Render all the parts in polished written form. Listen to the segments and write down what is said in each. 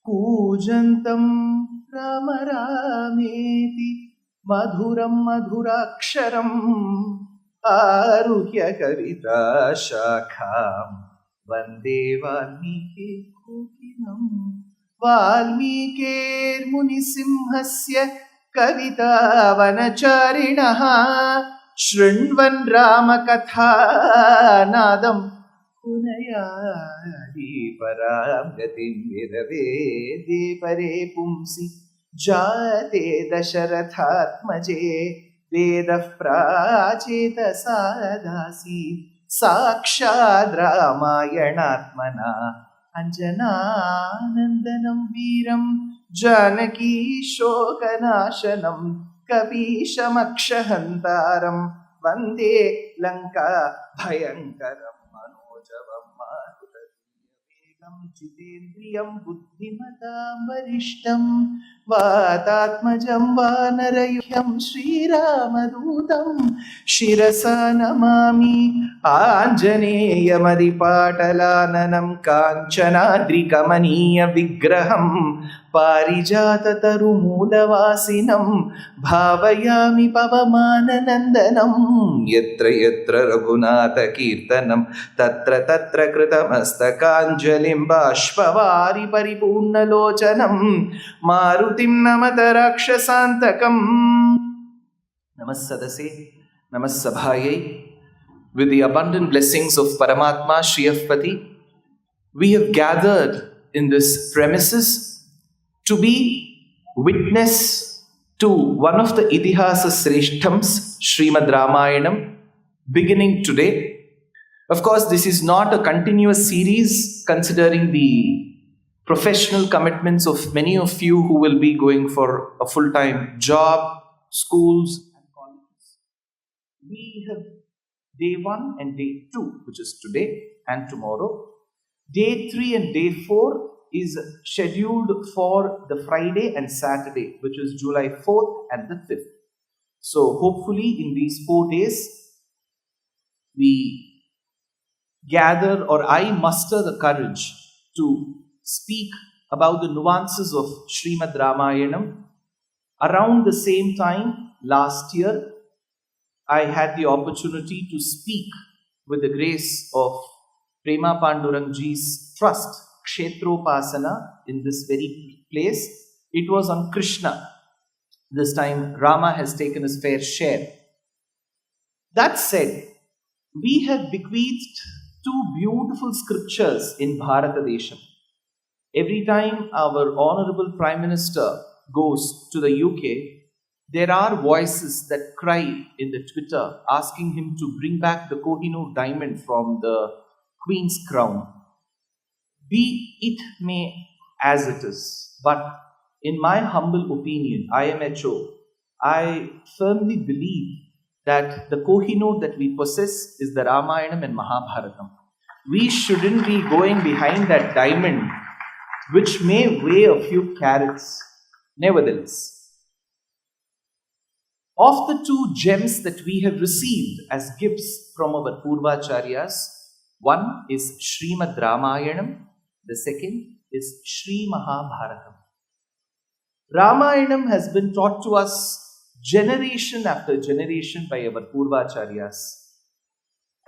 कूजन्तं राम रामेति मधुरं मधुराक्षरम् आरुह्य कविता शाखां वन्दे वाल्मीकि कोकिलम् वाल्मीकेर्मुनिसिंहस्य कवितावनचारिणः शृण्वन् रामकथानादं पुनयादि परां गतिं विरवेदे परे पुंसि जाते दशरथात्मजे वेदः प्राचेतसादासि साक्षाद् रामायणात्मना अंजनानंदनं वीरं जानकी शोकनाशनं कपीशमक्षहन्तारं वन्दे लंका भयङ्करं मनोजवं मारुतवेगं जितेन्द्रियं बुद्धिमतां वरिष्ठं वातात्मजं वानरयुह्यं श्रीरामदूतं शिरसा नमामि आञ्जनेयमदिपाटलाननं काञ्चनाद्रिकमनीय विग्रहं पारिजाततरुमूलवासिनं भावयामि पवमाननन्दनं यत्र यत्र रघुनाथकीर्तनं तत्र तत्र कृतमस्तकाञ्जलिं बाष्पवारि परिपूर्णलोचनं मारुतिं नमत राक्षसान्तकम्। नमः सदसे, नमः सभायै. With the abundant blessings of Paramatma Shriyapati, we have gathered in this premises to be witness to one of the Itihasa Sreshtams, Srimad Ramayanam, beginning today. Of course, this is not a continuous series considering the professional commitments of many of you who will be going for a full-time job, schools and colleges. We have Day 1 and Day 2, which is today and tomorrow. Day 3 and Day 4 is scheduled for the Friday and Saturday, which is July 4th and the 5th. So hopefully in these 4 days, we gather, or I muster the courage to speak about the nuances of Srimad Ramayanam. Around the same time, last year, I had the opportunity to speak with the grace of Prema Pandurangji's trust, Kshetropasana, in this very place. It was on Krishna. This time, Rama has taken his fair share. That said, we have bequeathed 2 beautiful scriptures in Bharatadesham. Every time our Honorable Prime Minister goes to the UK, there are voices that cry in the Twitter asking him to bring back the Kohinoor diamond from the Queen's crown. Be it may as it is, but in my humble opinion, IMHO, I firmly believe that the Kohinoor that we possess is the Ramayanam and Mahabharatam. We shouldn't be going behind that diamond, which may weigh a few carats. Nevertheless, of the 2 gems that we have received as gifts from our Purvacharyas, one is Srimad Ramayanam, the second is Sri Mahabharatam. Ramayanam has been taught to us generation after generation by our Purvacharyas.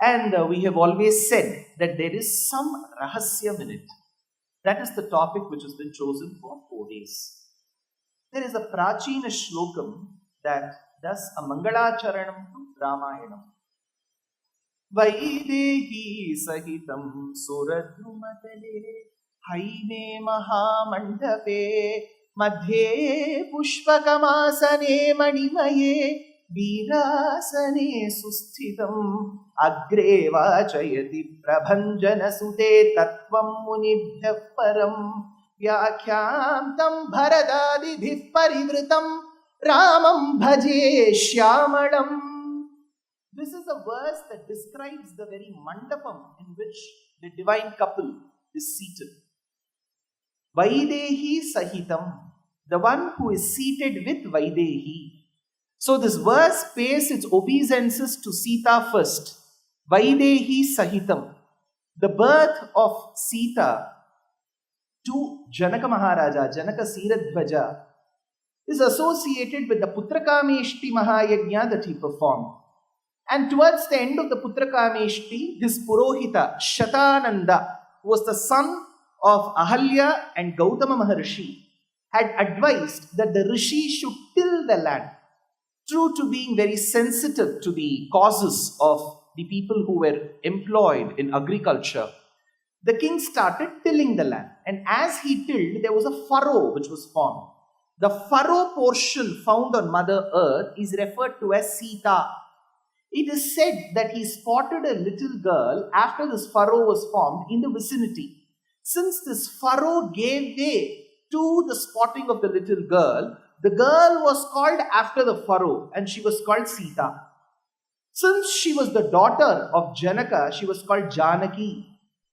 And we have always said that there is some rahasyam in it. That is the topic which has been chosen for 4 days. There is a Prachina Shlokam that does a Mangalacharanam to Ramayanam. Vaidehi sahitam suradrumatale haine mahamandape madhye pushpakamasane manimaye virasane susthitam agre vachayati prabhanjana sute tattvam munibhyah param vyakhyamtam bharadadibhih parivritam Ramam bhaje shyamalam. This is a verse that describes the very mandapam in which the divine couple is seated. Vaidehi sahitam, the one who is seated with Vaidehi. So this verse pays its obeisances to Sita first. Vaidehi sahitam, the birth of Sita to Janaka Maharaja, Janaka Siradhvaja, is associated with the Putrakameshti Mahayagna that he performed. And towards the end of the Putrakameshti, his Purohita, Shatananda, who was the son of Ahalya and Gautama Maharshi, had advised that the Rishi should till the land. True to being very sensitive to the causes of the people who were employed in agriculture, the king started tilling the land. And as he tilled, there was a furrow which was formed. The furrow portion found on Mother Earth is referred to as Sita. It is said that he spotted a little girl after this furrow was formed in the vicinity. Since this furrow gave way to the spotting of the little girl, the girl was called after the furrow and she was called Sita. Since she was the daughter of Janaka, she was called Janaki.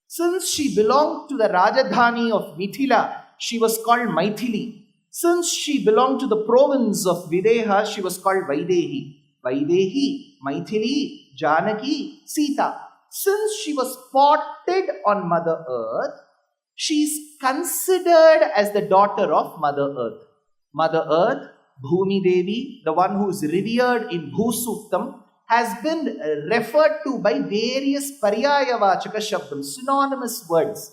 Since she belonged to the Rajadhani of Mithila, she was called Maithili. Since she belonged to the province of Videha, she was called Vaidehi. Vaidehi, Maithili, Janaki, Sita. Since she was spotted on Mother Earth, she is considered as the daughter of Mother Earth. Mother Earth, Bhumi Devi, the one who is revered in Bhusuktam, has been referred to by various Paryayavachaka Shabdam, synonymous words.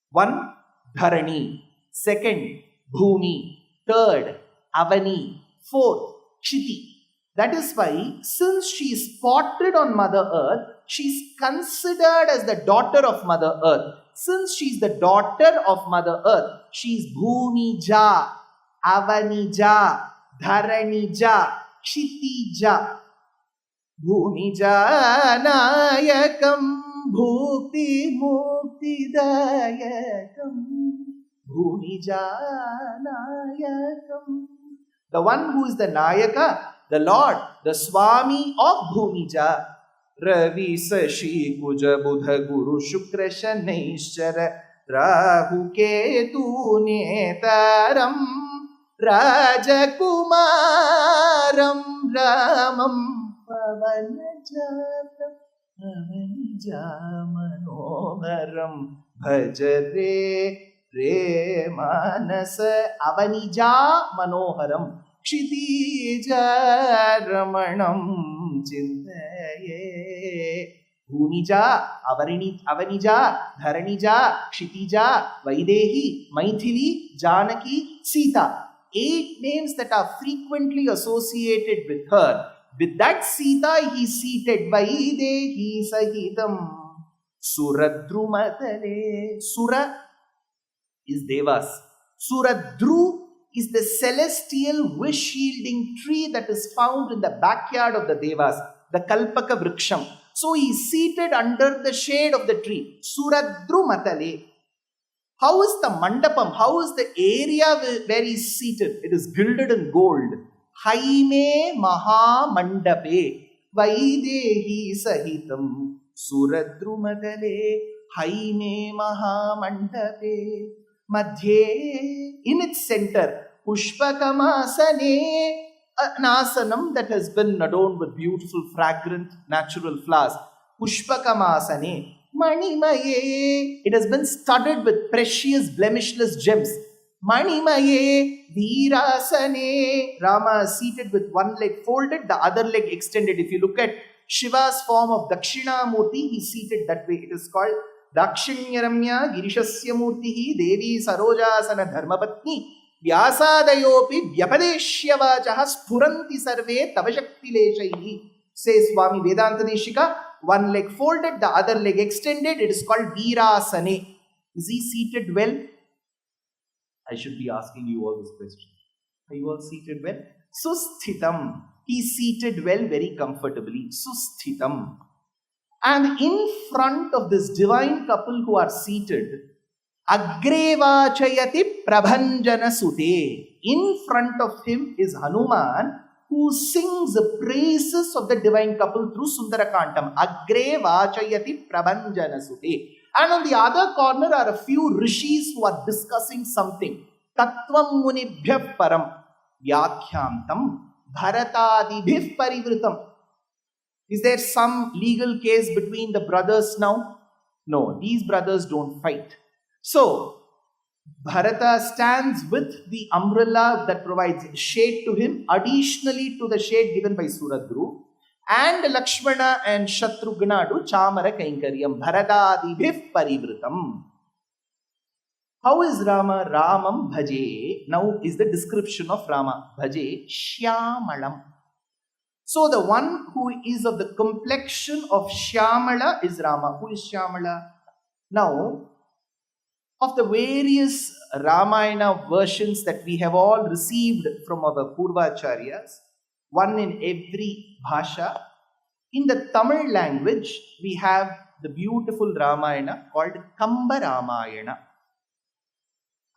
One, Dharani. Second, Bhumi. Third, Avani. Fourth, Kshiti. That is why, since she is spotted on Mother Earth, she is considered as the daughter of Mother Earth. Since she is the daughter of Mother Earth, she is Bhumija, Avanija, Dharanija, Kshitija. Bhumija Nayakam Bhukti Mukti Dayakam. Bhumija Nayakam. The one who is the Nayaka, the Lord, the Swami of Bhumija. Ravi Sashi Kuja Buddha Guru Shukra Shanaishara Rahu Ketu Netaram Rajakumaram Ramam Manoharam Bhajare Re Manasa Avanija Manoharam Kshitija Ramanam Chintaye. Bhumija, Avanija, Dharanija, Kshitija, Vaidehi, Maithili, Janaki, Sita. 8 names that are frequently associated with her. With that Sita, he is seated. Vaidehi Sahitam Suradrumatale. Sura is Devas. Suradru is the celestial wish-yielding tree that is found in the backyard of the Devas, the Kalpaka Vriksham. So he is seated under the shade of the tree. Suradrumatale. How is the mandapam? How is the area where he is seated? It is gilded in gold. Haime Maha Mandape Vaidehi Sahitam Suradrumatale Haime Maha Mandape. Madhye, in its center, Pushpakamasane, an asanam that has been adorned with beautiful, fragrant, natural flowers. Pushpakamasane. Manimaye, it has been studded with precious, blemishless gems. Manimaye, Virasane, Rama is seated with one leg folded, the other leg extended. If you look at Shiva's form of Dakshinamurti, he is seated that way. It is called Dakshinyaramya Girishasya Murtihi Devi Sarojasana Dharmapatni Vyasadayopi Vyapadeshyavachaha Spuranti Sarve Tavashaktileshaihi. Says Swami Vedanta Deshika, one leg folded, the other leg extended. It is called Virasane. Is he seated well? I should be asking you all this question. Are you all seated well? Susthitam. He is seated well, very comfortably. Susthitam. And in front of this divine couple who are seated, Agrevachayati Prabhanjana Sute. In front of him is Hanuman, who sings the praises of the divine couple through Sundarakantam. Agrevachayati Prabhanjana Sute. And on the other corner are a few rishis who are discussing something. Tattvam Munibhyah Param Vyakhyantam Bharatadibhih Parivritam. Is there some legal case between the brothers now? No, these brothers don't fight. So, Bharata stands with the umbrella that provides shade to him, additionally to the shade given by Suradru. And Lakshmana and Shatrughna do Chamara Kainkaryam, Bharatadibhif Parivritam. How is Rama? Ramam Bhaje. Now is the description of Rama. Bhaje Shyamalam. So the one who is of the complexion of Shyamala is Rama. Who is Shyamala? Now, of the various Ramayana versions that we have all received from our Purvacharyas, one in every bhasha, in the Tamil language, we have the beautiful Ramayana called Kamba Ramayana.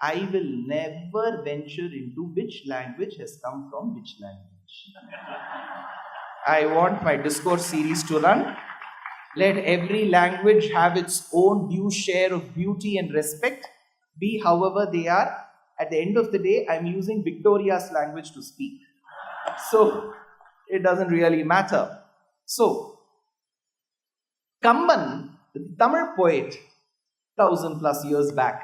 I will never venture into which language has come from which language. I want my discourse series to run. Let every language have its own due share of beauty and respect, be however they are. At the end of the day, I'm using Victoria's language to speak. So, it doesn't really matter. So, Kamban, the Tamil poet, 1,000+ years back,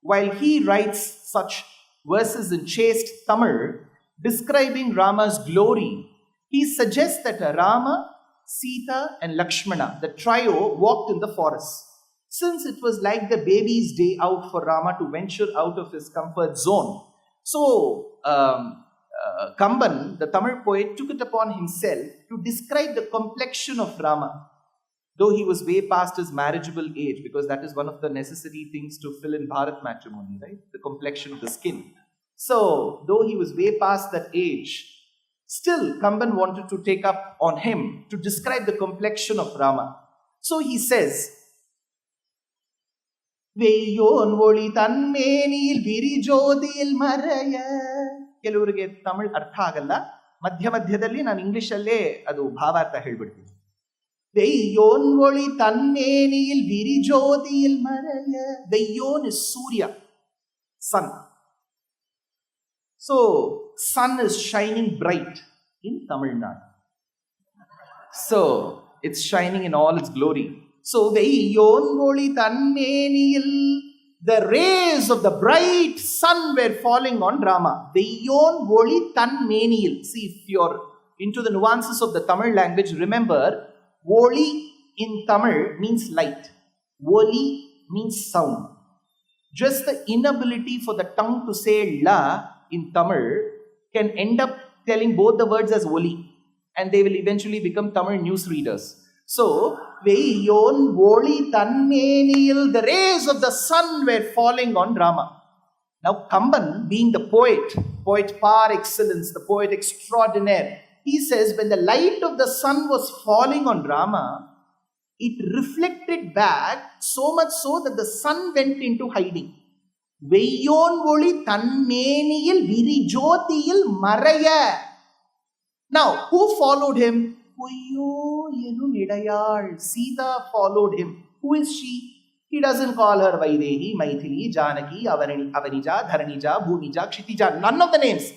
while he writes such verses in chaste Tamil, describing Rama's glory, he suggests that Rama, Sita and Lakshmana, the trio, walked in the forest. Since it was like the baby's day out for Rama to venture out of his comfort zone. So, Kamban, the Tamil poet, took it upon himself to describe the complexion of Rama. Though he was way past his marriageable age, because that is one of the necessary things to fill in Bharat matrimony, right? The complexion of the skin. So, though he was way past that age, still, Kamban wanted to take up on him to describe the complexion of Rama. So he says, Veyon voli tanmenil virijodil maraya. Kelurige Tamil artha agalla. Madhyadalli nan English alle adu bhavartha helbiಡ್ತೀನಿ. Veyon voli tanmenil virijodil maraya. Veyon is Surya, sun. So, sun is shining bright in Tamil Nadu. So, it's shining in all its glory. So, Veyon voli tanmenil, the rays of the bright sun were falling on Rama. Veyon voli tanmenil. See, if you're into the nuances of the Tamil language, remember, voli in Tamil means light. Voli means sound. Just the inability for the tongue to say la in Tamil can end up telling both the words as voli, and they will eventually become Tamil news readers. So, Veyon voli tanmenil, the rays of the sun were falling on Rama. Now, Kamban, being the poet par excellence, the poet extraordinaire, he says when the light of the sun was falling on Rama, it reflected back so much so that the sun went into hiding. Veyon voli tanmenil virijotiyil maraya. Now, who followed him? Sita followed him. Who is she? He doesn't call her Vaidehi, Maithili, Janaki, Avanija, Dharanija, Bhumija, Kshitija, none of the names.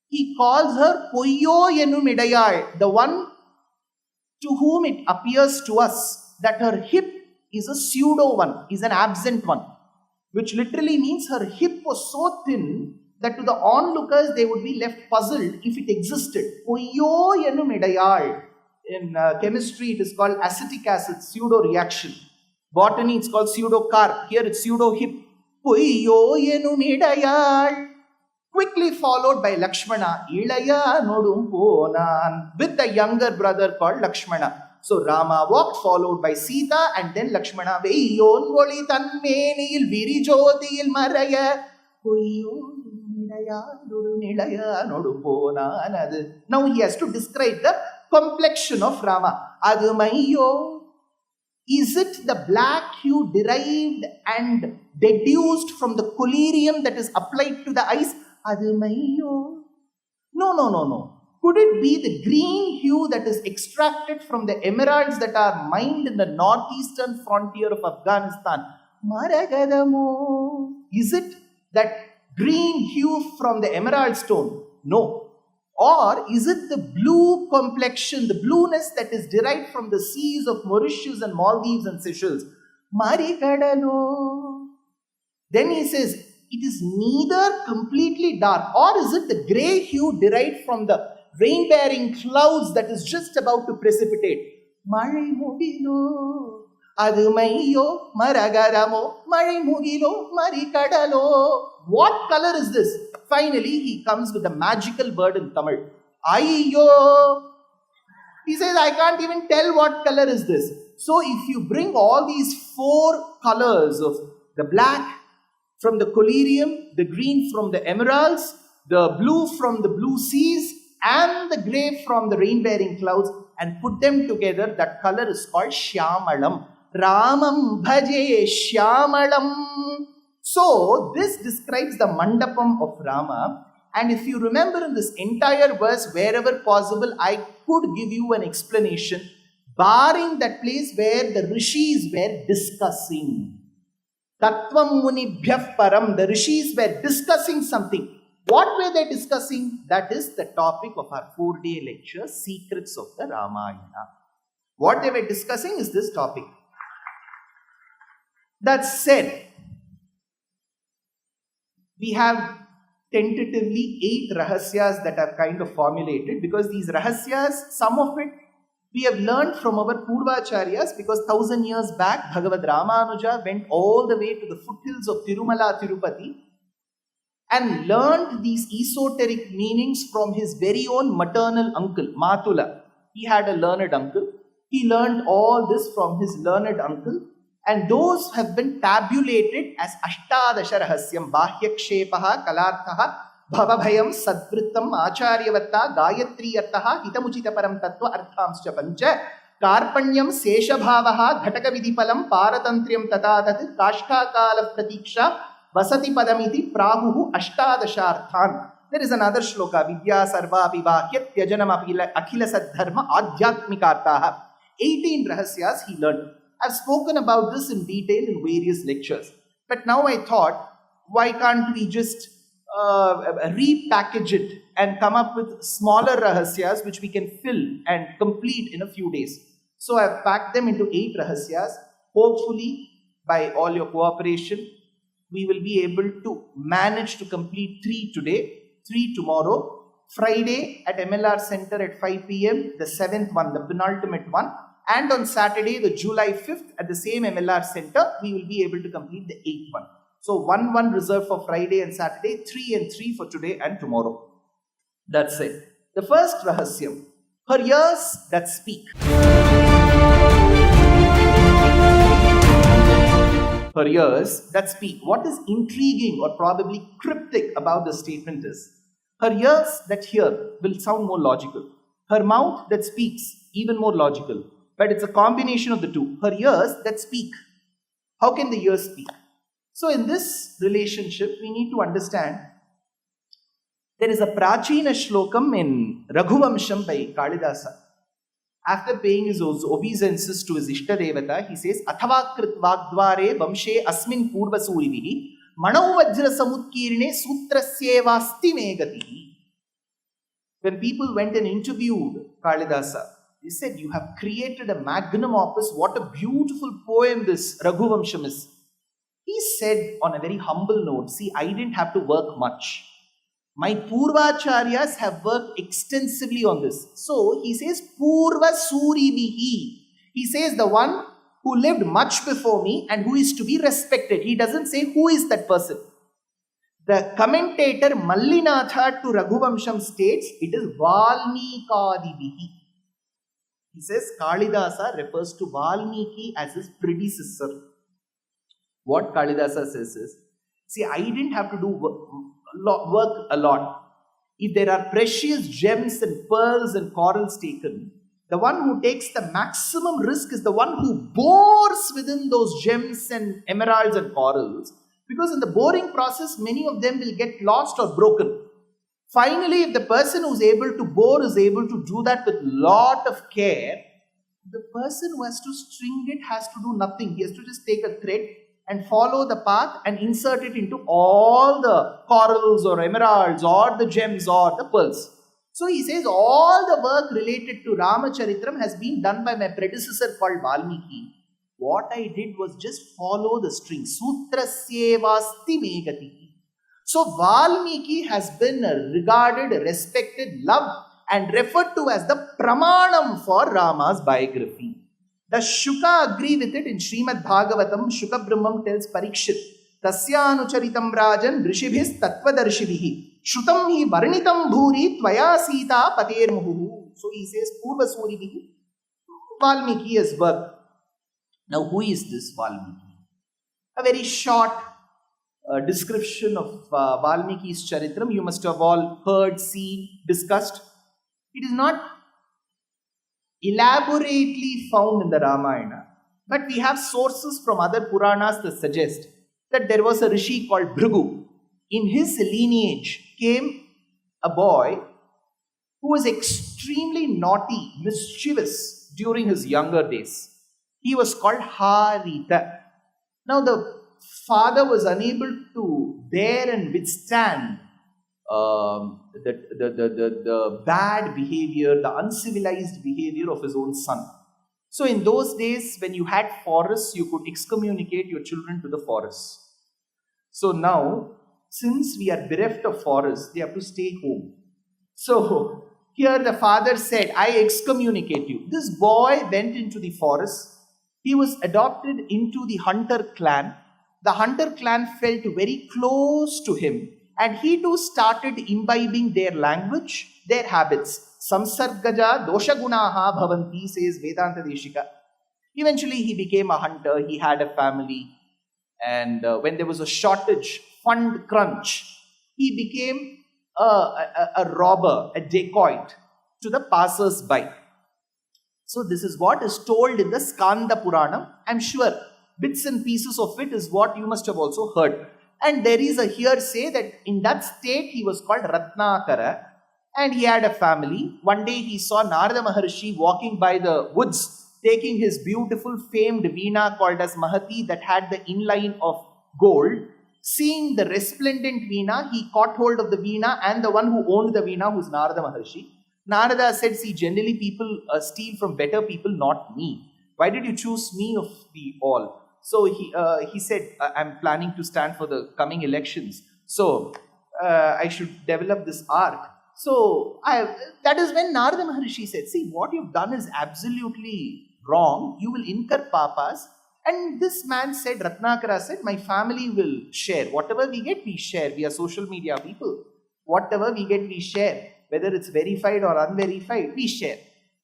He calls her Poyo Yenu Midayal, the one to whom it appears to us that her hip is a pseudo one, is an absent one, which literally means her hip was so thin that to the onlookers they would be left puzzled if it existed. Poyo Yenu Midayal. In chemistry, it is called acetic acid pseudo reaction. Botany, it's called pseudo carp. Here, it's pseudo hip. Poyo Yenu Midayal. Quickly followed by Lakshmana, Ilaya Nodum Ponan, with the younger brother called Lakshmana. So Rama walked, followed by Sita, and then Lakshmana. Veyon voli tanmenil virijotiyil maraya. Now he has to describe the complexion of Rama. Adumayo. Is it the black hue derived and deduced from the collyrium that is applied to the eyes? Adumayo. No. Could it be the green hue that is extracted from the emeralds that are mined in the northeastern frontier of Afghanistan? Maragadamo. Is it that green hue from the emerald stone? No. Or is it the blue complexion, the blueness that is derived from the seas of Mauritius and Maldives and Seychelles? Marikadalo. Then he says, it is neither completely dark, or is it the grey hue derived from the rain-bearing clouds that is just about to precipitate? Mazhai mugilo, adu maiyo, maragaramo, mazhai mugilo, marikadalo. What color is this? Finally, he comes with a magical word in Tamil. Ayyo. He says, I can't even tell what color is this. So if you bring all these 4 colors of the black from the collyrium, the green from the emeralds, the blue from the blue seas, and the grey from the rain-bearing clouds, and put them together, that color is called Shyamalam. Ramam bhaje Shyamalam. So this describes the mandapam of Rama. And if you remember in this entire verse, wherever possible, I could give you an explanation, barring that place where the rishis were discussing. Tattvam munibhyah param, the rishis were discussing something. What were they discussing? That is the topic of our 4-day lecture, Secrets of the Ramayana. What they were discussing is this topic. That said, we have tentatively 8 rahasyas that are kind of formulated, because these rahasyas, some of it we have learned from our Purvacharyas, because 1000 years back Bhagavad Ramanuja went all the way to the foothills of Tirumala Tirupati and learned these esoteric meanings from his very own maternal uncle, Matula. He had a learned uncle. He learned all this from his learned uncle, and those have been tabulated as Ashtadasha Rahasyam, Bahyakshepaha, Kalarthaha, Bhavabhayam, Sadvrittam, Acharyavatta, Gayatri Arthaha, Hitamuchitaparam Tattva Arthamscha Pancha, Karpanyam, Seshabhavaha, Ghatakavidipalam, Paratantriam Tatatat, Kashtakala Pratiksha, Vasati Padamiti, Prahuhu, Ashtadasharthan. There is another shloka, Vidya Sarva Vivahya, Tyajanam Akhila Sadharma, Adhyatmikartaha. 18 rahasyas he learned. I've spoken about this in detail in various lectures. But now I thought, why can't we just repackage it and come up with smaller rahasyas which we can fill and complete in a few days. So I've packed them into 8 rahasyas. Hopefully, by all your cooperation, we will be able to manage to complete 3 today, 3 tomorrow, Friday at MLR Center at 5 p.m, the 7th one, the penultimate one, and on Saturday, the July 5th at the same MLR Center, we will be able to complete the 8th one. So 1 reserved for Friday and Saturday, 3 and 3 for today and tomorrow. That's it. The first rahasyam, her ears that speak. Her ears that speak. What is intriguing or probably cryptic about this statement is, her ears that hear will sound more logical. Her mouth that speaks, even more logical. But it's a combination of the two. Her ears that speak. How can the ears speak? So in this relationship, we need to understand, there is a Prachina Shlokam in Raghuvamsham by Kalidasa. After paying his obeisances to his Ishtadevata, he says, Athavakrit Vagdvare Vamshe Asmin Purva Surivihi Manau Vajra Samutkirine Sutrasyevasti Megati. When people went and interviewed Kalidasa, they said, you have created a magnum opus. What a beautiful poem this Raghuvamsham is. He said on a very humble note, see, I didn't have to work much. My Purvacharyas have worked extensively on this. So he says, Purva Suribihi. He says the one who lived much before me and who is to be respected. He doesn't say who is that person. The commentator Mallinatha to Raghuvamsham states, it is Valmikadibihi. He says Kalidasa refers to Valmiki as his predecessor. What Kalidasa says is, see, I didn't have to do work a lot. If there are precious gems and pearls and corals taken, the one who takes the maximum risk is the one who bores within those gems and emeralds and corals, because in the boring process, many of them will get lost or broken. Finally, if the person who is able to bore is able to do that with lot of care, the person who has to string it has to do nothing. He has to just take a thread and follow the path and insert it into all the corals or emeralds or the gems or the pearls. So he says all the work related to Ramacharitam has been done by my predecessor called Valmiki. What I did was just follow the string. Sutrasyevasti megati. So Valmiki has been regarded, respected, loved, and referred to as the pramanam for Rama's biography. Does Shuka agree with it? In Srimad Bhagavatam, Shuka Brahmam tells Parikshit, Tasyanucharitam Rajan Rishibhis Tattvadarshibhihi Shrutam hi Varnitam Bhuri Tvaya Sita Pater Muhu. So he says, Purva Suribhihi, Valmiki has worked. Now, who is this Valmiki? A very short description of Valmiki's Charitram. You must have all heard, seen, discussed. It is not elaborately found in the Ramayana, but we have sources from other Puranas that suggest that there was a rishi called Bhrigu. In his lineage came a boy who was extremely naughty, mischievous during his younger days. He was called Harita. Now the father was unable to bear and withstand the bad behavior, the uncivilized behavior of his own son. So in those days, when you had forests, you could excommunicate your children to the forests. So now, since we are bereft of forests, they have to stay home. So here the father said, I excommunicate you. This boy went into the forest. He was adopted into the hunter clan. The hunter clan felt very close to him, and he too started imbibing their language, their habits. Samsargaja doshagunaha bhavanti, says Vedanta Deshika. Eventually he became a hunter, he had a family, and when there was a shortage, fund crunch, he became a robber, a dacoit to the passers-by. So this is what is told in the Skanda Puranam. I'm sure bits and pieces of it is what you must have also heard. And there is a hearsay that in that state he was called Ratnakara and he had a family. One day he saw Narada Maharshi walking by the woods taking his beautiful famed veena called as Mahati that had the inline of gold. Seeing the resplendent veena, he caught hold of the veena and the one who owned the veena, who's Narada Maharshi. Narada said, see, generally people steal from better people, not me. Why did you choose me of the all? So he said, I'm planning to stand for the coming elections. So I should develop this art. So that is when Narada Maharshi said, see, what you've done is absolutely wrong. You will incur papas. And this man said, Ratnakara said, my family will share. Whatever we get, we share. We are social media people. Whatever we get, we share. Whether it's verified or unverified, we share.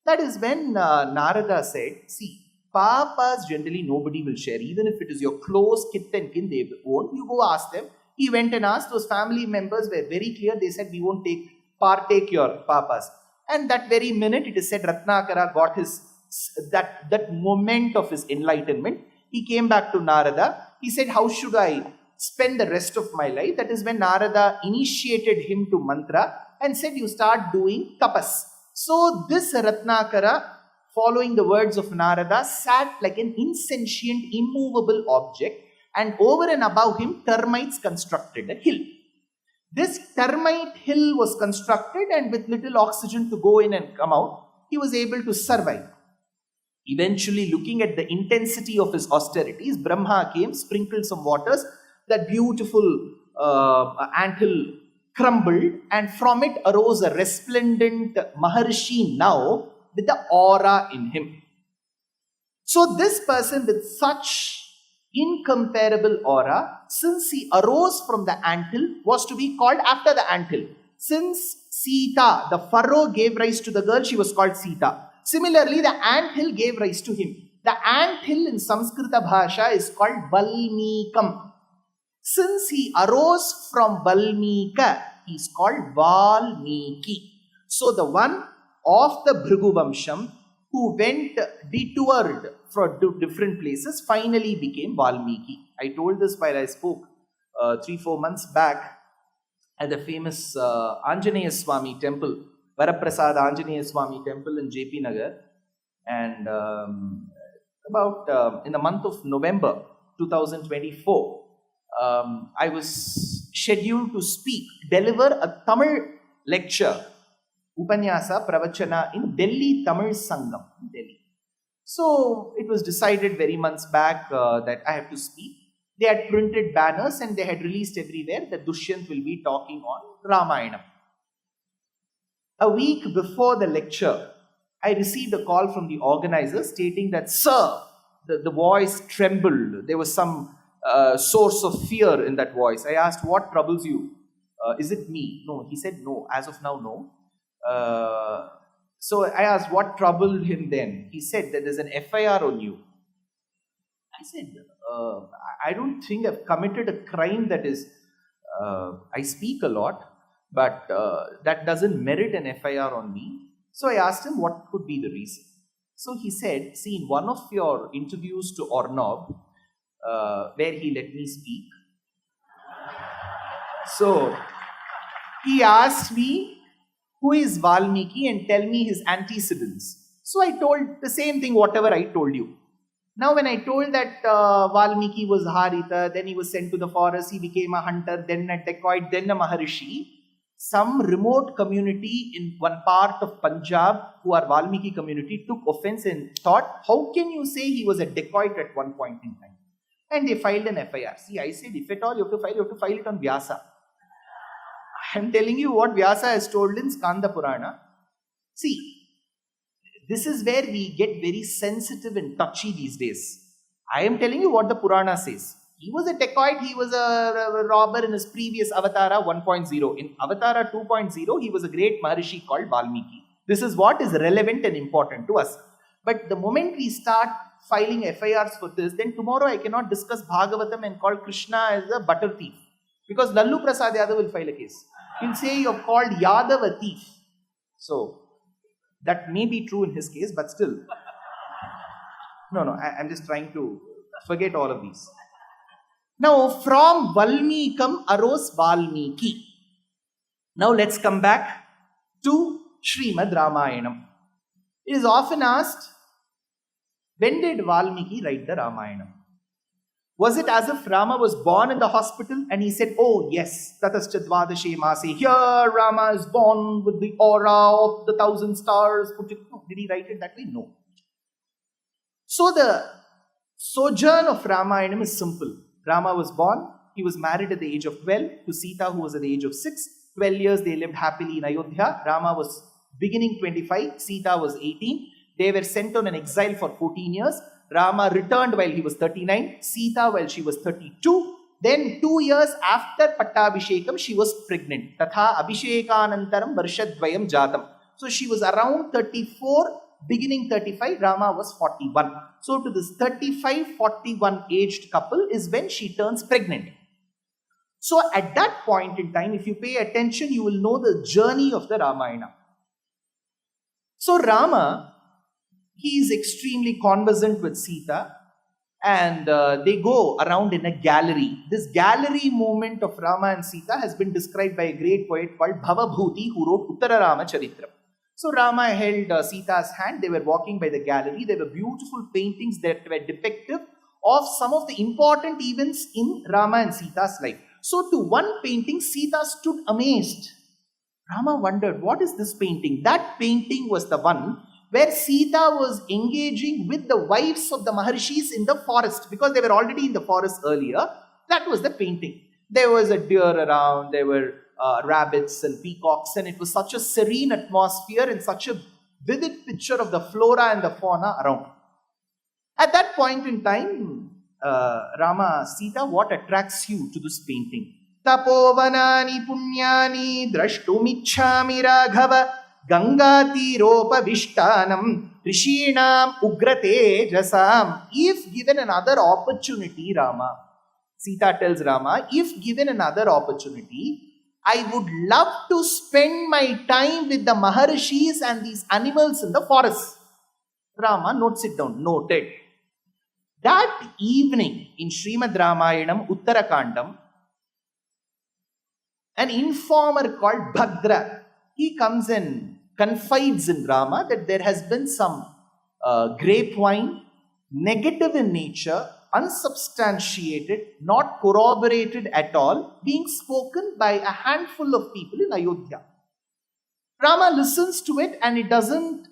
That is when Narada said, see, papas generally nobody will share. Even if it is your close kith and kin, they won't. You go ask them. He went and asked. Those family members were very clear. They said, we won't partake your papas. And that very minute, it is said, Ratnakara got his that moment of his enlightenment. He came back to Narada. He said, how should I spend the rest of my life? That is when Narada initiated him to mantra and said, you start doing tapas. So this Ratnakara, following the words of Narada, sat like an insentient, immovable object, and over and above him, termites constructed a hill. This termite hill was constructed, and with little oxygen to go in and come out, he was able to survive. Eventually, looking at the intensity of his austerities, Brahma came, sprinkled some waters, that beautiful anthill crumbled, and from it arose a resplendent Maharshi now with the aura in him. So this person with such incomparable aura, since he arose from the anthill, was to be called after the anthill. Since Sita, the furrow, gave rise to the girl, she was called Sita. Similarly, the anthill gave rise to him. The anthill in Sanskrita Bhasha is called Valmikam. Since he arose from Valmika, he is called Valmiki. So the one of the Bhrigu Vamsham who went detoured for different places finally became Valmiki. I told this while I spoke 3-4 months back at the famous Anjaneya Swami temple, Varaprasad Anjaneya Swami temple in JP Nagar. And about in the month of November 2024, I was scheduled to deliver a Tamil lecture, Upanyasa Pravachana in Delhi Tamil Sangam, Delhi. So it was decided very months back that I have to speak. They had printed banners and they had released everywhere that Dushyanth will be talking on Ramayana. A week before the lecture, I received a call from the organizer stating that, "Sir," the voice trembled. There was some source of fear in that voice. I asked, "What troubles you? Is it me?" No, he said, "No, as of now, no." So I asked, "What troubled him then?" He said that there's an FIR on you. I said, I don't think I've committed a crime that is, I speak a lot, but that doesn't merit an FIR on me. So I asked him what could be the reason. So he said, "See, in one of your interviews to Ornob, where he let me speak, so he asked me, 'Who is Valmiki?' and tell me his antecedents." So I told the same thing, whatever I told you. Now when I told that Valmiki was Harita, then he was sent to the forest, he became a hunter, then a dacoit, then a Maharishi, some remote community in one part of Punjab, who are Valmiki community, took offense and thought, "How can you say he was a dacoit at one point in time?" And they filed an FIR. See, I said, if at all you have to file it on Vyasa. I am telling you what Vyasa has told in Skanda Purana. See, this is where we get very sensitive and touchy these days. I am telling you what the Purana says. He was a dacoit, he was a robber in his previous Avatara 1.0. In Avatara 2.0, he was a great Maharishi called Valmiki. This is what is relevant and important to us. But the moment we start filing FIRs for this, then tomorrow I cannot discuss Bhagavatam and call Krishna as a butter thief. Because Lallu Prasad Yadav will file a case. He'll say you have called Yadav a thief. So, that may be true in his case, but still. No, I'm just trying to forget all of these. Now, from Valmikam arose Valmiki. Now, let's come back to Srimad Ramayanam. It is often asked, when did Valmiki write the Ramayana? Was it as if Rama was born in the hospital and he said, "Oh yes, tatascha dvadashe mase, here Rama is born with the aura of the 1,000 stars." No, did he write it that way? No. So the sojourn of Ramayana is simple. Rama was born, he was married at the age of 12 to Sita, who was at the age of 6. 12 years they lived happily in Ayodhya. Rama was beginning 25, Sita was 18. They were sent on an exile for 14 years. Rama returned while he was 39, Sita while she was 32. Then 2 years after Pattabhishekam, she was pregnant. Tatha Abhishekanantaram Varshadvayam Jatam. So she was around 34, beginning 35, Rama was 41. So to this 35-41 aged couple is when she turns pregnant. So at that point in time, if you pay attention, you will know the journey of the Ramayana. So Rama, he is extremely conversant with Sita and they go around in a gallery. This gallery movement of Rama and Sita has been described by a great poet called Bhavabhuti, who wrote Uttara Rama Charitram. So Rama held Sita's hand, they were walking by the gallery, there were beautiful paintings that were depictive of some of the important events in Rama and Sita's life. So to one painting, Sita stood amazed. Rama wondered, what is this painting? That painting was the one where Sita was engaging with the wives of the Maharishis in the forest, because they were already in the forest earlier. That was the painting. There was a deer around, there were rabbits and peacocks, and it was such a serene atmosphere and such a vivid picture of the flora and the fauna around. At that point in time, Rama, Sita, what attracts you to this painting? Tapovanani punyani drashtumichhami raghava Gangati Vishtanam Rishinam Ugrate Jasam. If given another opportunity, Rama, Sita tells Rama, if given another opportunity, I would love to spend my time with the Maharishis and these animals in the forest. Rama notes it down, noted. That evening in Srimad Ramayanam Uttarakandam, an informer called Bhadra, he comes and confides in Rama that there has been some grapevine, negative in nature, unsubstantiated, not corroborated at all, being spoken by a handful of people in Ayodhya. Rama listens to it and it doesn't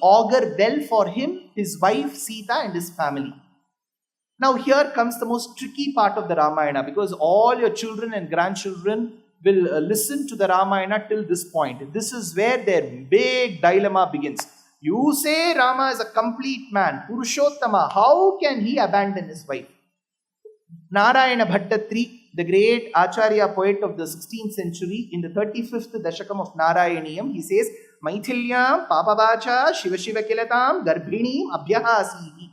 augur well for him, his wife Sita and his family. Now here comes the most tricky part of the Ramayana, because all your children and grandchildren will listen to the Ramayana till this point. This is where their big dilemma begins. You say Rama is a complete man, Purushottama. How can he abandon his wife? Narayana Bhattatri, the great Acharya poet of the 16th century, in the 35th Dashakam of Narayaniyam, he says, Maithilyam Papavacha Shiva Shiva Kilatam Garbhinim Abhyahasihi.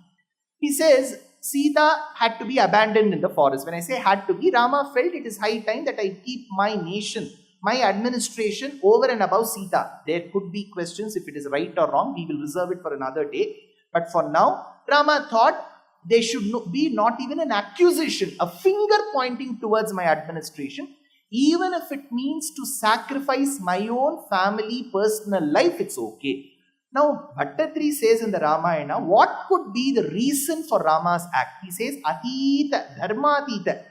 He says, Sita had to be abandoned in the forest. When I say had to be, Rama felt it is high time that I keep my nation, my administration over and above Sita. There could be questions if it is right or wrong. We will reserve it for another day. But for now, Rama thought there should be not even an accusation, a finger pointing towards my administration. Even if it means to sacrifice my own family, personal life, it's okay. Now, Bhattatri says in the Ramayana, what could be the reason for Rama's act? He says, Atita, Dharmatita.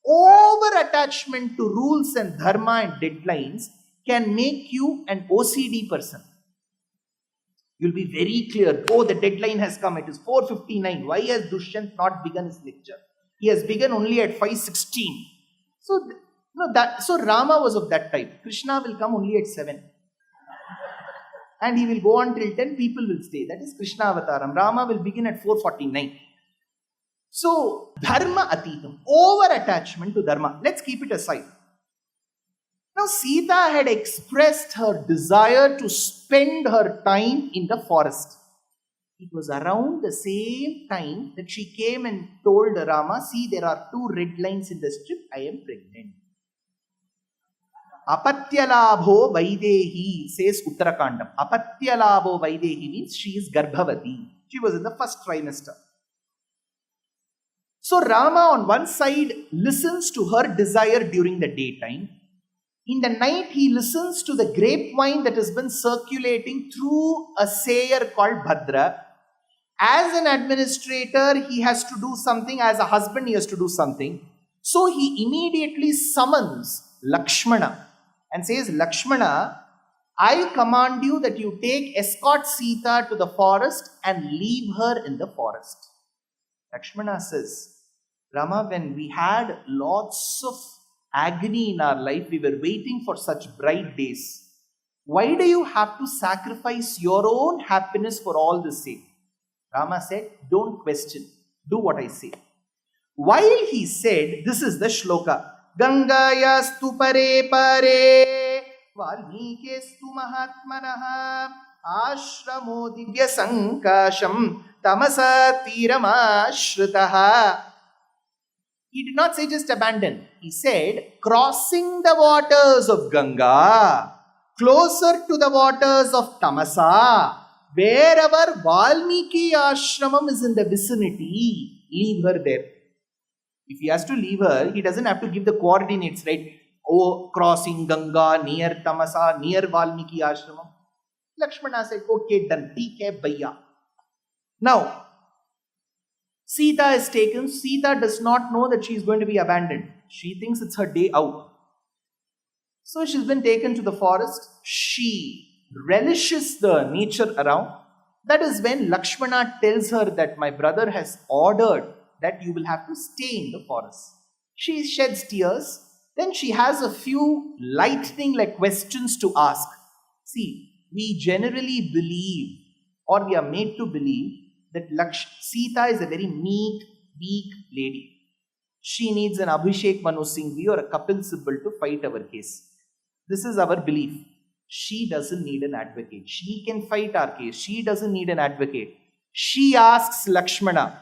Over-attachment to rules and dharma and deadlines can make you an OCD person. You'll be very clear, oh, the deadline has come, it is 4:59. Why has Dushyanth not begun his lecture? He has begun only at 5:16. So Rama was of that type. Krishna will come only at 7. And he will go on till 10, people will stay. That is Krishna avataram. Rama will begin at 4:49. So, dharma atitam, over-attachment to dharma. Let's keep it aside. Now, Sita had expressed her desire to spend her time in the forest. It was around the same time that she came and told Rama, see, there are 2 red lines in the strip, I am pregnant. Apatyalabho Vaidehi, says Uttarakandam. Apatyalabho Vaidehi means she is Garbhavati. She was in the first trimester. So Rama on one side listens to her desire during the daytime. In the night he listens to the grapevine that has been circulating through a sayer called Bhadra. As an administrator he has to do something, as a husband he has to do something. So he immediately summons Lakshmana and says, Lakshmana, I command you that you escort Sita to the forest and leave her in the forest. Lakshmana says, Rama, when we had lots of agony in our life, we were waiting for such bright days. Why do you have to sacrifice your own happiness for all this sake? Rama said, don't question, do what I say. While he said, this is the shloka, Gangayastu pare pare Valmikestu mahatmanaha Ashramo divya sankasham Tamasa tiramashhritaha. He did not say just abandon. He said, crossing the waters of Ganga, closer to the waters of Tamasa, wherever Valmiki ashramam is in the vicinity, leave her there. If he has to leave her, he doesn't have to give the coordinates, right? Oh, crossing Ganga, near Tamasa, near Valmiki ashramam. Lakshmana said, okay, done. Theek hai bhaiya. Now, Sita is taken. Sita does not know that she is going to be abandoned. She thinks it's her day out. So she's been taken to the forest. She relishes the nature around. That is when Lakshmana tells her that my brother has ordered that you will have to stay in the forest. She sheds tears. Then she has a few lightning-like questions to ask. See, we generally believe, or we are made to believe, that Sita is a very meek, weak lady. She needs an Abhishek Manu Singhvi or a Kapil Sibal to fight our case. This is our belief. She doesn't need an advocate. She can fight our case. She doesn't need an advocate. She asks Lakshmana,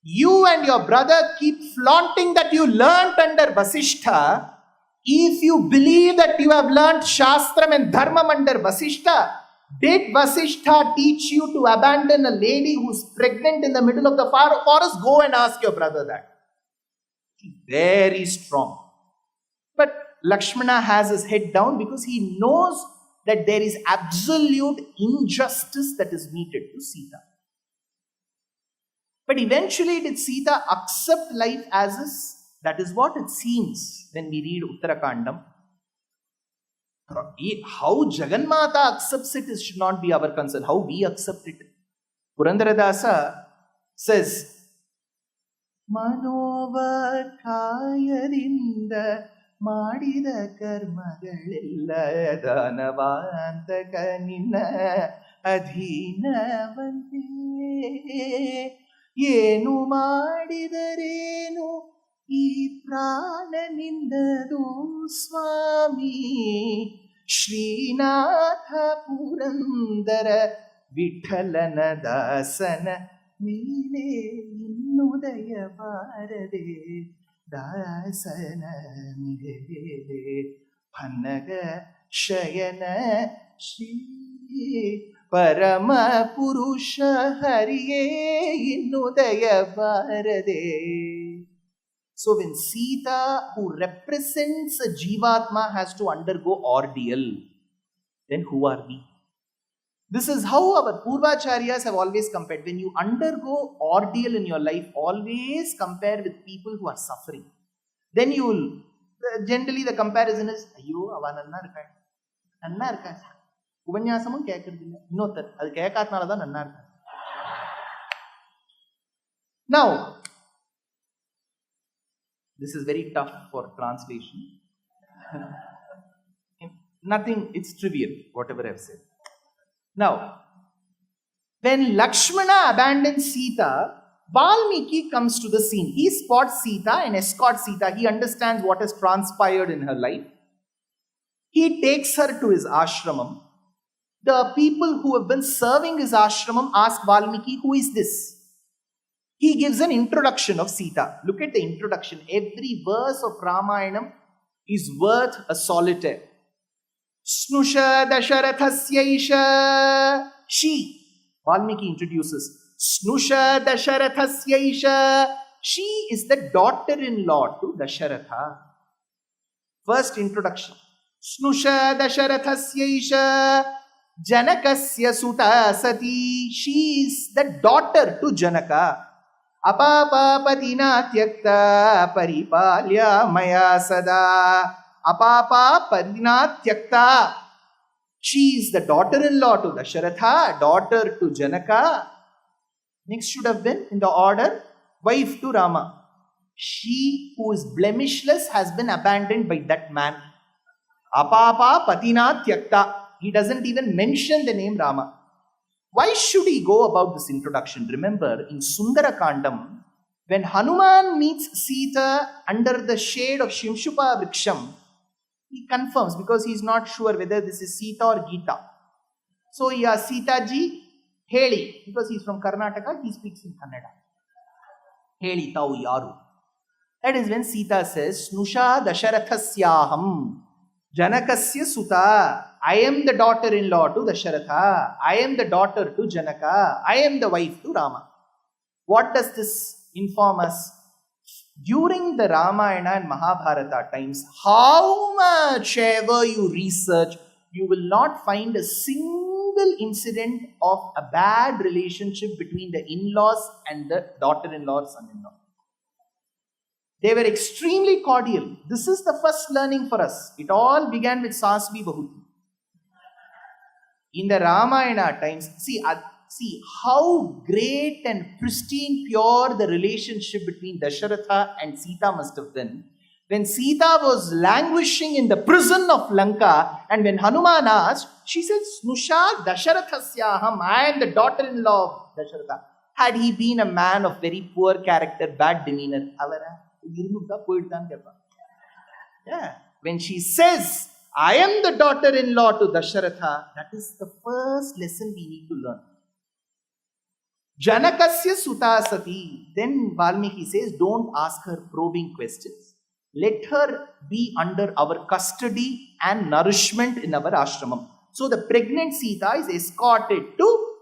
you and your brother keep flaunting that you learnt under Vasishtha. If you believe that you have learnt Shastram and Dharmam under Vasishtha, did Vasishtha teach you to abandon a lady who's pregnant in the middle of the forest? Go and ask your brother that. She's very strong. But Lakshmana has his head down because he knows that there is absolute injustice that is meted to Sita. But eventually, did Sita accept life as is? That is what it seems when we read Uttarakandam. How Jagannatha accepts it should not be our concern. How we accept it. Purandaradasa says, ಮನೋವಕಾಯದಿಂದ ಮಾಡಿದ ಕರ್ಮಗಳೆಲ್ಲ ದಾನವಾಂತಕ ನಿನ್ನ ಅಧೀನವಂತೆ ಏನು ಮಾಡಿದರೇನು ಈ ಪ್ರಾಣನಿಂದದು ಸ್ವಾಮಿ ಶ್ರೀನಾಥ ಪುರಂದರ ವಿಠಲನ ದಾಸನ ಮೇಲೆ ಇನ್ನುದಯ ಬಾರದೆ ದಾಸನ ಮೇಲೆ ಪನ್ನಗ ಶಯನ ಶ್ರೀ ಪರಮ ಪುರುಷ ಹರಿಯೇ ಇನ್ನುದಯ ಬಾರದೆ. So when Sita, who represents a Jivatma, has to undergo ordeal, then who are we? This is how our Purvacharyas have always compared. When you undergo ordeal in your life, always compare with people who are suffering. Then you will, generally the comparison is, ayyo, ava nanna irukka. Nanna irukka. Upanyasamum kekkuradilla. Innottar, adu kekkaatnala da nanna irukka. Now, this is very tough for translation. Nothing, it's trivial, whatever I've said. Now, when Lakshmana abandons Sita, Valmiki comes to the scene. He spots Sita and escorts Sita. He understands what has transpired in her life. He takes her to his ashramam. The people who have been serving his ashramam ask Valmiki, who is this? He gives an introduction of Sita. Look at the introduction. Every verse of Ramayanam is worth a solitaire. Snusha Dasharathasyaisha. She. Valmiki introduces. Snusha Dasharathasyaisha. She is the daughter-in-law to Dasharatha. First introduction. Snusha Dasharathasyaisha. Janakasya Suta Sati. She is the daughter to Janaka. Apapa Patina Tyakta Paripalya Maya Sada. Apapa Padina Tyakta. She is the daughter-in-law to Dasharatha, daughter to Janaka. Next should have been in the order, wife to Rama. She who is blemishless has been abandoned by that man. Apapa Patina Tyakta. He doesn't even mention the name Rama. Why should he go about this introduction? Remember, in Sundarakandam, when Hanuman meets Sita under the shade of Shimshupa Vriksham, he confirms because he is not sure whether this is Sita or Gita. So, yeah, Sita ji, Heli, because he is from Karnataka, he speaks in Kannada. Heli tau yaru. That is when Sita says, Snusha Dasharathasyaaham, Janakasya Suta. I am the daughter-in-law to Dasharatha. I am the daughter to Janaka. I am the wife to Rama. What does this inform us? During the Ramayana and Mahabharata times, how much ever you research, you will not find a single incident of a bad relationship between the in-laws and the daughter-in-law or son-in-law. They were extremely cordial. This is the first learning for us. It all began with Sasvi Bahuti. In the Ramayana times, see how great and pristine, pure the relationship between Dasharatha and Sita must have been. When Sita was languishing in the prison of Lanka, and when Hanuman asked, she said, Snusha Dasharathasyaaham, I am the daughter-in-law of Dasharatha. Had he been a man of very poor character, bad demeanor, yeah. When she says, I am the daughter-in-law to Dasharatha, that is the first lesson we need to learn. Janakasya Suta Sati. Then Valmiki says, don't ask her probing questions. Let her be under our custody and nourishment in our ashramam. So the pregnant Sita is escorted to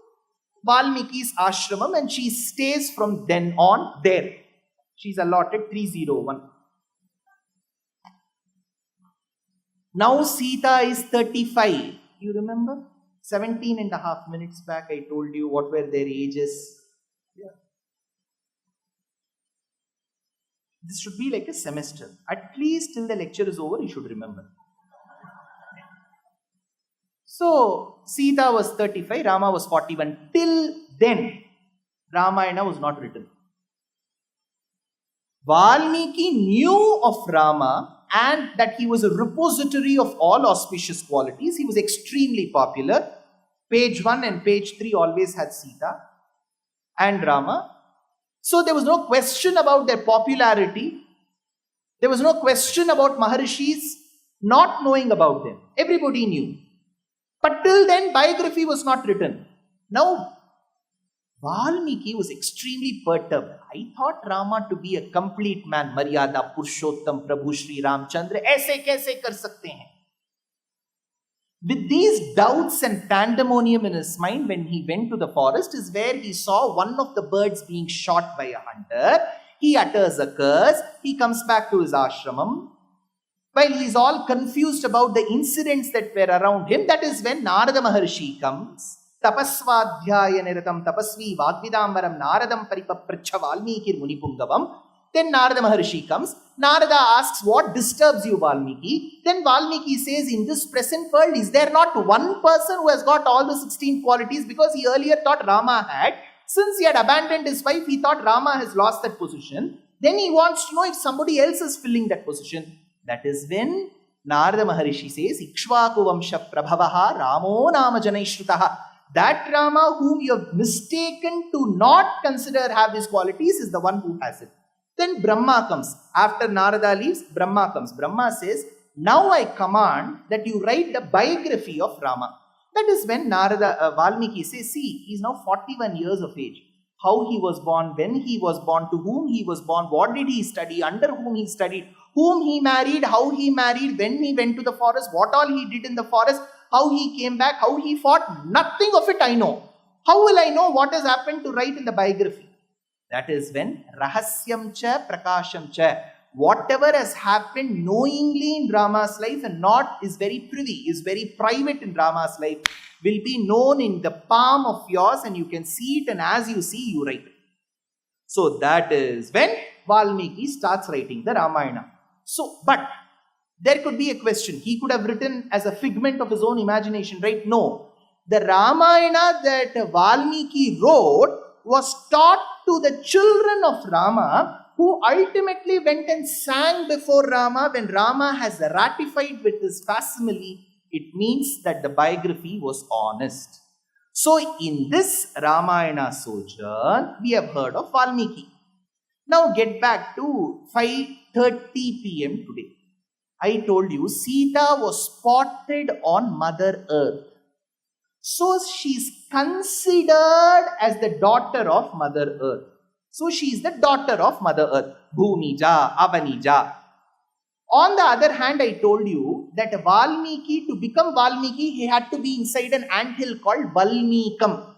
Valmiki's ashramam and she stays from then on there. She's allotted 301. Now Sita is 35. You remember? 17 and a half minutes back I told you what were their ages. Yeah. This should be like a semester. At least till the lecture is over, you should remember. So Sita was 35, Rama was 41. Till then, Ramayana was not written. Valmiki knew of Rama and that he was a repository of all auspicious qualities. He was extremely popular. Page 1 and page 3 always had Sita and Rama. So there was no question about their popularity. There was no question about Maharishis not knowing about them. Everybody knew. But till then, biography was not written. Now, Valmiki was extremely perturbed. I thought Rama to be a complete man. Maryada, Purushottam, Prabhu Shri Ramchandra. Aise kaise kar sakte hain? With these doubts and pandemonium in his mind, when he went to the forest, is where he saw one of the birds being shot by a hunter. He utters a curse. He comes back to his ashramam. While he is all confused about the incidents that were around him, that is when Narada Maharshi comes. Tapasvadhyaya niratam tapasvi vadvidamvaram naradam paripapracha Valmikir munipungavam. Then Narada Maharshi comes. Narada asks, what disturbs you, Valmiki? Then Valmiki says, in this present world, is there not one person who has got all the 16 qualities? Because he earlier thought Rama had. Since he had abandoned his wife, he thought Rama has lost that position. Then he wants to know if somebody else is filling that position. That is when Narada Maharishi says, Ikshvaku Vamsha Prabhavaha Ramo Nama Janaishrutaha. That Rama whom you have mistaken to not consider have these qualities is the one who has it. Then Brahma comes. After Narada leaves, Brahma comes. Brahma says, now I command that you write the biography of Rama. That is when Valmiki says, see, he is now 41 years of age. How he was born, when he was born, to whom he was born, what did he study, under whom he studied, whom he married, how he married, when he went to the forest, what all he did in the forest, how he came back, how he fought. Nothing of it I know. How will I know what has happened to write in the biography? That is when Rahasyam cha Prakasham cha. Whatever has happened knowingly in Rama's life and not is very privy, is very private in Rama's life, will be known in the palm of yours and you can see it, and as you see, you write. So that is when Valmiki starts writing the Ramayana. So, but there could be a question. He could have written as a figment of his own imagination, right? No. The Ramayana that Valmiki wrote was taught to the children of Rama, who ultimately went and sang before Rama. When Rama has ratified with his facsimile, it means that the biography was honest. So in this Ramayana sojourn, we have heard of Valmiki. Now get back to 5:30 p.m. today. I told you Sita was spotted on Mother Earth. So she is considered as the daughter of Mother Earth. So she is the daughter of Mother Earth. Bhumija, Avanija. On the other hand, I told you that Valmiki, to become Valmiki, he had to be inside an anthill called Valmikam.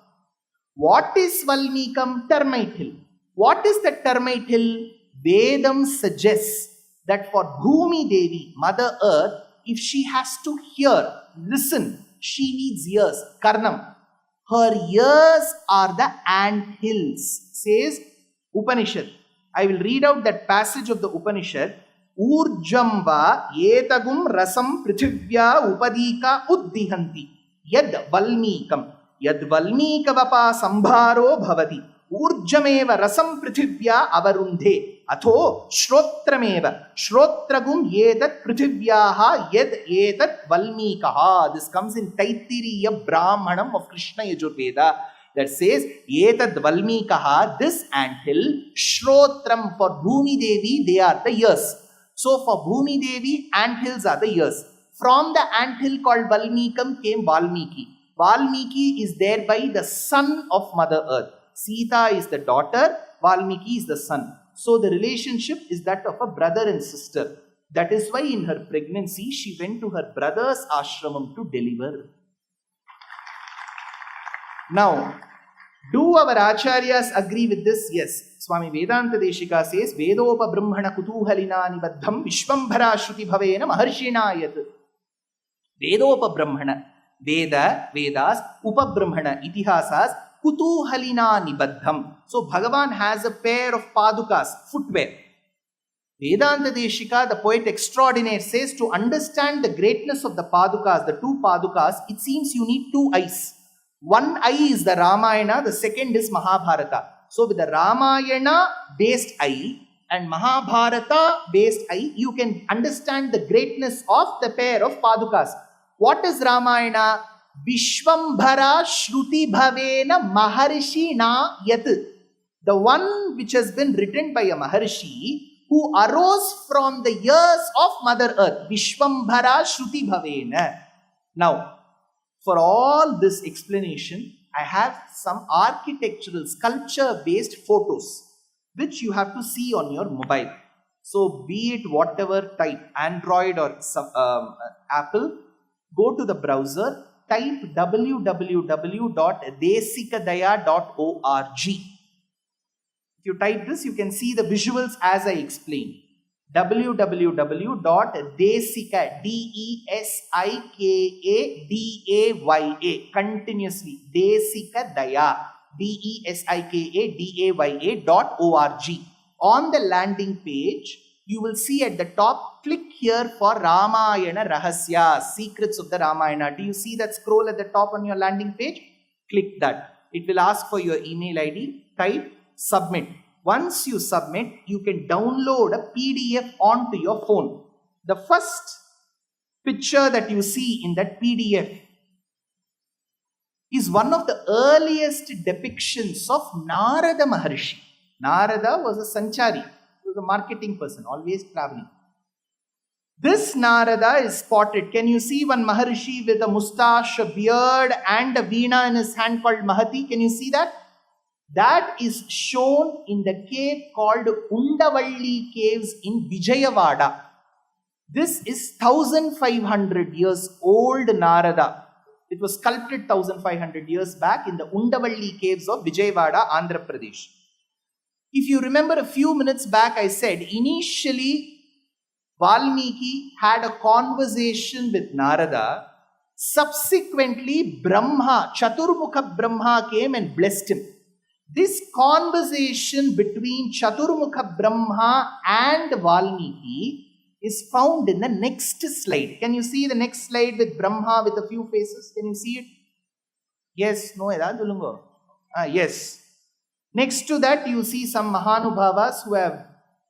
What is Valmikam? Termite hill. What is the termite hill? Vedam suggests that for Bhumi Devi, Mother Earth, if she has to hear, listen, she needs ears, karnam. Her ears are the ant hills, says Upanishad. I will read out that passage of the Upanishad. Urjamba yetagum rasam prithivya upadika uddihanti yad valmikam yad valmikavapa sambharo bhavati urjameva rasam prithivya avarundhe atho shrotrameva shrotragum yedat prithivyaha yad yedat valmikaha. This comes in Taittiriya Brahmanam of Krishna Yajurveda that says yetat valmikaha, this anthill, shrotram for Bhumi Devi, they are the ears. So for Bhumi Devi, anthills are the ears. From the anthill called Valmikam came Valmiki. Valmiki is thereby the son of Mother Earth. Sita is the daughter, Valmiki is the son. So the relationship is that of a brother and sister. That is why in her pregnancy, she went to her brother's ashramam to deliver. Now, do our acharyas agree with this? Yes. Swami Vedanta Deshika says, Vedopa Brahmana Kutuhalina Nibaddham Vishwambhara Shruti Bhavena Maharshina Yat. Vedopa Brahmana, Veda, Vedas, Upa Brahmana, Itihasas, Kutuhalina Nibaddham. So Bhagavan has a pair of padukas, footwear. Vedanta Deshika, the poet extraordinaire, says to understand the greatness of the Padukas, the two Padukas, it seems you need two eyes. One eye is the Ramayana, the second is Mahabharata. So with the Ramayana based eye and Mahabharata based eye, you can understand the greatness of the pair of Padukas. What is Ramayana? Vishwambhara Shruti Bhavena Maharshi Na Yat. The one which has been written by a Maharshi who arose from the years of Mother Earth. Vishwambhara Shruti Bhavena. Now, for all this explanation, I have some architectural, sculpture-based photos which you have to see on your mobile. So, be it whatever type, Android or Apple, go to the browser, type www.desikadaya.org. If you type this, you can see the visuals as I explained. www.desika, DESIKADAYA, continuously, Desikadaya, DESIKADAYA.org. On the landing page, you will see at the top, click here for Ramayana Rahasya, secrets of the Ramayana. Do you see that scroll at the top on your landing page? Click that. It will ask for your email ID. Type submit. Once you submit, you can download a PDF onto your phone. The first picture that you see in that PDF is one of the earliest depictions of Narada Maharshi. Narada was a sanchari, he was a marketing person, always traveling. This Narada is spotted. Can you see one Maharshi with a mustache, a beard and a veena in his hand called Mahati? Can you see that? That is shown in the cave called Undavalli caves in Vijayawada. This is 1500 years old Narada. It was sculpted 1500 years back in the Undavalli caves of Vijayawada, Andhra Pradesh. If you remember a few minutes back, I said initially Valmiki had a conversation with Narada. Subsequently, Brahma, Chaturmukha Brahma came and blessed him. This conversation between Chaturmukha Brahma and Valmiki is found in the next slide. Can you see the next slide with Brahma with a few faces? Can you see it? Yes, no, yes. Next to that, you see some Mahanubhavas who have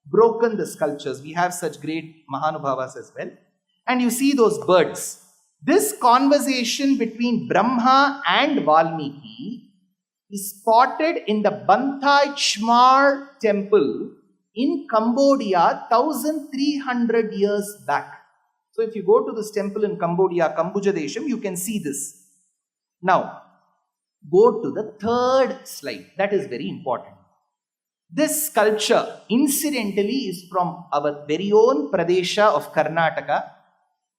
broken the sculptures. We have such great Mahanubhavas as well. And you see those birds. This conversation between Brahma and Valmiki is spotted in the Banthai Chmar temple in Cambodia 1300 years back. So if you go to this temple in Cambodia, Kambuja Desham, you can see this. Now, go to the third slide. That is very important. This sculpture, incidentally, is from our very own Pradesha of Karnataka.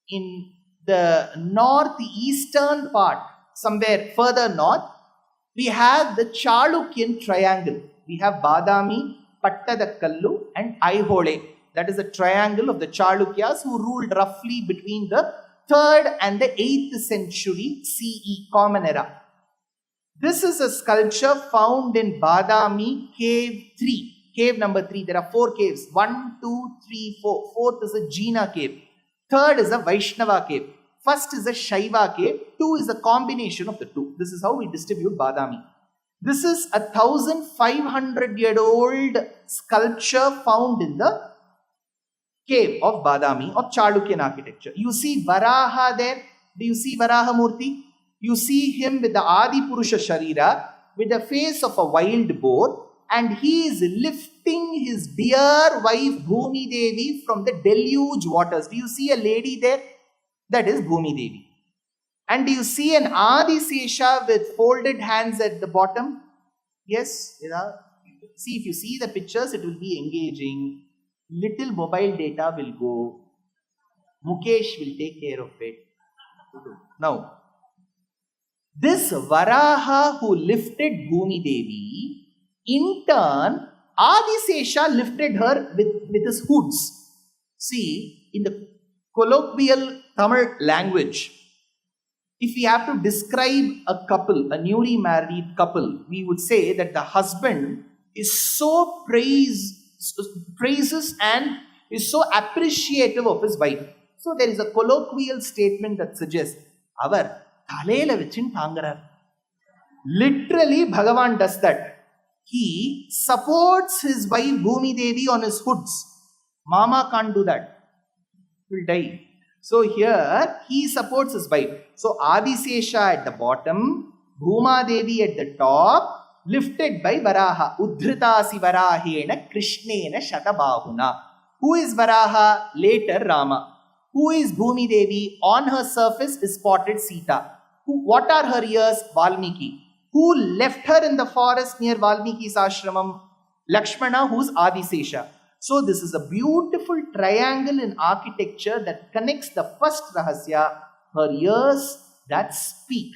In the northeastern part, somewhere further north, we have the Chalukyan triangle. We have Badami, Pattadakallu and Aihole. That is a triangle of the Chalukyas who ruled roughly between the 3rd and the 8th century CE, Common Era. This is a sculpture found in Badami, cave 3. Cave number 3. There are 4 caves. 1, 2, 3, 4. 4th is a Jina cave. 3rd is a Vaishnava cave. 1st is a Shaiva cave. 2 is a combination of the 2. This is how we distribute Badami. This is a 1500-year-old sculpture found in the cave of Badami of Chalukyan architecture. You see Varaha there. Do you see Varaha Murti? You see him with the Adi Purusha Sharira, with the face of a wild boar, and he is lifting his dear wife Bhumi Devi from the deluge waters. Do you see a lady there? That is Bhumi Devi. And do you see an Adi Sesha with folded hands at the bottom? Yes. See, if you see the pictures, it will be engaging. Little mobile data will go. Mukesh will take care of it. Now, this Varaha who lifted Bhumi Devi, in turn, Adisesha lifted her with his hoods. See, in the colloquial Tamil language, if we have to describe a couple, a newly married couple, we would say that the husband is so praises and is so appreciative of his wife. So there is a colloquial statement that suggests, Avar thalela vichin thangarar. Literally, Bhagavan does that. He supports his wife Bhumi Devi on his hoods. Mama can't do that. He will die. So here, he supports his wife. So Adisesha at the bottom, Bhuma Devi at the top, lifted by Varaha. Udhritasi Varahena Krishnena Shatabahuna. Who is Varaha? Later Rama. Who is Bhumi Devi? On her surface is spotted Sita. What are her ears? Valmiki. Who left her in the forest near Valmiki's ashramam? Lakshmana, who's Adisesha. So this is a beautiful triangle in architecture that connects the first rahasya, her ears that speak.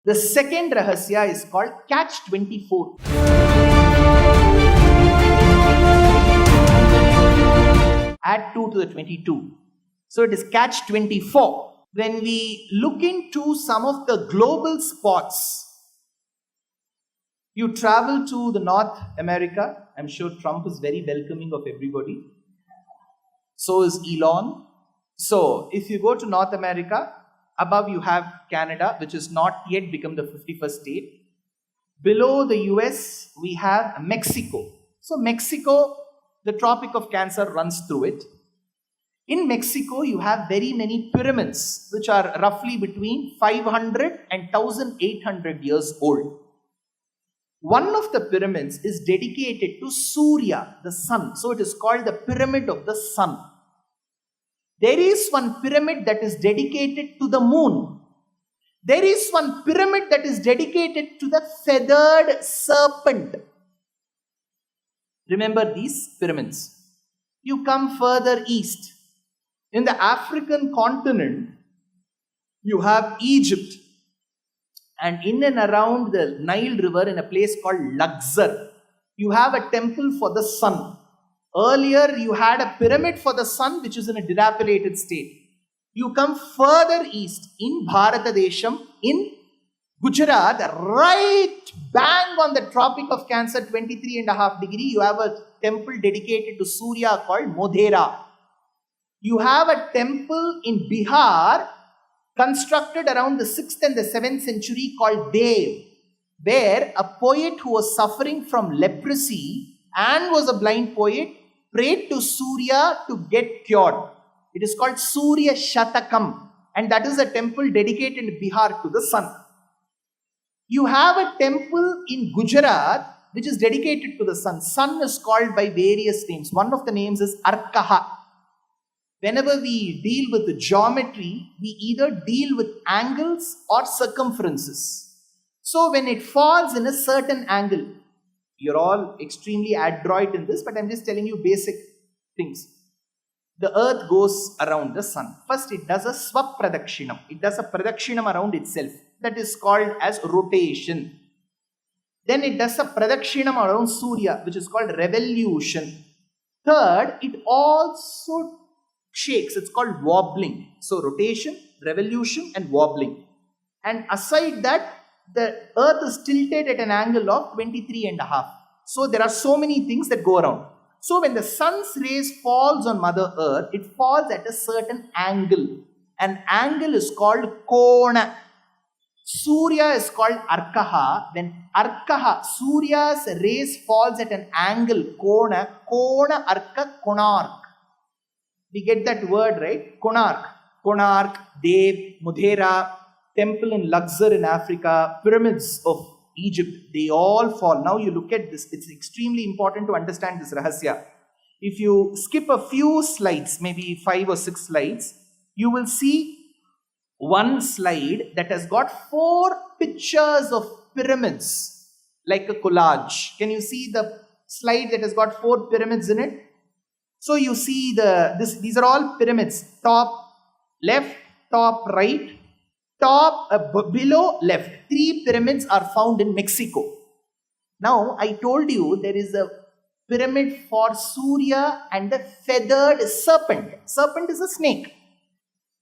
The second rahasya is called Catch 24. Add 2 to the 22. So it is Catch 24. When we look into some of the global spots, you travel to the North America. I'm sure Trump is very welcoming of everybody. So is Elon. So if you go to North America, above you have Canada, which has not yet become the 51st state. Below the US, we have Mexico. So Mexico, the Tropic of Cancer runs through it. In Mexico, you have very many pyramids, which are roughly between 500 and 1800 years old. One of the pyramids is dedicated to Surya, the sun. So it is called the Pyramid of the Sun. There is one pyramid that is dedicated to the moon. There is one pyramid that is dedicated to the feathered serpent. Remember these pyramids. You come further east. In the African continent, you have Egypt. And in and around the Nile River, in a place called Luxor, you have a temple for the sun. Earlier, you had a pyramid for the sun, which is in a dilapidated state. You come further east, in Bharatadesham, in Gujarat, right bang on the Tropic of Cancer, 23.5 degrees, you have a temple dedicated to Surya called Modhera. You have a temple in Bihar, constructed around the 6th and the 7th century called Dev, where a poet who was suffering from leprosy and was a blind poet prayed to Surya to get cured. It is called Surya Shatakam, and that is a temple dedicated in Bihar to the sun. You have a temple in Gujarat which is dedicated to the sun. Sun is called by various names. One of the names is Arkaha. Whenever we deal with the geometry, we either deal with angles or circumferences. So when it falls in a certain angle, you're all extremely adroit in this, but I'm just telling you basic things. The earth goes around the sun. First, it does a swapradakshina. It does a pradakshinam around itself. That is called as rotation. Then it does a pradakshinam around Surya, which is called revolution. Third, it also shakes. It's called wobbling. So rotation, revolution and wobbling. And aside that, the earth is tilted at an angle of 23.5. So there are so many things that go around. So when the sun's rays falls on Mother Earth, it falls at a certain angle. An angle is called kona. Surya is called Arkaha. When Arkaha, Surya's rays falls at an angle, kona, Arka, Konark. We get that word, right? Konark. Konark, Dev, Modhera, temple in Luxor in Africa, pyramids of Egypt, they all fall. Now you look at this, it's extremely important to understand this rahasya. If you skip a few slides, maybe 5 or 6 slides, you will see one slide that has got 4 pictures of pyramids, like a collage. Can you see the slide that has got 4 pyramids in it? So you see these are all pyramids. Top left, top right, top below left. 3 pyramids are found in Mexico. Now I told you there is a pyramid for Surya and the feathered serpent. Serpent is a snake.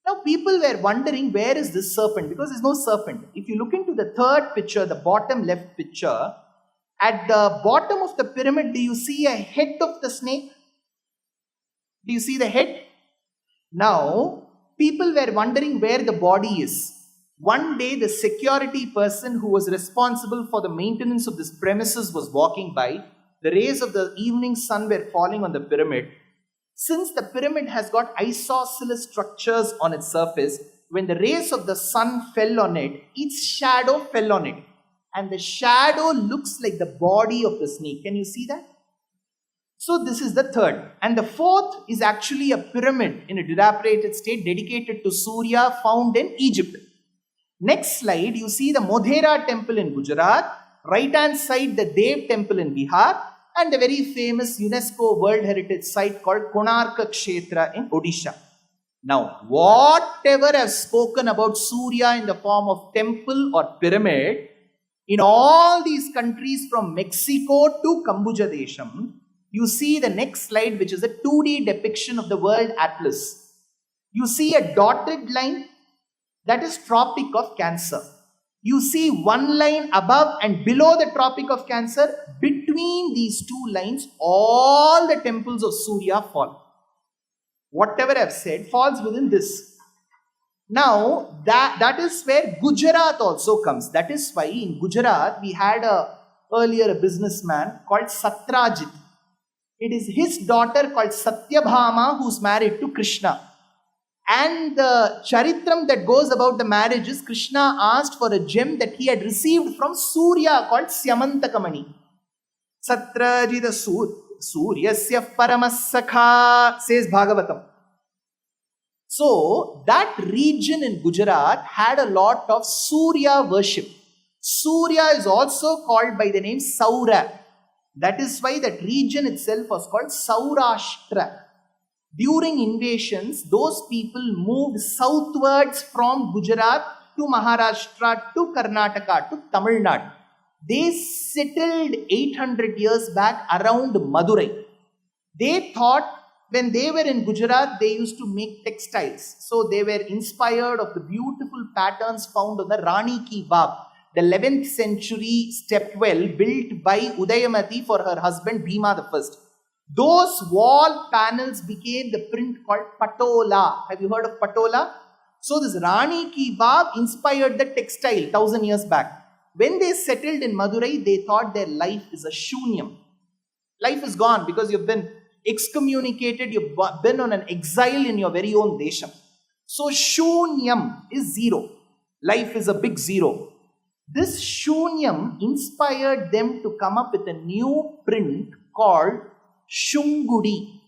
Now people were wondering, where is this serpent? Because there's no serpent. If you look into the third picture, the bottom left picture, at the bottom of the pyramid, do you see a head of the snake? Do you see the head? Now, people were wondering where the body is. One day, the security person who was responsible for the maintenance of this premises was walking by. The rays of the evening sun were falling on the pyramid. Since the pyramid has got isosceles structures on its surface, when the rays of the sun fell on it, its shadow fell on it. And the shadow looks like the body of the snake. Can you see that? So this is the third. And the fourth is actually a pyramid in a dilapidated state dedicated to Surya, found in Egypt. Next slide, you see the Modhera temple in Gujarat. Right hand side, the Dev temple in Bihar. And the very famous UNESCO World Heritage Site called Konarka Kshetra in Odisha. Now, whatever I've spoken about Surya in the form of temple or pyramid, in all these countries from Mexico to Kambuja Desham, you see the next slide, which is a 2D depiction of the world atlas. You see a dotted line, that is Tropic of Cancer. You see one line above and below the Tropic of Cancer. Between these two lines, all the temples of Surya fall. Whatever I've said falls within this. Now, that is where Gujarat also comes. That is why in Gujarat, we had earlier a businessman called Satrajit. It is his daughter called Satyabhama who's married to Krishna. And the charitram that goes about the marriage is Krishna asked for a gem that he had received from Surya called Syamantakamani. Satrajita Suryasya Paramasakha, says Bhagavatam. So, that region in Gujarat had a lot of Surya worship. Surya is also called by the name Saura. That is why that region itself was called Saurashtra. During invasions, those people moved southwards from Gujarat to Maharashtra to Karnataka to Tamil Nadu. They settled 800 years back around Madurai. They thought when they were in Gujarat, they used to make textiles. So they were inspired of the beautiful patterns found on the Rani Ki Vav, the 11th century stepwell built by Udayamati for her husband Bhima I. Those wall panels became the print called Patola. Have you heard of Patola? So this Rani Ki Vav inspired the textile 1000 years back. When they settled in Madurai, they thought their life is a shunyam. Life is gone because you've been excommunicated, you've been on an exile in your very own desham. So shunyam is zero. Life is a big zero. This shunyam inspired them to come up with a new print called Shungudi.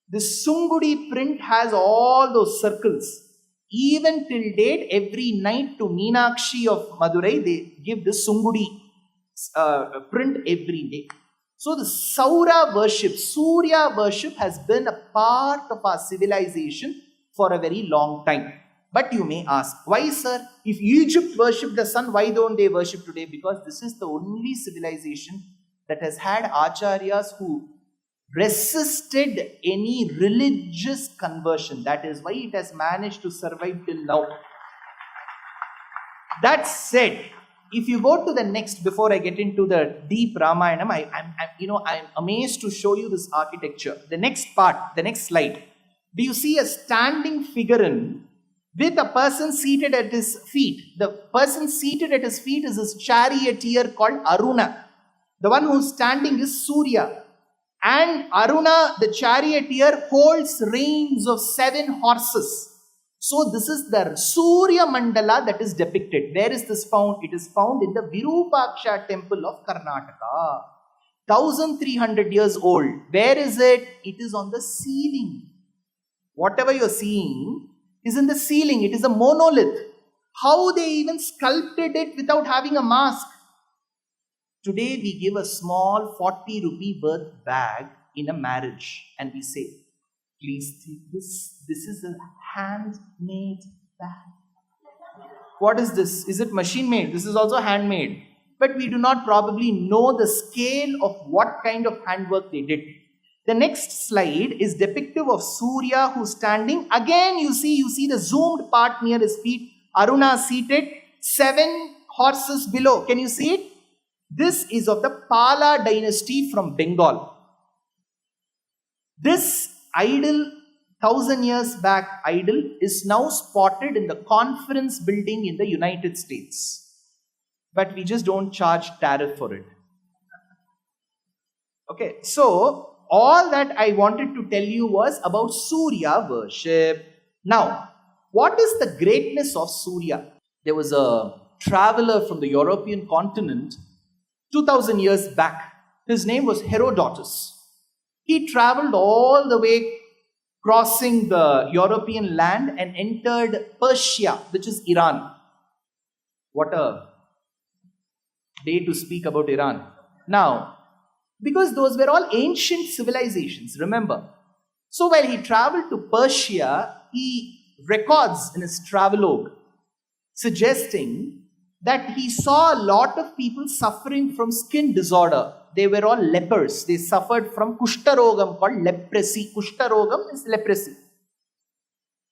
This Sungudi print has all those circles. Even till date, every night to Meenakshi of Madurai, they give this Sungudi print every day. So the Saura worship, Surya worship has been a part of our civilization for a very long time. But you may ask, why sir? If Egypt worshipped the sun, why don't they worship today? Because this is the only civilization that has had acharyas who resisted any religious conversion. That is why it has managed to survive till now. That said, if you go to the next, before I get into the deep Ramayanam, I'm amazed to show you this architecture. The next part, the next slide. Do you see a standing figurine with a person seated at his feet? The person seated at his feet is his charioteer called Aruna. The one who's standing is Surya. And Aruna, the charioteer, holds reins of 7 horses. So this is the Surya Mandala that is depicted. Where is this found? It is found in the Virupaksha temple of Karnataka. 1300 years old. Where is it? It is on the ceiling. Whatever you're seeing is in the ceiling. It is a monolith. How they even sculpted it without having a mask? Today we give a small 40 rupee worth bag in a marriage and we say, please take this. This is a handmade bag. What is this? Is it machine made? This is also handmade. But we do not probably know the scale of what kind of handwork they did. The next slide is depictive of Surya who's standing. Again, you see the zoomed part near his feet. Aruna seated, 7 horses below. Can you see it? This is of the Pala dynasty from Bengal. This idol, 1000 years back idol, is now spotted in the conference building in the United States. But we just don't charge tariff for it. Okay, so all that I wanted to tell you was about Surya worship. Now, what is the greatness of Surya? There was a traveler from the European continent 2000 years back. His name was Herodotus. He traveled all the way crossing the European land and entered Persia, which is Iran. What a day to speak about Iran. Now, because those were all ancient civilizations, remember. So while he traveled to Persia, he records in his travelogue suggesting that he saw a lot of people suffering from skin disorder. They were all lepers. They suffered from kushtarogam called leprosy. Kushtarogam is leprosy.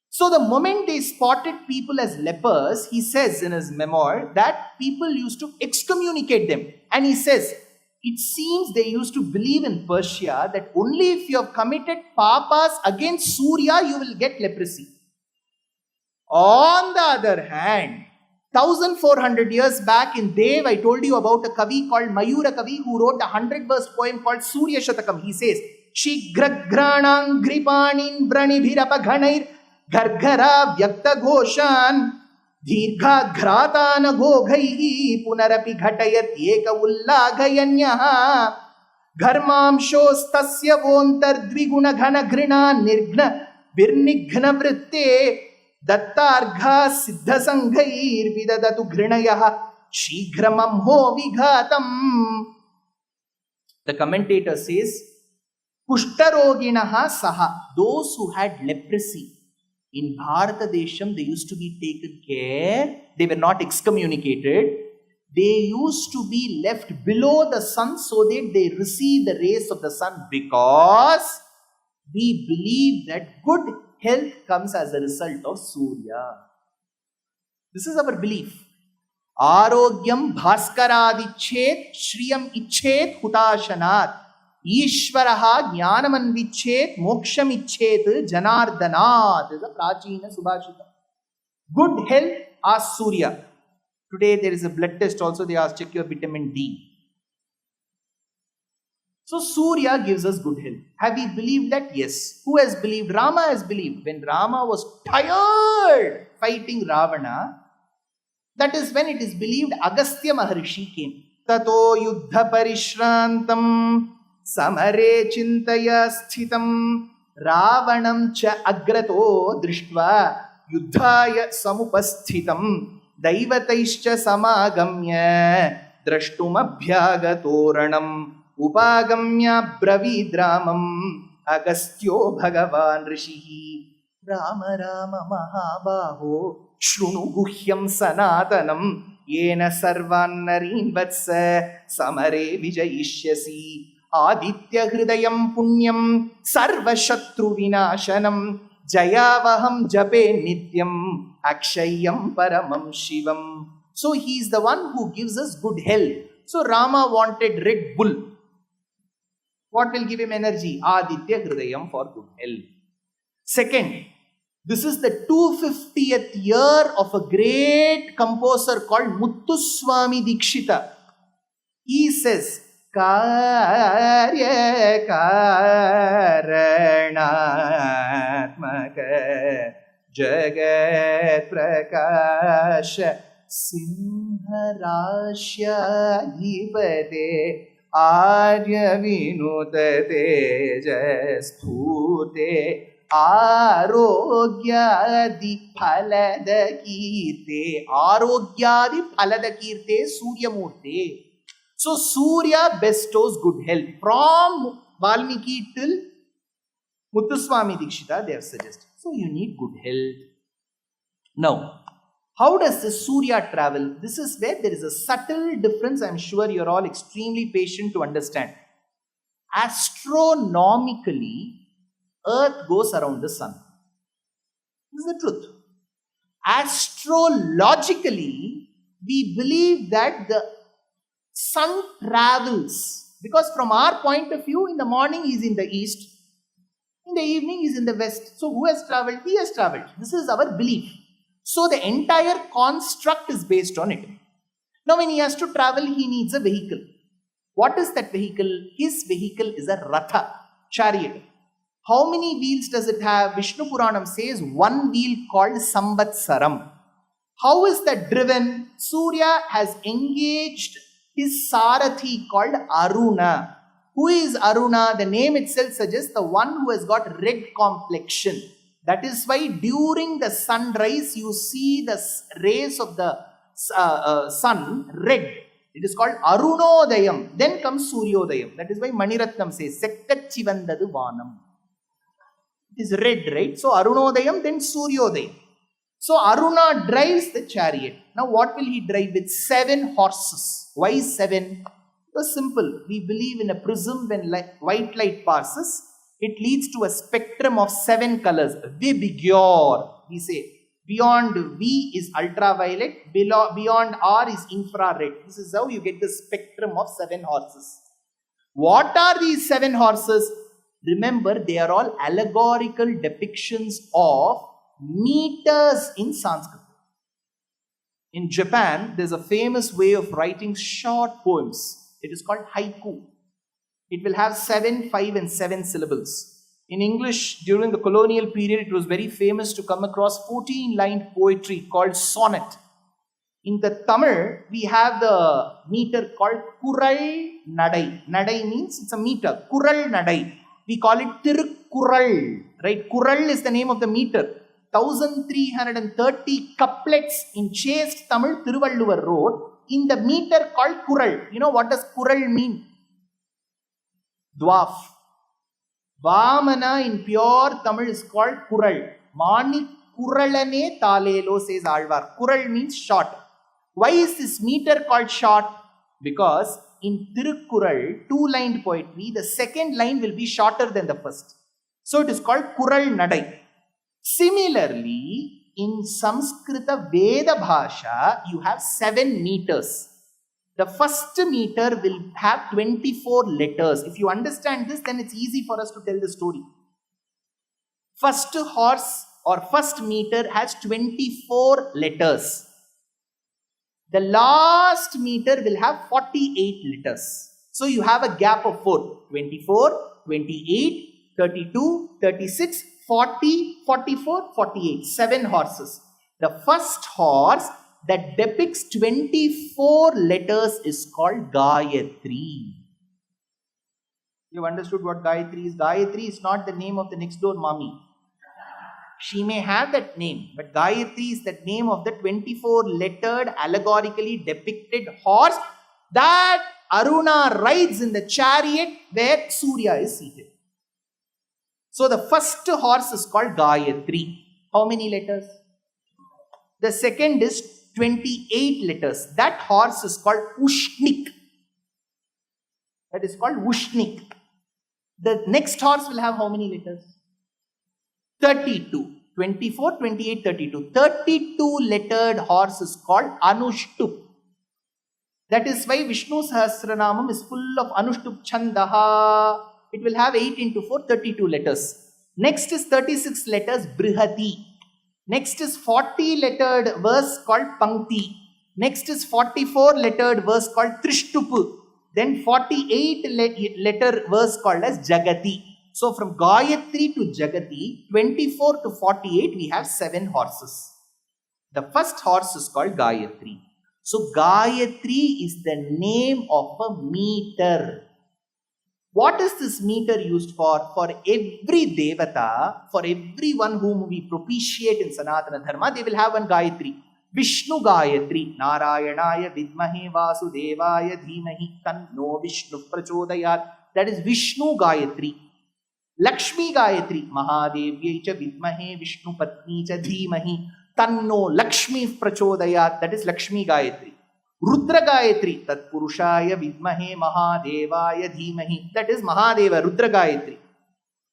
So the moment they spotted people as lepers, he says in his memoir that people used to excommunicate them. And he says, it seems they used to believe in Persia that only if you have committed papas against Surya, you will get leprosy. On the other hand, 1400 years back in Dev, I told you about a Kavi called Mayura Kavi who wrote a 100-verse poem called Surya Shatakam. He says, Shigragranang gripanin branibhirapa ghanair gargara vyakta ghoshan Dirgha ghratana goghaihi punarapi ghatayat eka ullaghayanya Gharmamshostasya vontar dviguna ghana grina nirghna virnighna vritte Dattargha siddha sanghair vidadatu ghrinayaha shigramamho vighatam. The commentator says, Kushtaroginaha saha, those who had leprosy. In Bharata Desham, they used to be taken care. They were not excommunicated. They used to be left below the sun so that they receive the rays of the sun, because we believe that good health comes as a result of Surya. This is our belief. Arogyam bhaskaradicchet shriyam icchet hutashanat Ishvaraha jnanam anvichet moksham icchet janardanat. This is a prachina subhashita. Good health, ask Surya. Today there is a blood test also, they ask check your vitamin D. So Surya gives us good health. Have we believed that? Yes. Who has believed? Rama has believed. When Rama was tired fighting Ravana, that is when it is believed Agastya Maharishi came. Tato yuddha parishrantam samare chintaya sthitam Ravanam cha agrato drishtva yuddhaya samupasthitam daivataischa samagamya drashtum abhyagatoranam Upagamya bravidramam agastyo bhagavan rishihi Rama Rama Mahabaho Shrunu guhyam sanatanam Yena sarvan narin vatsa Samare vijayishyasi Aditya hridayam punyam Sarva shatru vinashanam Jayavaham jape nityam Akshayam paramam shivam. So he is the one who gives us good health. So Rama wanted Red Bull. What will give him energy? Aditya Hridayam for good health. Second, this is the 250th year of a great composer called Muthuswami Dikshita. He says, Karya Karanatmaka Jagat Prakasha Simharashya Dhipate Arya Vinuta Tejasphute Arogyadi Phaladakirte Arogyadi Phaladakirte Suryamurte. So Surya bestows good health. From Valmiki till Muthuswami Dikshita they have suggested. So you need good health. Now, how does the Surya travel? This is where there is a subtle difference. I am sure you are all extremely patient to understand. astronomically, Earth goes around the sun. This is the truth. Astrologically, we believe that the sun travels, because from our point of view, in the morning he is in the east, in the evening he is in the west. So who has traveled? He has traveled. This is our belief. So the entire construct is based on it. Now when he has to travel, he needs a vehicle. What is that vehicle? His vehicle is a ratha, chariot. How many wheels does it have? Vishnu Puranam says one wheel called Samvatsaram. How is that driven? Surya has engaged his Sarathi called Aruna. Who is Aruna? The name itself suggests the one who has got red complexion. That is why during the sunrise you see the rays of the sun red. It is called Arunodayam. Then comes Suryodayam. That is why Maniratnam says Sekkachivandadu Vanam. It is red, right? So Arunodayam, then Suryodayam. So Aruna drives the chariot. Now what will he drive with? 7 horses. Why 7? It's simple. We believe in a prism when white light passes, it leads to a spectrum of 7 colors. Vibgyor, we say. Beyond V is ultraviolet, beyond R is infrared. This is how you get the spectrum of 7 horses. What are these 7 horses? Remember, they are all allegorical depictions of meters in Sanskrit. In Japan, there is a famous way of writing short poems. It is called haiku. It will have 7, 5 and 7 syllables. In English, during the colonial period, it was very famous to come across 14-line poetry called sonnet. In the Tamil, we have the meter called Kural Nadai. Nadai means it's a meter. Kural Nadai. We call it Tirukkural. Right? Kural is the name of the meter. 1330 couplets in chaste Tamil Thiruvalluvar wrote in the meter called Kural. You know what does Kural mean? Dwarf. Vamana in pure Tamil is called Kural. Mani Kuralane Talelo says Alvar. Kural means short. Why is this meter called short? Because in Tirukkural, 2-lined poetry, the second line will be shorter than the first. So it is called Kural Nadai. Similarly, in Samskrita Veda Bhasha, you have 7 meters. The first meter will have 24 letters. If you understand this, then it's easy for us to tell the story. First horse or first meter has 24 letters. The last meter will have 48 letters. So you have a gap of 4. 24, 28, 32, 36, 40, 44, 48. 7 horses. The first horse that depicts 24 letters is called Gayatri. You understood what Gayatri is? Gayatri is not the name of the next door mommy. She may have that name, but Gayatri is the name of the 24-lettered, allegorically depicted horse that Aruna rides in the chariot where Surya is seated. So the first horse is called Gayatri. How many letters? The second is 28 letters. That horse is called Ushnik. That is called Ushnik. The next horse will have how many letters? 32. 24, 28, 32. 32-lettered horse is called Anushtup. That is why Vishnu Sahasranamam is full of Anushtup Chandaha. It will have 8 into 4, 32 letters. Next is 36 letters, Brihati. Next is 40-lettered verse called Pankti. Next is 44-lettered verse called Trishtupu. Then 48-letter verse called as Jagati. So from Gayatri to Jagati, 24 to 48, we have 7 horses. The first horse is called Gayatri. So Gayatri is the name of a meter. What is this meter used for? For every devata, for everyone whom we propitiate in Sanatana Dharma, they will have one Gayatri. Vishnu Gayatri, Narayanaya Vidmahe Vasudevaya Dhimahi Tanno Vishnu Prachodayat. That is Vishnu Gayatri. Lakshmi Gayatri, Mahadevya cha Vidmahe Vishnu Patni cha Dhimahi Tanno Lakshmi Prachodayat. That is Lakshmi Gayatri. Rudra Gayatri, Tat Purushaya Vidmahe Mahadevaya Dhimahi. That is Mahadeva, Rudra Gayatri.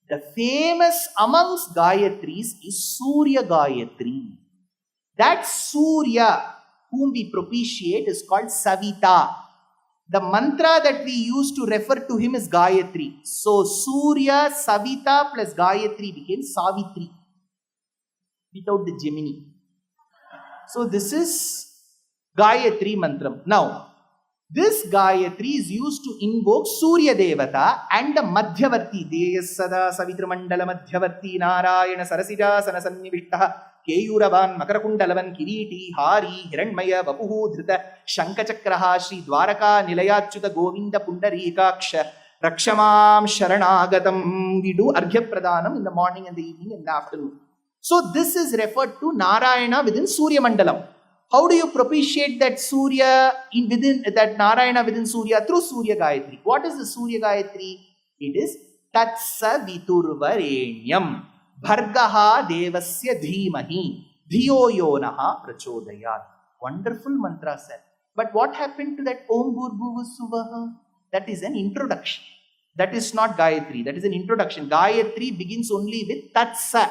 The famous amongst Gayatris is Surya Gayatri. That Surya, whom we propitiate, is called Savita. The mantra that we use to refer to him is Gayatri. So Surya, Savita plus Gayatri became Savitri without the Gemini. So this is Gayatri mantram. Now, this Gayatri is used to invoke Surya Devata and the Madhyavarti. Deyasada Savitra Mandala Madhyavarti Narayana Sarasija Sanasannivishtaha Keyuravan Makarakundalavan Kiriti Hari Hiranmaya Vapuhu Dhrita Shankachakraha Shri Dwaraka Nilayachuta Govinda Pundarikaksha Rakshamam Sharanagatam. We do Arghya Pradhanam in the morning and the evening and the afternoon. So this is referred to Narayana within Surya Mandalam. How do you propitiate that Surya within that Narayana within Surya? Through Surya Gayatri. What is the Surya Gayatri? It is Tatsa Viturvarenyam Bhargaha Devasya Dhimahi Dhiyo Yonaha Prachodayat. Wonderful mantra, sir. But what happened to that Om Bhurbhuva Suvaha? That is an introduction. That is not Gayatri. That is an introduction. Gayatri begins only with Tatsa.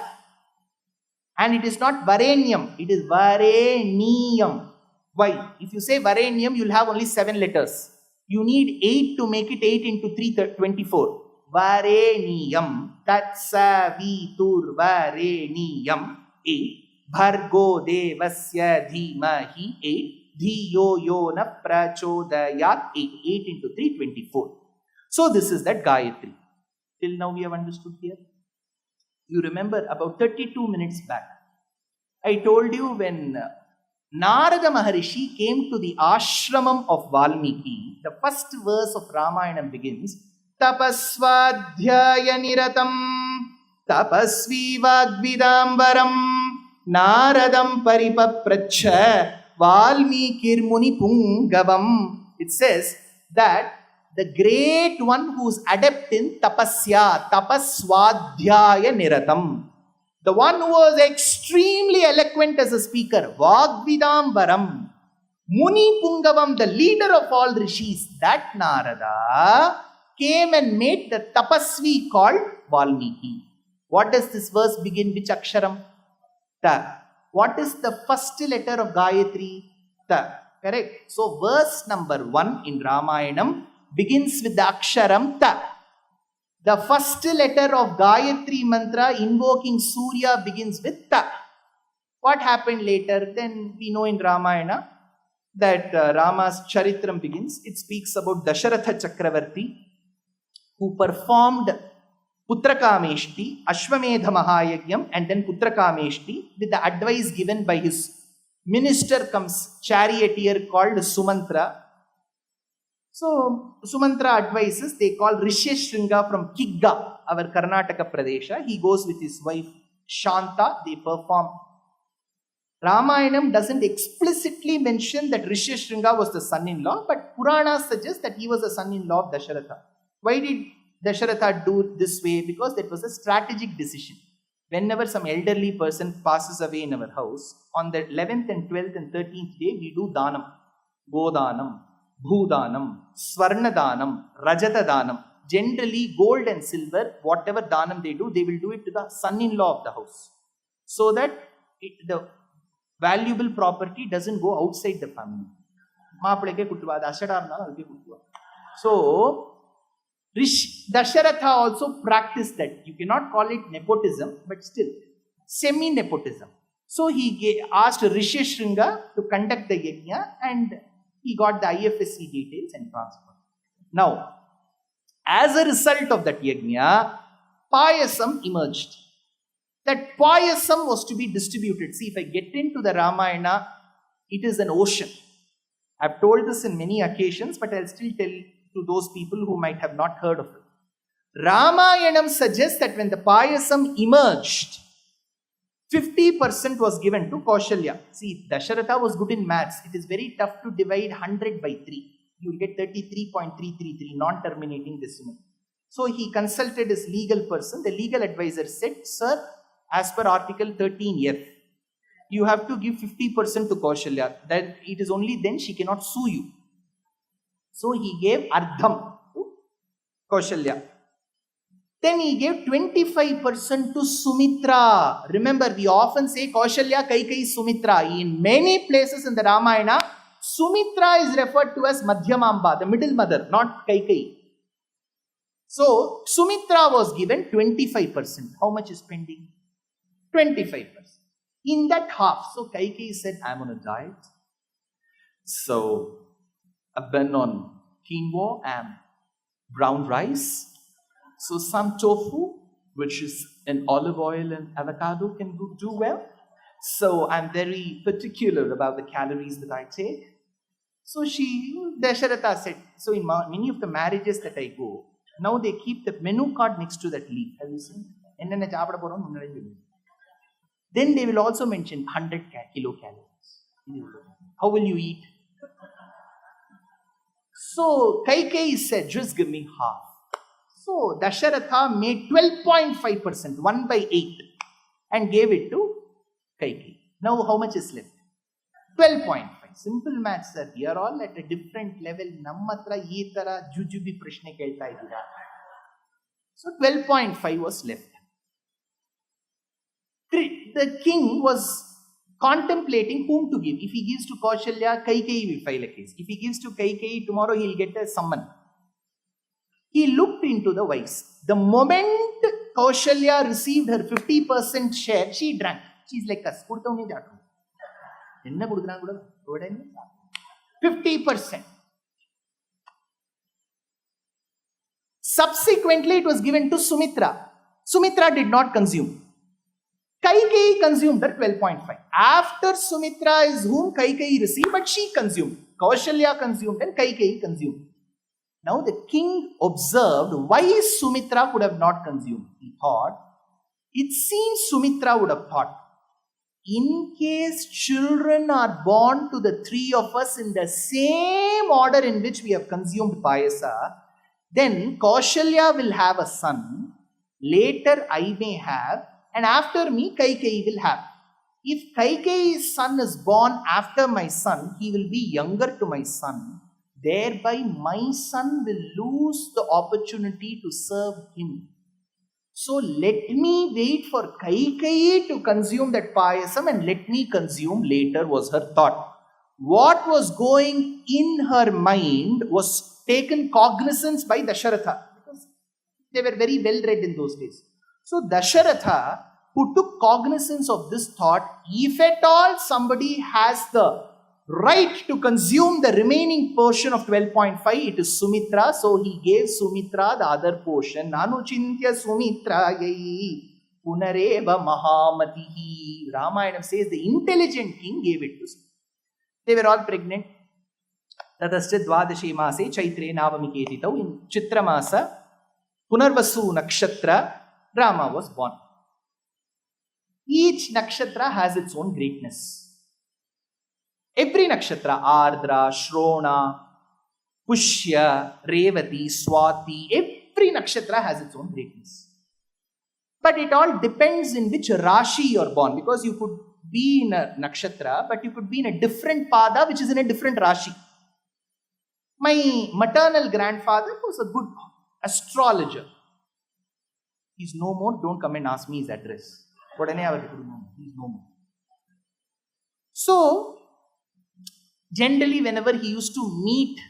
And it is not Varenyam, it is Vareniyam. Why? If you say Varenyam, you will have only 7 letters. You need 8 to make it 8 into 3, 24. Vareniyam, Tatsa Vitur Vareniyam, 8. Bhargo Devasya Dhimahi, 8. Dhiyo Yona Prachodayat, 8. 8 into 3, 24. So this is that Gayatri. Till now we have understood here. You remember about 32 minutes back, I told you when Narada Maharishi came to the ashramam of Valmiki, the first verse of Ramayana begins, Tapasvadhyaya niratam, tapasvi vagvidambaram, Naradam paripapracha, Valmikir muni pungavam. It says that the great one who is adept in tapasya, tapasvadhyaya niratam. The one who was extremely eloquent as a speaker, Vagvidambaram, Muni Pungavam, the leader of all rishis, that Narada came and made the tapasvi called Valmiki. What does this verse begin? Which aksharam? Ta. What is the first letter of Gayatri? Ta. Correct. So verse number 1 in Ramayanam begins with the aksharam Ta. The first letter of Gayatri mantra invoking Surya begins with Ta. What happened later? Then we know in Ramayana that Rama's Charitram begins. It speaks about Dasharatha Chakravarti who performed Putrakameshti, Ashwamedha Mahayagyam and then Putrakameshti with the advice given by his minister comes charioteer called Sumantra. So, Sumantra advises, they call Rishyashringa from Kigga, our Karnataka Pradesha. He goes with his wife Shanta, they perform. Ramayanam doesn't explicitly mention that Rishyashringa was the son-in-law, but Purana suggests that he was the son-in-law of Dasharatha. Why did Dasharatha do it this way? Because that was a strategic decision. Whenever some elderly person passes away in our house, on the 11th and 12th and 13th day, we do Danam, Godanam, Bhudanam, Swarnadanam, Rajatadanam. Generally, gold and silver, whatever Danam they will do it to the son-in-law of the house. So that the valuable property doesn't go outside the family. So, Dasharatha also practiced that. You cannot call it nepotism, but still, semi-nepotism. So, he asked Rishyashringa to conduct the yagna and he got the IFSC details and transferred. Now, as a result of that yagna, payasam emerged. That payasam was to be distributed. See, if I get into the Ramayana, it is an ocean. I've told this in many occasions, but I'll still tell to those people who might have not heard of it. Ramayanam suggests that when the payasam emerged, 50% was given to Kaushalya. See, Dasharatha was good in maths. It is very tough to divide 100 by 3. You will get 33.333, non-terminating decimal. So he consulted his legal person. The legal advisor said, sir, as per Article 13F, you have to give 50% to Kaushalya. That it is only then she cannot sue you. So he gave Ardham to Kaushalya. Then he gave 25% to Sumitra. Remember, we often say Kaushalya, Kaikeyi, Sumitra. In many places in the Ramayana, Sumitra is referred to as Madhyamamba, the middle mother, not Kaikeyi. So, Sumitra was given 25%. How much is pending? 25%. In that half, so Kaikeyi said, I'm on a diet. So, I've been on quinoa and brown rice. So some tofu, which is an olive oil and avocado, can do well. So I'm very particular about the calories that I take. So Dasharatha said, so in many of the marriages that I go, now they keep the menu card next to that leaf. Have you seen? Then they will also mention 100 kilocalories. How will you eat? So Kaikeyi said, just give me half. So Dasharatha made 12.5%, 1 by 8, and gave it to Kaikeyi. Now how much is left? 12.5. Simple maths, sir. We are all at a different level. Nammatra ee tara jujubi prashne kelta idira. So 12.5 was left. The king was contemplating whom to give. If he gives to Kaushalya, Kaikeyi will file a case. If he gives to Kaikeyi, tomorrow he will get a summon. He looked into the vice. The moment Kaushalya received her 50% share, she drank. She's like us. 50%. Subsequently, it was given to Sumitra. Sumitra did not consume. Kaikeyi consumed her 12.5. After Sumitra is whom Kaikeyi received, but she consumed. Kaushalya consumed and Kaikeyi consumed. Now the king observed why Sumitra could have not consumed. He thought, it seems Sumitra would have thought, in case children are born to the three of us in the same order in which we have consumed payasa, then Kaushalya will have a son, later I may have, and after me Kaikeyi will have. If Kaikeyi's son is born after my son, he will be younger to my son. Thereby my son will lose the opportunity to serve him. So let me wait for Kaikeyi to consume that payasam and let me consume later, was her thought. What was going in her mind was taken cognizance by Dasharatha, because they were very well read in those days. So Dasharatha, who took cognizance of this thought, if at all somebody has the right to consume the remaining portion of 12.5, it is Sumitra. So he gave Sumitra the other portion. Nanuchintya Sumitra yai punareva mahamatihi. Ramayana says the intelligent king gave it to Sumitra. They were all pregnant. Tatasya dvadashi mase chaitre navami ketitau. In Chitra masa, Punarvasu nakshatra, Rama was born. Each nakshatra has its own greatness. Every nakshatra, Ardra, Shrona, Pushya, Revati, Swati, every nakshatra has its own greatness. But it all depends in which Rashi you are born, because you could be in a nakshatra, but you could be in a different pada which is in a different Rashi. My maternal grandfather was a good astrologer. He's no more, don't come and ask me his address. He's no more. So, generally, whenever he used to meet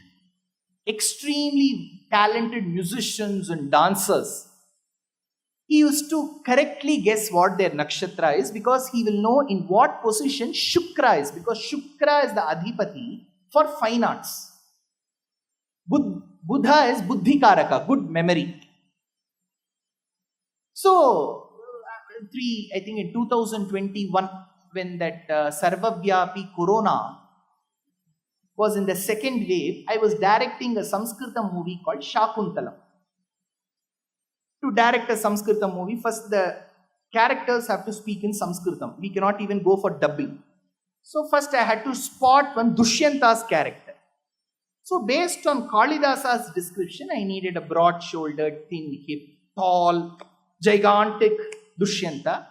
extremely talented musicians and dancers, he used to correctly guess what their nakshatra is, because he will know in what position Shukra is, because Shukra is the Adhipati for fine arts. Buddha is Buddhikaraka, good memory. So, I think in 2021, when that Sarvavyapi Corona was in the second wave, I was directing a Sanskrita movie called Shakuntalam. To direct a Sanskrita movie, first the characters have to speak in Sanskritam. We cannot even go for dubbing. So first I had to spot one Dushyanth's character. So based on Kalidasa's description, I needed a broad-shouldered, thin hip, tall, gigantic Dushyantha.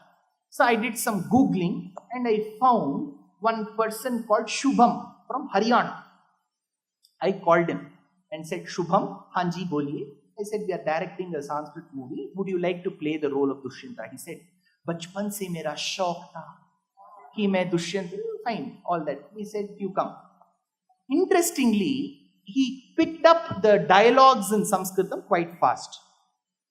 So I did some Googling and I found one person called Shubham from Haryana. I called him and said, Shubham, Hanji boliye. I said, we are directing a Sanskrit movie. Would you like to play the role of Dushyanta? He said, Bachpan se mera shauk tha ki main Dushyant. Fine, all that. He said, you come. Interestingly, he picked up the dialogues in Sanskritam quite fast.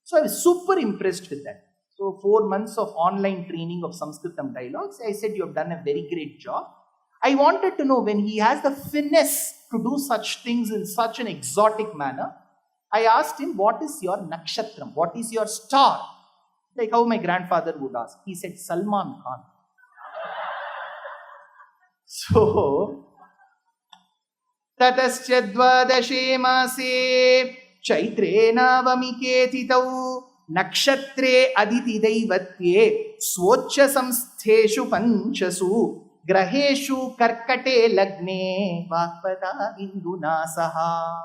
So I was super impressed with that. So 4 months of online training of Sanskritam dialogues, I said, you have done a very great job. I wanted to know, when he has the finesse to do such things in such an exotic manner, I asked him, what is your nakshatram? What is your star? Like how my grandfather would ask. He said, Salman Khan. So, Tatascha dvadashe mase chaitre navamike titau nakshatre aditi daivatye svocha samstheshu panchasu graheshu karkate lagne vakpada induna saha.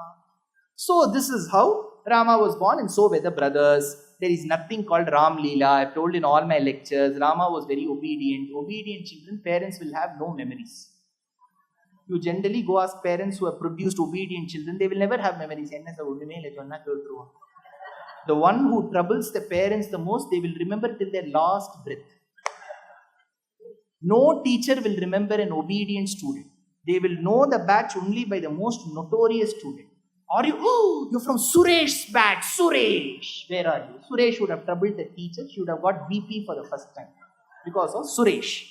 So this is how Rama was born, and so were the brothers. There is nothing called Ram Leela. I've told in all my lectures, Rama was very obedient. Obedient children, parents will have no memories. You generally go ask parents who have produced obedient children, they will never have memories. The one who troubles the parents the most, they will remember till their last breath. No teacher will remember an obedient student. They will know the batch only by the most notorious student. Are you, oh, you're from Suresh's batch, Suresh. Where are you? Suresh would have troubled the teacher. She would have got BP for the first time because of Suresh.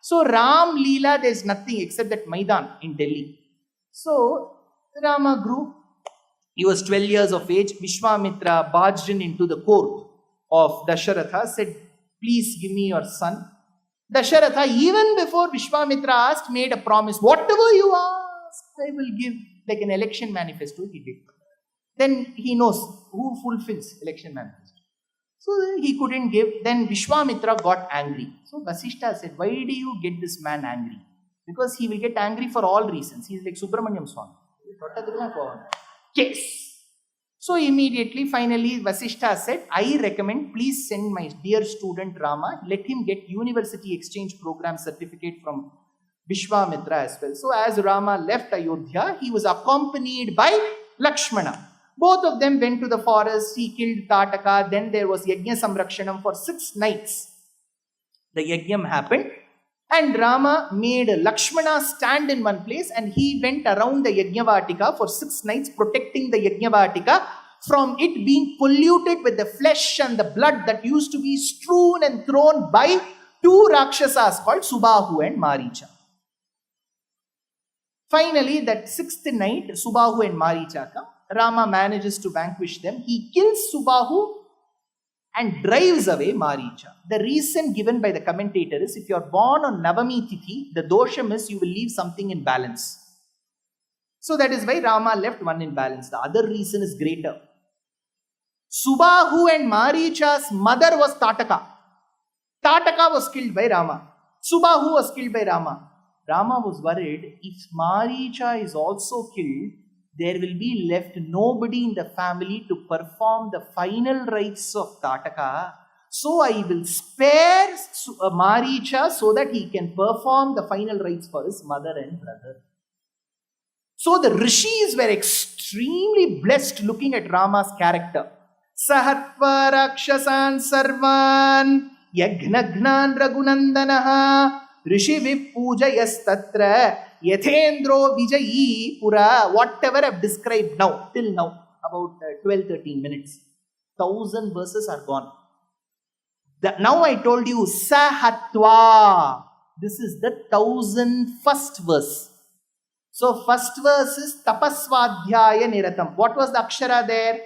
So Ram Leela, there's nothing except that Maidan in Delhi. So Rama grew. He was 12 years of age. Vishwamitra barged into the court of Dasharatha, said, please give me your son. Dasharatha, even before Vishwamitra asked, made a promise, whatever you ask, I will give. Like an election manifesto, he did. Then he knows who fulfills election manifesto. So he couldn't give. Then Vishwamitra got angry. So Vasishta said, why do you get this man angry? Because he will get angry for all reasons. He is like Subramanyam Swami. Case. So immediately, finally, Vasishta said, I recommend, please send my dear student Rama, let him get university exchange program certificate from Vishwamitra as well. So as Rama left Ayodhya, he was accompanied by Lakshmana. Both of them went to the forest. He killed Tataka. Then there was Yagna Samrakshanam for 6 nights. The Yajnam happened. And Rama made Lakshmana stand in one place, and he went around the Yajnavatika for 6 nights, protecting the Yajnavatika from it being polluted with the flesh and the blood that used to be strewn and thrown by 2 Rakshasas called Subahu and Maricha. Finally, that 6th night, Subahu and Maricha come. Rama manages to vanquish them. He kills Subahu and drives away Maricha. The reason given by the commentator is, if you are born on Navami Tithi, the dosham is you will leave something in balance. So that is why Rama left one in balance. The other reason is greater. Subahu and Maricha's mother was Tataka. Tataka was killed by Rama. Subahu was killed by Rama. Rama was worried, if Maricha is also killed, there will be left nobody in the family to perform the final rites of Tataka. So I will spare Maricha so that he can perform the final rites for his mother and brother. So the rishis were extremely blessed looking at Rama's character. Sahatva Rakshasan Sarvan Yagnagnan Raghunandanaha Rishi Vipujayas Tatra Yathendro Vijayi Pura. Whatever I've described now, till now, about 12-13 minutes, 1000 verses are gone. Now I told you Sahatva. This is the 1001st verse. So first verse is Tapasvadhyaya Niratam. What was the akshara there?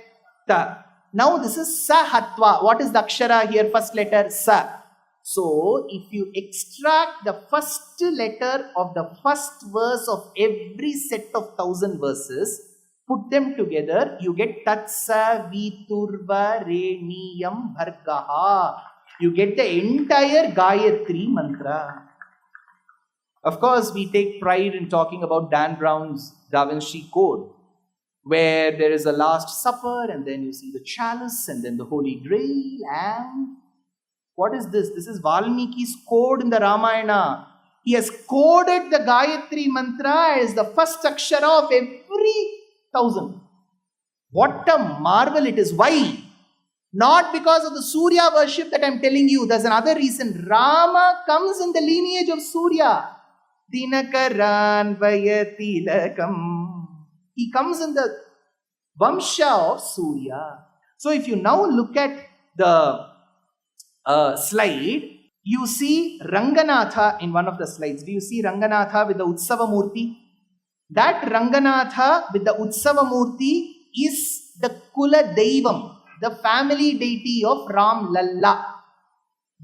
Ta. Now this is Sahatva. What is the akshara here? First letter Sa. So, if you extract the first letter of the first verse of every set of 1000 verses, put them together, you get Tatsa Viturva Reniyam Bhargaha. You get the entire Gayatri mantra. Of course, we take pride in talking about Dan Brown's Da Vinci Code, where there is a Last Supper, and then you see the chalice, and then the Holy Grail, and What is this? This is Valmiki's code in the Ramayana. He has coded the Gayatri mantra as the first akshara of every 1,000. What a marvel it is. Why? Not because of the Surya worship that I am telling you. There's another reason. Rama comes in the lineage of Surya. Dinakaran vayatilakam. He comes in the Vamsha of Surya. So if you now look at the slide, you see Ranganatha in one of the slides. Do you see Ranganatha with the Utsava Murti? That Ranganatha with the Utsava Murti is the Kula Deivam, the family deity of Ram Lalla.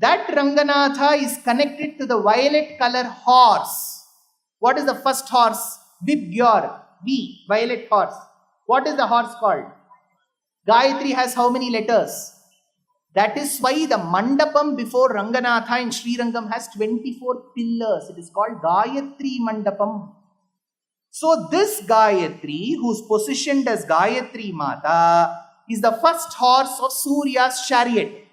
That Ranganatha is connected to the violet color horse. What is the first horse? Vibgyor, V, violet horse. What is the horse called? Gayatri has how many letters? That is why the mandapam before Ranganatha in Srirangam has 24 pillars. It is called Gayatri Mandapam. So this Gayatri, who's positioned as Gayatri Mata, is the first horse of Surya's chariot.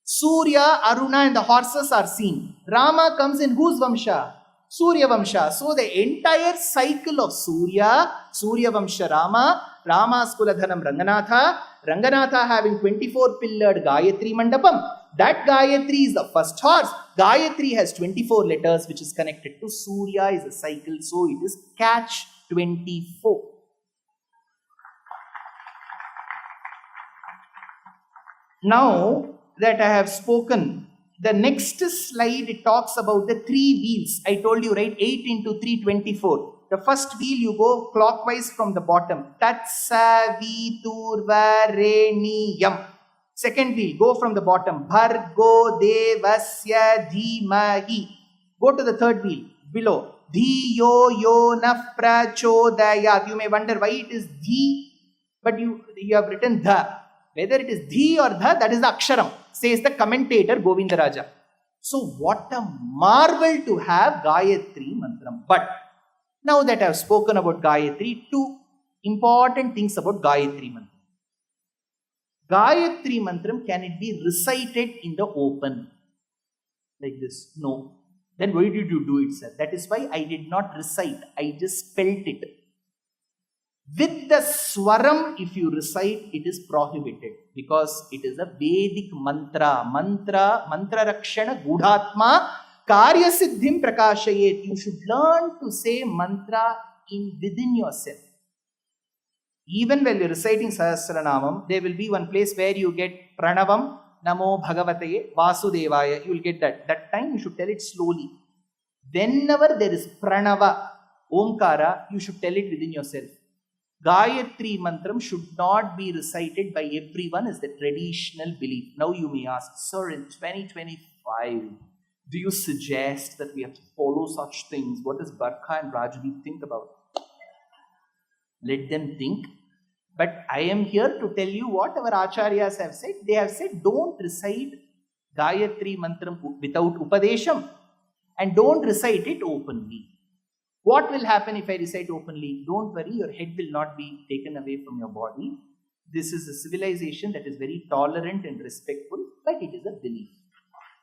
Surya, Aruna and the horses are seen. Rama comes in whose Vamsha? Surya Vamsha. So the entire cycle of Surya, Surya Vamsha Rama, Rama's Kuladhanam Ranganatha, Ranganatha having 24 pillared Gayatri Mandapam. That Gayatri is the first horse. Gayatri has 24 letters which is connected to Surya is a cycle. So it is catch 24. Now that I have spoken, the next slide it talks about the 3 wheels. I told you, right? 8 into 3, 24. The first wheel you go clockwise from the bottom. Tatsa viturva reniyam. Second wheel, go from the bottom. Bhargo devasya dhimahi. Go to the third wheel, below. Dhiyo yonah prachodayat. You may wonder why it is dhi, but you have written dha. Whether it is dhi or dha, that is the aksharam, says the commentator Govindaraja. So what a marvel to have Gayatri Mantram. But now that I have spoken about Gayatri, 2 important things about Gayatri Mantram. Gayatri Mantram, can it be recited in the open? Like this? No. Then why did you do it, sir? That is why I did not recite. I just spelt it. With the swaram, if you recite, it is prohibited because it is a Vedic mantra. Mantra rakshana gudhatma karya siddhim prakashayet. You should learn to say mantra within yourself. Even while you're reciting Sahasranamam, there will be one place where you get Pranavam, Namo Bhagavataye, Vasudevaya. You will get that. That time you should tell it slowly. Whenever there is Pranava, Omkara, you should tell it within yourself. Gayatri Mantram should not be recited by everyone is the traditional belief. Now you may ask, sir, in 2025, do you suggest that we have to follow such things? What does Barkha and Rajdeep think about it? Let them think. But I am here to tell you what our acharyas have said. They have said, don't recite Gayatri Mantram without Upadesham and don't recite it openly. What will happen if I recite openly? Don't worry, your head will not be taken away from your body. This is a civilization that is very tolerant and respectful, but it is a belief.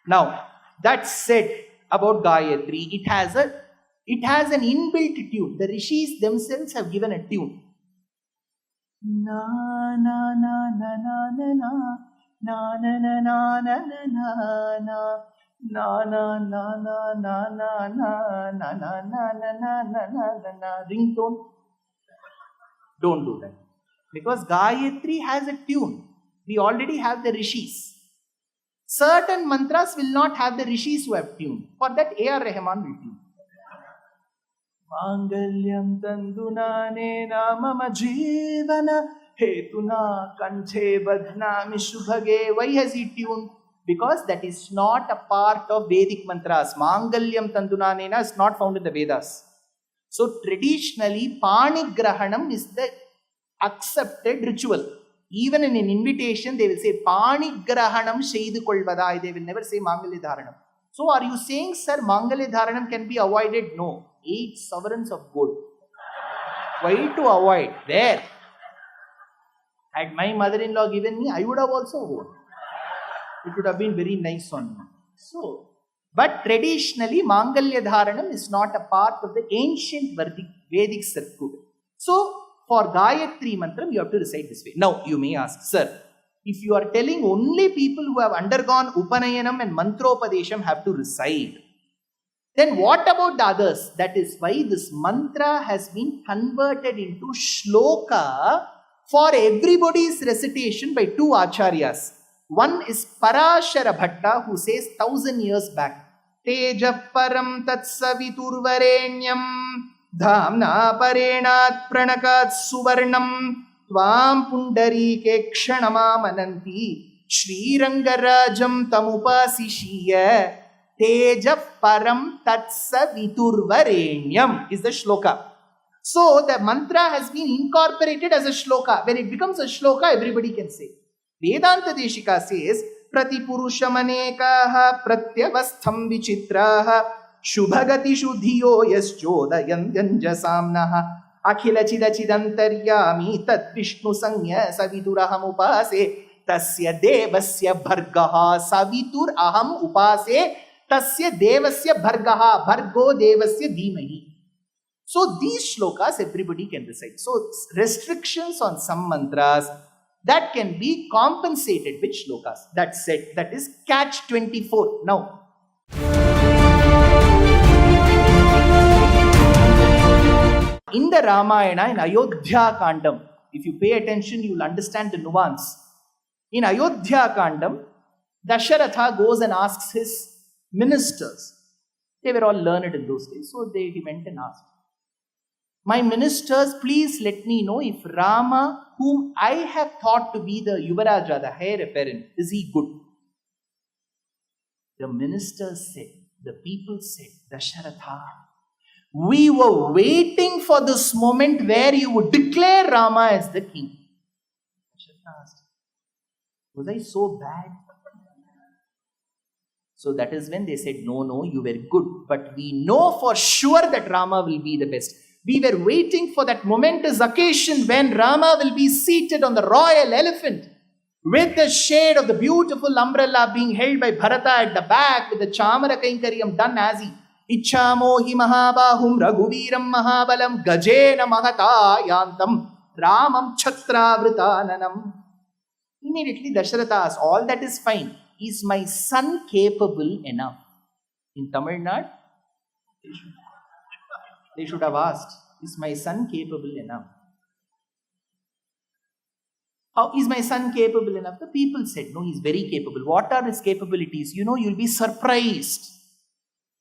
Now, that said about Gayatri, it has an inbuilt tune. The rishis themselves have given a tune. Na na na na na na na na na na na na na na. Na na na na na na na na na na na na na na. Ringtone. Don't do that. Because Gayatri has a tune. We already have the rishis. Certain mantras will not have the rishis who have tune. For that, A.R. Rahman will tune. Mangalyam tandunane mama jivana hetuna kanthe badhnami shubhage. Why has he tuned? Because that is not a part of Vedic mantras. Mangalyam Tandunanena is not found in the Vedas. So traditionally, Panigrahanam is the accepted ritual. Even in an invitation, they will say Panigrahanam Shaidu Kolvadai. They will never say Mangalya Dharanam. So are you saying, sir, Mangalya Dharanam can be avoided? No. 8 sovereigns of gold. Why to avoid? There. Had my mother-in-law given me, I would have also worn. It would have been very nice on me. So, but traditionally, Mangalya Dharanam is not a part of the ancient Vedic circuit. So, for Gayatri Mantram, you have to recite this way. Now, you may ask, sir, if you are telling only people who have undergone Upanayanam and Mantropadesham have to recite, then what about the others? That is why this mantra has been converted into shloka for everybody's recitation by two acharyas. One is Parashara Bhatta, who says 1000 years back, Teja Param Tat Saviturvarenyam Dhamna Parenat Pranakat Suvarnam Tvam Pundari Kekshanama Mananti Shri Rangarajam Tamupasishiya Teja Param Tat Saviturvarenyam is the shloka. So the mantra has been incorporated as a shloka. When it becomes a shloka, everybody can say. Vedanta Deshika says, Pratipurushamanekaha pratyavastham vichitraha shubhagati shuddhiyo yaschodayan yanjasamnaha akhila chidachidantaryami tat vishnu sanya savituraham upase tasya devasya bhargaha savitur aham upase tasya devasya bhargaha bhargo devasya dhimahi. So these shlokas everybody can recite. So restrictions on some mantras that can be compensated with shlokas. That's it. That is catch 24. Now, in the Ramayana, in Ayodhya Kandam, if you pay attention, you will understand the nuance. In Ayodhya Kandam, Dasharatha goes and asks his ministers. They were all learned in those days, so he went and asked, my ministers, please let me know if Rama, whom I have thought to be the Yuvaraja, the heir apparent, is he good? The ministers said, the people said, Dasharatha, we were waiting for this moment where you would declare Rama as the king. Dasharatha asked, was I so bad? So that is when they said, no, you were good, but we know for sure that Rama will be the best. We were waiting for that momentous occasion when Rama will be seated on the royal elephant with the shade of the beautiful umbrella being held by Bharata at the back with the chamara kainkaryam done as he Ichchamohi Mahabahum Raghuviram Mahabalam Gajena Mahata Yantam Ramam Chhatravritananam. Immediately Dasharatha asked, all that is fine. Is my son capable enough? In Tamil Nadu, they should have asked, is my son capable enough? How is my son capable enough? The people said, no, he is very capable. What are his capabilities? You'll be surprised.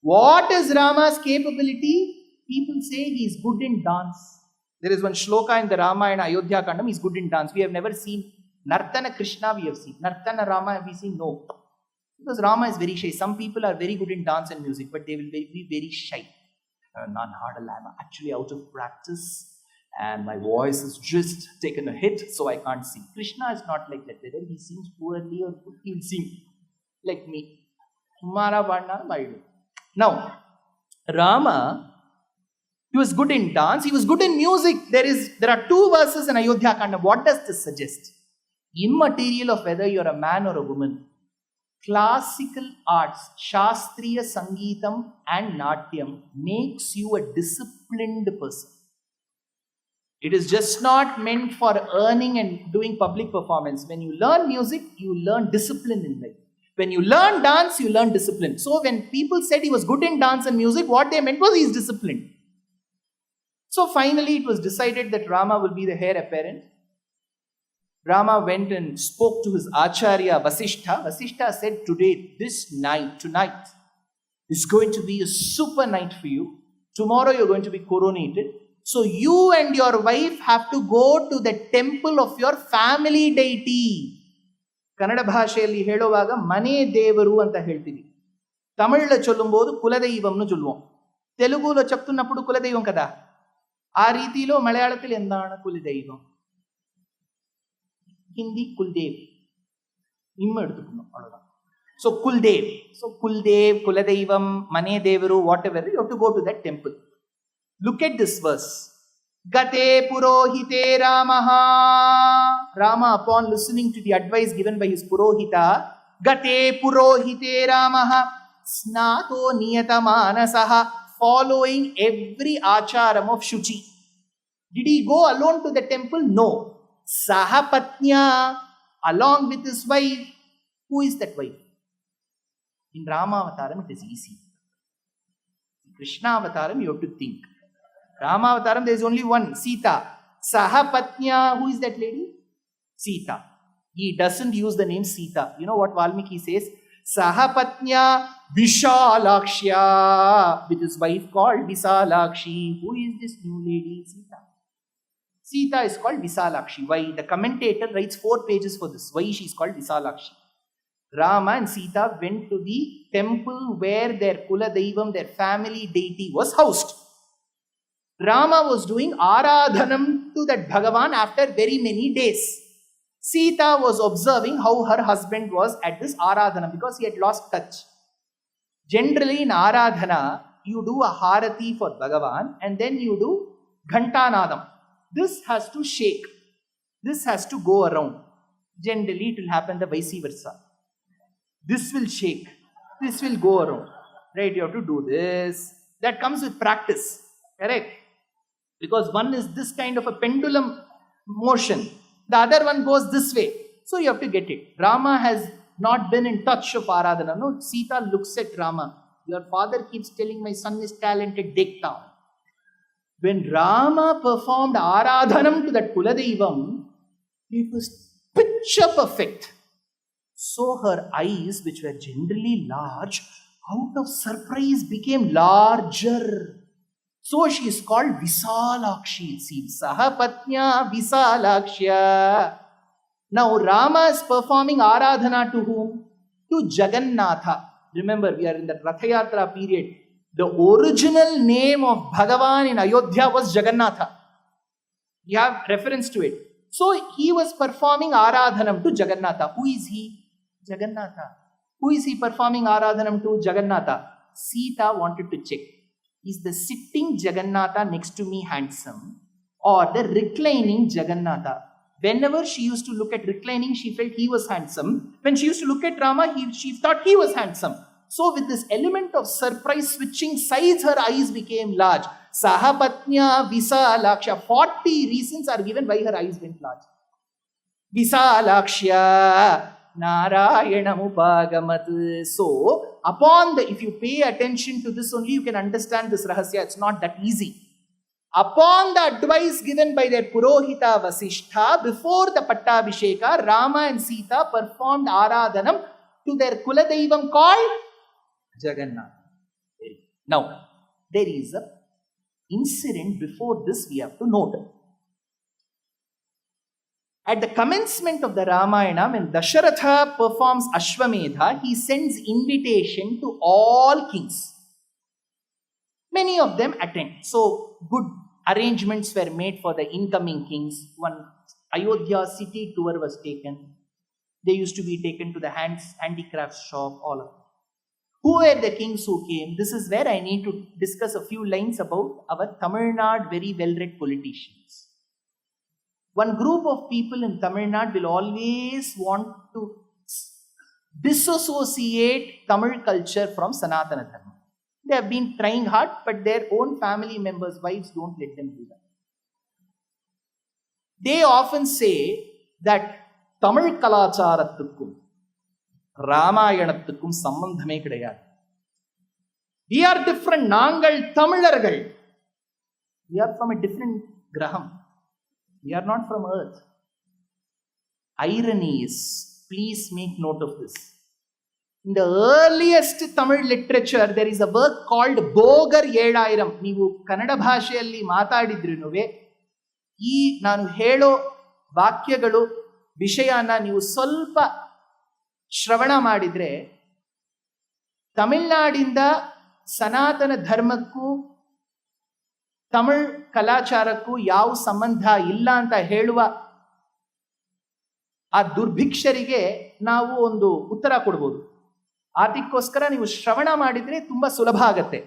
What is Rama's capability? People say he is good in dance. There is one shloka in the Ramayana, Ayodhya Kandam, he is good in dance. We have never seen Nartana Krishna, we have seen. Nartana Rama, have we seen? No. Because Rama is very shy. Some people are very good in dance and music, but they will be very shy. I'm actually out of practice and my voice has just taken a hit, so I can't sing. Krishna is not like that. Whether he sings poorly or good, he will sing like me. Now, Rama, he was good in dance, he was good in music. There are two verses in Ayodhya Kanda. What does this suggest? Immaterial of whether you're a man or a woman, classical arts, Shastriya Sangeetam and Natyam makes you a disciplined person. It is just not meant for earning and doing public performance. When you learn music, you learn discipline in life. When you learn dance, you learn discipline. So when people said he was good in dance and music, what they meant was he is disciplined. So finally it was decided that Rama will be the heir apparent. Rama went and spoke to his Acharya Vasishtha. Vasishtha said, tonight is going to be a super night for you. Tomorrow you're going to be coronated. So you and your wife have to go to the temple of your family deity. Kannada bhasheಯಲ್ಲಿ ಹೇಳುವಾಗ ಮನೆ ದೇವರು ಅಂತ ಹೇಳ್ತೀವಿ. తమిళ్లో చొల్లుంబోదు కులదైవంను చొల్లుவோం. తెలుగులో చెప్తున్నప్పుడు కులదైవం కదా. ఆ రీతిలో మలయాళത്തിൽ എന്താണ് కులదైవం? ഹിന്ദി കുൽദേവ്. ഇമ്മ എടുത്തുക്കുന്നു അவ்வளவுதான். So Kuldev. So Kuldev, Kuladaivam, Mane Devaru, whatever, you have to go to that temple. Look at this verse. Gate Purohite Ramaha. Rama, upon listening to the advice given by his Purohita, Gate purohite Ramaha snato niyatamaanasaha, following every acharam of Shuchi. Did he go alone to the temple? No. Sahapatnya, along with his wife. Who is that wife? In Rama Avataram, it is easy. Krishna Avataram, you have to think. Rama Avataram, there is only one, Sita. Sahapatnya, who is that lady? Sita. He doesn't use the name Sita. You know what Valmiki says? Sahapatnya Vishalakshya, with his wife called Visalakshi. Who is this new lady? Sita. Sita is called Visalakshi. Why? The commentator writes 4 pages for this. Why she is called Visalakshi? Rama and Sita went to the temple where their Kula Deivam, their family deity, was housed. Rama was doing Aradhanam to that Bhagavan after very many days. Sita was observing how her husband was at this Aradhana because he had lost touch. Generally in Aradhana, you do a Harati for Bhagavan and then you do Ghantanadam. This has to shake. This has to go around. Generally it will happen the vice versa. This will shake. This will go around. Right? You have to do this. That comes with practice. Correct? Because one is this kind of a pendulum motion. The other one goes this way. So you have to get it. Rama has not been in touch of Aradhana. No, Sita looks at Rama. Your father keeps telling my son is talented, dig down. When Rama performed Aradhanam to that Kuladeivam, it was picture perfect. So her eyes, which were generally large, out of surprise became larger. So she is called Visalakshi, it seems. Sahapatnya Visalakshya. Now Rama is performing Aradhana to whom? To Jagannatha. Remember, we are in the Ratha Yatra period. The original name of Bhagavan in Ayodhya was Jagannatha. We have reference to it. So he was performing Aradhanam to Jagannatha. Who is he? Jagannatha. Who is he performing Aradhanam to? Jagannatha. Sita wanted to check. Is the sitting Jagannatha next to me handsome or the reclining Jagannatha? Whenever she used to look at reclining, she felt he was handsome. When she used to look at Rama, she thought he was handsome. So with this element of surprise switching sides, her eyes became large. Sahapatnya Visalakshya. 40 reasons are given why her eyes went large. Visalakshya Narayanamupaagamat. So, if you pay attention to this only, you can understand this rahasya. It's not that easy. Upon the advice given by their Purohita Vasishtha, before the Pattabhisheka, Rama and Sita performed Aradhanam to their Kuladeivam called Jagannath. Now, there is an incident before this we have to note. At the commencement of the Ramayana, when Dasharatha performs Ashwamedha, he sends invitation to all kings. Many of them attend. So, good arrangements were made for the incoming kings. One Ayodhya city tour was taken. They used to be taken to the handicrafts shop, all of them. Who were the kings who came? This is where I need to discuss a few lines about our Tamil Nadu very well-read politicians. One group of people in Tamil Nadu will always want to disassociate Tamil culture from Sanatana Dharma. They have been trying hard, but their own family members' wives don't let them do that. They often say that Tamil Kalacharatthukkum Ramayanatthukkum sambandhame kidayadu. We are different. Nangal Tamilargal. We are from a different graham. We are not from earth. Irony is, please make note of this. In the earliest Tamil literature, there is a work called Bogar Yedairam. Neevu Kannada bhasheyalli maatadidrunuve, ee nanu helo vakyagalu vishayana neevu ಸ್ವಲ್ಪ ಶ್ರವಣ ಮಾಡಿದ್ರೆ ತಮಿಳುನಾಡಿಂದ ಸನಾತನ ಧರ್ಮಕ್ಕೂ ತಮಿಳ್ ಕಲಾಚಾರಕ್ಕೂ ಯಾವ ಸಂಬಂಧ ಇಲ್ಲ ಅಂತ ಹೇಳುವ ಆ ದುರ್ಭಿಕ್ಷರಿಗೆ ನಾವು ಒಂದು ಉತ್ತರ ಕೊಡ್ಬೋದು. ಅದಕ್ಕೋಸ್ಕರ ನೀವು ಶ್ರವಣ ಮಾಡಿದ್ರೆ ತುಂಬಾ సులభ ಆಗತ್ತೆ.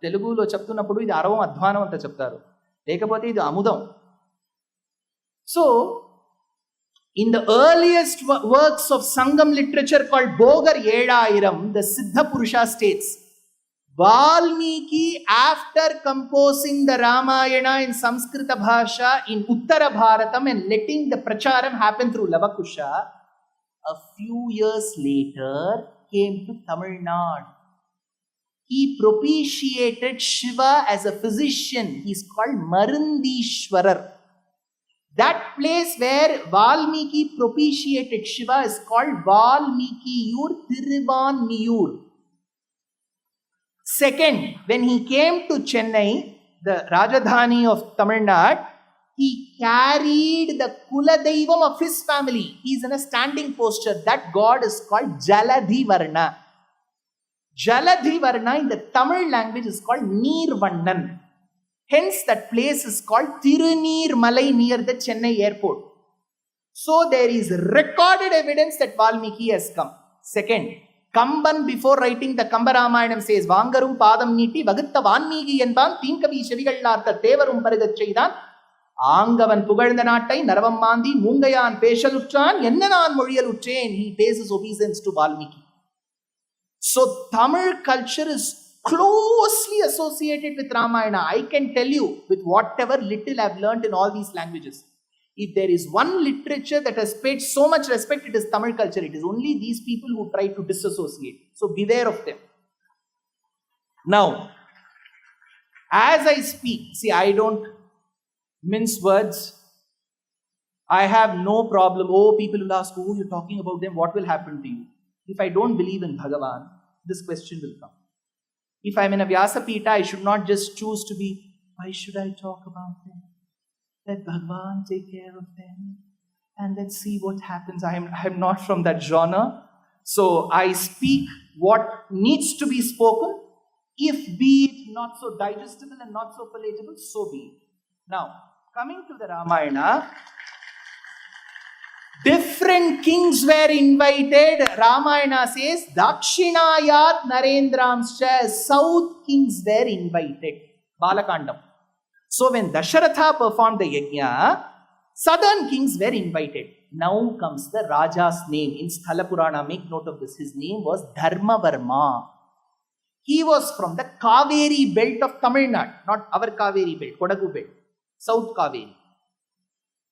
తెలుగులో చెప్తున్నప్పుడు ఇది అరవం అధ్వానం ಅಂತ చెప్తారు, లేకపోతే ఇది అముదం. So In the earliest works of Sangam literature called Bogar Yedairam, the Siddha Purusha states, Valmiki, after composing the Ramayana in Sanskrita Bhasha in Uttara Bharatam and letting the pracharam happen through Lavakusha, a few years later came to Tamil Nadu. He propitiated Shiva as a physician. He is called Marundishwarar. That place where Valmiki propitiated Shiva is called Valmikiyur Thiruvanmiyur. Second, when he came to Chennai, the Rajadhani of Tamil Nadu, he carried the Kuladaivam of his family. He is in a standing posture. That god is called Jaladhivarna. Jaladhivarna in the Tamil language is called Neervannan. Hence, that place is called Tirunirmalai near the Chennai airport. So, there is recorded evidence that Valmiki has come. Second, Kamban, before writing the Kamba Ramayanam, says, Vangarum Padam Niti Vagutta Vanmiki Yenban Tinkavi Shevigallartha Tevarum Parigachaidan Angavan Pugalda Natai Naravam Mandi Mungayan Peshalutran Yennanan Murialutrain. He pays his obeisance to Valmiki. So, Tamil culture is closely associated with Ramayana. I can tell you with whatever little I've learned in all these languages. If there is one literature that has paid so much respect, it is Tamil culture. It is only these people who try to disassociate. So beware of them. Now, as I speak, see, I don't mince words. I have no problem. Oh, people will ask, oh, you're talking about them. What will happen to you? If I don't believe in Bhagavan, this question will come. If I'm in a Vyasapita, I should not just choose to be, why should I talk about them? Let Bhagavan take care of them and let's see what happens. I am not from that genre. So I speak what needs to be spoken. If be it not so digestible and not so palatable, so be it. Now, coming to the Ramayana, different kings were invited. Ramayana says, Dakshinayat Narendramscha, South kings were invited. Balakandam. So when Dasharatha performed the yagna, southern kings were invited. Now comes the Raja's name. In Sthala Purana, make note of this. His name was Dharmavarma. He was from the Kaveri belt of Tamil Nadu, not our Kaveri belt, Kodagu belt, South Kaveri.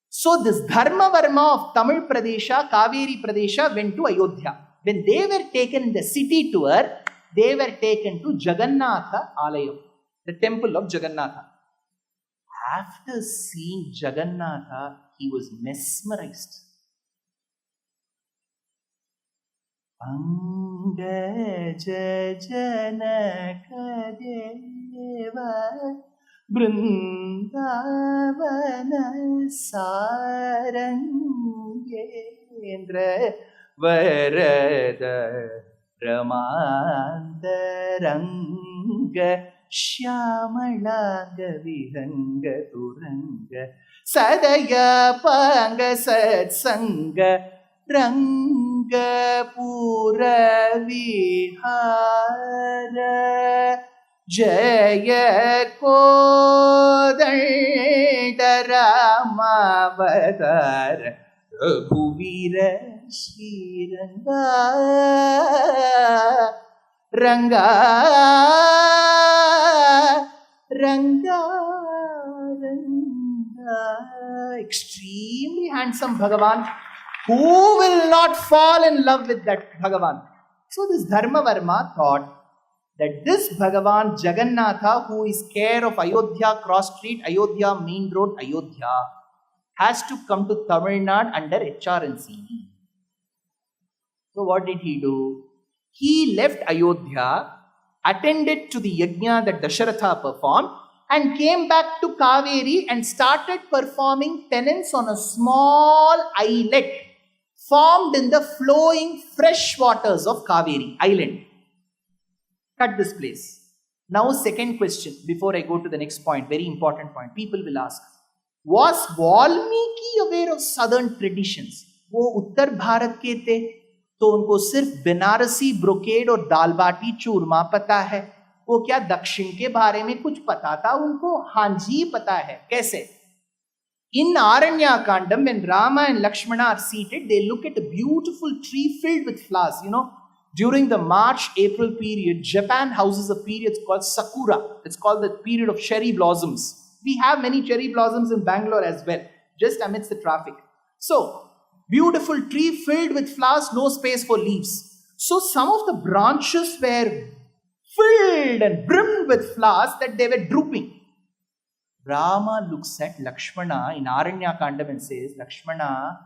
So this Dharmavarma of Tamil Pradesha, Kaveri Pradesha went to Ayodhya. When they were taken in the city tour, they were taken to Jagannatha Alayam, the temple of Jagannatha. After seeing Jagannatha, he was mesmerized. Pangaja Janaka Deva Brindavana Sarangendra Varada Ramandaranga Shyamalanga Vihanga Turanga Sadaya Panga Satsanga Ranga Pura Vihara Jaya Kodanda Ramavatar Raghuvira Shriranga Ranga Ranga extremely handsome Bhagavan. Who will not fall in love with that Bhagavan? So this Dharmavarma thought that this Bhagavan Jagannatha, who is care of Ayodhya Cross Street, Ayodhya Main Road, Ayodhya, has to come to Tamil Nadu under HRNC. So what did he do? He left Ayodhya, attended to the yagna that Dasharatha performed, and came back to Kaveri and started performing penance on a small islet formed in the flowing fresh waters of Kaveri island. Cut this place. Now, second question before I go to the next point, very important point. People will ask, was Valmiki aware of southern traditions? वो उत्तर भारत के थे, तो उनको सिर्फ Banarasi brocade और दाल बाटी चूरमा पता है. वो क्या दक्षिण के बारे में कुछ पता था उनको? हाँ जी पता है. कैसे? In Aranya Kandam, when Rama and Lakshmana are seated, they look at a beautiful tree filled with flowers. During the March-April period, Japan houses a period called Sakura. It's called the period of cherry blossoms. We have many cherry blossoms in Bangalore as well, just amidst the traffic. So, beautiful tree filled with flowers, no space for leaves. So, some of the branches were filled and brimmed with flowers that they were drooping. Rama looks at Lakshmana in Aranya Kandam and says, Lakshmana,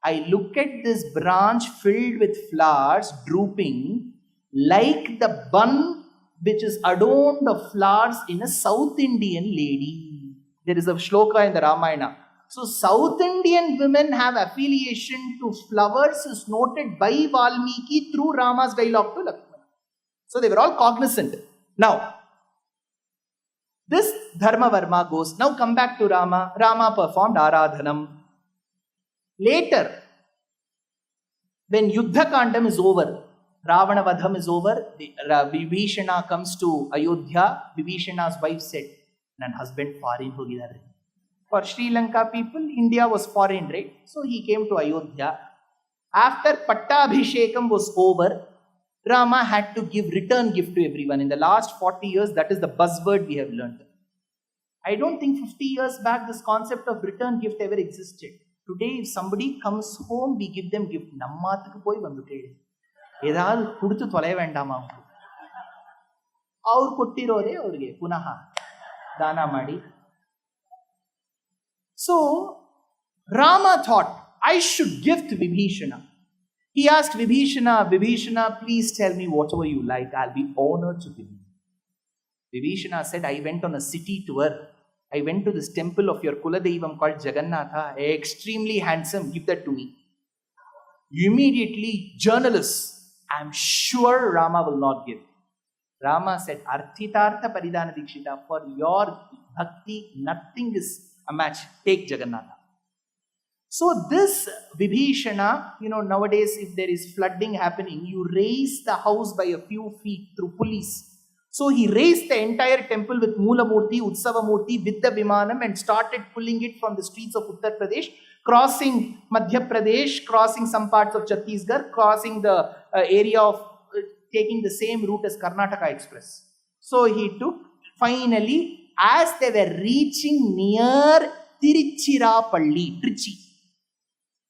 I look at this branch filled with flowers drooping like the bun which is adorned of flowers in a South Indian lady. There is a shloka in the Ramayana. So South Indian women have affiliation to flowers is noted by Valmiki through Rama's dialogue to Lakshmana. So they were all cognizant. Now, this Dharmavarma goes, now come back to Rama. Rama performed Aradhanam. Later, when Yuddha Kandam is over, Ravana Vadham is over, Vibhishana comes to Ayodhya. Vibhishana's wife said, ನನ್ನ husband foreign ಹೋಗಿದ್ದಾರೆ. For Sri Lanka people, India was foreign, right? So he came to Ayodhya. After Pattabhishekam was over, Rama had to give return gift to everyone. In the last 40 years, that is the buzzword we have learned. I don't think 50 years back this concept of return gift ever existed. Today, if somebody comes home, we give them gift. Nammathukku poi vandu keli. Edavadu kuduthu tholaya vendama. Avaru kottirore avrige punaha dana madi. So, Rama thought, I should gift Vibhishana. He asked Vibhishana, please tell me whatever you like. I'll be honored to give you. Vibhishana said, I went on a city tour. I went to this temple of your Kuladeivam called Jagannatha. Extremely handsome. Give that to me. Immediately, journalists, I'm sure Rama will not give. Rama said, Arthitartha Paridana Dikshita, for your bhakti, nothing is a match. Take Jagannatha. So this Vibhishana, nowadays if there is flooding happening, you raise the house by a few feet through pulleys. So he raised the entire temple with Moola Murti, Utsava Murti with the Vimanam and started pulling it from the streets of Uttar Pradesh, crossing Madhya Pradesh, crossing some parts of Chhattisgarh, crossing the area of taking the same route as Karnataka Express. So he took, finally, as they were reaching near Tiruchirappalli, Trichy,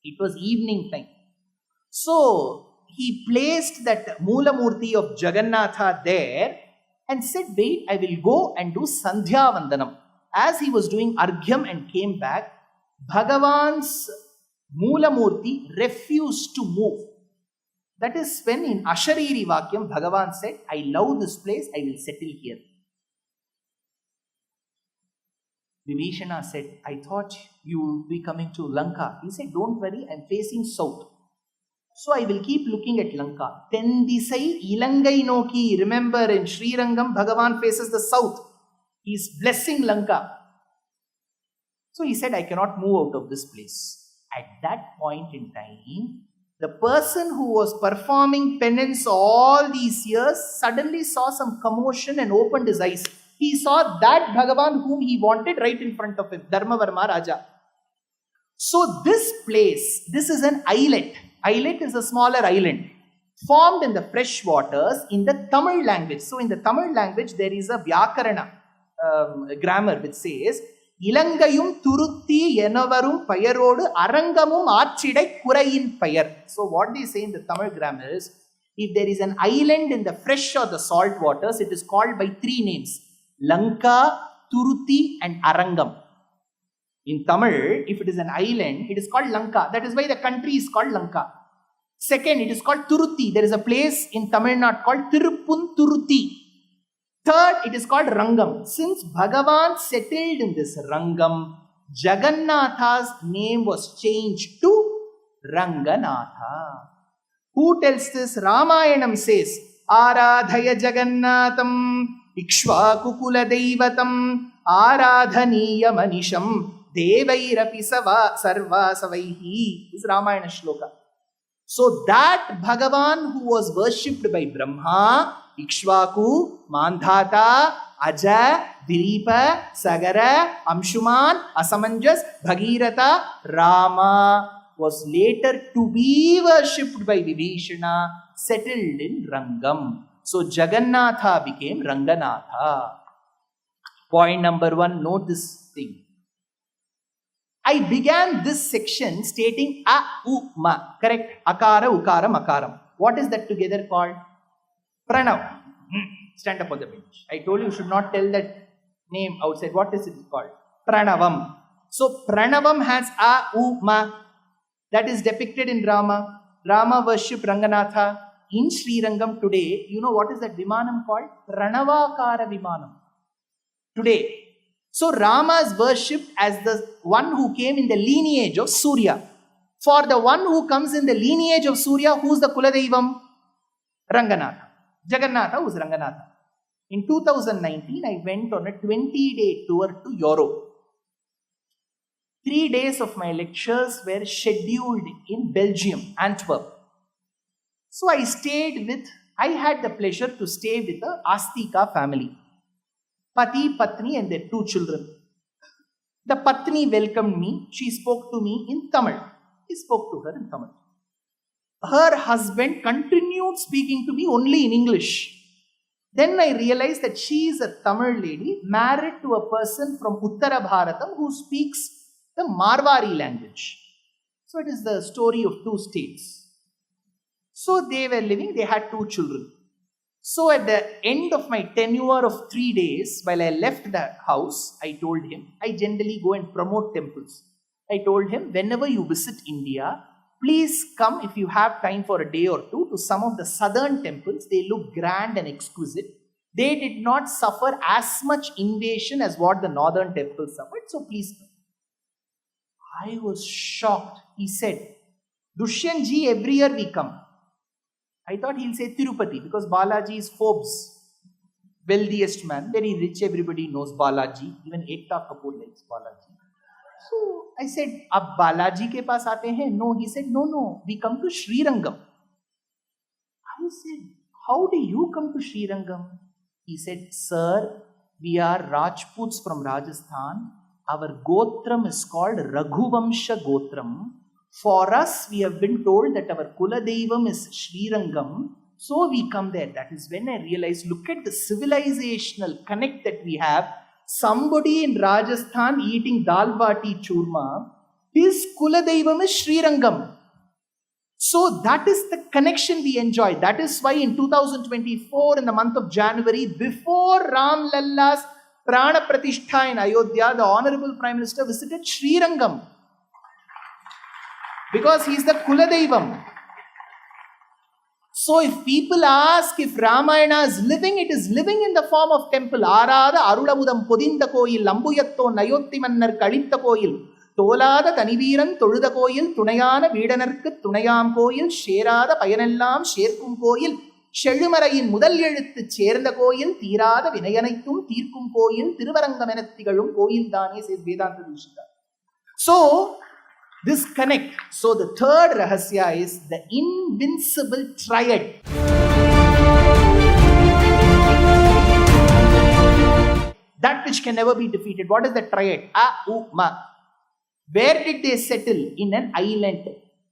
it was evening time. So he placed that Moola Murti of Jagannatha there and said, wait, I will go and do Sandhya Vandanam. As he was doing Arghyam and came back, Bhagavan's Moola Murti refused to move. That is when in Ashariri Vakyam, Bhagavan said, I love this place, I will settle here. Vibhishana said, I thought you would be coming to Lanka. He said, don't worry, I am facing south. So I will keep looking at Lanka. Tendisai Ilangai Noki. Remember in Sri Rangam, Bhagavan faces the south. He is blessing Lanka. So he said, I cannot move out of this place. At that point in time, the person who was performing penance all these years suddenly saw some commotion and opened his eyes. He saw that Bhagavan whom he wanted right in front of him, Dharmavarma Raja. So this place, this is an islet. Islet is a smaller island formed in the fresh waters in the Tamil language. So in the Tamil language, there is a Vyakarana grammar which says, Ilangayum Turutti Yenavarum Payarodu Arangamum Archidai Kurayin Payar. So what they say in the Tamil grammar is, if there is an island in the fresh or the salt waters, it is called by three names. Lanka, Turuti and Arangam. In Tamil, if it is an island, it is called Lanka. That is why the country is called Lanka. Second, it is called Turuti. There is a place in Tamil Nadu called Tirupun Turuti. Third, it is called Rangam. Since Bhagavan settled in this Rangam, Jagannatha's name was changed to Ranganatha. Who tells this? Ramayanam says, Aradhaya Jagannatham Ikshvakukula Deivatam Aradhaniya Manisham Devairapi Sarva Savaihi. This is Ramayana shloka. So that Bhagavan who was worshipped by Brahma, Ikshvaku, Mandhata, Aja, Diripa, Sagara, Amshuman, Asamanjas, Bhagirata, Rama was later to be worshipped by Vibhishana, settled in Rangam. So Jagannatha became Ranganatha. Point number 1, note this thing. I began this section stating A, U, Ma. Correct? Akara, Ukara, Makaram. What is that together called? Pranav. Stand up on the bench. I told you should not tell that name outside. What is it called? Pranavam. So Pranavam has A, U, Ma. That is depicted in Rama. Rama worshipped Ranganatha. In Srirangam today, you know what is that Vimanam called? Pranavakara Vimanam. Today. So Rama is worshipped as the one who came in the lineage of Surya. For the one who comes in the lineage of Surya, who is the Kuladaivam? Ranganatha. Jagannatha was Ranganatha. In 2019, I went on a 20-day tour to Europe. 3 days of my lectures were scheduled in Belgium, Antwerp. So I had the pleasure to stay with the Astika family. Pati, Patni and their 2 children. The Patni welcomed me. She spoke to me in Tamil. He spoke to her in Tamil. Her husband continued speaking to me only in English. Then I realized that she is a Tamil lady married to a person from Uttara Bharatam who speaks the Marwari language. So it is the story of 2 states. So they were living, they had 2 children. So at the end of my tenure of 3 days, while I left the house, I told him, I generally go and promote temples. I told him, whenever you visit India, please come if you have time for a day or 2 to some of the southern temples. They look grand and exquisite. They did not suffer as much invasion as what the northern temples suffered. So please come. I was shocked. He said, Dushyanth ji, every year we come. I thought he'll say Tirupati because Balaji is Forbes' wealthiest man, very rich, everybody knows Balaji, even Ekta Kapoor likes Balaji. So I said, Ab Balaji ke paas aate hain? No, he said, no, we come to Srirangam. I said, how do you come to Srirangam? He said, sir, we are Rajputs from Rajasthan. Our Gotram is called Raghuvamsha Gotram. For us, we have been told that our Kuladaivam is Srirangam. So we come there. That is when I realized, look at the civilizational connect that we have. Somebody in Rajasthan eating dal bati churma, his Kuladaivam is Srirangam. So that is the connection we enjoy. That is why in 2024, in the month of January, before Ram Lalla's Prana Pratishtha in Ayodhya, the Honorable Prime Minister visited Srirangam. Because he is the Kuladaivam. So if people ask if Ramayana is living, it is living in the form of temple. Arada Arulamudam Podinda Koyil, Lambuyatto Nayotti Mannar Kalitta Koyil, Tolada Taniviran Toluda Koyil, Tunayana Vedanarku Tunayam Koyil, Sherada Payanellam, Sherkum Koyil, Shellumarayin Mudal Eduthu Cherந்த Koyil, Tirada Vinayanaitum, Tirkum Koyil, Tiruvarangamenathigalum Koyil Dane, says Vedanta Dushita. So this connect. So the third rahasya is the invincible triad. That which can never be defeated. What is the triad? A, U, Ma. Where did they settle? In an island,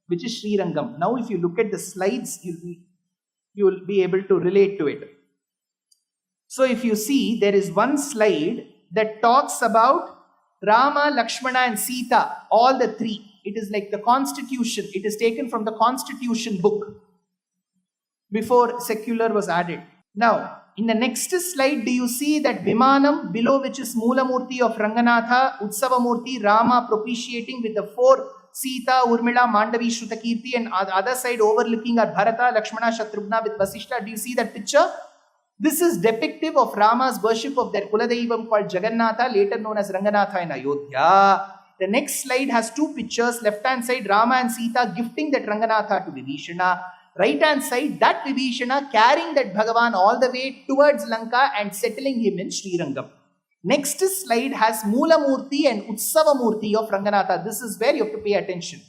which is Srirangam. Now if you look at the slides, you will be able to relate to it. So if you see, there is one slide that talks about Rama, Lakshmana and Sita, all the 3. It is like the constitution. It is taken from the constitution book before secular was added. Now, in the next slide, do you see that Vimanam below, which is Moolamurti of Ranganatha, Utsavamurti, Rama propitiating with the 4 Sita, Urmila, Mandavi, Shrutakirti, and on the other side overlooking are Bharata, Lakshmana, Shatrugna with Vasishta. Do you see that picture? This is depictive of Rama's worship of their Kuladaivam called Jagannatha, later known as Ranganatha in Ayodhya. The next slide has 2 pictures. Left hand side, Rama and Sita gifting that Ranganatha to Vibhishana. Right hand side, that Vibhishana carrying that Bhagavan all the way towards Lanka and settling him in Srirangam. Next slide has Moolamurti and Utsavamurti of Ranganatha. This is where you have to pay attention.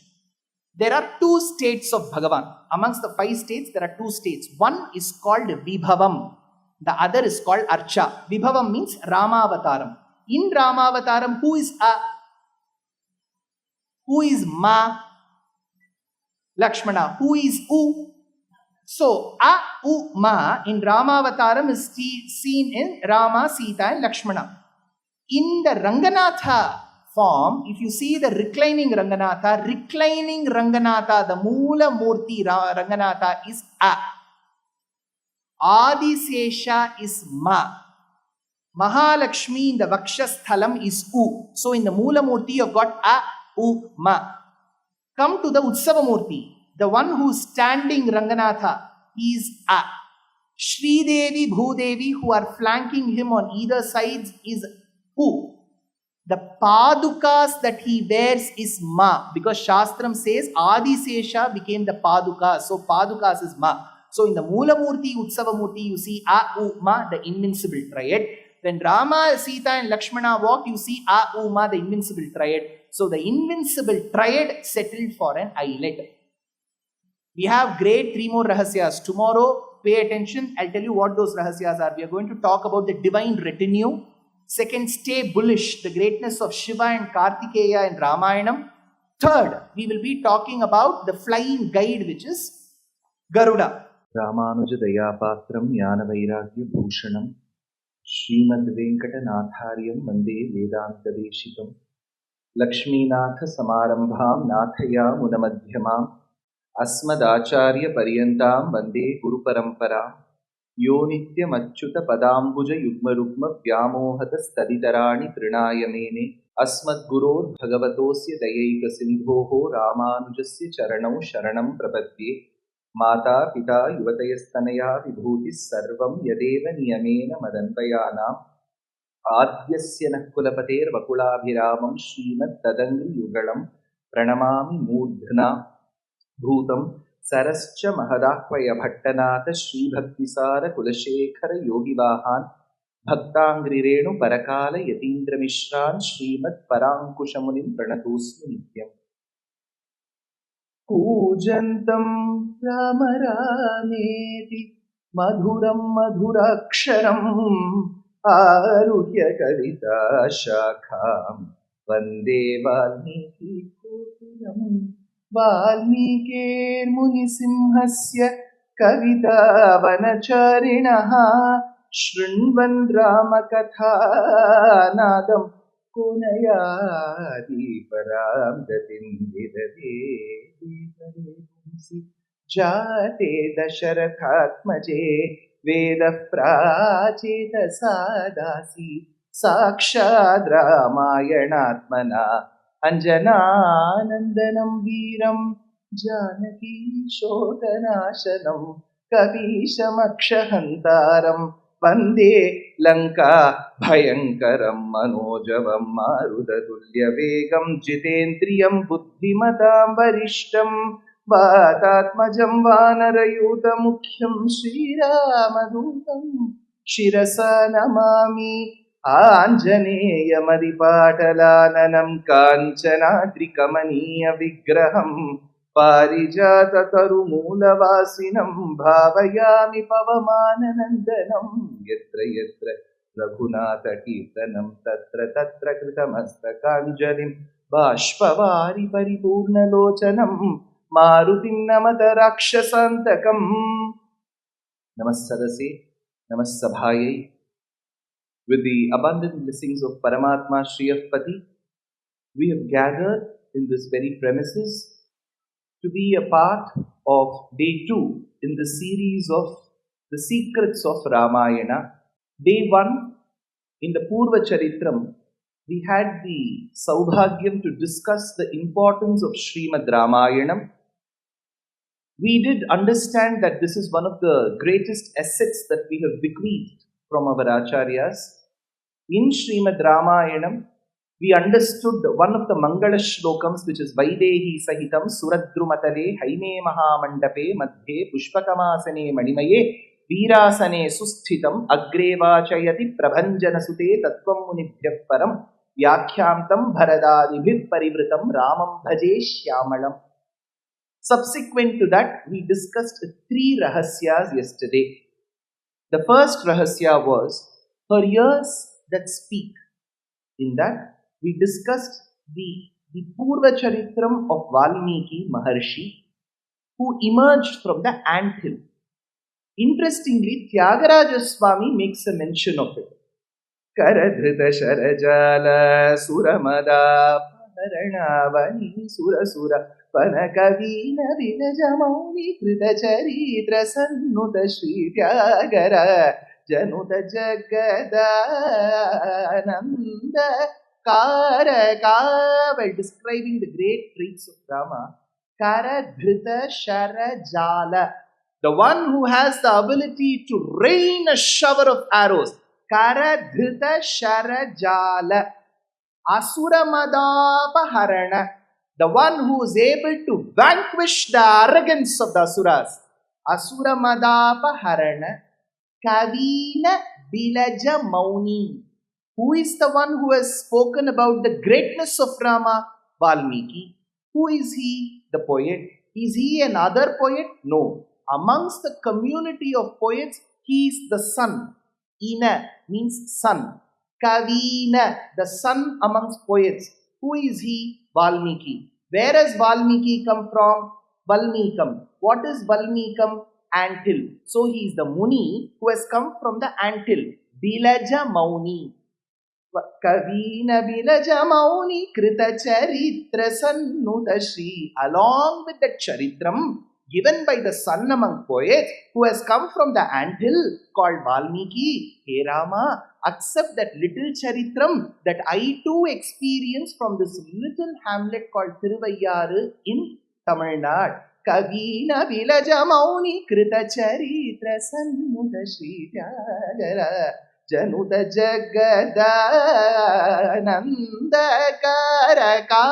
There are 2 states of Bhagavan. Amongst the 5 states, there are 2 states. One is called Vibhavam. The other is called Archa. Vibhavam means Ramavataram. In Ramavataram, who is A? Who is Ma? Lakshmana. Who is U? So, A, U, Ma in Ramavataram is seen in Rama, Sita and Lakshmana. In the Ranganatha form, if you see the reclining Ranganatha, the Moola Murti Ranganatha is A. Adisesha is Ma. Mahalakshmi in the Vakshasthalam is U. So in the Moola Murti you've got A, U, Ma. Come to the Utsava Murti. The one who is standing Ranganatha is A. Sridevi, Bhudevi who are flanking him on either sides is U. The Padukas that he wears is Ma. Because Shastram says Adisesha became the Padukas. So Padukas is Ma. So in the Moola Murti, Utsava Murti, you see A, U, Ma, the invincible triad. When Rama, Sita and Lakshmana walk, you see A, U, Ma, the invincible triad. So the invincible triad settled for an islet. We have great 3 more rahasyas. Tomorrow, pay attention. I'll tell you what those rahasyas are. We are going to talk about the divine retinue. Second, stay bullish, the greatness of Shiva and Kartikeya in Ramayanam. Third, we will be talking about the flying guide, which is Garuda. Ramanuja Dayapatram Jnana Vairagya Bhushanam Srimad Venkatanathāryam Vande Vedanta Deshikam Lakshminatha Samarambham Nathaya Munamadhyamam Asmadacharya Paryantam Vande Guru Paramparam Yo Nityam Achyuta Padambuja Yugma Rugma Vyamohata Staditarani Trinayamene Asmad Gurur Bhagavatosya Dayaika Sindhoho Ramanujasya Charanau Sharanam Prapadye Mata Pita Yuvatayastanaya Vibhutis Sarvam Yadeva Niyamena Madantayanam Adyasya Nakulapater Vakulabhiramam Srimad Tadangri Yugalam Pranamami Mudhana Bhutam Sarascha Mahadakvaya Bhattanatha Sri Bhaktisara Kulashekara Yogi Vahan Bhaktangri Renu Parakala Yatindra Mishran Srimad Parankushamunim Pranatosmi Nityam Pujantam Rama Rameti Madhuram Madhuraksharam Aruhya Kavita Shakham Vande Valmiki Kotiram Valmikir Munisimhasya Kavita Vanacharinaha Shrinvan Ramakatha Nadam Kunayadi Param Gatim Vidade Jate Dasharathatmaje Veda Prachita Sadasi Sakshad Ramayanatmana Anjananandanam Veeram Janaki Shotanashanam Kabishamakshahantaram Vande Lanka Bhayankaram Manojavam Marudadulya Vegam Jitendriyam Buddhimatam Varishtam Vatatmajam Vanarayuta Mukhyam Shri Ramadutam Shirasa Namami Anjaneya Madipatalananam Kanchanadri Kamaniya Vigraham Parijata Tarumula Vasinam Bhavayami Pavamananandanam Yatra Yatra Raghunatha Kirtanam Tatra Tatra Kritamastakanjalim Bashpavari Paripurna Lochanam Marutim Namata Rakshasantakam Namasadase Namasabhayai. With the abundant blessings of Paramatma Shriyapati, we have gathered in this very premises to be a part of day 2 in the series of the secrets of Ramayana. Day 1 in the Purva Charitram, we had the Saubhagyam to discuss the importance of Srimad Ramayanam. We did understand that this is one of the greatest assets that we have bequeathed from our Acharyas. In Srimad Ramayanam, we understood one of the Mangala Shlokams, which is Vaidehi Sahitam Suradrumatale Haime Mahamandape Madhye Pushpakamasane Manimaye Virasane Susthitam Agrevachayati Prabhanjana Sute Tattvam Munibhyah Param Vyakhyamtam Bharadadibhir Parivritam Ramam Bhaje Shyamalam. Subsequent to that, we discussed 3 rahasyas yesterday. The first rahasya was her ears that speak. In that, we discussed the Purva Charitram of Valmiki Maharshi, who emerged from the anthill. Interestingly, Tyagaraja Swami makes a mention of it. Karadhrita Sharajala Suramada Paranavani Surasura Panakavina Vinajamauni Krita Charitra Sannuta Shri Tyagara Januta Jagadananda Karaka. While describing the great traits of Rama, Karadhrita Sharajala, the one who has the ability to rain a shower of arrows. Karadhrita Sharajala. Asuramadhapaharana, the one who is able to vanquish the arrogance of the asuras. Asuramadhapaharana. Kavina Bilaja Mauni. Who is the one who has spoken about the greatness of Rama? Valmiki. Who is he? The poet. Is he another poet? No. Amongst the community of poets, he is the son. Ina means son. Kavina, the son amongst poets. Who is he? Valmiki. Where has Valmiki come from? Valmikam. What is Valmikam? Anthill. So he is the Muni who has come from the anthill. Bilaja Mauni. Kavina Bilaja Mauni Krita Charitra Sannuta Shri. Along with the Charitram given by the son among poets who has come from the anthill called Valmiki. Hey Rama, accept that little Charitram that I too experience from this little hamlet called Thiruvayyaru in Tamil Nadu. Kavina Vilaja Mauni Krita Charitra Sannuta Shri Tyagara Januta Jagadananda Karaka.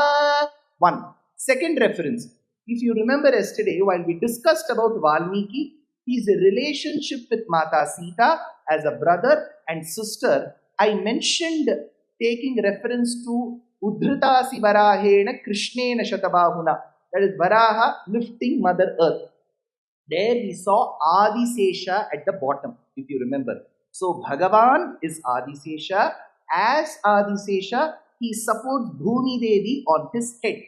One. Second reference. If you remember yesterday, while we discussed about Valmiki, his relationship with Mata Sita as a brother and sister, I mentioned taking reference to Udhritasi Varahena Krishnena Shatabahuna. That is Varaha lifting Mother Earth. There we saw Adisesha at the bottom, if you remember. So Bhagavan is Adisesha. As Adisesha, he supports Bhumi Devi on his head.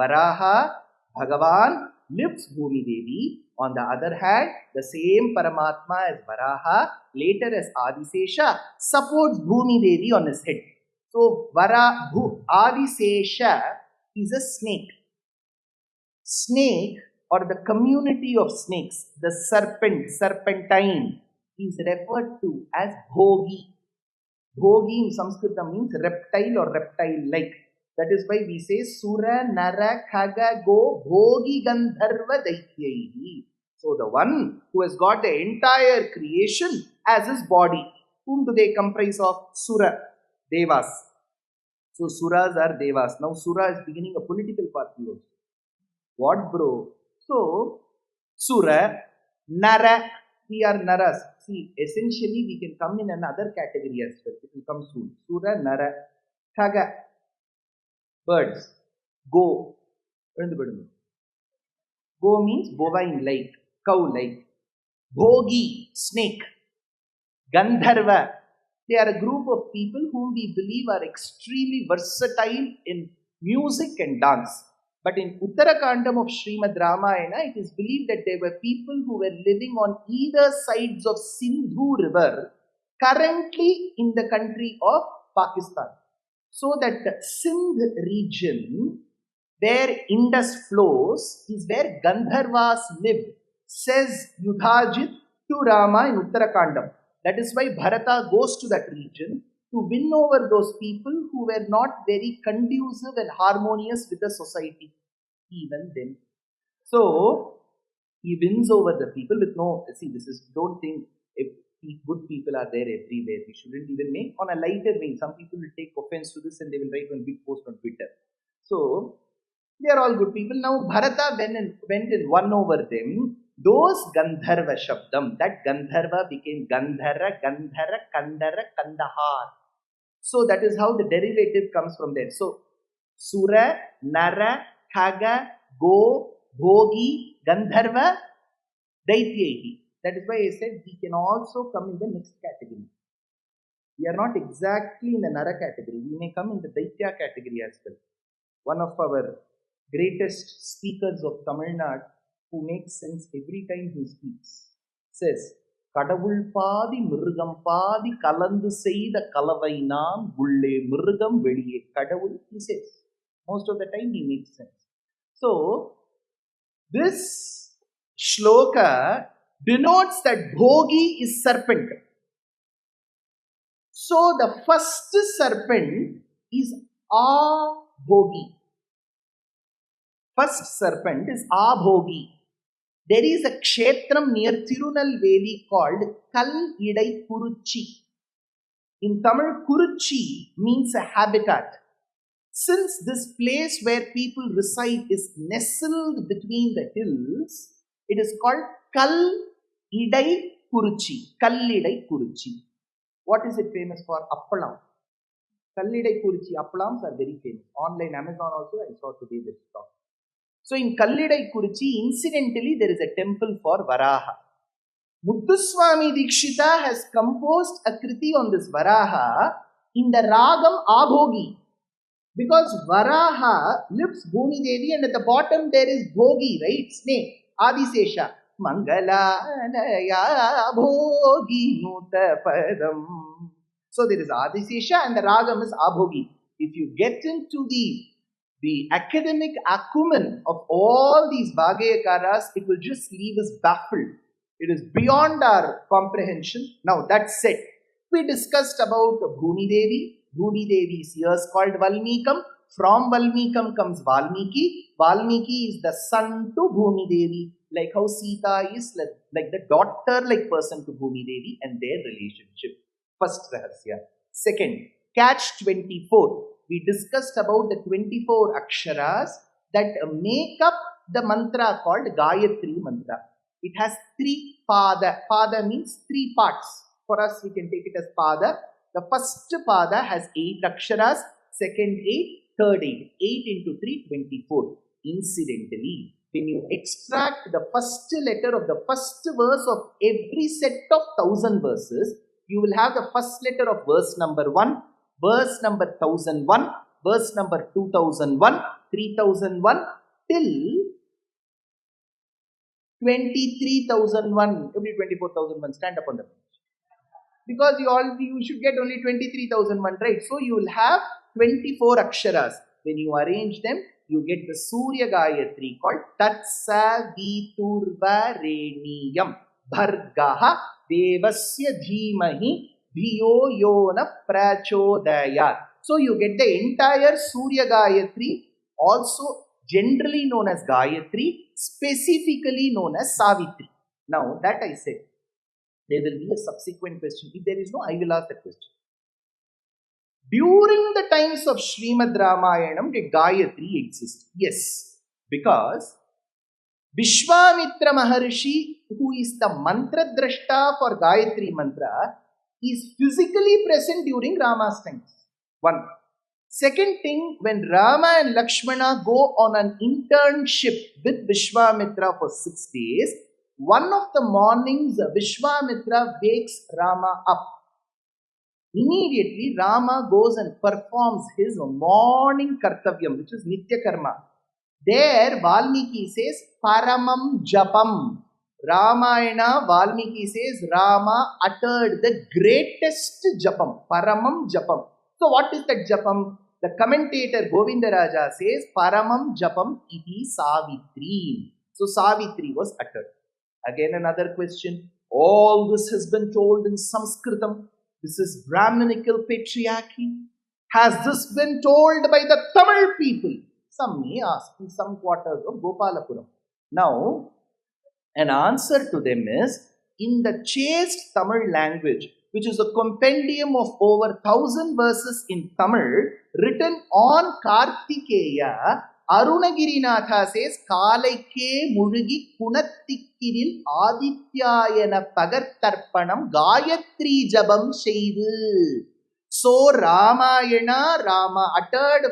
Varaha, Bhagavan lifts Bhumi Devi. On the other hand, the same Paramatma as Varaha, later as Adisesha, supports Bhumi Devi on his head. So Adisesha is a snake. Snake, or the community of snakes, the serpentine, is referred to as Bhogi. Bhogi in Sanskrit means reptile or reptile-like. That is why we say Sura, Nara, Khaga, Go, Bhogi, Gandharva, Daityayi. So the one who has got the entire creation as his body. Whom do they comprise of? Sura, Devas. So Suras are Devas. Now Sura is beginning a political party also. What bro? So Sura, Nara, we are Naras. See, essentially we can come in another category as well. It will come soon. Sura, Nara, Khaga, birds. Go. Go means bovine like, cow like. Bhogi, snake. Gandharva, they are a group of people whom we believe are extremely versatile in music and dance. But in Uttarakandam of Srimad Ramayana, it is believed that there were people who were living on either sides of Sindhu river, currently in the country of Pakistan. So that the Sindh region, where Indus flows, is where Gandharvas live, says Yudhajit to Rama in Uttarakandam. That is why Bharata goes to that region to win over those people who were not very conducive and harmonious with the society, even then. So, he wins over the people with no, see, this is, don't think if good people are there everywhere. We shouldn't even make on a lighter vein. Some people will take offense to this and they will write one big post on Twitter. So, they are all good people. Now, Bharata went and won over them. Those Gandharva Shabdam, that Gandharva became Gandhara, Kandara, Kandahar. So that is how the derivative comes from there. So Sura, Nara, Khaga, Go, Bhogi, Gandharva, Daityayi. That is why I said we can also come in the next category. We are not exactly in the Nara category. We may come in the Daitya category as well. One of our greatest speakers of Tamil Nadu, who makes sense every time he speaks, says, Kadavul பாதி மிருகம் பாதி கலந்து செய்த கலவை நாம் உள்ளே மிருகம் வெளியே கடவுள், he says. Most of the time he makes sense. So, this shloka denotes that Bhogi is serpent. So, the first serpent is Abhogi. First serpent is Abhogi. There is a kshetram near Tirunelveli called Kal Idai Kuruchi. In Tamil, Kuruchi means a habitat. Since this place where people reside is nestled between the hills, it is called Kal Idai Kuruchi. Kal Idai Kuruchi. What is it famous for? Appalam. Kal Idai Kuruchi appalams are very famous. Online Amazon also I saw today this talk. So in Kallidai Kurichi, incidentally, there is a temple for Varaha. Muthuswami Dikshita has composed a kriti on this Varaha in the Ragam Abhogi. Because Varaha lives Bhumi Devi and at the bottom there is Bhogi, right? Snake, Adisesha. Mangalanaya Bhogi Nuta Padam. So there is Adisesha and the Ragam is Abhogi. If you get into the academic acumen of all these Bhagayakaras, it will just leave us baffled. It is beyond our comprehension. Now that said, we discussed about Bhumi Devi. Bhumi Devi's years called Valmikam. From Valmikam comes Valmiki. Valmiki is the son to Bhumi Devi, like how Sita is like the daughter-like person to Bhumi Devi and their relationship. First Rahasya. Second, catch 24. We discussed about the 24 aksharas that make up the mantra called Gayatri mantra. It has 3 pada. Pada means 3 parts. For us, we can take it as pada. The first pada has 8 aksharas, second 8, third 8. 8 into 3, 24. Incidentally, when you extract the first letter of the first verse of every set of 1000 verses, you will have the first letter of verse number 1, verse number 1001, verse number 2001, 3001 till 23,001. Every 24,001, stand up on the bench. Because you should get only 23,001, right? So you will have 24 aksharas. When you arrange them, you get the Surya Gayatri called Tatsa Viturvareniyam Bhargaha Devasya Dhimahi Dhiyo Yona Prachodayat. So you get the entire Surya Gayatri, also generally known as Gayatri, specifically known as Savitri. Now that I said, there will be a subsequent question. If there is no, I will ask that question. During the times of Srimad Ramayanam, did Gayatri exist? Yes, because Vishwamitra Maharshi, who is the mantra drashta for Gayatri mantra, is physically present during Rama's times. One. Second thing, when Rama and Lakshmana go on an internship with Vishwamitra for 6 days, one of the mornings Vishwamitra wakes Rama up. Immediately Rama goes and performs his morning kartavyam, which is Nitya Karma. There Valmiki says Paramam Japam. Ramayana, Valmiki says Rama uttered the greatest Japam, Paramam Japam. So what is that Japam? The commentator Govindaraja says Paramam Japam iti Savitri. So Savitri was uttered. Again another question. All this has been told in Sanskritam. This is Brahminical patriarchy. Has this been told by the Tamil people? Some may ask in some quarters of Gopalapuram. Now, an answer to them is, in the chaste Tamil language, which is a compendium of over 1000 verses in Tamil, written on Kartikeya, Arunagirinatha says, Kalaike Murugi Kunattikiril Adityayana Pagattarpanam Gayatri Jabam Sheivu. So Ramayana, Rama uttered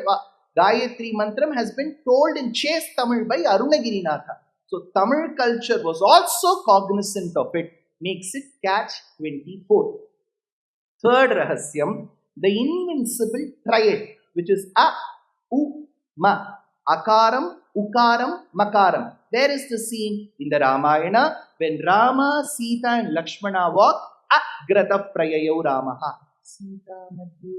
Gayatri Mantram has been told in chaste Tamil by Arunagirinatha. So Tamil culture was also cognizant of it. makes it catch 24. Third rahasyam, the invincible triad, which is a, u, ma, akaram, ukaram, makaram. There is the scene in the Ramayana when Rama, Sita and Lakshmana walk, agrata prayayo Ramaha. Sita madhya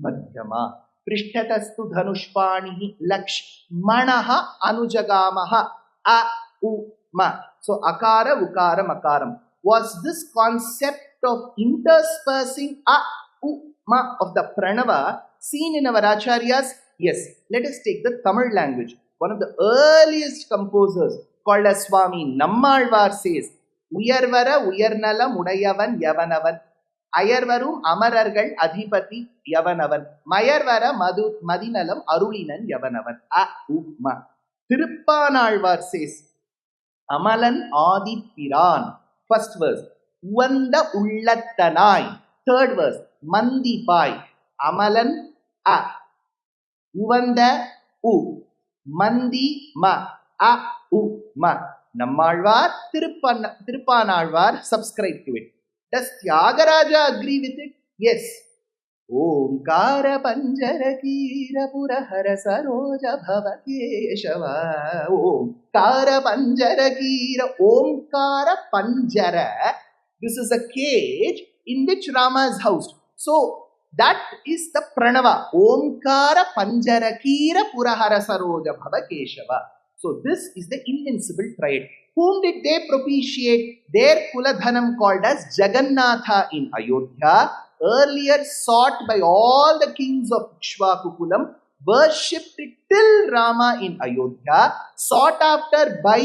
madhyama. Prishtatastu dhanushpanihi Lakshmanaha anujagamaha. A, u, ma. So akara, ukara, makaram. Was this concept of interspersing a, u, ma of the pranava seen in our acharyas? Yes. Let us take the Tamil language. One of the earliest composers called as Swami Nammalvar says, Uyarvara Uyarnala Mudayavan Yavanavan Ayarvarum Amarargal Adhipati Yavanavan Mayarvara Madinalam Arulinan Yavanavan A Uma. Tiruppanalvar says, Amalan Adi Piran. First verse, Uvanda Ullattanai. Third verse, Mandipai. Amalan A. Uvanda U. Mandi ma, a, u, ma. Nammalvar, Tiruppanalvar subscribe to it. Does Tyagaraja agree with it? Yes. Omkara panjara kira purahara saroja bhava keshava. Omkara panjara kira. Omkara panjara. This is a cage in which Rama is housed. So, that is the pranava. Omkara panjarakira purahara saroja bhava keshava. So this is the invincible triad. Whom did they propitiate? Their kuladhanam called as Jagannatha in Ayodhya, earlier sought by all the kings of Ikshvaku Kulam, worshipped till Rama in Ayodhya, sought after by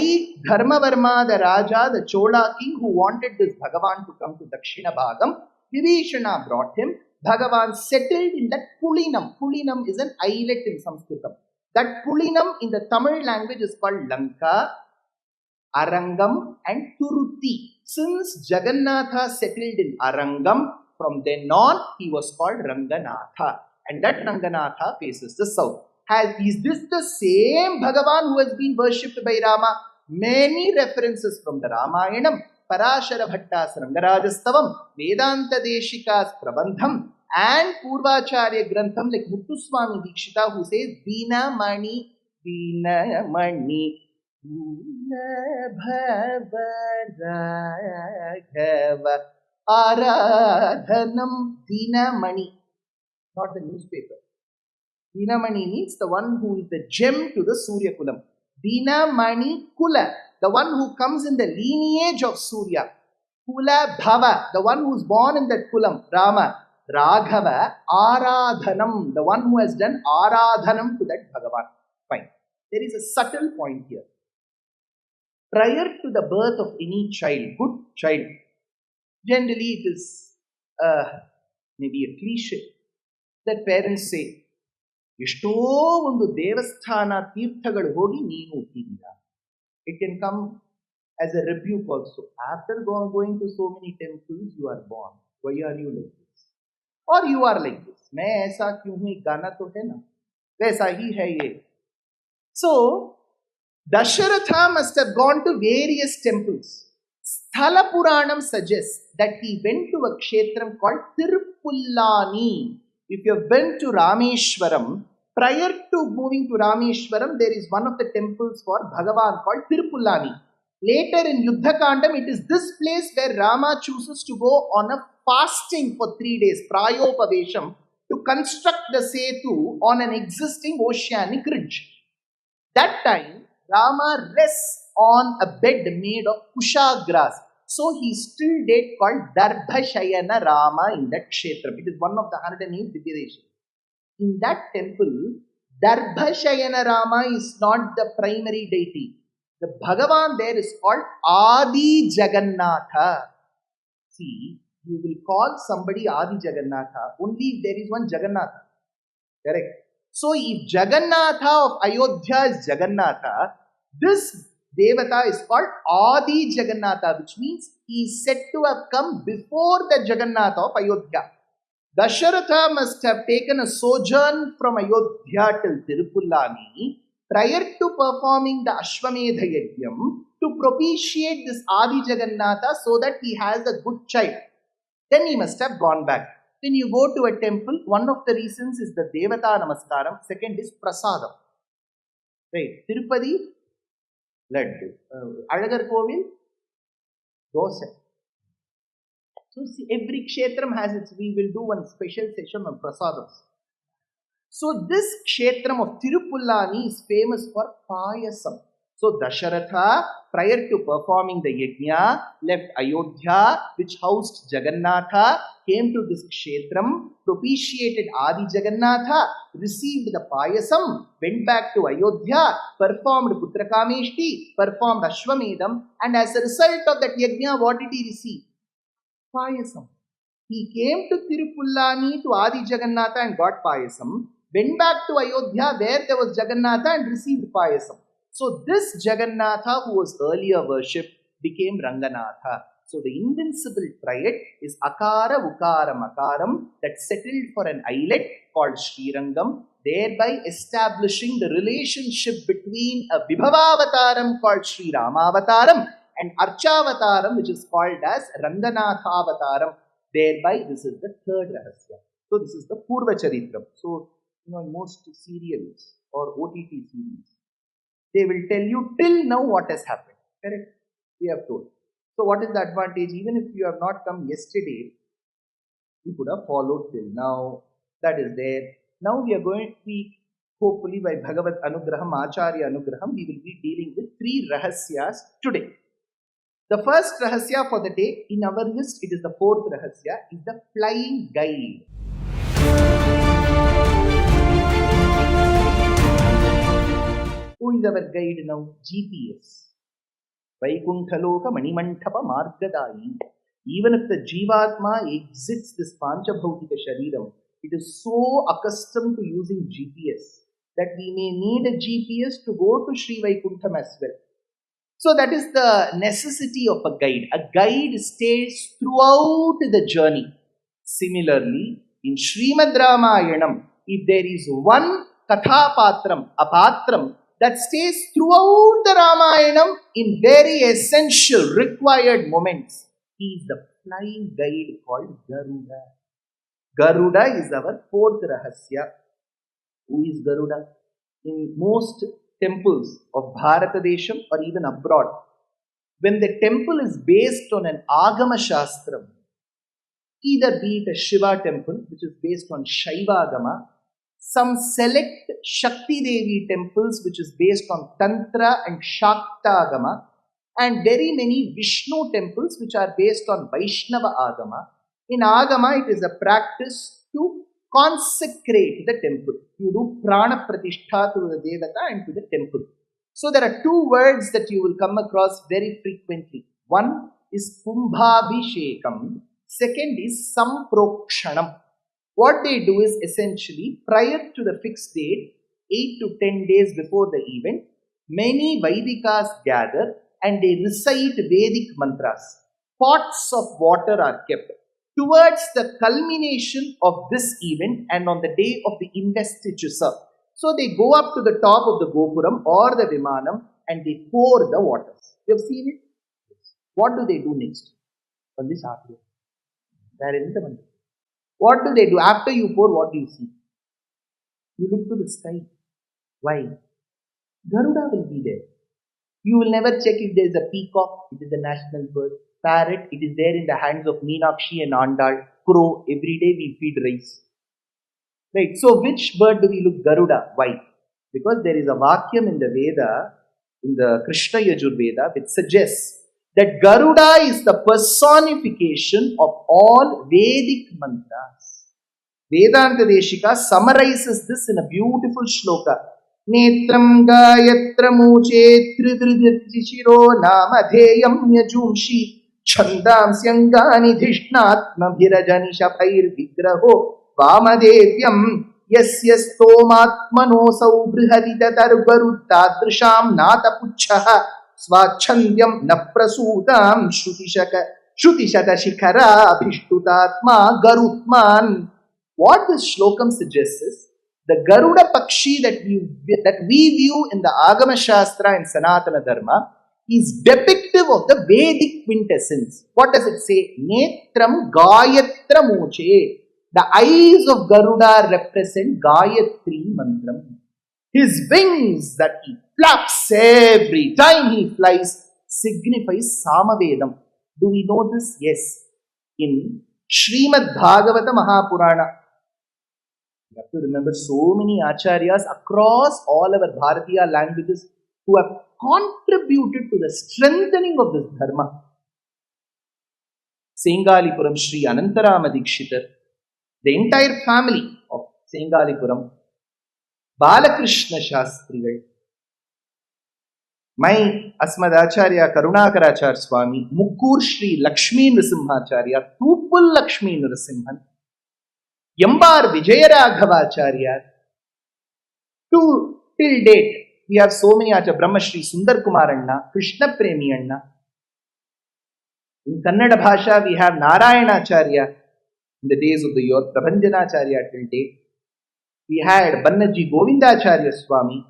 Dharmavarma the Raja, the Chola king who wanted this Bhagavan to come to Dakshina Bhagam. Vibhishana brought him. Bhagavan settled in that Pulinam. Pulinam is an islet in Sanskritam. That Pulinam in the Tamil language is called Lanka, Arangam and Turuti. Since Jagannatha settled in Arangam, from then on he was called Ranganatha. And that Ranganatha faces the south. Is this the same Bhagavan who has been worshipped by Rama? Many references from the Ramayanam, Parashara Bhatta's Rangarajastavam, Vedanta Deshika's Prabandham, and Purvacharya Grantham like Muttuswami Dikshita who says Veena Mani, Veena Mani, Bhava Aradhanam. Veena Mani, not the newspaper. Veena Mani means the one who is the gem to the Surya Kulam. Veena Mani Kula, the one who comes in the lineage of Surya. Kula Bhava, the one who is born in that Kulam. Rama. Raghava Aradhanam, the one who has done Aradhanam to that Bhagavan. Fine. There is a subtle point here. Prior to the birth of any child, good child, generally it is maybe a cliche that parents say, ಎಷ್ಟೋ ಒಂದು ದೇವಸ್ಥಾನ ತೀರ್ಥಗಳು ಹೋಗಿ ನೀನು ಹುಟ್ಟಿದೀಯ. It can come as a rebuke also. After going to so many temples, you are born. Why are you like this? Or you are like this. मैं ऐसा क्यों हूँ, गाना तो है ना, वैसा ही है ये. So, Dasharatha must have gone to various temples. Sthala Puranam suggests that he went to a kshetram called Tirupullani. If you have been to Rameshwaram, prior to moving to Rameshwaram, there is one of the temples for Bhagavan called Tirupullani. Later in Yuddhakandam, it is this place where Rama chooses to go on a fasting for 3 days, Prayopavesham, to construct the Setu on an existing oceanic ridge. That time, Rama rests on a bed made of kusha grass. So he still did called Darbhashayana Rama in that kshetram. It is one of the 108 Divyadeshas. In that temple, Darbhashayana Rama is not the primary deity. The Bhagavan there is called Adi Jagannatha. See, you will call somebody Adi Jagannatha only if there is one Jagannatha. Correct? So if Jagannatha of Ayodhya is Jagannatha, this Devata is called Adi Jagannatha, which means he is said to have come before the Jagannatha of Ayodhya. Dasharatha must have taken a sojourn from Ayodhya till Tirupullani prior to performing the Ashwamedha Yajnam to propitiate this Adi Jagannatha so that he has a good child. Then he must have gone back. When you go to a temple, one of the reasons is the Devata Namaskaram, second is Prasadam. Right? Tirupati, Laddu. Alagar Kovil, Dosa. So see, every kshetram has its, we will do one special session on prasadams. So this kshetram of Tirupullani is famous for payasam. So Dasharatha, prior to performing the yagna, left Ayodhya, which housed Jagannatha, came to this kshetram, propitiated Adi Jagannatha, received the payasam, went back to Ayodhya, performed Putrakameshti, performed Ashwamedham, and as a result of that yagna, what did he receive? Payasam. He came to Tirupullani to Adi Jagannatha and got payasam, went back to Ayodhya where there was Jagannatha and received payasam. So this Jagannatha who was earlier worshipped became Ranganatha. So the invincible triad is Akara, Ukara, Makaram that settled for an islet called Srirangam, thereby establishing the relationship between a Vibhavavataram called Sri Ramavataram and Archavataram which is called as Ranganathavataram. Thereby this is the third Rahasya. So this is the Purva Charitram. So in most serials or OTT series, they will tell you till now what has happened. Correct? We have told. So what is the advantage? Even if you have not come yesterday, you could have followed till now. That is there. Now we are going to be, hopefully by Bhagavat Anugraham, Acharya Anugraham, we will be dealing with 3 Rahasyas today. The first Rahasya for the day, in our list, it is the 4th Rahasya, is the flying guide. Who is our guide now? GPS. Vaikuntaloka Manimantapa Margadai. Even if the Jivatma exits this Panchabhautika Shariram, it is so accustomed to using GPS that we may need a GPS to go to Sri Vaikuntham as well. So that is the necessity of a guide. A guide stays throughout the journey. Similarly, in Srimad Ramayanam, if there is one Kathapatram, a Patram, that stays throughout the Ramayanam in very essential, required moments, he is the flying guide called Garuda. Garuda is our 4th Rahasya. Who is Garuda? In most temples of Bharatadesham or even abroad, when the temple is based on an Agama Shastram, either be it a Shiva temple, which is based on Shaiva Agama, some select Shakti Devi temples, which is based on Tantra and Shakta Agama, and very many Vishnu temples, which are based on Vaishnava Agama. In Agama, it is a practice to consecrate the temple. You do prana pratishtha to the devata and to the temple. So there are 2 words that you will come across very frequently. One is kumbhabhishekam. Second is samprokshanam. What they do is essentially, prior to the fixed date, 8 to 10 days before the event, many Vaidikas gather and they recite Vedic mantras. Pots of water are kept towards the culmination of this event and on the day of the investiture. So they go up to the top of the Gopuram or the Vimanam and they pour the waters. You have seen it? What do they do next? On this article. They are in the mantra. What do they do? After you pour, what do you see? You look to the sky. Why? Garuda will be there. You will never check if there is a peacock, it is a national bird. Parrot, it is there in the hands of Meenakshi and Andal. Crow, every day we feed rice. Right, so which bird do we look? Garuda. Why? Because there is a Vakyam in the Veda, in the Krishna Yajurveda, which suggests that Garuda is the personification of all Vedic mantras. Vedanta Deshika summarizes this in a beautiful shloka. Netram Gayatra Muche Tridridishiro Namadheyam Yajumshi Chandam Syangani Dhishnatma Bhirajani Shapair Vigraho Vamadevyam Yasyas Tomatmano Saubrihadita Targarutadrisham Nata Puchaha Swachandyam Naprasutam Shutishaka Shikara Abhishtutatma Garutman. What this shlokam suggests is the Garuda Pakshi that we view in the Agama Shastra and Sanatana Dharma is depictive of the Vedic quintessence. What does it say? Netram Gayatra Moche. The eyes of Garuda represent Gayatri Mantram. His wings that he flaps every time he flies signifies Samavedam. Do we know this? Yes. In Srimad Bhagavata Mahapurana, you have to remember so many acharyas across all our Bharatiya languages who have contributed to the strengthening of this dharma. Sengalipuram Sri Anantarama Dikshitar, the entire family of Sengalipuram, Balakrishna Shastrigal, my Asmadacharya Karunakarachar Swami, Mukkur Sri Lakshmi Nrisimhacharya, Tupul Lakshmi Nrisimhan, Yambar Vijayaraghavacharya, till date, we have so many Acharyas, Brahma Shri Sundar Kumar Anna, Krishna Premi Anna. In Kannada Bhasha, we have Narayanacharya in the days of the youth, Prabhanjanacharya till date. We had Bannaji Govindacharya Swami.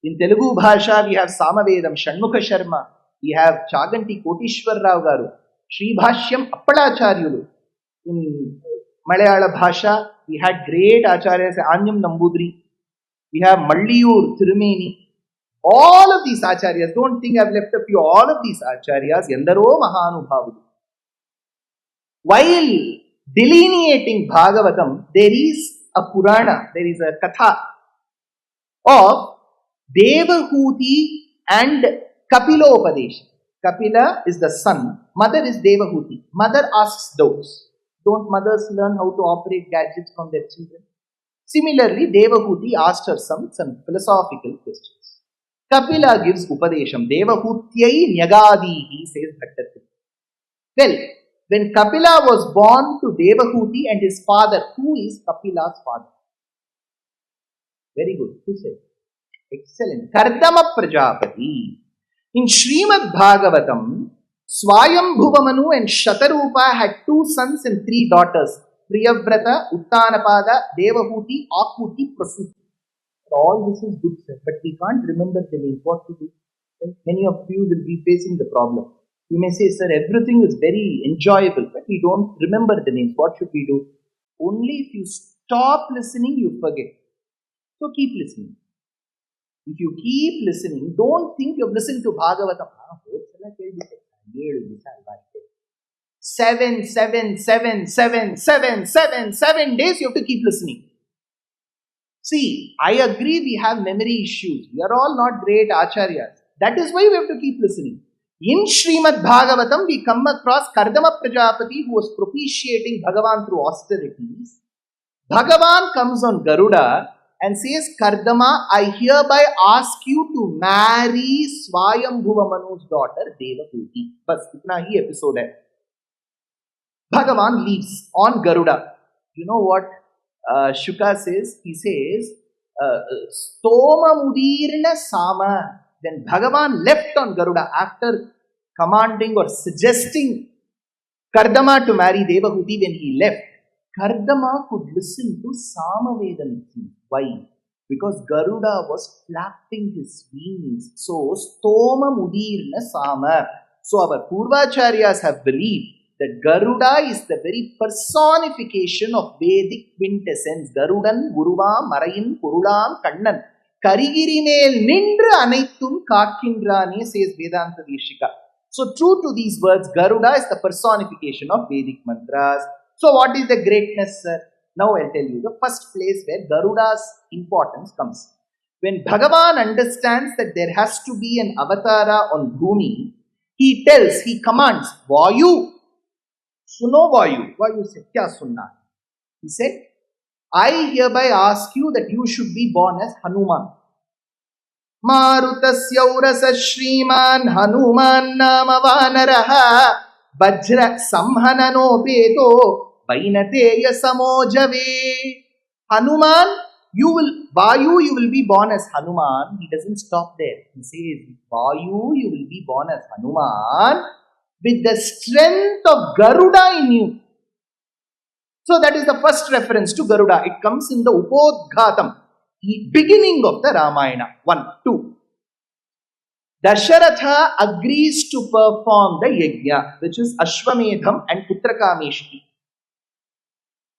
In Telugu Bhasha, we have Samavedam Shanmukha Sharma. We have Chaganti Kotishwar Rao Garu, Sri Bhashyam Appalacharyulu. In Malayala Bhasha, we had great Acharyas, Anyam Nambudri. We have Malliyur Tirumeni. All of these Acharyas, don't think I've left a few, all of these Acharyas, Yandaro Mahanubhavudu. While delineating Bhagavatam, there is a Purana, there is a Katha of Devahuti and Kapilopadesha. Kapila is the son, mother is Devahuti. Mother asks doubts. Don't mothers learn how to operate gadgets from their children? Similarly, Devahuti asked her some philosophical questions. Kapila gives Upadesham. Devahutyai Nyagadihi, says Bhattatri. Well, when Kapila was born to Devahuti and his father, who is Kapila's father? Very good. Who said? Excellent. Kardama Prajapati. In Srimad Bhagavatam, Swayambhuvamanu and Shatarupa had 2 sons and 3 daughters. Priyavrata, Uttanapada, Devahuti, Akuti, Prasuti. All this is good, sir, but we can't remember the names. What to do? Many of you will be facing the problem. You may say, sir, everything is very enjoyable, but we don't remember the names. What should we do? Only if you stop listening, you forget. So keep listening. If you keep listening, don't think you've listened to Bhagavatam. 7 days you have to keep listening. See, I agree we have memory issues. We are all not great acharyas. That is why we have to keep listening. In Srimad Bhagavatam, we come across Kardama Prajapati who was propitiating Bhagavan through austerities. Bhagavan comes on Garuda and says, Kardama, I hereby ask you to marry Swayambhuvamanu's daughter Devahuti. Bas, itna hi episode hai. Bhagavan leaves on Garuda. You know what Shuka says? He says, Stoma Mudirna Sama. Then Bhagavan left on Garuda after commanding or suggesting Kardama to marry Devahuti. When he left, Kardama could listen to Samavedam. Why? Because Garuda was flapping his wings. So, Stoma Mudirna Sama. So, our Purvacharyas have believed that Garuda is the very personification of Vedic quintessence. Garudan, Guruvam, Marayin, Purulam, Kannan. Karigiri mel nindru anaithum kakindrane, says Vedanta Deshika. So, true to these words, Garuda is the personification of Vedic mantras. So, what is the greatness, sir? Now, I'll tell you the first place where Garuda's importance comes. When Bhagavan understands that there has to be an avatara on Bhumi, he commands, Vayu, Suno Vayu. Vayu said, Kya sunna? He said, I hereby ask you that you should be born as Hanuman. Marutasya urasa Shriman Hanuman nama vanaraha Vajra samhanano peto Vainateya samojave. Hanuman, you will be born as Hanuman. He doesn't stop there. He says, Vayu, you will be born as Hanuman with the strength of Garuda in you. So that is the first reference to Garuda. It comes in the Upodghatam, the beginning of the Ramayana. 1, 2. Dasharatha agrees to perform the yagna, which is Ashwamedham and Putrakameshti.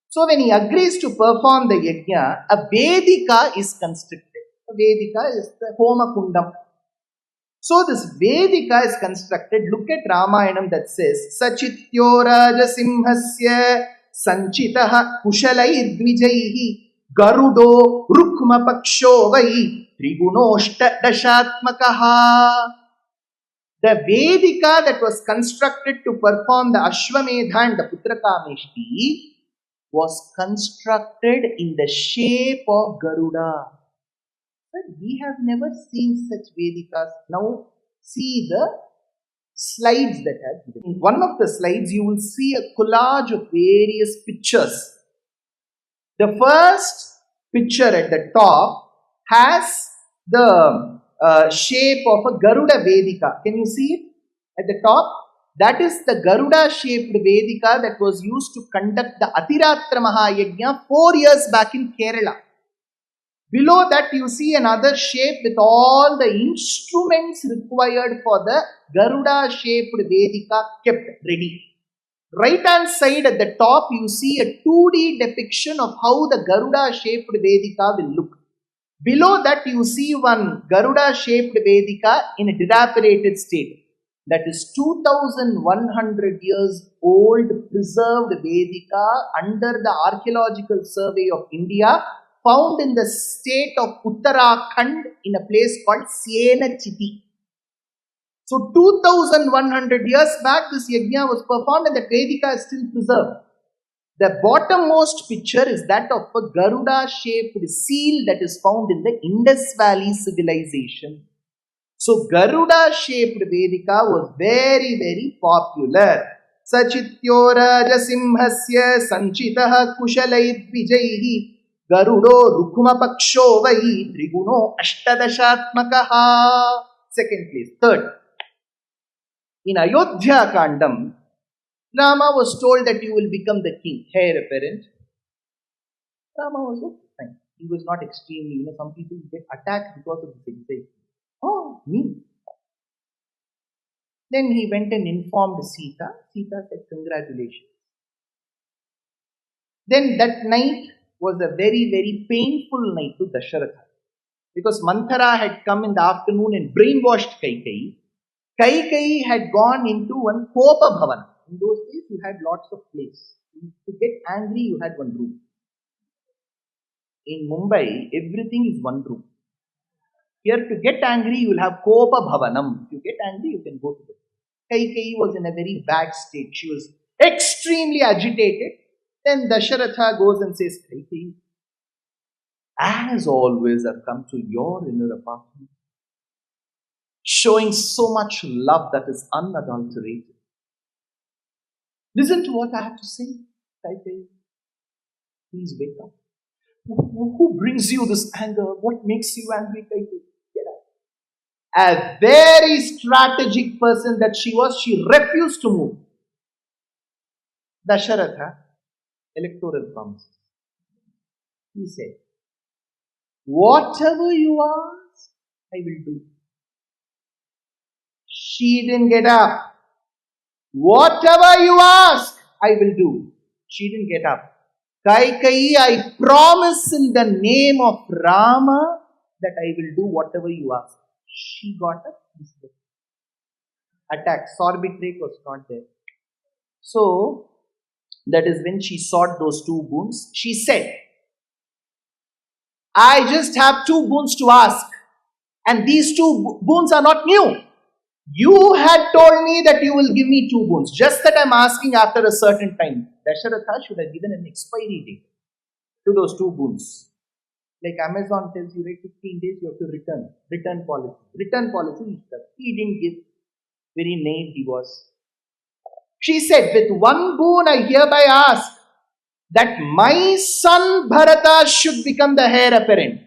So when he agrees to perform the yagna, a Vedika is constructed. A Vedika is the Homa Kundam. So this Vedika is constructed. Look at Ramayanam that says, Sachityo Rajasimhasya Sanchitaha Kushalai Dvijaihi Garudo Rukma Paksho Vai Trigunoshta Dashatmakaha. The Vedika that was constructed to perform the Ashwamedha and the Putrakameshti was constructed in the shape of Garuda. But we have never seen such Vedikas. Now see the slides that have given. In one of the slides you will see a collage of various pictures. The first picture at the top has the shape of a Garuda Vedika. Can you see it at the top? That is the Garuda shaped Vedika that was used to conduct the Atiratra Mahayagna 4 years back in Kerala. Below that you see another shape with all the instruments required for the Garuda shaped Vedika kept ready. Right hand side at the top you see a 2D depiction of how the Garuda shaped Vedika will look. Below that you see one Garuda shaped Vedika in a dilapidated state. That is 2100 years old preserved Vedika under the Archaeological Survey of India, found in the state of Uttarakhand in a place called Siena Chiti. So 2100 years back this yagna was performed and the Vedika is still preserved. The bottommost picture is that of a Garuda shaped seal that is found in the Indus Valley civilization. So Garuda shaped Vedika was very, very popular. Sachityo Rajasimhasya Sanchitaha Kushalai Vijaihi Garudo Rukma Paksho Vai Triguno Ashtadashatmakaha. Second place. Third. In Ayodhya Kandam, Rama was told that you will become the king, heir apparent. Rama was okay, fine. He was not extremely, some people get attacked because of this exile. Oh, me. Then he went and informed Sita. Sita said, congratulations. Then that night was a very, very painful night to Dasharatha. Because Manthara had come in the afternoon and brainwashed Kaikeyi. Kaikeyi had gone into one Kopa Bhavan. In those days, you had lots of place. To get angry, you had one room. In Mumbai, everything is one room. Here, to get angry, you will have Kopa Bhavanam. If you get angry, you can go to the Kaikeyi was in a very bad state. She was extremely agitated. Then Dasharatha goes and says, Kaikeyi, as always, I've come to your inner apartment, showing so much love that is unadulterated. Listen to what I have to say, Kaikeyi. Please wake up. Who brings you this anger? What makes you angry, Kaikeyi? Get up. A very strategic person that she was, she refused to move. Dasharatha, electoral promises. He said, whatever you ask, I will do. She didn't get up. Whatever you ask, I will do. She didn't get up. Kaikeyi, I promise in the name of Rama that I will do whatever you ask. She got up. Attack. Sorbitrate was not there. So, that is when she sought those 2 boons. She said, I just have 2 boons to ask. And these 2 boons are not new. You had told me that you will give me 2 boons. Just that I'm asking after a certain time. Dasharatha should have given an expiry date to those 2 boons. Like Amazon tells you, right, 15 days you have to return. Return policy. Return policy. He didn't give. Very naive he was. She said, with 1 boon I hereby ask that my son Bharata should become the heir apparent.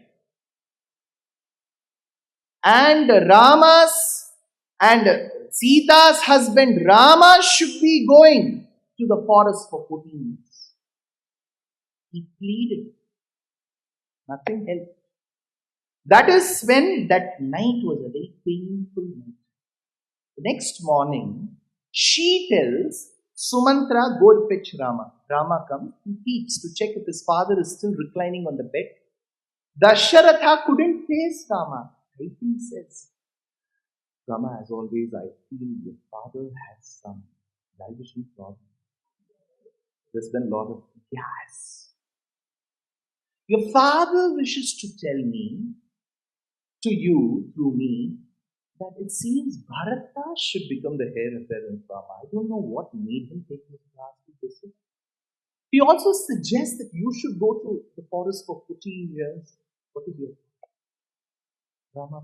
And Rama's and Sita's husband Rama should be going to the forest for 14 years. He pleaded. Nothing helped. That is when that night was a very painful night. The next morning, she tells Sumantra, go and fetch Rama. Rama comes, he peeps to check if his father is still reclining on the bed. Dasharatha couldn't face Rama. He says, Rama, as always, I feel your father has some digestion problem. There's been a lot of gas. Your father wishes to tell me, to you, through me, that it seems Bharata should become the heir apparent of Rama. I don't know what made him take this class to visit. He also suggests that you should go to the forest for 14 years. What is your Rama?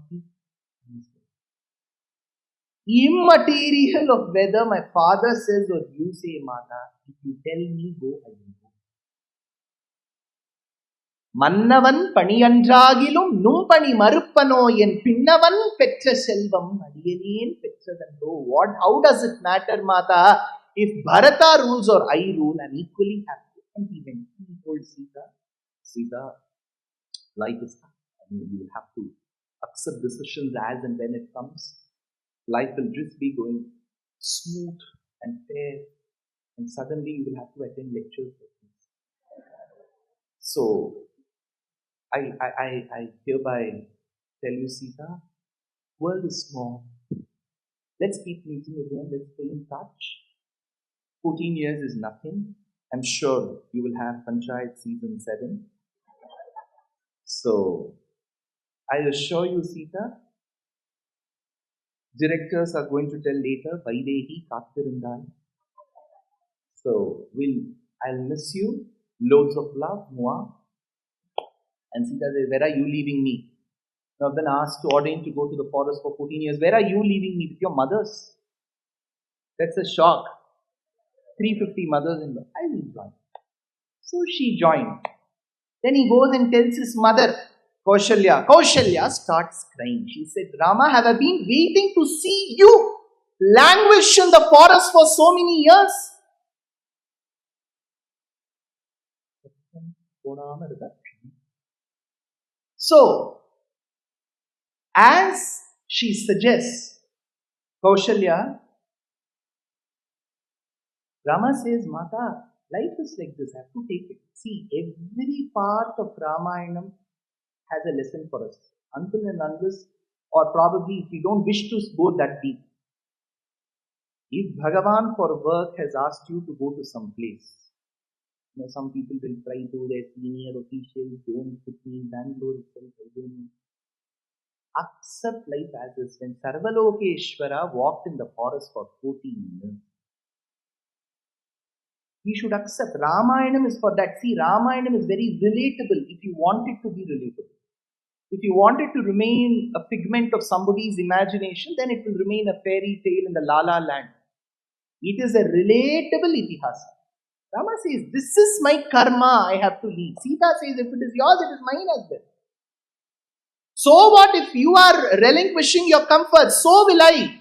Immaterial of whether my father says or you say, Mata, if you tell me, go, I will go. மன்னவன் பணியன்றாகிலும் நும்பணி மறுப்பனோ என் பின்னவன் பெற்ற செல்வம் அடியனேன் பெற்றதன்றோ. What? How does it matter, Mata? If Bharata rules or I rule, I'm equally happy. And he went. He told Sita, Sita, life is tough. I mean, you will have to accept decisions as and when it comes. Life will just be going smooth and fair, and suddenly you will have to attend lectures like this. So, I hereby tell you, Sita, world is small. Let's keep meeting again. Let's stay in touch. 14 years is nothing. I'm sure you will have Panchayat season 7. So, I assure you, Sita, directors are going to tell later, Vaidehi Kathirundai. So, I'll miss you. Loads of love, Mua. And Sita says, where are you leaving me? Now, I've been asked to ordain to go to the forest for 14 years. Where are you leaving me? With your mothers? That's a shock. 350 mothers-in-law. I will join. So she joined. Then he goes and tells his mother, Kaushalya. Kaushalya starts crying. She said, Rama, have I been waiting to see you languish in the forest for so many years? So, as she suggests, Kaushalya, Rama says, Mata, life is like this, I have to take it. See, every part of Ramayanam has a lesson for us. Until and unless, or probably if you don't wish to go that deep. If Bhagavan for work has asked you to go to some place, some people will try to their senior officials, don't put me in Bangalore itself, I don't know. Accept life as is. When Sarvalokeshwara walked in the forest for 14 years, he should accept. Ramayanam is for that. See, Ramayanam is very relatable if you want it to be relatable. If you want it to remain a figment of somebody's imagination, then it will remain a fairy tale in the La La land. It is a relatable itihasa. Rama says, this is my karma, I have to leave. Sita says, if it is yours, it is mine as well. So what if you are relinquishing your comfort? So will I.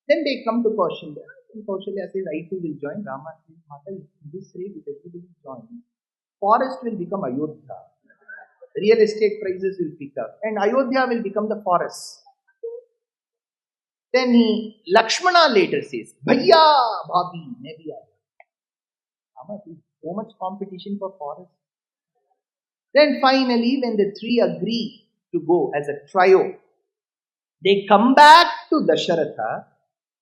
Then they come to Kaushalya. And Kaushalya says, I too will join. Rama says, Mata, in this rate, if everybody joins, forest will become Ayodhya. Real estate prices will pick up. And Ayodhya will become the forest. Then Lakshmana later says, Bhaiya, Bhabhi, maybe Rama says, so much competition for forest. Then finally, when the three agree to go as a trio, they come back to Dasharatha,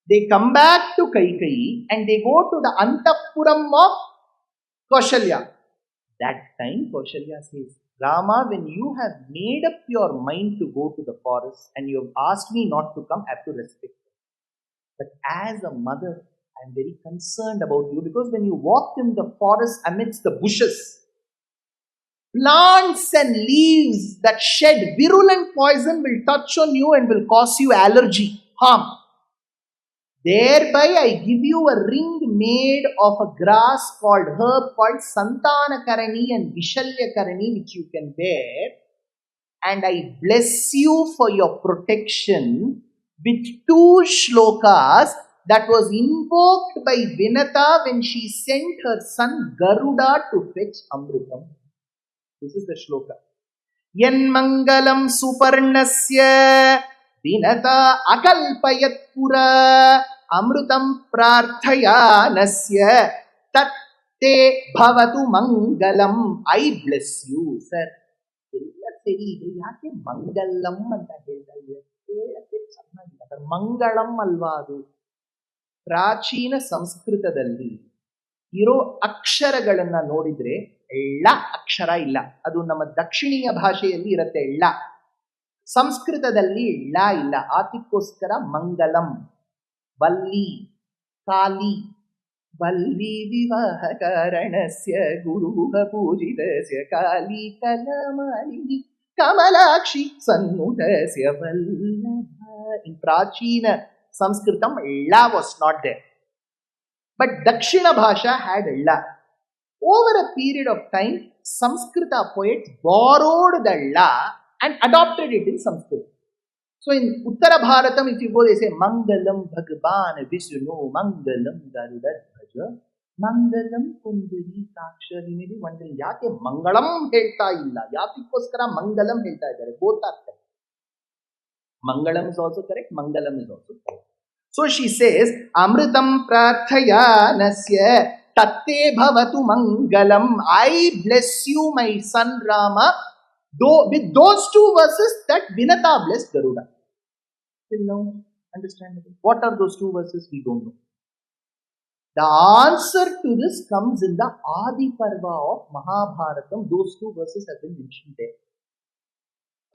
they come back to Kaikeyi, and they go to the Antapuram of Kaushalya. That time, Kaushalya says, Rama, when you have made up your mind to go to the forest and you have asked me not to come, I have to respect it. But as a mother, I am very concerned about you, because when you walk in the forest amidst the bushes, plants and leaves that shed virulent poison will touch on you and will cause you allergy, harm. Thereby I give you a ring made of a grass called herb called Santanakarani and Vishalyakarani, which you can bear, and I bless you for your protection with 2 shlokas that was invoked by Vinata when she sent her son Garuda to fetch Amritam. This is the shloka. Yanmangalam suparnasya dinata akalpayat pura amrutam prarthayanasya tatte bhavatu mangalam. I bless you, sir. ಯಾಕೆ ಮಂಗಲಂ ಅಂತ ಹೇಳ್ತಾ ಇದ್ದಾರೆ? ಮಂಗಳಂ ಅಲ್ವಾ ಅದು? ಪ್ರಾಚೀನ ಸಂಸ್ಕೃತದಲ್ಲಿ ಇರೋ ಅಕ್ಷರಗಳನ್ನ ನೋಡಿದ್ರೆ ಎಳ್ಳ ಅಕ್ಷರ ಇಲ್ಲ. ಅದು ನಮ್ಮ ದಕ್ಷಿಣೀಯ ಭಾಷೆಯಲ್ಲಿ ಇರುತ್ತೆ ಎಳ್ಳ. ಸಂಸ್ಕೃತದಲ್ಲಿ ಎಳ್ಳ ಇಲ್ಲ. ಅದಕ್ಕೋಸ್ಕರ ಮಂಗಲಂ. ವಲ್ಲಿ, ಕಾಲಿ, ವಲ್ಲಿ ವಿವಾಹ ಕಾರಣಸ್ಯ ಗುರುಃ ಪೂಜಿತಸ್ಯ ಕಾಲಿ ಕಲಮಾಲಿನಿ ಕಮಲಾಕ್ಷಿ ಸನ್ನುತಸ್ಯ ವಲ್ಲಭ. ಇನ್ ಪ್ರಾಚೀನ ಸಂಸ್ಕೃತಂ ಎಳ್ಳ was not there. But Dakshina Bhasha had Lla. Over a period of time, Sanskrita poets borrowed the Lla and adopted it in Sanskrit. So in Uttara Bharatam, if you go, they say Mangalam Bhagavan Vishnu, Mangalam Garuda Bhaja, Mangalam Kundari Saksha. You may be wondering, Yake Mangalam helta illa? Yakikoskara Mangalam helta idare. Both are correct. Mangalam is also correct, Mangalam is also correct. So she says, Amritam prarthayanasya tatte bhavatu mangalam. I bless you, my son Rama, with those two verses that Vinata blessed Garuda. Till now, understandable. What are those two verses? We don't know. The answer to this comes in the Adi Parva of Mahabharatam. Those two verses have been mentioned there.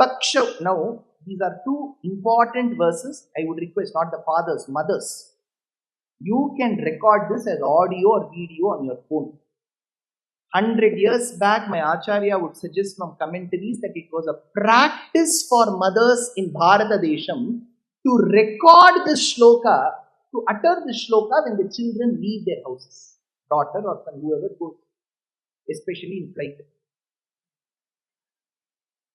Paksha. Now, these are two important verses. I would request not the fathers, mothers. You can record this as audio or video on your phone. 100 years back, my Acharya would suggest from commentaries that it was a practice for mothers in Bharata Desham to record the shloka, to utter the shloka when the children leave their houses. Daughter or son, whoever goes, especially in flight.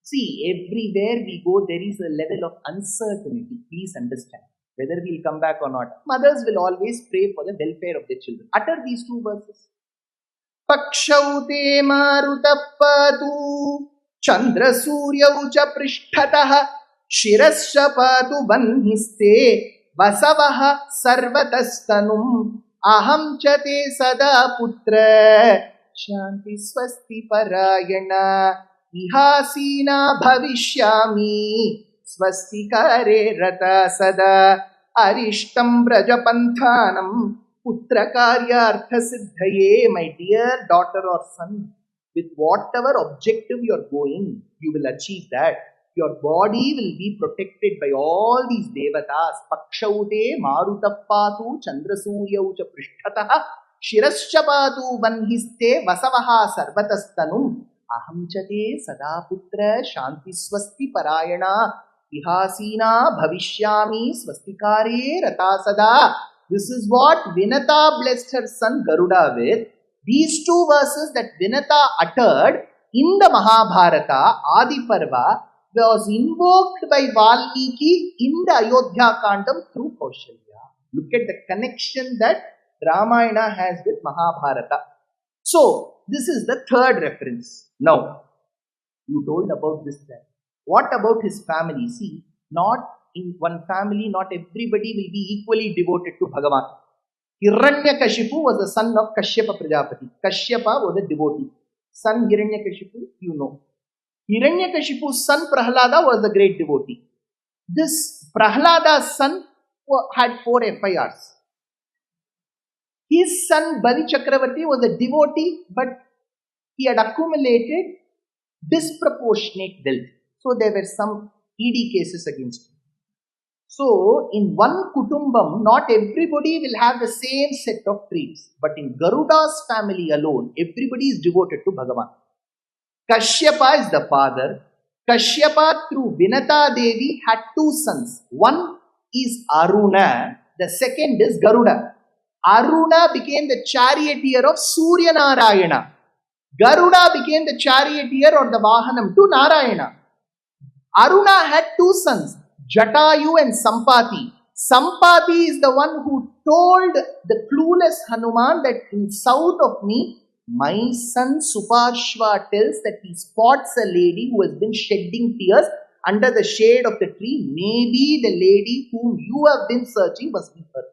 See, everywhere we go, there is a level of uncertainty. Please understand. Whether we'll come back or not, mothers will always pray for the welfare of their children. Utter these two verses. Pakshaute marutappatu chandra suryau cha prishthatah shirasya patu banhiste vasavaha sarvatastanum aham cha te sada putra shanti swasti parayana ihasina bhavishyami swastikare rata sada arishtam brajapanthanam putrakaryartha siddhaye. My dear daughter or son, with whatever objective you are going, you will achieve that. Your body will be protected by all these devatas. Pakshaute marutappatu chandrasuryau cha prishthatah shirascha patu vanhiste vasavaha sarvatastanum aham chate sada putra shanti swasti parayana ihasina bhavishyami swastikare rata sada. This is what Vinata blessed her son Garuda with. These two verses that Vinata uttered in the Mahabharata, Adi Parva, was invoked by Valmiki in the Ayodhya Kandam through Kaushalya. Look at the connection that Ramayana has with Mahabharata. So, this is the third reference. Now, you told about this guy. What about his family? See, not in one family, not everybody will be equally devoted to Bhagavan. Hiranyakashipu was the son of Kashyapa Prajapati. Kashyapa was a devotee. Son Hiranyakashipu, you know. Hiranyakashipu's son Prahlada was a great devotee. This Prahlada's son had 4 FIRs. His son Bali Chakravarti was a devotee, but he had accumulated disproportionate wealth. So there were some ED cases against him. So in one kutumbam, not everybody will have the same set of traits. But in Garuda's family alone, everybody is devoted to Bhagavan. Kashyapa is the father. Kashyapa through Vinata Devi had 2 sons. One is Aruna, the second is Garuda. Aruna became the charioteer of Surya Narayana. Garuda became the charioteer or the Vahanam to Narayana. Aruna had 2 sons, Jatayu and Sampati. Sampati is the one who told the clueless Hanuman that in south of me, My son Suparshva tells that he spots a lady who has been shedding tears under the shade of the tree. Maybe the lady whom you have been searching must be her.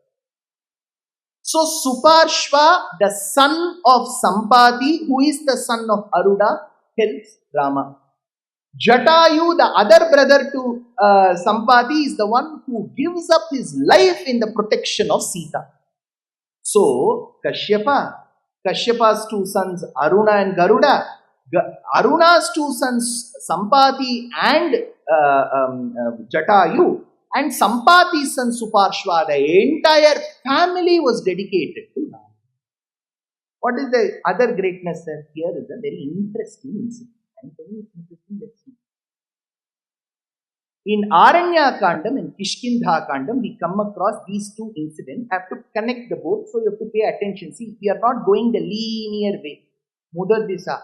So Suparshva, the son of Sampati, who is the son of Aruda, helps Rama. Jatayu, the other brother to Sampati, is the one who gives up his life in the protection of Sita. So Kashyapa's two sons Aruna and Garuda, Aruna's two sons Sampati and Jatayu, and Sampati's son Suparshva, the entire family was dedicated to Rama. What is the other greatness here is a very interesting incident. Let's see. In Aranya Kandam and Kishkindha Kandam, we come across these two incidents. Have to connect the both, so you have to pay attention. See, we are not going the linear way. Mudadisa,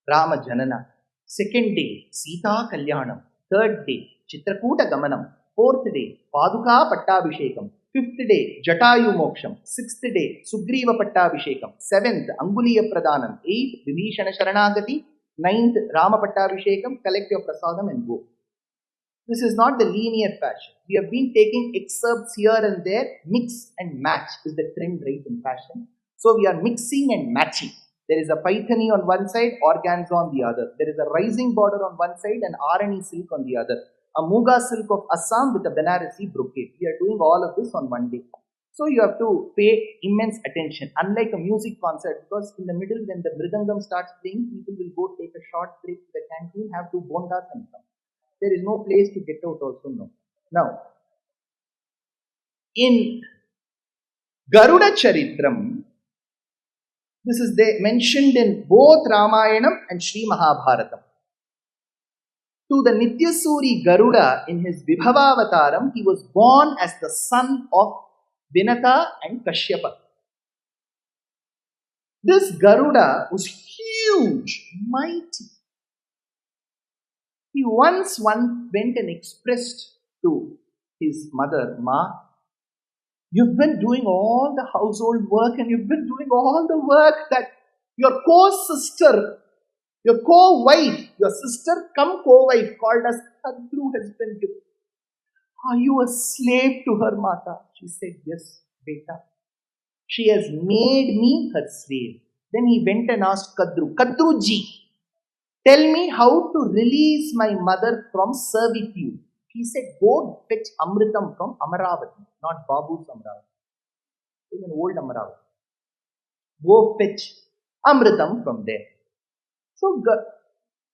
Rama Janana. Second day, Sita Kalyanam. Third day, Chitrakuta Gamanam. Fourth day, Paduka Pattabhishekam. Fifth day, Jatayu Moksham. Sixth day, Sugriva Pattabhishekam. Seventh, Anguliya Pradhanam. Eighth, Vibhishana Sharanagati. Ninth, Rama Pattabhishekam. Collect your prasadam and go. This is not the linear fashion. We have been taking excerpts here and there. Mix and match is the trend right in fashion. So we are mixing and matching. There is a Paithani on one side, organza on the other. There is a rising border on one side and Arani silk on the other. A Muga silk of Assam with a Banarasi brocade. We are doing all of this on one day. So you have to pay immense attention. Unlike a music concert, because in the middle when the Mridangam starts playing, people will go take a short break to the canteen, have two bondas and come. There is no place to get out also, no. Now, in Garuda Charitram, this is mentioned in both Ramayanam and Sri Mahabharatam. To the Nityasuri Garuda in his Vibhavavataram, he was born as the son of Vinata and Kashyapa. This Garuda was huge, mighty. He once went and expressed to his mother, Ma, you've been doing all the household work and you've been doing all the work that your co-sister, your co-wife, your sister come co-wife called as Kadru has been given. Are you a slave to her, Mata? She said, yes, beta. She has made me her slave. Then he went and asked Kadru, Kadruji, tell me how to release my mother from servitude. He said, go fetch Amritam from Amaravati, not Babu's Amaravati. It's an old Amaravati. Go fetch Amritam from there. So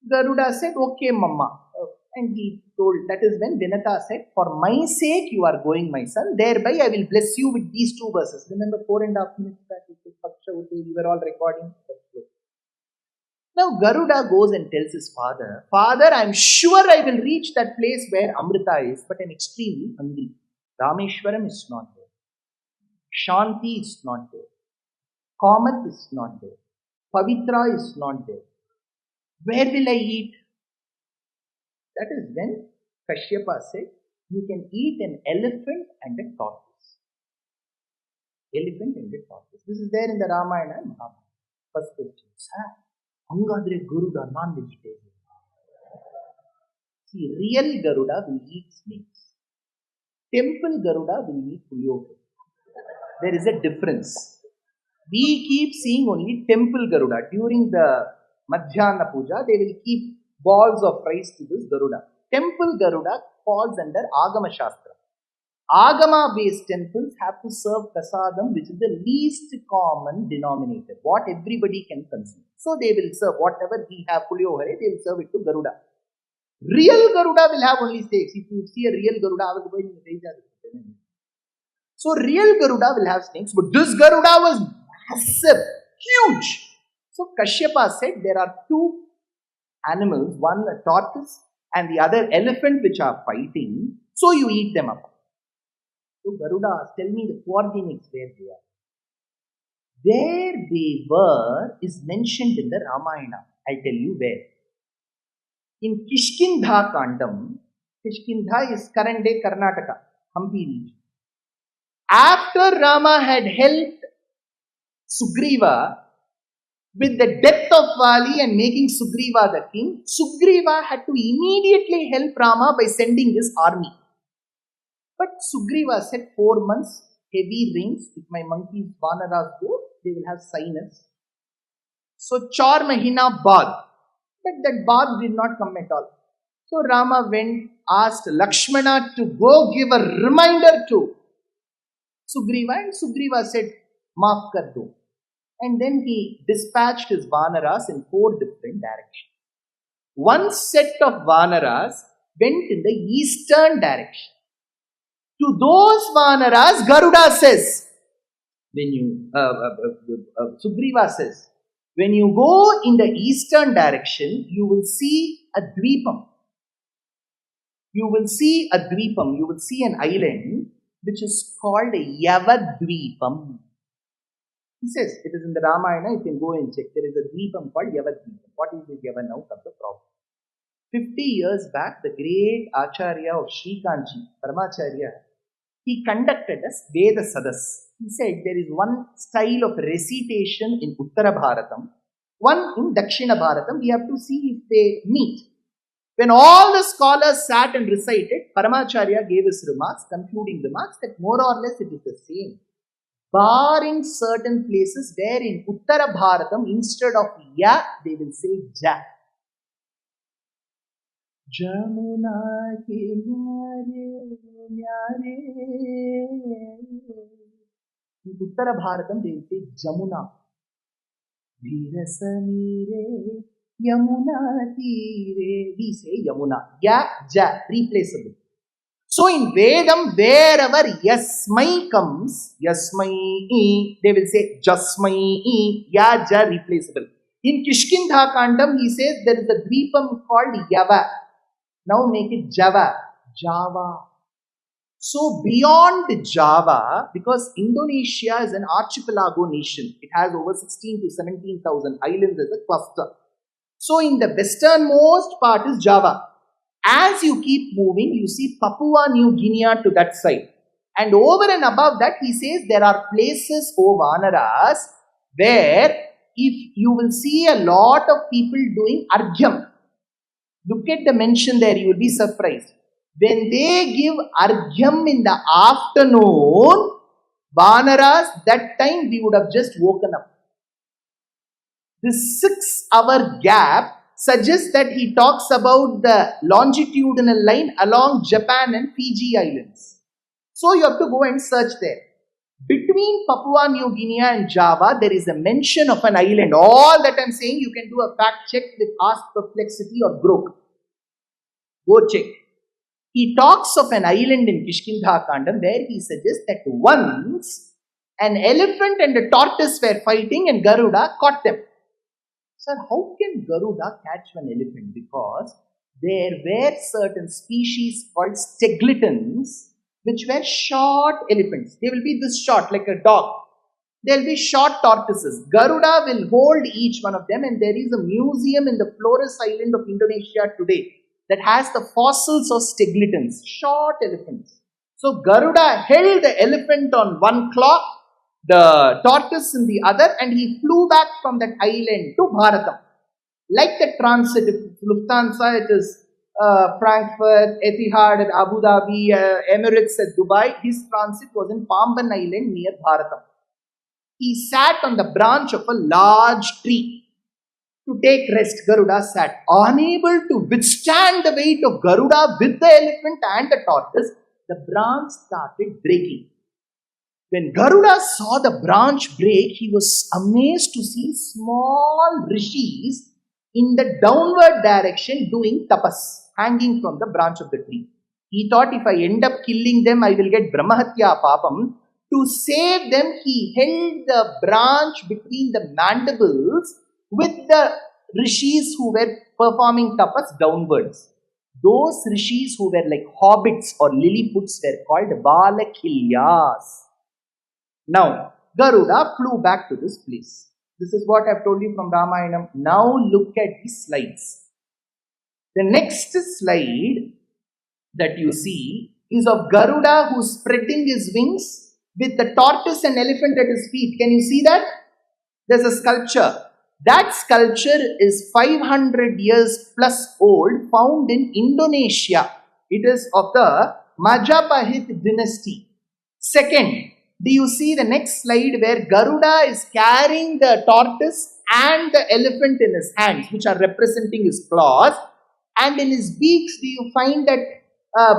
Garuda said, okay, Mama. And he told, that is when Vinata said, for my sake you are going, my son. Thereby I will bless you with these two verses. Remember 4.5 minutes back, we were all recording. Now Garuda goes and tells his father, Father, I am sure I will reach that place where Amrita is, but I am extremely hungry. Rameshwaram is not there. Shanti is not there. Kamat is not there. Pavitra is not there. Where will I eat? That is when Kashyapa said, you can eat an elephant and a tortoise. Elephant and a tortoise. This is there in the Ramayana and Mahabharata. First question. Sir, Hangadre Garuda, non-vegetarian. See, real Garuda will eat snakes. Temple Garuda will eat puliyogre. There is a difference. We keep seeing only temple Garuda. During the Madhyana Puja, they will keep balls of rice to this Garuda. Temple Garuda falls under Agama Shastra. Agama based temples have to serve prasadam, which is the least common denominator, what everybody can consume. So they will serve whatever we have, puliyogre, they will serve it to Garuda. Real Garuda will have only snakes. If you see a real Garuda, I will go in the. So real Garuda will have snakes, but this Garuda was massive, huge. So Kashyapa said there are two animals, one a tortoise and the other elephant, which are fighting, so you eat them up. So Garuda asked, tell me the coordinates where they are. Where they were is mentioned in the Ramayana. I'll tell you where. In Kishkindha Kandam, Kishkindha is current day Karnataka, Hampi region. After Rama had helped Sugriva with the death of Vali and making Sugriva the king, Sugriva had to immediately help Rama by sending his army. But Sugriva said 4 months, heavy rains. If my monkeys, vanaras go, they will have sinus. So Char Mahina bath. But that bath did not come at all. So Rama went, asked Lakshmana to go give a reminder to Sugriva, and Sugriva said, Maaf kar do. And then he dispatched his vanaras in 4 different directions. One set of vanaras went in the eastern direction. To those vanaras, Garuda says, Sugriva says, when you go in the eastern direction, you will see a dweepam. You will see a dweepam, you will see an island which is called a Yavadweepam. He says, it is in the Ramayana, you can go and check. There is a dweepam called Yavadweepam. What is this Yava now? Comes the problem. 50 years back, the great Acharya of Srikanji, Paramacharya, he conducted us Veda Sadas. He said there is one style of recitation in Uttara Bharatam, one in Dakshina Bharatam. We have to see if they meet. When all the scholars sat and recited, Paramacharya gave his remarks, concluding remarks that more or less it is the same. Barring certain places where in Uttara Bharatam, instead of Ya, they will say Ja. Jamuna kinare nyare. In Uttara Bharatam, they will say Jamuna. Virasamire Yamuna tire. We say Yamuna. Ya, Ja, replaceable. So in Vedam, wherever Yasmai comes, Yasmai, they will say Jasmai, Ya, Ja, replaceable. In Kishkindha Kandam, he says there is a dweepam called Yava. Now make it Java, Java. So beyond Java, because Indonesia is an archipelago nation, it has over 16 to 17,000 islands as a cluster. So in the westernmost part is Java. As you keep moving, you see Papua New Guinea to that side. And over and above that, he says there are places, O Vanaras, where if you will see a lot of people doing Argyam. Look at the mention there, you will be surprised. When they give Argyam in the afternoon, Vanaras, that time we would have just woken up. This 6-hour gap suggests that he talks about the longitudinal line along Japan and Fiji Islands. So you have to go and search there. Between Papua New Guinea and Java, there is a mention of an island. All that I'm saying, you can do a fact check with Ask Perplexity or Grok. Go check. He talks of an island in Kishkindha Kandam where he suggests that once an elephant and a tortoise were fighting and Garuda caught them. Sir, how can Garuda catch an elephant? Because there were certain species called stegletons which were short elephants. They will be this short, like a dog. There will be short tortoises. Garuda will hold each one of them, and there is a museum in the Flores Island of Indonesia today that has the fossils of stegletons, short elephants. So Garuda held the elephant on one claw, the tortoise in the other, and he flew back from that island to Bharatam. Like the transit, if it's Lufthansa, it is Frankfurt, Etihad at Abu Dhabi, Emirates at Dubai. His transit was in Pamban Island near Bharatam. He sat on the branch of a large tree to take rest. Garuda sat. Unable to withstand the weight of Garuda with the elephant and the tortoise, the branch started breaking. When Garuda saw the branch break, he was amazed to see small rishis in the downward direction doing tapas, hanging from the branch of the tree. He thought, if I end up killing them, I will get Brahmahatya Papam. To save them, he held the branch between the mandibles with the rishis who were performing tapas downwards. Those rishis who were like hobbits or lilliputs were called Balakilyas. Now, Garuda flew back to this place. This is what I have told you from Ramayana. Now look at the slides. The next slide that you see is of Garuda who's spreading his wings with the tortoise and elephant at his feet. Can you see that? There's a sculpture. That sculpture is 500 years plus old, found in Indonesia. It is of the Majapahit dynasty. Second, do you see the next slide where Garuda is carrying the tortoise and the elephant in his hands, which are representing his claws, and in his beaks, do you find that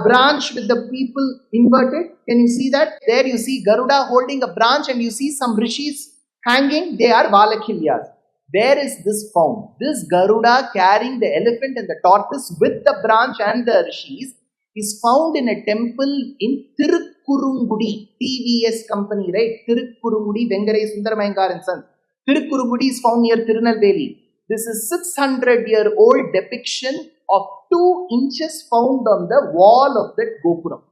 branch with the people inverted? Can you see that? There you see Garuda holding a branch, and you see some rishis hanging. They are Valakilyas. Where is this found? This Garuda carrying the elephant and the tortoise with the branch and the rishis is found in a temple in Tirukkurungudi, TVS company, right? Tirukkurungudi, Vengarai Sundaramayangar and Sons. Tirukkurungudi is found near Tirunelveli. This is 600-year-old depiction of 2 inches found on the wall of that Gopuram.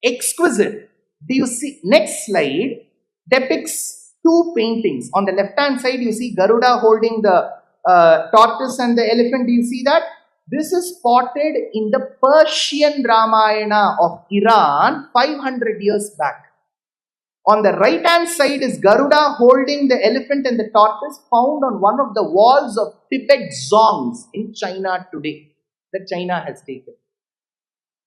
Exquisite. Do you see? Next slide depicts 2 paintings. On the left hand side, you see Garuda holding the tortoise and the elephant. Do you see that? This is spotted in the Persian Ramayana of Iran 500 years back. On the right hand side is Garuda holding the elephant and the tortoise, found on one of the walls of Tibet Zongs in China today, that China has taken.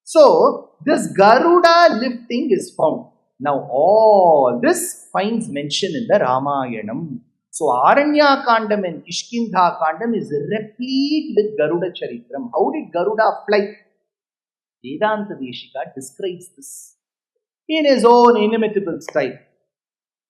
So, this Garuda lifting is found. Now, all this finds mention in the Ramayanam. So, Aranya Kandam and Kishkindha Kandam is replete with Garuda Charitram. How did Garuda fly? Vedanta Deshika describes this in his own inimitable style,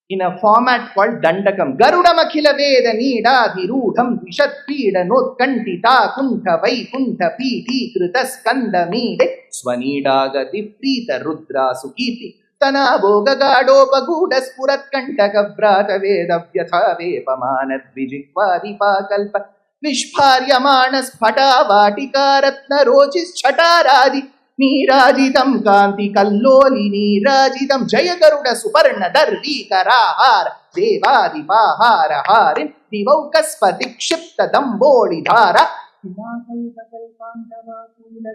in a format called Dandakam. Garudam Akhila Veda Nida Dhirudham Vishat Pida Notkantita Kunta Vaikunta Piti Kritas Kanda Mide Swanida Gati Prita Rudra Sukiti Tana Boga Gado Paguda Spurat Kantaka Brata Veda Vyatha Vepamanat Vijikvari Pakalpa Vishparyamanas Phata Vatika Ratna Rochis Chataradi Nirajitam Kanti Kalloli Nirajitam Jaya Garuda Suparna Darvi Karahar Devadi Pahara Harin Divaukaspati Kshipta Dambodi Dhara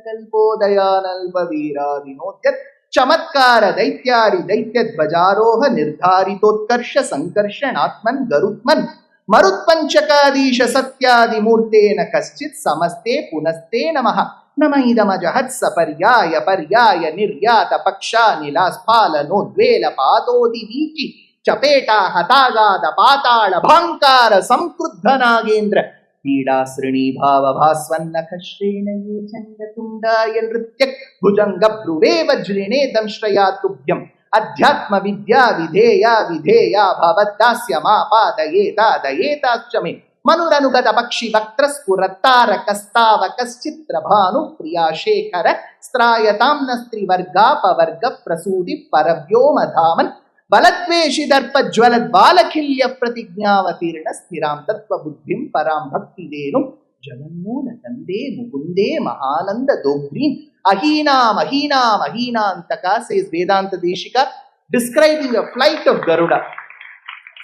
Kalpodayanal Vinotyat Chamatkara Daityari Daityat Bajaroha Nirdharitotkarsha Sankarshan Atman Garutman Marutpanchakadisha Satyadi Murtena Kaschit Samaste Punaste Namaha Namaidamajahat Saparyaya Paryaya Niryata Paksha Nilaspala Nodvela Patodi Viki Chapeta Hatagada Patala Bhankara Samkruddha Nagendra Pida Srini Bhava Bhasvanna Kashrena Yechanda Tundaya Nrityak Bhujanga Bhruve Vajrine Damshrayatubhyam Adhyatma Vidya Videya Videya Bhavadasya Mapadayeta Dayeta Chame Manuranugata Pakshi Vaktras Purattara Kastava Kaschitra Bhanu Priya Shekhara Strayatamna Strivarga Pavarga Prasudi Paravyoma Dhaman Balatveshi Darpa Jwalat Balakilya Pratignavatirna Stiram Tattva Buddhim Param Bhakti Venum Jaganmuna Tande Mukunde Mahananda Dogrin Ahina Antaka, says Vedanta Deshika, describing a flight of Garuda.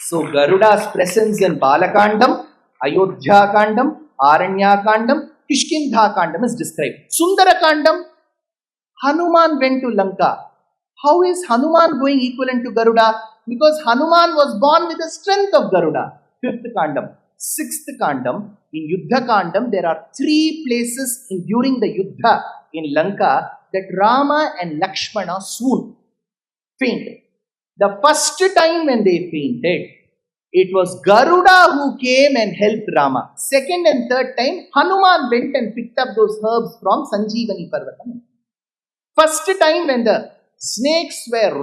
So Garuda's presence in Balakandam, Ayodhya Kandam, Aranya Kandam, Kishkindha Kandam is described. Sundara Kandam, Hanuman went to Lanka. How is Hanuman going equivalent to Garuda? Because Hanuman was born with the strength of Garuda. 5th Kandam. 6th Kandam, in Yuddha Kandam, there are 3 places during the Yuddha in Lanka that Rama and Lakshmana fainted. The first time when they fainted, it was Garuda who came and helped Rama. Second and third time, Hanuman went and picked up those herbs from Sanjeevani Parvatam. First time when the snakes were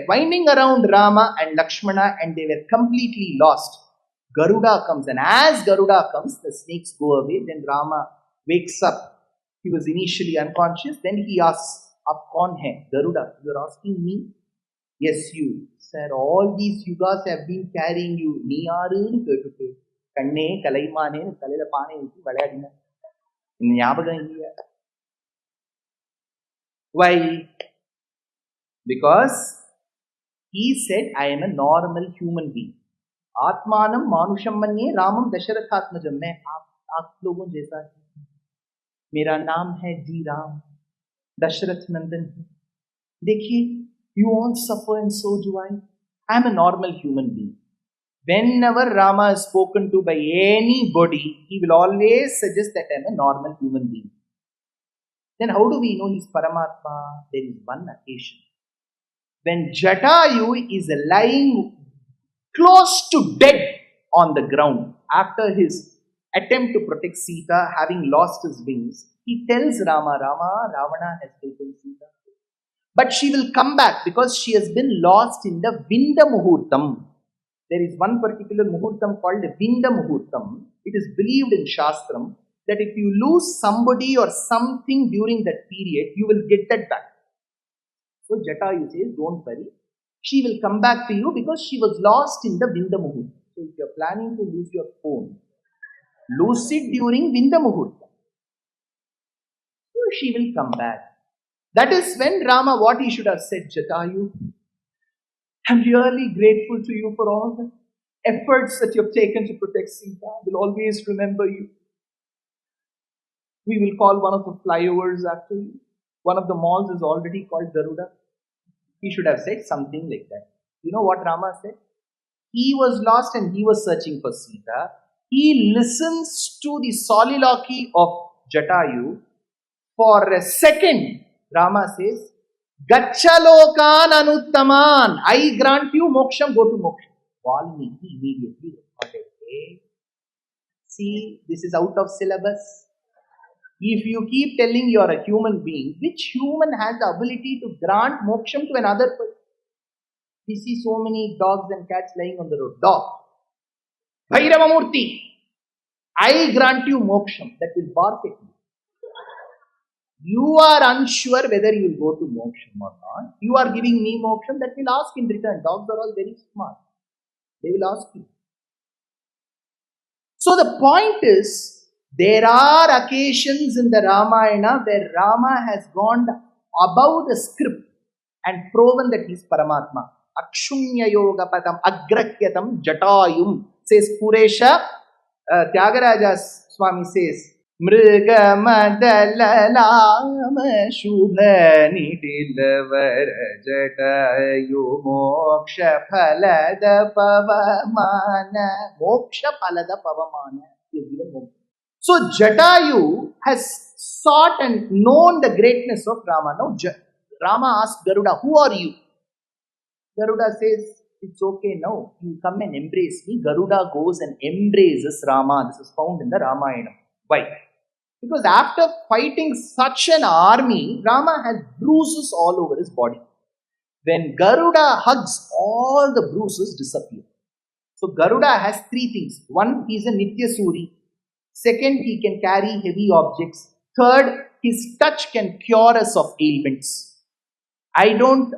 winding around Rama and Lakshmana and they were completely lost, Garuda comes, and as Garuda comes, the snakes go away. Then Rama wakes up. He was initially unconscious. Then he asks, "Ab kaun hai?" Garuda, you are asking me? Yes, you. Sir, all these yugas have been carrying you. Nee yaarunu kettukku. Kanne kalaimane talaila paane utti valayadina. Nyabagam illiya. Why? Because he said, I am a normal human being. आत्मानम मानुषम मन्ये रामम दशरथात्मजम, मैं आप लोगों जैसा ही, मेरा नाम है जी राम, दशरथ नंदन। देखिए, you all suffer and so do I am a normal human being. Whenever Rama is spoken to by anybody, he will always suggest that I am a normal human being. Then how do we know he is Paramatma? There is one occasion. When Jatayu is lying close to dead on the ground after his attempt to protect Sita, having lost his wings, he tells Rama, Rama, Ravana has taken Sita. But she will come back because she has been lost in the Vinda Muhurtam. There is one particular Muhurtam called the Vinda Muhurtam. It is believed in Shastram that if you lose somebody or something during that period, you will get that back. So Jatayu says, don't worry. She will come back to you because she was lost in the Vinda Muhurtam. So if you are planning to lose your phone, lose it during Vinda Muhurtam. So she will come back. That is when Rama, what he should have said, Jatayu, I'm really grateful to you for all the efforts that you have taken to protect Sita. I will always remember you. We will call one of the flyovers after you. One of the malls is already called Garuda. He should have said something like that. You know what Rama said? He was lost and he was searching for Sita. He listens to the soliloquy of Jatayu. For a second, Rama says, Gachalokan anuttaman. I grant you moksham, go to moksham. Valmiki immediately responded, hey, see, this is out of syllabus. If you keep telling you are a human being, which human has the ability to grant moksham to another person? We see so many dogs and cats lying on the road. Dog. Bhairavamurti. I grant you moksham. That will bark at you. You are unsure whether you will go to moksham or not. You are giving me moksham, that will ask in return. Dogs are all very smart. They will ask you. So the point is, there are occasions in the Ramayana where Rama has gone above the script and proven that he is Paramatma. Akshunya yoga padam agrakyatam jatayum, says Puresha. Tyagaraja Swami says, Mriga madalalam shubha nitilavara jatayu moksha phalada pavamana. Moksha phalada pavamana. So Jatayu has sought and known the greatness of Rama. Now Rama asks Garuda, who are you? Garuda says, it's okay now. You come and embrace me. Garuda goes and embraces Rama. This is found in the Ramayana. Why? Because after fighting such an army, Rama has bruises all over his body. When Garuda hugs, all the bruises disappear. So Garuda has three things. One, he is a Nitya Suri. Second, he can carry heavy objects. Third, his touch can cure us of ailments. I don't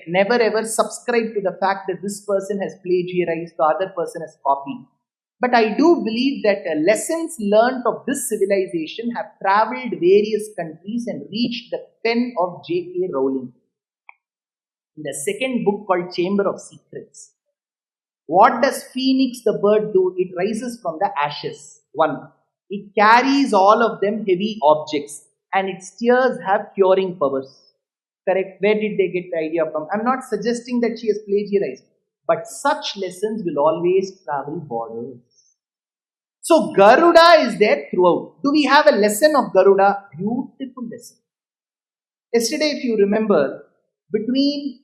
never ever subscribe to the fact that this person has plagiarized, the other person has copied. But I do believe that lessons learnt of this civilization have travelled various countries and reached the pen of J.K. Rowling. In the second book called Chamber of Secrets, what does Phoenix the bird do? It rises from the ashes. One, it carries all of them heavy objects and its tears have curing powers. Correct? Where did they get the idea from? I'm not suggesting that she has plagiarized, but such lessons will always travel borders. So Garuda is there throughout. Do we have a lesson of Garuda? Beautiful lesson. Yesterday, if you remember, between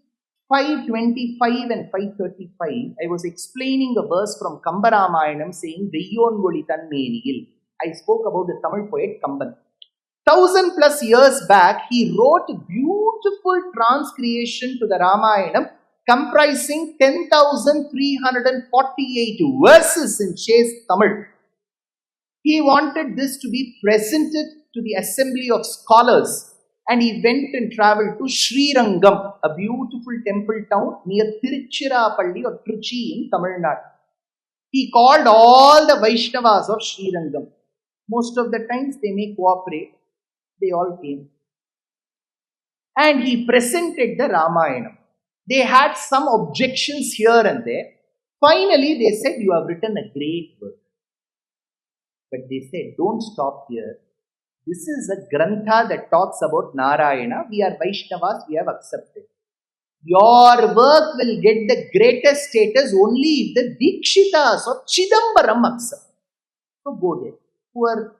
5:25 and 5:35, I was explaining a verse from Kambaramayana saying, Veyyongoli Tanmeniyil. I spoke about the Tamil poet Kamban. 1000+ years back, he wrote a beautiful transcreation to the Ramayana comprising 10,348 verses in chaste Tamil. He wanted this to be presented to the assembly of scholars, and he went and travelled to Srirangam, a beautiful temple town near Tiruchirappalli or Trichy in Tamil Nadu. He called all the Vaishnavas of Srirangam. Most of the times they may cooperate. They all came. And he presented the Ramayana. They had some objections here and there. Finally, they said, you have written a great work. But they said, don't stop here. This is a grantha that talks about Narayana. We are Vaishnavas, we have accepted. Your work will get the greatest status only if the Dikshitas or Chidambaram accept. So go there. Poor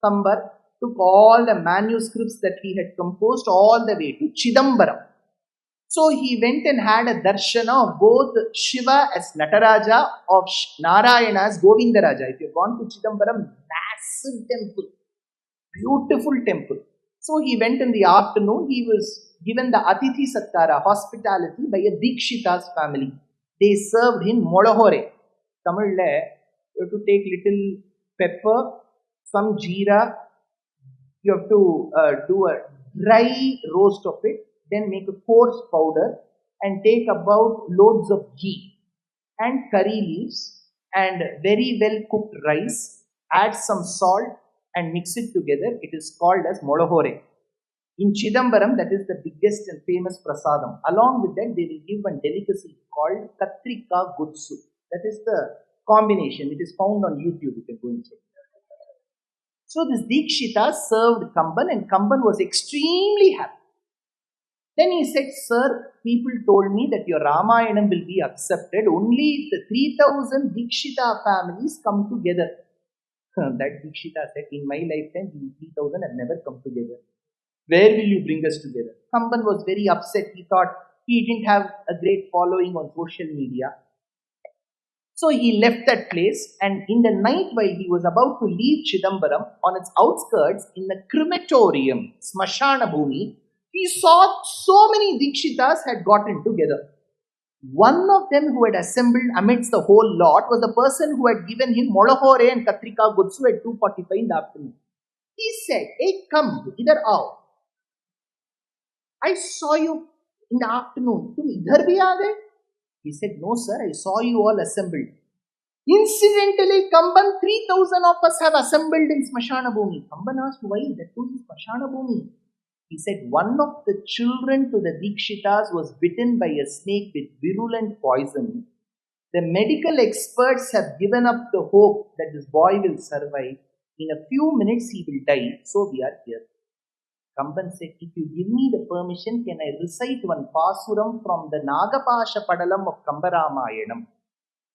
Kambar took all the manuscripts that he had composed all the way to Chidambaram. So he went and had a darshana of both Shiva as Nataraja, of Narayana as Govindaraja. If you've gone to Chidambaram, massive temple, beautiful temple. So he went in the afternoon. He was given the Atithi Sattara, hospitality, by a Dikshita's family. They served him molahore. Tamil, you have to take little pepper, some jeera. You have to do a dry roast of it, then make a coarse powder and take about loads of ghee and curry leaves and very well cooked rice, add some salt and mix it together. It is called as molahore. In Chidambaram, that is the biggest and famous prasadam. Along with that, they will give one delicacy called Katrika Gutsu. That is the combination. It is found on YouTube. You can go and check. So this Dikshita served Kamban and Kamban was extremely happy. Then he said, sir, people told me that your Ramayanam will be accepted only if the 3000 Dikshita families come together. That Dikshita said, in my lifetime, these 3000 have never come together. Where will you bring us together? Kamban was very upset. He thought he didn't have a great following on social media. So he left that place, and in the night while he was about to leave Chidambaram, on its outskirts, in the crematorium, Smashana Bhumi, he saw so many Dikshitas had gotten together. One of them who had assembled amidst the whole lot was the person who had given him Molahore and Katrika Gutsu at 2:45 in the afternoon. He said, hey, come, idhar aao. I saw you in the afternoon. Tum idhar bhi aa gaye? He said, no sir, I saw you all assembled. Incidentally, Kamban, 3000 of us have assembled in Smashana Bhumi. Kamban asked, why? That was in Smashana Bhumi. He said, one of the children to the Dikshitas was bitten by a snake with virulent poison. The medical experts have given up the hope that this boy will survive. In a few minutes he will die, so we are here. Kamban said, if you give me the permission, can I recite one pasuram from the Nagapasha Padalam of Kambaramayanam?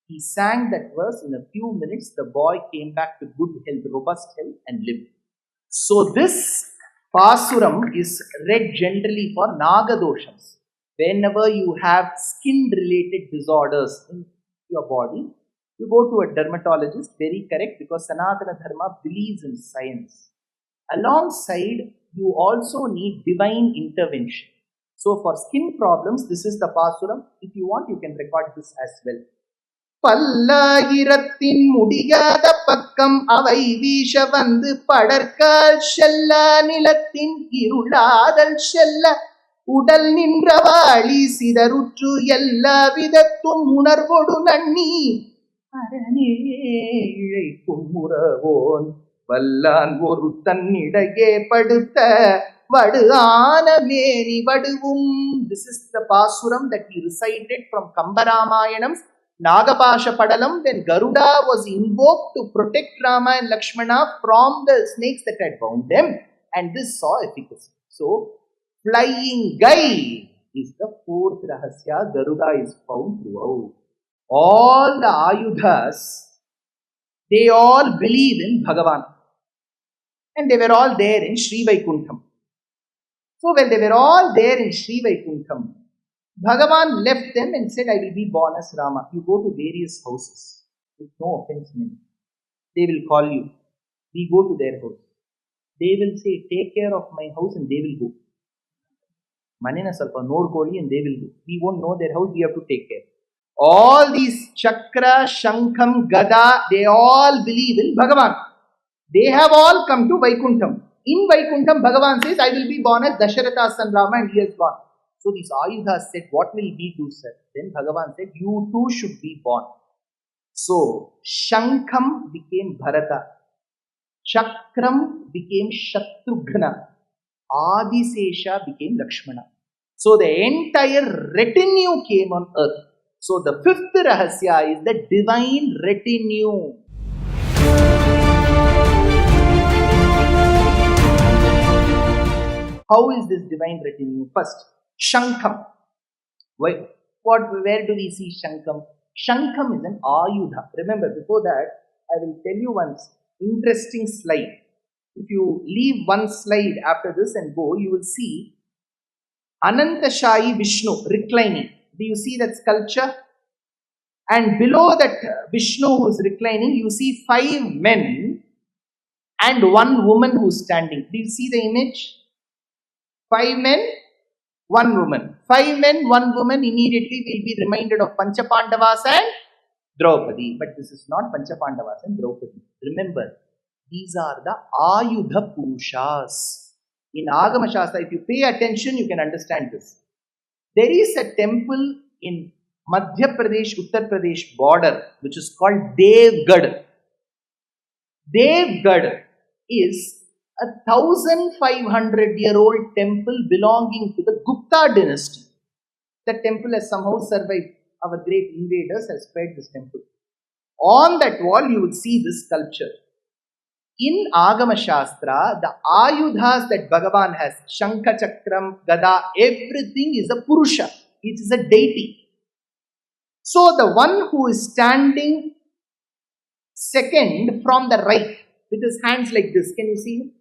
He sang that verse. In a few minutes, the boy came back to good health, robust health, and lived. So this pasuram is read generally for Nagadoshams. Whenever you have skin-related disorders in your body, you go to a dermatologist, very correct, because Sanatana Dharma believes in science. Alongside, you also need divine intervention. So for skin problems, this is the pasuram. If you want, you can record this as well. பல்லாயிரத்தின் முடியாத பக்கம் அவை வீச வந்து படற்கால் செல்ல நிலத்தின் இருளாதல் செல்ல உடல் நின்ற வாழி சிதறுற்று எல்லா விதத்தும் உணர்வொடு நன்னி அரணே இழைக்கும் உறவோன் வல்லான் ஒரு தன்னிடையே படுத்த வடு ஆன மேரி வடுவும். This is the pasuram that he recited from Kambaramayanam's Nagapasha Padalam, when Garuda was invoked to protect Rama and Lakshmana from the snakes that had bound them, and this saw efficacy. So, flying guy is the fourth rahasya. Garuda is found throughout. All the Ayudhas, they all believe in Bhagavan. And they were all there in Sri Vaikuntham. So, when they were all there in Sri Vaikuntham, Bhagavan left them and said, I will be born as Rama. You go to various houses. With no offense meant. They will call you. We go to their house. They will say, take care of my house, and they will go. Manena Salpa, Nor Koli, and they will go. We won't know their house, we have to take care. All these Chakra, Shankham, Gada, they all believe in Bhagavan. They have all come to Vaikuntham. In Vaikuntham, Bhagavan says, I will be born as Dasharatha's son Rama, and he has gone. So these Ayudhas said, what will we do, sir? Then Bhagavan said, you too should be born. So, Shankham became Bharata. Chakram became Shatrughna. Adisesha became Lakshmana. So the entire retinue came on earth. So the fifth rahasya is the divine retinue. How is this divine retinue? First, Shankham. Why? Where do we see Shankam? Shankam is an Ayudha. Remember, before that, I will tell you one interesting slide. If you leave one slide after this and go, you will see Anantashayi Vishnu reclining. Do you see that sculpture? And below that Vishnu who is reclining, you see 5 men and 1 woman who is standing. Do you see the image? 5 men, 1 woman. 5 men, 1 woman, immediately will be reminded of Panchapandavas and Draupadi. But this is not Panchapandavas and Draupadi. Remember, these are the Ayudha Purushas. In Agama Shastra, if you pay attention, you can understand this. There is a temple in Madhya Pradesh, Uttar Pradesh border, which is called Devgad. Devgad is a 1500-year-old temple belonging to the Gupta dynasty. The temple has somehow survived. Our great invaders have spared this temple. On that wall, you will see this sculpture. In Agama Shastra, the Ayudhas that Bhagavan has, Shankha, Chakram, Gada, everything is a Purusha. It is a deity. So the one who is standing second from the right with his hands like this, can you see him?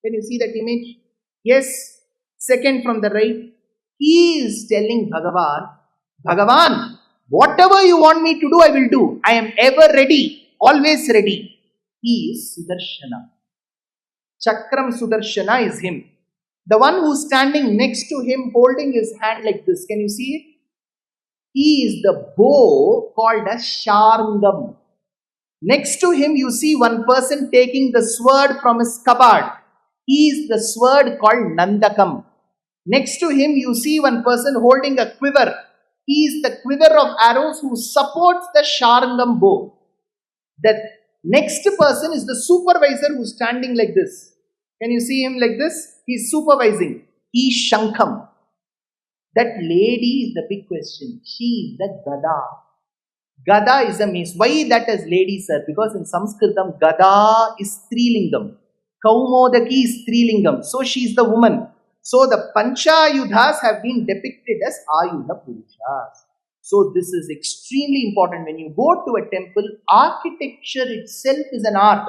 Can you see that image? Yes, second from the right. He is telling Bhagavan, whatever you want me to do, I will do. I am ever ready, always ready. He is Sudarshana. Chakram Sudarshana is him. The one who is standing next to him holding his hand like this, can you see it? He is the bow called as Sharngam. Next to him, you see one person taking the sword from his cupboard. He is the sword called Nandakam. Next to him, you see one person holding a quiver. He is the quiver of arrows who supports the Sharngam bow. The next person is the supervisor who is standing like this. Can you see him like this? He is supervising. He is Shankam. That lady is the big question. She is the Gada. Gada is a mace. Why that as lady, sir? Because in Sanskritam, Gada is Strilingam. Kaumodaki is Strilingam. So she is the woman. So the Panchayudhas have been depicted as Ayudha Purushas. So this is extremely important. When you go to a temple, architecture itself is an art.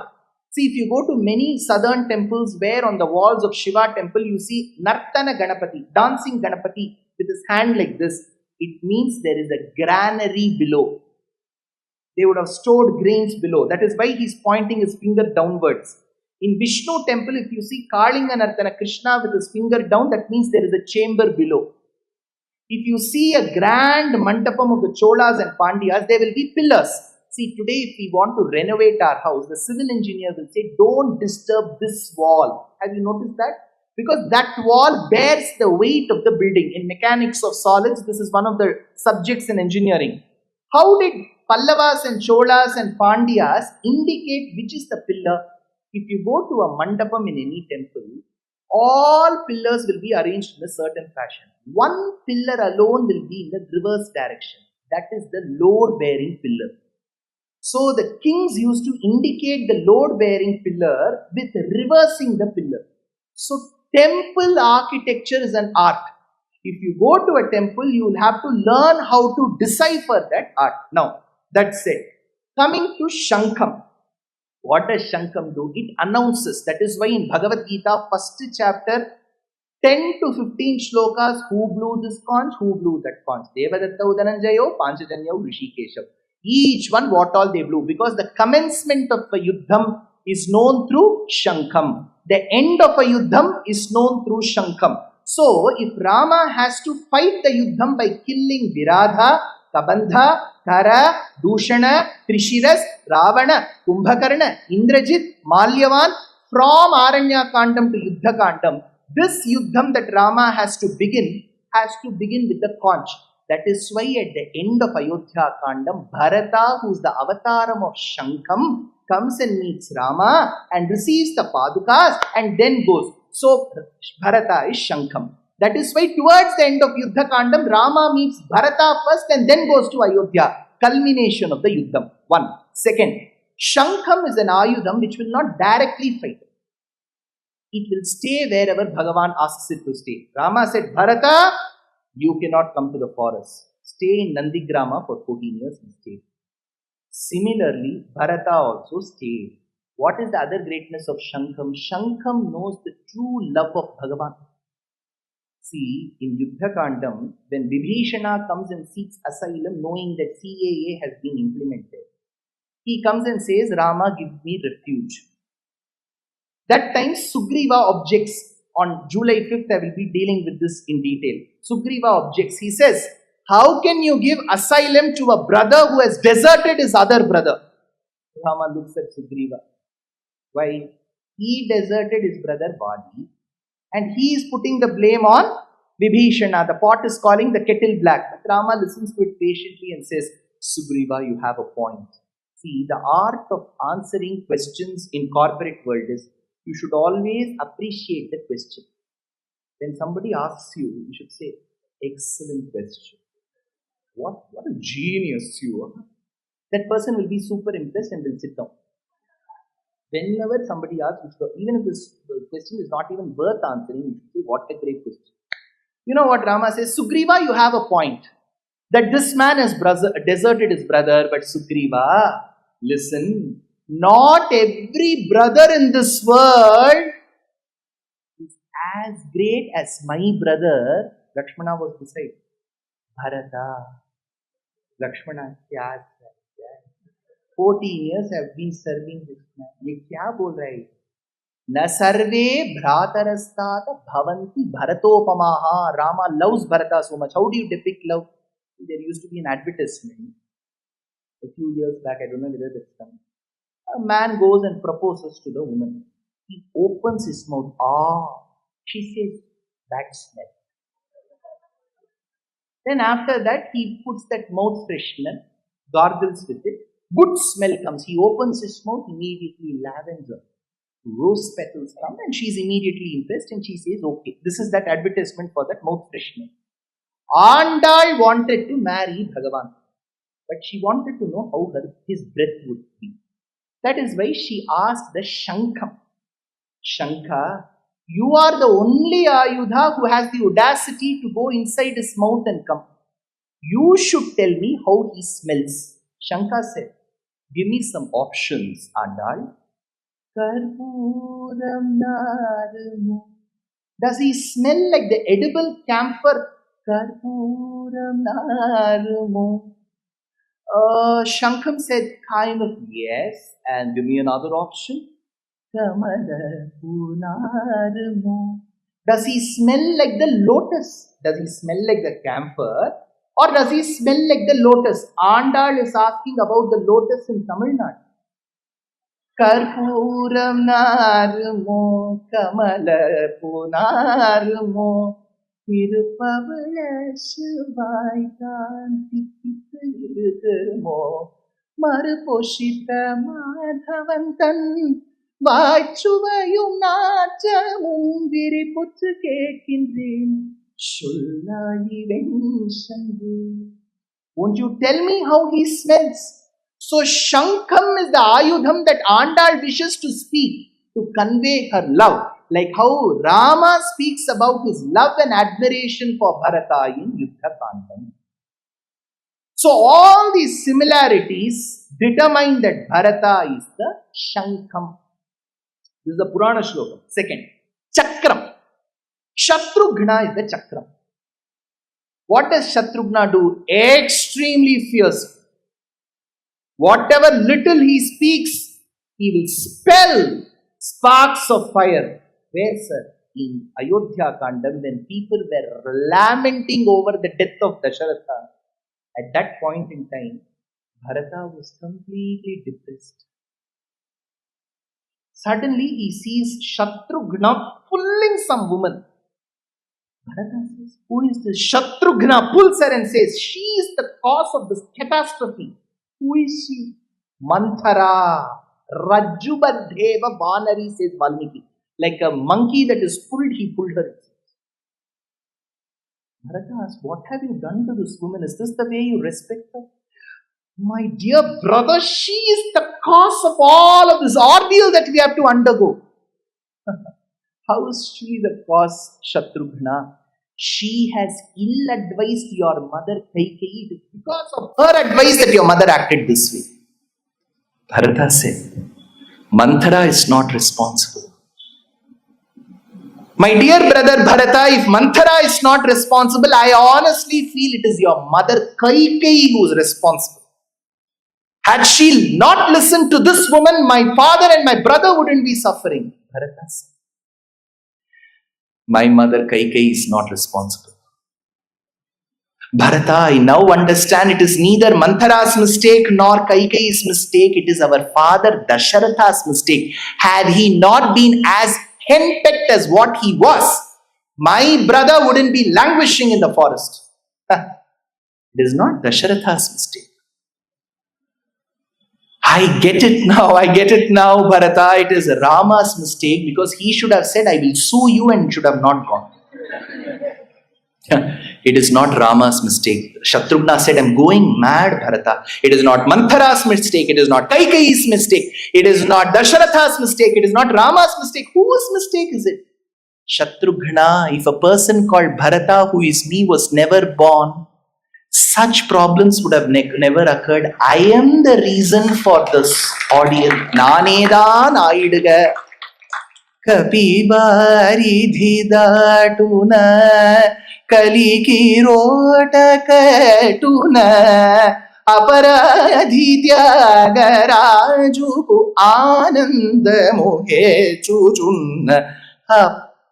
See, if you go to many southern temples where on the walls of Shiva temple you see Nartana Ganapati, dancing Ganapati with his hand like this, it means there is a granary below. They would have stored grains below. That is why he is pointing his finger downwards. In Vishnu temple, if you see Kalinga Nartana Krishna with his finger down, that means there is a chamber below. If you see a grand mandapam of the Cholas and Pandyas, there will be pillars. See, today if we want to renovate our house, the civil engineer will say, don't disturb this wall. Have you noticed that? Because that wall bears the weight of the building. In mechanics of solids, this is one of the subjects in engineering. How did Pallavas and Cholas and Pandyas indicate which is the pillar? If you go to a mandapam in any temple, all pillars will be arranged in a certain fashion. One pillar alone will be in the reverse direction. That is the load-bearing pillar. So the kings used to indicate the load-bearing pillar with reversing the pillar. So temple architecture is an art. If you go to a temple, you will have to learn how to decipher that art. Now, that's it. Coming to Shankam. What does Shankam do? It announces. That is why in Bhagavad Gita, first chapter, 10 to 15 shlokas, who blew this conch, who blew that conch. Devadatta Udananjayo, Panchajanyav, Rishikeshav. Each one what all they blew. Because the commencement of a yuddham is known through Shankam. The end of a yuddham is known through Shankam. So, if Rama has to fight the yuddham by killing Viradha, Kabandha, Kara, Dushana, Trishiras, Ravana, Kumbhakarna, Indrajit, Malyavan, from Aranya Kandam to Yuddha Kandam, this yuddham that Rama has to begin with the conch. That is why at the end of Ayodhya Kandam, Bharata, who is the avataram of Shankam, comes and meets Rama and receives the Padukas and then goes. So, Bharata is Shankam. That is why towards the end of Yuddha Kandam, Rama meets Bharata first and then goes to Ayodhya. Culmination of the Yuddham. One. Second, Shankam is an Ayudham which will not directly fight. It will stay wherever Bhagavan asks it to stay. Rama said, Bharata, You cannot come to the forest. Stay in Nandigrama for 14 years and stay. Similarly, Bharata also stayed. What is the other greatness of Shankam? Shankam knows the true love of Bhagavan. See, in Yuddha Kandam, when Vibhishana comes and seeks asylum knowing that CAA has been implemented, he comes and says, Rama, give me refuge. That time Sugriva objects. On July 5th, I will be dealing with this in detail. Sugriva objects. He says, how can you give asylum to a brother who has deserted his other brother? Rama looks at Sugriva. Why? He deserted his brother Vali and he is putting the blame on Vibhishana. The pot is calling the kettle black. But Rama listens to it patiently and says, Sugriva, you have a point. See, the art of answering questions in corporate world is you should always appreciate the question. When somebody asks you, you should say, excellent question. What a genius you are. That person will be super impressed and will sit down. Whenever somebody asks, even if this question is not even worth answering, you should say, what a great question. You know what Rama says? Sugriva, you have a point. That this man has deserted his brother, but Sugriva, listen, not every brother in this world is as great as my brother. Lakshmana was beside. Bharata, Lakshmana, 14 years have been serving this man. ये क्या बोल रहा है? न सर्वे भ्रातरस्तात bhavanti bharatopamaha. Rama loves Bharata so much. How do you depict love? There used to be an advertisement a few years back. I don't know whether that's come. A man goes and proposes to the woman. He opens his mouth. She says, that smell. Then after that, he puts that mouth freshener, gargles with it. Good smell comes. He opens his mouth, immediately lavender, rose petals come, and she's immediately impressed and she says, okay. This is that advertisement for that mouth freshener. Andal wanted to marry Bhagavan, but she wanted to know how his breath would be. That is why she asked the Shankam. Shankha, you are the only Ayudha who has the audacity to go inside his mouth and come. You should tell me how he smells. Shankha said, give me some options, Andal. Karpuram Naramu. Does he smell like the edible camphor? Karpuram Naramu. Shankam said, kind of yes. And give me another option. Kamala Punaramu. Does he smell like the lotus? Does he smell like the camphor? Or does he smell like the lotus? Andal is asking about the lotus in Tamil Nadu. Karpuram Naramu, Kamala Punaramu. Tirupavala Shivaitan Tikitamo Maruposhita Madhavantan Vaichuvayum Nachamum Viriputsu Kekindrin Shullayi Venshandu. Won't you tell me how he smells? So Shankam is the Ayudham that Andal wishes to speak to convey her love. Like how Rama speaks about his love and admiration for Bharata in Yuddha Kandam. So all these similarities determine that Bharata is the Shankam. This is the Purana Shloka. Second, Chakram. Shatrughna is the Chakram. What does Shatrughna do? Extremely fierce. Whatever little he speaks, he will spell sparks of fire. Where, sir? In Ayodhya Kandam, when people were lamenting over the death of Dasharatha, at that point in time, Bharata was completely depressed. Suddenly, he sees Shatrughna pulling some woman. Bharata says, who is this? Shatrughna pulls her and says, she is the cause of this catastrophe. Who is she? Manthara. Rajubadheva Vanari, says Valmiki. Like a monkey that is pulled, he pulled her. Bharata asks, what have you done to this woman? Is this the way you respect her? My dear brother, she is the cause of all of this ordeal that we have to undergo. How is she the cause, Shatrughna? She has ill-advised your mother Kaikeyi. It is because of her advice that your mother acted this way. Bharata said, Manthara is not responsible. My dear brother Bharata, if Manthara is not responsible, I honestly feel it is your mother Kaikeyi who is responsible. Had she not listened to this woman, my father and my brother wouldn't be suffering. Bharata said, my mother Kaikeyi is not responsible. Bharata, I now understand it is neither Manthara's mistake nor Kaikeyi's mistake. It is our father Dasharatha's mistake. Had he not been as henpecked as what he was, my brother wouldn't be languishing in the forest. It is not Dasharatha's mistake. I get it now, Bharata. It is Rama's mistake because he should have said, I will sue you, and should have not gone. It is not Rama's mistake. Shatrughna said, I'm going mad, Bharata. It is not Manthara's mistake. It is not Kaikeyi's mistake. It is not Dasharatha's mistake. It is not Rama's mistake. Whose mistake is it? Shatrughna, if a person called Bharata, who is me, was never born, such problems would have never occurred. I am the reason for this audience. Nanedan aiduga Kapibari dhidatuna Kalikirota katuna Aparadhityagarajuku anandamuhe chujunna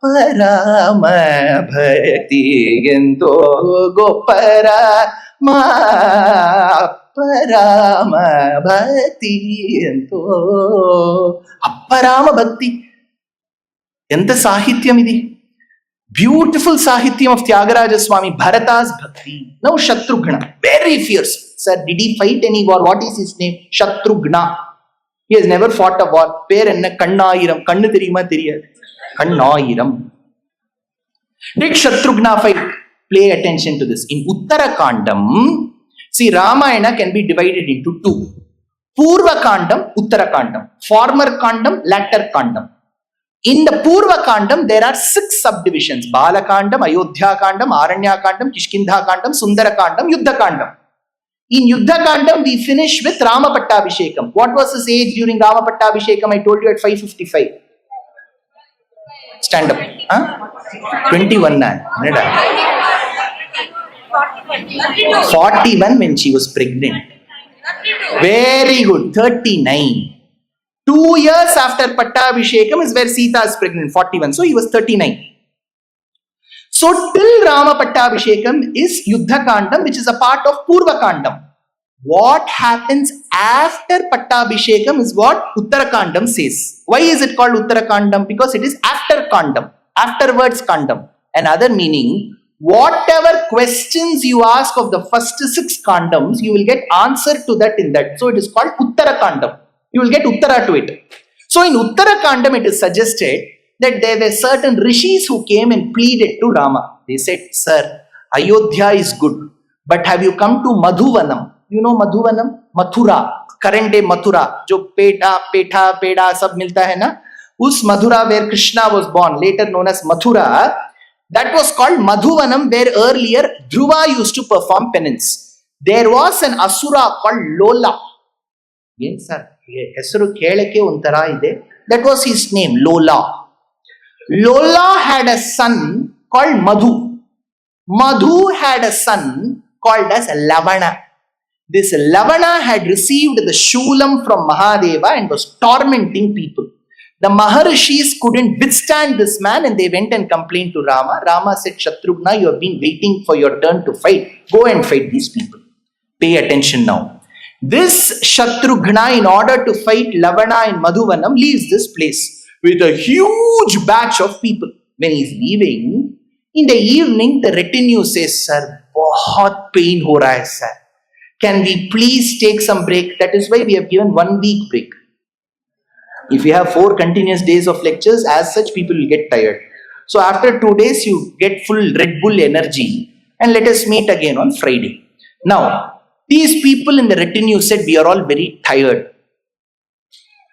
Parama bhakti ento gopara parama bhakti ento Aparama bhakti. Enta sahityam idi. Beautiful sahityam of Tyagaraja Swami, Bharata's bhakti. Now Shatrughna, very fierce. Sir, did he fight any war? What is his name? Shatrughna. He has never fought a war. Per enna Kannaayiram. Kannu theriyuma theriyadu. Kannaayiram. Did Shatrughna fight? Pay attention to this. In Uttarakandam, see, Ramayana can be divided into two. Purva Kandam, Uttarakandam. Former Kandam, latter Kandam. In the Purva Kandam, there are 6 subdivisions. Bala Kandam, Ayodhya Kandam, Aranya Kandam, Kishkindha Kandam, Sundara Kandam, Yuddha Kandam. In Yuddha Kandam, we finish with Rama Pattabhishekam. What was his age during Rama Pattabhishekam? I told you at 5:55. Stand up. Huh? 21 na. 41 when she was pregnant. Very good. 39. 2 years after Pattabhishekam is where Sita is pregnant. 41. So he was 39. So till Rama Pattabhishekam is Yuddha Kandam, which is a part of Purva Kandam. What happens after Pattabhishekam is what Uttarakandam says. Why is it called Uttarakandam? Because it is after Kandam, afterwards Kandam. Another meaning, whatever questions you ask of the first 6 Kandams, you will get answer to that in that. So it is called Uttarakandam. You will get Uttara to it. So in Uttarakandam, it is suggested that there were certain rishis who came and pleaded to Rama. They said, Sir, Ayodhya is good, but have you come to Madhuvanam? You know Madhuvanam? Mathura, current day Mathura, jo peta, peda, sab milta hai na? Us Mathura where Krishna was born, later known as Mathura, that was called Madhuvanam, where earlier Dhruva used to perform penance. There was an asura called Lola. Yes, sir. That was his name, Lola. Lola had a son called Madhu. Madhu had a son called as Lavana. This Lavana had received the Shulam from Mahadeva and was tormenting people. The Maharishis couldn't withstand this man and they went and complained to Rama. Rama said, Shatrughna, you have been waiting for your turn to fight. Go and fight these people. Pay attention now. This Shatrughna, in order to fight Lavana in Madhuvanam, leaves this place with a huge batch of people. When he is leaving, in the evening, the retinue says, Sir, bahut pain ho raha hai, sir. Can we please take some break? That is why we have given 1 week break. If you have 4 continuous days of lectures, as such, people will get tired. So after 2 days, you get full Red Bull energy and let us meet again on Friday. Now, these people in the retinue said, we are all very tired.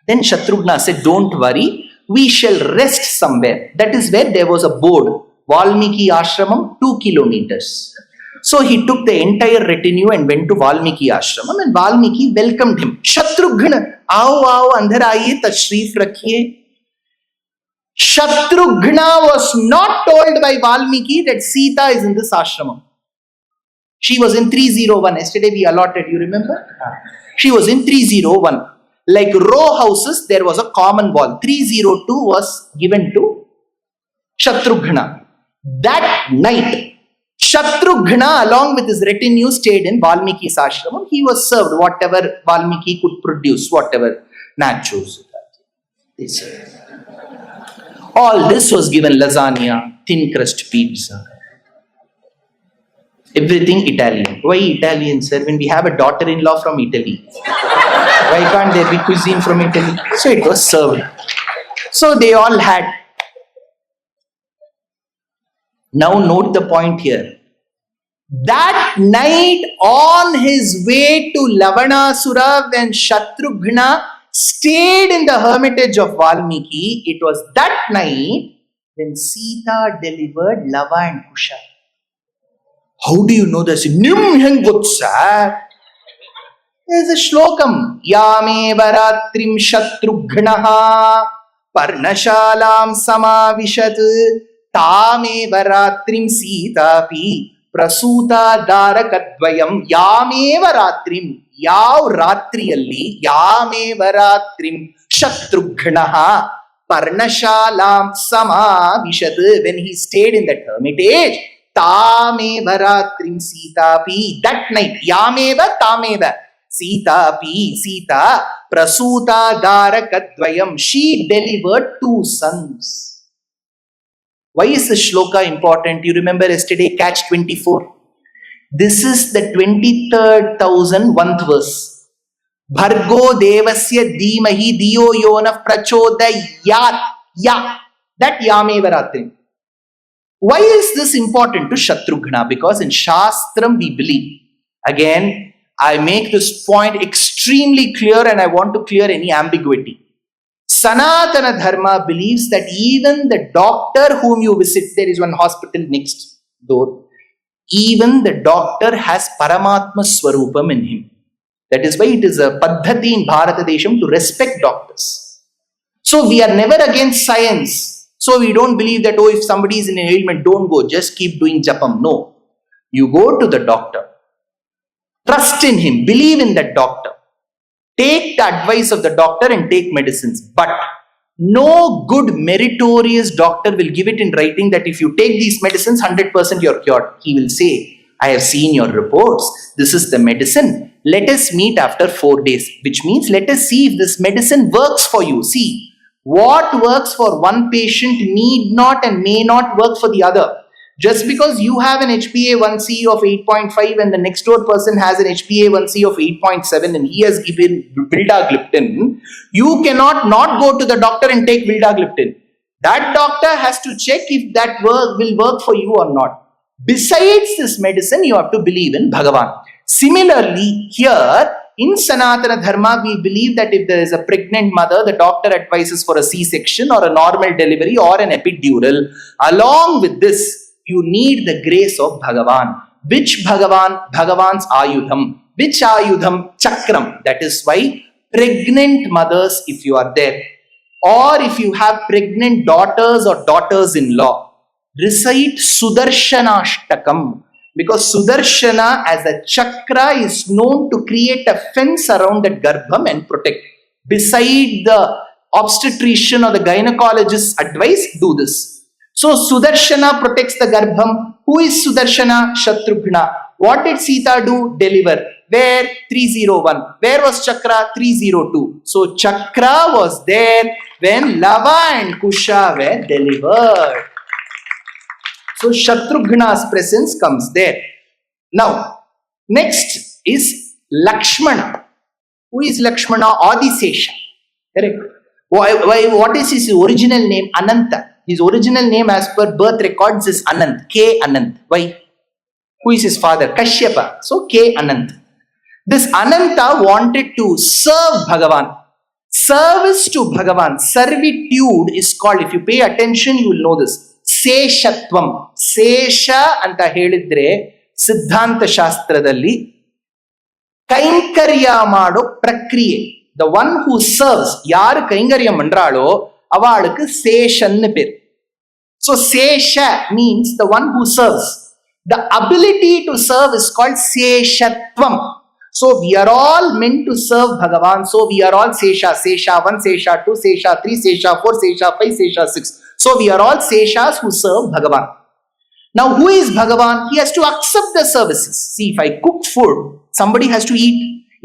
Then Shatrughna said, don't worry, we shall rest somewhere. That is where there was a board. Valmiki ashramam 2 kilometers. So he took the entire retinue and went to Valmiki ashramam, and Valmiki welcomed him. Shatrughna, aao andhar aaye, tashrif rakhiye. Shatrughna was not told by Valmiki that Sita is in this ashramam. She was in 301. Yesterday we allotted, you remember? She was in 301. Like row houses, there was a common wall. 302 was given to Shatrughna. That night, Shatrughna along with his retinue stayed in Valmiki's ashramam. He was served whatever Valmiki could produce, whatever nachos. All this was given: lasagna, thin crust pizza, everything Italian. Why Italian, sir? When we have a daughter-in-law from Italy, why can't there be cuisine from Italy? So it was served. So they all had. Now note the point here. That night, on his way to Lavanasura, when Shatrughna stayed in the hermitage of Valmiki, it was that night when Sita delivered Lava and Kusha. How do you know this? Nimhengutsa. There's a shlokam. Yame varatrim Shatrughnaha parnashalam samavishat tame varatrim Sitapi prasuta darakadvayam yameva ratrim. Yav ratriyalli yameva ratrim Shatrughnaha parnashalam samavishat. When he stayed in that hermitage, tameva ratrim Sitapi. That night, yameva tameva Sitapi, Sita prasuta darakadvayam. She delivered 2 sons. Why is this shloka important? You remember yesterday, catch 24. This is the 23,001th verse. Bhargo devasya dhimahi diyo yona prachodayat. Ya. That yameva ratrim. Why is this important to Shatrughna? Because in Shastram we believe. Again, I make this point extremely clear and I want to clear any ambiguity. Sanatana Dharma believes that even the doctor whom you visit, there is one hospital next door, even the doctor has Paramatma Swarupam in him. That is why it is a paddhati in Bharatadesham to respect doctors. So we are never against science. So we don't believe that, oh, if somebody is in an ailment, don't go, just keep doing japam. No. You go to the doctor. Trust in him. Believe in that doctor. Take the advice of the doctor and take medicines. But no good meritorious doctor will give it in writing that if you take these medicines, 100% you're cured. He will say, I have seen your reports. This is the medicine. Let us meet after 4 days. Which means let us see if this medicine works for you. See, what works for one patient need not and may not work for the other. Just because you have an HbA1c of 8.5 and the next door person has an HbA1c of 8.7 and he has given vildagliptin, you cannot not go to the doctor and take vildagliptin. That doctor has to check if that will work for you or not. Besides this medicine, you have to believe in Bhagavan. Similarly, here in Sanatana Dharma, we believe that if there is a pregnant mother, the doctor advises for a C-section or a normal delivery or an epidural. Along with this, you need the grace of Bhagavan. Which Bhagavan? Bhagavan's Ayudham. Which Ayudham? Chakram. That is why pregnant mothers, if you are there, or if you have pregnant daughters or daughters-in-law, recite Sudarshanashtakam. Because Sudarshana as a chakra is known to create a fence around that garbham and protect. Beside the obstetrician or the gynecologist's advice, do this. So Sudarshana protects the garbham. Who is Sudarshana? Shatrughna. What did Sita do? Deliver. Where? 301. Where was Chakra? 302. So Chakra was there when Lava and Kusha were delivered. So Shatrughna's presence comes there. Now, next is Lakshmana. Who is Lakshmana? Adisesha. Correct. What is his original name? Ananta. His original name as per birth records is Anant. K. Anant. Why? Who is his father? Kashyapa. So K. Anant. This Ananta wanted to serve Bhagavan. Service to Bhagavan. Servitude is called, if you pay attention, you will know this. ಶೇಷತ್ವಂ. ಶೇಷ ಅಂತ ಹೇಳಿದ್ರೆ ಸಿದ್ಧಾಂತ ಶಾಸ್ತ್ರದಲ್ಲಿ ಕೈಂಕರ್ಯ ಮಾಡೋ ಪ್ರಕ್ರಿಯೆ. The one who serves, ಯಾರು ಕೈಂಕರ್ಯ ಮಂಡ್ರಾಳೋ ಅವளுக்கு சேஷன்னு பேர். So sesha means the one who serves. The ability to serve is called seshatvam. So we are all meant to serve Bhagavan. So we are all sesha. Sesha 1, sesha 2, sesha 3, sesha 4, sesha 5, sesha 6. So we are all seshas who serve Bhagavan. Now who is Bhagavan? He has to accept the services. See, if I cook food, somebody has to eat.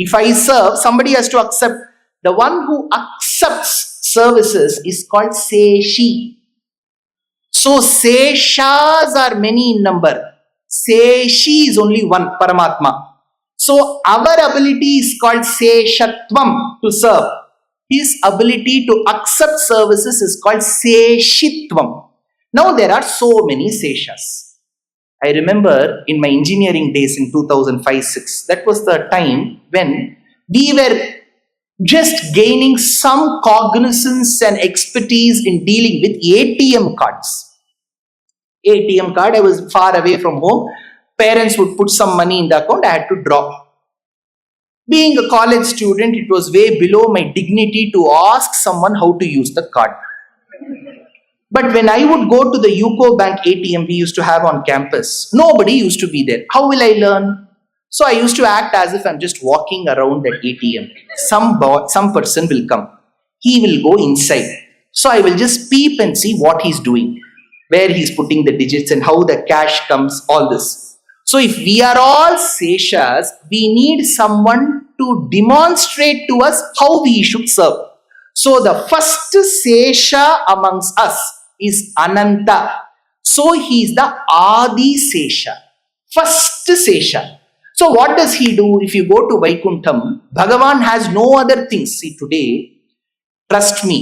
If I serve, somebody has to accept. The one who accepts services is called seshi. So seshas are many in number. Seshi is only one, Paramatma. So our ability is called seshatvam, to serve. His ability to accept services is called seshitvam. Now there are so many seshas. I remember in my engineering days in 2005-06, that was the time when we were just gaining some cognizance and expertise in dealing with ATM cards. ATM card, I was far away from home. Parents would put some money in the account, I had to draw. Being a college student, it was way below my dignity to ask someone how to use the card. But when I would go to the UCO Bank ATM we used to have on campus, nobody used to be there. How will I learn? So I used to act as if I'm just walking around that ATM. Some person will come. He will go inside. So I will just peep and see what he's doing, where he's putting the digits and how the cash comes, all this. So if we are all seshas, we need someone to demonstrate to us how we should serve. So the first sesha amongst us is Ananta. So he is the Adi Sesha. First sesha. So what does he do? If you go to Vaikuntham, Bhagavan has no other things. See, today, trust me,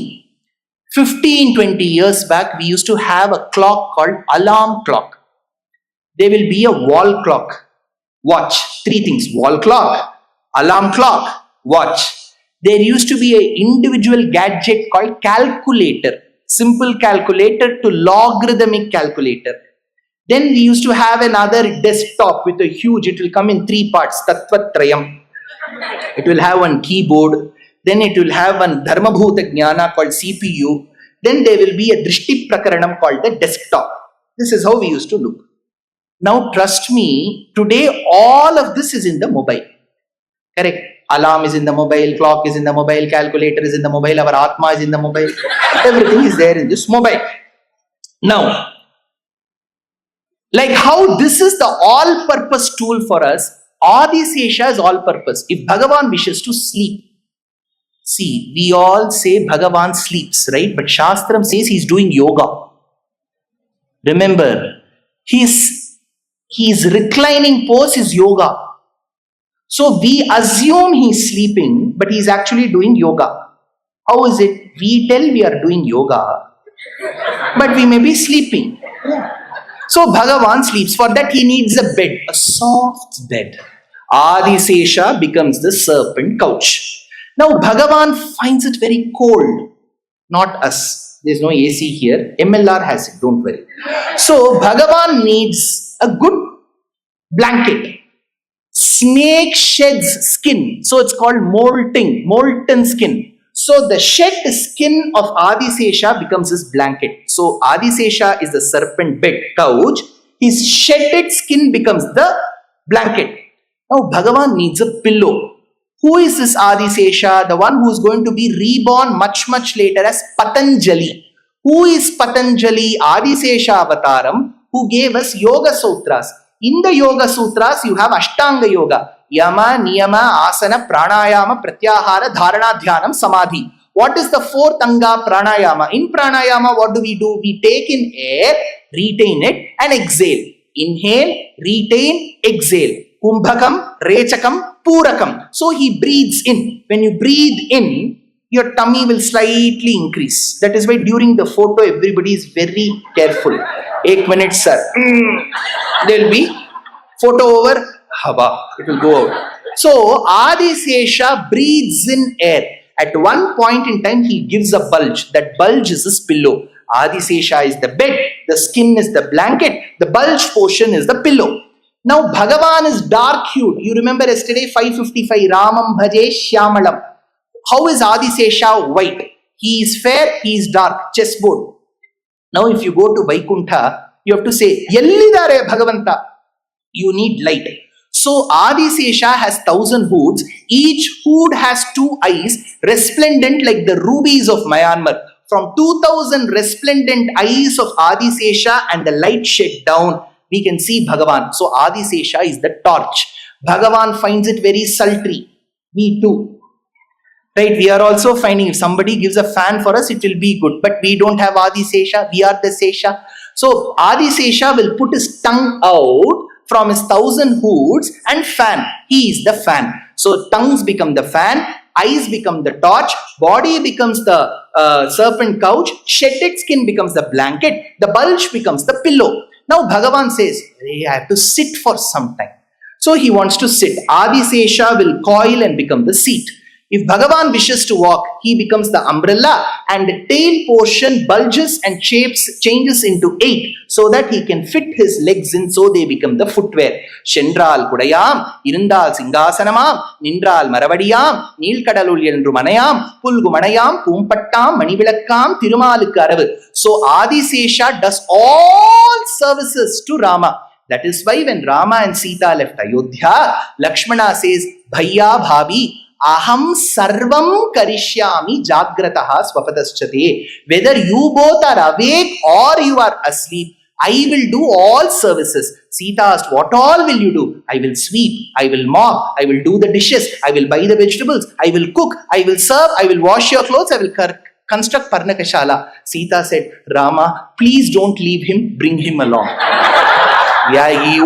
15-20 years back, we used to have a clock called alarm clock. There will be a wall clock. Watch. 3 things. Wall clock, alarm clock, watch. There used to be an individual gadget called calculator. Simple calculator to logarithmic calculator. Then we used to have another desktop with a huge, it will come in 3 parts, Tattvatrayam. It will have one keyboard. Then it will have one Dharmabhuta Jnana called CPU. Then there will be a Drishti Prakaranam called the desktop. This is how we used to look. Now trust me, today all of this is in the mobile. Correct? Alarm is in the mobile, clock is in the mobile, calculator is in the mobile, our Atma is in the mobile. Everything is there in this mobile. Now, like how this is the all-purpose tool for us, Adi Sesha is all-purpose. If Bhagavan wishes to sleep, see, we all say Bhagavan sleeps, right? But Shastram says he's doing yoga. Remember, his reclining pose is yoga. So we assume he's sleeping, but he's actually doing yoga. How is it? We tell we are doing yoga, but we may be sleeping. So Bhagavan sleeps. For that he needs a bed, a soft bed. Adi Sesha becomes the serpent couch. Now Bhagavan finds it very cold. Not us. There's no AC here. MLR has it, don't worry. So Bhagavan needs a good blanket. Snake sheds skin. So it's called molten skin. So the shed skin of Adi Sesha becomes his blanket. So Adi Sesha is the serpent bed couch. His shedded skin becomes the blanket. Now Bhagavan needs a pillow. Who is this Adi Sesha? The one who is going to be reborn much later as Patanjali. Who is Patanjali? Adi Sesha avataram, who gave us Yoga Sutras. In the Yoga Sutras, you have Ashtanga Yoga. Yama, Niyama, Asana, Pranayama, Pratyahara, Dharana, Dhyanam, Samadhi. What is the 4th Anga? Pranayama. In Pranayama, what do? We take in air, retain it, and exhale. Inhale, retain, exhale. Kumbhakam, Rechakam, Purakam. So he breathes in. When you breathe in, your tummy will slightly increase. That is why during the photo, everybody is very careful. 1 minute, sir. There will be photo over, hava. It will go out. So Adi Sesha breathes in air. At one point in time, he gives a bulge. That bulge is his pillow. Adi Sesha is the bed. the skin is the blanket, the bulge portion is the pillow. Now Bhagavan is dark hued. You remember yesterday 555 Ramam Bhaje Shyamalam. How is Adisesha white? He is fair, he is dark, chessboard. Now if you go to Vaikuntha, you have to say, Yellidare Bhagavanta. You need light. So Adisesha has 1,000 hoods. Each hood has 2 eyes, resplendent like the rubies of Myanmar. From 2,000 resplendent eyes of Adisesha and the light shed down, we can see Bhagavan. So Adisesha is the torch. Bhagavan finds it very sultry. Me too. Right? We are also finding if somebody gives a fan for us, it will be good. But we don't have Adisesha. We are the Sesha. So Adisesha will put his tongue out from his 1,000 hoods and fan. He is the fan. So tongues become the fan, eyes become the torch, body becomes the serpent couch, shedded skin becomes the blanket, the bulge becomes the pillow. Now Bhagavan says, hey, I have to sit for some time. So he wants to sit. Adisesha will coil and become the seat. If Bhagavan wishes to walk, he becomes the umbrella and the tail portion bulges and changes into 8 so that he can fit his legs in, so they become the footwear. Shendral Kudayam, Irundal Singasanamam, Nindral Maravadiyam, Nilkadalul Yendru Manayam, Pulgu Manayam, Pumpattam, Manivilakkam, Tirumalukaravu. So Adisesha does all services to Rama. That is why when Rama and Sita left Ayodhya, Lakshmana says, Bhaiya Bhavi, Aham sarvam karishyami jagrataha swapataschate. Whether you both are awake or you are asleep, I will do all services. Sita asked, what all will you do? I will sweep, I will mop, I will do the dishes, I will buy the vegetables, I will cook, I will serve, I will wash your clothes, I will construct Parnakashala. Sita said, Rama, please don't leave him, bring him along.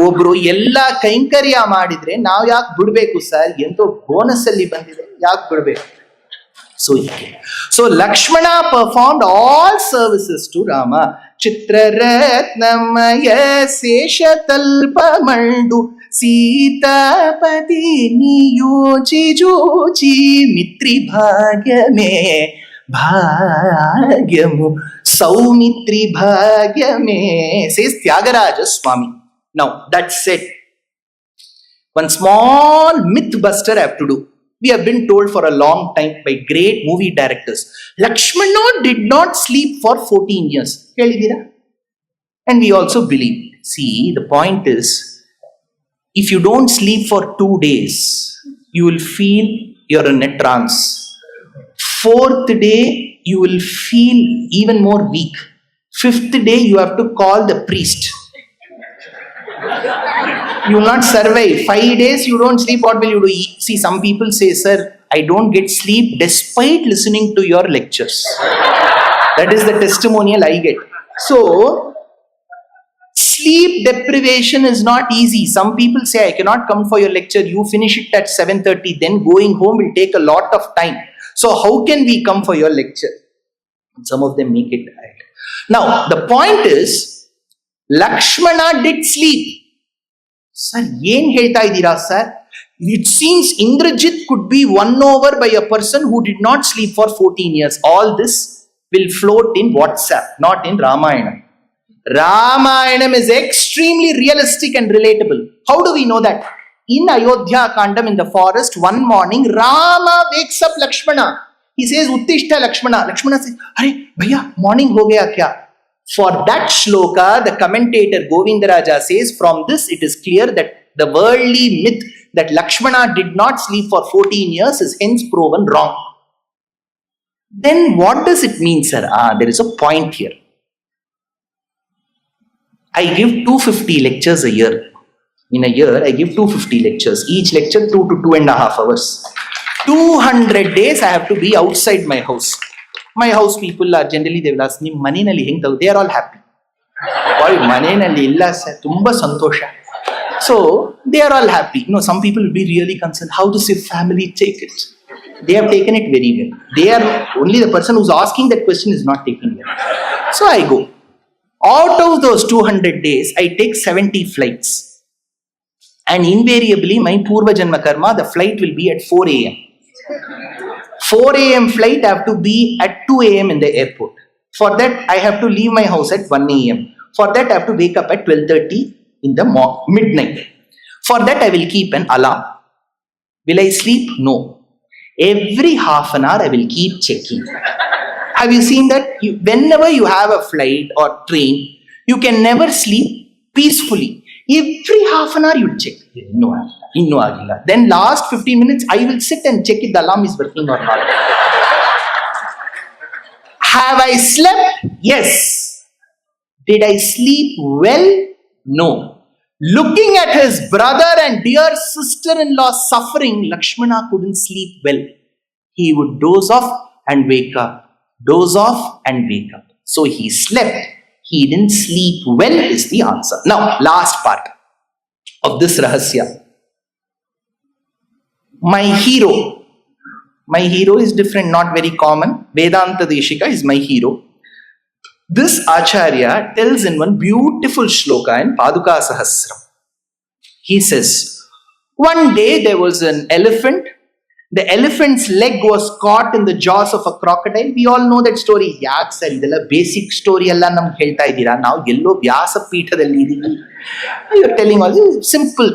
ಒಬ್ರು ಎಲ್ಲ ಕೈಂಕರ್ಯ ಮಾಡಿದ್ರೆ ನಾವು ಯಾಕೆ ಬಿಡ್ಬೇಕು sir? ಎಂತೋ bonus ಅಲ್ಲಿ ಬಂದಿದೆ, ಯಾಕೆ ಬಿಡ್ಬೇಕು? So Lakshmana performed all services to Rama. Chitraratnamaya Seshatalpamandu Sitapati Niyoji Joji Mitri Bhagyame Bhagyamu Saumitri Bhagyame, says Tyagaraja Swami. Now, that's it. One small myth buster I have to do. We have been told for a long time by great movie directors, Lakshmana did not sleep for 14 years. And we also believe. See, the point is, if you don't sleep for 2 days, you will feel you're in a trance. 4th day, you will feel even more weak. 5th day, you have to call the priest. You will not survive. 5 days you don't sleep, what will you do? See, some people say, sir, I don't get sleep despite listening to your lectures. That is the testimonial I get. So, sleep deprivation is not easy. Some people say, I cannot come for your lecture. You finish it at 7:30. Then going home will take a lot of time. So, how can we come for your lecture? Some of them make it right. Now, the point is, Lakshmana did sleep. Sir, yen helta idira, sir? It seems Indrajit could be won over by a person who did not sleep for 14 years. All this will float in WhatsApp, not in Ramayana. Ramayanam is extremely realistic and relatable. How do we know that? In Ayodhya Kandam in the forest, one morning, Rama wakes up Lakshmana. He says, Uttishta Lakshmana. Lakshmana says, Hare, bhaiya, morning ho gaya kya? For that shloka, the commentator Govindaraja says, from this it is clear that the worldly myth that Lakshmana did not sleep for 14 years is hence proven wrong. Then what does it mean, sir? There is a point here. I give 250 lectures a year. In a year, I give 250 lectures. Each lecture 2 to 2.5 hours. 200 days I have to be outside my house. My house people are generally, they will ask me, they are all happy. So, they are all happy. Some people will be really concerned. How does your family take it? They have taken it very well. They are, only the person who's asking that question is not taking it. So, I go. Out of those 200 days, I take 70 flights. And invariably, my Purva Janma Karma, the flight will be at 4 a.m. 4 a.m. flight, I have to be at 2 a.m. in the airport. For that, I have to leave my house at 1 a.m. For that, I have to wake up at 12:30 in the midnight. For that, I will keep an alarm. Will I sleep? No. Every half an hour, I will keep checking. Have you seen that? Whenever you have a flight or train, you can never sleep peacefully. Every half an hour, you check. No, then last 15 minutes, I will sit and check if the alarm is working or not. Have I slept? Yes. Did I sleep well? No. Looking at his brother and dear sister-in-law suffering, Lakshmana couldn't sleep well. He would doze off and wake up. Doze off and wake up. So he slept. He didn't sleep well is the answer. Now, last part of this rahasya. My hero is different, not very common. Vedanta Deshika is my hero. This Acharya tells in one beautiful shloka in Paduka Sahasram. He says, one day there was an elephant. The elephant's leg was caught in the jaws of a crocodile. We all know that story. Yaak sir, idella basic story alla nam helta idira. Now yellow vyasa peethadalli idini. You are telling all this simple.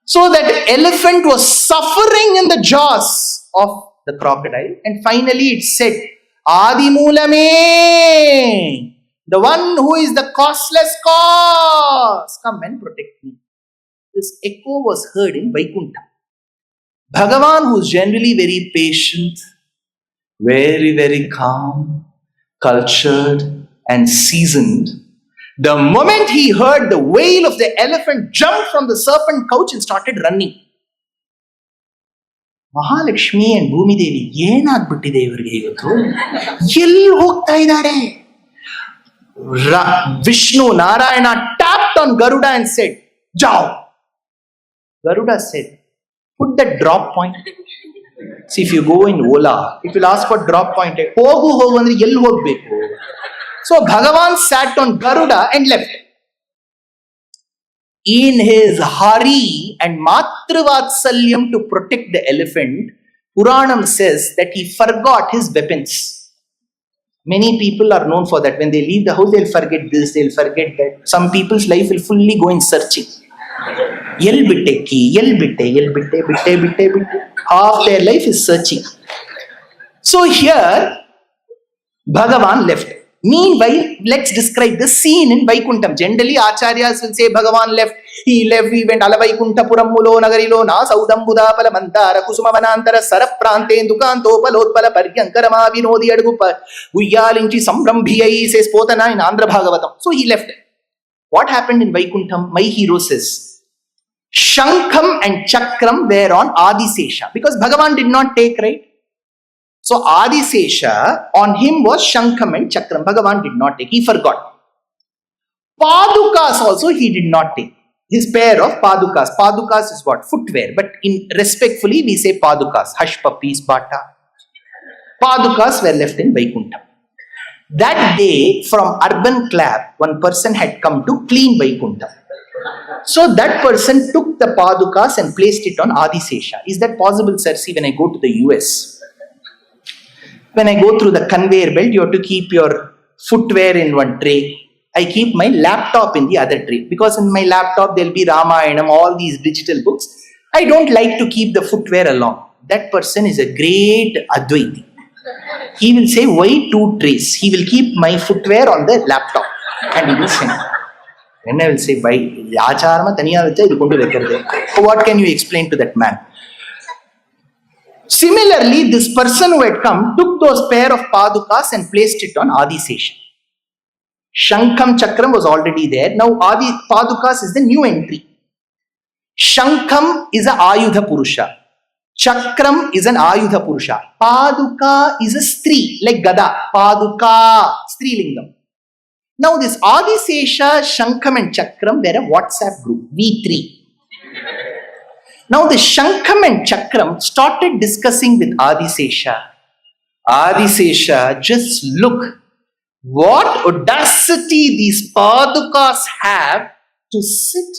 So that elephant was suffering in the jaws of the crocodile, and finally it said, Adimulame, the one who is the causeless cause, come and protect me. This echo was heard in Vaikuntha. Bhagavan, who is generally very patient, very, very calm, cultured and seasoned, the moment he heard the wail of the elephant, jumped from the serpent couch and started running. Mahalakshmi and Bhumi Devi, ಏನಾಗ್ಬಿಟ್ಟಿದೆ ಇವರಿಗೆ ಇವತ್ತು? ಎಲ್ಲಿ ಹೋಗ್ತಾ ಇದ್ದಾರೆ? Vishnu, Narayana tapped on Garuda and said, Jao. Garuda said, put the drop point. See, if you go in Ola, it will ask for drop point. Hogu andre yelli hogbeku. So Bhagavan sat on Garuda and left. In his hurry and matravatsalyam to protect the elephant, Puranam says that he forgot his weapons. Many people are known for that. When they leave the house, they'll forget this, they'll forget that. Some people's life will fully go in searching. Yelbitte ki, bitte. Half their life is searching. So here, Bhagavan left. Meanwhile, let's describe the scene in Vaikuntham. Generally, Acharyas will say Bhagavan left. He went Alavaikuntapuram Mulo Nagarilo Na Saudambuda Palamantara Kusumavanantara Saraprante Dukanto Palotpala Paryankarama Vinodi Adupa Guyalinchi Sambrambhiyai says Potana in Andhra Bhagavatam. So he left. What happened in Vaikuntham? My hero says Shankam and Chakram were on Adisesha because Bhagavan did not take, right? So Adisesha, on him was Shankam and Chakram. Bhagavan did not take. He forgot. Padukas also he did not take. His pair of Padukas. Padukas is what? Footwear. But in respectfully we say Padukas. Hush puppies, bata. Padukas were left in Vaikuntham. That day from Urban Club, one person had come to clean Vaikuntham. So that person took the Padukas and placed it on Adisesha. Is that possible, sir? See, when I go to the US, when I go through the conveyor belt, you have to keep your footwear in one tray. I keep my laptop in the other tray. Because in my laptop, there will be Ramayanam, all these digital books. I don't like to keep the footwear along. That person is a great Advaiti. He will say, why two trays? He will keep my footwear on the laptop. And he will send. Then I will say, why? What can you explain to that man? Similarly, this person who had come took those pair of Padukas and placed it on Adisesha. Shankam Chakram was already there. Now Padukas is the new entry. Shankam is a Ayudha Purusha. Chakram is an Ayudha Purusha. Paduka is a Stri, like Gada. Paduka, Strilingam. Now this Adisesha, Shankam and Chakram were a WhatsApp group, V3. Now the Shankam and Chakram started discussing with Adisesha. Adisesha, just look what audacity these Padukas have to sit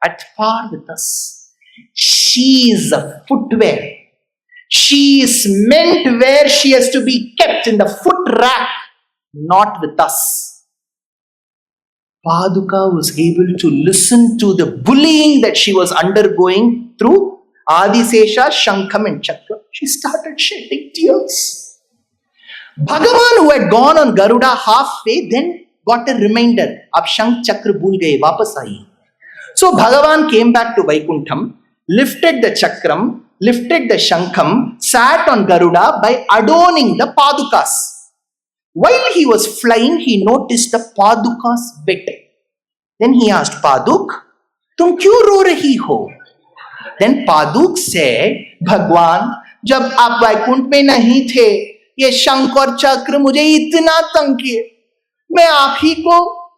at par with us. She is a footwear. She is meant where she has to be kept in the foot rack, not with us. Paduka was able to listen to the bullying that she was undergoing through Adisesha, Shankam and Chakra. She started shedding tears. Bhagavan, who had gone on Garuda halfway, then got a reminder, Ab Shank Chakra bhul gaye, vapas aayi. So Bhagavan came back to Vaikuntham, lifted the Chakram, lifted the Shankam, sat on Garuda by adorning the Padukas. While he was flying, he noticed the Padukas wet. Then he asked, Paduk, tum kyun ro rahi ho? Then Paduk said, Bhagwan, jab aap Vaikunth mein nahi the, ye Shank aur Chakra mujhe itna tang kiye. Main aap hi ko,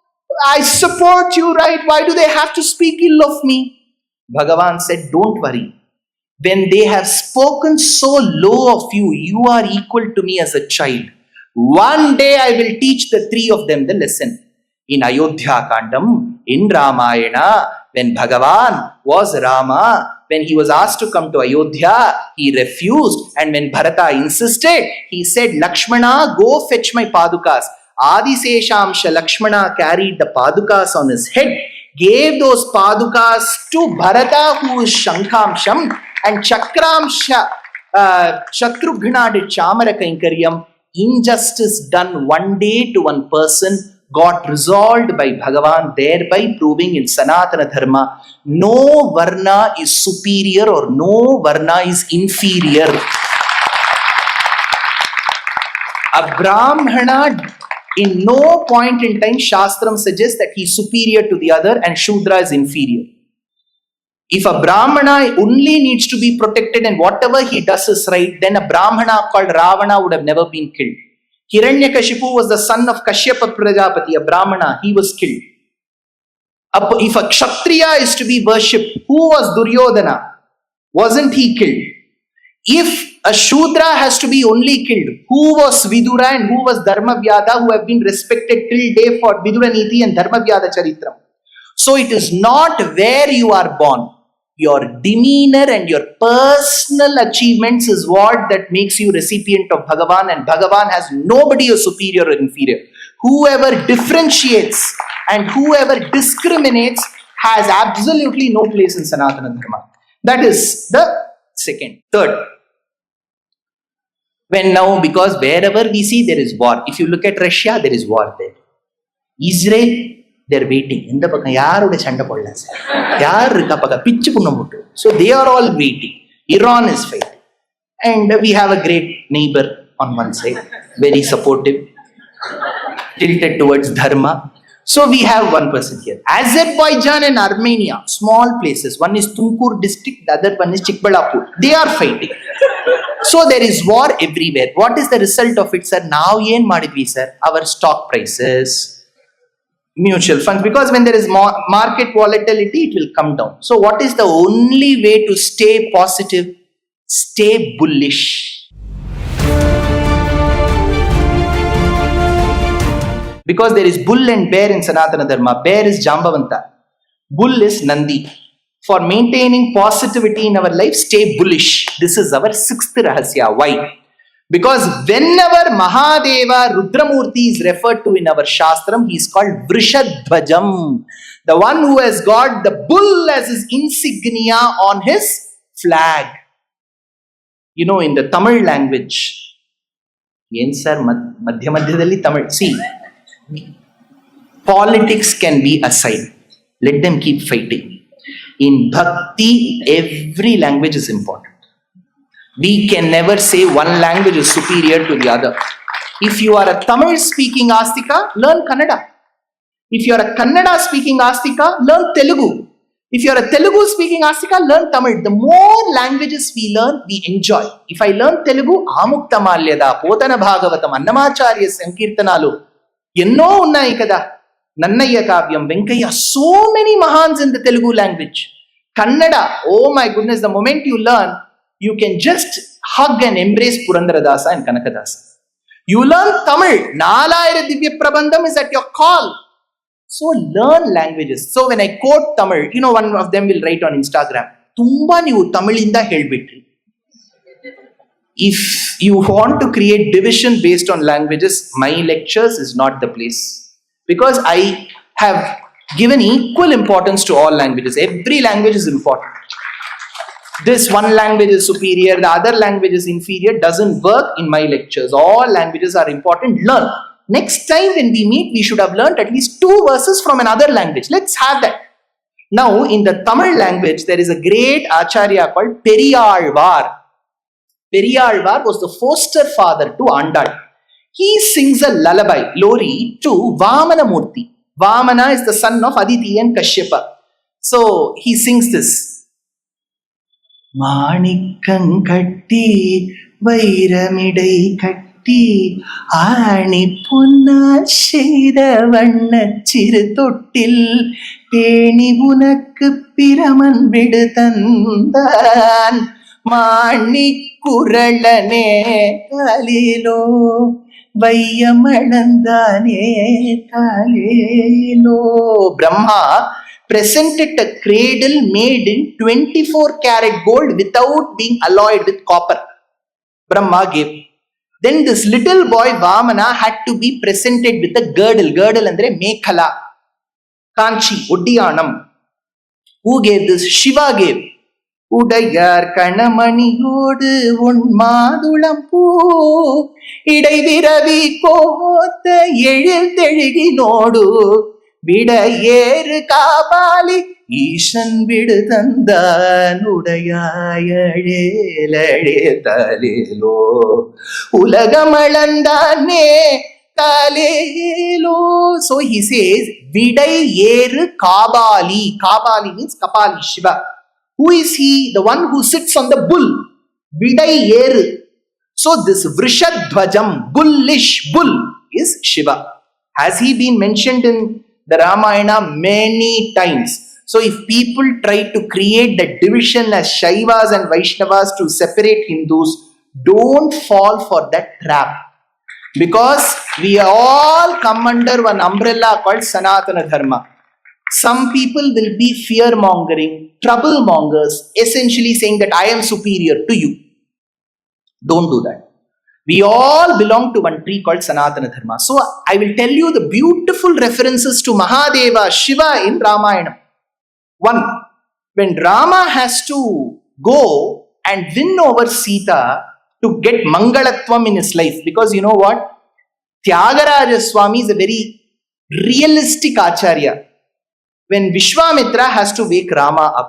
I support you, right? Why do they have to speak ill of me? Bhagavan said, don't worry. When they have spoken so low of you, you are equal to me as a child. One day I will teach the three of them the lesson. In Ayodhya Kandam, in Ramayana, when Bhagavan was Rama, when he was asked to come to Ayodhya, he refused. And when Bharata insisted, he said, Lakshmana, go fetch my Padukas. Adiseshamsha Lakshmana carried the Padukas on his head, gave those Padukas to Bharata, who is Shankhamsham, and Chakramsha, Shatrughna did Chamara Kainkaryam. Injustice done one day to one person got resolved by Bhagavan, thereby proving in Sanatana Dharma, no Varna is superior or no Varna is inferior. A Brahmana, in no point in time, Shastram suggests that he is superior to the other and Shudra is inferior. If a Brahmana only needs to be protected and whatever he does is right, then a Brahmana called Ravana would have never been killed. Hiranyakashipu was the son of Kashyapa Prajapati, a Brahmana, he was killed. If a Kshatriya is to be worshipped, who was Duryodhana? Wasn't he killed? If a Shudra has to be only killed, who was Vidura and who was Dharmavyada, who have been respected till day for Vidura Niti and Dharmavyada Charitram? So it is not where you are born. Your demeanor and your personal achievements is what that makes you recipient of Bhagavan, and Bhagavan has nobody as superior or inferior. Whoever differentiates and whoever discriminates has absolutely no place in Sanatana Dharma. That is the second. Third, when now, because wherever we see there is war. If you look at Russia, there is war there. Israel, they're waiting. So they are all waiting. Iran is fighting. And we have a great neighbor on one side, very supportive, tilted towards Dharma. So we have one person here. Azerbaijan and Armenia, small places. One is Tumkur district, the other one is Chikbalapur. They are fighting. So there is war everywhere. What is the result of it, sir? Now yen madidvi, sir. Our stock prices, mutual funds, because when there is market volatility, it will come down. So what is the only way to stay positive? Stay bullish. Because there is bull and bear in Sanatana Dharma. Bear is Jambavanta. Bull is Nandi. For maintaining positivity in our life, stay bullish. This is our sixth rahasya. Why? Because whenever Mahadeva Rudramurti is referred to in our Shastram, he is called Vrishadhvajam, the one who has got the bull as his insignia on his flag. You know, in the Tamil language, see, politics can be aside. Let them keep fighting. In Bhakti, every language is important. We can never say one language is superior to the other. If you are a Tamil speaking Astika, learn Kannada. If you are a Kannada speaking Astika, learn Telugu. If you are a Telugu speaking Astika, learn Tamil. The more languages we learn, we enjoy. If I learn Telugu, Amukta Malyada, Potana Bhagavatam, Annamacharya Sankirtanalu, Yenno unnai kada, Nannaya Kavyam, Venkaya, so many Mahans in the Telugu language. Kannada, oh my goodness, the moment you learn, you can just hug and embrace Purandaradasa and Kanakadasa. You learn Tamil, Nalayara Divya Prabandham is at your call. So learn languages. So when I quote Tamil, you know, one of them will write on Instagram, Tumba nivu Tamilinda helbitri. If you want to create division based on languages, my lectures is not the place. Because I have given equal importance to all languages. Every language is important. This one language is superior, the other language is inferior, doesn't work in my lectures. All languages are important. Learn. Next time when we meet, we should have learned at least 2 verses from another language. Let's have that. Now, in the Tamil language, there is a great acharya called Periyalvar. Periyalvar was the foster father to Andal. He sings a lullaby, lori, to Vamana Murthy. Vamana is the son of Aditi and Kashyapa. So, he sings this. Manikkan katti, vairamidai katti, aani ponna sheda vanna chirutottil, peni unakku piraman vidu thandan, manikkuralane kalilo, vayyamadandane kalilo. Brahma presented a cradle made in 24 karat gold without being alloyed with copper. Brahma gave. Then this little boy Vamana had to be presented with a girdle. Girdle andre mekhala, kanchi, uddiyanam. Who gave this? Shiva gave. Udayar kanamaniyodu unmadulam poo, idai viravi kotha ezhil tezhugi nodu, விடையேறு Kapali ஈசன் விடு தந்தான் உடையாயழேலழே தாலேலோ உலகமளந்தானே தாலேலோ. So he says, vidai yeru kabali. Kabali means Kapali, Shiva. Who is he? The one who sits on the bull. Vidai yeru. So this Vrishadhvajam, bullish bull, is Shiva. Has he been mentioned in the Ramayana many times? So if people try to create the division as Shaivas and Vaishnavas to separate Hindus, don't fall for that trap. Because we all come under one umbrella called Sanatana Dharma. Some people will be fear-mongering, trouble-mongers, essentially saying that I am superior to you. Don't do that. We all belong to one tree called Sanatana Dharma. So I will tell you the beautiful references to Mahadeva, Shiva in Ramayana. One, when Rama has to go and win over Sita to get Mangalatvam in his life, because you know what? Tyagaraja Swami is a very realistic acharya. When Vishwamitra has to wake Rama up,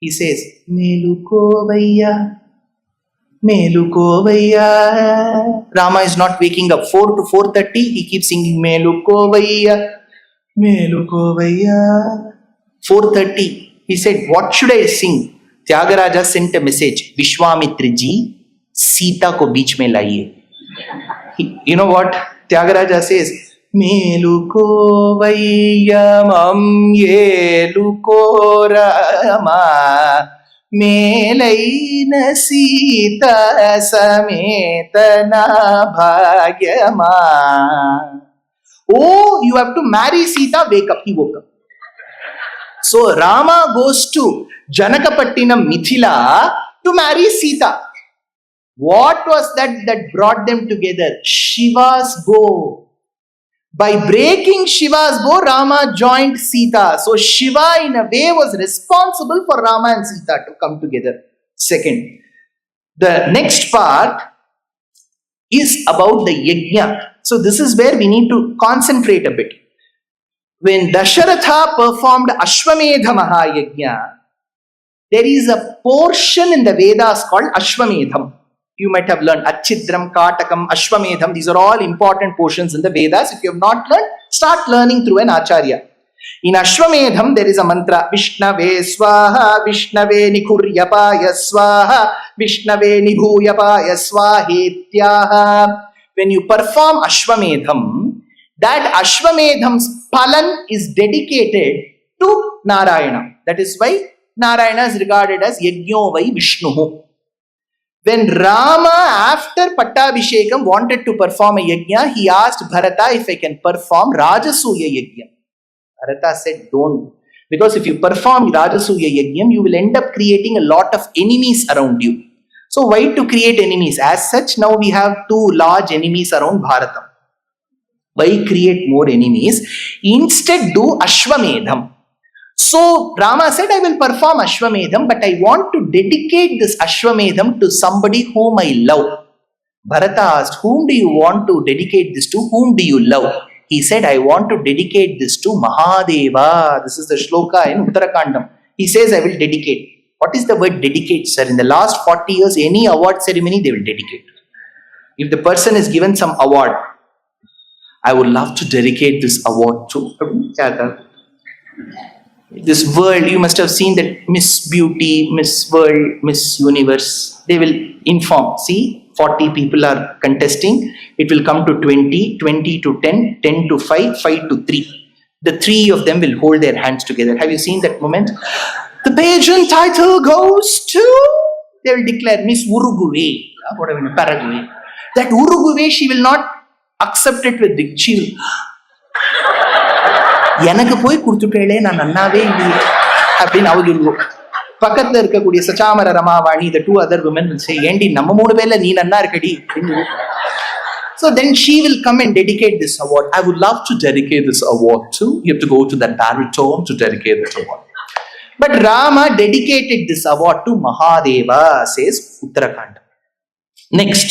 he says, Melukovaya, Melukovaya. Rama is not waking up. 4 to 4:30, he keeps singing Melukovaya, Melukovaya. 4:30, he said, what should I sing? Tyagaraja sent a message, Vishwamitra ji, Sita ko beech mein laiye. You know what Tyagaraja says? Melukovaya mam yeluko Rama, Melaina Sita Sametana Bhagyama. Oh, you have to marry Sita, wake up. He woke up. So Rama goes to Janakapattinam, Mithila to marry Sita. What was that brought them together? Shiva's bow. By breaking Shiva's bow, Rama joined Sita. So Shiva in a way was responsible for Rama and Sita to come together. Second, the next part is about the yagna. So this is where we need to concentrate a bit. When Dasharatha performed Ashwamedha Mahayagna, there is a portion in the Vedas called Ashwamedham. You might have learned Achidram, Katakam, Ashwamedham. These are all important portions in the Vedas. If you have not learned, start learning through an acharya. In Ashwamedham, there is a mantra, Vishnave Swaha, Vishnave Nikuryapaya Swaha, Vishnave Nibhuyapaya Swahetyaha. When you perform Ashwamedham, that Ashwamedham's palan is dedicated to Narayana. That is why Narayana is regarded as Yajno Vai Vishnuhu. When Rama, after Pattabhishekam, wanted to perform a yajna, he asked Bharata if I can perform Rajasuya yajna. Bharata said, don't. Because if you perform Rajasuya yajna, you will end up creating a lot of enemies around you. So why to create enemies? As such, now we have 2 large enemies around Bharata. Why create more enemies? Instead do Ashwamedham. So Rama said, I will perform Ashwamedham, but I want to dedicate this Ashwamedham to somebody whom I love. Bharata asked, whom do you want to dedicate this to? Whom do you love? He said, I want to dedicate this to Mahadeva. This is the shloka in Uttarakandam. He says, I will dedicate. What is the word dedicate, sir? In the last 40 years, any award ceremony, they will dedicate. If the person is given some award, I would love to dedicate this award to this world. You must have seen that Miss Beauty, Miss World, Miss Universe. They will inform. See, 40 people are contesting. It will come to 20, 20 to 10, 10 to 5, 5 to 3. The 3 of them will hold their hands together. Have you seen that moment? The pageant title goes to, they will declare Miss Uruguay, whatever, Paraguay. That Uruguay, she will not accept it with the, she will, எனக்கு போய் கொடுத்துட்டேளே நான் நன்னாவே இல்லையே அப்படின்னு அவங்க பக்கத்துல இருக்கக்கூடிய சச்சாமர ரமாவாணி, the 2 other women will say, ஏண்டி நம்ம 3 பேர்ல நீ நன்னா இருக்கடி. So then she will come and dedicate this award. I would love to dedicate this award to. You have to go to that baritone to dedicate this award. But Rama dedicated this award to Mahadeva, says Uttarakanda. Next,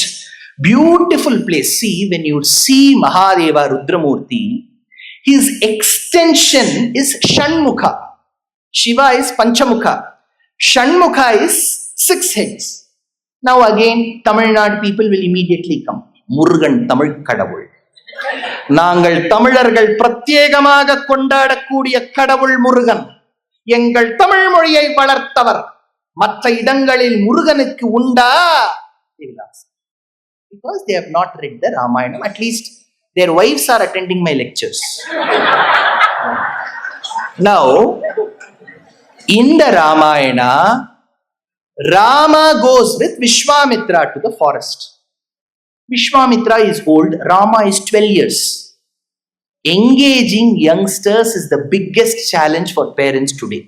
beautiful place. See, when you see Mahadeva Rudramurti, his extension is Shanmukha. Shiva is Panchamukha. Shanmukha is 6 heads. Now again, Tamil Nadu people will immediately come. Murugan Tamil Kadavul. நாங்கள் தமிழர்கள் பிரத்யேகமாக கொண்டாடக்கூடிய கடவுள் முருகன். எங்கள் தமிழ் மொழியை வளர்த்தவர். மற்ற இடங்களில் முருகனுக்கு உண்டா? Because they have not read the Ramayana. At least their wives are attending my lectures. Now, in the Ramayana, Rama goes with Vishwamitra to the forest. Vishwamitra is old, Rama is 12 years. Engaging youngsters is the biggest challenge for parents today.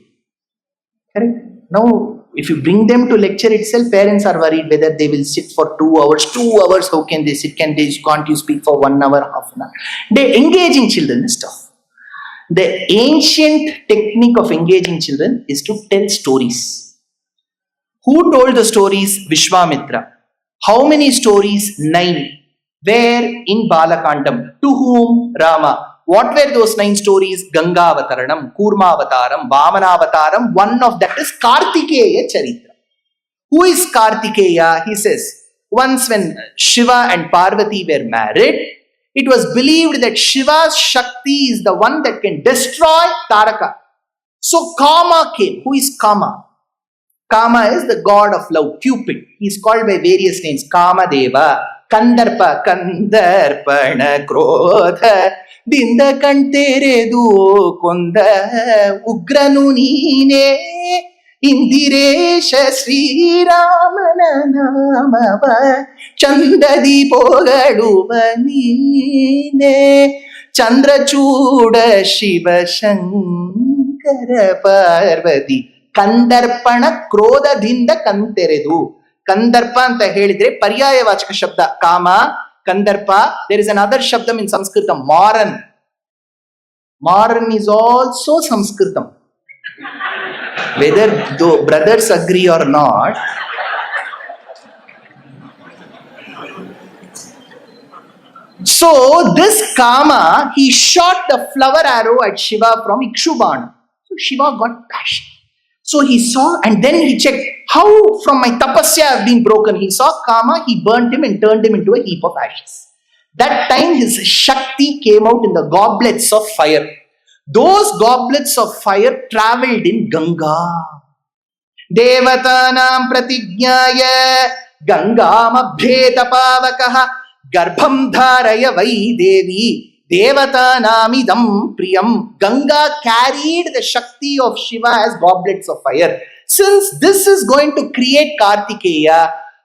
Correct? Now, if you bring them to lecture itself, parents are worried whether they will sit for 2 hours. 2 hours, how can they sit? Can't you speak for 1 hour, half an hour? They engaging children is tough. The ancient technique of engaging children is to tell stories. Who told the stories? Vishwamitra. How many stories? 9. Where? In Balakandam. To whom? Rama. What were those 9 stories? Ganga Avataranam, Kurma Avataram, Vamana Avataram. One of that is Kartikeya Charitra. Who is Kartikeya? He says, once when Shiva and Parvati were married, it was believed that Shiva's Shakti is the one that can destroy Taraka. So Kama came. Who is Kama? Kama is the god of love, Cupid. He is called by various names. Kama Deva, Kandarpa, Kandarpana, Krodha, Dinda Kanteredu, Konda, Ugranu Nine, Indiresha Sri Rama Navami, Chandadi Pogaduva Nine, Chandrachuda Shiva Shankara Parvati. ಕಂದರ್ಪಣ ಕ್ರೋಧದಿಂದ ಕಂತೆರೆದು. Kandarpa ಅಂತ ಹೇಳಿದ್ರೆ ಪರ್ಯಾಯವಾಚಕ ಶಬ್ದ. ಕಾಮ, Kandarpa. There is another shabdam in Sanskritam, Maran. Maran is also Sanskritam. Whether the brothers agree or not, so this Kama, he shot the flower arrow at Shiva from Ikshubana. So Shiva got passion. So he saw, and then he checked how from my tapasya have been broken. He saw Kama, he burnt him and turned him into a heap of ashes. That time his Shakti came out in the goblets of fire. Those goblets of fire traveled in Ganga. Devatanam pratignyaya Gangam abhetapavakaha Garbham dharaya vai devi Devata namidam priyam. Ganga carried the Shakti of Shiva as goblets of fire. Since this is going to create Kartikeya,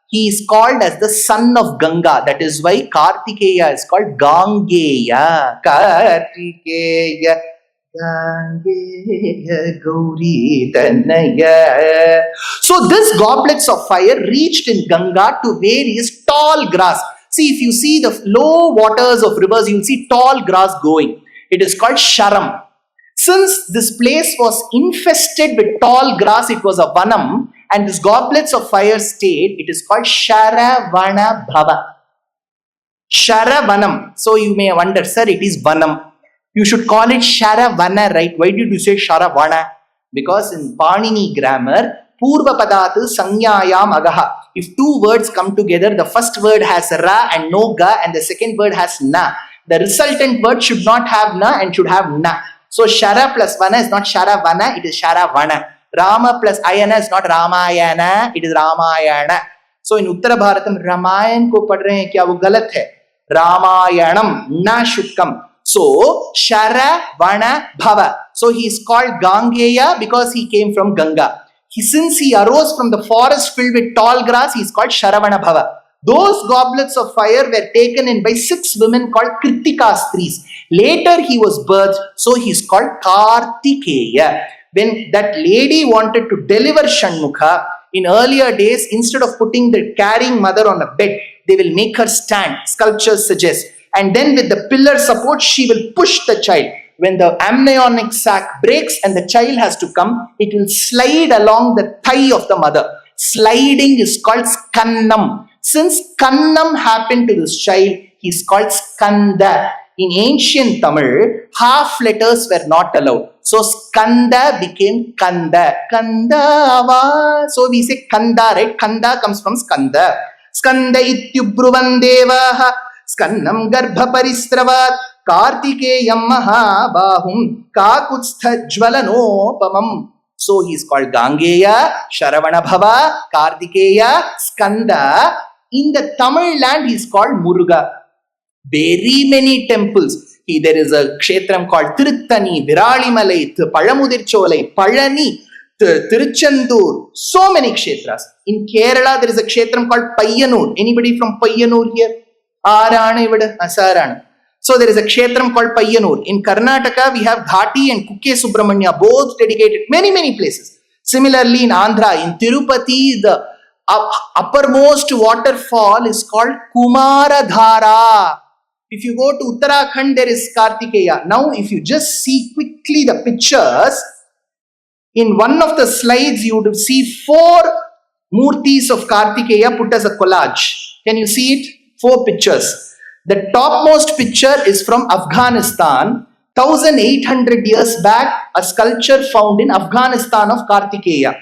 he is called as the son of Ganga. That is why Kartikeya is called Gangeya. Kartikeya, Gangeya, Gauri Tanaya. So this goblets of fire reached in Ganga to various tall grass. See, if you see the low waters of rivers, you will see tall grass growing. It is called Sharam. Since this place was infested with tall grass, it was a vanam, and these goblets of fire stayed. It is called Sharavana Bhava. Sharavanam. So you may wonder, sir, it is vanam. You should call it Sharavana, right? Why did you say Sharavana? Because in Panini grammar, Purva Padatu Sanyayam Agaha. If two words come together, the first word has Ra and no Ga, and the second word has Na. The resultant word should not have Na and should have Na. So Shara plus Vana is not Sharavana, it is Sharavana. Rama plus Ayana is not Ramayana, it is Ramayana. So in Uttara Bharatam, Ramayan ko pad rahe hain kya, wo galat hai. Ramayanam, na should come. So Sharavana Bhava. So he is called Gangeya because he came from Ganga. Since he arose from the forest filled with tall grass, he is called Sharavana Bhava. Those goblets of fire were taken in by 6 women called Kritika Stris. Later he was birthed, so he is called Kartikeya. When that lady wanted to deliver Shanmukha, in earlier days, instead of putting the carrying mother on a bed, they will make her stand, sculptures suggest. And then with the pillar support, she will push the child. When the amniotic sac breaks and the child has to come, it will slide along the thigh of the mother. Sliding is called Skannam. Since Kannam happened to this child, he is called Skanda. In ancient Tamil, half letters were not allowed. So Skanda became Kanda. Kandava. So we say Kanda, right? Kanda comes from Skanda. Skanda ityubruvan devaha. Skannam garbha paristravat. Kartikeyam mahabahum. Kakutstha jvalanopamam. So he is called Gangeya, Sharavana Bhava, Kartikeya, Skanda. In the Tamil land, he is called Muruga. Very many temples. There is a kshetram called Tiruttani, Viralimalai, Palamudircholai, Palani, Tiruchendur. So many kshetras. In Kerala, there is a kshetram called Payyanur. Anybody from Payyanur here? Arana ivada, Asarana. So there is a kshetram called Payyanur. In Karnataka, we have Ghati and Kukke Subramanya, both dedicated, many places. Similarly, in Andhra, in Tirupati, the uppermost waterfall is called Kumaradhara. If you go to Uttarakhand, there is Kartikeya. Now, if you just see quickly the pictures, in one of the slides, you would see 4 murtis of Kartikeya put as a collage. Can you see it? 4 pictures. The topmost picture is from Afghanistan. 1800 years back, a sculpture found in Afghanistan of Kartikeya.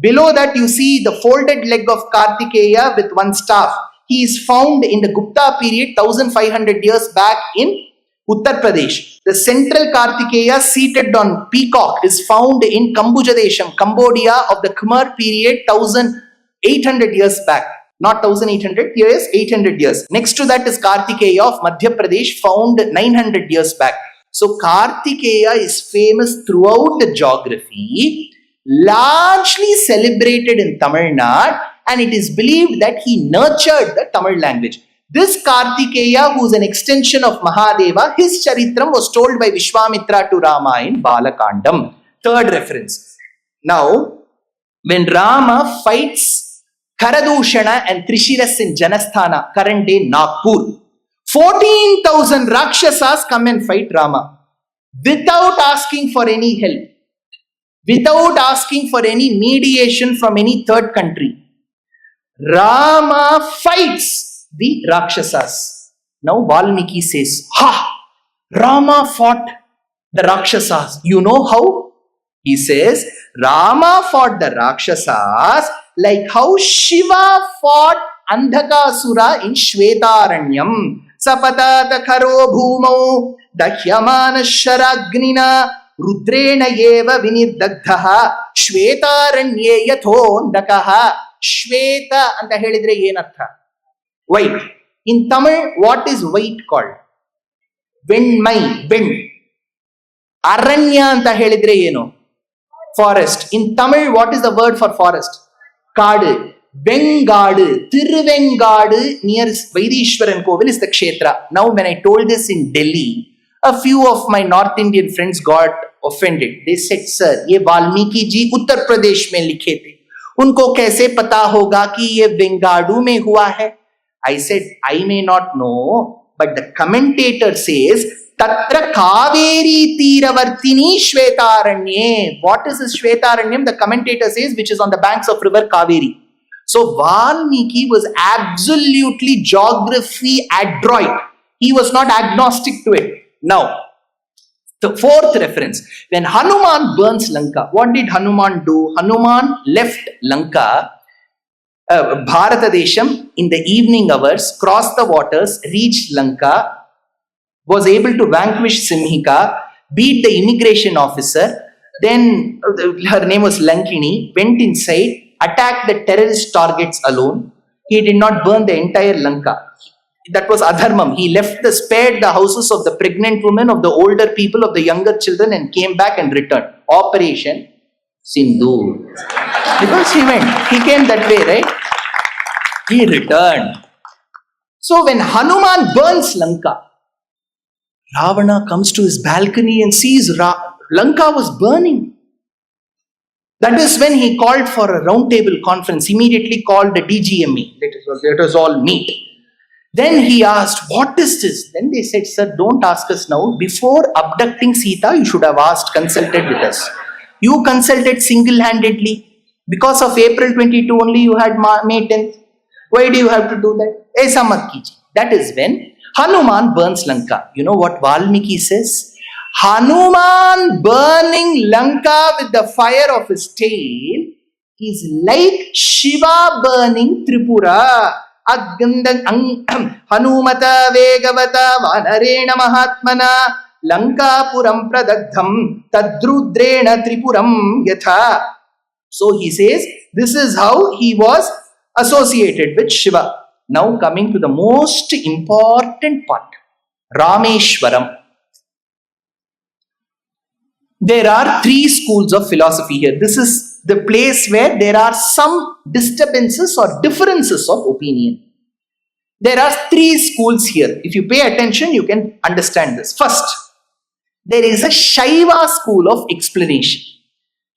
Below that, you see the folded leg of Kartikeya with one staff. He is found in the Gupta period, 1500 years back in Uttar Pradesh. The central Kartikeya seated on peacock is found in Kambujadesham, Cambodia of the Khmer period, 1800 years back. Not 1800, here is 800 years. Next to that is Kartikeya of Madhya Pradesh, found 900 years back. So Kartikeya is famous throughout the geography, largely celebrated in Tamil Nadu, and it is believed that he nurtured the Tamil language. This Kartikeya, who is an extension of Mahadeva, his charitram was told by Vishwamitra to Rama in Balakandam. Third reference. Now, when Rama fights Karadushana and Trishiras in Janasthana, current day Nagpur, 14,000 Rakshasas come and fight Rama without asking for any help, without asking for any mediation from any third country. Rama fights the Rakshasas. Now Valmiki says, Rama fought the Rakshasas. You know how? He says, Rama fought the Rakshasas like how Shiva fought Andhakasura in Shvetaranyam. Sapatata karo bhumau dahyamana sharagnina rudrena yeva vinidagdhaha Shvetaranye yathondakaha. Shveta anta helidre yenartha? White. In Tamil, what is white called? Venmai, ven. Aranya anta helidre yeno? Forest. In Tamil, what is the word for forest? Kadu. Vengadu. Tiruvengadu near Vaidishwaran Kovil is the kshetra. Now, when I told this in Delhi, a few of my North Indian friends got offended. They said, sir, ye Valmiki ji Uttar Pradesh mein likhe the. उनको कैसे पता होगा कि ये वेंगाडू में हुआ है? I said, I may not know, but the commentator says, Tatra Kaveri Tiravartini Shvetaranye. What is this Shvetaranyam? The commentator says, which is on the banks of river Kaveri. So Valmiki was absolutely geography adroit. He was not agnostic to it. Now, the fourth reference, when Hanuman burns Lanka, what did Hanuman do? Hanuman left Lanka, Bharata Desham, in the evening hours, crossed the waters, reached Lanka, was able to vanquish Simhika, beat the immigration officer, then her name was Lankini, went inside, attacked the terrorist targets alone. He did not burn the entire Lanka. That was adharmam. He spared the houses of the pregnant women, of the older people, of the younger children, and came back and returned. Operation Sindoor. Because he came that way, right? He returned. So when Hanuman burns Lanka, Ravana comes to his balcony and sees Lanka was burning. That is when he called for a round table conference, immediately called the DGME. Let us all meet. Then he asked, what is this? Then they said, sir, don't ask us now. Before abducting Sita, you should have consulted with us. You consulted single-handedly. Because of April 22 only, you had May 10th. Why do you have to do that? Aisa mat kiji. That is when Hanuman burns Lanka. You know what Valmiki says? Hanuman burning Lanka with the fire of his tail is like Shiva burning Tripura. Hanumata Vegavata Vanarena Mahatmana Lankapuram Pradagdham Tadrudrena Tripuram Yatha. So he says, this is how he was associated with Shiva. Now coming to the most important part, Rameshwaram. There are three schools of philosophy here. This is the place where there are some disturbances or differences of opinion. There are three schools here. If you pay attention, you can understand this. First, there is a Shiva school of explanation.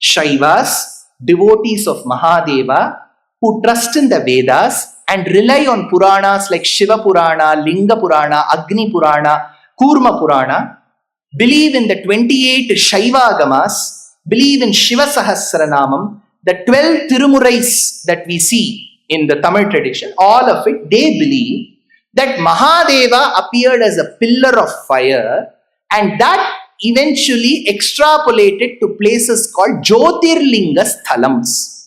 Shaivas, devotees of Mahadeva, who trust in the Vedas and rely on Puranas like Shiva Purana, Linga Purana, Agni Purana, Kurma Purana, believe in the 28 Shaiva Agamas, believe in Shiva Sahasranamam, the 12 Tirumurais that we see in the Tamil tradition, all of it, they believe that Mahadeva appeared as a pillar of fire, and that eventually extrapolated to places called Jyotirlinga Sthalams.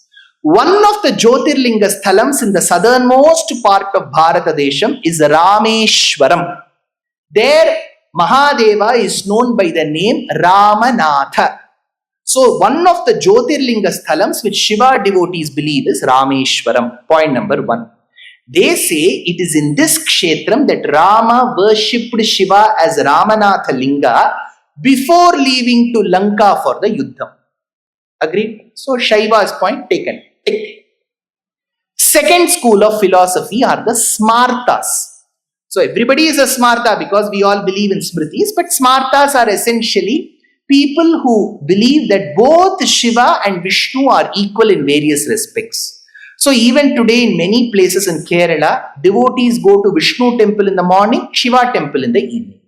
One of the Jyotirlinga Sthalams in the southernmost part of Bharata Desham is Rameshwaram. There, Mahadeva is known by the name Ramanatha. So, one of the Jyotirlinga Sthalams which Shiva devotees believe is Rameshwaram. Point number one. They say it is in this kshetram that Rama worshipped Shiva as Ramanatha Linga before leaving to Lanka for the Yuddham. Agreed? So, Shaiva's point taken. Second school of philosophy are the Smartas. So everybody is a Smarta because we all believe in Smritis, but Smartas are essentially people who believe that both Shiva and Vishnu are equal in various respects. So even today in many places in Kerala, devotees go to Vishnu temple in the morning, Shiva temple in the evening.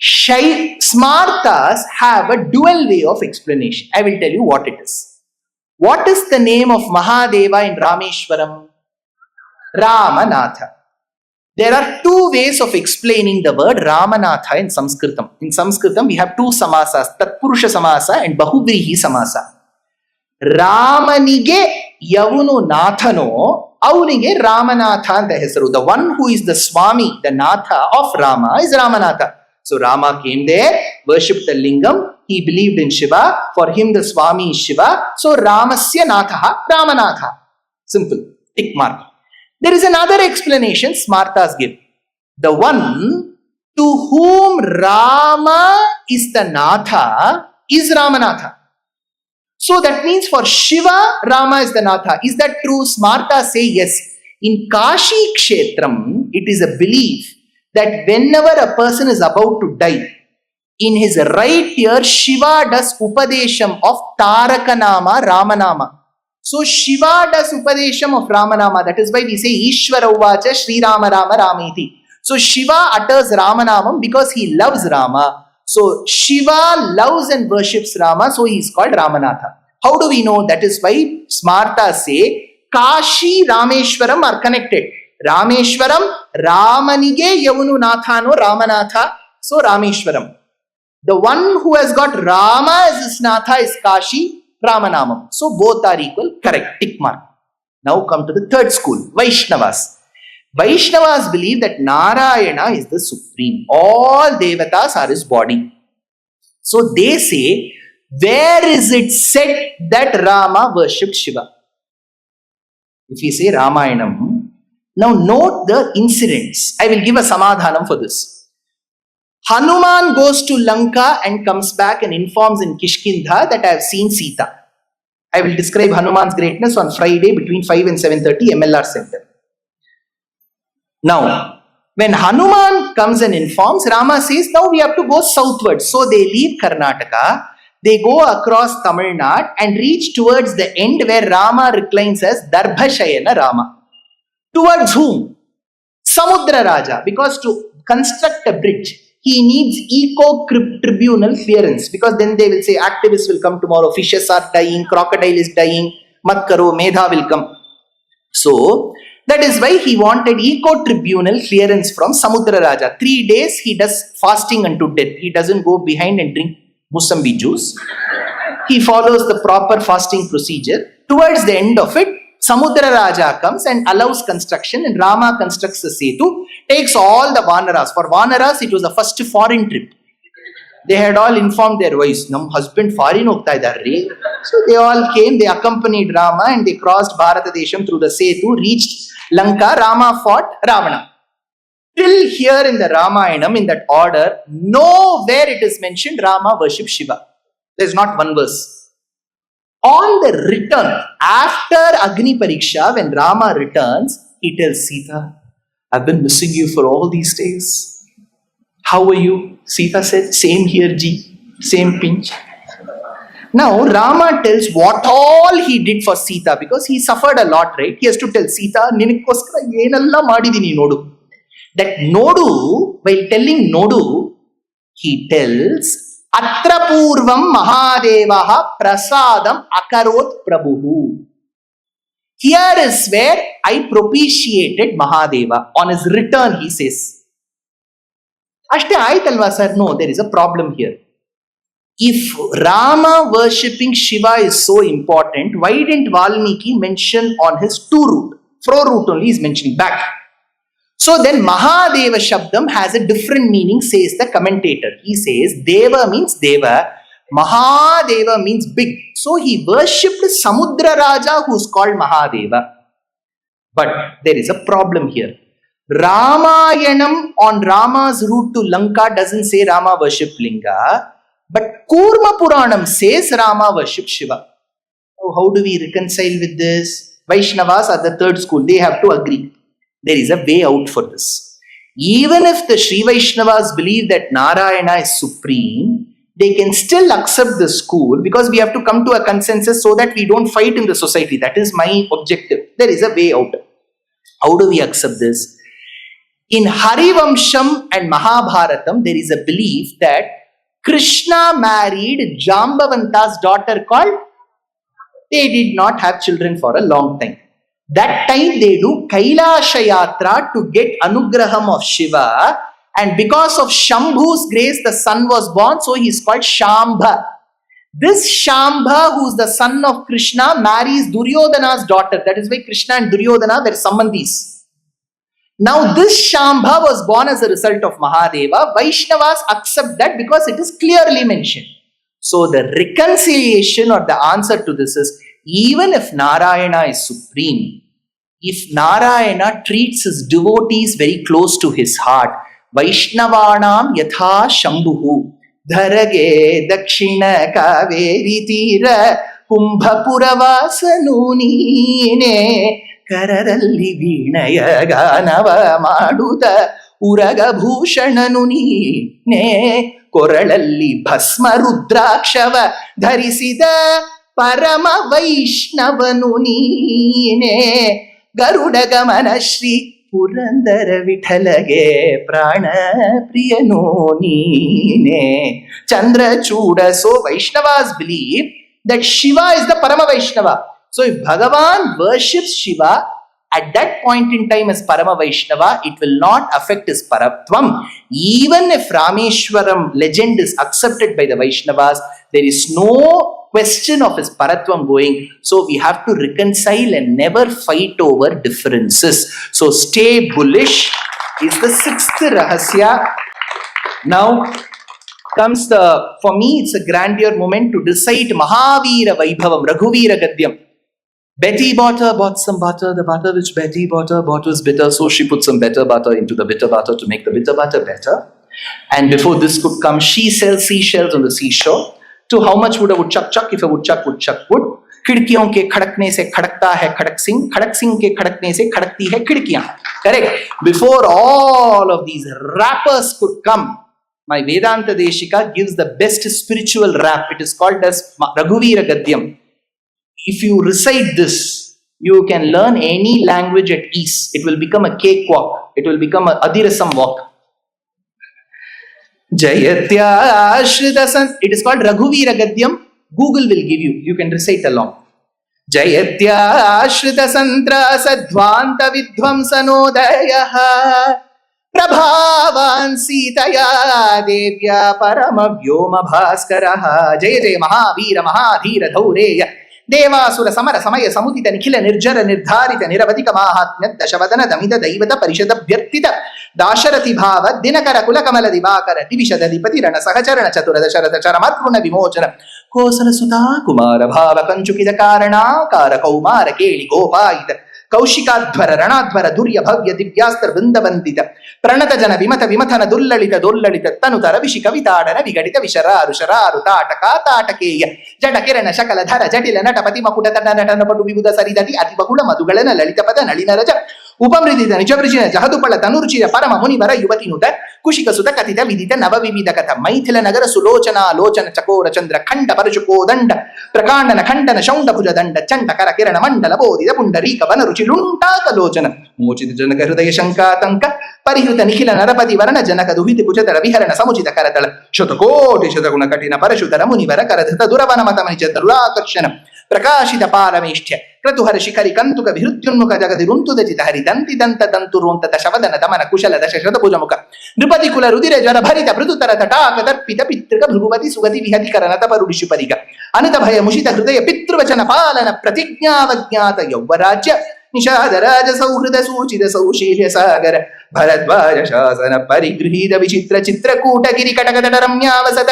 Smartas have a dual way of explanation. I will tell you what it is. What is the name of Mahadeva in Rameshwaram? Ramanatha. There are two ways of explaining the word Ramanatha in Sanskritam. In Sanskritam, we have two samasas, Tatpurusha samasa and Bahuvrihi samasa. Ramanige Yavunu Nathano, Aunige Ramanatha anta hesaru. The one who is the Swami, the Natha of Rama is Ramanatha. So Rama came there, worshipped the lingam, he believed in Shiva, for him the Swami is Shiva, so Ramasya Natha, Ramanatha. Simple, tick mark. There is another explanation Smartas give. The one to whom Rama is the Natha is Ramanatha. So that means for Shiva, Rama is the Natha. Is that true? Smartas say yes. In Kashi Kshetram, it is a belief that whenever a person is about to die, in his right ear, Shiva does Upadesham of Tarakanama, Ramanama. So Shiva does Upadesham of Ramanama. That is why we say Ishvara Uvacha Sri Rama Rama Rameti. So Shiva utters Ramanamam because he loves Rama. So Shiva loves and worships Rama, so he is called Ramanatha. How do we know? That is why Smartas say Kashi Rameshwaram are connected. Rameshwaram, Ramanige Yavunu Nathano Ramanatha, so Rameshwaram. The one who has got Rama as his Natha is Kashi, Ramanamam. So both are equal, correct, tick mark. Now come to the third school, Vaishnavas. Vaishnavas believe that Narayana is the supreme. All devatas are his body. So they say, where is it said that Rama worshipped Shiva? If we say Ramayanam, now note the incidents. I will give a samadhanam for this. Hanuman goes to Lanka and comes back and informs in Kishkindha that I have seen Sita. I will describe Hanuman's greatness on Friday between 5 and 7:30 MLR Center. Now, when Hanuman comes and informs, Rama says, now we have to go southwards. So they leave Karnataka, they go across Tamil Nadu and reach towards the end where Rama reclines as Darbhashayana Rama. Towards whom? Samudra Raja. Because to construct a bridge, he needs eco-tribunal clearance. Because then they will say, activists will come tomorrow, fishes are dying, crocodile is dying, mat karo, Medha will come. So, that is why he wanted eco-tribunal clearance from Samudra Raja. 3 days he does fasting unto death. He doesn't go behind and drink Musambi juice. He follows the proper fasting procedure. Towards the end of it, Samudra Raja comes and allows construction, and Rama constructs the Setu, takes all the Vanaras. For Vanaras, it was the first foreign trip. They had all informed their wives, "Nam husband foreign hogta idare." So they all came, they accompanied Rama and they crossed Bharatadesham through the Setu, reached Lanka. Rama fought Ravana. Till here in the Ramayanam, in that order, nowhere it is mentioned Rama worshipped Shiva. There is not one verse. On the return, after Agni Pariksha, when Rama returns, he tells Sita, I've been missing you for all these days. How are you? Sita said, same here, Ji. Same pinch. Now, Rama tells what all he did for Sita, because he suffered a lot, right? He has to tell Sita, Ninikoskara yenalla madidini nodu. That Nodu, while telling Nodu, he tells, Atra Purvam Mahadevaha Prasadam Akarot Prabhuhu. Here is where I propitiated Mahadeva. On his return, he says. Ashte Aitalva sir, no, there is a problem here. If Rama worshipping Shiva is so important, why didn't Valmiki mention on his to root? Fro root only is mentioning back. So then Mahadeva Shabdam has a different meaning, says the commentator. He says Deva means Deva, Mahadeva means big. So he worshipped Samudra Raja who is called Mahadeva. But there is a problem here. Ramayanam on Rama's route to Lanka doesn't say Rama worshipped Linga, but Kurma Puranam says Rama worshipped Shiva. So how do we reconcile with this? Vaishnavas are the third school. They have to agree. There is a way out for this. Even if the Sri Vaishnavas believe that Narayana is supreme, they can still accept the school because we have to come to a consensus so that we don't fight in the society. That is my objective. There is a way out. How do we accept this? In Harivamsham and Mahabharatam, there is a belief that Krishna married Jambavanta's daughter called. They did not have children for a long time. That time they do Kailasha Yatra to get Anugraham of Shiva, and because of Shambhu's grace the son was born, so he is called Shambha. This Shambha, who is the son of Krishna, marries Duryodhana's daughter. That is why Krishna and Duryodhana were sambandhis. Now this Shambha was born as a result of Mahadeva. Vaishnavas accept that because it is clearly mentioned. So the reconciliation or the answer to this is, even if Narayana is supreme, if Narayana treats his devotees very close to his heart, Vaishnavanam yatha Shambhuhu dharage dakshina kaveri tira kumbhapuravasa ಕರರಲ್ಲಿ ವೀಣಯ ಗಾನವ ಮಾಡುತ್ತ ಉರಗಭೂಷಣನು ನೀನೇ ಕೊರಳಲ್ಲಿ ಭಸ್ಮ ರುದ್ರಾಕ್ಷವ ಧರಿಸಿದ ಪರಮ ವೈಷ್ಣವನು ನೀನೇ ಗರುಡ ಗಮನ ಶ್ರೀ ಪುರಂದರ ವಿಠಲಗೆ ಪ್ರಾಣ ಪ್ರಿಯನು ನೀನೇ Chandrachud. So Vaishnavas believe that Shiva is the Parama Vaishnava. So if Bhagavan worships Shiva at that point in time as Parama Vaishnava, it will not affect his Paratvam. Even if Rameshwaram legend is accepted by the Vaishnavas, there is no question of his Paratvam going. So we have to reconcile and never fight over differences. So stay bullish is the sixth rahasya. Now comes for me it's a grandeur moment to recite Mahavira Vaibhavam, Raghuveera Gadyam. Betty bought some butter. The butter which Betty bought was bitter, so she put some better butter into the bitter butter to make the bitter butter better. And before this could come, she sells seashells on the seashore. To how much would a woodchuck chuck if a woodchuck would chuck wood? खिड़कियों के खड़कने से खड़कता है खड़क सिंह के खड़कने से खड़कती है खिड़कियां. Correct. Before all of these rappers could come, my Vedanta Deshika gives the best spiritual rap. It is called as Raghuveera Gadyam. If you recite this, you can learn any language at ease. It will become a cakewalk. It will become a Adhirasam walk. Jayatya it is called Raghuveera Gadyam. Google will give you. You can recite along. Jayatya Ashrita Santrasa Dvanta Vidvamsanodayah Prabhavan Sitaya Devya Parama Vyoma Bhaskaraha Jaya Jaya Mahavira Mahadhira Dhaureya ದೇವಾಸುರ ಸಮರ ಸಮಯ ಸಮುದಿತ ನಿಖಿಲ ನಿರ್ಜರ ನಿರ್ಧಾರಿತ ನಿರವಧಿಕ ಮಾಹಾತ್ಮ್ಯ ದಶವದನ ದಮಿತ ದೈವತ ಪರಿಷದ ಭ್ಯರ್ಥಿತ ದಾಶರಥಿ ಭಾವ ದಿನಕರ ಕುಲಕಮಲ ದಿವಾಕರ ದಿವಿಷದ ಧಿಪತಿ ರಣ ಸಹಚರಣ ಚತುರ ದಶರಥ ಚರಮತೃಣ ವಿಮೋಚನ ಕೋಸಲ ಸುತಾ ಕುಮಾರ ಭಾವ ಕಂಚುಕಿದ ಕಾರಣಾಕಾರ ಕೌಮಾರ ಕೇಳಿ ಗೋಪಾಯಿತ ಕೌಶಿಕಾಧ್ವರ ರಣಾಧ್ವರ ದುರ್ಯ ಭವ್ಯ ದಿವ್ಯಾಸ್ತ್ರ ವೃಂದವಂದಿತ ಪ್ರಣತ ಜನ ವಿಮತ ವಿಮಥನ ದುಲ್ಲಳಿತ ದೊಲ್ಲಳಿತ ತನುತ ರವಿಶಿ ಕವಿತಾಡನ ವಿಘಟಿತ ವಿಶರಾರು ಶರಾರು ತಾಟಕ ತಾಟಕೇಯ ಜಡ ಕಿರಣ ಶಕಲ ಧರ ಜಟಿಲ ನಟಪತಿ ಮಕುಟ ತಟ ನಟನ ಪಟು ವಿಬುಧ ಸರಿದತಿ ಅತಿ ಬಹುಳ ಮಧುಗಳನ ಲಲಿತ ಪದ ನಳಿನ ರಜ ಉಪಮೃದಿತ ನಿಜವೃಜಿನ ಜಹದುಪಳ ತನುರುಚಿರ ಪರಮ ಮುನಿವರ ಯುವತಿನುತ ಕುಶಿಕ ಸುತ ಕಥಿತ ವಿದಿತ ನವ ವಿವಿಧ ಕಥ ಮೈಥಿಲ ನಗರ ಸುಲೋಚನ ಲೋಚನ ಚಕೋರ ಚಂದ್ರ ಖಂಡ ಪರಶುಕೋ ದಂಡ ಪ್ರಕಾಂಡನ ಖಂಡನ ಶೌಂಡ ಭುಜ ದಂಡ ಚಂಡ ಕರ ಕಿರಣ ಮಂಡಲ ಬೋಧಿತ ಪುಂಡರೀಕ ವನರುಚಿ ಲುಂಟಾಕಲೋಚನ ಮೋಚಿತ ಜನಕ ಹೃದಯ ಶಂಕಾತಂಕ ಪರಿಹೃತ ನಿಖಿಲ ನರಪತಿ ವರಣ ಜನಕ ದುಹಿತಿ ಕುಚತರ ವಿಹರಣ ಸಮುಚಿತ ಕರತಳ ಶತಕೋಟಿ ಶತಗುಣ ಕಠಿಣ ಪರಶುತರ ಮುನಿವರ ಕರಧೃತ ದುರವನ ಮತ ಮನಿಚ ದುರಾಕರ್ಷಣ ಪ್ರಕಾಶಿತ ಪಾರಮೇಷ್ಠ್ಯ ಕ್ರತುಹರ ಶಿಖರಿ ಕಂತುಕ ವಿಹೃತ್ಯುನ್ಮುಖ ಜಗದಿ ರುಂತುದಚಿತ ಹರಿ ದಂತಿ ದಂತ ದಂತುರುಂತ ದಶವದನ ದಮನ ಕುಶಲ ದಶ ಶತಭುಜಮುಖ ನೃಪತಿ ಕುಲ ರುದಿರ ಜ್ವರ ಭರಿತ ಮೃದುತರ ತಟಾಕ ದರ್ಪಿತ ಪಿತೃಕ ಭೃಗುವತಿ ಸುಗತಿ ವಿಹತಿಕರ ನತಪರುಡಿಶು ಪರಿಗ ಅನತ ಭಯ ಮುಷಿತ ಹೃದಯ ಪಿತೃವಚನ ಪಾಲನ ಪ್ರತಿಜ್ಞಾವಜ್ಞಾತ ಯೌವರಾಜ್ಯ ನಿಷಾದ ರಾಜ ಸೌಹೃದ ಸೂಚಿತ ಸೌಶೀಲ್ಯ ಸಾಗರ ಭರದ್ವಾಜ ಶಾಸನ ಪರಿಗೃಹೀತ ವಿಚಿತ್ರ ಚಿತ್ರಕೂಟ ಗಿರಿ ಕಟಕದಟ ರಮ್ಯಾವಸತ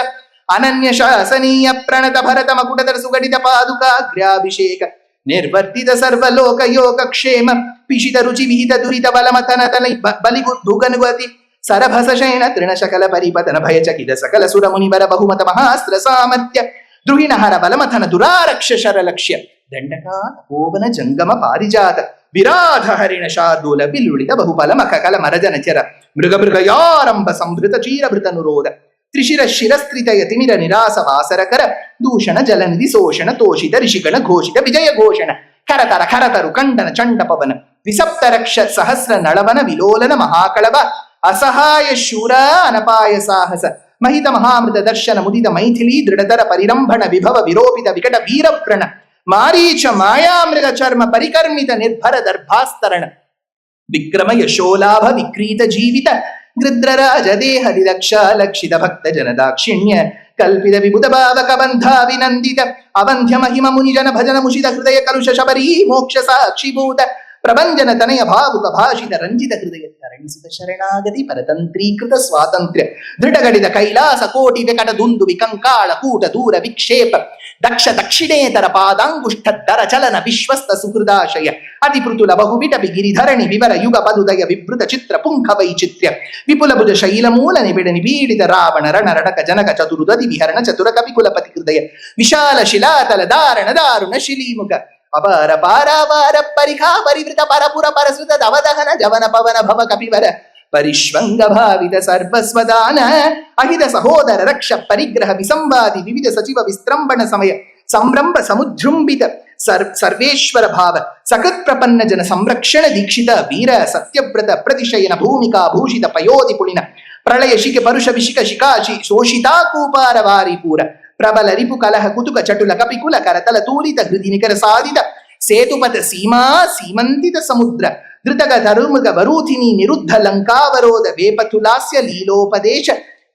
ಅನನ್ಯ ಶಾಸನೀಯ ಪ್ರಣತ ಭರತ ಮಕುಟದರ ಸುಗಡಿತ ಪಾದುಕಾಗ್ರ್ಯಾಭಿಷೇಕ ನಿರ್ವರ್ತಿತ ಸರ್ವಲೋಕ ಯೋಗ ಕ್ಷೇಮ ಪಿಶಿತ ರುಚಿ ವಿಹಿತ ದುರಿತ ಬಲಮತನ ತನೈ ಬಲಿಗುದ್ಭುಗನುಗತಿ ಸರಭಸ ಶಯನ ತೃಣಶಕಲ ಪರಿಪತನ ಭಯಚಕಿತ ಸಕಲ ಸುರ ಮುನಿವರ ಬಹುಮತ ಮಹಾಸ್ತ್ರ ಸಾಮರ್ಥ್ಯ ದ್ರುಹಿಣಹರ ಬಲಮಥನ ದುರಾರಕ್ಷ ಶರಲಕ್ಷ್ಯ ದಂಡಕ ತಪೋವನ ಜಂಗಮ ಪಾರಿಜಾತ ವಿರಾಧ ಹರಿಣ ಶಾರ್ದೂಲ ಬಿಲ್ಲುಳಿತ ಬಹುಫಲ ಮಖಕಲ ಮರಜನ ಚರ ಮೃಗ ಮೃಗಯಾರಂಭ ಸಂಭೃತ ಚೀರಭೃತ ನುರೋಧ ತ್ರಿಶಿರ ಶಿರಸ್ತ್ರಿತಯ ತಿಮಿರ ನಿರಾಸ ವಾಸರಕರ ದೂಷಣ ಜಲನಿಧಿ ಶೋಷಣ ತೋಷಿತ ಋಷಿಗಣ ಘೋಷಿತ ವಿಜಯ ಘೋಷಣ ಕರತರ ಖರತರು ಕಂಡನ ಚಂಡ ಪವನ ವಿಸಪ್ತ ರಕ್ಷ ಸಹಸ್ರ ನಳವನ ವಿಲೋಲನ ಮಹಾಕಳವ ಅಸಹಾಯ ಶೂರ ಅನಪಾಯ ಸಾಹಸ ಮಹಿತ ಮಹಾಮೃತ ದರ್ಶನ ಮುದಿತ ಮೈಥಿಲಿ ದೃಢತರ ಪರಿರಂಭಣ ವಿಭವ ವಿರೋಪಿತ ವಿಕಟ ವೀರವ್ರಣ ಮಾರೀಚ ಮಾಯಾಮೃಗ ಚರ್ಮ ಪರಿಕರ್ಮಿತ ನಿರ್ಭರ ದರ್ಭಾಸ್ತರಣ ವಿಕ್ರಮ ಯಶೋಲಾಭ ವಿಕ್ರೀತ ಜೀವಿತ ಗೃದ್ರರಾಜ ದೇಹದಿ ಲಕ್ಷ ಲಕ್ಷಿತ ಭಕ್ತ ಜನದಾಕ್ಷಿಣ್ಯ ಕಲ್ಪಿತ ವಿಭುತ ಭಾವಕ ಬಂಧಾವಿನಂದಿತ ಅವಂಧ್ಯ ಮಹಿಮ ಮುನಿಜನ ಭಜನ ಮುಷಿತ ಹೃದಯ ಕಲುಷ ಶಬರೀ ಮೋಕ್ಷ ಸಾಕ್ಷಿಭೂತ ಪ್ರಭಂಜನ ತನಯ ಭಾವುಕ ಭಾಷಿತ ರಂಜಿತ ಹೃದಯ ತರಣಿಸಿದ ಶರಣಾಗತಿ ಪರತಂತ್ರೀಕೃತ ಸ್ವಾತಂತ್ರ್ಯ ದೃಢಗಡಿದ ಕೈಲಾಸ ಕೋಟಿ ವಿಕಟ ದುಂದು ವಿಕಂಕಾಳ ಕೂಟ ದೂರ ವಿಕ್ಷೇಪ ದಕ್ಷ ದಕ್ಷಿಣೇತರ ಪಾದಾಂಗುಷ್ಠ ದರ ಚಲನ ವಿಶ್ವಸ್ತ ಸುಹೃದಾಶಯ ಅತಿ ಪೃತುಲ ಬಹುಬಿಟ ಗಿರಿಧರಣಿ ವಿವರ ಯುಗ ಪದುದಯ ವಿವೃತ ಚಿತ್ರ ಪುಂಖ ವೈಚಿತ್ರ್ಯ ವಿಪುಲ ಭುಜ ಶೈಲ ಮೂಲ ನಿಬಿಡ ನಿಬೀಡಿತ ರಾವಣ ರಣ ರಡಕ ಜನಕ ಚತುರುದದಿ ವಿಹರಣ ಚತುರ ಕವಿಕುಲಪತಿ ಹೃದಯ ವಿಶಾಲ ಶಿಲಾತಲ ದಾರಣ ದಾರುಣ ಶಿಲೀಮುಖ ಅಪಾರ ಪಾರಾವಾರ ಪರಿಖಾ ಪರಿವೃತ ಪರಪುರ ಪರಸುತ ದವದಹನ ಜವನ ಪವನ ಭವ ಕಪಿವರ ಪರಿಶ್ವಂಗ ಭಾವಿತ ಸರ್ವಸ್ವದಾನ ಅಹಿತ ಸಹೋದರ ರಕ್ಷ ಪರಿಗ್ರಹ ವಿಸಂವಾದಿ ವಿವಿಧ ಸಚಿವ ವಿಸ್ತ್ರಂಭಣ ಸಮಯ ಸಂಭ್ರಂಭ ಸಮುಜೃಂಭಿತ ಸರ್ವೇಶ್ವರ ಭಾವ ಸಕತ್ ಪ್ರಪನ್ನ ಜನ ಸಂರಕ್ಷಣ ದೀಕ್ಷಿತ ವೀರ ಸತ್ಯವ್ರತ ಪ್ರತಿಶಯನ ಭೂಮಿಕಾ ಭೂಷಿತ ಪಯೋಧಿ ಪುಳಿನ ಪ್ರಳಯ ಶಿಖೆ ಪರುಷ ವಿಶಿಕ ಶಿಖಾಶಿ ಶೋಷಿತಾ ಕೂಪಾರ ವಾರಿ ಪೂರ ಪ್ರಬಲ ರಿಪು ಕಲಹ ಕುತುಕ ಚಟುಲ ಕಪಿಕುಲ ಕರತಲ ತೂಲಿತ ಹೃದಿ ನಿಕರ ಸಾಧಿತ ಸೇತುಪಥ ಸೀಮಾ ಸೀಮಂತಿತ ಸಮುದ್ರ ಧೃತಗ ಧರುಮುಗ ವರೂಥಿನಿ ನಿರುದ್ಧ ಲಂಕಾವರೋಧ ವೇಪತುಲಾಸ್ಯ ಲೀಲೋಪದೇಶ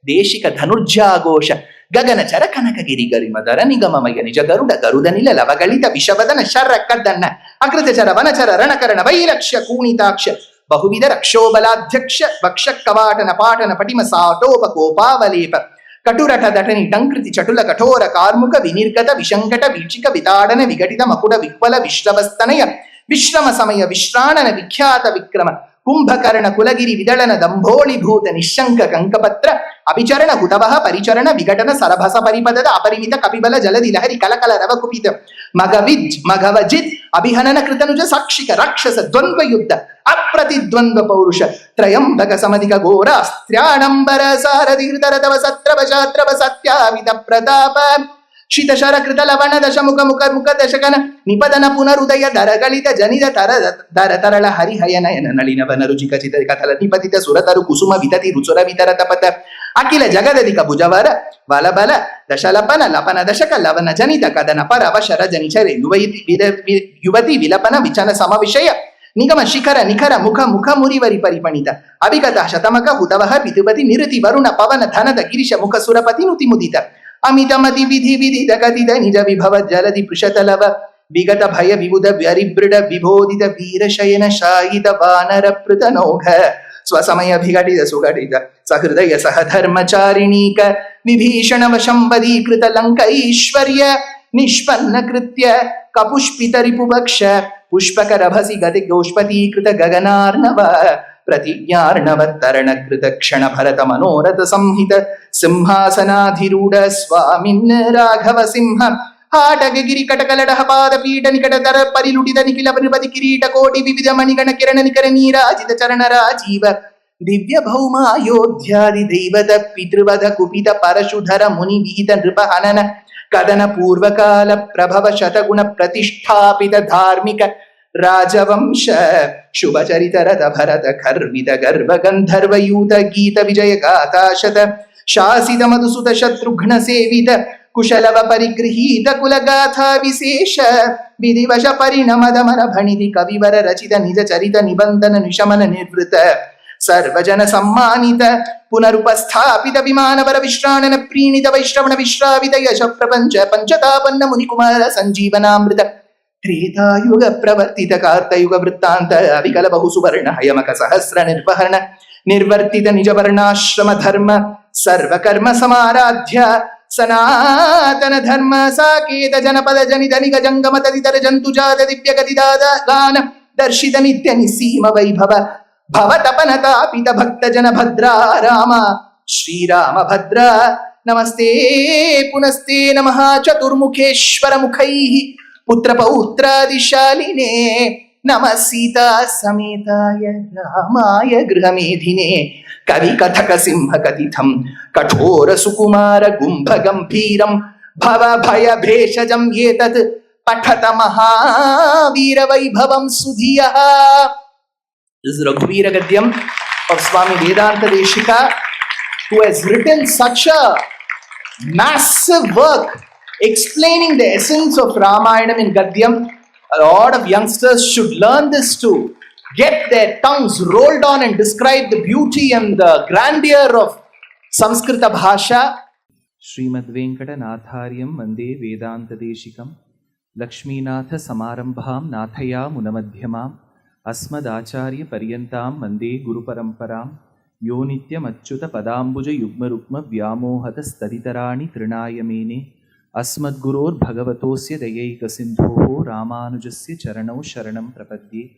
ದೇಶಿಕ ಧನುರ್ಜಾಘೋಷ ಗಗನ ಚರ ಕನಕಗಿರಿ ಗರಿಮದರ ನಿಗಮಮಯ ನಿಜ ಗರುಡ ಗರುಡ ನಿಲ ಲವಗಳಿತ ವಿಷವದನ ಶರ ಕದ್ದಣ್ಣ ಅಕೃತ ಚರ ವನಚರ ರಣಕರಣ ವೈರಕ್ಷ ಕೂಣಿತಾಕ್ಷ ಬಹುವಿಧ ರಕ್ಷೋಬಲಾಧ್ಯಕ್ಷ ವಕ್ಷ ಕವಾಟನ ಪಾಟನ ಪಟಿಮ ಸಾಟೋಪ ಕೋಪಾವಲೇಪ ಕಟುರಟ ದಟನಿ ಟಂಕೃತಿ ಚಟುಲ ಕಠೋರ ಕಾರ್ಮುಕ ವಿನಿರ್ಗತ ವಿಶಂಕಟ ವೀಕ್ಷಿಕ ವಿತಾಡನ ವಿಘಟಿತ ಮಕುಡ ವಿಕ್ವಲ ವಿಶ್ರವಸ್ತನಯ ವಿಶ್ರಮ ಸಮಯ ವಿಶ್ರಾಣನ ವಿಖ್ಯಾತ ವಿಕ್ರಮ ಕುಂಭಕರ್ಣ ಕುಲಗಿರಿ ವಿದಳನ ದಂಭೋಳಿಭೂತ ನಿಶಂಕ ಕಂಕಪತ್ರ ಅಭಿಚರಣ ಹುತವಹ ಪರಿಚರಣ ವಿಘಟನ ಸರಭಸ ಪರಿಪದದ ಅಪರಿಮಿತ ಕಪಿಬಲ ಜಲದಿ ಲಹರಿ ಕಲಕಲ ರವಕುಪಿತ ಮಗವಜಿತ್ ಅಭಿಹನನ ಕೃತನುಜ ಸಾಕ್ಷಿಕ ರಾಕ್ಷಸ ದ್ವಂದ್ವ ಯುದ್ಧ ಅಪ್ರತಿದ್ವಂದ್ವ ಪೌರುಷ ತ್ರಯಂಬಕ ಸಮಧಿಕ ಘೋರ ಸ್ತ್ರ್ಯಾಣಂಬರ ಸಾರಥಿ ಹೃತರತವ ಸತ್ರವ ಶಾತ್ರವ ಸತ್ಯಾವಿತ ಪ್ರತಾಪ ಶಿತಶರ ಕೃತ ಲವಣ ದಶ ಮುಖ ಮುಖ ಮುಖ ದಶಕನ ನಿಪದನ ಪುನರುದಯ ದರಗಳಿತ ಜನಿತ ದರ ತರಳ ಹರಿಹಯನಯನ ನಳಿನವನ ರುಚಿಕ ಚಿತ ಕಥಲ ನಿಪತಿತ ಸುರತರು ಕುಸುಮ ವಿತತಿ ರುಚುರ ವಿತರತ ಪಥ ಅಖಿಲ ಜಗದಧಿಕ ಭುಜವರ ಬಲಬಲ ದಶಲಪನ ಲಪನ ದಶಕ ಲವನ ಜನಿತ ಕದನ ಪರವಶರ ಜನಿಚರೆ ಯುವತಿ ವಿಲಪನ ವಿಚನ ಸಮವಿಷಯ ನಿಗಮ ಶಿಖರ ನಿಖರ ಮುಖ ಮುಖ ಮುರಿವರಿ ಪರಿಪಣಿತ ಅವಿಗತ ಶತಮಕ ಹುತವಹ ಪಿತುಪತಿ ನಿರುತಿ ವರುಣ ಪವನ ಧನದ ಗಿರಿಶ ಮುಖ ಸುರಪತಿ ನುತಿ ಮುದಿತ ಅಮಿತ ಮತಿ ವಿಧಿ ವಿಧಿತ ಕಥಿತ ನಿಜ ವಿಭವ ಜಲದಿ ಪೃಷತಲವ ವಿಗತ ಭಯ ವಿಬುಧ ವ್ಯರಿಬೃಢ ವಿಬೋಧಿತ ವೀರಶಯನ ಶಾಯಿತ ವಾನರ ಪೃತನೋಘ ಸ್ವಸಮಯ ವಿಘಟಿತ ಸುಘಟಿತ ಸಹೃದಯ ಸಹಧರ್ಮಚಾರಿಣೀಕ ವಿಭೀಷಣ ವಶಂಬದೀಕೃತ ಲಂಕೈಶ್ವರ್ಯ ನಿಷ್ಪನ್ನ ಕೃತ್ಯ ಕಪುಷ್ಪಿತ ರಿಪುಭಕ್ಷ ಪುಷ್ಪಕರಭಸಿ ಗತಿ ಗೋಷ್ಪತೀಕೃತ ಗಗನಾರ್ಣವ ಪ್ರತಿಜ್ಞಾರ್ಣವತ್ತರಣ ಕೃತ ಕ್ಷಣ ಭರತ ಮನೋರಥ ಸಂಹಿತ ಸಿಂಹಾಸನಾಧಿರೂಢ ಸ್ವಾಮಿನ್ ರಾಘವ ಸಿಂಹ ಹಾಟಗ ಗಿರಿ ಕಟಕಲಡಹ ಪಾದ ಪೀಠ ನಿಕಟ ದರ ಪರಿಲುಟಿದ ನಿಖಿಲ ಪರಿಪತಿ ಕಿರೀಟ ಕೋಟಿ ವಿವಿಧ ಮಣಿಗಣ ಕಿರಣ ನಿಕರ ನೀರಾಜಿತ ಚರಣ ರಾಜೀವ ದಿವ್ಯ ಭೌಮ ಅಯೋಧ್ಯಾದಿ ದೈವದ ಪಿತೃವಧ ಕುಪಿತ ಪರಶುಧರ ಮುನಿ ವಿಹಿತ ನೃಪ ಹನನ ಕದನ ಪೂರ್ವಕಾಲ ಪ್ರಭವ ಶತಗುಣ ಪ್ರತಿಷ್ಠಾಪಿತ ಧಾರ್ಮಿಕ ರಾಜವಂಶ ಶುಭ ಚರಿತರದ ಭರತ ಖರ್ವಿತ ಗರ್ಭ ಗಂಧರ್ವಯೂತ ಗೀತ ವಿಜಯ ಗಾತಾಶತ ಶಾಸಿತ ಮಧುಸುತ ಶತ್ರುಘ್ನ ಸೇವಿತ ಕುಶಲವ ಪರಿಗೃಹೀತ ಕುಲಗಾಥಾ ವಿಶೇಷ ವಿಧಿವಶ ಪರಿಣಮದ ಮನ ಭಣಿತಿ ಕವಿವರ ರಚಿತ ನಿಜ ಚರಿತ ನಿಬಂಧನ ನಿಶಮನ ನಿರ್ವೃತ ಸರ್ವಜನ ಸಮ್ಮಾನಿತ ಪುನರುಪಸ್ಥಾಪಿತ ವಿಮಾನವರ ವಿಶ್ರಾಣನ ಪ್ರೀಣಿತ ವೈಶ್ರವಣ ವಿಶ್ರಾವಿತ ಯಶ ಪ್ರಪಂಚ ಪಂಚತಾಪನ್ನ ಮುನಿಕುಮಾರ ಸಂಜೀವನಾಮೃತ ತ್ರೇತಾಯುಗ ಪ್ರವರ್ತಿತ ಕಾರ್ತಯುಗ ವೃತ್ತಾಂತ ಅವಿಕಲ ಬಹು ಸುವರ್ಣ ಹಯಮಕ ಸಹಸ್ರ ನಿರ್ವಹರಣ ನಿರ್ವರ್ತಿತ ನಿಜ ವರ್ಣಾಶ್ರಮ ಧರ್ಮ ಸರ್ವಕರ್ಮ ಸಮಾರಾಧ್ಯ ಸನಾತನ ಧರ್ಮ ಸಾಕೇತ ಜನಪದ ಜನಿತ ನಿಗ ಜಂಗಮ ತದಿತರ ಜಂತುಜಾತ ದಿವ್ಯ ಗತಿದಾದ ಗಾನ ದರ್ಶಿತ ನಿತ್ಯ ನಿಸೀಮ ವೈಭವ ಭವತಪನ ತಾಪಿತ ಭಕ್ತ ಜನ ಭದ್ರ ರಾಮ ಶ್ರೀರಾಮ ಭದ್ರ ನಮಸ್ತೆ ಪುನಸ್ತೆ ನಮಃ ಚತುರ್ಮುಖೇಶ್ವರ ಮುಖೈಃ ಪುತ್ರ ಪೌತ್ರಾದಿಶಾಲಿನೇ ನಮ ಸೀತಾ ಸಮೇತಾಯ ರಾಮಾಯ ಗೃಹಮೇಧಿನೇ ಕವಿ ಕಥಕ ಸಿಂಹ ಕಥಿತಂ ಕಠೋರ ಸುಕುಮಾರ ಗುಂಭ ಗಂಭೀರಂ ಭವ ಭಯ ಭೇಷಜಂ ಏತತ್ ಪಠತ Mahavir ವೈಭವಂ ಸುಧಿಯಃ. This is Raghuvira Gadyam of Swami Vedanta Deshika, who has written such a massive work explaining the essence of Ramayanam in Gadyam. A lot of youngsters should learn this to get their tongues rolled on and describe the beauty and the grandeur of Samskrita Bhasha. Srimad Venkatanathāryam Vande Vedanta Deshikam Lakshminatha Samarambham Nathaya Munamadhyamam Asmadacharya Paryantam Vande Guru Paramparam Yo Nityam Achyuta Padambuja Yugma Rukma Vyamohata Staditarani Trinayamene Asmadguror Bhagavatosya Dayaika Sindhoho Ramanujasya Charanau Sharanam Prapadye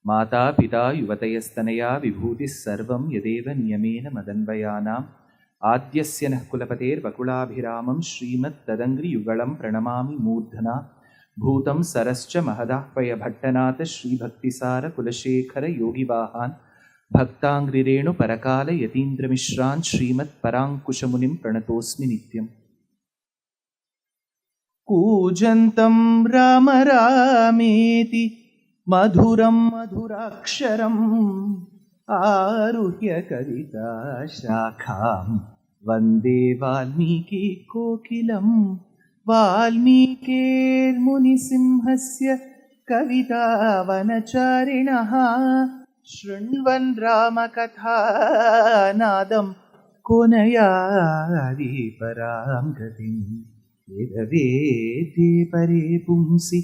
Mata Pita Yuvatayastanaya Vibhutis Sarvam Yadeva Niyamena Madanvayanam Adyasyanah Kulapater Vakulabhiramam Srimad Tadangri Yugalam Pranamami Murdhana Bhutam Sarascha Mahadahpaya Bhattanatha Sri Bhaktisara Kulashekara Yogi Vahan Bhaktangrirenu Parakala Yatindra Mishran Srimad Parankushamunim Pranatosmi Nityam. कूजन्तं Ram रामेति मधुरं मधुराक्षरम् आरुह्य कविता शाखां वन्दे वाल्मीकि कोकिलं वाल्मीकिर्मुनिसिंहस्य कवितावनचारिणः शृण्वन् रामकथानादं को न याति परां गतिं वेदवेद्ये परे पुंसि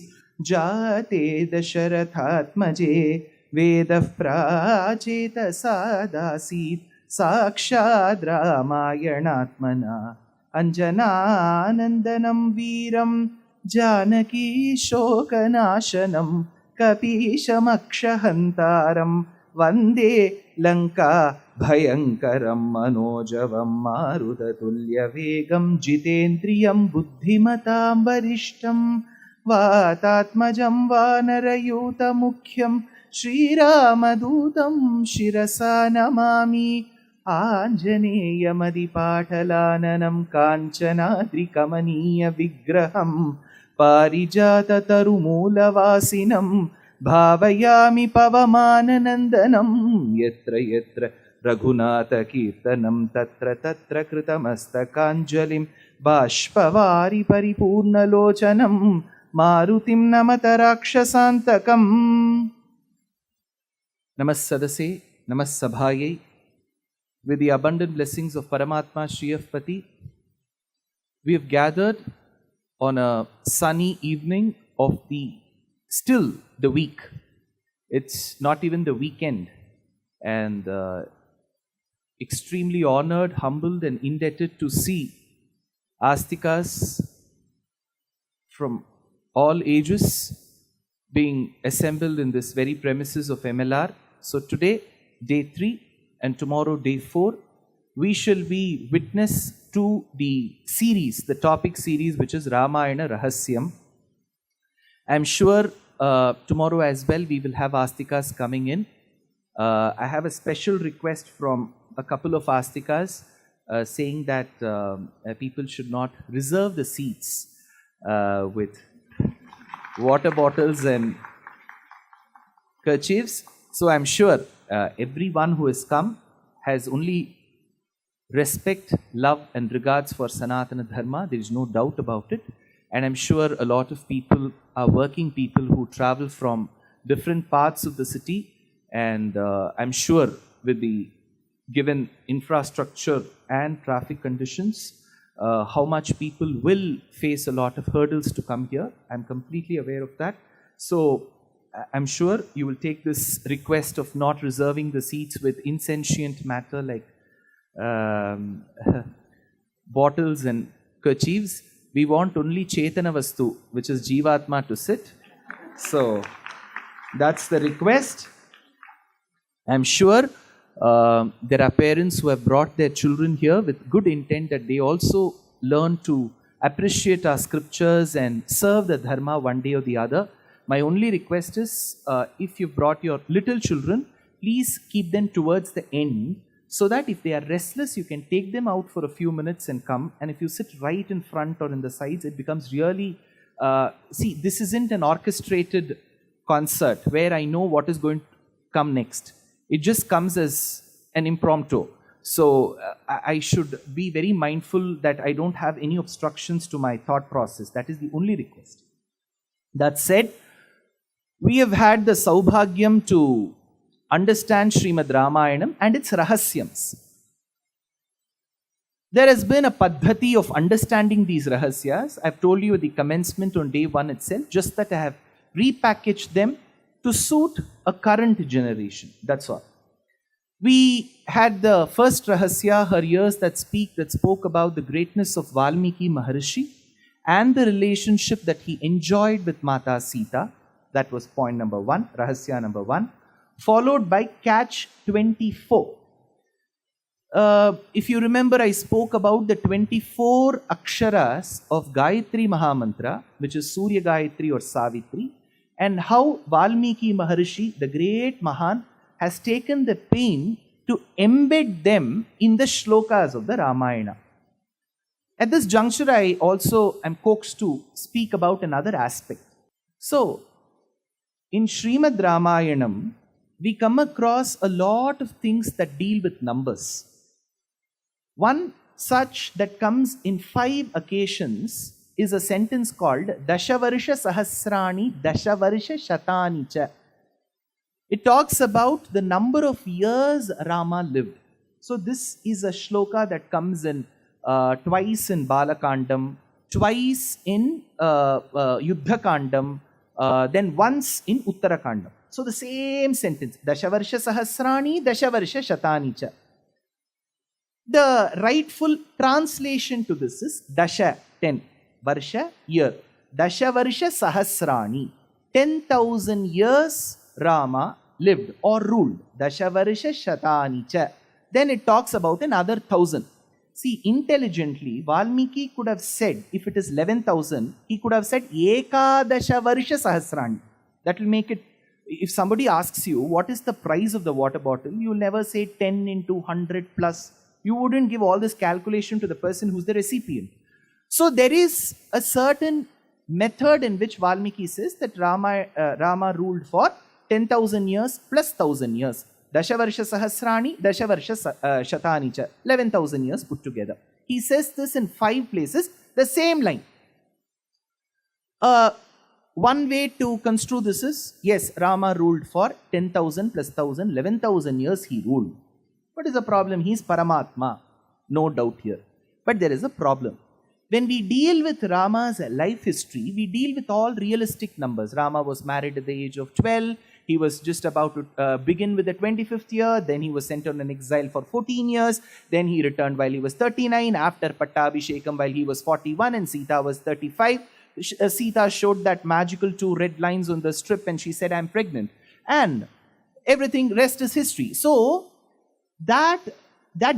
जाते दशरथात्मजे वेदः प्राचेतसादासीत् साक्षाद् रामायणात्मना अञ्जनानन्दनं वीरं जानकी शोकनाशनं कपीशमक्षहन्तारं वन्दे लङ्का भयङ्करं मनोजवं मारुततुल्यवेगं जितेन्द्रियं बुद्धिमतां वरिष्ठं वातात्मजं वानरयूतमुख्यं श्रीरामदूतं शिरसा नमामि आञ्जनेयमदिपाटलाननं काञ्चनाद्रिकमनीयविग्रहं पारिजाततरुमूलवासिनं भावयामि पवमाननन्दनं यत्र यत्र रघुनाथकीर्तनं तत्र तत्र कृतमस्तकाञ्जलिं बाष्पवारि परिपूर्णलोचनं मारुतिं नमत राक्षसान्तकम् नमः सदसे नमः सभायै. With the abundant blessings of Paramatma Shriyapati, we have gathered on a sunny evening of still the week. It's not even the weekend. And extremely honored, humbled and indebted to see Astikas from all ages being assembled in this very premises of MLR. So today, day 3, and tomorrow, day 4, we shall be witness to the series, the topic series, which is Ramayana Rahasyam. I'm sure tomorrow as well, we will have Astikas coming in. I have a special request from a couple of Astikas saying that people should not reserve the seats with water bottles and kerchiefs. So I'm sure everyone who has come has only respect, love and regards for Sanatana Dharma. There is no doubt about it. And I'm sure a lot of people are working people who travel from different parts of the city. And I'm sure with the given infrastructure and traffic conditions, how much people will face a lot of hurdles to come here. I'm completely aware of that. So I'm sure you will take this request of not reserving the seats with insentient matter like bottles and kerchiefs. We want only Chetana Vastu, which is Jivatma, to sit. So that's the request. I'm sure there are parents who have brought their children here with good intent that they also learn to appreciate our scriptures and serve the Dharma one day or the other. My only request is, if you've brought your little children, please keep them towards the end so that if they are restless, you can take them out for a few minutes and come. And if you sit right in front or in the sides, it becomes really... see, this isn't an orchestrated concert where I know what is going to come next. It just comes as an impromptu. So I should be very mindful that I don't have any obstructions to my thought process. That is the only request. That said, we have had the Saubhagyam to understand Srimad Ramayanam and its Rahasyams. There has been a paddhati of understanding these Rahasyas. I've told you at the commencement on day 1 itself, just that I have repackaged them to suit a current generation. That's all. We had the first Rahasya, her years that spoke about the greatness of Valmiki Maharishi and the relationship that he enjoyed with Mata Sita. That was point number 1, Rahasya number 1, followed by catch 24. If you remember, I spoke about the 24 aksharas of Gayatri Mahamantra, which is Surya Gayatri or Savitri, and how Valmiki Maharishi, the great Mahan, has taken the pain to embed them in the shlokas of the Ramayana. At this juncture, I also am coaxed to speak about another aspect. So, in Srimad Ramayanam, we come across a lot of things that deal with numbers. One such that comes in 5 occasions is a sentence called Dashavarsha Sahasrani Dashavarsha Shatani Cha. It talks about the number of years Rama lived. So this is a shloka that comes in twice in Balakandam, twice in Yuddhakandam, then once in Uttarakandam. So the same sentence, Dashavarsha Sahasrani Dashavarsha Shatani Cha. The rightful translation to this is Dasha, 10, Varsha, year. Dasha Varsha Sahasrani, 10,000 years Rama lived or ruled. Dasha Varsha Shatani Cha. Then it talks about another 1,000. See, intelligently, Valmiki could have said, if it is 11,000, he could have said Ekadasha Varsha Sahasrani. That will make it, if somebody asks you, what is the price of the water bottle, you will never say 10 into 100 plus. You wouldn't give all this calculation to the person who's the recipient. So there is a certain method in which Valmiki says that Rama ruled for 10,000 years plus 1,000 years. Dashavarsha Sahasrani, Dashavarsha Shatani Cha. 11,000 years put together. He says this in 5 places, the same line. One way to construe this is, yes, Rama ruled for 10,000 plus 1,000, 11,000 years he ruled. What is the problem? He is Paramatma. No doubt here. But there is a problem. When we deal with Rama's life history, we deal with all realistic numbers. Rama was married at the age of 12. He was just about to begin with the 25th year. Then he was sent on an exile for 14 years. Then he returned while he was 39. After Pattabhishekam while he was 41 and Sita was 35. Sita showed that magical 2 red lines on the strip and she said, I'm pregnant. And everything, rest is history. So, that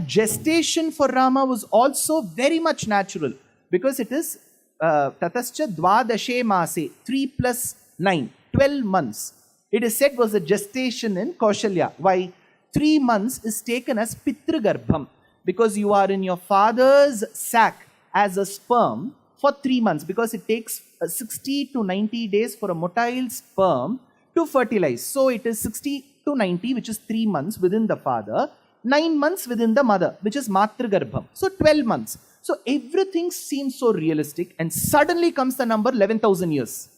gestation for Rama was also very much natural because it is Tatascha Dvadashe Mase, 3 plus 9, 12 months. It is said was a gestation in Kaushalya. Why? 3 months is taken as Pitragarbham because you are in your father's sac as a sperm for 3 months because it takes 60 to 90 days for a motile sperm to fertilize. So it is 60 to 90, which is 3 months within the father. 9 months within the mother, which is Matragarbham. So 12 months. So everything seems so realistic and suddenly comes the number 11,000 years.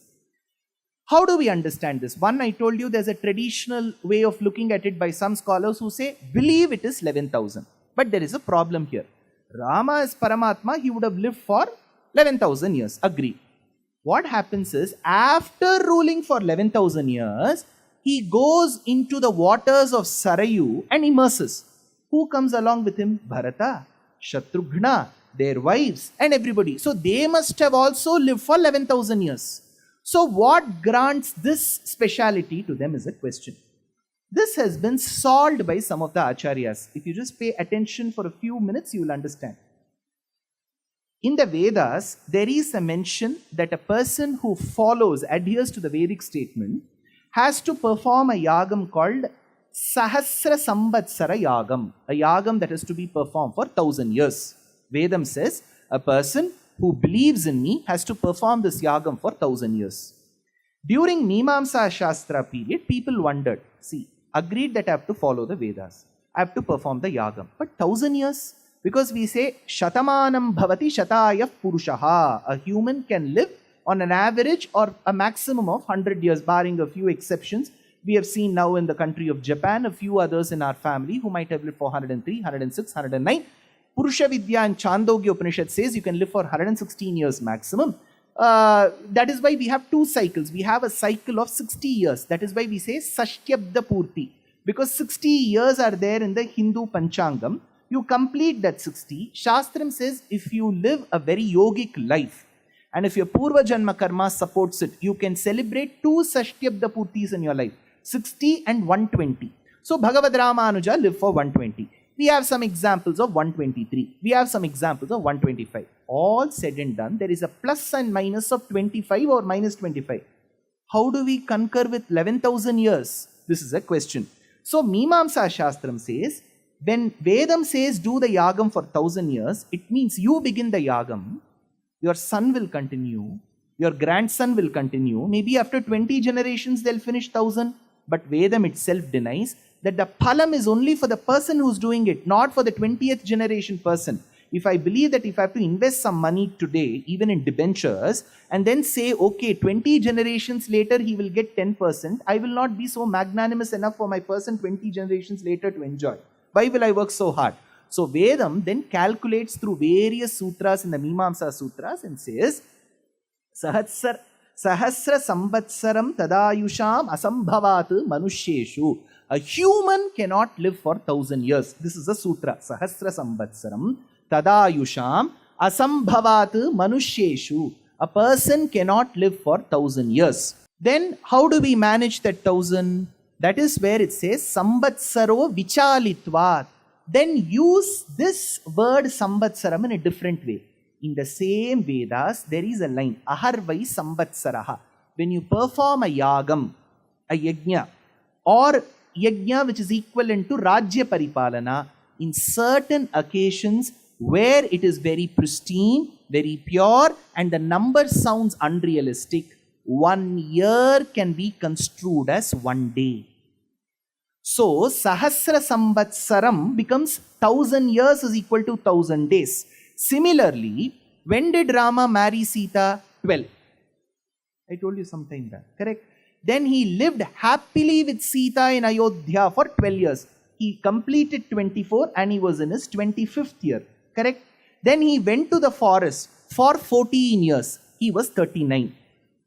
How do we understand this? One, I told you there's a traditional way of looking at it by some scholars who say, believe it is 11,000. But there is a problem here. Rama is Paramatma, he would have lived for 11,000 years. Agree. What happens is, after ruling for 11,000 years, he goes into the waters of Sarayu and immerses. Who comes along with him? Bharata, Shatrughna, their wives and everybody. So they must have also lived for 11,000 years. So what grants this speciality to them is a question. This has been solved by some of the acharyas. If you just pay attention for a few minutes, you will understand. In the Vedas, there is a mention that a person who adheres to the Vedic statement, has to perform a yagam called Sahasra Samvatsara Yagam, a yagam that is to be performed for 1,000 years. Vedam says, a person who believes in me has to perform this yagam for 1,000 years. During Mimamsa Shastra period, people wondered, agreed that I have to follow the Vedas. I have to perform the yagam. But 1,000 years? Because we say, Shatamanam Bhavati Shataya Purushaha. A human can live on an average or a maximum of 100 years, barring a few exceptions. We have seen now in the country of Japan, a few others in our family who might have lived for 103, 106, 109. Purusha Vidya and Chandogya Upanishad says you can live for 116 years maximum. That is why we have 2 cycles. We have a cycle of 60 years. That is why we say Sashtyabda Purti. Because 60 years are there in the Hindu Panchangam. You complete that 60. Shastram says if you live a very yogic life, and if your Purva Janma Karma supports it, you can celebrate 2 Sashtyabda Purtis in your life, 60 and 120. So Bhagavad Ramanuja lived for 120. We have some examples of 123. We have some examples of 125. All said and done, there is a plus and minus of 25 or minus 25. How do we concur with 11,000 years? This is a question. So Mimamsa Shastram says, When Vedam says do the yagam for 1000 years, it means you begin the yagam, your son will continue, your grandson will continue. Maybe after 20 generations they'll finish 1000. But Vedam itself denies that the phalam is only for the person who's doing it, not for the 20th generation person. If I believe that if I have to invest some money today, even in debentures, and then say, okay, 20 generations later he will get 10%, I will not be so magnanimous enough for my person 20 generations later to enjoy. Why will I work so hard? So Vedam then calculates through various sutras in the Mimamsa sutras and says, Sahasra samvatsaram tadayusham asambhavat manushyeshu. A human cannot live for 1000 years. This is a sutra. Sahasra samvatsaram tadayusham asambhavat manushyeshu. A person cannot live for 1000 years. Then how do we manage that 1000? That is where it says samvatsaro vichalitvat. Then use this word samvatsaram in a different way. In the same Vedas, there is a line, aharvai samvatsaraha. When you perform a yagam, a yagna, or yagna which is equivalent to rajya paripalana, in certain occasions where it is very pristine, very pure, and the number sounds unrealistic, 1 year can be construed as 1 day. So, Sahasra Samvatsaram becomes 1000 years is equal to 1000 days. Similarly, when did Rama marry Sita? 12. I told you some time back, correct? Then he lived happily with Sita in Ayodhya for 12 years. He completed 24 and he was in his 25th year, correct? Then he went to the forest for 14 years. He was 39.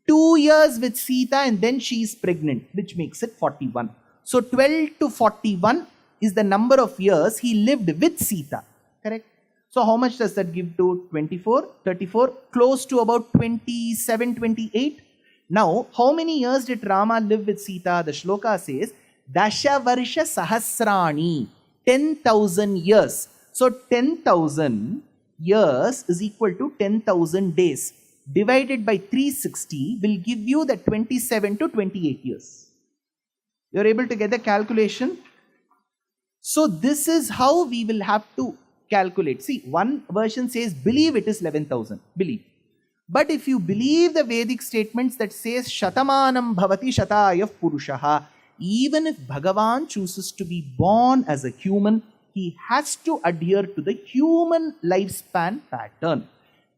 2 years with Sita and then she is pregnant, which makes it 41. So 12 to 41 is the number of years he lived with Sita, correct? So how much does that give to 24, 34, close to about 27, 28? Now, how many years did Rama live with Sita? The shloka says, Dasha Varsha Sahasrani, 10,000 years. So 10,000 years is equal to 10,000 days. Divided by 360 will give you the 27 to 28 years. You're able to get the calculation? So this is how we will have to calculate. See, one version says, believe it is 11,000. Believe. But if you believe the Vedic statements that says, Shatamanam bhavati shatayaf purushaha, even if Bhagavan chooses to be born as a human, he has to adhere to the human lifespan pattern.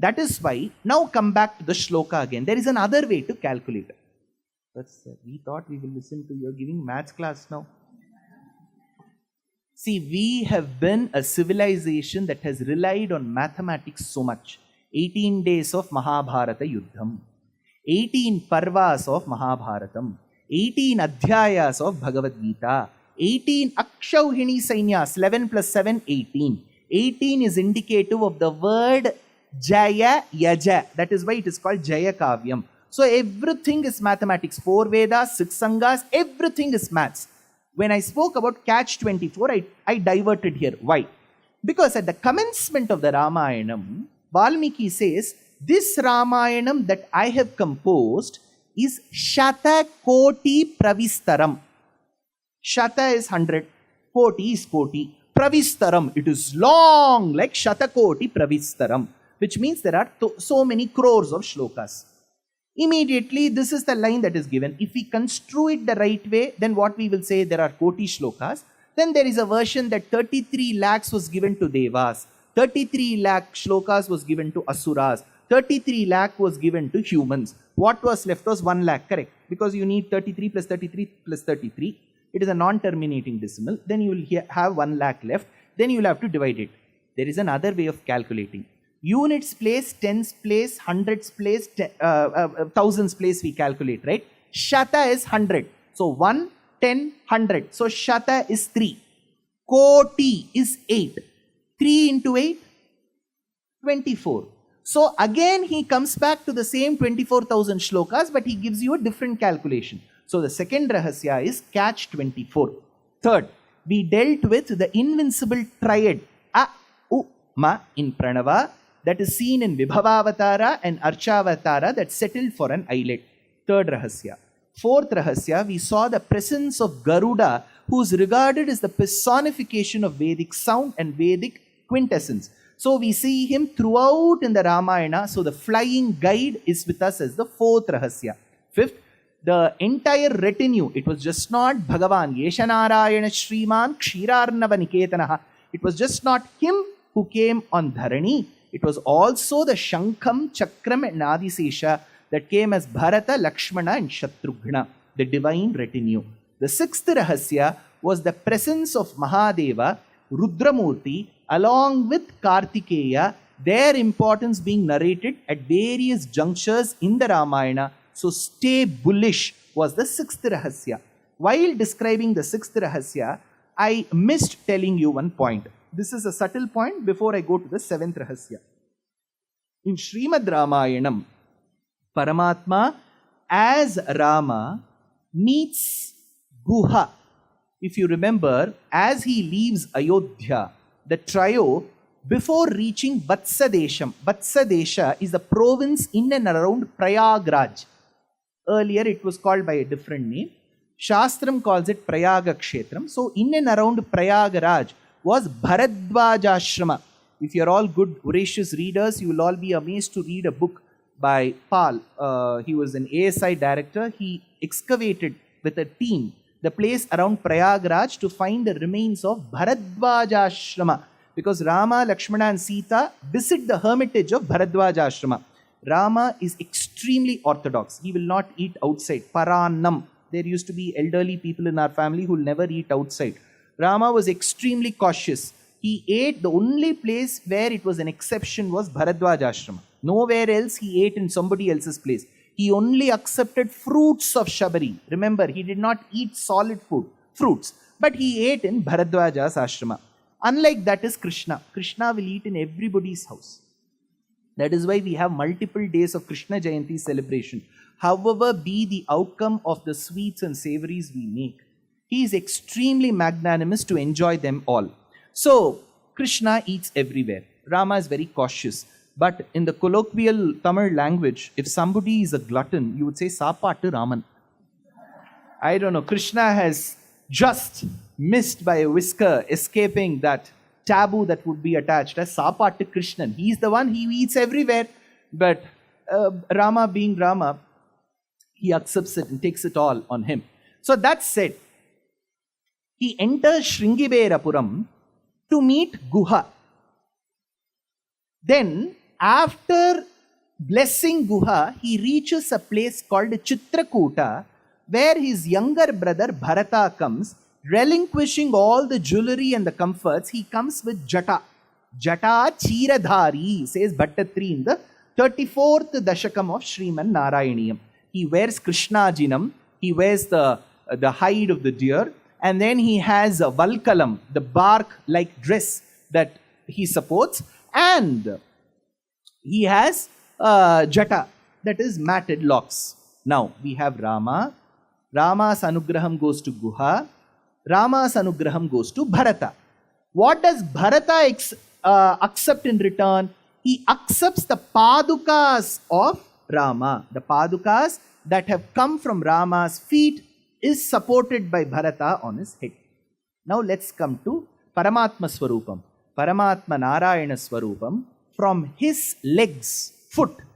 That is why, now come back to the shloka again. There is another way to calculate it. We thought we will listen to you giving maths class now. See, we have been a civilization that has relied on mathematics so much. 18 days of Mahabharata Yuddham, 18 Parvas of Mahabharatam, 18 Adhyayas of Bhagavad Gita, 18 Akshauhini Sainyas, 11 plus 7, 18. 18 is indicative of the word Jaya Yaja. That is why it is called Jaya Kavyam. So everything is mathematics. 4 Vedas, 6 Sanghas, everything is maths. When I spoke about catch 24, I diverted here. Why? Because at the commencement of the Ramayanam, Valmiki says, this Ramayanam that I have composed is Shata Koti Pravistaram. Shata is 100, Koti is Koti. Pravistaram, it is long like Shata Koti Pravistaram, which means there are so many crores of shlokas. Immediately, this is the line that is given. If we construe it the right way, then what we will say, there are Koti shlokas. Then there is a version that 33 lakhs was given to Devas. 33 lakh shlokas was given to Asuras. 33 lakh was given to humans. What was left was 1 lakh, correct? Because you need 33 plus 33 plus 33. It is a non-terminating decimal. Then you will have 1 lakh left. Then you will have to divide it. There is another way of calculating. Units place, tens place, hundreds place, thousands place we calculate, right? Shata is 100. So 1, 10, 100. So Shata is 3. Koti is 8. 3 into 8, 24. So again he comes back to the same 24,000 shlokas, but he gives you a different calculation. So the second rahasya is catch 24. Third, we dealt with the invincible triad, A, U, Ma in Pranava, that is seen in Vibhavavatara and Archavatara that settled for an islet. Third rahasya. Fourth Rahasya, we saw the presence of Garuda, who is regarded as the personification of Vedic sound and Vedic quintessence. So we see him throughout in the Ramayana. So the flying guide is with us as the fourth Rahasya. Fifth, the entire retinue, it was just not Bhagavan, Yeshanarayana Shriman Kshirarnava Niketanaha. It was just not him who came on Dharani. It was also the Shankam, Chakram and Adisesha that came as Bharata, Lakshmana and Shatrughna, the divine retinue. The sixth Rahasya was the presence of Mahadeva, Rudramurti, along with Kartikeya, their importance being narrated at various junctures in the Ramayana. So stay bullish was the sixth Rahasya. While describing the sixth Rahasya, I missed telling you one point. This is a subtle point before I go to the seventh Rahasya. In Srimad Ramayanam, Paramatma as Rama meets Guha. If you remember, as he leaves Ayodhya, the trio, before reaching Vatsadesham, Vatsadesha is the province in and around Prayagraj. Earlier it was called by a different name. Shastram calls it Prayaga Kshetram. So in and around Prayagraj was Bharadvajashrama. If you're all good, voracious readers, you will all be amazed to read a book by Pal. He was an ASI director. He excavated with a team the place around Prayagraj to find the remains of Bharadvajashrama. Because Rama, Lakshmana and Sita visit the hermitage of Bharadvajashrama. Rama is extremely orthodox. He will not eat outside. Paranam. There used to be elderly people in our family who will never eat outside. Rama was extremely cautious. He ate, the only place where it was an exception was Bharadvajashrama. Nowhere else he ate in somebody else's place. He only accepted fruits of Shabari. Remember, he did not eat solid food, fruits. But he ate in Bharadvaja's ashrama. Unlike that is Krishna. Krishna will eat in everybody's house. That is why we have multiple days of Krishna Jayanti celebration. However be the outcome of the sweets and savories we make, he is extremely magnanimous to enjoy them all. So, Krishna eats everywhere. Rama is very cautious. But in the colloquial Tamil language, if somebody is a glutton, you would say, Sapattu Raman. I don't know, Krishna has just missed by a whisker escaping that taboo that would be attached as Sapattu Krishnan. He is the one, he eats everywhere. But Rama being Rama, he accepts it and takes it all on him. So that said, he enters Shringiverapuram to meet Guha. Then, after blessing Guha, he reaches a place called Chitrakuta, where his younger brother Bharata comes, relinquishing all the jewelry and the comforts. He comes with Jata. Jata Chiradhari, says Bhattatri in the 34th Dashakam of Sriman Narayaniyam. He wears Krishnajinam, he wears the hide of the deer, and then he has a Valkalam, the bark-like dress that he supports, and he has Jata, that is matted locks. Now, we have Rama. Rama's anugraham goes to Guha. Rama's anugraham goes to Bharata. What does Bharata accept in return? He accepts the padukas of Rama. The padukas that have come from Rama's feet is supported by Bharata on his head. Now let's come to Paramatma Swarupam. Paramatma Narayana Swarupam. From his legs,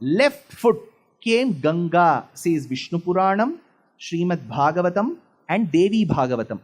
left foot, came Ganga, says Vishnu Puranam, Srimad Bhagavatam and Devi Bhagavatam.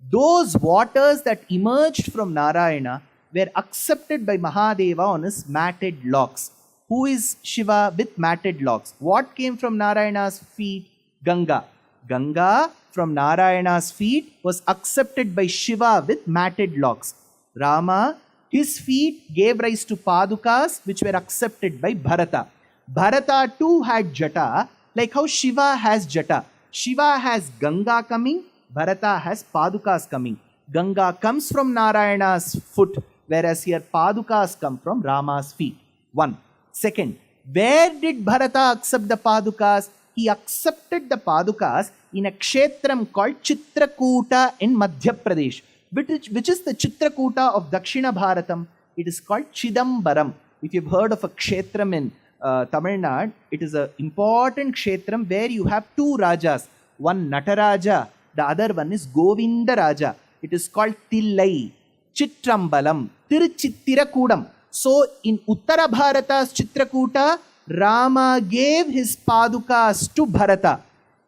Those waters that emerged from Narayana were accepted by Mahadeva on his matted locks. Who is Shiva with matted locks? What came from Narayana's feet? Ganga. Ganga from Narayana's feet was accepted by Shiva with matted locks. Rama, his feet gave rise to padukas which were accepted by Bharata. Bharata too had Jata, like how Shiva has Jata. Shiva has Ganga coming, Bharata has padukas coming. Ganga comes from Narayana's foot, whereas here padukas come from Rama's feet. One. Second, where did Bharata accept the padukas? He accepted the padukas in a kshetram called Chitrakuta in Madhya Pradesh, which is the Chitrakuta of Dakshina Bharatam. It is called Chidambaram. If you've heard of a kshetram in Tamil Nadu, it is an important kshetram where you have two rajas. one Nataraja, the other one is Govinda Raja. It is called Tillai, Chitrambalam, Tiruchittirakudam. So in Uttara Bharata's Chitrakuta, Rama gave his Padukas to Bharata.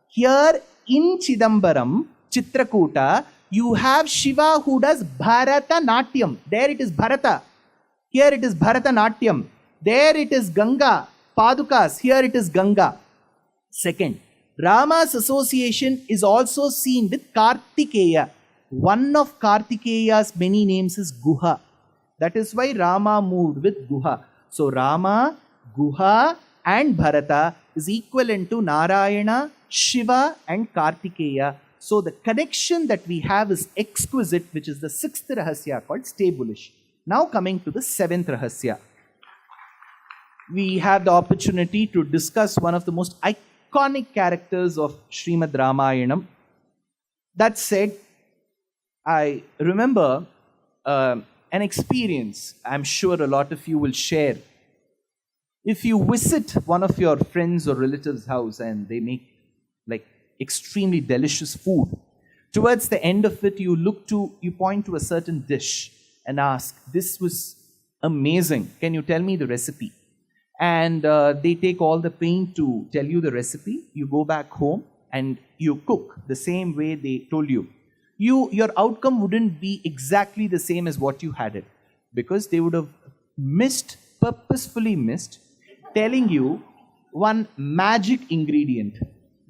Here in Chidambaram, Chitrakuta, you have Shiva who does Bharatanatyam. There it is Bharata. Here it is Bharatanatyam. There it is Ganga. Padukas. Here it is Ganga. Second, Rama's association is also seen with Kartikeya. One of Kartikeya's many names is Guha. That is why Rama moved with Guha. So Rama, Guha and Bharata is equivalent to Narayana, Shiva and Kartikeya. So the connection that we have is exquisite, which is the sixth rahasya called stay bullish. Now coming to the seventh rahasya. We have the opportunity to discuss one of the most iconic characters of Srimad Ramayanam. That said, I remember an experience I'm sure a lot of you will share. If you visit one of your friends or relatives' house and they make like extremely delicious food, towards the end of it, you point to a certain dish and ask, "This was amazing. Can you tell me the recipe?" And they take all the pain to tell you the recipe. You go back home and you cook the same way they told you. Your outcome wouldn't be exactly the same as what you had it, because they would have purposefully missed telling you one magic ingredient.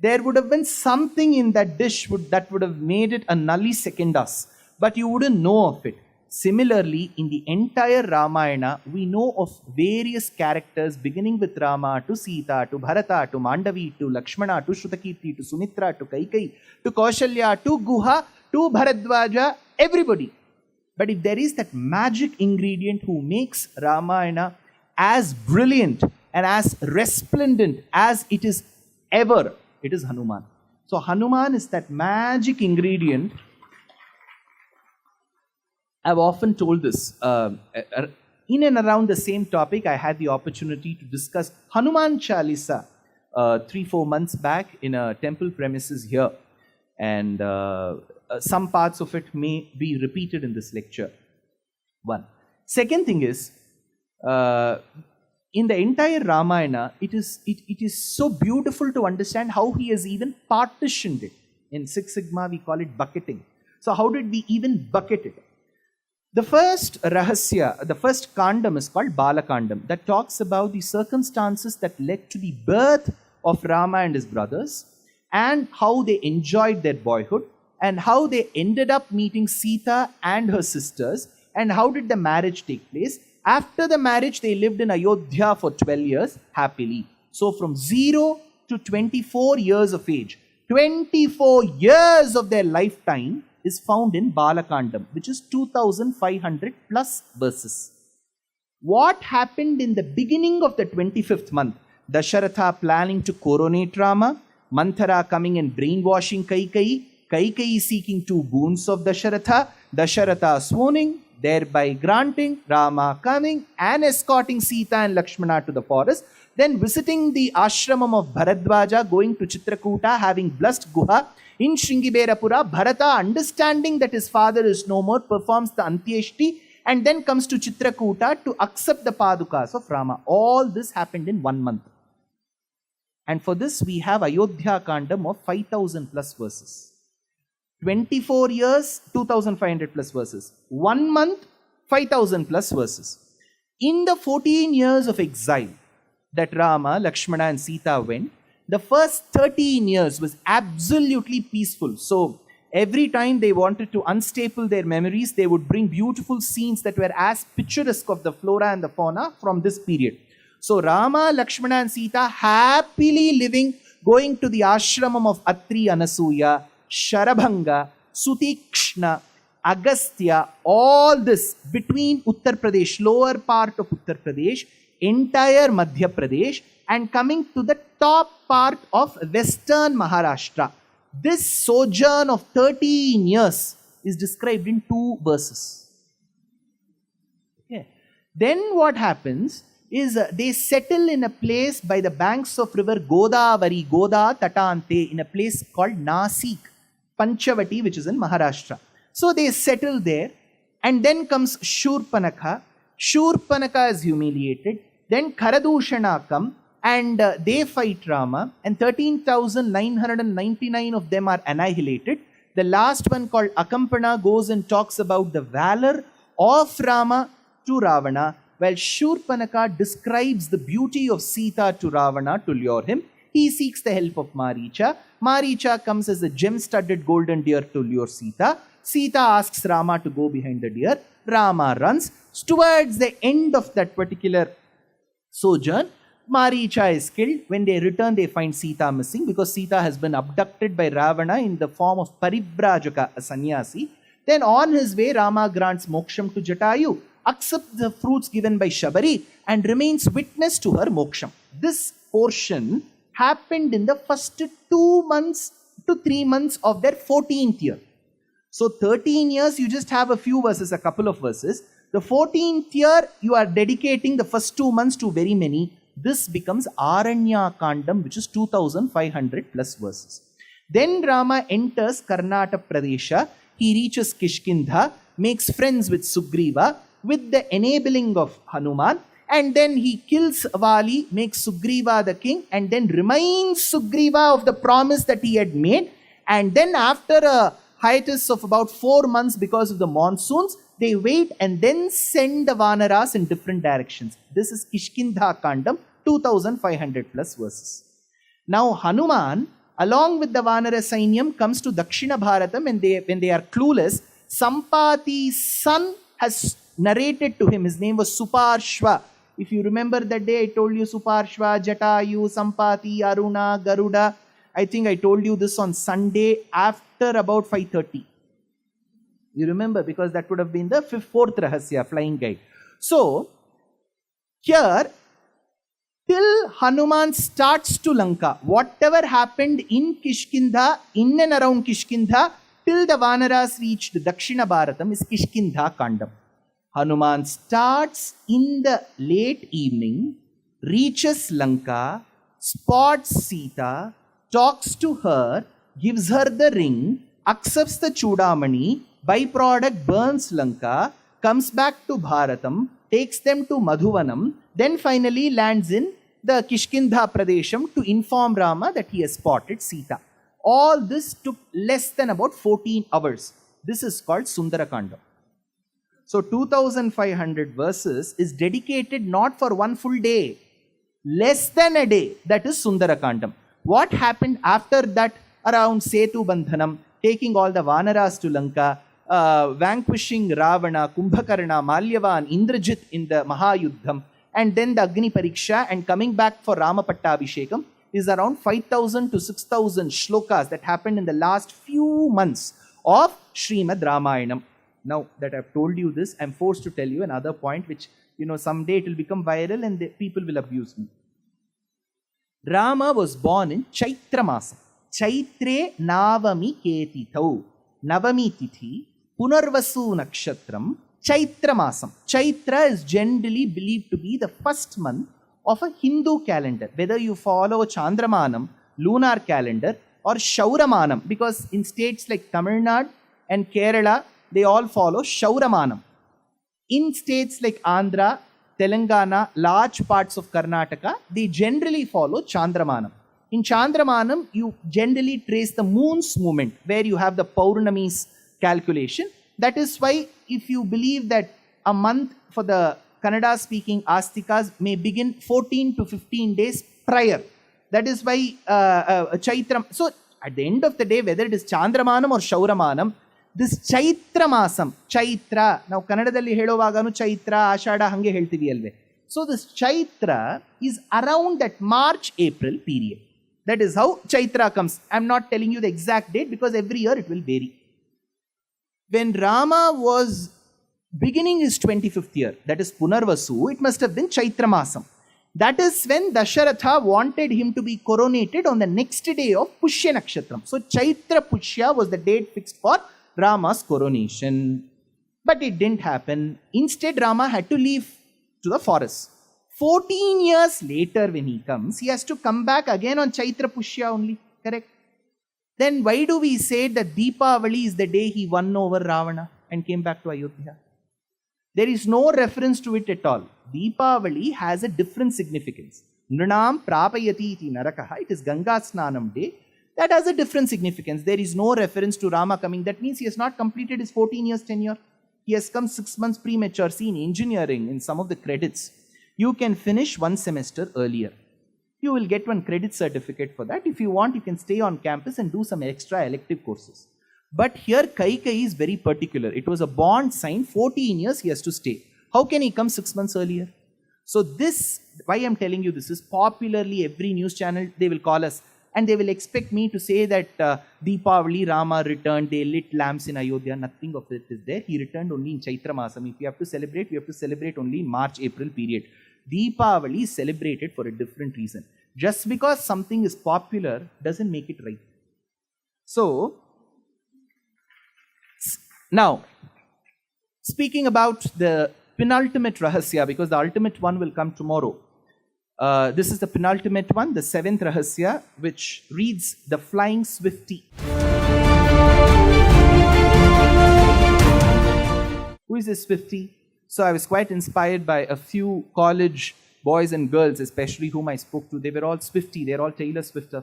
There would have been something in that dish that would have made it a nulli secundus, but you wouldn't know of it. Similarly, in the entire Ramayana, we know of various characters beginning with Rama to Sita to Bharata to Mandavi to Lakshmana to Shrutakirti to Sumitra to Kaikai to Kaushalya to Guha to Bharadwaja, everybody. But if there is that magic ingredient who makes Ramayana as brilliant and as resplendent as it is ever, it is Hanuman. So Hanuman is that magic ingredient. I've often told this. In and around the same topic, I had the opportunity to discuss Hanuman Chalisa 3-4 months back in a temple premises here. And some parts of it may be repeated in this lecture. One. Second thing is, in the entire Ramayana, it is so beautiful to understand how he has even partitioned it. In Six Sigma, we call it bucketing. So how did we even bucket it? The first rahasya, the first kandam is called Balakandam, that talks about the circumstances that led to the birth of Rama and his brothers, and how they enjoyed their boyhood, and how they ended up meeting Sita and her sisters, and how did the marriage take place. After the marriage, they lived in Ayodhya for 12 years happily. So from 0 to 24 years of age, 24 years of their lifetime is found in Balakandam, which is 2500 plus verses. What happened in the beginning of the 25th month? Dasharatha planning to coronate Rama, Manthara coming and brainwashing Kaikai, Kaikai seeking 2 boons of Dasharatha, Dasharatha swooning, thereby granting, Rama coming and escorting Sita and Lakshmana to the forest, then visiting the ashramam of Bharadwaja, going to Chitrakuta, having blessed Guha. In Shringiberapura, Bharata, understanding that his father is no more, performs the Antyeshti and then comes to Chitrakuta to accept the Padukas of Rama. All this happened in 1 month. And for this, we have Ayodhya Kandam of 5000 plus verses. 24 years, 2500 plus verses. 1 month, 5000 plus verses. In the 14 years of exile that Rama, Lakshmana and Sita went, the first 13 years was absolutely peaceful. So every time they wanted to unstaple their memories, they would bring beautiful scenes that were as picturesque of the flora and the fauna from this period. So Rama, Lakshmana and Sita happily living, going to the ashramam of Atri Anasuya, Sharabhanga, Sutikshna, Agastya, all this between Uttar Pradesh, lower part of Uttar Pradesh, entire Madhya Pradesh, and coming to the top part of Western Maharashtra. This sojourn of 13 years is described in 2 verses. Okay. Then what happens? is they settle in a place by the banks of river Godavari, Goda Tatante, in a place called Nasik, Panchavati, which is in Maharashtra. So they settle there, and then comes Shurpanakha. Shurpanakha is humiliated. Then Karadushana come, and they fight Rama, and 13,999 of them are annihilated. The last one, called Akampana, goes and talks about the valor of Rama to Ravana, while Shurpanakha describes the beauty of Sita to Ravana to lure him. He seeks the help of Maricha. Maricha comes as a gem-studded golden deer to lure Sita. Sita asks Rama to go behind the deer. Rama runs. Towards the end of that particular sojourn, Maricha is killed. When they return, they find Sita missing, because Sita has been abducted by Ravana in the form of Paribrajaka, a sannyasi. Then on his way, Rama grants moksham to Jatayu, accepts the fruits given by Shabari, and remains witness to her moksham. This portion happened in the first 2 months to 3 months of their 14th year. So 13 years, you just have a few verses, a couple of verses. The 14th year, you are dedicating the first 2 months to very many. This becomes Aranya Kandam, which is 2500 plus verses. Then Rama enters Karnataka Pradesha. He reaches Kishkindha, makes friends with Sugriva with the enabling of Hanuman, and then he kills Vali, makes Sugriva the king, and then reminds Sugriva of the promise that he had made. And then after a hiatus of about 4 months because of the monsoons, they wait and then send the Vanaras in different directions. This is Kishkindha Kandam, 2500 plus verses. Now Hanuman, along with the Vanara Sainyam, comes to Dakshina Bharatam, and when they are clueless, Sampati's son has narrated to him. His name was Suparshva. If you remember that day, I told you Suparshva, Jatayu, Sampati, Aruna, Garuda. I think I told you this on Sunday after about 5:30. You remember, because that would have been the fourth Rahasya, flying guide. So, here, till Hanuman starts to Lanka, whatever happened in Kishkindha, in and around Kishkindha, till the Vanaras reached Dakshina Bharatam, is Kishkindha Kandam. Hanuman starts in the late evening, reaches Lanka, spots Sita, talks to her, gives her the ring, accepts the Chudamani, byproduct burns Lanka, comes back to Bharatam, takes them to Madhuvanam, then finally lands in the Kishkindha Pradesham to inform Rama that he has spotted Sita. All this took less than about 14 hours. This is called Sundarakanda. So 2500 verses is dedicated not for one full day, less than a day. That is Sundarakandam. What happened after that around Setu Bandhanam, taking all the Vanaras to Lanka, vanquishing Ravana, Kumbhakarna, Malyavan, Indrajit in the Mahayuddham, and then the Agni Pariksha, and coming back for Rama Pattabhishekam, is around 5,000 to 6,000 shlokas that happened in the last few months of Srimad Ramayanam. Now that I've told you this, I'm forced to tell you another point which, someday it will become viral and people will abuse me. Rama was born in Chaitra Masam. Chaitre Navami Ketithau. Navami Tithi. Punarvasu Nakshatram. Chaitra Masam. Chaitra is generally believed to be the first month of a Hindu calendar. Whether you follow Chandramanam, lunar calendar, or Shauramanam, because in states like Tamil Nadu and Kerala, they all follow Shauramanam. In states like Andhra, Telangana, large parts of Karnataka, they generally follow Chandramanam. In Chandramanam, you generally trace the moon's movement, where you have the Paurnami's calculation. That is why, if you believe that a month for the Kannada-speaking Astikas may begin 14 to 15 days prior. That is why Chaitra. So, at the end of the day, whether it is Chandramanam or Shauramanam, this Chaitra Masam, Chaitra, now Kannadadalli helovaganu Chaitra, Ashada hange heltivi alve. So this Chaitra is around that March-April period. That is how Chaitra comes. I am not telling you the exact date because every year it will vary. When Rama was beginning his 25th year, that is Punarvasu, it must have been Chaitra Masam. That is when Dasharatha wanted him to be coronated on the next day of Pushya Nakshatram. So Chaitra Pushya was the date fixed for Rama's coronation. But it didn't happen. Instead, Rama had to leave to the forest. 14 years later when he comes, he has to come back again on Chaitra Pushya only, correct? Then why do we say that Deepavali is the day he won over Ravana and came back to Ayodhya? There is no reference to it at all. Deepavali has a different significance. Nrinam prapayati iti narakaha. It is Ganga Snanam day. That has a different significance. There is no reference to Rama coming. That means he has not completed his 14 years tenure. He has come 6 months premature. See, in engineering, in some of the credits, you can finish 1 semester earlier. You will get 1 credit certificate for that. If you want, you can stay on campus and do some extra elective courses. But here, Kaikai is very particular. It was a bond signed, 14 years he has to stay. How can he come 6 months earlier? So this, why I'm telling you this is, popularly every news channel, they will call us and they will expect me to say that Deepavali, Rama returned, they lit lamps in Ayodhya. Nothing of it is there. He returned only in Chaitra Masam. If we have to celebrate, we have to celebrate only in March-April period. Deepavali is celebrated for a different reason. Just because something is popular doesn't make it right. So, now, speaking about the penultimate Rahasya, because the ultimate one will come tomorrow. This is the penultimate one, the 7th Rahasya, which reads the flying swifty. Who is this swifty? So I was quite inspired by a few college boys and girls, especially whom I spoke to. They were all Swifty. They're all Taylor Swift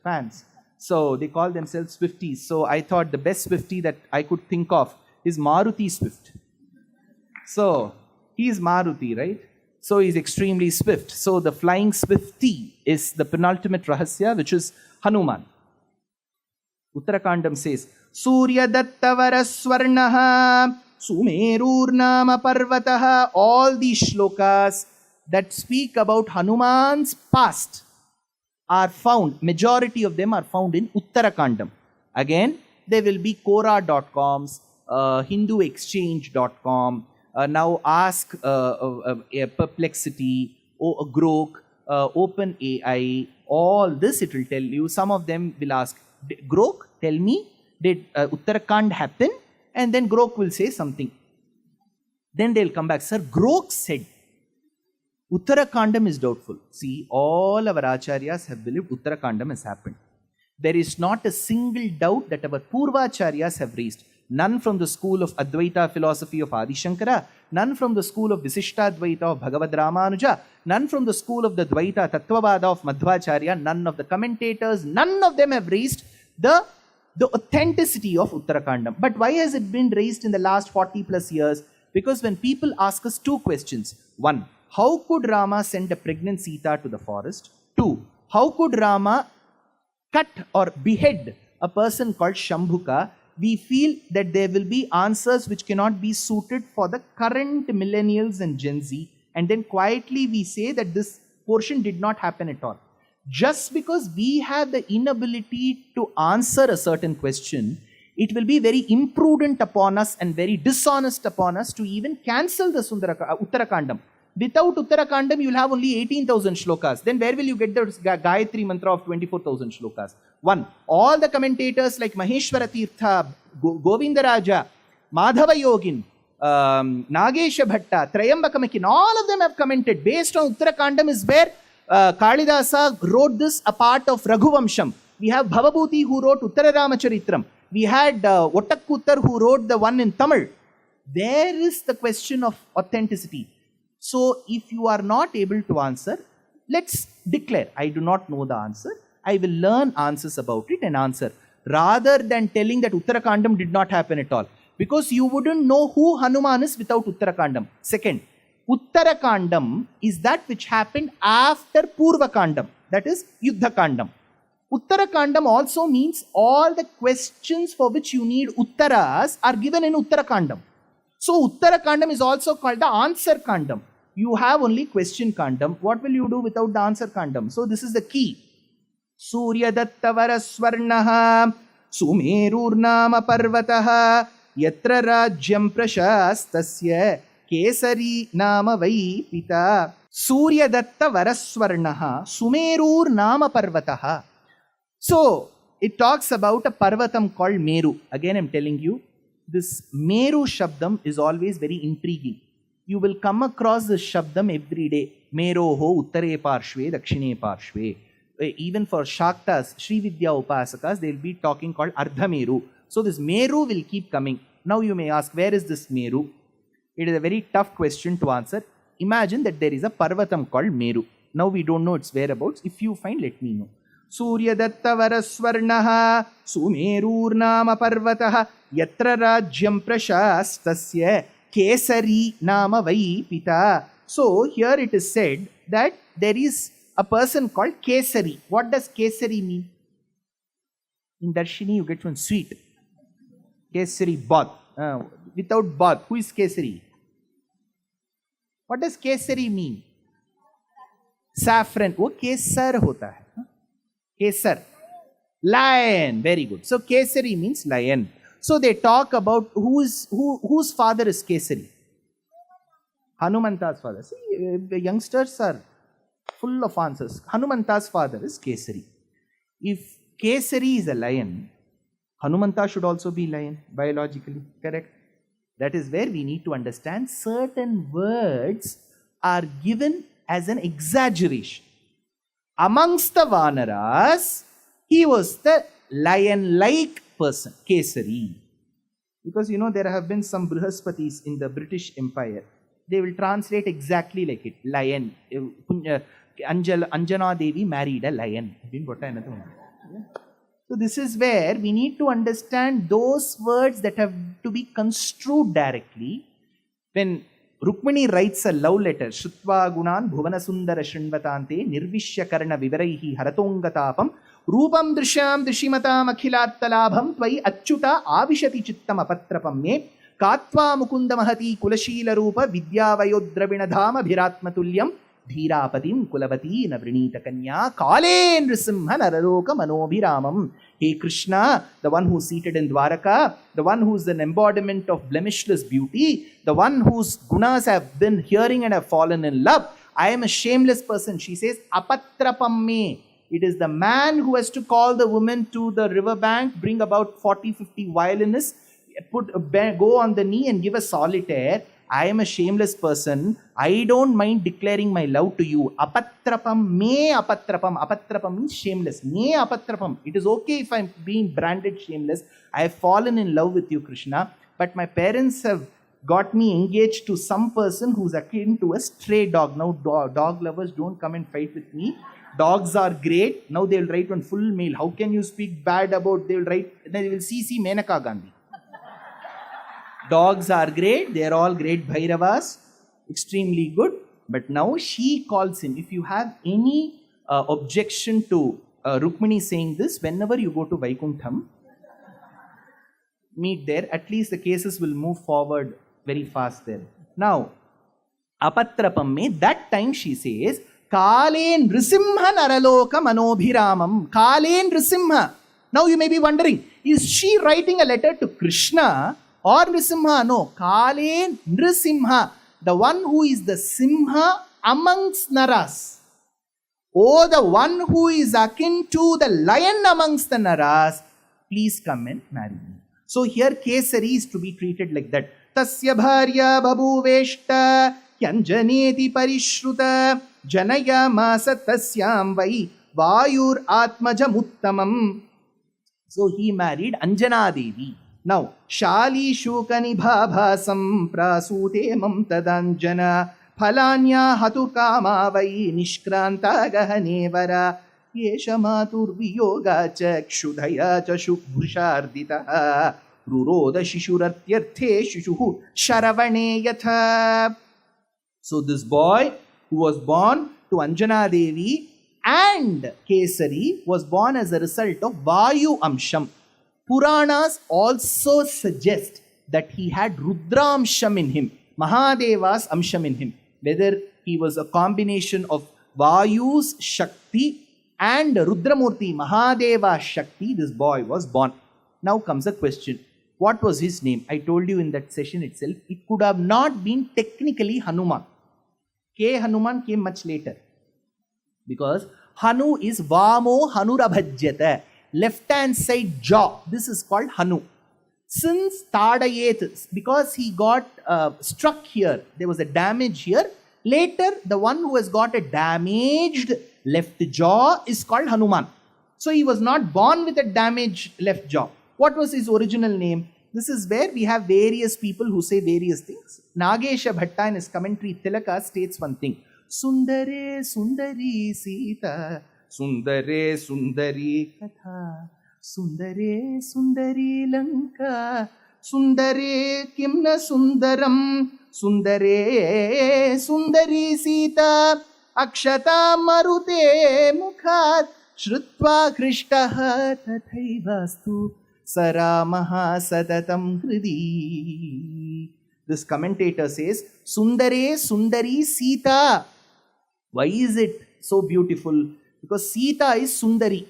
fans. So they call themselves Swifties. So I thought the best Swifty that I could think of is Maruti Swift. So he is Maruti, right? So he's extremely swift. So the flying swifty is the penultimate Rahasya, which is Hanuman. Uttarakandam says, Surya Dattavara Swarnaha Sumerurnama Parvataha. All these shlokas that speak about Hanuman's past are found, majority of them are found in Uttarakandam. Again, there will be Quora.coms, HinduExchange.com, now Ask Perplexity, Grok, OpenAI, all this it will tell you. Some of them will ask, Grok, tell me, did Uttarakand happen? And then Grok will say something. Then they'll come back, sir, Grok said. Uttarakandam is doubtful. See, all our acharyas have believed Uttarakandam has happened. There is not a single doubt that our Purvacharyas have raised. None from the school of Advaita philosophy of Adi Shankara, none from the school of Visishtadvaita of Bhagavad Ramanuja, none from the school of the Dvaita Tattvavada of Madhvacharya, none of the commentators, none of them have raised the authenticity of Uttarakandam. But why has it been raised in the last 40 plus years? Because when people ask us 2 questions. 1, how could Rama send a pregnant Sita to the forest? 2, how could Rama cut or behead a person called Shambhuka? We feel that there will be answers which cannot be suited for the current millennials and Gen Z. And then quietly we say that this portion did not happen at all. Just because we have the inability to answer a certain question, it will be very imprudent upon us and very dishonest upon us to even cancel the Uttarakandam. Without Uttarakandam, you will have only 18,000 shlokas. Then where will you get the Gayatri mantra of 24,000 shlokas? 1. All the commentators like Maheshwara Tirtha, Govindaraja, Madhava Yogin, Nagesha Bhatta, Trayambakamakin, all of them have commented. Based on Uttarakandam is where Kalidasa wrote this, a part of Raghuvamsham. We have Bhavabhuti who wrote Uttara Ramacharitam. We had Ottakuttar who wrote the one in Tamil. There is the question of authenticity. So if you are not able to answer, let's declare, I do not know the answer. I will learn answers about it and answer. Rather than telling that Uttarakandam did not happen at all. Because you wouldn't know who Hanuman is without Uttarakandam. Second, Uttarakandam is that which happened after Purvakandam. That is Yuddhakandam. Uttarakandam also means all the questions for which you need Uttaras are given in Uttarakandam. So Uttarakandam is also called the answer Kandam. You have only question Kandam. What will you do without the answer Kandam? So this is the key. Surya Dattavara Swarnaha Sumerurnama Parvataha Yatra Rajyam Prashastasya Kesari Nama Vai Pita. Surya Dattavara Swarnaha Sumerurnama Parvataha. So it talks about a Parvatam called Meru. Again, I'm telling you, this Meru Shabdam is always very intriguing. you will come across this Shabdam every day. Meroho Uttare Parshve, Dakshine Parshve. Even for Shaktas, Sri Vidya Upasakas, they will be talking called Ardha Meru. So this Meru will keep coming. Now you may ask, where is this Meru? It is a very tough question to answer. Imagine that there is a Parvatam called Meru. Now we don't know its whereabouts. If you find, let me know. Surya Datta Varaswarnaha Sumerur Nama Parvataha Yatra Rajyam Prashastasya Kesari Nama Vai Pita. So here it is said that there is a person called Kesari. What does Kesari mean? In Darshini you get one sweet. Kesari Bath. Without Bath, who is Kesari? What does Kesari mean? Saffron. वो केसर होता है. Kesar. Lion. Very good. So Kesari means lion. So they talk about whose father is Kesari. Hanumanta's father. See, the youngsters are full of answers. Hanumanta's father is Kesari. If Kesari is a lion, Hanumanta should also be lion, biologically, correct? That is where we need to understand certain words are given as an exaggeration. Amongst the Vanaras, he was the lion-like person, Kesari. Because you know, there have been some Brihaspatis in the British Empire. They will translate exactly like it. Lion. Anjana Devi married a lion. So this is where we need to understand those words that have to be construed directly. When Rukmini writes a love letter, Shutva Gunan Bhuvana Sundara Shrindvatante Nirvishya Karna Vivaraihi Haratongatapam Rupam Drishyam Drishimatam Akhilartalabham Tvai Achyuta Avishati Chittam Apatrapam Me Katva Mukunda Mahati Kulashila Rupa Vidya Vayodravina Bhiratmatulyam Dhirapatim Kulavati Navrinita Kanya Kalen Risimha Nararoka Manobhiramam. Hey Krishna, the one who is seated in Dwaraka, the one who is an embodiment of blemishless beauty, the one whose gunas have been hearing and have fallen in love. I am a shameless person. She says, Apatrapam me. It is the man who has to call the woman to the riverbank, bring about 40-50 violinists, go on the knee and give a solitaire. I am a shameless person. I don't mind declaring my love to you. Apatrapam, me apatrapam. Apatrapam means shameless. Me apatrapam. It is okay if I'm being branded shameless. I have fallen in love with you, Krishna. But my parents have got me engaged to some person who's akin to a stray dog. Now, dog lovers, don't come and fight with me. Dogs are great. Now they will write one full mail. How can you speak bad about? They will write. They will CC Menaka Gandhi. Dogs are great, they are all great Bhairavas, extremely good. But now she calls him. If you have any objection to Rukmini saying this, whenever you go to Vaikuntham, meet there, at least the cases will move forward very fast there. Now, Apatrapam me, that time she says, Kalen Risimha Naraloka Manobhiramam. Kalen Risimha. Now you may be wondering, is she writing a letter to Krishna? Or Nrisimha? No. Kalen Nrisimha. The one who is the Simha amongst Naras. Oh, the one who is akin to the lion amongst the Naras. Please come and marry me. So here Kesari is to be treated like that. Tasya bharya babhuveshta yanjaneti parishruta janaya masa tasyam vai vayur atmajamuttamam. So he married Anjana Devi. Now, Shali Shukani Bhabhasam Prasute Mamtadanjana Phalanya Hatukama Vai Nishkranta Gahanevara Yesha Matur Viyoga Chakshudhaya Chashubhushardita Ruroda Shishuratyarthe Shishuhu Sharavane Yatha. So this boy who was born to Anjana Devi and Kesari was born as a result of Vayu Amsham. Puranas also suggest that he had Rudramsham in him, Mahadeva's Amsham in him. Whether he was a combination of Vayu's Shakti and Rudramurti, Mahadeva's Shakti, this boy was born. Now comes the question, what was his name? I told you in that session itself, it could have not been technically Hanuman. K. Hanuman came much later. Because Hanu is Vamo Hanurabhajyata. Left hand side jaw. This is called Hanu. Since Tadayet, because he got struck here, there was a damage here. Later, the one who has got a damaged left jaw is called Hanuman. So he was not born with a damaged left jaw. What was his original name? This is where we have various people who say various things. Nagesha Bhatta in his commentary Tilaka states one thing. Sundare Sundari Sita, Sundare Sundari Katha, Sundare Sundari Lanka, Sundare Kimna Sundaram, Sundare Sundari Sita, Akshata Marute Mukhat, Shrutva Krishtaha Tathaivastu, Saramaha Sadatam Hridi. This commentator says, Sundare Sundari Sita. Why is it so beautiful? Because Sita is Sundari.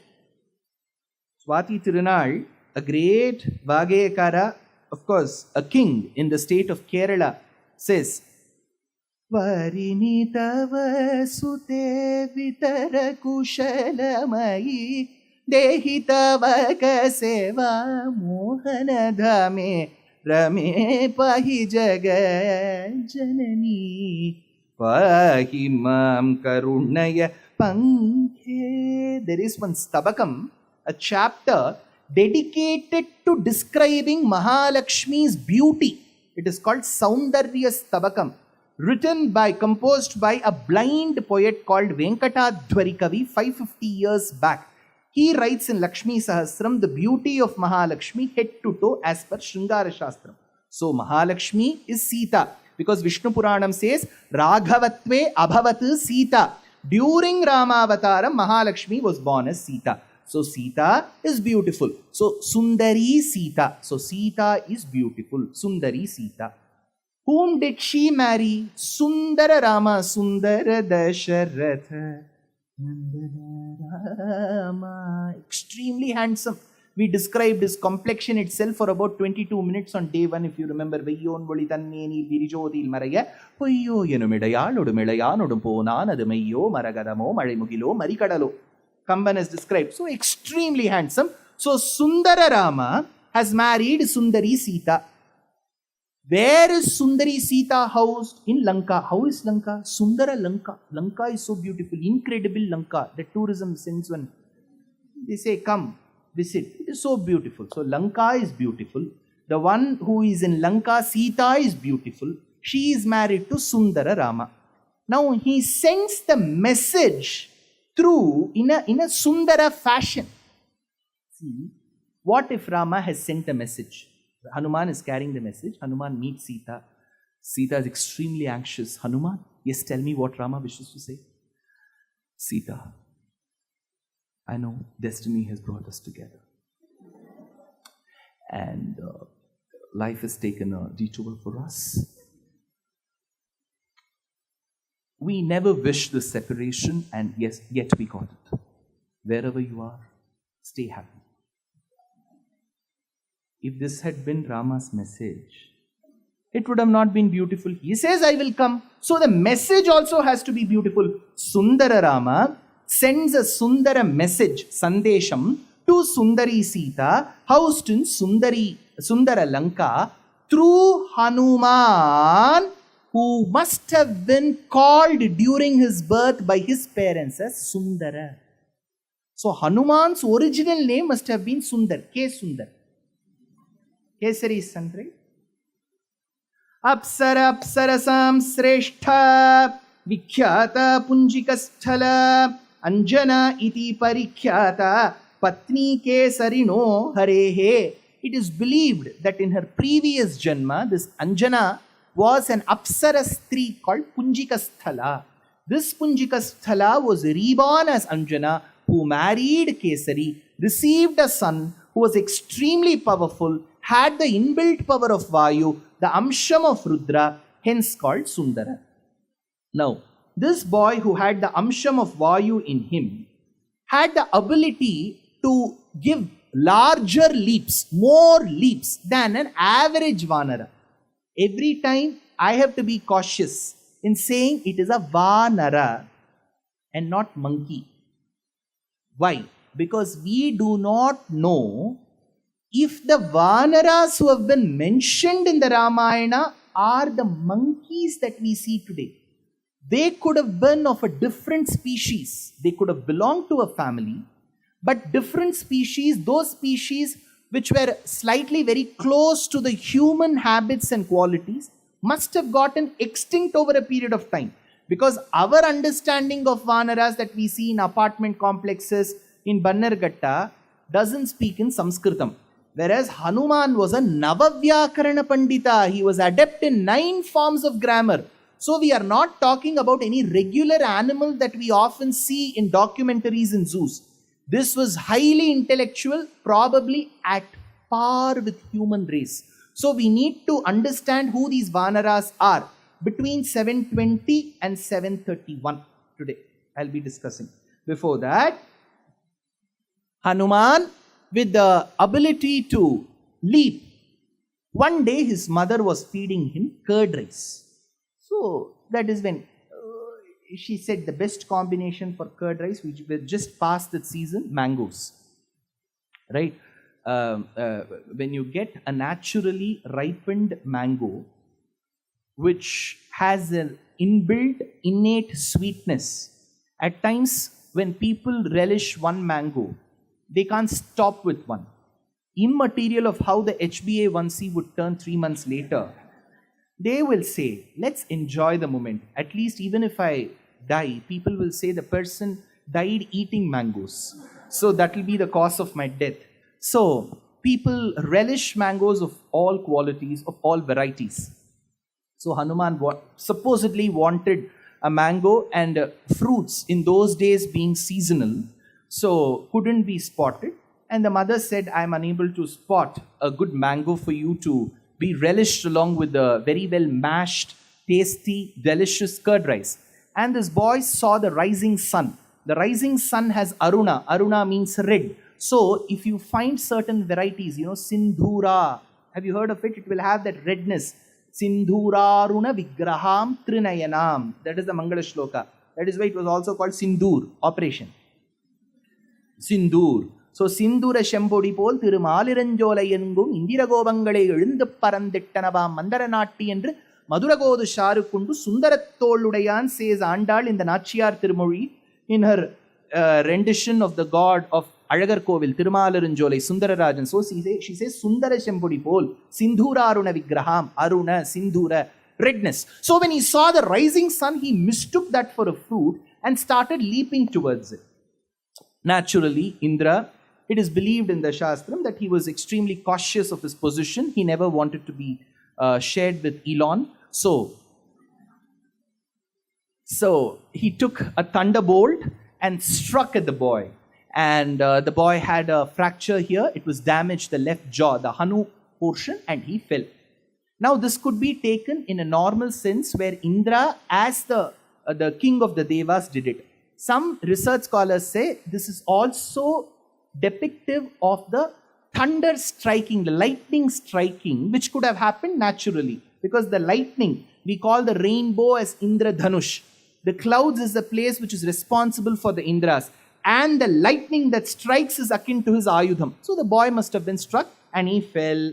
Swati Tirunal, a great Vagayakara, of course, a king in the state of Kerala, says, Varinitava sute vitara kushalamayi dehitava kaseva mohana dhame rame pahi jaga janani pahi mam karunaya pankhe. There is one stabakam, a chapter dedicated to describing Mahalakshmi's beauty. It is called Saundarya Stabakam, composed by a blind poet called Venkatadhwari Kavi 550 years back. He writes in Lakshmi Sahasram the beauty of Mahalakshmi head to toe as per Shringara Shastram. So Mahalakshmi is Sita, because Vishnu Puranam says Raghavatve Abhavat Sita. During Rama Avataram, Mahalakshmi was born as Sita. So Sita is beautiful. So Sundari Sita. So Sita is beautiful. Sundari Sita. Whom did she marry? Sundara Rama, Sundara Dasharatha. Rama. Extremely handsome. We described his complexion itself for about 22 minutes on day 1, if you remember. Vayyon voli tanneni virijodil maraya poyyo yenumidayalodu melayanodum ponanadu mayyo maragadamo marimugilo marikadalo. Kamban is described. So extremely handsome. So Sundara Rama has married Sundari Sita. Where is Sundari Sita housed? In Lanka. How is Lanka? Sundara Lanka. Lanka is so beautiful. Incredible Lanka. The tourism sends one. They say, come, visit. It is so beautiful. So Lanka is beautiful. The one who is in Lanka, Sita, is beautiful. She is married to Sundara Rama. Now he sends the message through in a Sundara fashion. See, what if Rama has sent a message? Hanuman is carrying the message. Hanuman meets Sita. Sita is extremely anxious. Hanuman, yes, tell me what Rama wishes to say. Sita, I know destiny has brought us together. And life has taken a detour for us. We never wished this separation, and yes, yet we got it. Wherever you are, stay happy. If this had been Rama's message, it would have not been beautiful. He says, I will come. So the message also has to be beautiful. Sundara Rama sends a Sundara message, Sandesham, to Sundari Sita, housed in Sundara Lanka, through Hanuman, who must have been called during his birth by his parents as Sundara. So Hanuman's original name must have been Sundar, K. Sundar. Kesari's son, right? Apsara Apsarasam Sreshtha Vikhyata Punjikasthala Anjana iti Parikhyata Patni Kesarino Harehe. It is believed that in her previous Janma, this Anjana was an Apsara Stri called Punjikasthala. This Punjikasthala was reborn as Anjana, who married Kesari, received a son who was extremely powerful, had the inbuilt power of Vayu, the Amsham of Rudra, hence called Sundara. Now, this boy who had the Amsham of Vayu in him had the ability to give larger leaps, more leaps than an average Vanara. Every time I have to be cautious in saying it is a Vanara and not monkey. Why? Because we do not know if the Vanaras who have been mentioned in the Ramayana are the monkeys that we see today, they could have been of a different species. They could have belonged to a family, but different species, those species which were slightly very close to the human habits and qualities, must have gotten extinct over a period of time. Because our understanding of Vanaras that we see in apartment complexes in Bannerghatta doesn't speak in Sanskritam. Whereas Hanuman was a Navavyakarana Pandita. He was adept in 9 forms of grammar. So we are not talking about any regular animal that we often see in documentaries in zoos. This was highly intellectual, probably at par with human race. So we need to understand who these Vanaras are. Between 720 and 731 today, I'll be discussing. Before that, Hanuman, with the ability to leap, one day his mother was feeding him curd rice. So that is when she said the best combination for curd rice, which were just past that season, mangoes. Right? When you get a naturally ripened mango, which has an inbuilt, innate sweetness. At times, when people relish one mango, they can't stop with one. Immaterial of how the HbA1c would turn 3 months later, they will say, let's enjoy the moment. At least even if I die, people will say the person died eating mangoes. So that will be the cause of my death. So people relish mangoes of all qualities, of all varieties. So Hanuman supposedly wanted a mango, and fruits in those days being seasonal, so couldn't be spotted. And the mother said, I am unable to spot a good mango for you to be relished along with the very well mashed, tasty, delicious curd rice. And this boy saw the rising sun. The rising sun has Aruna. Aruna means red. So if you find certain varieties, Sindhura, have you heard of it? It will have that redness. Sindhuraruna Vigraham Trinayanam. That is the Mangala Shloka. That is why it was also called Sindur, operation. Sindur. So Sindura Shembodi Pol Tirumaliranjolayangum Indira Gobangale Elindu Parandittanava Mandaranatti and Maduragodu Sharukundu Sundaratoludayan says Andal in the Nachiyar Tirumuri in her rendition of the god of Alagar Kovil, Tirumalaranjolai, Sundararajan. So she says Sundara Shembodi Pol, Sindhura Aruna Vigraham, Aruna, Sindhura, redness. So when he saw the rising sun, he mistook that for a fruit and started leaping towards it. Naturally, Indra, it is believed in the Shastram that he was extremely cautious of his position. He never wanted to be shared with Elon. So he took a thunderbolt and struck at the boy. And the boy had a fracture here. It was damaged, the left jaw, the Hanu portion, and he fell. Now this could be taken in a normal sense where Indra, as the king of the Devas, did it. Some research scholars say this is also depictive of the thunder striking, the lightning striking, which could have happened naturally. Because the lightning, we call the rainbow as Indra Dhanush. The clouds is the place which is responsible for the Indras. And the lightning that strikes is akin to his Ayudham. So the boy must have been struck and he fell.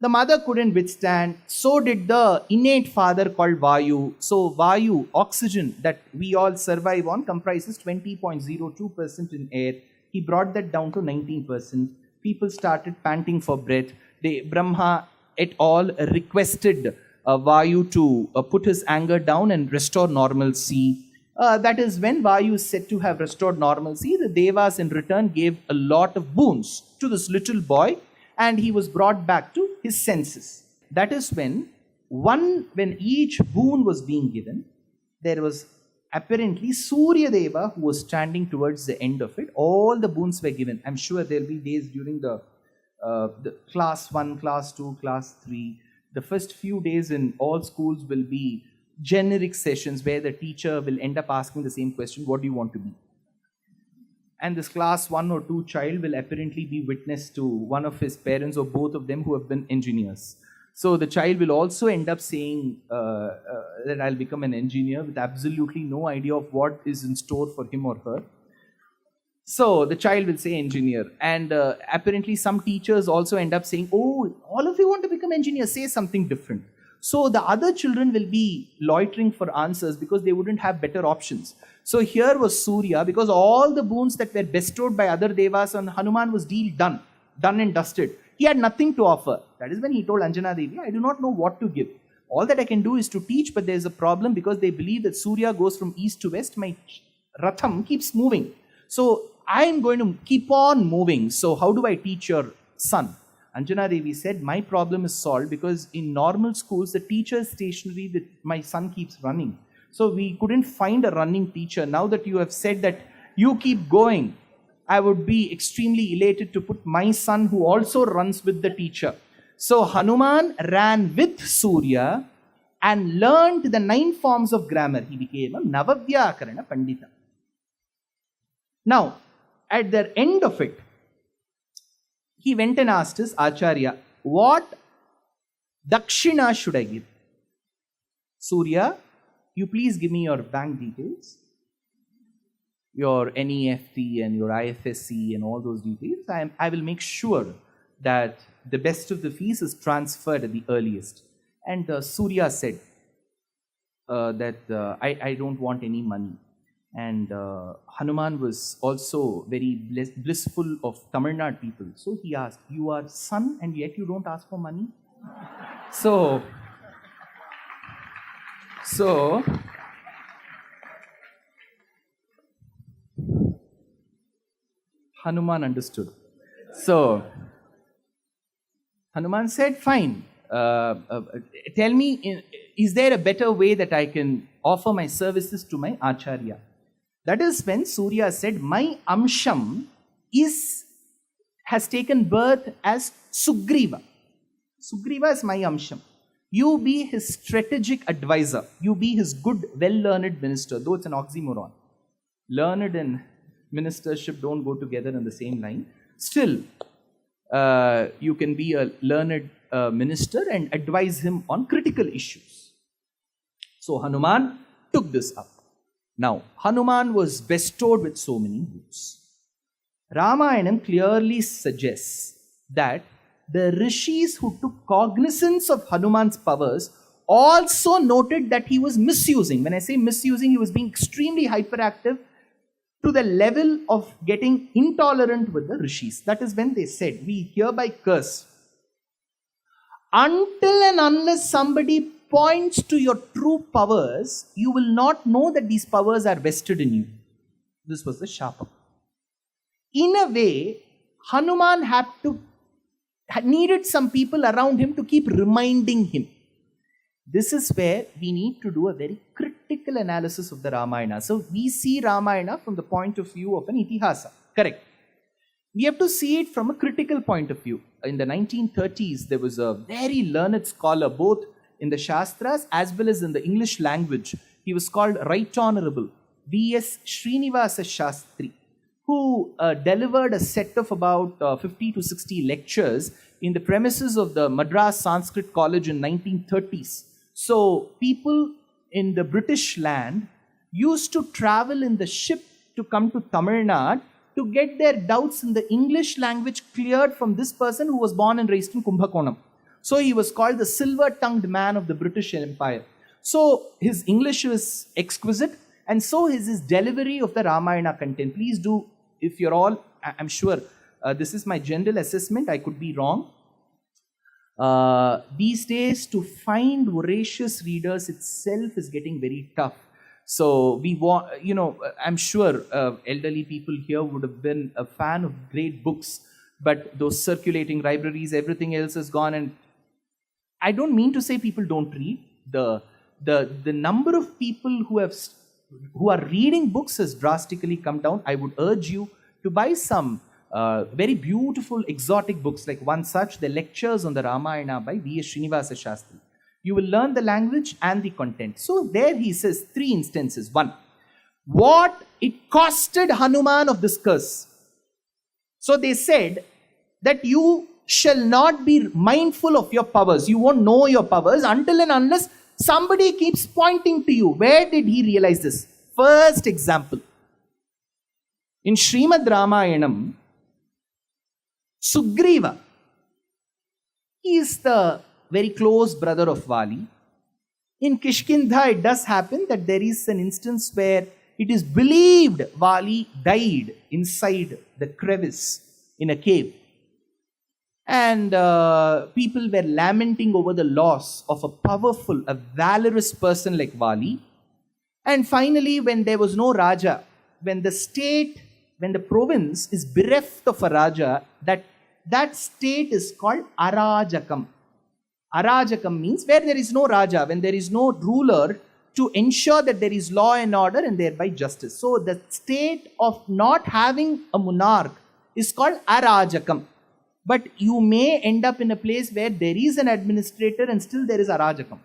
The mother couldn't withstand. So did the innate father called Vayu. So Vayu, oxygen that we all survive on, comprises 20.02% in air. He brought that down to 19%. People started panting for breath. Brahma et al. Requested Vayu to put his anger down and restore normalcy. That is when Vayu is said to have restored normalcy. The Devas in return gave a lot of boons to this little boy and he was brought back to his senses. That is when each boon was being given, there was apparently Surya Deva who was standing towards the end of it. All the boons were given. I'm sure there will be days during the class 1, class 2, class 3. The first few days in all schools will be generic sessions where the teacher will end up asking the same question, what do you want to be? And this class 1 or 2 child will apparently be witness to one of his parents or both of them who have been engineers. So the child will also end up saying that I'll become an engineer with absolutely no idea of what is in store for him or her. So the child will say engineer. And apparently some teachers also end up saying, oh, all of you want to become engineers, say something different. So the other children will be loitering for answers because they wouldn't have better options. So here was Surya, because all the boons that were bestowed by other devas on Hanuman was deal done and dusted. He had nothing to offer. That is when he told Anjana Devi, I do not know what to give. All that I can do is to teach, but there is a problem because they believe that Surya goes from east to west. My Ratham keeps moving. So I am going to keep on moving. So how do I teach your son? Anjana Devi said, my problem is solved because in normal schools, the teacher is stationary, that my son keeps running. So we couldn't find a running teacher. Now that you have said that you keep going, I would be extremely elated to put my son who also runs with the teacher. So Hanuman ran with Surya and learned the 9 forms of grammar. He became a Navavyakarana Pandita. Now, at the end of it, he went and asked his Acharya, what Dakshina should I give? Surya, you please give me your bank details, your NEFT and your IFSC and all those details. I will make sure that the best of the fees is transferred at the earliest. And Surya said that I don't want any money. And Hanuman was also very blissful of Tamil Nadu people. So he asked, you are son and yet you don't ask for money? So Hanuman understood. So Hanuman said, fine, tell me, is there a better way that I can offer my services to my Acharya? That is when Surya said, my Amsham has taken birth as Sugriva. Sugriva is my Amsham. You be his strategic advisor. You be his good, well-learned minister, though it's an oxymoron. Learned and ministership don't go together in the same line. Still, you can be a learned minister and advise him on critical issues. So Hanuman took this up. Now, Hanuman was bestowed with so many books. Ramayanam clearly suggests that the rishis who took cognizance of Hanuman's powers also noted that he was misusing. When I say misusing, he was being extremely hyperactive to the level of getting intolerant with the rishis. That is when they said, we hereby curse. Until and unless somebody points to your true powers, you will not know that these powers are vested in you. This was the shapa. In a way, Hanuman needed some people around him to keep reminding him. This is where we need to do a very critical analysis of the Ramayana. So we see Ramayana from the point of view of an itihasa. Correct. We have to see it from a critical point of view. In the 1930s, there was a very learned scholar, both in the Shastras as well as in the English language. He was called Right Honorable V.S. Srinivasa Shastri, who delivered a set of about 50 to 60 lectures in the premises of the Madras Sanskrit College in 1930s. So people in the British land used to travel in the ship to come to Tamil Nadu to get their doubts in the English language cleared from this person who was born and raised in Kumbhakonam. So he was called the silver-tongued man of the British Empire. So his English was exquisite, and so is his delivery of the Ramayana content. Please do, if you're all, I'm sure, this is my general assessment, I could be wrong. These days, to find voracious readers itself is getting very tough. So we want, I'm sure elderly people here would have been a fan of great books, but those circulating libraries, everything else is gone. And I don't mean to say people don't read. The number of people who are reading books has drastically come down. I would urge you to buy some very beautiful exotic books, like one such, the Lectures on the Ramayana by V.S. Srinivasa Shastri. You will learn the language and the content. So there he says 3 instances. 1, what it costed Hanuman of this curse. So they said that you shall not be mindful of your powers. You won't know your powers until and unless somebody keeps pointing to you. Where did he realize this? First example. In Srimad Ramayanam, Sugriva, he is the very close brother of Vali. In Kishkindha, it does happen that there is an instance where it is believed Vali died inside the crevice in a cave. And people were lamenting over the loss of a powerful, a valorous person like Vali. And finally, when there was no Raja, when the state, when the province is bereft of a Raja, that state is called Arajakam. Arajakam means where there is no Raja, when there is no ruler to ensure that there is law and order and thereby justice. So the state of not having a monarch is called Arajakam. But you may end up in a place where there is an administrator and still there is Arajakam.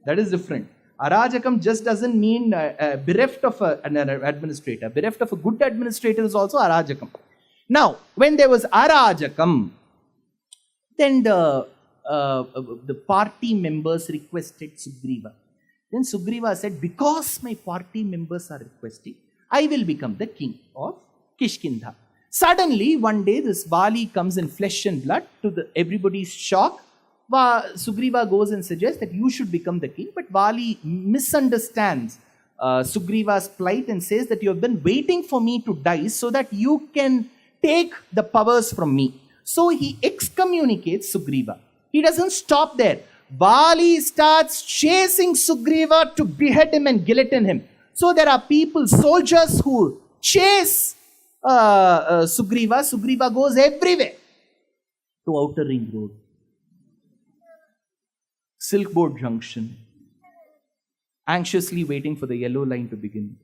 That is different. Arajakam just doesn't mean bereft of an administrator. Bereft of a good administrator is also Arajakam. Now, when there was Arajakam, then the party members requested Sugriva. Then Sugriva said, because my party members are requesting, I will become the king of Kishkindha. Suddenly, one day, this Vali comes in flesh and blood. To everybody's shock, Sugriva goes and suggests that you should become the king. But Vali misunderstands Sugriva's plight and says that you have been waiting for me to die so that you can take the powers from me. So he excommunicates Sugriva. He doesn't stop there. Vali starts chasing Sugriva to behead him and guillotine him. So there are people, soldiers who chase Sugriva. Sugriva goes everywhere to Outer Ring Road, Silk Board Junction, anxiously waiting for the yellow line to begin.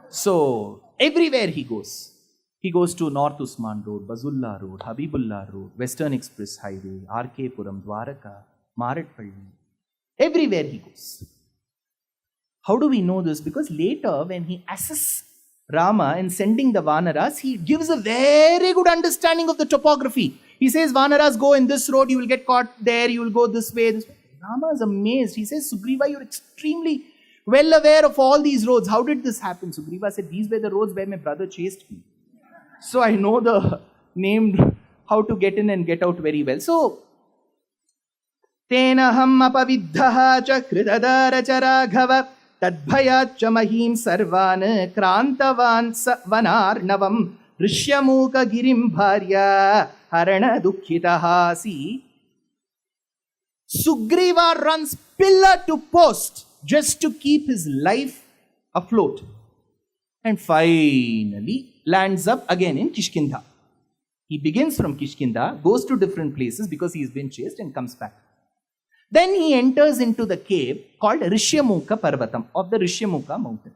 So everywhere he goes. He goes to North Usman Road, Bazulla Road, Habibullah Road, Western Express Highway, R.K. Puram, Dwaraka, Maratpalli. Everywhere he goes. How do we know this? Because later when he assists Rama in sending the Vanaras, he gives a very good understanding of the topography. He says, Vanaras, go in this road, you will get caught there, you will go this way. Rama is amazed. He says, Sugriva, you're extremely well aware of all these roads. How did this happen? Sugriva said, these were the roads where my brother chased me. So I know the name, how to get in and get out very well. So, Tenaham apavidhaha cha kridadara cha raghava tadbhayat cha mahim sarvan krantavan vanar navam rishyamuka girim bharya harana dukkhitaha. See, Sugriva runs pillar to post just to keep his life afloat. And finally lands up again in Kishkindha. He begins from Kishkindha, goes to different places because he has been chased and comes back. Then he enters into the cave called Rishyamuka Parvatam, of the Rishyamuka mountain.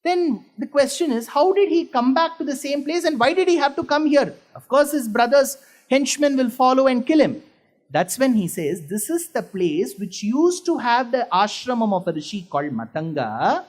Then the question is, how did he come back to the same place and why did he have to come here? Of course, his brother's henchmen will follow and kill him. That's when he says, this is the place which used to have the ashramam of a rishi called Matanga.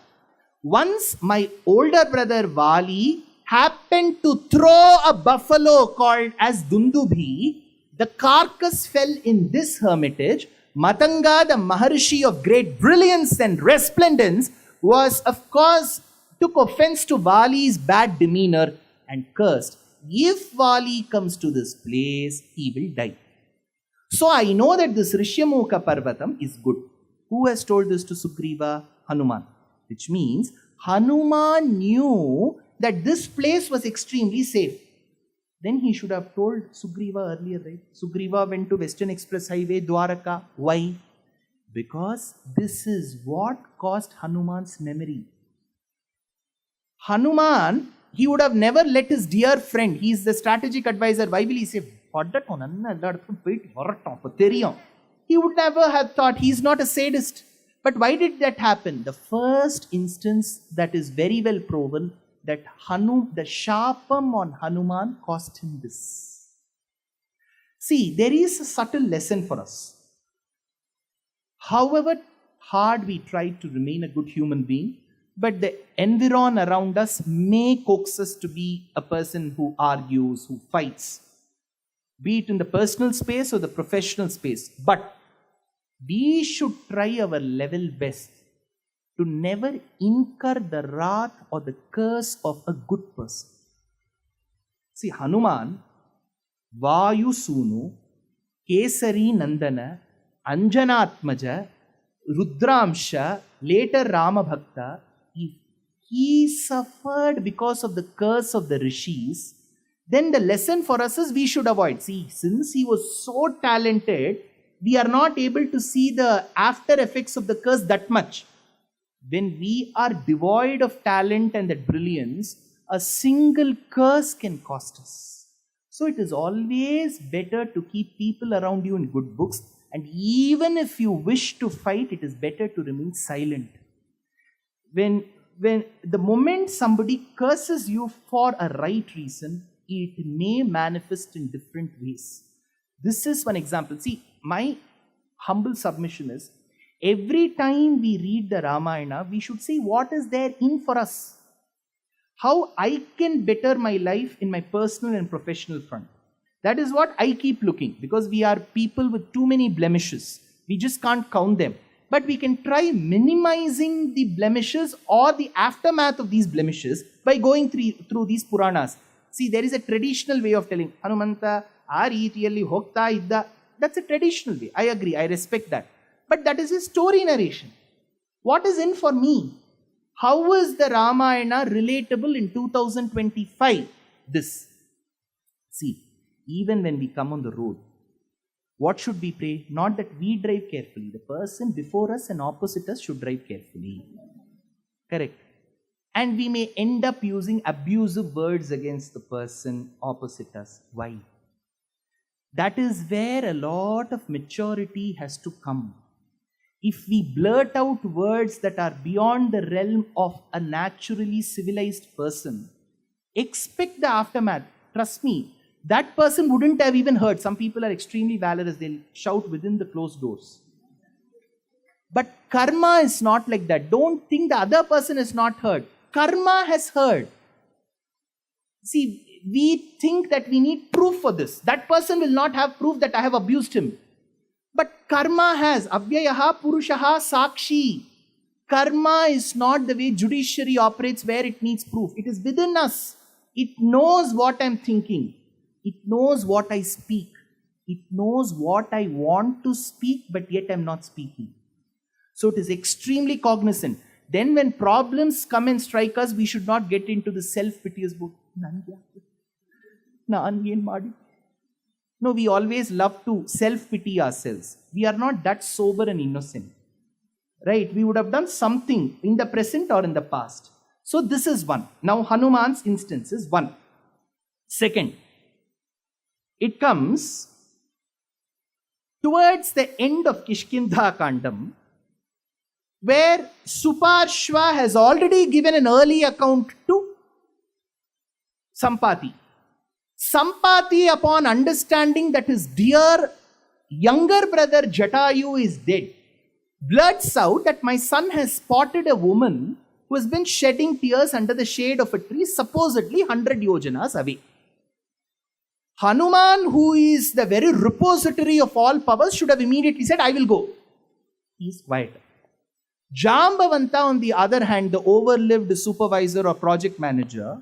Once my older brother Vali happened to throw a buffalo called as Dundubhi, the carcass fell in this hermitage. Matanga, the Maharishi of great brilliance and resplendence, was of course took offense to Vali's bad demeanor and cursed, if Vali comes to this place, he will die. So I know that this Rishyamuka Parvatam is good. Who has told this to Sugriva? Hanuman. Which means Hanuman knew that this place was extremely safe. Then he should have told Sugriva earlier, right? Sugriva went to Western Express Highway, Dwaraka. Why? Because this is what caused Hanuman's memory. Hanuman, he would have never let his dear friend, he is the strategic advisor. Why will he say, he would never have thought, he is not a sadist. But why did that happen? The first instance that is very well proven, that the sharpam on Hanuman cost him this. See, there is a subtle lesson for us. However hard we try to remain a good human being, but the environment around us may coax us to be a person who argues, who fights, be it in the personal space or the professional space. But we should try our level best to never incur the wrath or the curse of a good person. See, Hanuman, Vayu Sunu, Kesari Nandana, Anjanatmaja, Rudramsha, later Rama Bhakta, he suffered because of the curse of the rishis. Then the lesson for us is we should avoid. See, since he was so talented, we are not able to see the after effects of the curse that much. When we are devoid of talent and that brilliance, a single curse can cost us. So it is always better to keep people around you in good books. And even if you wish to fight, it is better to remain silent. When the moment somebody curses you for a right reason, it may manifest in different ways. This is one example. See, my humble submission is, every time we read the Ramayana, we should see what is there in for us. How I can better my life in my personal and professional front. That is what I keep looking, because we are people with too many blemishes. We just can't count them. But we can try minimizing the blemishes or the aftermath of these blemishes by going through these Puranas. See, there is a traditional way of telling, Hanumanta, really hokta idda. That's a traditional way. I agree, I respect that. But that is a story narration. What is in for me? How is the Ramayana relatable in 2025? This. See, even when we come on the road, what should we pray? Not that we drive carefully. The person before us and opposite us should drive carefully. Correct. And we may end up using abusive words against the person opposite us. Why? That is where a lot of maturity has to come. If we blurt out words that are beyond the realm of a naturally civilized person, expect the aftermath. Trust me, that person wouldn't have even heard. Some people are extremely valorous. They'll shout within the closed doors. But karma is not like that. Don't think the other person is not heard. Karma has heard. See, we think that we need proof for this. That person will not have proof that I have abused him. But karma has. Avyayaha purushaha sakshi. Karma is not the way judiciary operates where it needs proof. It is within us. It knows what I'm thinking. It knows what I speak. It knows what I want to speak, but yet I'm not speaking. So it is extremely cognizant. Then when problems come and strike us, we should not get into the self-piteous book. No, we always love to self-pity ourselves. We are not that sober and innocent. Right? We would have done something in the present or in the past. So this is one. Now Hanuman's instance is one. Second, it comes towards the end of Kishkindha Kandam, where Suparshva has already given an early account to Sampati. Sampati, upon understanding that his dear younger brother Jatayu is dead, blurts out that my son has spotted a woman who has been shedding tears under the shade of a tree, supposedly 100 yojanas away. Hanuman, who is the very repository of all powers, should have immediately said, I will go. He is quiet. Jambavanta, on the other hand, the overlived supervisor or project manager,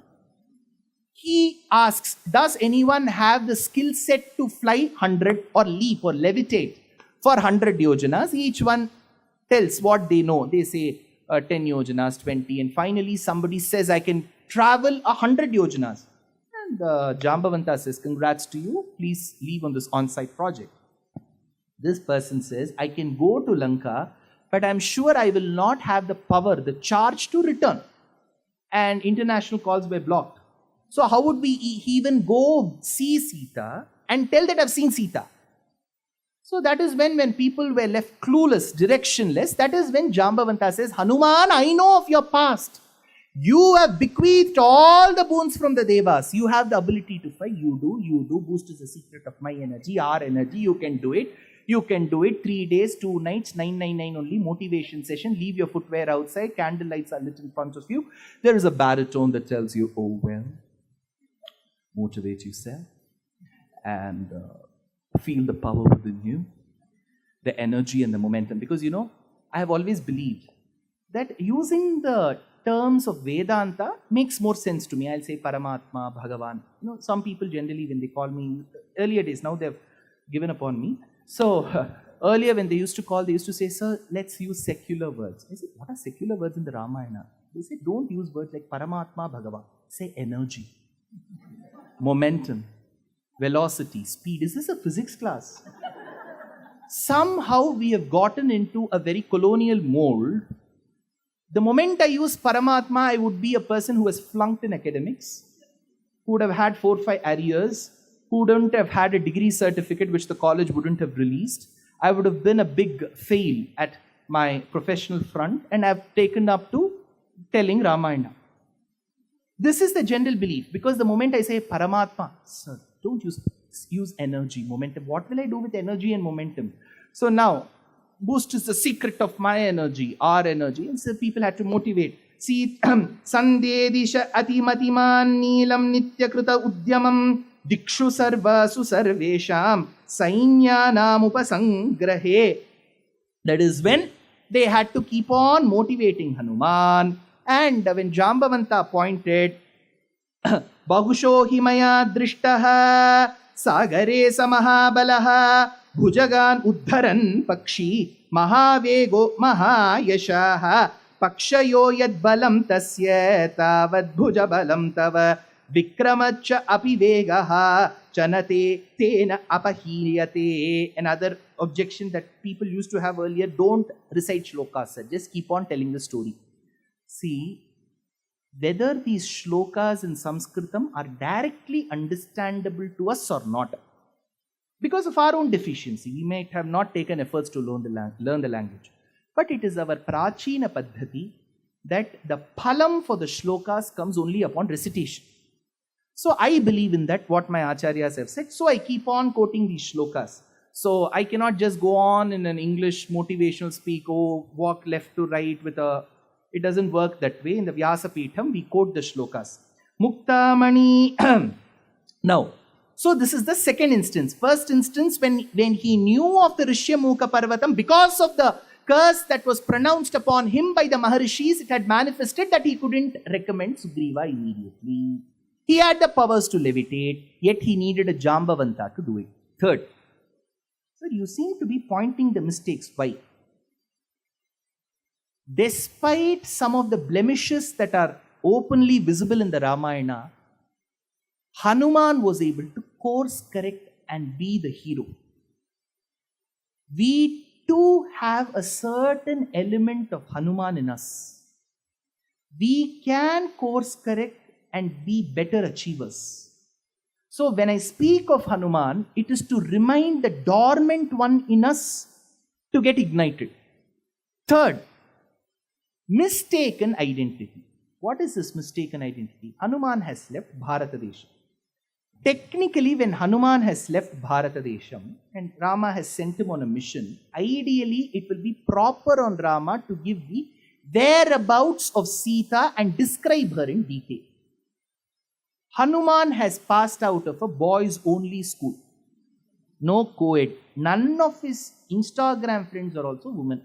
he asks, does anyone have the skill set to fly 100 or leap or levitate for 100 yojanas? Each one tells what they know. They say 10 yojanas, 20, and finally somebody says, I can travel 100 yojanas. And Jambavanta says, congrats to you, please leave on this on-site project. This person says, I can go to Lanka, but I'm sure I will not have the power, the charge to return. And international calls were blocked. So how would we even go see Sita and tell that I've seen Sita? So that is when people were left clueless, directionless. That is when Jambavanta says, Hanuman, I know of your past. You have bequeathed all the boons from the Devas. You have the ability to fly. You do. Boost is the secret of my energy, our energy. You can do it. You can do it. 3 days, 2 nights, 999 only. Motivation session. Leave your footwear outside. Candle lights are lit in front of you. There is a baritone that tells you, oh well. Motivate yourself. And feel the power within you. The energy and the momentum. Because I have always believed that using the terms of Vedanta makes more sense to me. I'll say Paramatma, Bhagavan. Some people generally, when they call me, earlier days, now they've given up on me. So earlier when they used to say, sir, let's use secular words. I said, what are secular words in the Ramayana? They said, don't use words like Paramatma, Bhagavan. Say energy, momentum, velocity, speed. Is this a physics class? Somehow we have gotten into a very colonial mold. The moment I use Paramatma, I would be a person who has flunked in academics, who would have had 4 or 5 arrears, who wouldn't have had a degree certificate which the college wouldn't have released. I would have been a big fail at my professional front, and I've taken up to telling Ramayana. This is the general belief, because the moment I say Paramatma, sir, don't use energy, momentum. What will I do with energy and momentum? So now, boost is the secret of my energy, our energy. And so people had to motivate. See, Sandedisha atimatiman neelam nityakruta udyamam dikshu sarvasu sarvesham sainyanam upasangrahe. That is when they had to keep on motivating Hanuman. And when Jambavanta pointed, Bahusho himaya drishtaha sagare samahabalaha bhujagan uddharan pakshi mahavego mahayashaha pakshayo yad balam tasya tavad bhuja balam tava vikramacha apivegaha chanate tena apahiriyate. Another objection that people used to have earlier: don't recite shlokas, sir. Just keep on telling the story. See, whether these shlokas in Sanskritam are directly understandable to us or not. Because of our own deficiency, we might have not taken efforts to learn the language. But it is our prachina paddhati that the phalam for the shlokas comes only upon recitation. So I believe in that, what my acharyas have said. So I keep on quoting these shlokas. So I cannot just go on in an English motivational speak, walk left to right with a... It doesn't work that way. In the Vyasa Pitham, we quote the shlokas. Muktamani. Now, so this is the second instance. First instance, when he knew of the Rishyamukha Parvatam, because of the curse that was pronounced upon him by the Maharishis, it had manifested that he couldn't recommend Sugriva immediately. He had the powers to levitate, yet he needed a Jambavanta to do it. Third, sir, you seem to be pointing the mistakes. Why? Despite some of the blemishes that are openly visible in the Ramayana, Hanuman was able to course correct and be the hero. We too have a certain element of Hanuman in us. We can course correct and be better achievers. So when I speak of Hanuman, it is to remind the dormant one in us to get ignited. Third, mistaken identity. What is this mistaken identity? Hanuman has left Bharatadesham. Technically, when Hanuman has left Bharatadesham and Rama has sent him on a mission, ideally it will be proper on Rama to give the whereabouts of Sita and describe her in detail. Hanuman has passed out of a boys only school. No co-ed. None of his Instagram friends are also women.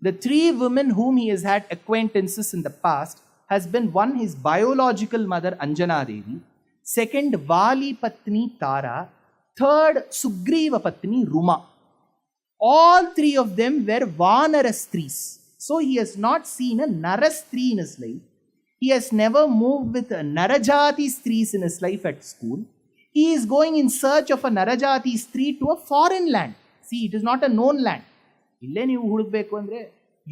The 3 women whom he has had acquaintances in the past has been: one, his biological mother Anjana Devi; second, Vali Patni Tara; third, Sugriva Patni Ruma. All 3 of them were Vanara Stris. So he has not seen a Nara Stri in his life. He has never moved with a Narajati Stris in his life at school. He is going in search of a Narajati Stri to a foreign land. See, it is not a known land. Ille ನೀವು ಹುಡುಕ್ಬೇಕು ಅಂದ್ರೆ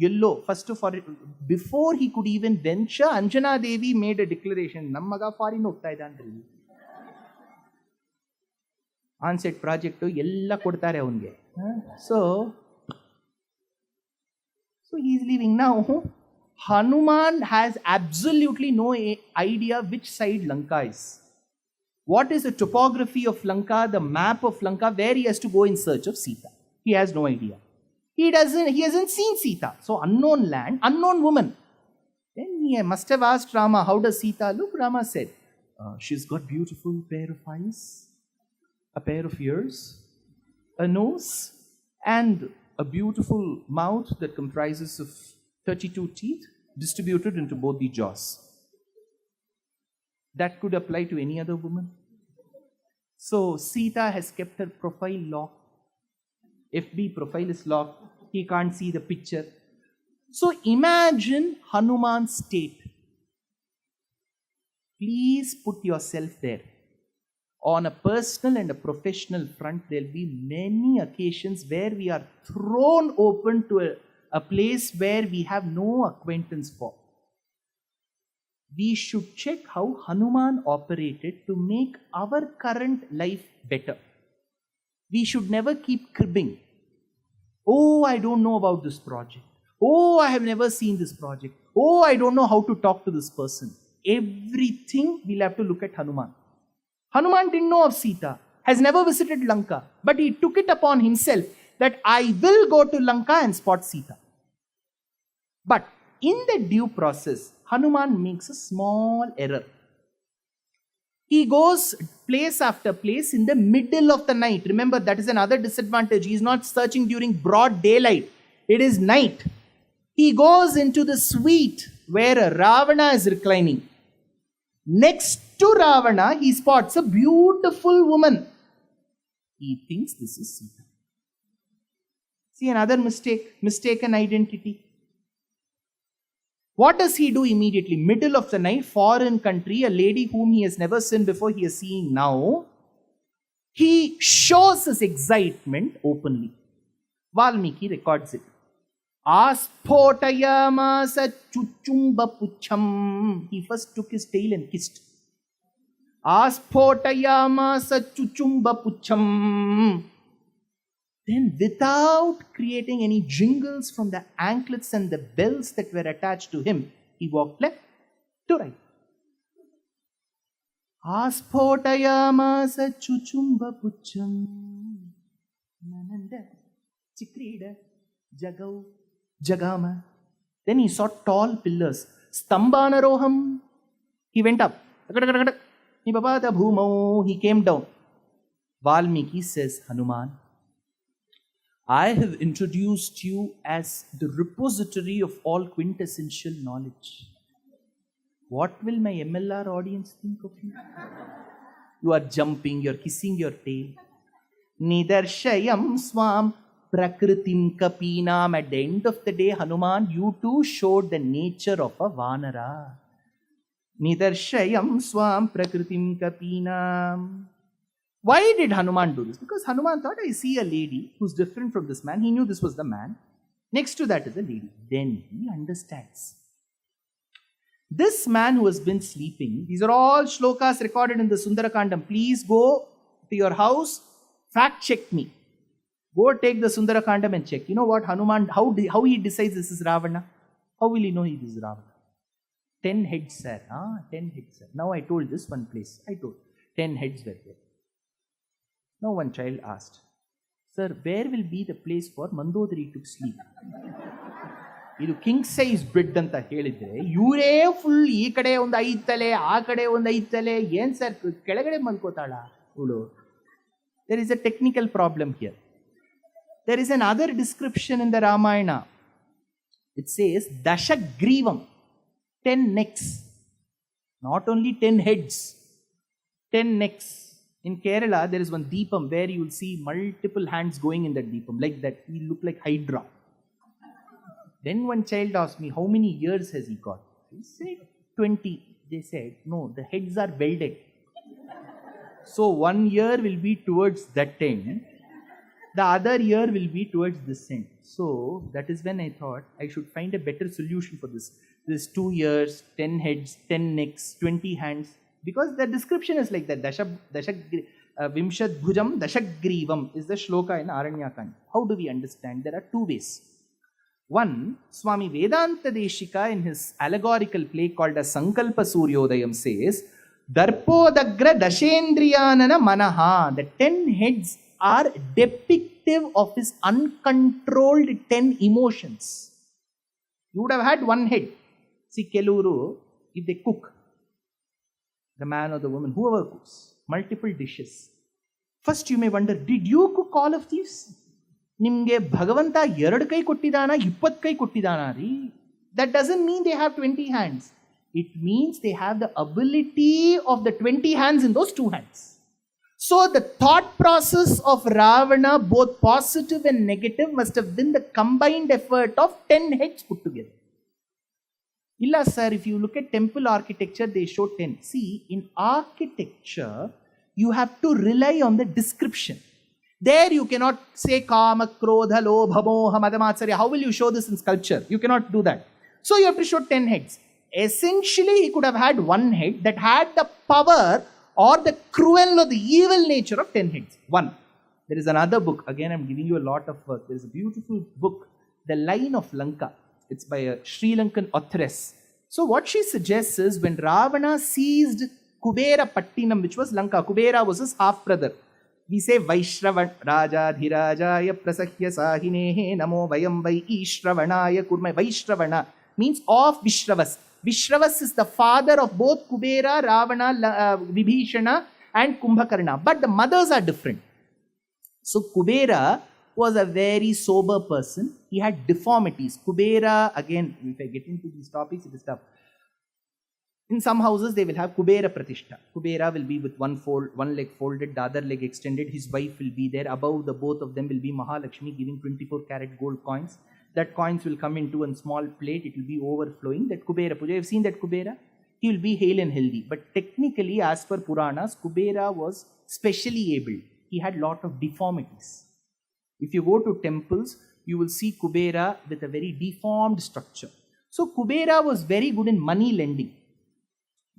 ಎಲ್ಲೋ first before he could even venture, Anjana Devi made a declaration, ನಮ್ಮ ಮಗ foreign ಹೋಗ್ತಾ ಇದ್ದ ಅಂದ್ರೆ onset project ಎಲ್ಲ ಕೊಡ್ತಾರೆ ಅವನಿಗೆ. So he is leaving now. Hanuman has absolutely no idea which side Lanka is. What is the topography of Lanka, the map of Lanka, where he has to go in search of Sita? He has no idea. He hasn't seen Sita. So unknown land, unknown woman. Then he must have asked Rama, how does Sita look? Rama said, she's got beautiful pair of eyes, a pair of ears, a nose, and a beautiful mouth that comprises of 32 teeth. distributed into both the jaws. That could apply to any other woman. So Sita has kept her profile locked. FB profile is locked. He can't see the picture. So imagine Hanuman's state. Please put yourself there. On a personal and a professional front, there will be many occasions where we are thrown open to a place where we have no acquaintance for. We should check how Hanuman operated to make our current life better. We should never keep cribbing. Oh, I don't know about this project. Oh, I have never seen this project. Oh, I don't know how to talk to this person. Everything we'll have to look at Hanuman. Hanuman didn't know of Sita, has never visited Lanka, but he took it upon himself that I will go to Lanka and spot Sita. But in the due process, Hanuman makes a small error. He goes place after place in the middle of the night. Remember, that is another disadvantage. He is not searching during broad daylight. It is night. He goes into the suite where Ravana is reclining. Next to Ravana, he spots a beautiful woman. He thinks this is Sita. See another mistake, mistaken identity. What does he do immediately? Middle of the night, foreign country, a lady whom he has never seen before, he is seeing now. He shows his excitement openly. Valmiki records it. Aspotayamasa chuchumba pucham. He first took his tail and kissed. Aspotayamasa chuchumba pucham. Then, without creating any jingles from the anklets and the bells that were attached to him, he walked left to right. Aspotayamasa chuchumba pucham. Nananda chikrida jagau jagama. Then he saw tall pillars. Stambanaroham. He went up. He came down. Valmiki says, Hanuman, I have introduced you as the repository of all quintessential knowledge. What will my MLR audience think of you? You are jumping, you are kissing your tail. Nidarshayam swam prakritim kapinam. At the end of the day, Hanuman, you too showed the nature of a vanara. Nidarshayam swam prakritim kapinam. Why did Hanuman do this? Because Hanuman thought, I see a lady who's different from this man. He knew this was the man. Next to that is a lady. Then he understands. This man who has been sleeping, these are all shlokas recorded in the Sundarakandam. Please go to your house, fact check me. Go take the Sundarakandam and check. You know what Hanuman, how he decides this is Ravana? How will he know he is Ravana? 10 heads, sir. 10 heads, sir. Now I told this one place. I told 10 heads were there. Now one child asked, Sir, where will be the place for Mandodari to sleep? ಇದು king size bed ಅಂತ ಹೇಳಿದ್ರೆ ಇವರೇ full ಈ ಕಡೆ ಒಂದು 5 ತಲೆ ಆ ಕಡೆ ಒಂದು 5 ತಲೆ ಏನ್ ಸರ್ ಕೆಳಗಡೆ ಮಲ್ಕೋತಾಳ ಇವಳು. There is a technical problem here. There is another description in the Ramayana. It says Dashagrivam, 10 necks. Not only 10 heads, 10 necks. In Kerala, there is one deepam where you will see multiple hands going in that deepam, like that. He look like Hydra. Then one child asked me, how many years has he got? He said, 20. They said, no, the heads are welded. So 1 year will be towards that end. The other year will be towards this end. So that is when I thought I should find a better solution for this. This 2 years, 10 heads, 10 necks, 20 hands. Because the description is like that. Vimshat bhujam dashagrivam is the shloka in Aranyakand. How do we understand? There are 2 ways. One, Swami Vedanta Deshika in his allegorical play called as Sankalpa Suryodayam says, Darpodagra Dashendriyanana Manaha. The 10 heads are depictive of his uncontrolled 10 emotions. You would have had 1 head. See, Keluru, if they cook, the man or the woman, whoever cooks, multiple dishes. First you may wonder, did you cook all of these? ನಿಮಗೆ ಭಗವಂತ 2 ಕೈ ಕೊಟ್ಟಿದಾನ 20 ಕೈ ಕೊಟ್ಟಿದಾನ ರೀ? That doesn't mean they have 20 hands. It means they have the ability of the 20 hands in those 2 hands. So the thought process of Ravana, both positive and negative, must have been the combined effort of 10 heads put together. Illa sir, if you look at temple architecture, they show 10. See, in architecture, you have to rely on the description. There you cannot say kama, krodha, lobha, moha, madamatsarya. How will you show this in sculpture? You cannot do that. So you have to show 10 heads. Essentially, he could have had 1 head that had the power or the cruel or the evil nature of 10 heads. 1. There is another book. Again, I'm giving you a lot of work. There is a beautiful book, The Line of Lanka. It's by a Sri Lankan authoress. So what she suggests is when Ravana seized Kubera Pattinam, which was Lanka, Kubera was his half-brother. We say Vaishravan Raja Dhirajaya Prasahya Sahinehe Namo Vayam Vai Ishravanaya Kurmai. Vaishravana means of Vishravas. Vishravas is the father of both Kubera, Ravana, Vibhishana and Kumbhakarna. But the mothers are different. So Kubera was a very sober person. He had deformities. Kubera, again, if I get into these topics, it is tough. In some houses, they will have Kubera Pratishtha. Kubera will be with one leg folded, the other leg extended. His wife will be there. Above the both of them will be Mahalakshmi giving 24 karat gold coins. That coins will come into a small plate. It will be overflowing. That Kubera Puja, you have seen that Kubera? He will be hale and healthy. But technically, as per Puranas, Kubera was specially able. He had lot of deformities. If you go to temples, you will see Kubera with a very deformed structure. So Kubera was very good in money lending,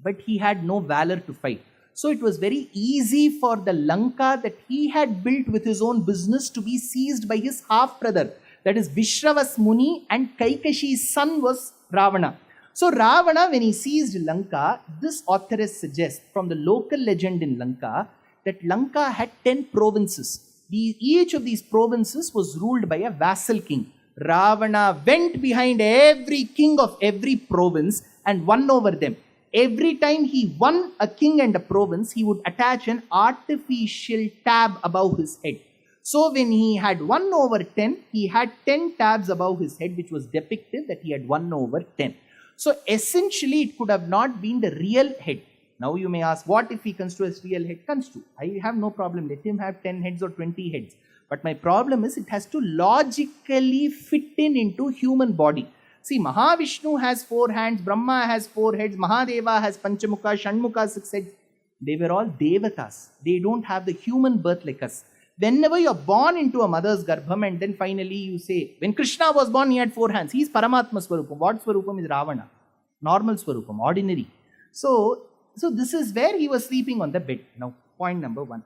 but he had no valor to fight. So it was very easy for the Lanka that he had built with his own business to be seized by his half-brother. That is Vishravas Muni, and Kaikashi's son was Ravana. So Ravana, when he seized Lanka, this authoress suggests from the local legend in Lanka that Lanka had 10 provinces. Each of these provinces was ruled by a vassal king. Ravana went behind every king of every province and won over them. Every time he won a king and a province, he would attach an artificial tab above his head. So when he had won over 10, he had 10 tabs above his head, which was depictive that he had won over 10. So essentially, it could have not been the real head. Now you may ask, what if he construes real head? Construe. I have no problem. Let him have 10 heads or 20 heads. But my problem is it has to logically fit into human body. See, Mahavishnu has 4 hands, Brahma has 4 heads, Mahadeva has Panchamukha, Shanmukha 6 heads. They were all devatas. They don't have the human birth like us. Whenever you're born into a mother's garbham and then finally you say, when Krishna was born, he had 4 hands. He's Paramatma Swarupam. What Swarupam is Ravana? Normal Swarupam, ordinary. So this is where he was sleeping on the bed. Now, point number 1.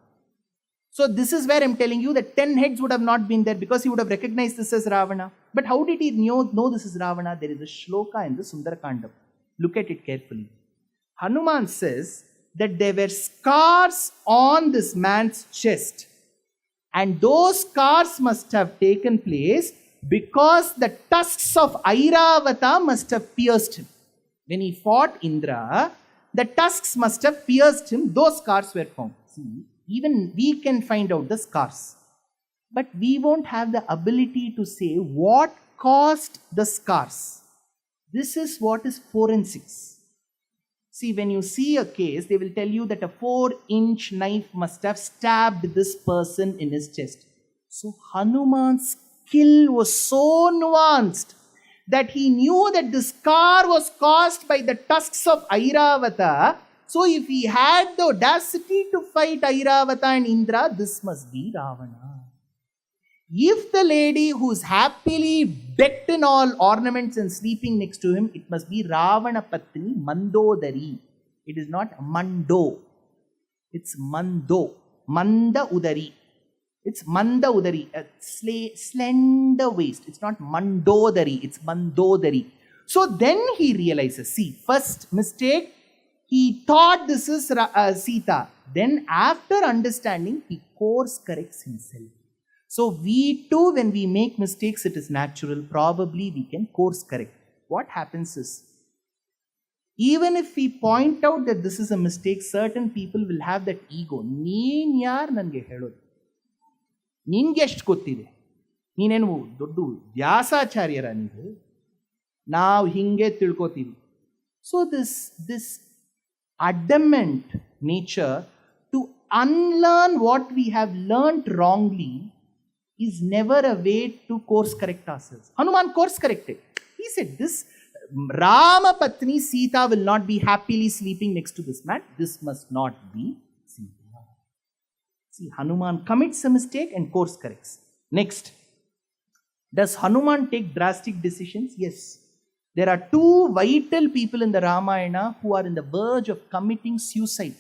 So this is where I'm telling you that 10 heads would have not been there because he would have recognized this as Ravana. But how did he know this is Ravana? There is a shloka in the Sundarakandam. Look at it carefully. Hanuman says that there were scars on this man's chest. And those scars must have taken place because the tusks of Airavata must have pierced him. When he fought Indra, the tusks must have pierced him. Those scars were found. See, even we can find out the scars. But we won't have the ability to say what caused the scars. This is what is forensics. See, when you see a case, they will tell you that a 4-inch knife must have stabbed this person in his chest. So Hanuman's skill was so nuanced that he knew that the scar was caused by the tusks of Airavata. So if he had the audacity to fight Airavata and Indra, this must be Ravana. If the lady who's happily decked in all ornaments and sleeping next to him, it must be Ravana Patni Mandodari. It is not Mando. It's Mando. Manda Udari. It's Manda Udari. A slender waist. It's not Mandodari. It's Mandodari. So then he realizes, see, first mistake, he thought this is Sita. Then after understanding, he course corrects himself. So we too, when we make mistakes, it is natural. Probably we can course correct. What happens is, even if we point out that this is a mistake, certain people will have that ego. Neen yaar nange helodu. Ninge eshtu gottide. Neenenu doddu vyasacharya nivu. Now hinge tilkotivi. So this adamant nature to unlearn what we have learnt wrongly is never a way to course correct ourselves. Hanuman course corrected. He said, this Rama Patni Sita will not be happily sleeping next to this man. This must not be Sita. See, Hanuman commits a mistake and course corrects. Next, does Hanuman take drastic decisions? Yes. There are two vital people in the Ramayana who are in the verge of committing suicide.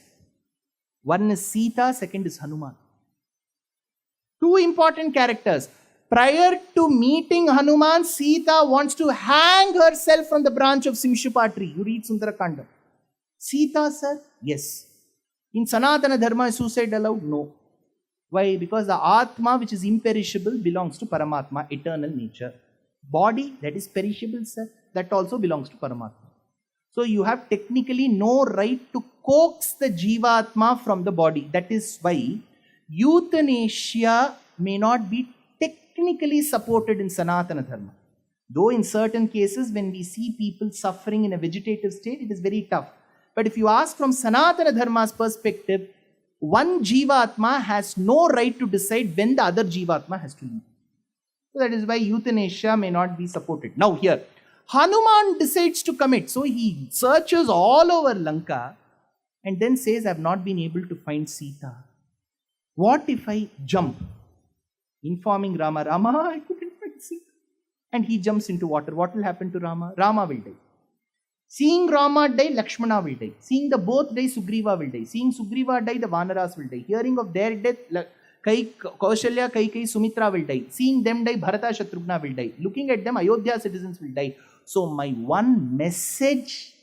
One is Sita, second is Hanuman. Two important characters. Prior to meeting Hanuman, Sita wants to hang herself from the branch of Simshupa tree. You read Sundarakanda. Sita, sir? Yes. In Sanatana Dharma, is suicide allowed? No. Why? Because the Atma, which is imperishable, belongs to Paramatma, eternal nature. Body, that is perishable, sir, that also belongs to Paramatma. So you have technically no right to coax the Jivatma from the body. That is why euthanasia may not be technically supported in Sanatana Dharma. Though in certain cases, when we see people suffering in a vegetative state, it is very tough. But if you ask from Sanatana Dharma's perspective, one Jivatma has no right to decide when the other Jivatma has to leave. So that is why euthanasia may not be supported. Now here, Hanuman decides to commit. So he searches all over Lanka and then says, I have not been able to find Sita. What if I jump? Informing Rama, I couldn't find Sita. And he jumps into water. What will happen to Rama? Rama will die. Seeing Rama die, Lakshmana will die. Seeing the both die, Sugriva will die. Seeing Sugriva die, the Vanaras will die. Hearing of their death, Kaushalya, Kaikai, Sumitra will die. Seeing them die, Bharata, Shatrughna will die. Looking at them, Ayodhya citizens will die. So my one message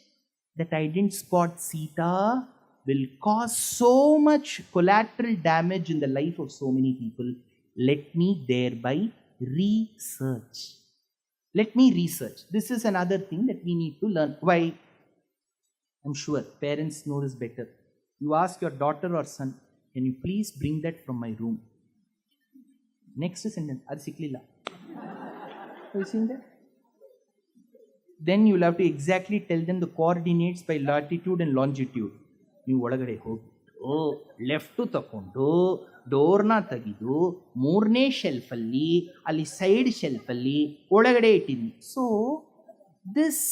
that I didn't spot Sita will cause so much collateral damage in the life of so many people. Let me thereby research. Let me research. This is another thing that we need to learn. Why? I'm sure parents know this better. You ask your daughter or son, can you please bring that from my room? Next sentence, Adi siklilla. Have you seen that? Then you'll have to exactly tell them the coordinates by latitude and longitude. You ಒಳಗಡೆ ಹೋಗ್ಬಿಟ್ಟು left ತಗೊಂಡು ಡೋರ್ನ ತೆಗೆದು ಮೂರನೇ ಶೆಲ್ಫಲ್ಲಿ ಅಲ್ಲಿ side ಶೆಲ್ಫಲ್ಲಿ ಒಳಗಡೆ ಇಟ್ಟಿದ್ದೀನಿ. So this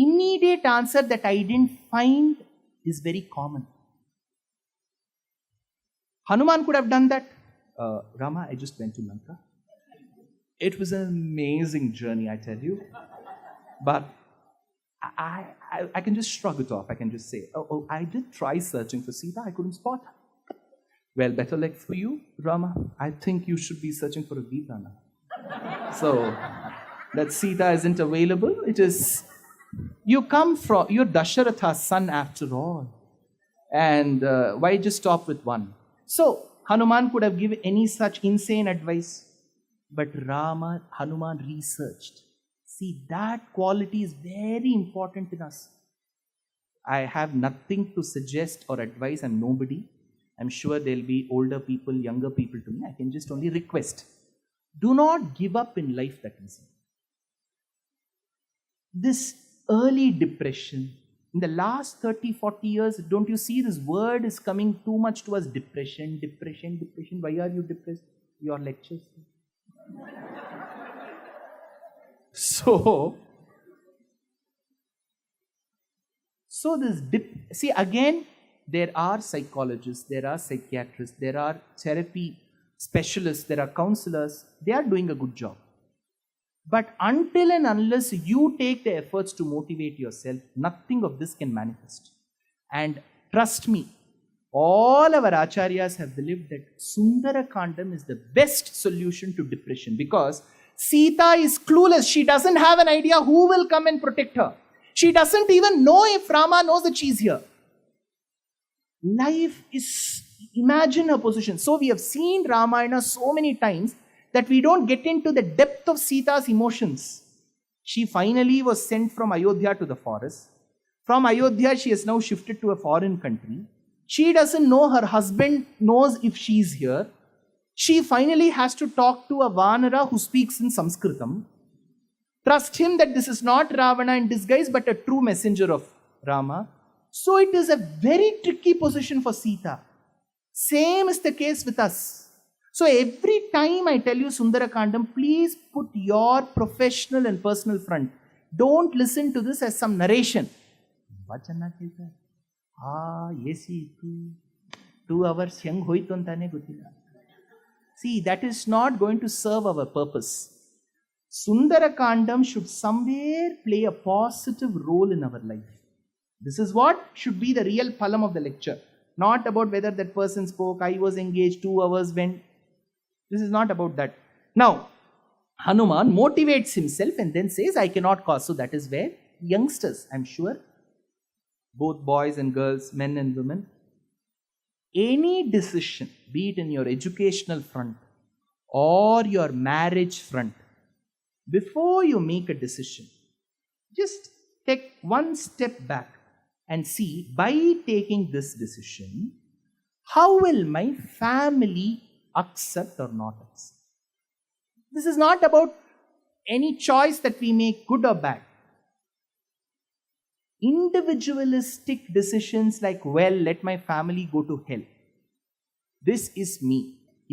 immediate answer that I didn't find is very common. Hanuman could have done that. Rama, I just went to Lanka. It was an amazing journey, I tell you. But I can just shrug it off. I can just say, I did try searching for Sita. I couldn't spot her. Well, better luck for you, Rama. I think you should be searching for a Gita now. So, that Sita isn't available. It is, you come from, you're Dasharatha's son after all. And why just stop with one? So, Hanuman could have given any such insane advice. But Hanuman researched. See, that quality is very important in us. I have nothing to suggest or advise. I'm nobody. I'm sure there'll be older people, younger people to me. I can just only request. Do not give up in life that easy. This early depression, in the last 30, 40 years, don't you see this word is coming too much to us? Depression, depression, depression. Why are you depressed? Your lectures. So this see again, there are psychologists, there are psychiatrists, there are therapy specialists, there are counselors. They are doing a good job. But until and unless you take the efforts to motivate yourself, nothing of this can manifest. And trust me, all our acharyas have believed that Sundarakandam is the best solution to depression, because Sita is clueless. She doesn't have an idea who will come and protect her. She doesn't even know if Rama knows that she's here. Life is, imagine her position. So we have seen Ramayana so many times that we don't get into the depth of Sita's emotions. She finally was sent from Ayodhya to the forest. From Ayodhya, she has now shifted to a foreign country. She doesn't know her husband knows if she's here. She finally has to talk to a Vanara who speaks in Sanskritam. Trust him that this is not Ravana in disguise, but a true messenger of Rama. So it is a very tricky position for Sita. Same is the case with us. So every time I tell you Sundarakandam, please put your professional and personal front. Don't listen to this as some narration. Two hours ಹೆಂಗ್ ಹೋಯ್ತು ಅಂತಾನೆ ಗೊತ್ತಿಲ್ಲ. See, that is not going to serve our purpose. Sundarakandam should somewhere play a positive role in our life. This is what should be the real palam of the lecture. Not about whether that person spoke, I was engaged, 2 hours went. This is not about that. Now, Hanuman motivates himself and then says, I cannot cause. So that is where youngsters, I'm sure, both boys and girls, men and women, any decision, be it in your educational front or your marriage front, before you make a decision, just take one step back and see, by taking this decision, how will my family accept or not accept? This is not about any choice that we make, good or bad. Individualistic decisions like, well, let my family go to hell, this is me,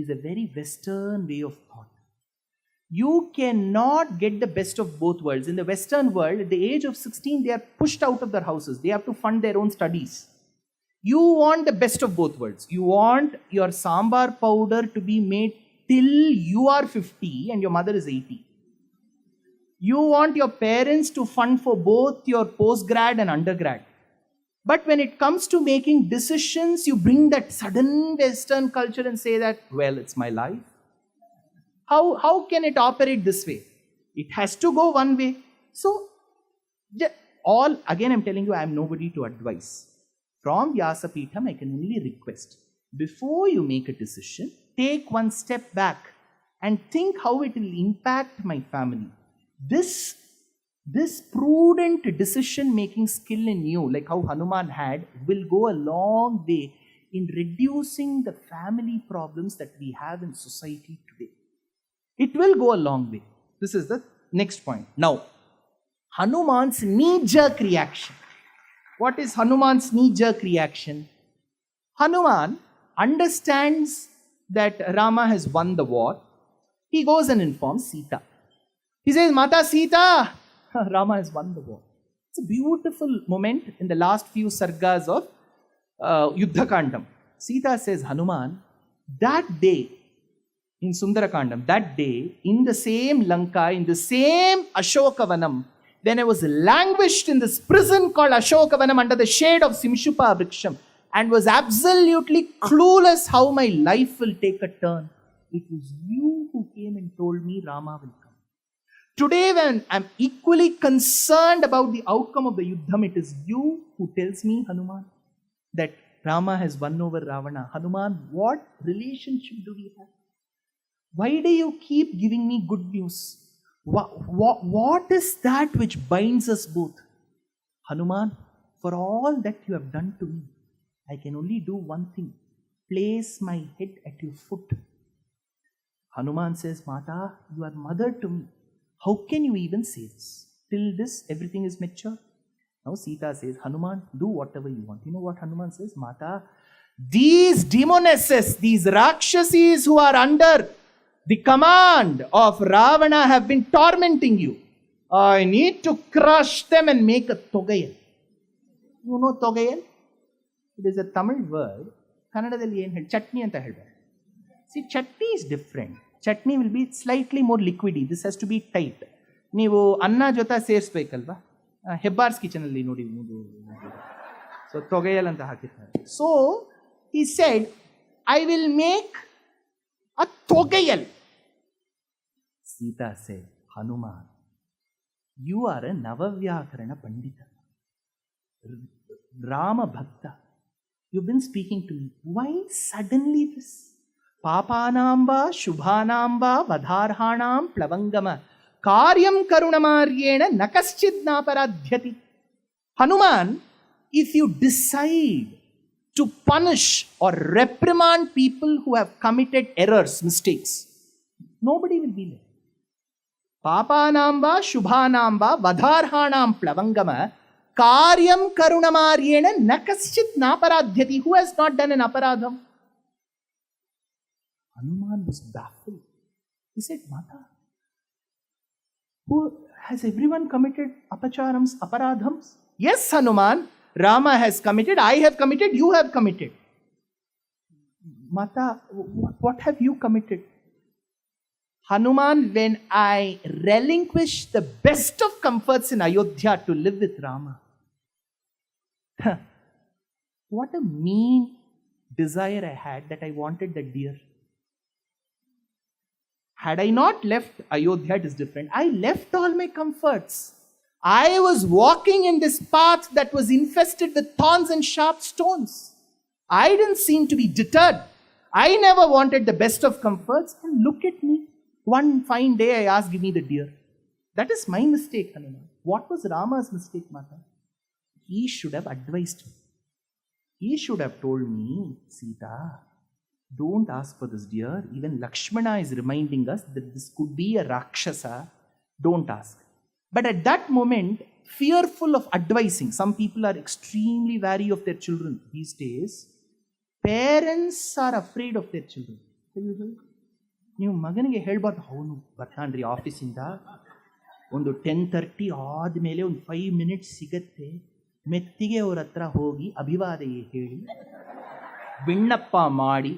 is a very Western way of thought. You cannot get the best of both worlds. In the Western world, at the age of 16, they are pushed out of their houses. They have to fund their own studies. You want the best of both worlds. You want your sambar powder to be made till you are 50 and your mother is 80. You want your parents to fund for both your postgrad and undergrad. But when it comes to making decisions, you bring that sudden Western culture and say that, well, it's my life. How can it operate this way? It has to go one way. So, again I'm telling you, I am nobody to advise. From Vyasapitham, I can only request, before you make a decision, take one step back and think how it will impact my family. This prudent decision-making skill in you, like how Hanuman had, will go a long way in reducing the family problems that we have in society today. It will go a long way. This is the next point. Now, Hanuman's knee-jerk reaction. What is Hanuman's knee-jerk reaction? Hanuman understands that Rama has won the war. He goes and informs Sita. He says, Mata Sita, Rama has won the war. It's a beautiful moment in the last few sargas of Yuddhakandam. Sita says, Hanuman, that day in Sundarakandam, that day in the same Lanka, in the same Ashokavanam, when I was languished in this prison called Ashokavanam under the shade of Simshupa Vriksham and was absolutely clueless how my life will take a turn, it was you who came and told me Rama will come. Today, when I'm equally concerned about the outcome of the Yuddham, it is you who tells me, Hanuman, that Rama has won over Ravana. Hanuman, what relationship do we have? Why do you keep giving me good news? What is that which binds us both? Hanuman, for all that you have done to me, I can only do one thing. Place my head at your foot. Hanuman says, Mata, you are mother to me. How can you even say this? Till this, everything is mature. Now Sita says, Hanuman, do whatever you want. You know what Hanuman says? Mata, these demonesses, these rakshasis who are under the command of Ravana have been tormenting you. I need to crush them and make a Togayal. You know Togayal? It is a Tamil word. Kannadadalli ಏನು ಹೇಳಿ ಚಟ್ನಿ ಅಂತ ಹೇಳ್ತಾರೆ. See, chutney is different. Chutney will be slightly more liquidy. This has to be tight. ನೀವು ಅನ್ನ ಜೊತೆ ಸೇರಿಸ್ಬೇಕಲ್ವಾ? ಹೆಬ್ಬಾರ್ಸ್ ಕಿಚನಲ್ಲಿ ನೋಡಿ. So ತೊಗಯಲ್ ಅಂತ ಹಾಕಿರ್ತಾರೆ. So he said, I will make a Togayal. Sita said, Hanuman, you are a Navavyakarana Pandita, Rama Bhakta. You've been speaking to me. Why suddenly this? Papanamba, Shubhanamba, Vadharhanam, Plavangama, Karyam Karunamaryena, Nakaschidnaparadhyati. Hanuman, if you decide to punish or reprimand people who have committed errors, mistakes, nobody will be there. Papanamba Shubhanamba Vadharhanam Plavangama Karyam Karunamaryena Nakaschit Naparadhyati. Who has not done an aparadham? Hanuman was baffled. He said, Mata, who has everyone committed apacharams, aparadhams? Yes, Hanuman. Rama has committed, I have committed, you have committed. Mata, what have you committed? Hanuman, when I relinquish the best of comforts in Ayodhya to live with Rama, what a mean desire I had that I wanted that deer. Had I not left Ayodhya, it is different. I left all my comforts. I was walking in this path that was infested with thorns and sharp stones. I didn't seem to be deterred. I never wanted the best of comforts. And look at me. One fine day I asked, give me the deer. That is my mistake, Hanuman. What was Rama's mistake, Mata? He should have advised me. He should have told me, Sita, don't ask for this deer. Even Lakshmana is reminding us that this could be a Rakshasa. Don't ask. But at that moment, fearful of advising, some people are extremely wary of their children these days. Parents are afraid of their children. ನೀವು ಮಗನಿಗೆ ಹೇಳ್ಬಾರ್ದು ಅವನು ಬರ್ತಾನ್ರಿ ಆಫೀಸಿಂದ ಒಂದು 10:30 ಆದಮೇಲೆ ಒಂದು 5 minutes ಸಿಗತ್ತೆ, ಮೆತ್ತಿಗೆ ಅವ್ರ ಹತ್ರ ಹೋಗಿ ಅಭಿವಾದನೆ ಹೇಳಿ ವಿಣ್ಣಪ್ಪ ಮಾಡಿ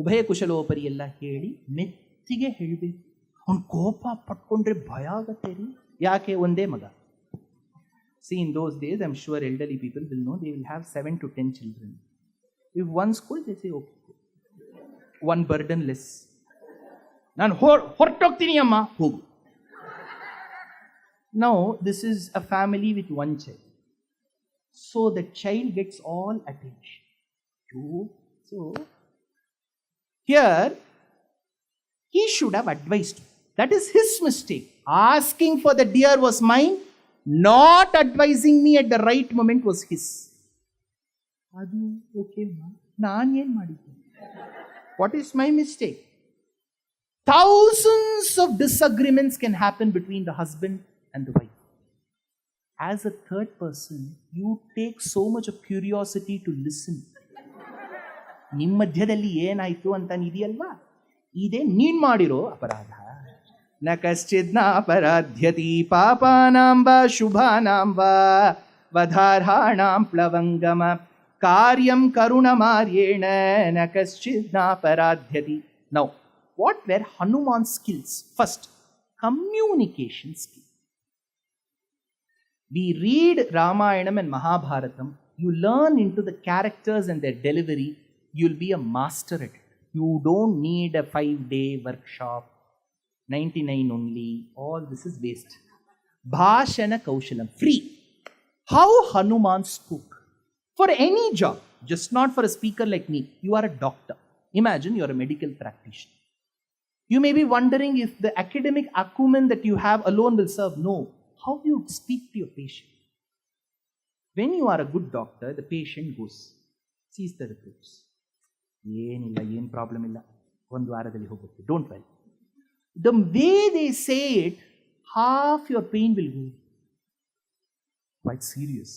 ಉಭಯ ಕುಶಲೋಪರಿ ಎಲ್ಲ ಹೇಳಿ ಮೆತ್ತಿಗೆ ಹೇಳಬೇಕು. ಅವ್ನು ಕೋಪ ಪಟ್ಕೊಂಡ್ರೆ ಭಯ ಆಗತ್ತೆ ರೀ. ಯಾಕೆ? ಒಂದೇ ಮಗ. See, in those days, I'm sure elderly people will know they will have 7 to 10 children. If one school, they say, okay, one burden less. ನಾನು ಹೊರಟೋಗ್ತೀನಿ ಅಮ್ಮ, ಹೋಗು. Now, this is a family with one child. So the child gets all attention. So, here, he should have advised. That is his mistake. Asking for the deer was mine. Not advising me at the right moment was his. Adu okay ma. Naan yen madidde? What is my mistake? Thousands of disagreements can happen between the husband and the wife. As a third person, you take so much of curiosity to listen. ನಿಮ್ಮ ಮಧ್ಯದಲ್ಲಿ ಏನಾಯ್ತು ಅಂತ ಇದೆಯಲ್ವಾ, ಇದೇ ನೀನ್ ಮಾಡಿರೋ ಅಪರಾಧ. ನ ಕಶ್ಚಿದ್ ನಾಪರಾಧ್ಯತಿ ಪಾಪಾನಾಂ ವಾ ಶುಭಾನಾಂ ವಾ ವಧಾರ್ಹಾಣಾಂ ಪ್ಲವಂಗಮ ಕಾರ್ಯಂ ಕರುಣಮಾರ್ಯೇಣ ನ ಕಶ್ಚಿದ್ ನಾಪರಾಧ್ಯತಿ. Now, what were Hanuman's skills? First, communication skill. We read Ramayana and Mahabharatam, you learn into the characters and their delivery, you'll be a master at it. You don't need a 5-day workshop, 99 only. All this is waste. Bhashana Kaushalam, free. How Hanuman spoke. For any job, just not for a speaker like me. You are a doctor. Imagine you're a medical practitioner. You may be wondering if the academic acumen that you have alone will serve. No. How do you speak to your patient? When you are a good doctor, the patient goes, sees the reports. ಏನಿಲ್ಲ, ಏನು problem ಇಲ್ಲ, ಒಂದು ವಾರದಲ್ಲಿ ಹೋಗುತ್ತೆ, don't worry. The way they say it, half your pain will go. Quite serious.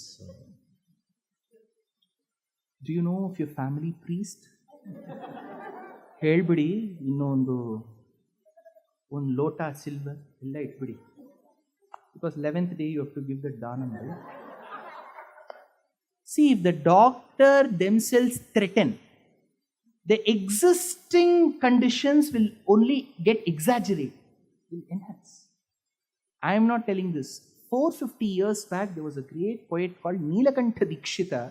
Do you know of your family priest? ಹೇಳ್ಬಿಡಿ, ಇನ್ನೊಂದು ಲೋಟ silver ಎಲ್ಲ ಇಟ್ಬಿಡಿ. Because 11th day you have to give the danam. See, if the doctor themselves threaten, the existing conditions will only get exaggerated, will enhance. I am not telling this. 450 years back, there was a great poet called Neelakantha Dikshita,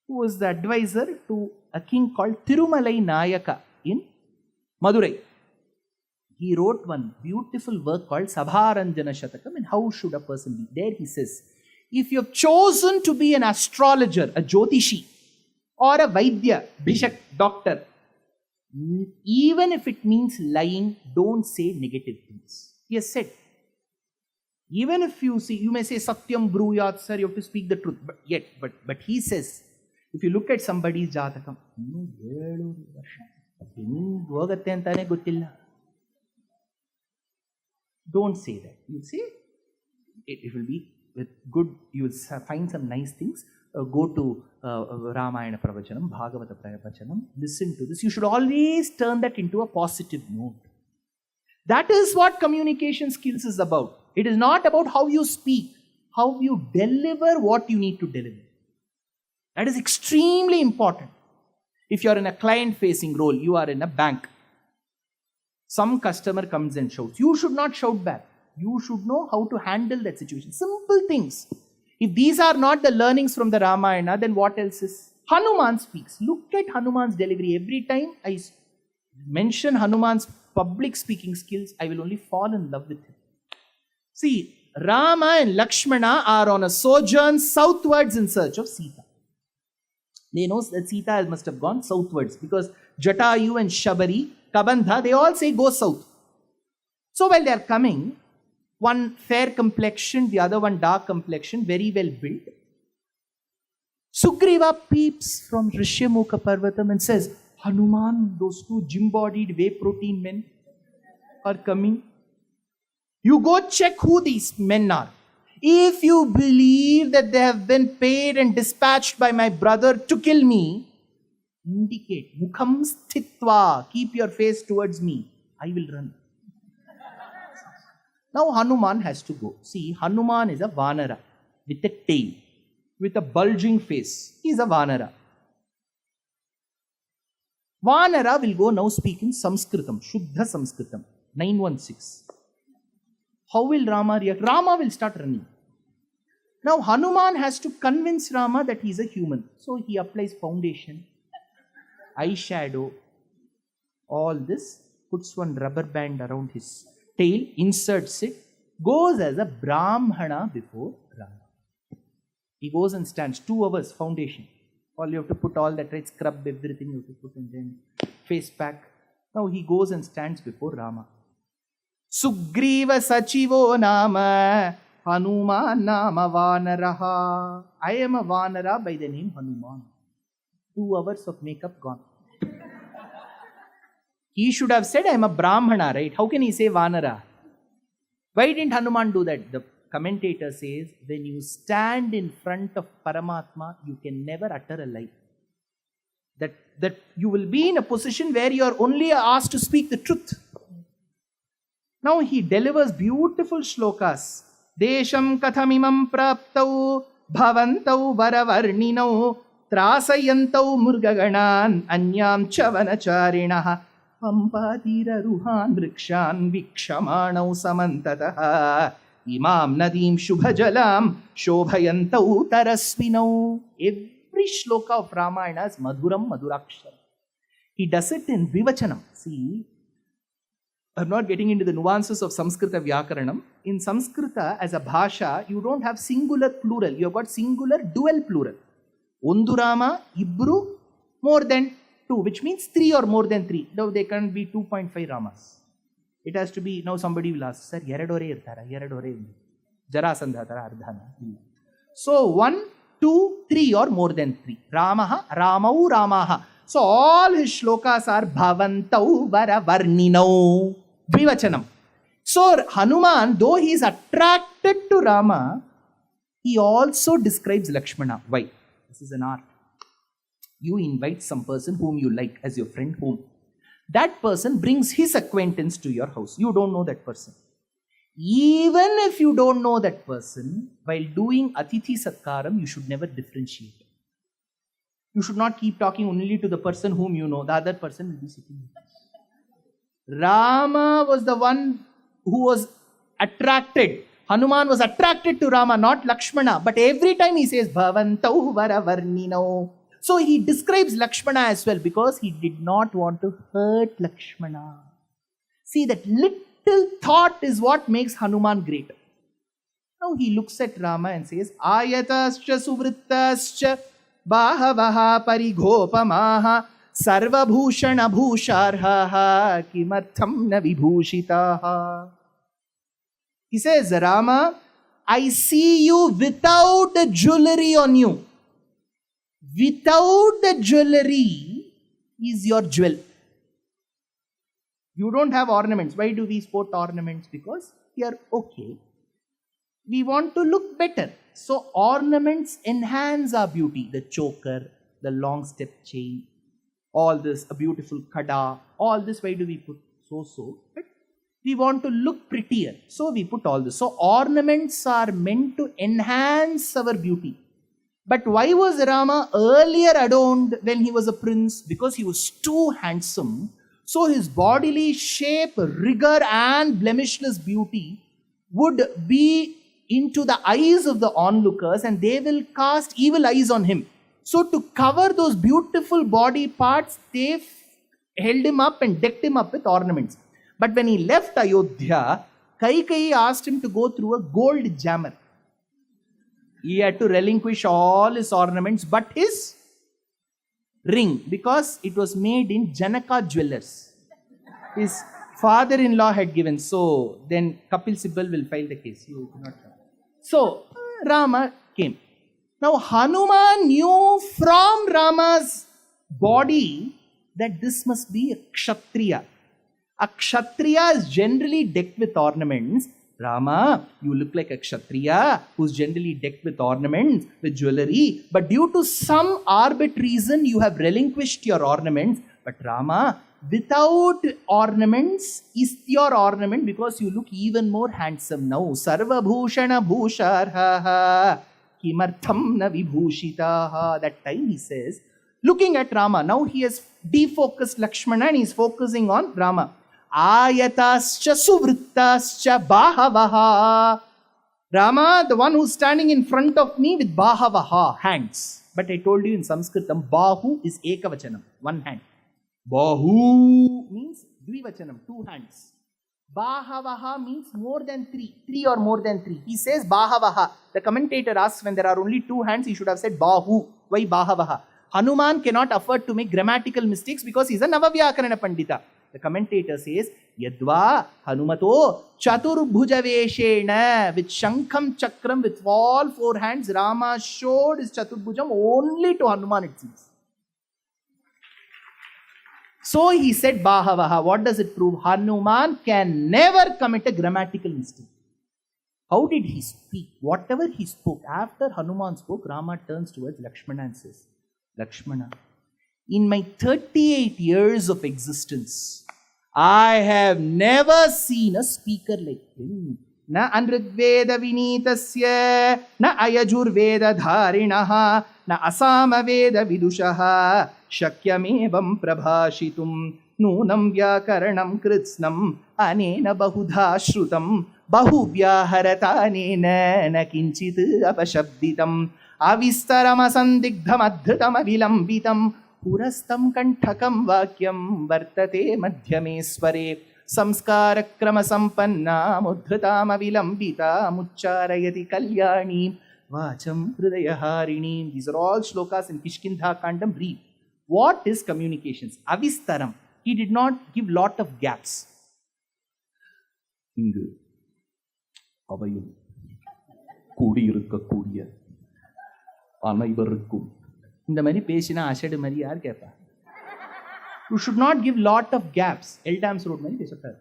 who was the advisor to a king called Thirumalai Nayaka in Madurai. He wrote one beautiful work called Sabharanjana Shatakam, and how should a person be. There he says, if you have chosen to be an astrologer, a Jyotishi, or a Vaidya, Bishak, doctor, even if it means lying, don't say negative things. He has said, even if you see, you may say Satyam Bruyat, sir, you have to speak the truth. But he says, if you look at somebody's Jatakam, ಹೋಗತ್ತೆ ಅಂತಾನೆ ಗೊತ್ತಿಲ್ಲ. Don't say that. You say, it will be with good, you will find some nice things. Go to Ramayana Pravachanam, Bhagavata Pravachanam, listen to this. You should always turn that into a positive note. That is what communication skills is about. It is not about how you speak, how you deliver what you need to deliver. That is extremely important. If you are in a client-facing role, you are in a bank. Some customer comes and shouts. You should not shout back. You should know how to handle that situation. Simple things. If these are not the learnings from the Ramayana, then what else is? Hanuman speaks. Look at Hanuman's delivery. Every time I mention Hanuman's public speaking skills, I will only fall in love with him. See, Rama and Lakshmana are on a sojourn southwards in search of Sita. They know that Sita must have gone southwards because Jatayu and Shabari, Kabandha, they all say go south. So while they are coming, one fair complexion, the other one dark complexion, very well built. Sugriva peeps from Rishyamukha Parvatam and says, Hanuman, those two gym-bodied whey protein men are coming. You go check who these men are. If you believe that they have been paid and dispatched by my brother to kill me, indicate, mukham sthitva, keep your face towards me. I will run. Now Hanuman has to go. See, Hanuman is a Vanara with a tail, with a bulging face. He is a Vanara. Vanara will go now speak in Sanskritam, Shuddha Sanskritam, 916. How will Rama react? Rama will start running. Now Hanuman has to convince Rama that he is a human. So he applies foundation, eyeshadow, all this, puts one rubber band around his tail, inserts it, goes as a Brahmana before Rama. He goes and stands 2 hours foundation. All you have to put all that, right? Scrub everything you have to put and then face pack. Now he goes and stands before Rama. Sugriva Sachivo Nama Hanuman Nama Vanaraha. I am a Vanara by the name Hanuman. 2 hours of makeup gone. He should have said I am a Brahmana, right? How can he say Vanara? Why didn't Hanuman do that? The commentator says, when you stand in front of Paramatma, you can never utter a lie. That you will be in a position where you are only asked to speak the truth. Now he delivers beautiful shlokas. Desham kathamimam praptau bhavantau varavarninau trasayantau murgaganan anyam chavanacharinaha pampatira ruhan vrikshan vikshamanau samantataha imam nadim shubhajalam shobhayantau tarasvinau. Every shloka of Ramayana is madhuram madhurakshar. He does it in vivachanam. See, I'm not getting into the nuances of Samskrita Vyakaranam. In Samskrita, as a bhasha, you don't have singular plural. You have got singular dual plural. Ondurama, Ibru, more than 2, which means 3 or more than 3. Now they can't be 2.5 Ramas. It has to be, now somebody will ask, Sir, Yeradore irtara, Yeradore Jarasandha tara ardhana. So 1, 2, 3 or more than 3. Ramaha, Ramau, Ramaha. So all his shlokas are Bhavantau Varavarninau. Dvivachanam. So Hanuman, though he is attracted to Rama, he also describes Lakshmana. Why? This is an art. You invite some person whom you like as your friend home. That person brings his acquaintance to your house. You don't know that person. Even if you don't know that person, while doing Atithi Satkaram, you should never differentiate. You should not keep talking only to the person whom you know. The other person will be sitting with us. Rama was the one who was attracted. Hanuman was attracted to Rama, not Lakshmana. But every time he says, Bhavantau Varavarninau. So he describes Lakshmana as well because he did not want to hurt Lakshmana. See, that little thought is what makes Hanuman great. Now he looks at Rama and says, Ayatascha suvrittascha bahavaha parigopamaha sarvabhushana bhusharhaha kimartham na vibhushitaha. He says, Rama, I see you without the jewelry on you. Without the jewelry is your jewel. You don't have ornaments. Why do we sport ornaments? Because we are okay. We want to look better. So ornaments enhance our beauty. The choker, the long step chain, all this, a beautiful kada, all this, why do we put so? But we want to look prettier. So we put all this. So ornaments are meant to enhance our beauty. But why was Rama earlier adorned when he was a prince? Because he was too handsome. So his bodily shape, rigor and blemishless beauty would be into the eyes of the onlookers and they will cast evil eyes on him. So to cover those beautiful body parts, they held him up and decked him up with ornaments. But when he left Ayodhya, Kaikeyi asked him to go through a gold jammer. He had to relinquish all his ornaments but his ring, because it was made in Janaka jewelers. His father-in-law had given. So then Kapil Sibal will file the case. You cannot. So Rama came. Now Hanuman knew from Rama's body that this must be a Kshatriya. A Kshatriya is generally decked with ornaments. Rama, you look like a Kshatriya who's generally decked with ornaments, with jewelry. But due to some arbitrary reason, you have relinquished your ornaments. But Rama, without ornaments is your ornament because you look even more handsome now. Sarva bhushana bhusharha kimartham na vibhushitaha. That time he says, looking at Rama, now he has defocused Lakshmana and he is focusing on Rama. Ayatascha suvrittascha bahavaha. Rama, the one who's standing in front of me with bahavaha, hands. But I told you in Sanskritam, bahu is ekavachanam, one hand. Bahu means dvivachanam, two hands. Bahavaha means more than three or more than three. He says bahavaha. The commentator asks, when there are only two hands, he should have said bahu. Why bahavaha? Hanuman cannot afford to make grammatical mistakes because he's a Navavyakarana Pandita. The commentator says, Yadva Hanumato Chaturbhuja Veshena, with Shankam Chakram, with all four hands, Rama showed his Chaturbhujam only to Hanuman, it seems. So he said Bahavaha. What does it prove? Hanuman can never commit a grammatical mistake. How did he speak? Whatever he spoke, after Hanuman spoke, Rama turns towards Lakshmana and says, Lakshmana, in my 38 years of existence, I have never seen a speaker like him. Na anrigveda vinitasya, na ayajurveda dharinaha, na asama veda vidushaha, shakyamevam prabhashitum, nunam vyakaranam kritsnam, anena bahudha shrutam, bahuvyaharatane na kinchit apashabditam, avistaram asandigdham adhritam avilambitam, Purastam kanthakam vakyam vartate madhyamesware samskarakrama sampanna mudhritam avilambita mucharayati kalyani vacham hridayaharini. These are all shlokas in Kishkindha Kandam. Read. What is communications? Avistaram. He did not give lot of gaps. Ingu avayum kudiyirukkakoodiya anaivarukkum. இந்த மாதிரி பேசினா அசடு மாதிரி யார் கேட்பா? You should not give lot of gaps. Eltam's road மாதிரி பேசப்படாது.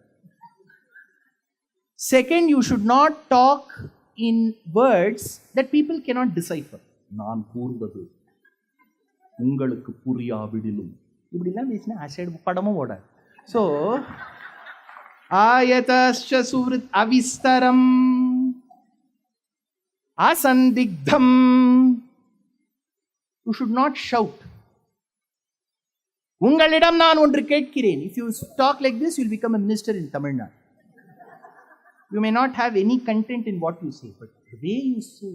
Second, you should not talk in words that people cannot decipher. நான் கூறுவது உங்களுக்கு புரியாவிடிலும். இப்படிலாம் பேசினா அசடு படமும் ஓடாது. So, ஆயதஸ்ச சுவ்ருத் அவிஸ்தரம் அசந்திக்தம். You should not shout. உங்களிடம் நான் ஒன்று கேட்கிறேன். If you talk like this, you will become a minister in Tamil Nadu. You may not have any content in what you say, but the way you say.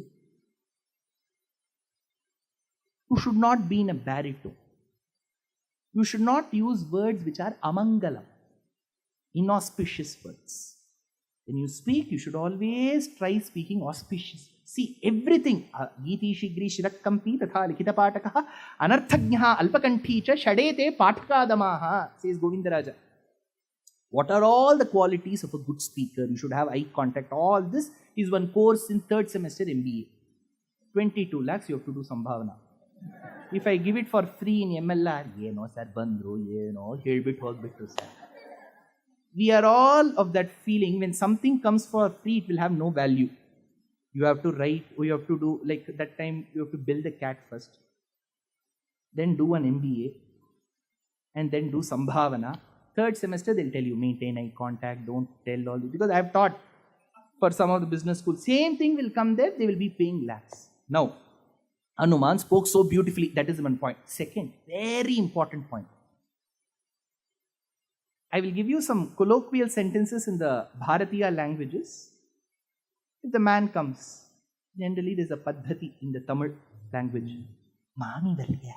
You should not be in a baritone. You should not use words which are amangalam, inauspicious words. When you speak, you should always try speaking auspicious. See, everything. Giti shigri shirakkampi tatha likhitapatakaha anarthagnaha alpakanticha shadete pathakadamaha, says Govindaraja. What are all the qualities of a good speaker? You should have eye contact. All this is one course in third semester MBA. 22 lakhs you have to do Sambhavana. If I give it for free in MLR, sir, bandru, helbit hogbittu sir. We are all of that feeling when something comes for free, it will have no value. You have to write, or you have to do, like that time, you have to build a cat first, then do an MBA, and then do Sambhavana. Third semester, they'll tell you, maintain eye contact, don't tell all this. Because I have taught for some of the business schools, same thing will come there, they will be paying lakhs. Now, Hanuman spoke so beautifully, that is one point. Second, very important point. I will give you some colloquial sentences in the Bharatiya languages. If the man comes, generally there's a paddhati in the Tamil language. Mami valya.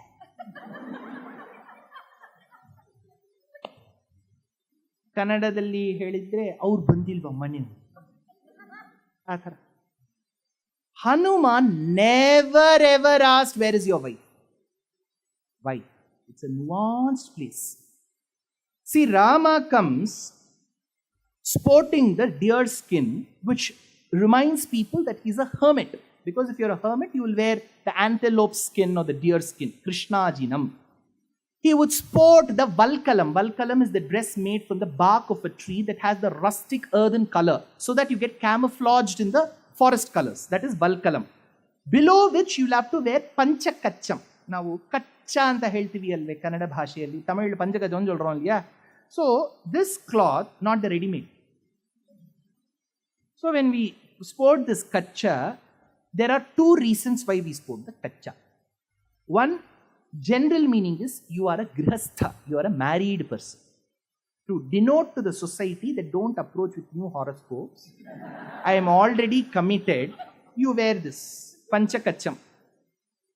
ಕನ್ನಡದಲ್ಲಿ ಹೇಳಿದ್ರೆ ಅವ್ರು ಬಂದಿಲ್ವ ಮನೆ ಆ ಥರ. Hanuman never ever asked, where is your wife? Why? It's a nuanced place. See, Rama comes sporting the deer skin, which reminds people that he's a hermit. Because if you're a hermit, you will wear the antelope skin or the deer skin, Krishnajinam. He would sport the Valkalam. Valkalam is the dress made from the bark of a tree that has the rustic earthen color, so that you get camouflaged in the forest colors. That is Valkalam. Below which you'll have to wear Panchakacham. Now, Kacha anta heltivi alve Kannada bhasheyalli. Tamil Panchakacham anu solrom illaya. So, this cloth, not the ready-made. So, when we sport this Kacha, there are two reasons why we sport the Kacha. One, general meaning is you are a grihastha, you are a married person. To denote to the society that don't approach with new horoscopes, I am already committed, you wear this, Panchakacham.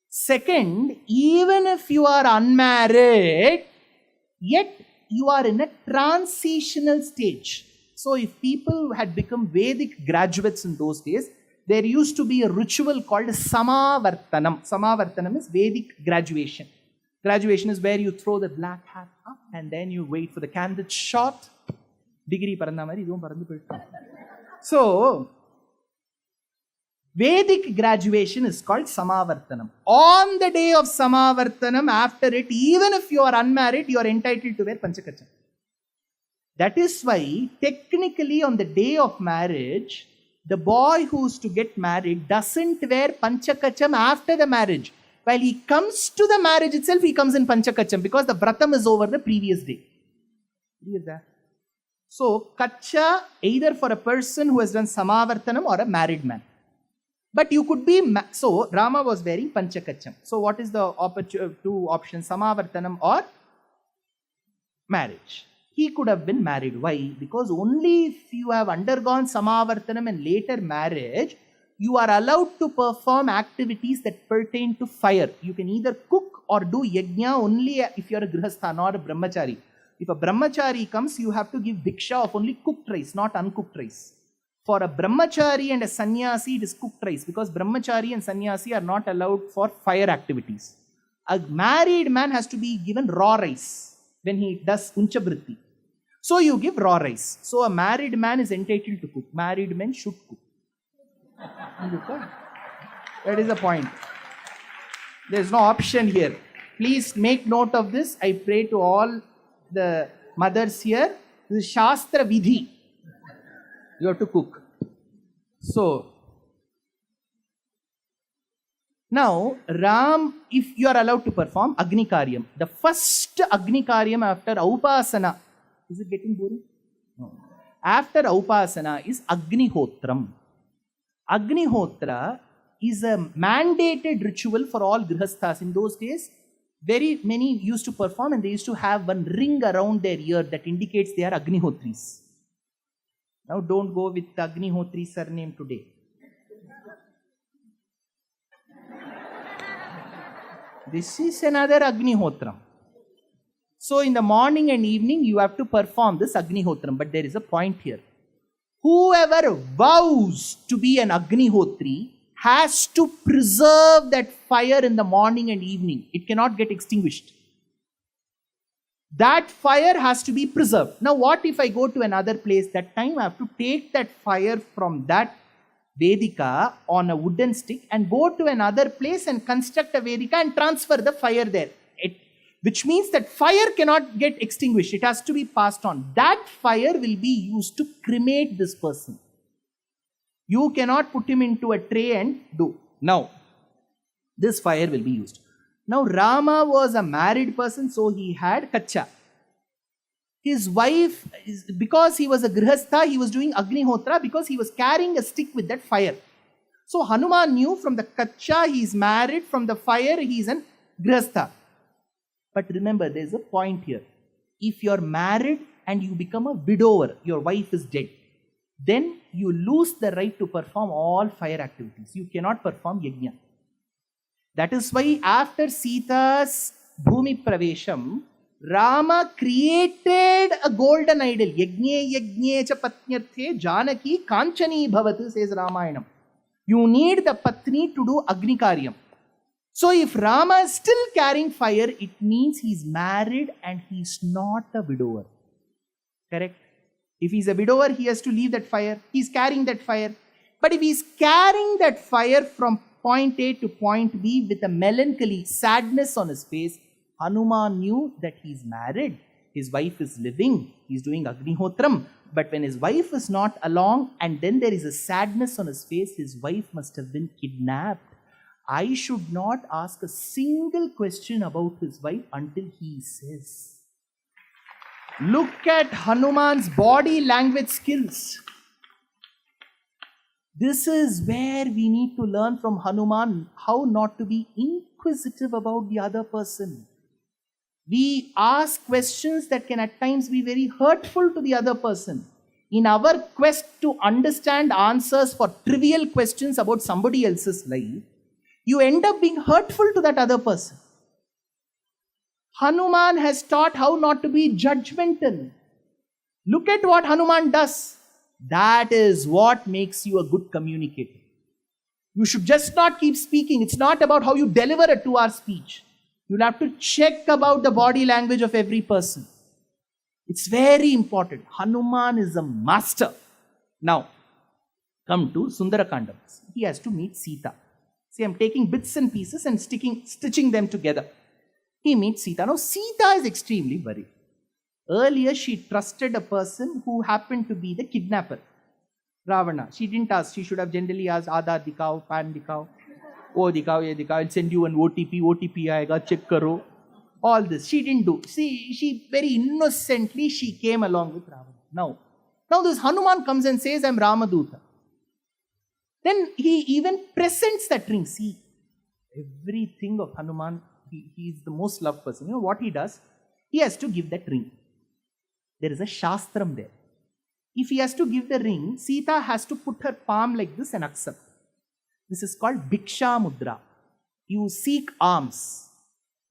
Second, even if you are unmarried, yet you are in a transitional stage. So if people had become Vedic graduates in those days, there used to be a ritual called Samavartanam. Samavartanam is Vedic graduation. Graduation is where you throw the black hat up and then you wait for the candid shot. Degree paranda mari idum parandu poitta. So, Vedic graduation is called Samavartanam. On the day of Samavartanam, after it, even if you are unmarried, you are entitled to wear Panchakacham. That is why, technically on the day of marriage, the boy who's to get married doesn't wear Panchakacham after the marriage. While he comes to the marriage itself, he comes in Panchakacham because the Vratam is over the previous day. So, Kacha either for a person who has done Samavartanam or a married man. But you could be, so Rama was wearing Panchakacham. So, what is the two options, Samavartanam or marriage? He could have been married. Why? Because only if you have undergone Samavartanam and later marriage, you are allowed to perform activities that pertain to fire. You can either cook or do yagna only if you are a grihastha, not a brahmachari. If a brahmachari comes, you have to give diksha of only cooked rice, not uncooked rice. For a brahmachari and a sannyasi, it is cooked rice, because brahmachari and sannyasi are not allowed for fire activities. A married man has to be given raw rice when he does unchabritti. So you give raw rice. So a married man is entitled to cook. Married men should cook. That is the point. There is no option here. Please make note of this. I pray to all the mothers here. This is Shastra Vidhi. You have to cook. So, now, Ram, if you are allowed to perform Agni Karyam, the first Agni Karyam after Upasana, is it getting boring? No. After Upasana is Agnihotram. Agnihotra is a mandated ritual for all grihasthas. In those days, very many used to perform and they used to have one ring around their ear that indicates they are Agnihotris. Now don't go with the Agnihotri surname today. This is another Agnihotram. So in the morning and evening you have to perform this Agnihotram. But there is a point here. Whoever vows to be an Agnihotri has to preserve that fire in the morning and evening. It cannot get extinguished. That fire has to be preserved. Now what if I go to another place? That time I have to take that fire from that Vedika on a wooden stick and go to another place and construct a Vedika and transfer the fire there. which means that fire cannot get extinguished. It has to be passed on. That fire will be used to cremate this person. You cannot put him into a tray and do. Now, this fire will be used. Now, Rama was a married person, so he had kacha. His wife, because he was a grihastha, he was doing agnihotra because he was carrying a stick with that fire. So Hanuman knew from the kacha he is married, from the fire he is an grihastha. But remember, there is a point here. If you are married and you become a widower, your wife is dead, then you lose the right to perform all fire activities. You cannot perform yagna. That is why after Sita's Bhumi Pravesham, Rama created a golden idol. Yagne yagne cha patnyarthe janaki kanchani bhavatu, says Ramayanam. You need the patni to do Agni Karyam. So if Rama is still carrying fire, it means he is married and he is not a widower. Correct? If he is a widower, he has to leave that fire. He is carrying that fire. But if he is carrying that fire from point A to point B with a melancholy sadness on his face, Hanuman knew that he is married. His wife is living. He is doing Agnihotram. But when his wife is not along and then there is a sadness on his face, his wife must have been kidnapped. I should not ask a single question about his wife until he says. Look at Hanuman's body language skills. This is where we need to learn from Hanuman how not to be inquisitive about the other person. We ask questions that can at times be very hurtful to the other person. In our quest to understand answers for trivial questions about somebody else's life, you end up being hurtful to that other person. Hanuman has taught how not to be judgmental. Look at what Hanuman does. That is what makes you a good communicator. You should just not keep speaking. It's not about how you deliver a 2-hour speech. You'll have to check about the body language of every person. It's very important. Hanuman is a master. Now, come to Sundarakandam. He has to meet Sita. See, I'm taking bits and pieces and stitching them together. He meets Sita. Now, Sita is extremely worried. Earlier, she trusted a person who happened to be the kidnapper, Ravana. She didn't ask. She should have generally asked, Aadhaar dikao, Pan dikao, oh dikao, ye dikao, I'll send you an OTP aayega, check karo. All this. She didn't do. See, she very innocently, she came along with Ravana. Now this Hanuman comes and says, I'm Ramaduta. Then he even presents that ring. See, everything of Hanuman, he is the most loved person. You know what he does? He has to give that ring. There is a shastram there. If he has to give the ring, Sita has to put her palm like this and accept. This is called Bhiksha Mudra. You seek alms.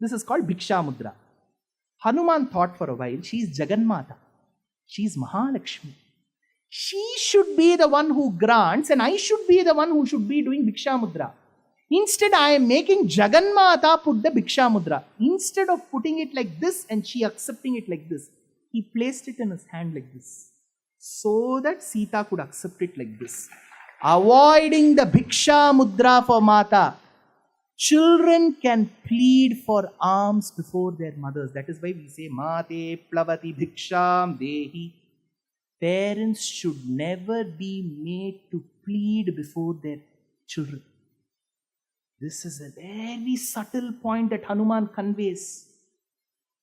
This is called Bhiksha Mudra. Hanuman thought for a while, she is Jagannatha. She is Mahalakshmi. She should be the one who grants and I should be the one who should be doing Bhiksha Mudra. Instead, I am making Jagannatha put the Bhiksha Mudra. Instead of putting it like this and she accepting it like this, he placed it in his hand like this, so that Sita could accept it like this. Avoiding the Bhiksha Mudra for Mata. Children can plead for alms before their mothers. That is why we say, Mate plavati bhiksham dehi. Parents should never be made to plead before their children. This is a very subtle point that Hanuman conveys.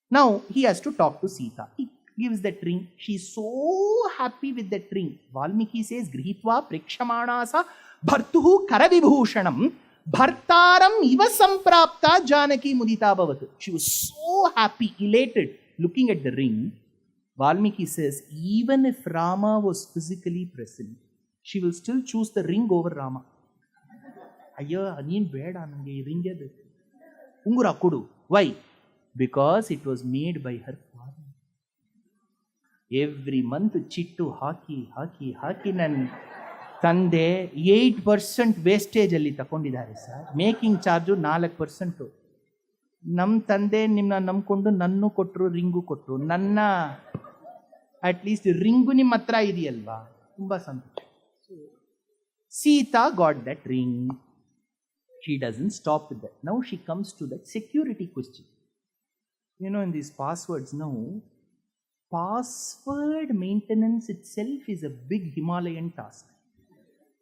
Now, he has to talk to Sita. He gives that ring. She is so happy with that ring. Valmiki says, Grihitva prekshamanasa bhartuhu karavibhushanam bhartaram iva samprapta janaki mudita bhavat. She was so happy, elated, looking at the ring. Valmiki says, even if Rama was physically present, she will still choose the ring over Rama. Ayya, aneen beda nange ring edu. Ungura kudu. Why? Because it was made by her father. Every month chittu haki nan ತಂದೆ 8% wastage ಅಲ್ಲಿ ತಗೊಂಡಿದ್ದಾರೆ sir. Making charge 4%. ನಮ್ಮ ತಂದೆ ನಿಮ್ಮನ್ನ ನಂಬ್ಕೊಂಡು ನನ್ನೂ ಕೊಟ್ಟರು, ring ಕೊಟ್ಟರು. ನನ್ನ ಅಟ್ಲೀಸ್ಟ್ ರಿಂಗು ನಿಮ್ಮ ಹತ್ರ ಇದೆಯಲ್ವಾ, ತುಂಬಾ ಸಂತೋಷ. Sita got that ring. She doesn't stop with that. Now she comes to that security question. In these passwords now, password maintenance itself is a big Himalayan task.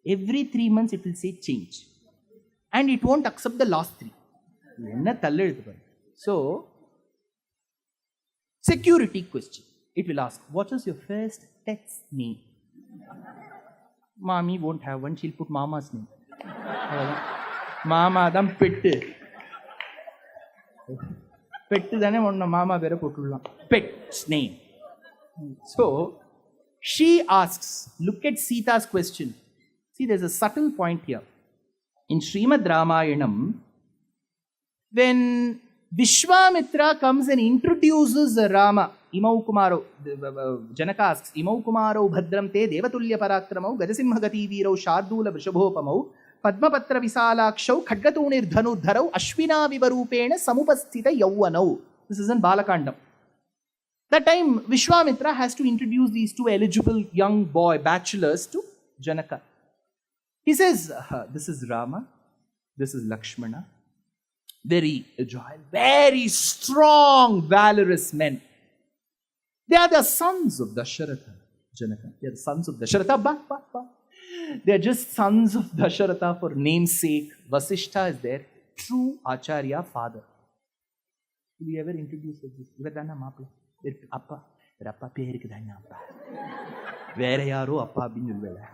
Every 3 months it will say change. And it won't accept the last 3. So, security question. It will ask, what is your first pet's name? Mommy won't have one, she'll put Mama's name. Mama dam pettu. Pettu dane onna Mama vera pottullam. Pet's name. So, she asks, look at Sita's question. See, there's a subtle point here. In Srimad Ramayanam, when Vishwamitra comes and introduces Rama, Imau Kumaro, Janaka asks, Imau Kumaro Bhadram te Devatulya Parakramau, Gadasimhagati Virau, Shardula Vrishabhopamau, Padmapatra Visalakshau, Khadgatunir Dhanudharau, Ashvina Vivarupena, Samupasthita Yauvanau. This is in Balakandam. That time, Vishwamitra has to introduce these 2 eligible young boy bachelors to Janaka. He says, this is Rama, this is Lakshmana, very agile, very strong, valorous men. They are the sons of Dasharatha, Janaka. They are the sons of Dasharatha. They are just sons of Dasharatha for namesake. Vasishtha is their true Acharya father. Will you ever introduce this? Ivadana Mapla. Appa. Appa perikku dana appa. Vera yaro appa abinu vela.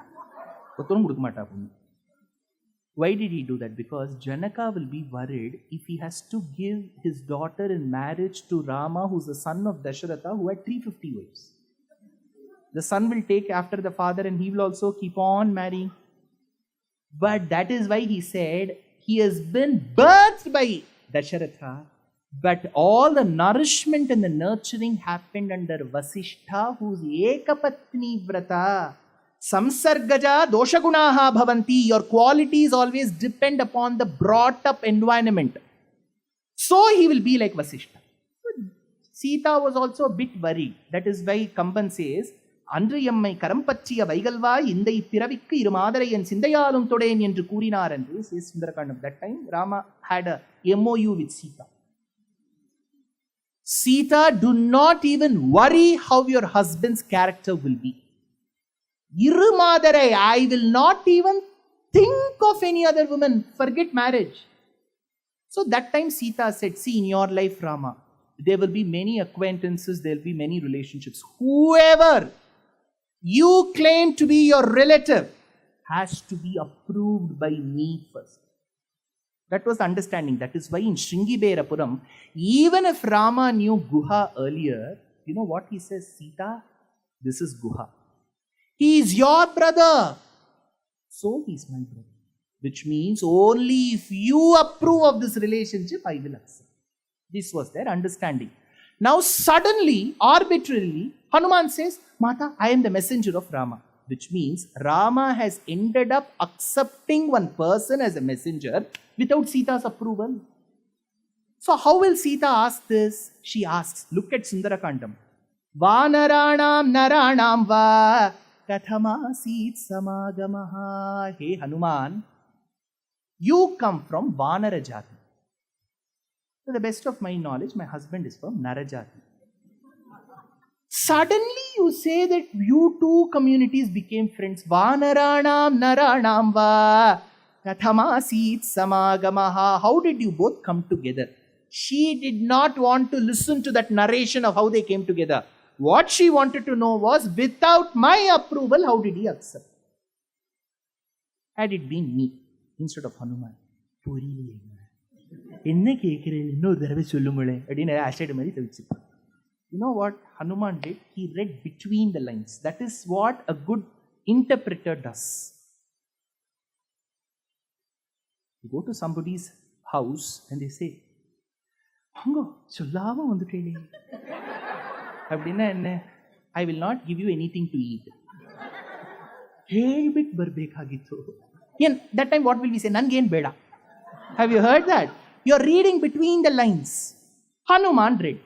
Why did he do that? Because Janaka will be worried if he has to give his daughter in marriage to Rama, who's the son of Dasharatha, who had 350 wives. The son will take after the father and he will also keep on marrying. But that is why he said he has been birthed by Dasharatha, but all the nourishment and the nurturing happened under Vasishtha, who's Ekapatni Vrata. Samsargaja doshagunaha bhavanti. Your qualities always depend upon the brought up environment. So he will be like Vasishtha. Sita was also a bit worried. That is why Kamban says, Andriyammai karampachchiya vaigalva indai piravikku irumadarayan sindayalum thoden endru koorinar endru says Sundarakandam. That time Rama had a MOU with Sita. Sita, do not even worry how your husband's character will be. Irumadarai, I will not even think of any other woman. Forget marriage. So that time Sita said, see, in your life, Rama, there will be many acquaintances, there will be many relationships. Whoever you claim to be your relative has to be approved by me first. That was the understanding. That is why in Shringiberapuram, even if Rama knew Guha earlier, you know what he says? Sita, this is Guha. He is your brother. So he is my brother. Which means only if you approve of this relationship, I will accept. This was their understanding. Now suddenly, arbitrarily, Hanuman says, Mata, I am the messenger of Rama. Which means Rama has ended up accepting one person as a messenger without Sita's approval. So how will Sita ask this? She asks, look at Sundarakandam. Vanaranam naranam va kathamasit samagamaha. Hey Hanuman, you come from Vanarajati. To the best of my knowledge, my husband is from Narajati. Suddenly you say that you 2 communities became friends. Vanaranam naranam va kathamasit samagamaha. How did you both come together? She did not want to listen to that narration of how they came together. What she wanted to know was, without my approval, how did he accept? Had it been me instead of Hanuman, you know what Hanuman did? He read between the lines. That is what a good interpreter does. You go to somebody's house and they say, Hango, sollama vandutele. Abdina enne, I will not give you anything to eat. Helbit barbekagittu. That time what will we say? Nangen beda. Have you heard that? You are reading between the lines. Hanuman read.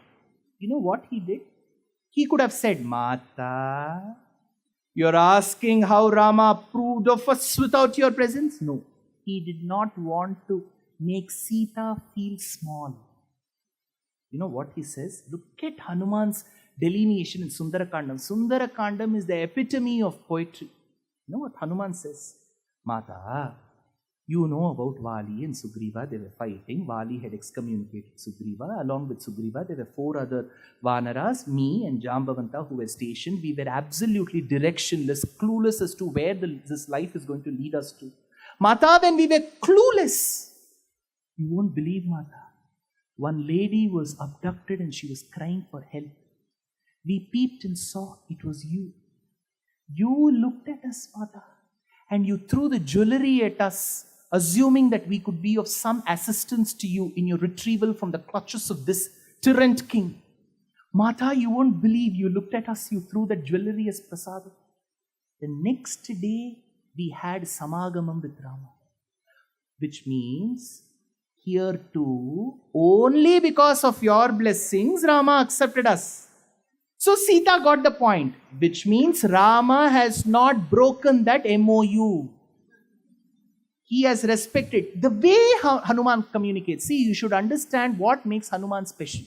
You know what he did? He could have said, Mata, you're asking how Rama approved of us without your presence? No. He did not want to make Sita feel small. You know what he says? Look at Hanuman's delineation in Sundarakandam. Sundarakandam is the epitome of poetry. You know what Hanuman says? Mata, you know about Vali and Sugriva, they were fighting. Vali had excommunicated Sugriva. Along with Sugriva, there were 4 other Vanaras, me and Jambavanta, who were stationed. We were absolutely directionless, clueless as to where this life is going to lead us to. Mata, when we were clueless, you won't believe, Mata. One lady was abducted and she was crying for help. We peeped and saw it was you. You looked at us, Mata, and you threw the jewelry at us, assuming that we could be of some assistance to you in your retrieval from the clutches of this tyrant king. Mata, you won't believe, you looked at us, you threw that jewelry as prasad. The next day, we had Samagamam with Rama, which means here too, only because of your blessings, Rama accepted us. So Sita got the point, which means Rama has not broken that MOU. He has respected the way Hanuman communicates. See, you should understand what makes Hanuman special.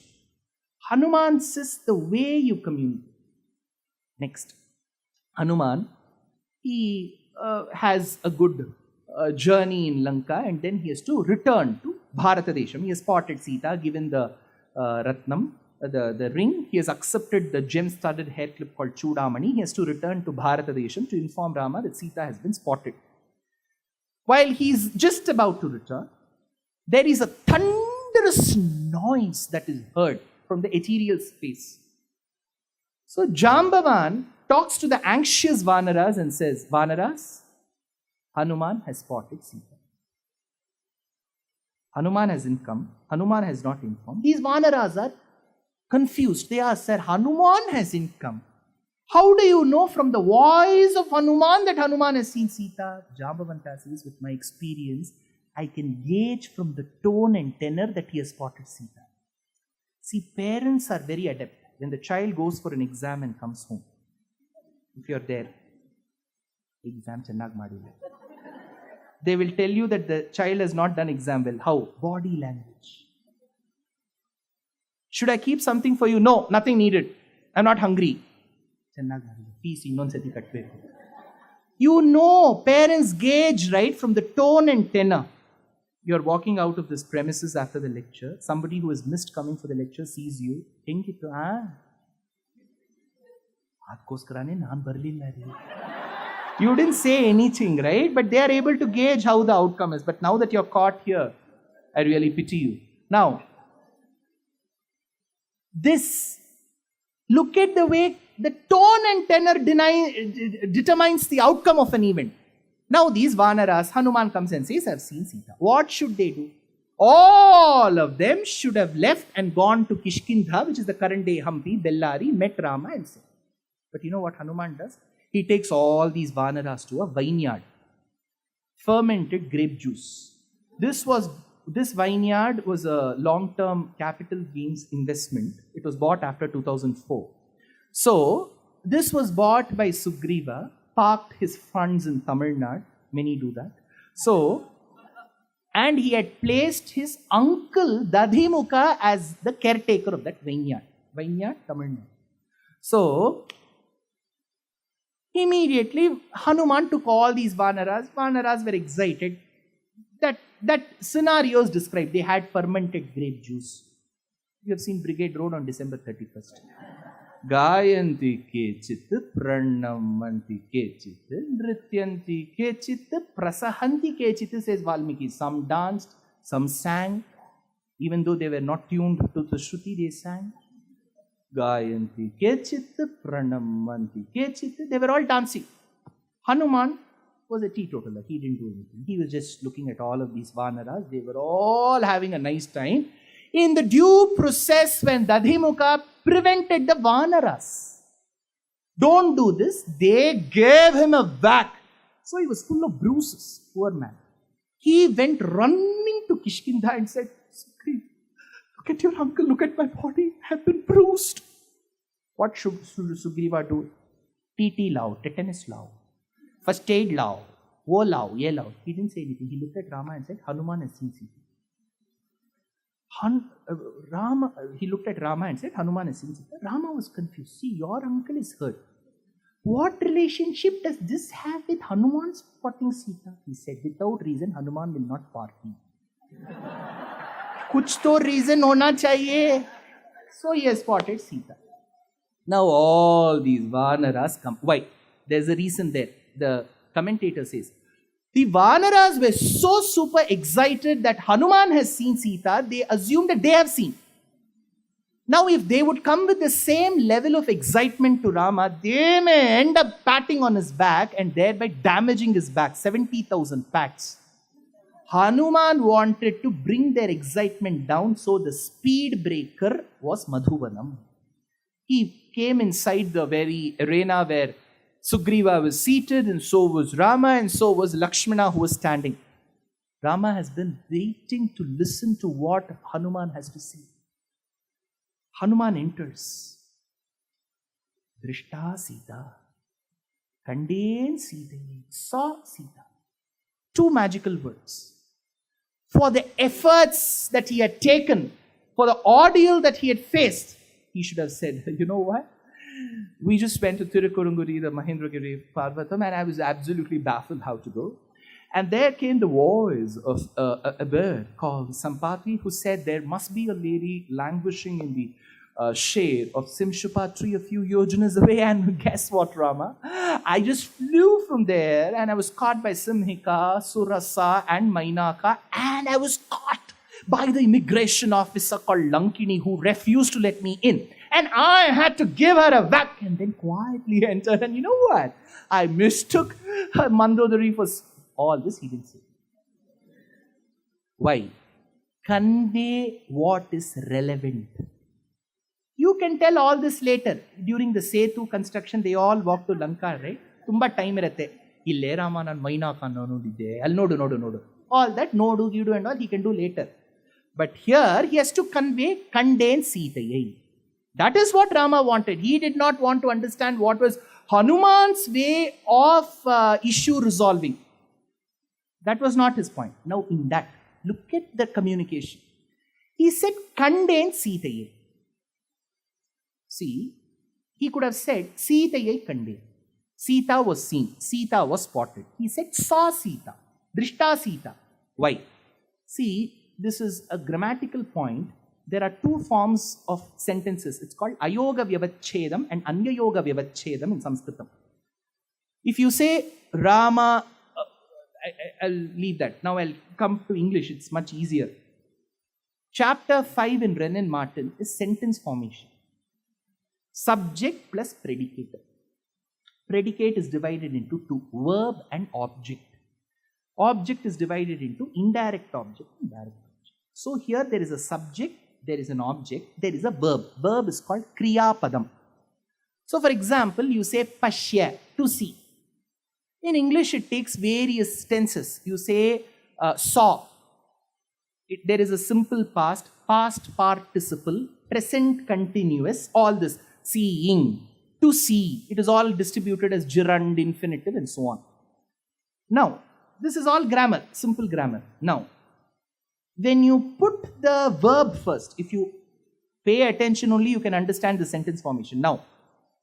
Hanuman says the way you communicate. Next, Hanuman, he has a good journey in Lanka, and then he has to return to Bharatadesham. He has spotted Sita, given the Ratnam, the ring. He has accepted the gem-studded hair clip called Chudamani. He has to return to Bharatadesham to inform Rama that Sita has been spotted. While he is just about to return, there is a thunderous noise that is heard from the ethereal space. So Jambavan talks to the anxious Vanaras and says, Vanaras, Hanuman has spotted Sita. Hanuman hasn't come. Hanuman has not informed. These Vanaras are confused. They ask, Sir, Hanuman hasn't come. How do you know from the voice of Hanuman that Hanuman has seen Sita? Jambavanta says, with my experience, I can gauge from the tone and tenor that he has spotted Sita. See, parents are very adept. When the child goes for an exam and comes home, if you're there, exam chennag madile. They will tell you that the child has not done exam well. How? Body language. Should I keep something for you? No, nothing needed. I'm not hungry. You know, parents gauge right from the tone and tenor. You're walking out of this premises after the lecture. Somebody who has missed coming for the lecture sees you. You didn't say anything, right? But they are able to gauge how the outcome is. But now that you're caught here, I really pity you. Now, look at the way the tone and tenor determines the outcome of an event. Now these Vanaras, Hanuman comes and says, I've seen Sita. What should they do? All of them should have left and gone to Kishkindha, which is the current day Hampi, Bellari, met Rama and said. But you know what Hanuman does? He takes all these Vanaras to a vineyard. Fermented grape juice. This vineyard was a long-term capital gains investment. It was bought after 2004. So, this was bought by Sugriva, parked his funds in Tamil Nadu. Many do that. So, and he had placed his uncle Dadhimuka as the caretaker of that vineyard. Vineyard, Tamil Nadu. So, immediately Hanuman took all these Vanaras. Vanaras were excited. That scenario is described. They had fermented grape juice. You have seen Brigade Road on December 31st. Gayanti kechit, pranamanti kechit, nrityanti kechit, prasahanti kechit, says Valmiki. Some danced, some sang. Even though they were not tuned to the Shruti, they sang. Gayanti kechit, pranamanti kechit. They were all dancing. Hanuman was a teetotaler. He didn't do anything. He was just looking at all of these Vanaras. They were all having a nice time. In the due process, when Dadhimuka prevented the Vanaras, don't do this, they gave him a whack. So he was full of bruises, poor man. He went running to Kishkindha and said, look at your uncle, look at my body, I have been bruised. What should Sugriva do? TT lao, tetanus lao. First aid lao, wo lao, ye lao. He didn't say anything. He looked at Rama and said, Hanuman has seen Sita. Rama, he looked at Rama and said, Hanuman has seen Sita. Rama was confused. See, your uncle is hurt. What relationship does this have with Hanuman spotting Sita? He said, without reason, Hanuman will not party. Kuch to reason hona chahiye. So he has spotted Sita. Now all these Vanaras come. Why? There's a reason there. The commentator says, the Vanaras were so super excited that Hanuman has seen Sita, they assumed that they have seen. Now if they would come with the same level of excitement to Rama, they may end up patting on his back and thereby damaging his back. 70,000 pats. Hanuman wanted to bring their excitement down, so the speed breaker was Madhuvanam. He came inside the very arena where Sugriva was seated, and so was Rama, and so was Lakshmana who was standing. Rama has been waiting to listen to what Hanuman has to say. Hanuman enters. Drishta Sita. Kanden Sita. Saw Sita. Two magical words. For the efforts that he had taken, for the ordeal that he had faced, he should have said, you know what? We just went to Tirukurunguri, the Mahendragiri Parvatam, and I was absolutely baffled how to go. And there came the voice of a bird called Sampati, who said there must be a lady languishing in the shade of Simshupa tree a few yojanas away. And guess what, Rama? I just flew from there and I was caught by Simhika, Surasa and Mainaka, and I was caught by the immigration officer called Lankini, who refused to let me in. And I had to give her a whack and then quietly enter. And you know what? I mistook her Mandodari for all this. He didn't say. Why? Convey what is relevant. You can tell all this later. During the Setu construction, they all walked to Lanka, right? Tumba time irate. Ille Ramanan Mainaka nodide. I'll nodu. All that nodu, gidu and all he can do later. But here he has to convey Kanden Sitayai. That is what Rama wanted. He did not want to understand what was Hanuman's way of issue resolving. That was not his point. Now in that, look at the communication. He said, Kanden Sitayai. See, he could have said, Sitayai Kanden. Sita was seen. Sita was spotted. He said, saw Sita. Drishta Sita. Why? See, this is a grammatical point. There are two forms of sentences. It's called Ayoga Vyavachedam and Anyayoga Vyavachedam in Sanskritam. If you say Rama, I'll leave that. Now I'll come to English. It's much easier. Chapter 5 in Wren and Martin is sentence formation. Subject plus predicate. Predicate is divided into two, verb and object. Object is divided into indirect object and direct object. So here there is a subject, there is an object, there is a verb. Verb is called Kriya Padam. So for example, you say Pashya, to see. In English, it takes various tenses. You say saw. There is a simple past, past participle, present continuous, all this. Seeing, to see. It is all distributed as gerund, infinitive and so on. Now, this is all grammar, simple grammar. Now, when you put the verb first, if you pay attention only, you can understand the sentence formation. Now,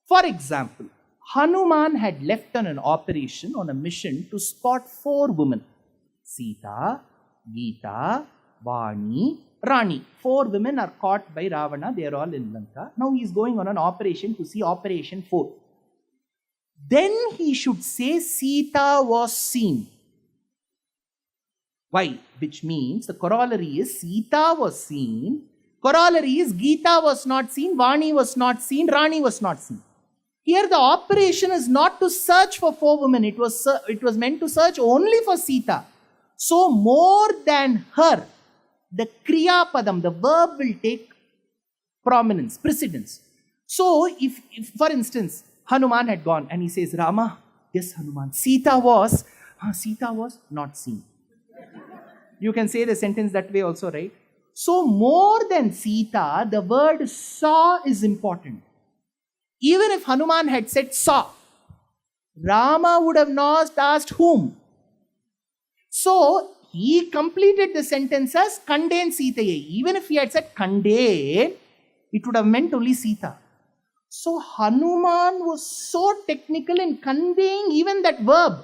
for example, Hanuman had left on an operation, on a mission to spot 4 women. Sita, Geeta, Vani, Rani. 4 women are caught by Ravana. They are all in Lanka. Now he is going on an operation to see operation 4. Then he should say Sita was seen. Why? Which means the corollary is Sita was seen. Corollary is Geeta was not seen, Vani was not seen, Rani was not seen. Here the operation is not to search for 4 women. It was meant to search only for Sita. So more than her, the Kriya Padam, the verb will take prominence, precedence. So if for instance, Hanuman had gone and he says, Rama, yes Hanuman, Sita was not seen. You can say the sentence that way also, right? So more than Sita, the word saw is important. Even if Hanuman had said saw, Rama would have not asked whom. So he completed the sentence as Kanden Sitaye. Even if he had said Kanden, it would have meant only Sita. So Hanuman was so technical in conveying even that verb.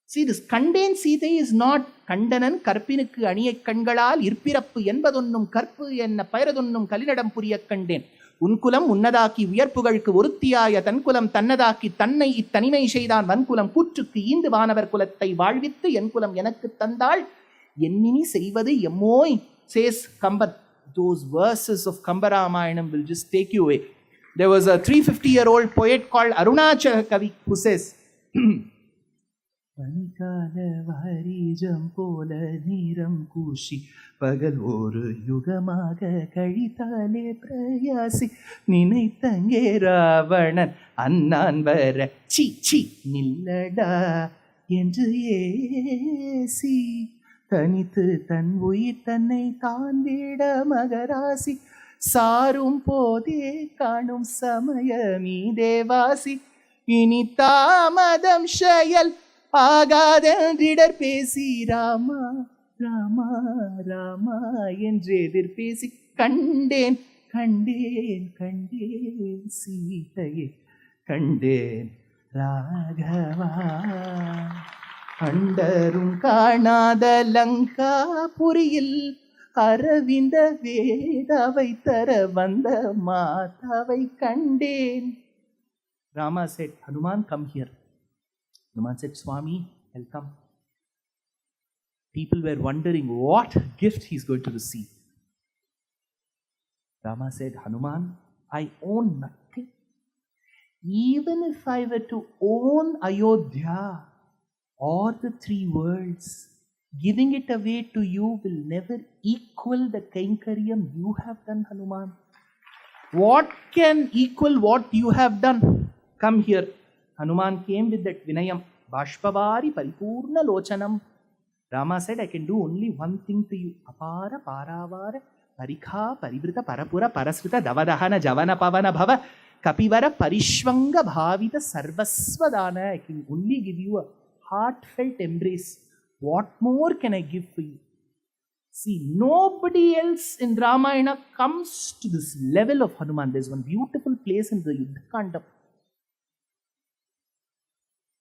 See, this Kanden Sita is not Kandanan Karpinukku Aniyai Kangalal Irpirappu Enbadonnum Karpu Enna Pairadonnum Kalinadam Puriyak Kanden. Unkulam Unnadaki Vierpugalku Urutiyaya Tankulam Tannadaki Tannai Ittanimai Sheidan Vankulam Kuttukku Indu Vanavar Kulattai Valvittu Enkulam Yanakku Tandal Ennini Seivadu Yemmoi, says Kambar. Those verses of Kamba Ramayanam will just take you away. There was a 350-year-old poet called Arunachala Kavi who says, Panikala varijam pola neeram kushi pagal oru yugamaga kazhithale prayasi ninaitange ravanan annan vara chi nillada என்று AC தனித்து தன் உயிர் தன்னை தான் விட மகராசி சாரும் போதே காணும் சமயமீ தேவாசி இனி தாமதம் செயல் ஆகாதென்றிடர் பேசி ராமா ராமா ராமா என்று எதிர்பேசி கண்டேன் கண்டேன் கண்டேன் சீதையை கண்டேன் ராகவா அண்டரும் காணாத லங்கா புரியில் அரவிந்த வேதாவை தர வந்த மாதாவை கண்டேன். Rama said, Hanuman, come here. Hanuman said, Swami, I'll come. People were wondering what gift he's going to receive. Rama said, Hanuman, I own nothing. Even if I were to own Ayodhya or the three worlds, giving it away to you will never equal the Kainkaryam you have done, Hanuman. What can equal what you have done? Come here. Hanuman came with that Vinayam. Bashpavari Paripurna Lochanam. Rama said, I can do only one thing to you. Apara Paravara Parikha Parivrita Parapura Parasrita Davadahana Javana Pavana Bhava Kapivara Parishvanga Bhavita Sarvasvadana. I can only give you a heartfelt embrace. What more can I give for you? See, nobody else in Ramayana comes to this level of Hanuman. There's one beautiful place in the Yuddhakanda.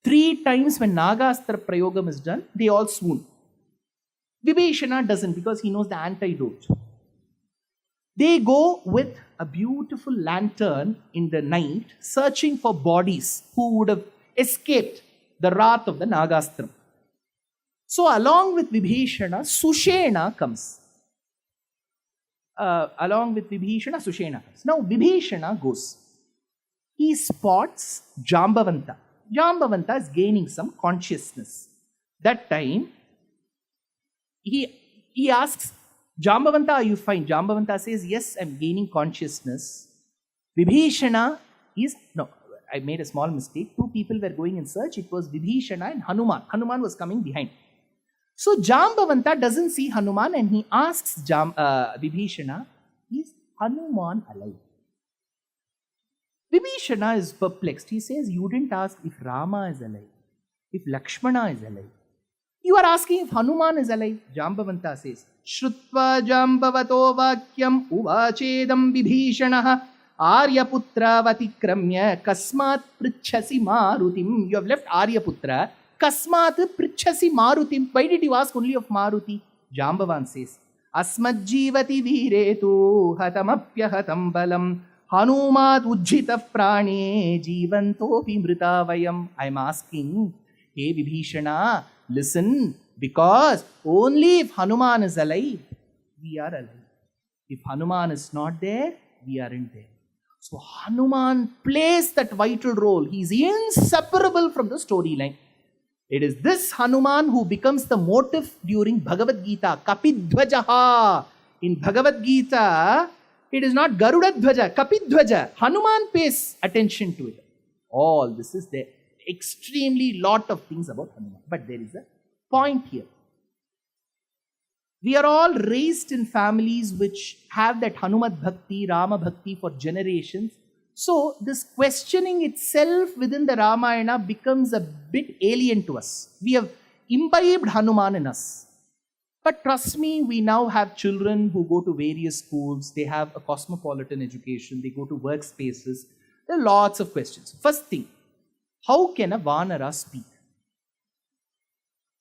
3 times when Nagastra Prayogam is done, they all swoon. Vibhishana doesn't because he knows the antidote. They go with a beautiful lantern in the night searching for bodies who would have escaped the wrath of the Nagastra. So along with Vibhishana, Sushena comes. Along with Vibhishana, Sushena comes. Now Vibhishana goes. He spots Jambavanta. Jambavanta is gaining some consciousness. That time, he asks, Jambavanta, are you fine? Jambavanta says, yes, I'm gaining consciousness. Vibhishana is, no, I made a small mistake. 2 people were going in search. It was Vibhishana and Hanuman. Hanuman was coming behind. So Jambavanta doesn't see Hanuman and he asks Vibhishana, is Hanuman alive? Vibhishana is perplexed. He says, you didn't ask if Rama is alive, if Lakshmana is alive. You are asking if Hanuman is alive. Jambavanta says, Shrutva Jambavato Vakyam Uvachedam Vibhishanaha Aryaputra Vatikramya Kasmat Prichasi Marutim. You have left Aryaputra. Kasmat Prichasi Marutim. Why did you ask only of Maruti? Jambavan says, Asmajjivati Viretu Hatamapya Hatambalam Hanumat Ujjita Prane Jivantopi Mritavayam. I am asking, hey Vibhishana, listen, because only if Hanuman is alive, we are alive. If Hanuman is not there, we aren't there. So Hanuman plays that vital role. He is inseparable from the storyline. It is this Hanuman who becomes the motive during Bhagavad Gita. Kapidhvajaha. In Bhagavad Gita, it is not Garuda Dhvaja, Kapidhvaja. Hanuman pays attention to it. All this is there. Extremely lot of things about Hanuman. But there is a point here. We are all raised in families which have that Hanumat Bhakti, Rama Bhakti for generations. So this questioning itself within the Ramayana becomes a bit alien to us. We have imbibed Hanuman in us. But trust me, we now have children who go to various schools. They have a cosmopolitan education. They go to workspaces. There are lots of questions. First thing, how can a Vanara speak?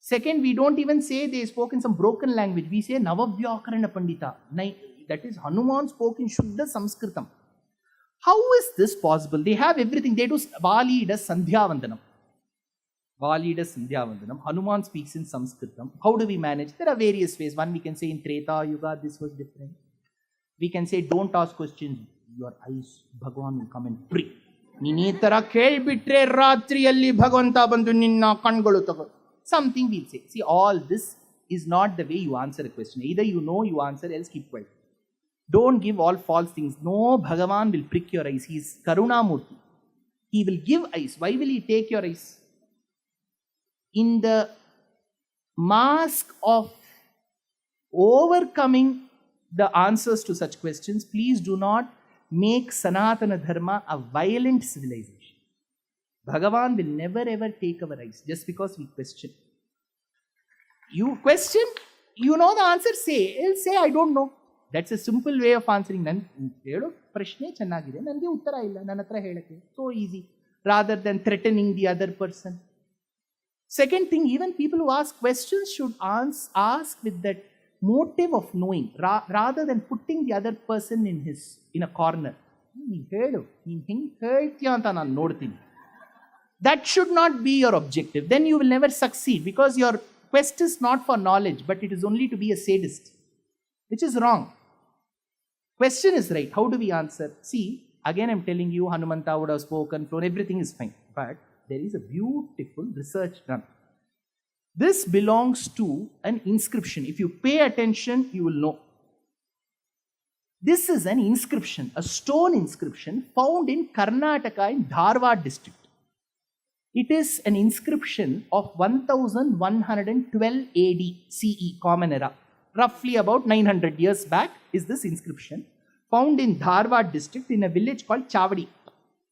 Second, we don't even say they spoke in some broken language. We say Navavyakarana Pandita. That is, Hanuman spoke in Shuddha Sanskritam. How is this possible? They have everything. They do, Vali does Sandhya Vandanam. Vali does Sandhya Vandanam. Hanuman speaks in Sanskritam. How do we manage? There are various ways. One, we can say in Treta Yuga, this was different. We can say, don't ask questions. Your eyes, Bhagavan will come and pray. Something we'll say. See, all this is not the way you answer a question. Either you know, you answer, else keep quiet. Don't give all false things. No, Bhagavan will prick your eyes. He is Karunamurti. He will give eyes. Why will he take your eyes? In the mask of overcoming the answers to such questions, please do not make Sanatana Dharma a violent civilization. Bhagavan will never ever take our eyes just because we question. You question, you know the answer, say. He'll say, I don't know. That's a simple way of answering. So easy. Rather than threatening the other person. Second thing, even people who ask questions should ask with that motive of knowing, rather than putting the other person in a corner. That should not be your objective. Then you will never succeed, because your quest is not for knowledge, but it is only to be a sadist, which is wrong. Question is right. How do we answer? See, again I'm telling you, Hanumanta would have spoken, flown, everything is fine. But there is a beautiful research done. This belongs to an inscription. If you pay attention, you will know. This is an inscription, a stone inscription found in Karnataka in Dharwad district. It is an inscription of 1112 AD CE, Common Era. Roughly about 900 years back is this inscription, found in Dharwad district in a village called Chavadi.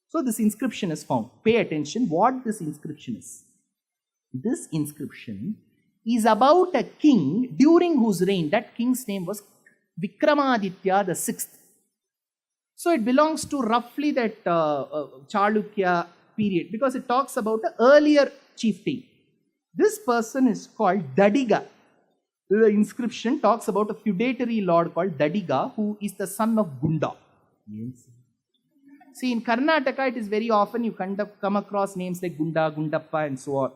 So this inscription is found. Pay attention what this inscription is. This inscription is about a king during whose reign, that king's name was Vikramaditya the 6th. So it belongs to roughly that Chalukya period, because it talks about an earlier chieftain. This person is called Dadiga. The inscription talks about a feudatory lord called Dadiga, who is the son of Gunda. Yes. See, in Karnataka, it is very often you come across names like Gunda, Gundappa, and so on.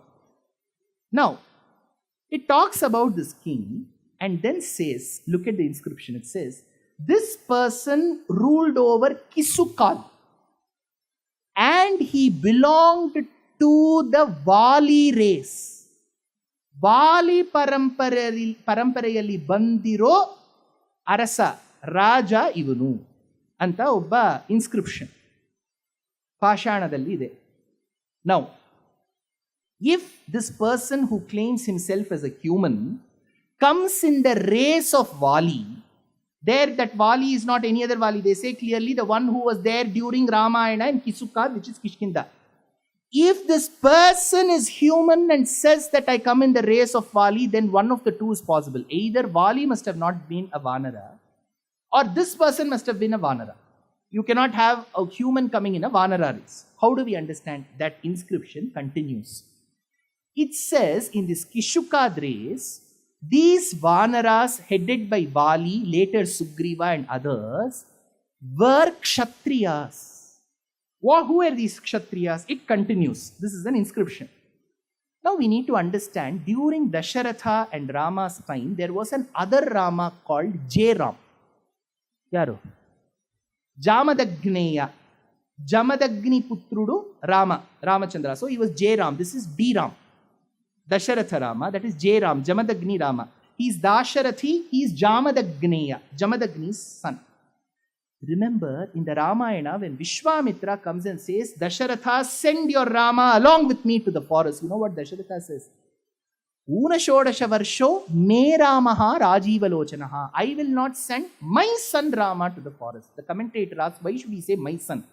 Now, it talks about this king and then says, look at the inscription, it says, this person ruled over Kisukal and he belonged to the Vali race. Vali paramparayalli bandiro arasa raja ivanu anta obba inscription ಪಾಷಾಣದಲ್ಲಿ ಇದೆ. Now, if this person who claims himself as a human comes in the race of Vali, there that Vali is not any other Vali. They say clearly the one who was there during Ramayana in Kisuka, which is Kishkinda. If this person is human and says that I come in the race of Vali, then one of the two is possible. Either Vali must have not been a Vanara, or this person must have been a Vanara. You cannot have a human coming in a Vanara race. How do we understand? That inscription continues. It says in this Kishukad race, these Vanaras headed by Vali, later Sugriva and others, were Kshatriyas. Who are these Kshatriyas? It continues. This is an inscription. Now we need to understand, during Dasharatha and Rama's time, there was an other Rama called J-Ram. Yaro? Jamadagneya. Jamadagni Putrudu Rama. Ramachandra. So he was J-Ram. This is D-Ram. Dasharatha Rama. That is J-Ram. Jamadagni Rama. He is Dasharathi. He is Jamadagneya. Jamadagni's son. Remember, in the Ramayana, when Vishwamitra comes and says, Dasharatha, send your Rama along with me to the forest. You know what Dasharatha says? Unashodasha varsho me Ramaha Rajivalochanaha. I will not send my son Rama to the forest. The commentator asks, why should he say my son?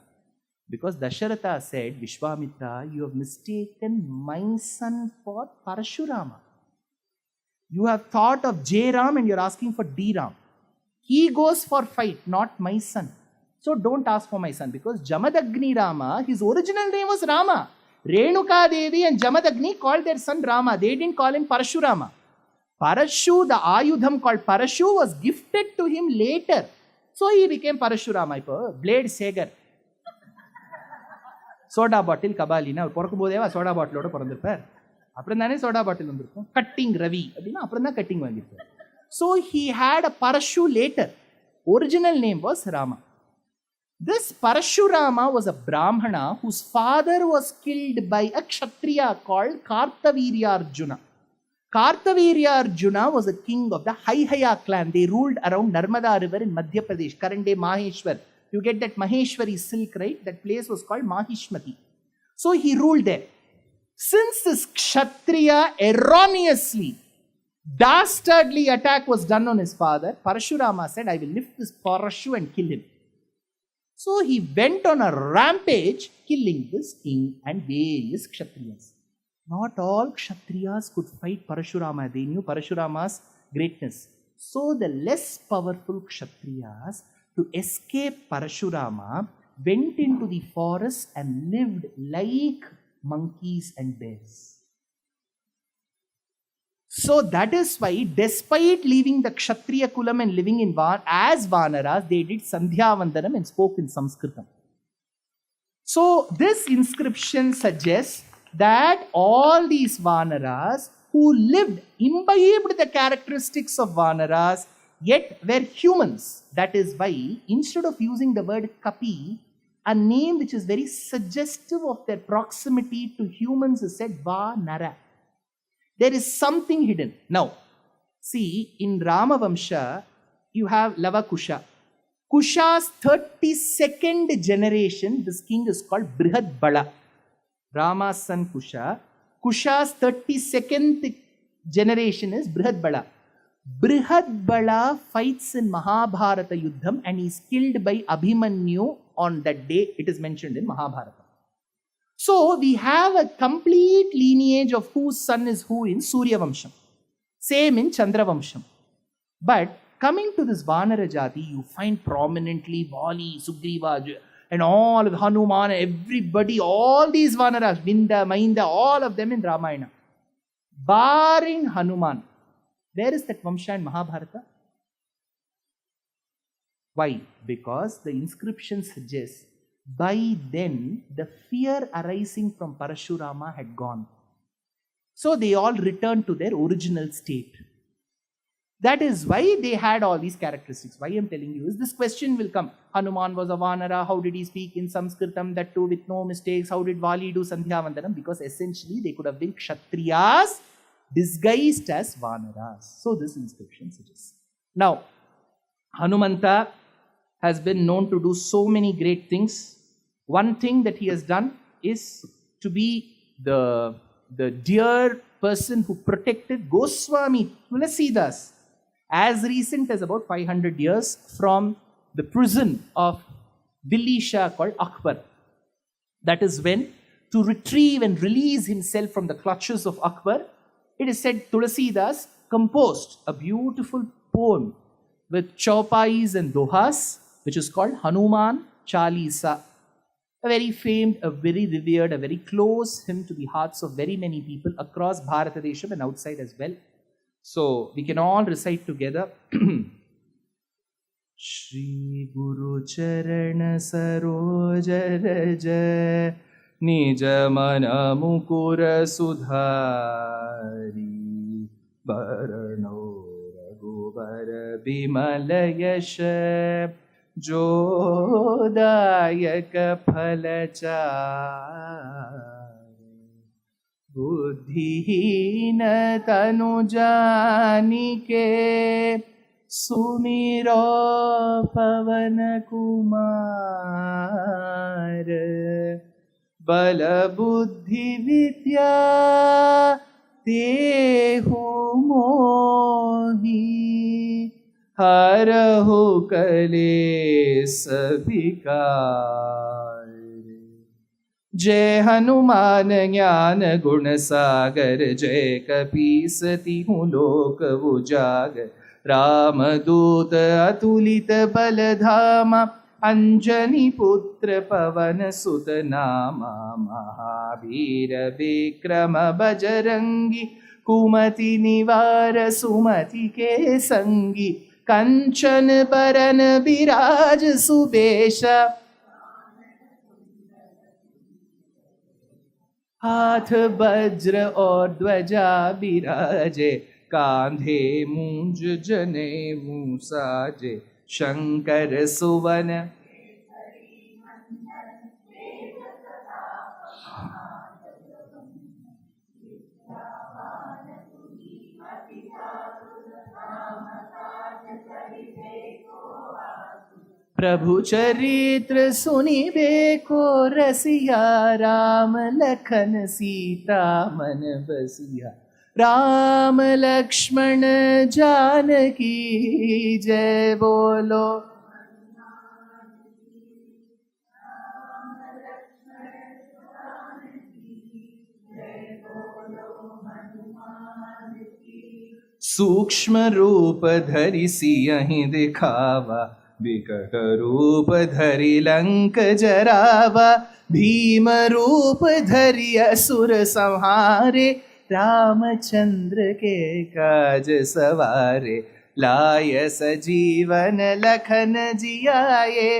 Because Dasharatha said, Vishwamitra, you have mistaken my son for Parashurama. You have thought of J Ram and you're asking for D Ram. He goes for fight, not my son. So don't ask for my son, because Jamadagni Rama, his original name was Rama. Renuka Devi and Jamadagni called their son Rama. They didn't call him Parashurama. Parashu, the Ayudham called Parashu, was gifted to him later. So he became Parashurama. Blade Sagar. Soda bottle Kabalina. Porkubodeva soda bottle oda porandhirpar. Apprandane soda bottle vandirukkum. Cutting Ravi. Appadina appranda cutting vandirukku. So he had a Parashu later. Original name was Rama. This Parashurama was a Brahmana whose father was killed by a Kshatriya called Kartavirya Arjuna. Kartavirya Arjuna was a king of the Haihaya clan. They ruled around Narmada river in Madhya Pradesh, current day Maheshwar. You get that Maheshwari silk, right? That place was called Mahishmati. So he ruled there. Since this Kshatriya erroneously, dastardly attack was done on his father, Parashurama said, I will lift this Parashu and kill him. So he went on a rampage, killing this king and various Kshatriyas. Not all Kshatriyas could fight Parashurama. They knew Parashurama's greatness. So the less powerful Kshatriyas, to escape Parashurama, went into the forest and lived like monkeys and bears. So that is why, despite leaving the Kshatriya Kulam and living in as Vanaras, they did Sandhya Vandanam and spoke in Sanskritam. So this inscription suggests that all these Vanaras who lived, imbibed the characteristics of Vanaras, yet were humans. That is why, instead of using the word Kapi, a name which is very suggestive of their proximity to humans is said Vanara. There is something hidden. Now, see, in Rama Vamsha, you have Lavakusha. Kusha's 32nd generation, this king is called Brihad Bala. Rama's son Kusha. Kusha's 32nd generation is Brihad Bala. Brihad Bala fights in Mahabharata Yuddham and is killed by Abhimanyu on that day. It is mentioned in Mahabharata. So we have a complete lineage of whose son is who in Surya Vamsham. Same in Chandra Vamsham. But coming to this Vanara Jati, you find prominently Vali, Sugriva, and all of Hanuman, everybody, all these Vanaras, Vinda, Mainda, all of them in Ramayana. Barring Hanuman. Where is that Vamsha in Mahabharata? Why? Because the inscription suggests by then the fear arising from Parashurama had gone. So they all returned to their original state. That is why they had all these characteristics. Why I am telling you is this question will come. Hanuman was a Vanara. How did he speak in Sanskritam? That too with no mistakes. How did Vali do Sandhya Vandanam? Because essentially they could have been Kshatriyas disguised as Vanaras. So this inscription suggests. Now, Hanumanta has been known to do so many great things. One thing that he has done is to be the dear person who protected Goswami Tulasidas as recent as about 500 years from the prison of Dilisha called Akbar. That is when, to retrieve and release himself from the clutches of Akbar, it is said Tulasidas composed a beautiful poem with chaupais and dohas, which is called Hanuman Chalisa. A very famed, a very revered, a very close hymn to the hearts of very many people across Bharatadesham and outside as well. So we can all recite together. Shri Guru Charana Saroja Raja Nija Mana Mukura Sudhari Barano Raghuvara Bimala Yasha जोदायक फलचार बुद्धिहीन तनु जानिके सुमिरो पवन कुमार बल बुद्धि विद्या देहु मोहि हरहु कलेस विकार जय हनुमान ज्ञान गुण सागर, जय कपीसति हूँ लोक उजागर। राम दूत अतुलित बल धामा, अंजनी पुत्र पवन सुत नामा। महावीर विक्रम बजरंगी, कुमति निवार सुमति के संगी। कंचन बरन विराज सुबेशा, हाथ वज्र और ध्वजा बिराजे। कांधे मूंज जनेऊ साजे, शंकर सुवन प्रभु चरित्र सुनिबे को रसिया। राम लखन सीता मन बसिया, राम लक्ष्मण जानकी जय बोलो। सूक्ष्म रूप धरि सियहि दिखावा, विकट रूप धरि लंक जरावा। भीम रूप धरि असुर संहारे, रामचंद्र के काज सवारे। लाय सजीवन लखन जियाए,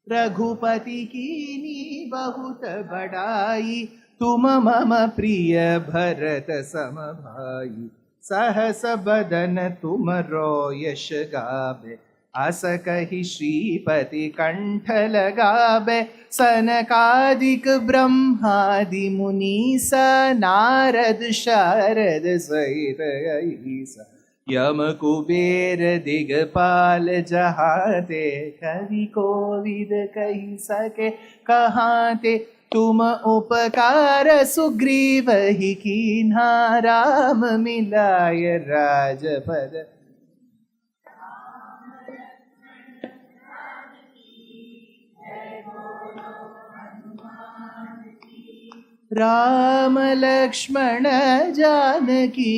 रघुपति कीनी बहुत बड़ाई। तुम मम प्रिय भरत सम भाई, सहस बदन तुम रो यश गावे। अस कहि श्रीपति कंठ लगावे, सनकादिक ब्रह्मादि मुनीसा। नारद शारद सहित अहिसा, यम कुबेर दिगपाल जहाते। कवि कोविद कहि सके कहाते, तुम उपकार सुग्रीव ही कीन्हा। राम मिलाय राजपद, राम लक्ष्मण जानकी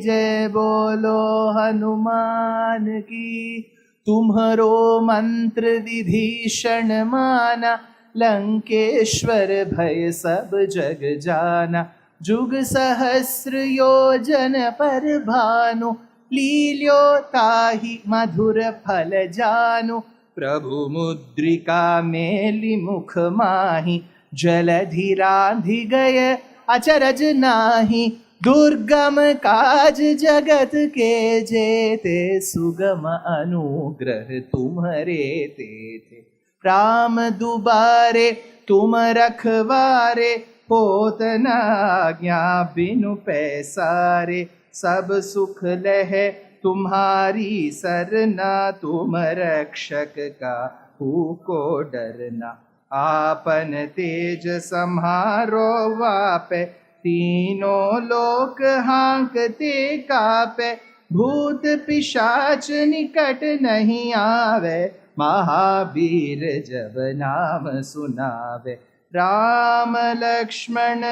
जय बोलो हनुमान की। तुम्हरो मंत्र विभीषण माना, लंकेश्वर भय सब जग जाना। जुग सहस्र योजन पर भानु, लील्यो ताहि मधुर फल जानु। प्रभु मुद्रिका मेलि मुख माहि, जलधि राधि गय अचरज नाही। दुर्गम काज जगत के जेते, सुगम अनुग्रह तुम्हरे तेते। राम दुबारे तुम रखवारे, होत न आज्ञा बिनु पैसारे। सब सुख लहे तुम्हारी सरना, तुम रक्षक का को डरना। आपन तेज सम्हारो वापे, तीनों लोक हांकते कापे। भूत पिशाच निकट नहीं आवे, महावीर जब नाम सुनावे। राम लक्ष्मण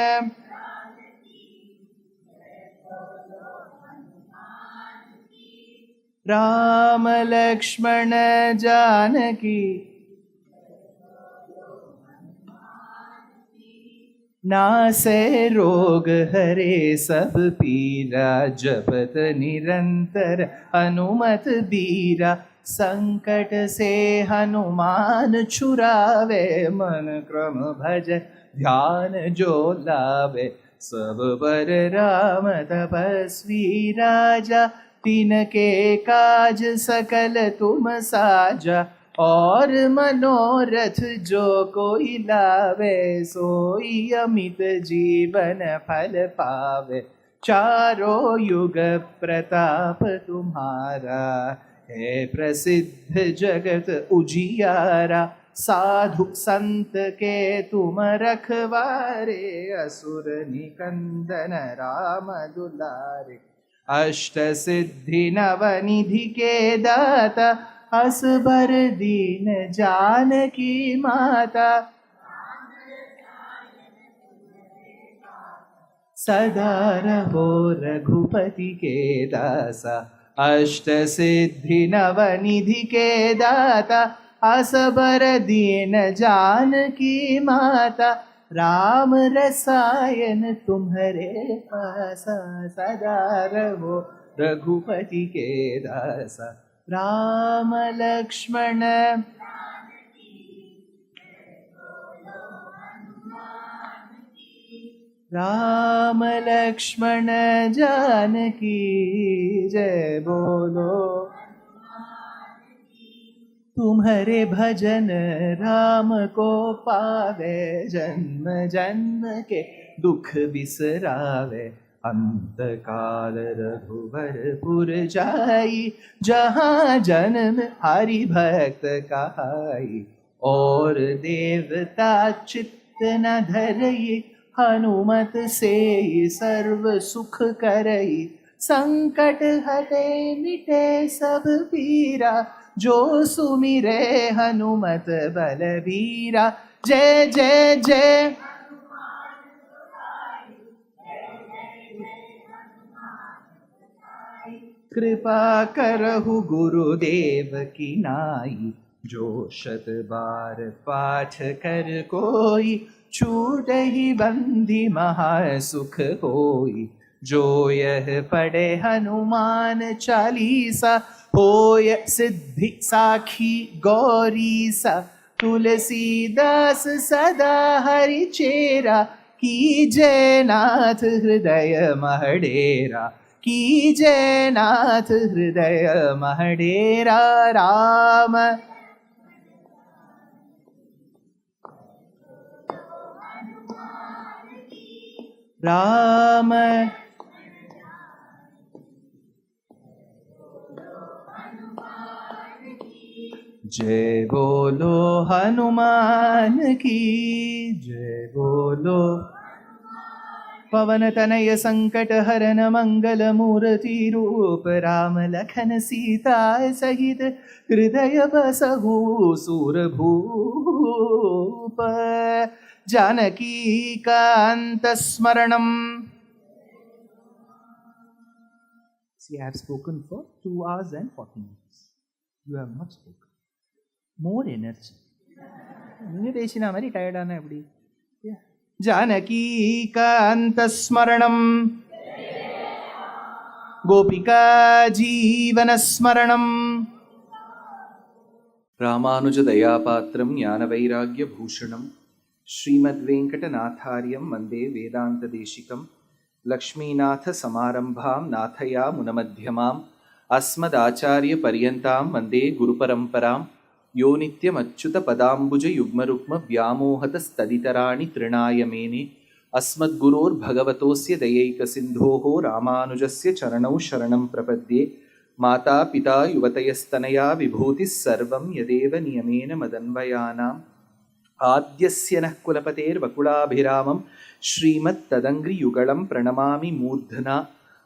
राम लक्ष्मण जानकी, नासे रोग हरे सब पीरा। जपत निरंतर हनुमत बीरा, संकट से हनुमान छुरावे। मन क्रम भज ध्यान जो लावे, सब पर राम तपस्वी राजा। तिनके काज सकल तुम साजा, और मनोरथ जो कोई लावे। सोई अमित जीवन फल पावे, चारों युग प्रताप तुम्हारा। है प्रसिद्ध जगत उजियारा, साधु संत के तुम रखवारे। असुर निकंदन राम दुलारे, अष्ट सिद्धि नवनिधि के दाता। असबर दीन जानकी माता सदा रहो रघुपति के दासा अष्ट सिद्धि नवनिधि के दाता असबर दीन जानकी माता राम रसायन तुम्हारे पासा सदा रहो रघुपति के दासा राम लक्ष्मण राम लक्ष्मण जानकी जय बोलो तुम्हारे भजन राम को पावे जन्म जन्म के दुख बिसरावे अंत काल रघुवरपुर जाई जहाँ जन्म हरि भक्त कहाई और देवता चित्त न धरई हनुमत से सर्व सुख करई संकट हटे मिटे सब पीरा जो सुमिरे हनुमत बलबीरा जय जय जय कृपा करहु गुरुदेव की नाई जो शत बार पाठ कर कोई छूट ही बंदी महासुख होई जो यह पढ़े हनुमान चालीसा होय सिद्धि साखी गौरी सा तुलसीदास सदा हरि चेरा कीजय नाथ हृदय महडेरा कीजय नाथ हृदय महडेरा राम राम जय बोलो हनुमान की जय बोलो पवन तनय संकट हरन मंगल मूर्ति रूप राम लखन सीता सहित हृदय बसहु सूरभूप Janaki Kant स्मरणम. See, I have spoken for 2 hours and 40 minutes. You have not spoken. More energy. நீங்க பேசினா மாதிரி டயர்டான எப்படி? जानकी कांत स्मरणम गोपिका जीवन स्मरणम. रामानुज दयापात्रम ज्ञान वैराग्य भूषणम श्रीमद्वेंकटनाथार्यं वंदे वेदांतदेशिकं लक्ष्मीनाथ समारंभां नाथया मुनमध्यमाम् अस्मदाचार्यपर्यन्तां वंदे गुरुपरंपरां यो नित्यमच्युतपदाम्बुज युग्मरुक्म व्यामोहतस्तदितराणि तृणाय मेने अस्मद्गुरोर्भगवतोस्य दयैकसिन्धोः रामानुजस्य चरणौ शरणं प्रपद्ये. माता पिता युवतयस्तनया विभूतिः सर्वं यदेव नियमेन मदन्वयानाम् आद्यस्य नः कुलपतेर्वकुलाभिरामं श्रीमत्तदङ्घ्रियुगलं प्रणमामि मूर्धना.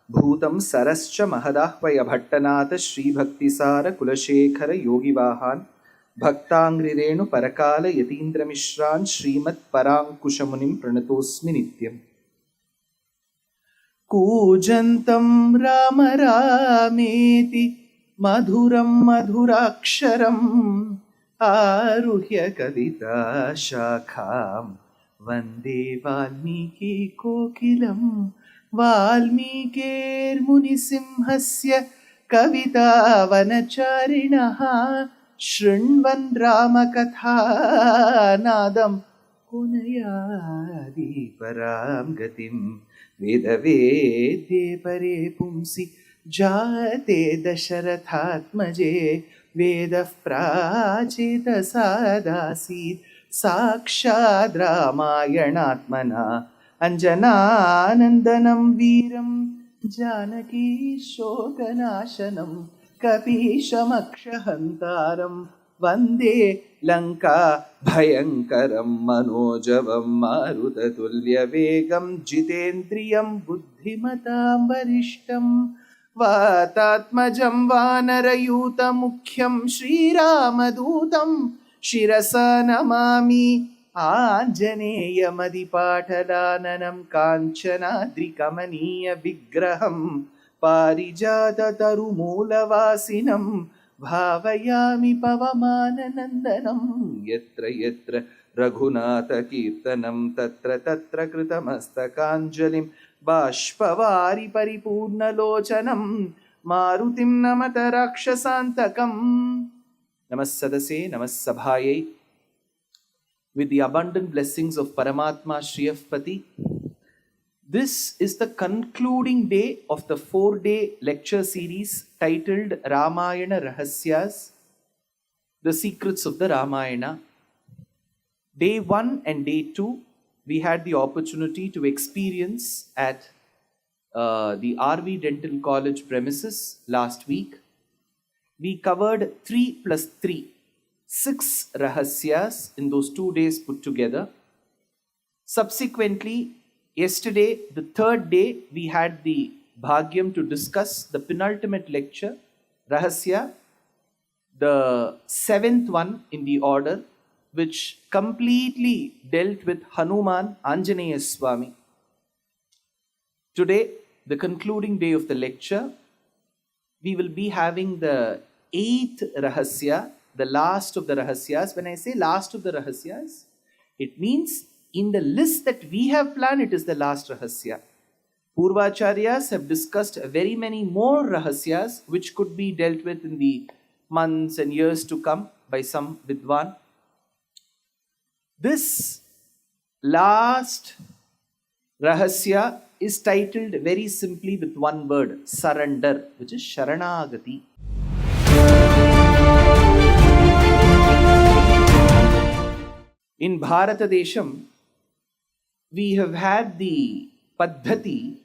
भूतं सरश्च महदाह्वय भट्टनाथ श्रीभक्तिसार कुलशेखर योगिवाहान् भक्ताङ्घ्रिरेणु परकाल यतीन्द्रमिश्रान् श्रीमत्पराङ्कुशमुनिं प्रणतोऽस्मि नित्यम्. कूजन्तं राम रामेति मधुरं मधुराक्षरम् आरुह्य कविता शाखां वन्दे वाल्मीकि कोकिलं. वाल्मीकिर्मुनिसिंहस्य कवितावनचारिणः शृण्वन् रामकथानादं पुनयादि परां गतिं. वेदवेद्ये परे पुंसि जाते दशरथात्मजे वेदः प्राचीतसादासीत् साक्षाद् रामायणात्मना. अंजनानन्दनं वीरं जानकी शोकनाशनं कपीशमक्षहन्तारं वन्दे लङ्का भयङ्करं मनोजवं मारुततुल्यवेगं जितेन्द्रियं बुद्धिमतां वरिष्ठं वातात्मजं वानरयूतमुख्यं श्रीरामदूतं शिरसा नमामि आञ्जनेयमदिपाटलाननं काञ्चनाद्रिकमनीयविग्रहं पारिजाततरुमूलवासिनं भावयामि पवमाननन्दनं यत्र यत्र रघुनाथकीर्तनं तत्र तत्र कृतमस्तकाञ्जलिं बाष्पवारि परिपूर्णलोचनं मारुतिं नमत राक्षसान्तकम्. नमः सदसे, नमः सभायै. With the abundant blessings of Paramatma Shriyapati, this is the concluding day of the 4-day lecture series titled Ramayana Rahasyas, the secrets of the Ramayana. Day 1 and day 2, we had the opportunity to experience at the RV Dental College premises last week. We covered 3 plus 3, 6 rahasyas in those 2 days put together. Subsequently, yesterday, the 3rd day, we had the bhagyam to discuss the penultimate lecture, rahasya, the 7th one in the order, which completely dealt with Hanuman Anjaneya Swami. Today, the concluding day of the lecture, we will be having the 8th rahasya, the last of the rahasyas. When I say last of the rahasyas, it means in the list that we have planned, it is the last rahasya. Purvacharyas have discussed very many more rahasyas which could be dealt with in the months and years to come by some vidwan. This last rahasya is titled very simply with one word, surrender, which is Sharanagati. In Bharata Desham, we have had the paddhati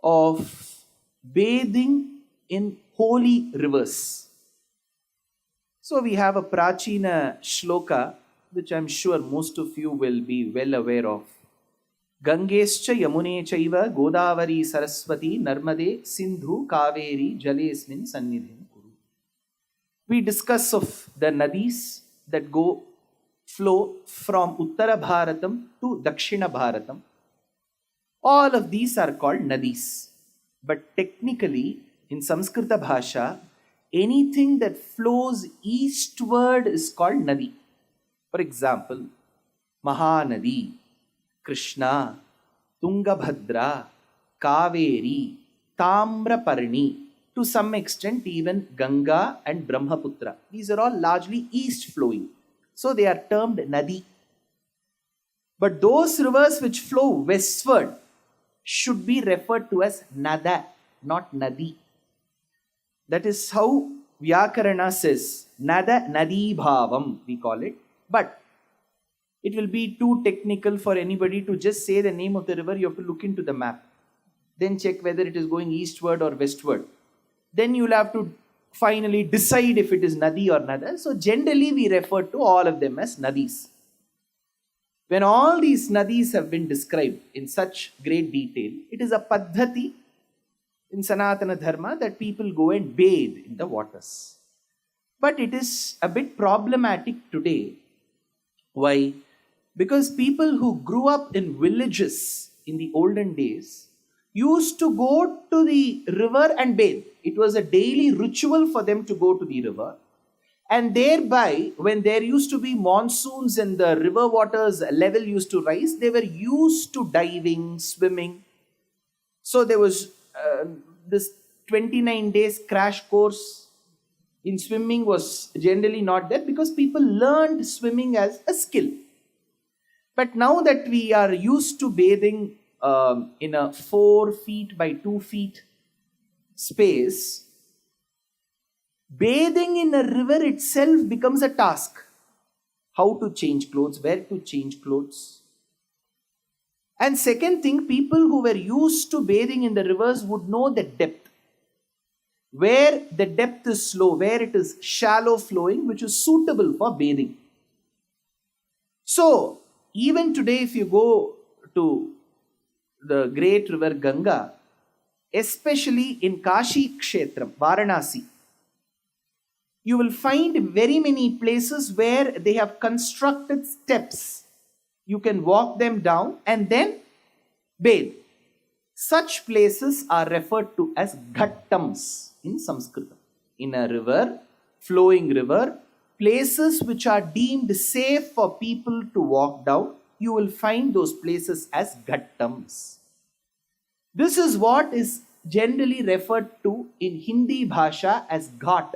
of bathing in holy rivers. So we have a prachina shloka, which I'm sure most of you will be well aware of. Gangescha Yamune Chaiva Godavari Saraswati Narmade Sindhu Kaveri Jalesmin Sannidhim Kuru. We discuss of the nadis that flow from Uttara Bharatam to Dakshina Bharatam. All of these are called nadis. But technically, in Samskrita Bhasha, anything that flows eastward is called nadi. For example, Mahanadi, Krishna, Tungabhadra, Kaveri, Tamraparni, to some extent even Ganga and Brahmaputra. These are all largely east flowing. So they are termed nadi. But those rivers which flow westward should be referred to as nada, not nadi. That is how Vyakarana says, nada nadi bhavam, we call it. But it will be too technical for anybody to just say the name of the river. You have to look into the map. Then check whether it is going eastward or westward. Then you'll have to finally decide if it is nadi or nada. So generally we refer to all of them as nadis. When all these nadis have been described in such great detail, it is a paddhati in Sanatana Dharma that people go and bathe in the waters. But it is a bit problematic today. Why? Because people who grew up in villages in the olden days used to go to the river and bathe. It was a daily ritual for them to go to the river. And thereby, when there used to be monsoons and the river water's level used to rise, they were used to diving, swimming. So there was this 29 days crash course in swimming was generally not there because people learned swimming as a skill. But now that we are used to bathing in a 4 feet by 2 feet space, bathing in a river itself becomes a task. How to change clothes, where to change clothes. And second thing, people who were used to bathing in the rivers would know the depth. Where the depth is low, where it is shallow flowing, which is suitable for bathing. So, even today, if you go to the great river Ganga, especially in Kashi Kshetram, Varanasi, you will find very many places where they have constructed steps. You can walk them down and then bathe. Such places are referred to as ghattams in Sanskrit. In a river, flowing river, places which are deemed safe for people to walk down, you will find those places as ghattams. This is what is generally referred to in Hindi Bhasha as ghat.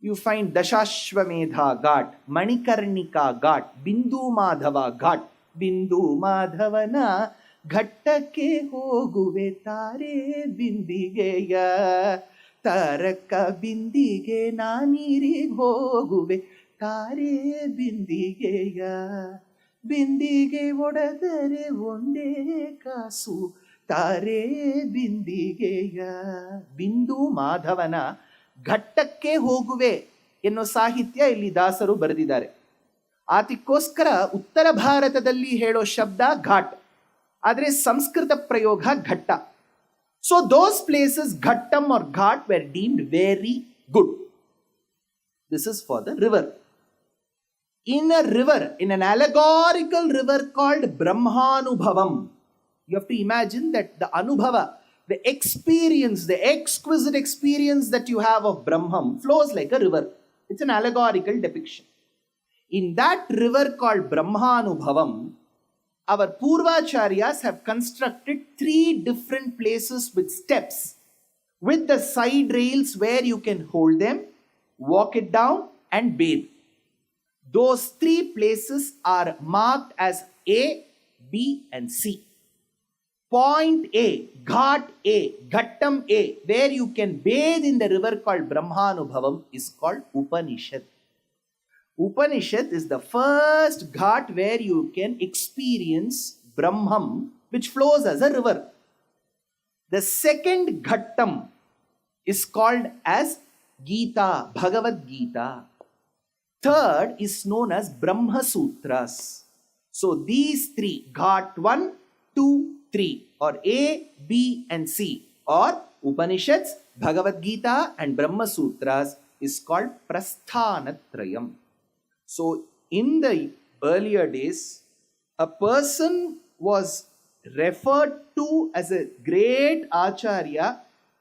You find Dashashwamedha Ghat, Manikarnika Ghat, Bindu Madhava Ghat, Bindu Madhavana Ghattake hoguve tare bindigeya, Taraka bindige naniri hoguve tare bindigeya, Bindige odadare onde kasu tare bindigeya. Bindu Madhavana ಘಟ್ಟಕ್ಕೆ ಹೋಗುವೆ ಎನ್ನೋ ಸಾಹಿತ್ಯ ಇಲ್ಲಿ ದಾಸರು ಬರೆದಿದ್ದಾರೆ. ಅದಕ್ಕೋಸ್ಕರ ಉತ್ತರ ಭಾರತದಲ್ಲಿ ಹೇಳೋ ಶಬ್ದ ಘಾಟ್, ಆದರೆ ಸಂಸ್ಕೃತ ಪ್ರಯೋಗ ಘಟ್ಟ. ಸೊ ದೋಸ್ ಪ್ಲೇಸಸ್ ಘಟ್ಟಂ are ghat were deemed very good. This is for the river. In a river, in an allegorical river called Brahmanubhavam, you have to imagine that the Anubhava, the experience, the exquisite experience that you have of Brahman flows like a river. It's an allegorical depiction. In that river called Brahmanubhavam, our Purvacharyas have constructed 3 different places with steps, with the side rails where you can hold them, walk it down and bathe. Those 3 places are marked as A, B and C. Point A, Ghat A, Ghattam A, where you can bathe in the river called Brahmanubhavam, is called Upanishad. Upanishad is the first ghat where you can experience Brahman, which flows as a river. The second Ghattam is called as Gita, Bhagavad Gita. Third is known as Brahma Sutras. So these 3, Ghat 1, 2, 3, or A, B and C, or Upanishads, Bhagavad Gita and Brahma Sutras, is called Prasthanatrayam. So in the earlier days, a person was referred to as a great Acharya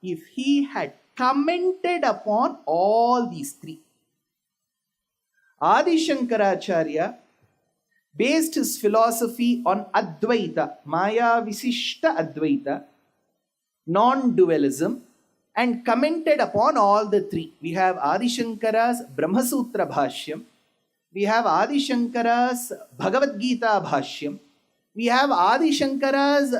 if he had commented upon all these 3. Adi Shankaracharya based his philosophy on Advaita, Maya Visishta Advaita, non-dualism, and commented upon all the 3. We have Adi Shankara's Brahma Sutra Bhashyam, we have Adi Shankara's Bhagavad Gita Bhashyam, we have Adi Shankara's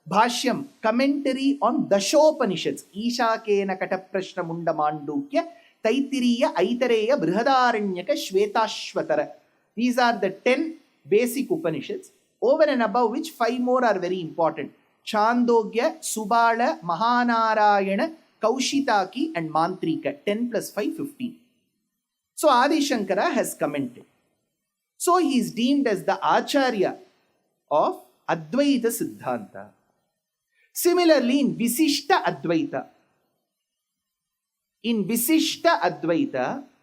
Bhashyam, commentary on Dashopanishads, Isha Kena Kataprashna Munda Mandukya, Taitiriya, Aitareya, Brihadaranyaka, Shvetashvatara. These are the 10 basic Upanishads, over and above which 5 more are very important. Chandogya, Subala, Mahanarayana, Kaushitaki and Mantrika. 10 plus 5, 15. So Adi Shankara has commented. So he is deemed as the Acharya of Advaita Siddhanta. Similarly in Visishta Advaita,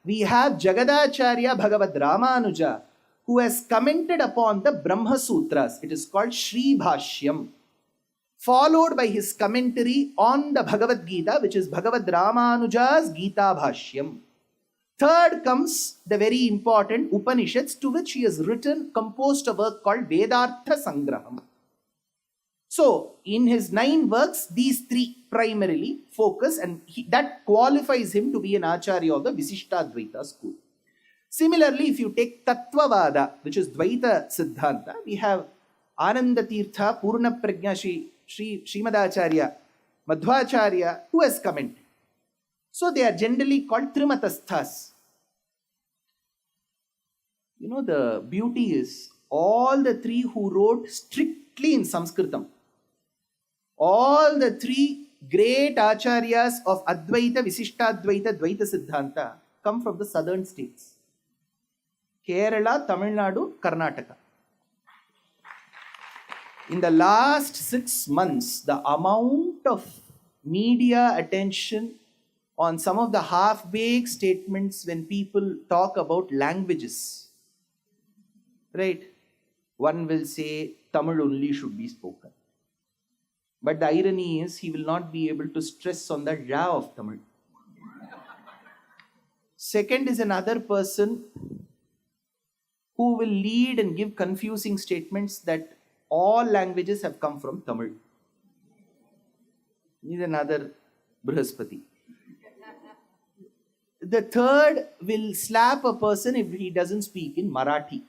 we have Jagadacharya Bhagavad Ramanuja, who has commented upon the Brahma Sutras. It is called Sri Bhashyam, followed by his commentary on the Bhagavad Gita, which is Bhagavad Ramanuja's Gita Bhashyam. Third comes the very important Upanishads, to which he has composed a work called Vedartha Sangraham. So, in his 9 works, these 3 primarily focus, and that qualifies him to be an Acharya of the Visishtadvaita school. Similarly, if you take Tattvavada, which is Dvaita Siddhanta, we have Ananda Tirtha, Purna Prajna Srimadacharya, Madhvacharya, who has commented. So they are generally called Trimatasthas. You know, the beauty is all the 3 who wrote strictly in Sanskritam, all the 3 great Acharyas of Advaita, Visishtadvaita, Dvaita Siddhanta come from the southern states. Kerala, Tamil Nadu, Karnataka. In the last 6 months, the amount of media attention on some of the half-baked statements when people talk about languages. Right? One will say Tamil only should be spoken. But the irony is he will not be able to stress on the Ra of Tamil. Second is another person who will lead and give confusing statements that all languages have come from Tamil. He's another Brihaspati. The third will slap a person if he doesn't speak in Marathi.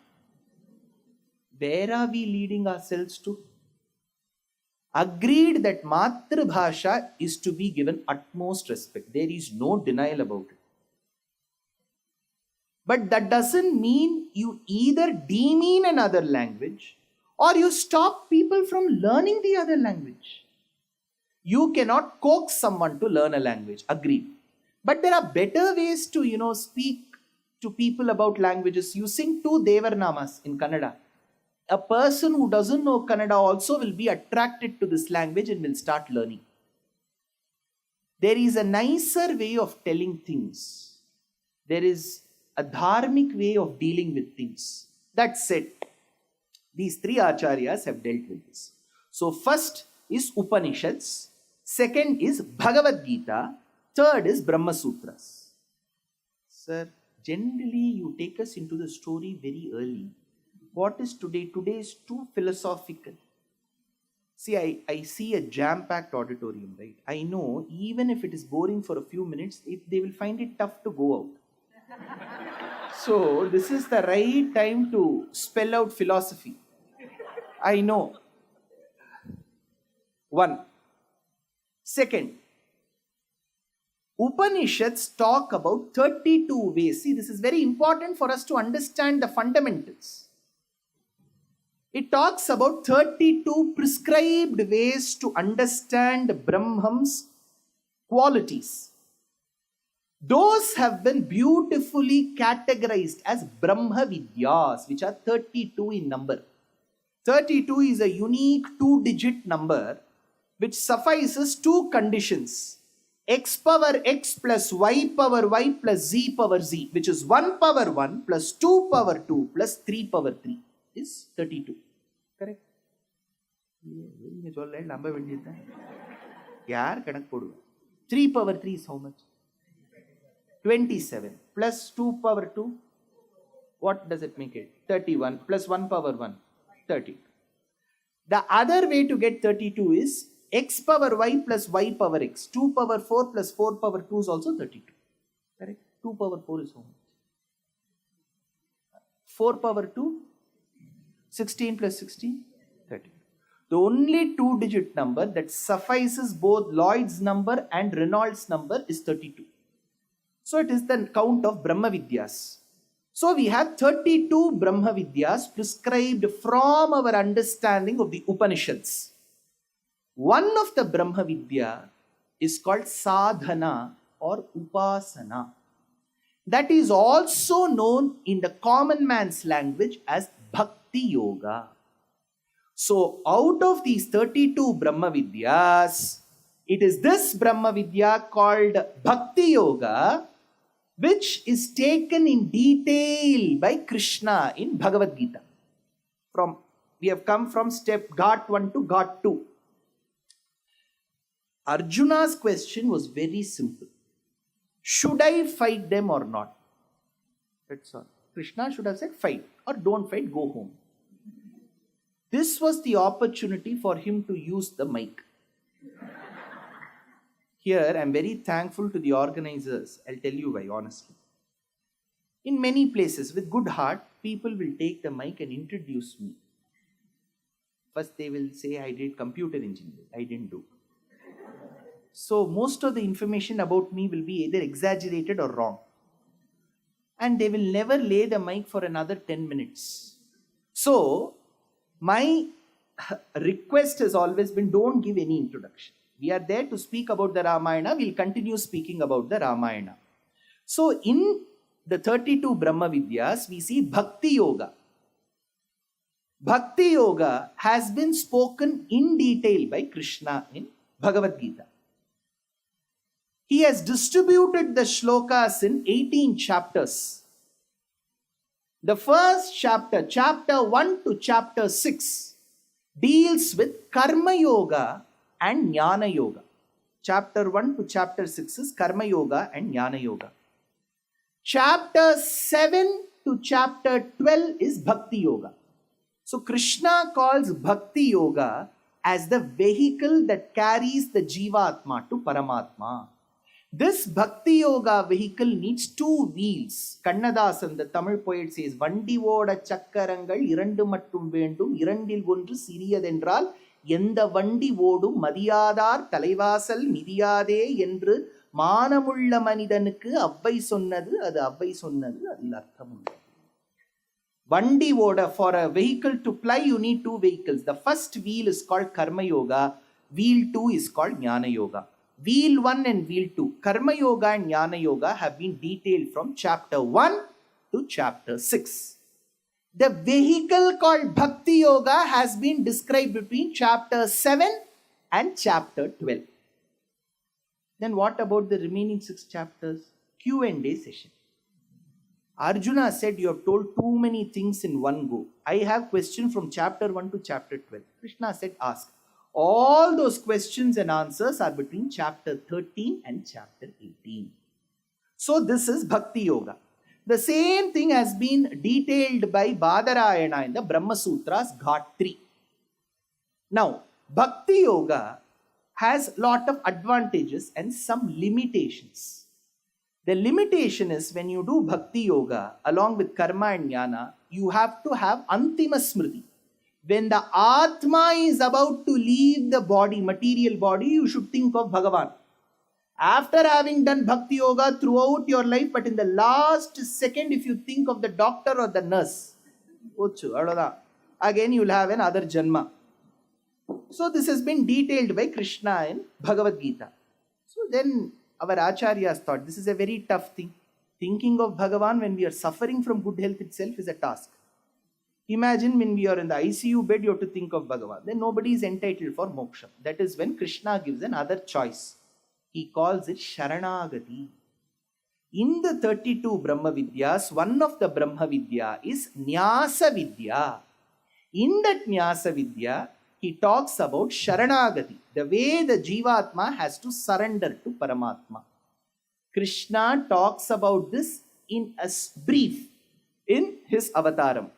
Where are we leading ourselves to? Agreed that Matrabhasha is to be given utmost respect. There is no denial about it. But that doesn't mean you either demean another language or you stop people from learning the other language. You cannot coax someone to learn a language. Agreed. But there are better ways to, speak to people about languages. You sing two Devarnamas in Kannada. A person who doesn't know Kannada also will be attracted to this language and will start learning. There is a nicer way of telling things. There is a dharmic way of dealing with things. That said, these three acharyas have dealt with this. So first is Upanishads, second is Bhagavad Gita, third is Brahma Sutras. Sir, generally you take us into the story very early. What is today? Today is too philosophical. See, I see a jam-packed auditorium, right? I know even if it is boring for a few minutes, they will find it tough to go out. So this is the right time to spell out philosophy. I know. One. Second, Upanishads talk about 32 ways. See, this is very important for us to understand the fundamentals. It talks about 32 prescribed ways to understand Brahman's qualities. Those have been beautifully categorized as Brahma Vidyas, which are 32 in number. 32 is a unique two-digit number which suffices two conditions. X power x plus y power y plus z power z, which is 1 power 1 plus 2 power 2 plus 3 power 3 is 32. Correct? 3 power 3 is how much? 27 plus 2 power 2. What does it make it? 31 plus 1 power 1. 32. The other way to get 32 is x power y plus y power x. 2 power 4 plus 4 power 2 is also 32. Correct? 2 power 4 is how much? 4 power 2? 16 plus 16? 30. The only two-digit number that suffices both Lloyd's number and Reynolds number is 32. So it is the count of Brahma Vidyas. So we have 32 Brahma Vidyas prescribed from our understanding of the Upanishads. One of the Brahma Vidya is called Sadhana or Upasana. That is also known in the common man's language as Bhakti Yoga. So out of these 32 Brahma Vidyas, it is this Brahma Vidya called Bhakti Yoga which is taken in detail by Krishna in Bhagavad Gita. We have come from step Ghat 1 to Ghat 2. Arjuna's question was very simple. Should I fight them or not? That's all. Krishna should have said fight or don't fight, go home. This was the opportunity for him to use the mic. Here, I am very thankful to the organizers. I'll tell you why, honestly. In many places, with good heart, people will take the mic and introduce me. First, they will say, I did computer engineering. I didn't do. So, most of the information about me will be either exaggerated or wrong. And they will never lay the mic for another 10 minutes. So, my request has always been, don't give any introduction. We are there to speak about the Ramayana. We'll continue speaking about the Ramayana. So in the 32 Brahma Vidyas, we see Bhakti Yoga. Bhakti Yoga has been spoken in detail by Krishna in Bhagavad Gita. He has distributed the shlokas in 18 chapters. The first chapter, chapter 1 to chapter 6, deals with Karma Yoga and Jnana Yoga. Chapter 1 to chapter 6 is Karma Yoga and Jnana Yoga. Chapter 7 to chapter 12 is Bhakti Yoga. So Krishna calls Bhakti Yoga as the vehicle that carries the Jivatma to Paramatma. This Bhakti Yoga vehicle needs two wheels. Kannadasan, the Tamil poet, says, Vandi voda chakkarangal irandu mattum vendum, irandil ondru siriyadendral, எந்த வண்டி ஓடும் மதியாதார் தலைவாசல் மிதியாதே என்று மானமுள்ள மனிதனுக்கு அவ்வை சொன்னது அது அவ்வை சொன்னது அதில் அர்த்தம் உண்டு. Vandi voda, for a vehicle to ply you need two vehicles. The first wheel is called Karma Yoga, wheel 2 is called Jnana Yoga. Wheel 1 and wheel 2, Karma Yoga and Jnana Yoga, have been detailed from chapter 1 to chapter 6. The vehicle called Bhakti Yoga has been described between chapter 7 and chapter 12. Then what about the remaining 6 chapters? Q&A session. Arjuna said, you have told too many things in one go. I have questions from chapter 1 to chapter 12. Krishna said, ask. All those questions and answers are between chapter 13 and chapter 18. So this is Bhakti Yoga. The same thing has been detailed by Badarayana in the Brahma Sutras, Ghat 3. Now, Bhakti Yoga has a lot of advantages and some limitations. The limitation is when you do Bhakti Yoga along with Karma and Jnana, you have to have Antima Smriti. When the Atma is about to leave the body, material body, you should think of Bhagavan. After having done Bhakti Yoga throughout your life, but in the last second, if you think of the doctor or the nurse, again you will have another Janma. So this has been detailed by Krishna in Bhagavad Gita. So then our Acharyas thought this is a very tough thing. Thinking of Bhagavan when we are suffering from good health itself is a task. Imagine when we are in the ICU bed, you have to think of Bhagavan. Then nobody is entitled for moksha. That is when Krishna gives another choice. He calls it Sharanagati. In the 32 Brahma Vidyas, one of the Brahma Vidya is Nyasa Vidya. In that Nyasa Vidya, he talks about Sharanagati, the way the Jivatma has to surrender to Paramatma. Krishna talks about this in a brief in his avataram.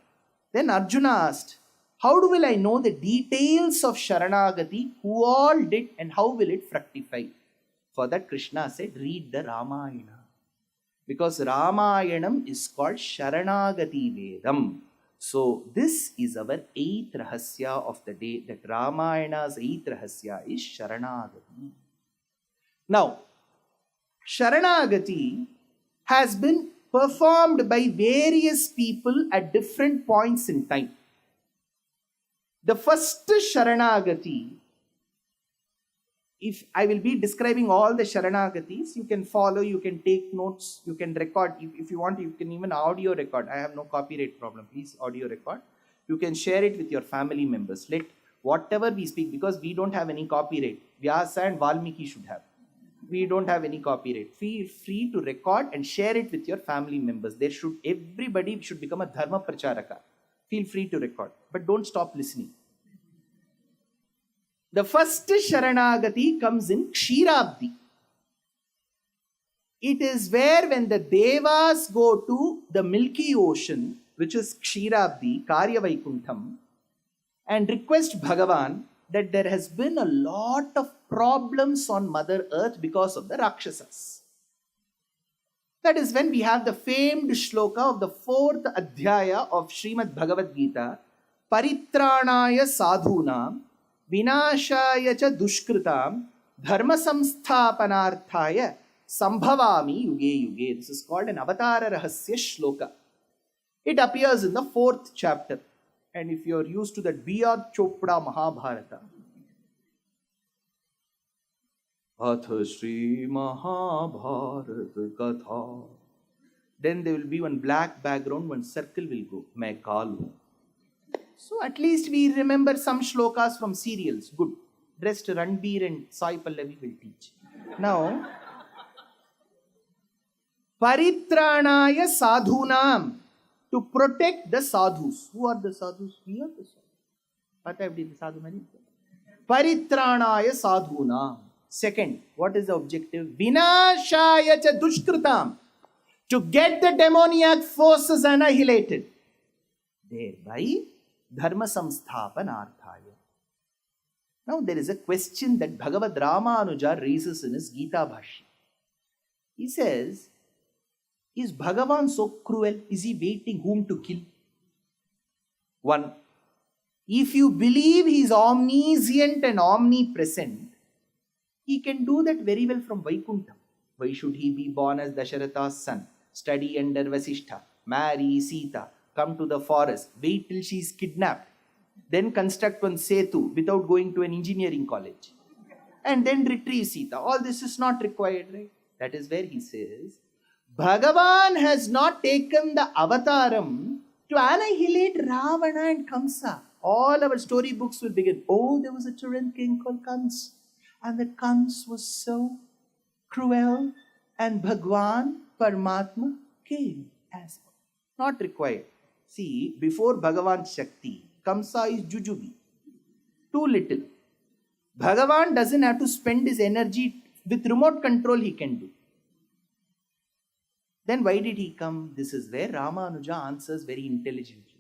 Then Arjuna asked, how will I know the details of Sharanagati, who all did and how will it fructify? For that Krishna said, read the Ramayana. Because Ramayanam is called Sharanagati Vedam. So this is our 8th Rahasya of the day, that Ramayana's 8th Rahasya is Sharanagati. Now, Sharanagati has been performed by various people at different points in time. The first Sharanagati, if I will be describing all the Sharanagatis, you can follow, you can take notes, you can record. If you want, you can even audio record. I have no copyright problem. Please audio record. You can share it with your family members. Let whatever we speak, because we don't have any copyright. Vyasa and Valmiki should have. We don't have any copyright. Feel free to record and share it with your family members. Everybody should become a Dharma Pracharaka. Feel free to record, but don't stop listening. The first Sharanagati comes in Kshirabdi. It is where when the Devas go to the Milky Ocean, which is Kshirabdi, Karya Vaikuntham, and request Bhagavan that there has been a lot of problems on Mother Earth because of the Rakshasas. That is when we have the famed shloka of the 4th Adhyaya of Srimad Bhagavad Gita, Paritranaya Sadhunam, Vinashaya cha Dushkritam, Dharma Samsthapanarthaya, Sambhavami Yuge Yuge. This is called an Avatara Rahasya Shloka. It appears in the 4th chapter. And if you are used to that B.R. Chopra Mahabharata, Atha Shri Mahabharata Katha, then there will be one black background, one circle will go, Main Kalu. So at least we remember some shlokas from serials. Good. Rest Ranbir and Sai Pallavi will teach. Now, Paritranaya sadhunam, to protect the sadhus. Who are the sadhus? We are the sadhus. Pata hai the sadhu mani? Paritranaya sadhunam. Second, what is the objective? Vinashaya cha dushkritam, to get the demoniac forces annihilated. Thereby, dharma samsthapanarthaya. Now there is a question that Bhagavad Ramanuja raises in his Gita Bhashya. He says, is Bhagavan so cruel? Is he waiting whom to kill? One, if you believe he is omniscient and omnipresent, he can do that very well from Vaikuntha. Why should he be born as Dasharatha's son, study under Vasishtha, marry Sita, come to the forest, wait till she is kidnapped, then construct one setu without going to an engineering college, and then retrieve Sita? All this is not required, right? That is where he says, Bhagavan has not taken the avataram to annihilate Ravana and Kamsa. All our storybooks will begin. Oh, there was a tyrant king called Kams, and that Kams was so cruel, and Bhagwan, Paramatma, came as not required. See, before Bhagavan Shakti, Kamsa is Jujubi. Too little. Bhagavan doesn't have to spend his energy. With remote control he can do. Then why did he come? This is where Ramanuja answers very intelligently.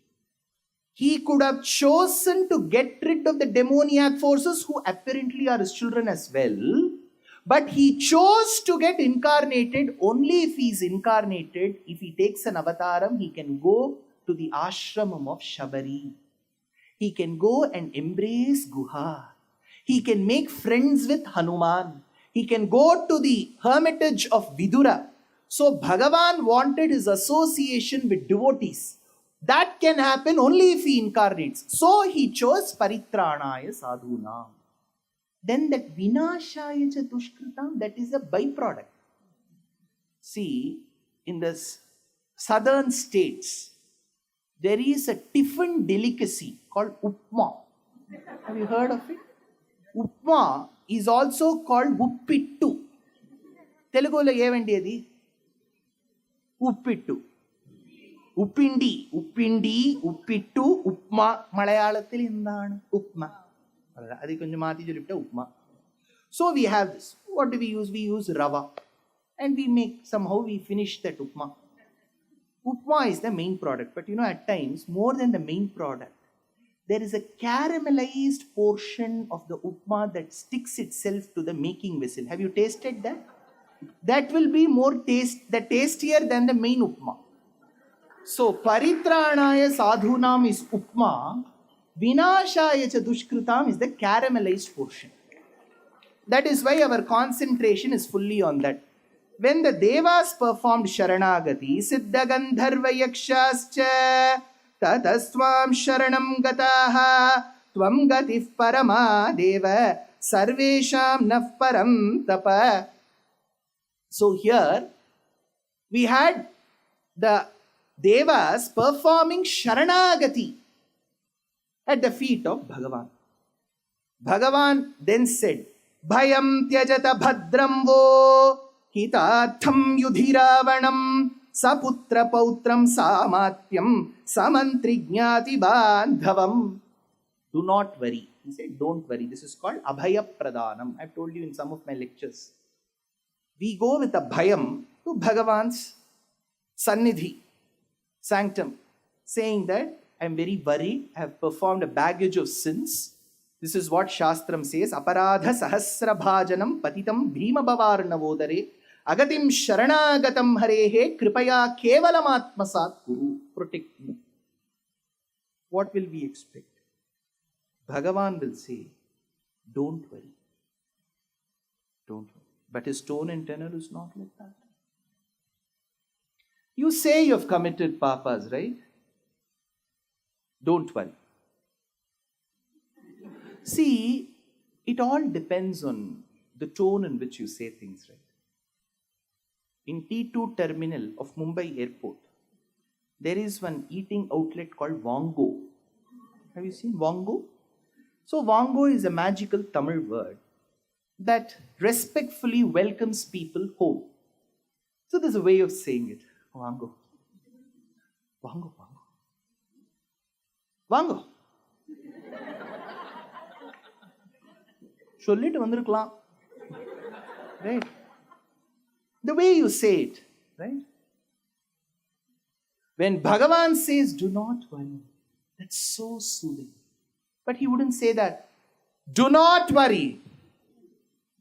He could have chosen to get rid of the demoniac forces who apparently are his children as well. But he chose to get incarnated only if he is incarnated. If he takes an avataram, he can go to the ashramam of Shabari. He can go and embrace Guha. He can make friends with Hanuman. He can go to the hermitage of Vidura. So Bhagavan wanted his association with devotees. That can happen only if he incarnates. So he chose Paritranaya Sadhunam. Then that Vinashaya cha Dushkritam, that is a byproduct. See, in the southern states, there is a tiffin delicacy called upma. Have you heard of it? Upma is also called uppittu. Telugulo ఏవండి అది? ఉప్పిట్టు. ഉപ്പിണ്ടി, ഉപ്പിണ്ടി, ഉപ്പിട്ടു, ഉപ്മ. മലയാളത്തിൽ എന്താണ് ഉപ്മ? അത് കൊഞ്ചം മാറ്റി ചൊല്ലിട്ട upma. So we have this. What do we use? We use rava. And we make, somehow we finish that upma. Upma is the main product. But at times, more than the main product, there is a caramelized portion of the upma that sticks itself to the making vessel. Have you tasted that? That will be more tastier than the main upma. So, Paritranaya Sadhunam is upma, Vinashaya cha Dushkritam is the caramelized portion. That is why our concentration is fully on that. When the Devas performed Sharanagati, Siddha Gandharva Yakshascha Tataswam Sharanam Gataha Tvam Gatif Parama Deva Sarvesham Naf Param Tapa. So here we had the Devas performing Sharanagati at the feet of Bhagavan. Bhagavan then said, Bhayam tyajata bhadram vo hitatham yudhiravanam saputra pautram samatyam samantrignati bandhavam. Do not worry. He said, don't worry. This is called Abhaya Pradhanam. I've told you in some of my lectures. We go with a bhayam to Bhagavan's sannidhi, sanctum, saying that I'm very worried, I have performed a baggage of sins. This is what Shastram says, Aparadha sahasra bhajanam patitam bhima bhavarnavodare agatim sharanagatam harehe kripaya kevalam atmasat kuru. Protect me. What will we expect? Bhagavan will say, don't worry. Don't worry. But his tone and tenor is not like that. You say you have committed papas, right? Don't worry. See, it all depends on the tone in which you say things, right? In T2 terminal of Mumbai airport, there is one eating outlet called Vongo. Have you seen Vongo? So Vongo is a magical Tamil word that respectfully welcomes people home. So there's a way of saying it. Vango. Vango, vango. Vango. சொல்லிட்டு வந்திருக்கலாம். Right? The way you say it, right? When Bhagavan says, do not worry, that's so soothing. But he wouldn't say that. Do not worry.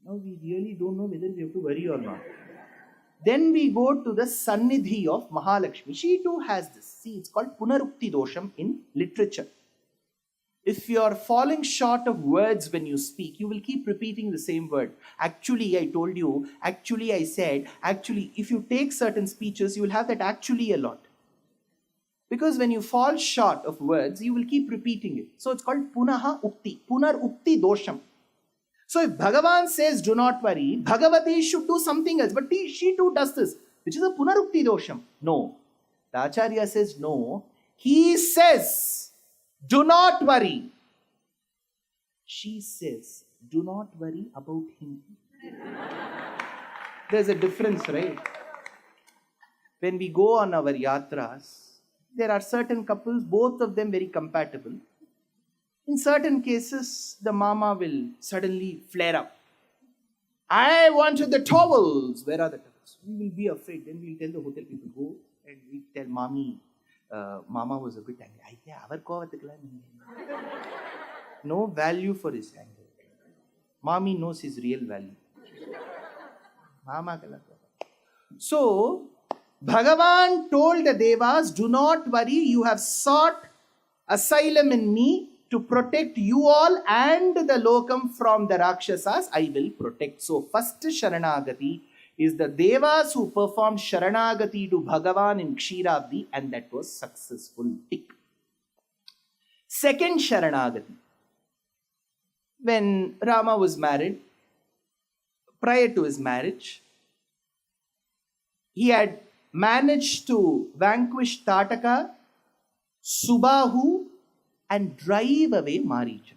Now we really don't know whether we have to worry or not. Then we go to the Sannidhi of Mahalakshmi. She too has this. See, it's called Punarukti Dosham in literature. If you are falling short of words when you speak, you will keep repeating the same word. Actually, I told you. Actually, I said. Actually, if you take certain speeches, you will have that actually a lot. Because when you fall short of words, you will keep repeating it. So it's called Punaha Ukti. Punar Ukti Dosham. So if Bhagavan says, do not worry, Bhagavati should do something else. But she too does this, which is a Punarukti Dosham. No. The Acharya says, no. He says, do not worry. She says, do not worry about him. There's a difference, right? When we go on our yatras, there are certain couples, both of them very compatible. In certain cases, the mama will suddenly flare up. I wanted the towels. Where are the towels? We will be afraid. Then we'll tell the hotel people, go and we tell mommy, mama was a bit angry. No value for his anger. Mommy knows his real value. Mama So, Bhagavan told the Devas, do not worry, you have sought asylum in me to protect you all and the lokam from the Rakshasas. I will protect. So, first Sharanagati is the Devas who performed Sharanagati to Bhagavan in Kshiravdi, and that was successful. Tick. Second Sharanagati. When Rama was married, prior to his marriage, he had managed to vanquish Tataka, Subahu, and drive away Maricha.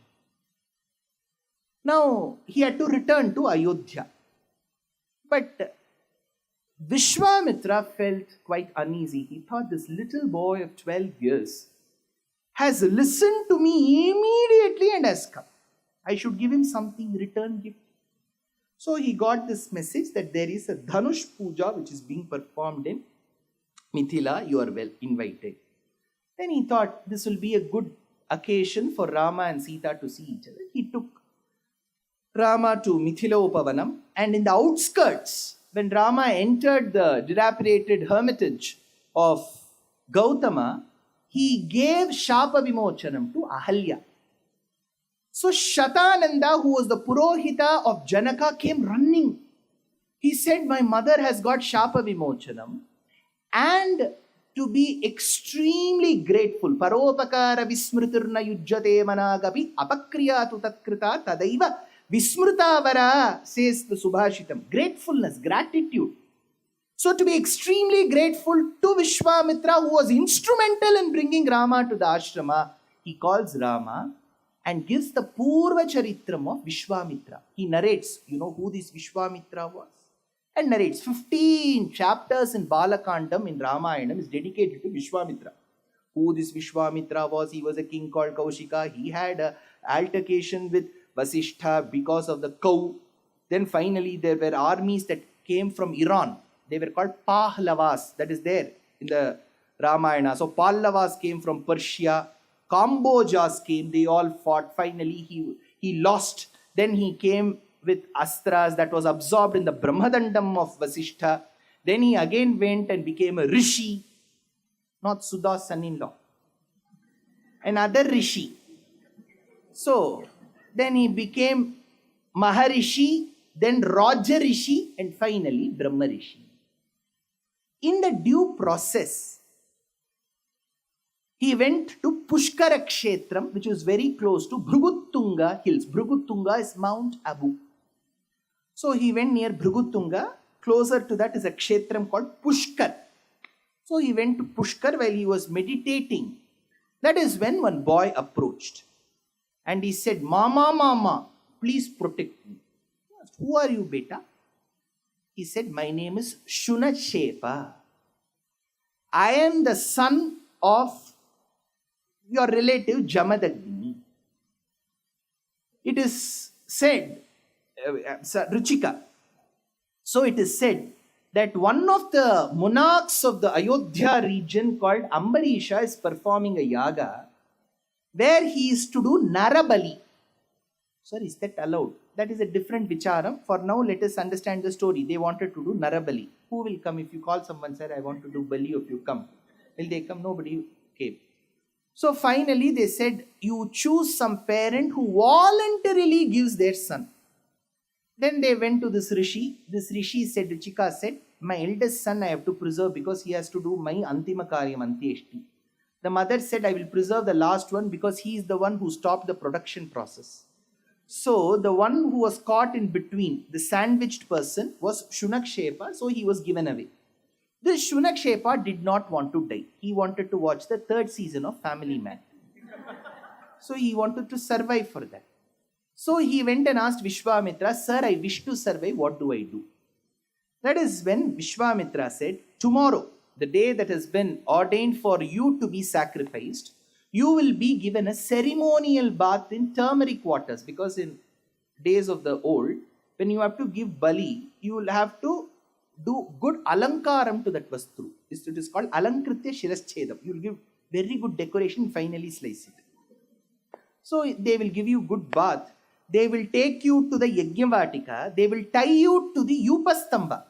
Now, he had to return to Ayodhya. But Vishwamitra felt quite uneasy. He thought, this little boy of 12 years has listened to me immediately and has come. I should give him something, return gift. So he got this message that there is a Dhanush Puja which is being performed in Mithila. You are well invited. Then he thought this will be a good occasion for Rama and Sita to see each other. He took Rama to Mithila Upavanam, and in the outskirts, when Rama entered the dilapidated hermitage of Gautama, he gave Shapa Vimochanam to Ahalya. So Shatananda, who was the Purohita of Janaka, came running. He said, my mother has got Shapa Vimochanam, and to be extremely grateful. Paropakara vismritirna yujjate managapi apakriyatu tatkrita tadaiva vismrutavara, says the Subhashitam. Gratefulness, gratitude. So to be extremely grateful to Vishwamitra, who was instrumental in bringing Rama to the ashrama, he calls Rama and gives the Purva Charitram of Vishwamitra. He narrates, you know who this Vishwamitra was? And narrates 15 chapters in Balakandam in Ramayana is dedicated to Vishwamitra. Who this Vishwamitra was? He was a king called Kaushika. He had an altercation with Vasishtha because of the cow. Then finally there were armies that came from Iran. They were called Pahlavas. That is there in the Ramayana. So Pallavas came from Persia. Kambojas came. They all fought. Finally he lost. Then he came with astras that was absorbed in the Brahmadandam of Vasishtha. Then he again went and became a Rishi, not Sudha's son-in-law, another Rishi. So then he became Maharishi, then Raja Rishi, and finally Brahma Rishi. In the due process, he went to Pushkara Kshetram, which was very close to Bhruguttunga hills. Bhruguttunga is Mount Abu. So he went near Bhruguttunga. Closer to that is a kshetram called Pushkar. So he went to Pushkar while he was meditating. That is when one boy approached. And he said, Mama, Mama, please protect me. Who are you, beta? He said, my name is Shunakshepa. I am the son of your relative Jamadagni. It is said, Ruchika. So it is said that one of the monarchs of the Ayodhya region called Ambarisha is performing a yaga where he is to do Narabali. Sir, is that allowed? That is a different vicharam. For now, let us understand the story. They wanted to do Narabali. Who will come? If you call someone, sir, I want to do Bali, if you come. Will they come? Nobody came. So finally, they said, you choose some parent who voluntarily gives their son. Then they went to this Rishi. This Rishi said, Ruchika said, my eldest son I have to preserve because he has to do my Antima Karyam Antyeshti. The mother said, I will preserve the last one because he is the one who stopped the production process. So the one who was caught in between, the sandwiched person, was Shunakshepa, so he was given away. This Shunakshepa did not want to die. He wanted to watch the third season of Family Man. So he wanted to survive for that. So he went and asked Vishwamitra, sir, I wish to survive, what do I do? That is when Vishwamitra said, tomorrow, the day that has been ordained for you to be sacrificed, you will be given a ceremonial bath in turmeric waters, because in days of the old, when you have to give Bali, you will have to do good alankaram to that vastru. It is called alankritya shiraschedam. You will give very good decoration, finally slice it. So they will give you good bath. They will take you to the Yajnavatika. They will tie you to the Upastamba.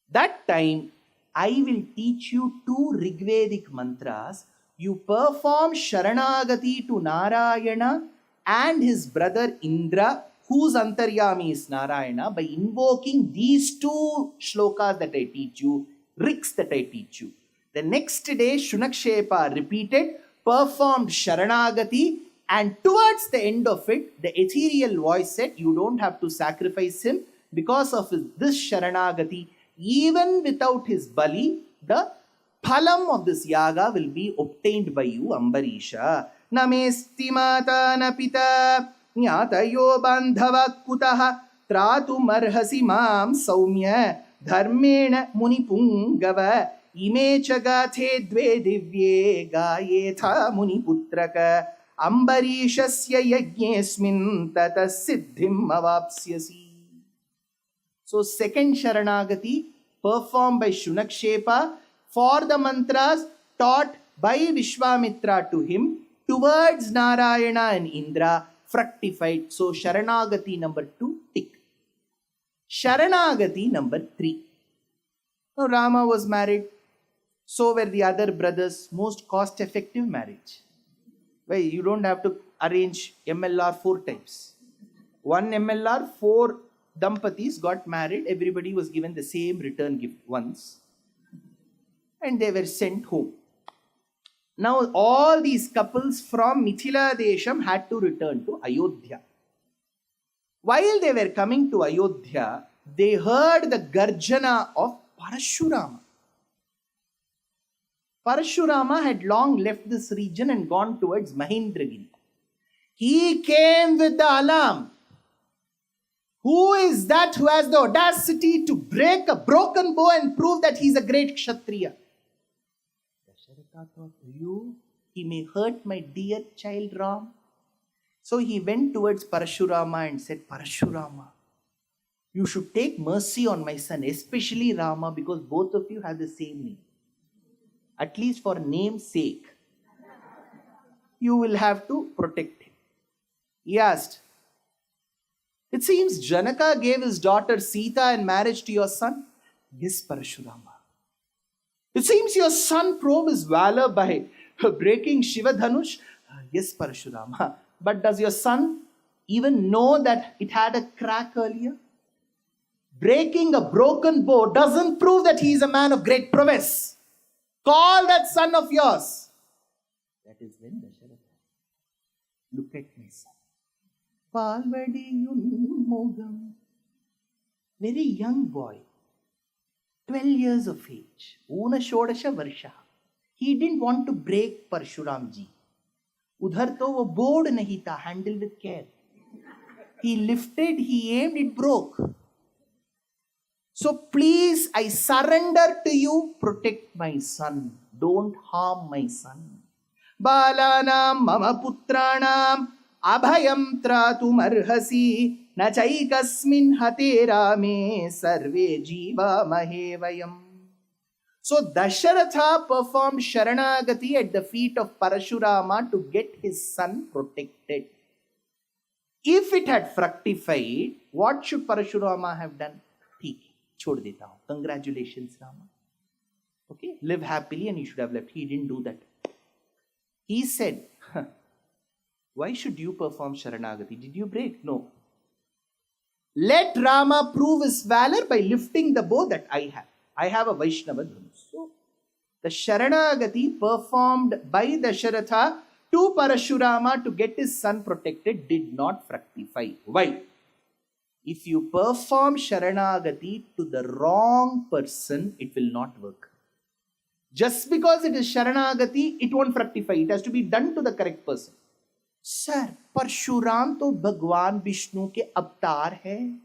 That time, I will teach you 2 Rigvedic mantras. You perform Sharanagati to Narayana and his brother Indra, whose Antaryami is Narayana, by invoking these 2 shlokas that I teach you, riks that I teach you. The next day, Shunakshepa repeated, performed Sharanagati, and towards the end of it, the ethereal voice said, you don't have to sacrifice him because of this Sharanagati. Even without his Bali, the phalam of this yaga will be obtained by you, Ambarisha. Namesti mata na pita nyatayo bandhava kutaha tratu marhasi mam saumya dharmena munipungava imecha gathe dve divye gayetha muniputraka Ambarishasya yajnesmin tata siddhim avapsyasi. So second Sharanagati performed by Shunakshepa for the mantras taught by Vishwamitra to him towards Narayana and Indra fructified. So Sharanagati number 2 tick. Sharanagati number 3. Now Rama was married. So were the other brothers. Most cost-effective marriage. Why? You don't have to arrange MLR 4 times. One MLR, 4 Dampatis got married. Everybody was given the same return gift once. And they were sent home. Now all these couples from Mithila Desham had to return to Ayodhya. While they were coming to Ayodhya, they heard the Garjana of Parashurama. Parashurama had long left this region and gone towards Mahendragiri. He came with the alarm. Who is that who has the audacity to break a broken bow and prove that he is a great Kshatriya? Dasharatha thought, he may hurt my dear child Ram. So he went towards Parashurama and said, Parashurama, you should take mercy on my son, especially Rama, because both of you have the same name. At least for name's sake, you will have to protect him. He asked, it seems Janaka gave his daughter Sita in marriage to your son. Yes, Parashurama. It seems your son proved his valor by breaking Shiva Dhanush. Yes, Parashurama. But does your son even know that it had a crack earlier? Breaking a broken bow doesn't prove that he is a man of great prowess. Call that son of yours. That is when Dasharatha. Look at my son. Palvadiyun Mogam. Very young boy. 12 years of age. Una Shodasha Varsha. He didn't want to break Parshuramji. Udhar to wo board nahi tha, handle with care. He lifted, he aimed, it broke. So please, I surrender to you, protect my son. Don't harm my son. Balanam mama putranam abhayam tratum arhasi na chaikasmin hate rame sarve jiva mahevayam. So Dasharatha performed Sharanagati at the feet of Parashurama to get his son protected. If it had fructified, what should Parashurama have done? Theek, chhod deta hu. Congratulations, Rama. Okay, live happily, and he should have left. He didn't do that. He said, why should you perform Sharanagati? Did you break? No. Let Rama prove his valor by lifting the bow that I have. I have a Vaishnava Dhanush. So, the Sharanagati performed by Dasharatha to Parashurama to get his son protected did not fructify. Why? If you perform Sharanagati to the wrong person, it will not work. Just because it is Sharanagati, it won't fructify. It has to be done to the correct person. Sir, Parshuram to Bhagwan Vishnu के अवतार है.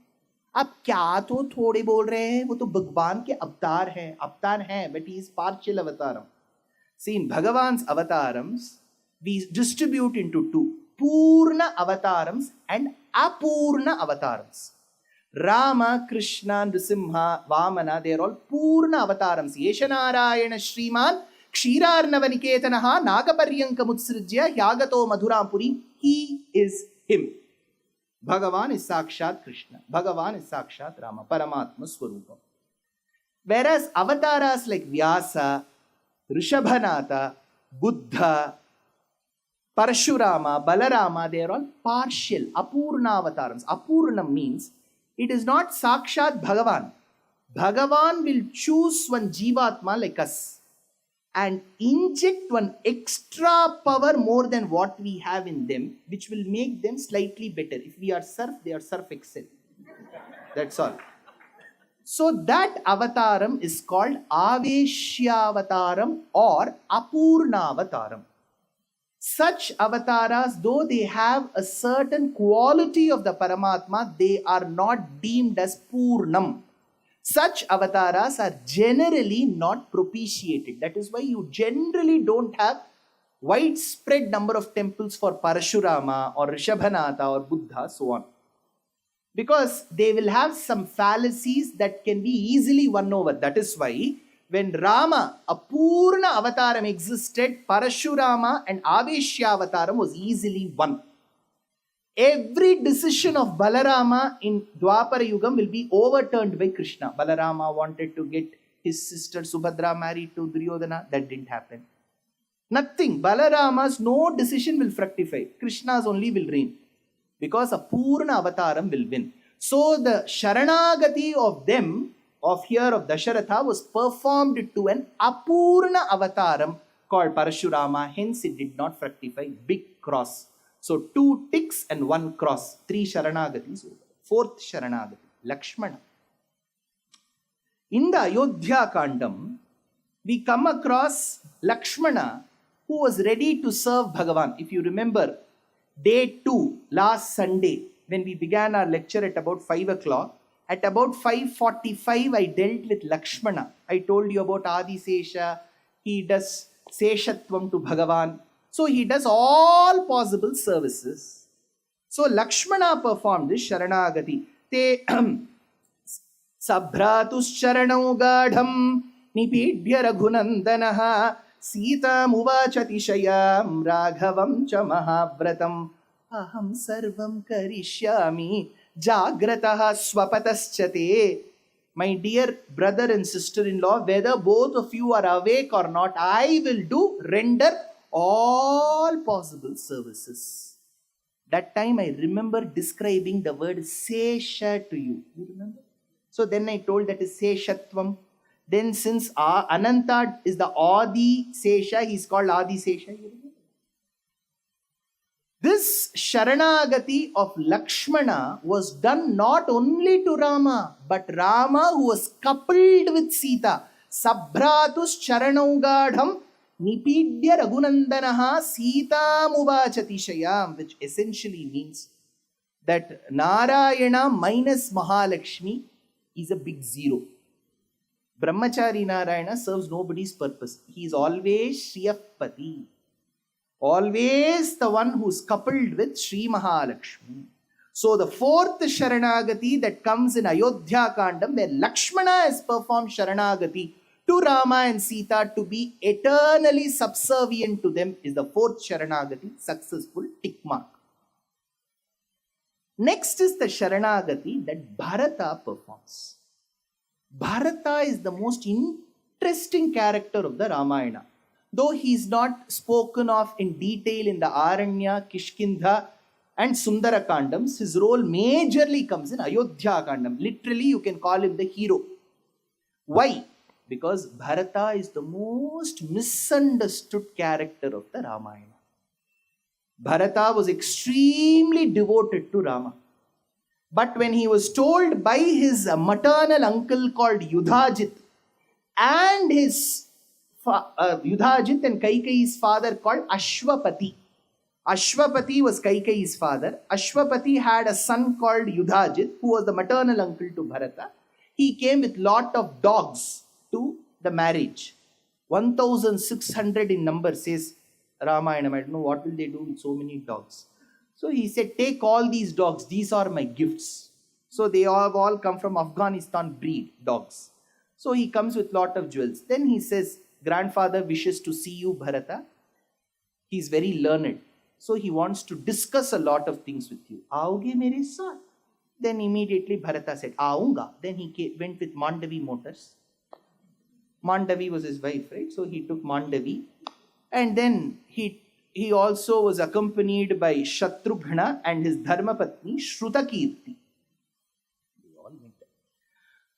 आप क्या तो थोड़े बोल रहे हैं, वो तो भगवान के अवतार हैं, but he is partial avataram. See, in Bhagavan's avatarams, we distribute into two, Purna avatarams and Apurna avatarams. Rama, Krishna, Nrisimha, Vamana, they are all Purna avatarams. Yeshanarayana Shriman, Kshirar-navaniketanaha, Nagaparyankamutsrijya, Yagato Madhuram-puri, he is him. Bhagavan is Sakshat Krishna. Bhagavan is Sakshat Rama, Paramatma Swarupam. Whereas avataras like Vyasa, Rishabhanatha, Buddha, Parashurama, Balarama, they are all partial, Apurna avatarams. Apurna means it is not Sakshat Bhagavan. Bhagavan will choose one Jivatma like us and inject one extra power more than what we have in them, which will make them slightly better. If we are surf, they are surf excel. That's all. So that avataram is called Aveshyavataram or Apurnavataram. Such avatars, though they have a certain quality of the Paramatma, they are not deemed as Purnam. Such avataras are generally not propitiated. That is why you generally don't have widespread number of temples for Parashurama or Rishabhanatha or Buddha, so on. Because they will have some fallacies that can be easily won over. That is why when Rama, a Purna avataram existed, Parashurama and Aveshya avataram was easily won. Every decision of Balarama in Dwapara Yugam will be overturned by Krishna. Balarama wanted to get his sister Subhadra married to Duryodhana. That didn't happen. Nothing. Balarama's no decision will fructify. Krishna's only will reign. Because a Purna avataram will win. So the Sharanagati of them, of Dasharatha, was performed to an Apurna avataram called Parashurama. Hence it did not fructify. Big cross. So 2 ticks and 1 cross. 3 Sharanagatis over. 4th Sharanagati, Lakshmana. In the Ayodhya Kandam, we come across Lakshmana, who was ready to serve Bhagavan. If you remember, day 2, last Sunday, when we began our lecture at about 5 o'clock, at about 5:45, I dealt with Lakshmana. I told you about Adi Sesha. He does Seshatvam to Bhagavan. So he does all possible services. So Lakshmana performed this Sharanagati. Te Sabhratus Charanau Gadham Nipidya Raghunandanaha Sita Muvachati Shayam Raghavam Cha Mahavratam Aham Sarvam Karishyami Jagrataha Swapataschate. My dear brother and sister-in-law, whether both of you are awake or not, I will render all possible services. That time I remember describing the word Sesha to you. You remember? So then I told that is Seshatvam. Then since Ananta is the Adi Sesha, he is called Adi Sesha. You remember? This Sharanagati of Lakshmana was done not only to Rama, but Rama who was coupled with Sita. Sabhratus Charanau Gadham Nipidya Raghunandanaha Sita Muvachati Shayam, which essentially means that Narayana minus Mahalakshmi is a big zero. Brahmachari Narayana serves nobody's purpose. He is always Shriyapati. Always the one who is coupled with Sri Mahalakshmi. So the fourth Sharanagati that comes in Ayodhya Kandam, where Lakshmana has performed Sharanagati to Rama and Sita to be eternally subservient to them, is the fourth Sharanagati, successful, tick mark. Next is the Sharanagati that Bharata performs. Bharata is the most interesting character of the Ramayana. Though he is not spoken of in detail in the Aranya, Kishkindha and Sundara Kandams, his role majorly comes in Ayodhya Kandam. Literally, you can call him the hero. Why? Because Bharata is the most misunderstood character of the Ramayana. Bharata was extremely devoted to Rama. But when he was told by his maternal uncle called Yudhajit and his Yudhajit and Kaikeyi's father called Ashwapati. Ashwapati was Kaikeyi's father. Ashwapati had a son called Yudhajit, who was the maternal uncle to Bharata. He came with lot of dogs to the marriage. 1,600 in number, says Ramayana. I don't know what will they do with so many dogs. So he said, take all these dogs. These are my gifts. So they have all come from Afghanistan breed dogs. So he comes with lot of jewels. Then he says, grandfather wishes to see you, Bharata. He's very learned. So he wants to discuss a lot of things with you. Aoge mere saath? Then immediately Bharata said, Aunga. Then he went with Mandavi motors. Mandavi was his wife, right? So he took Mandavi. And then he also was accompanied by Shatrughna and his Dharmapatni, Shrutakirti.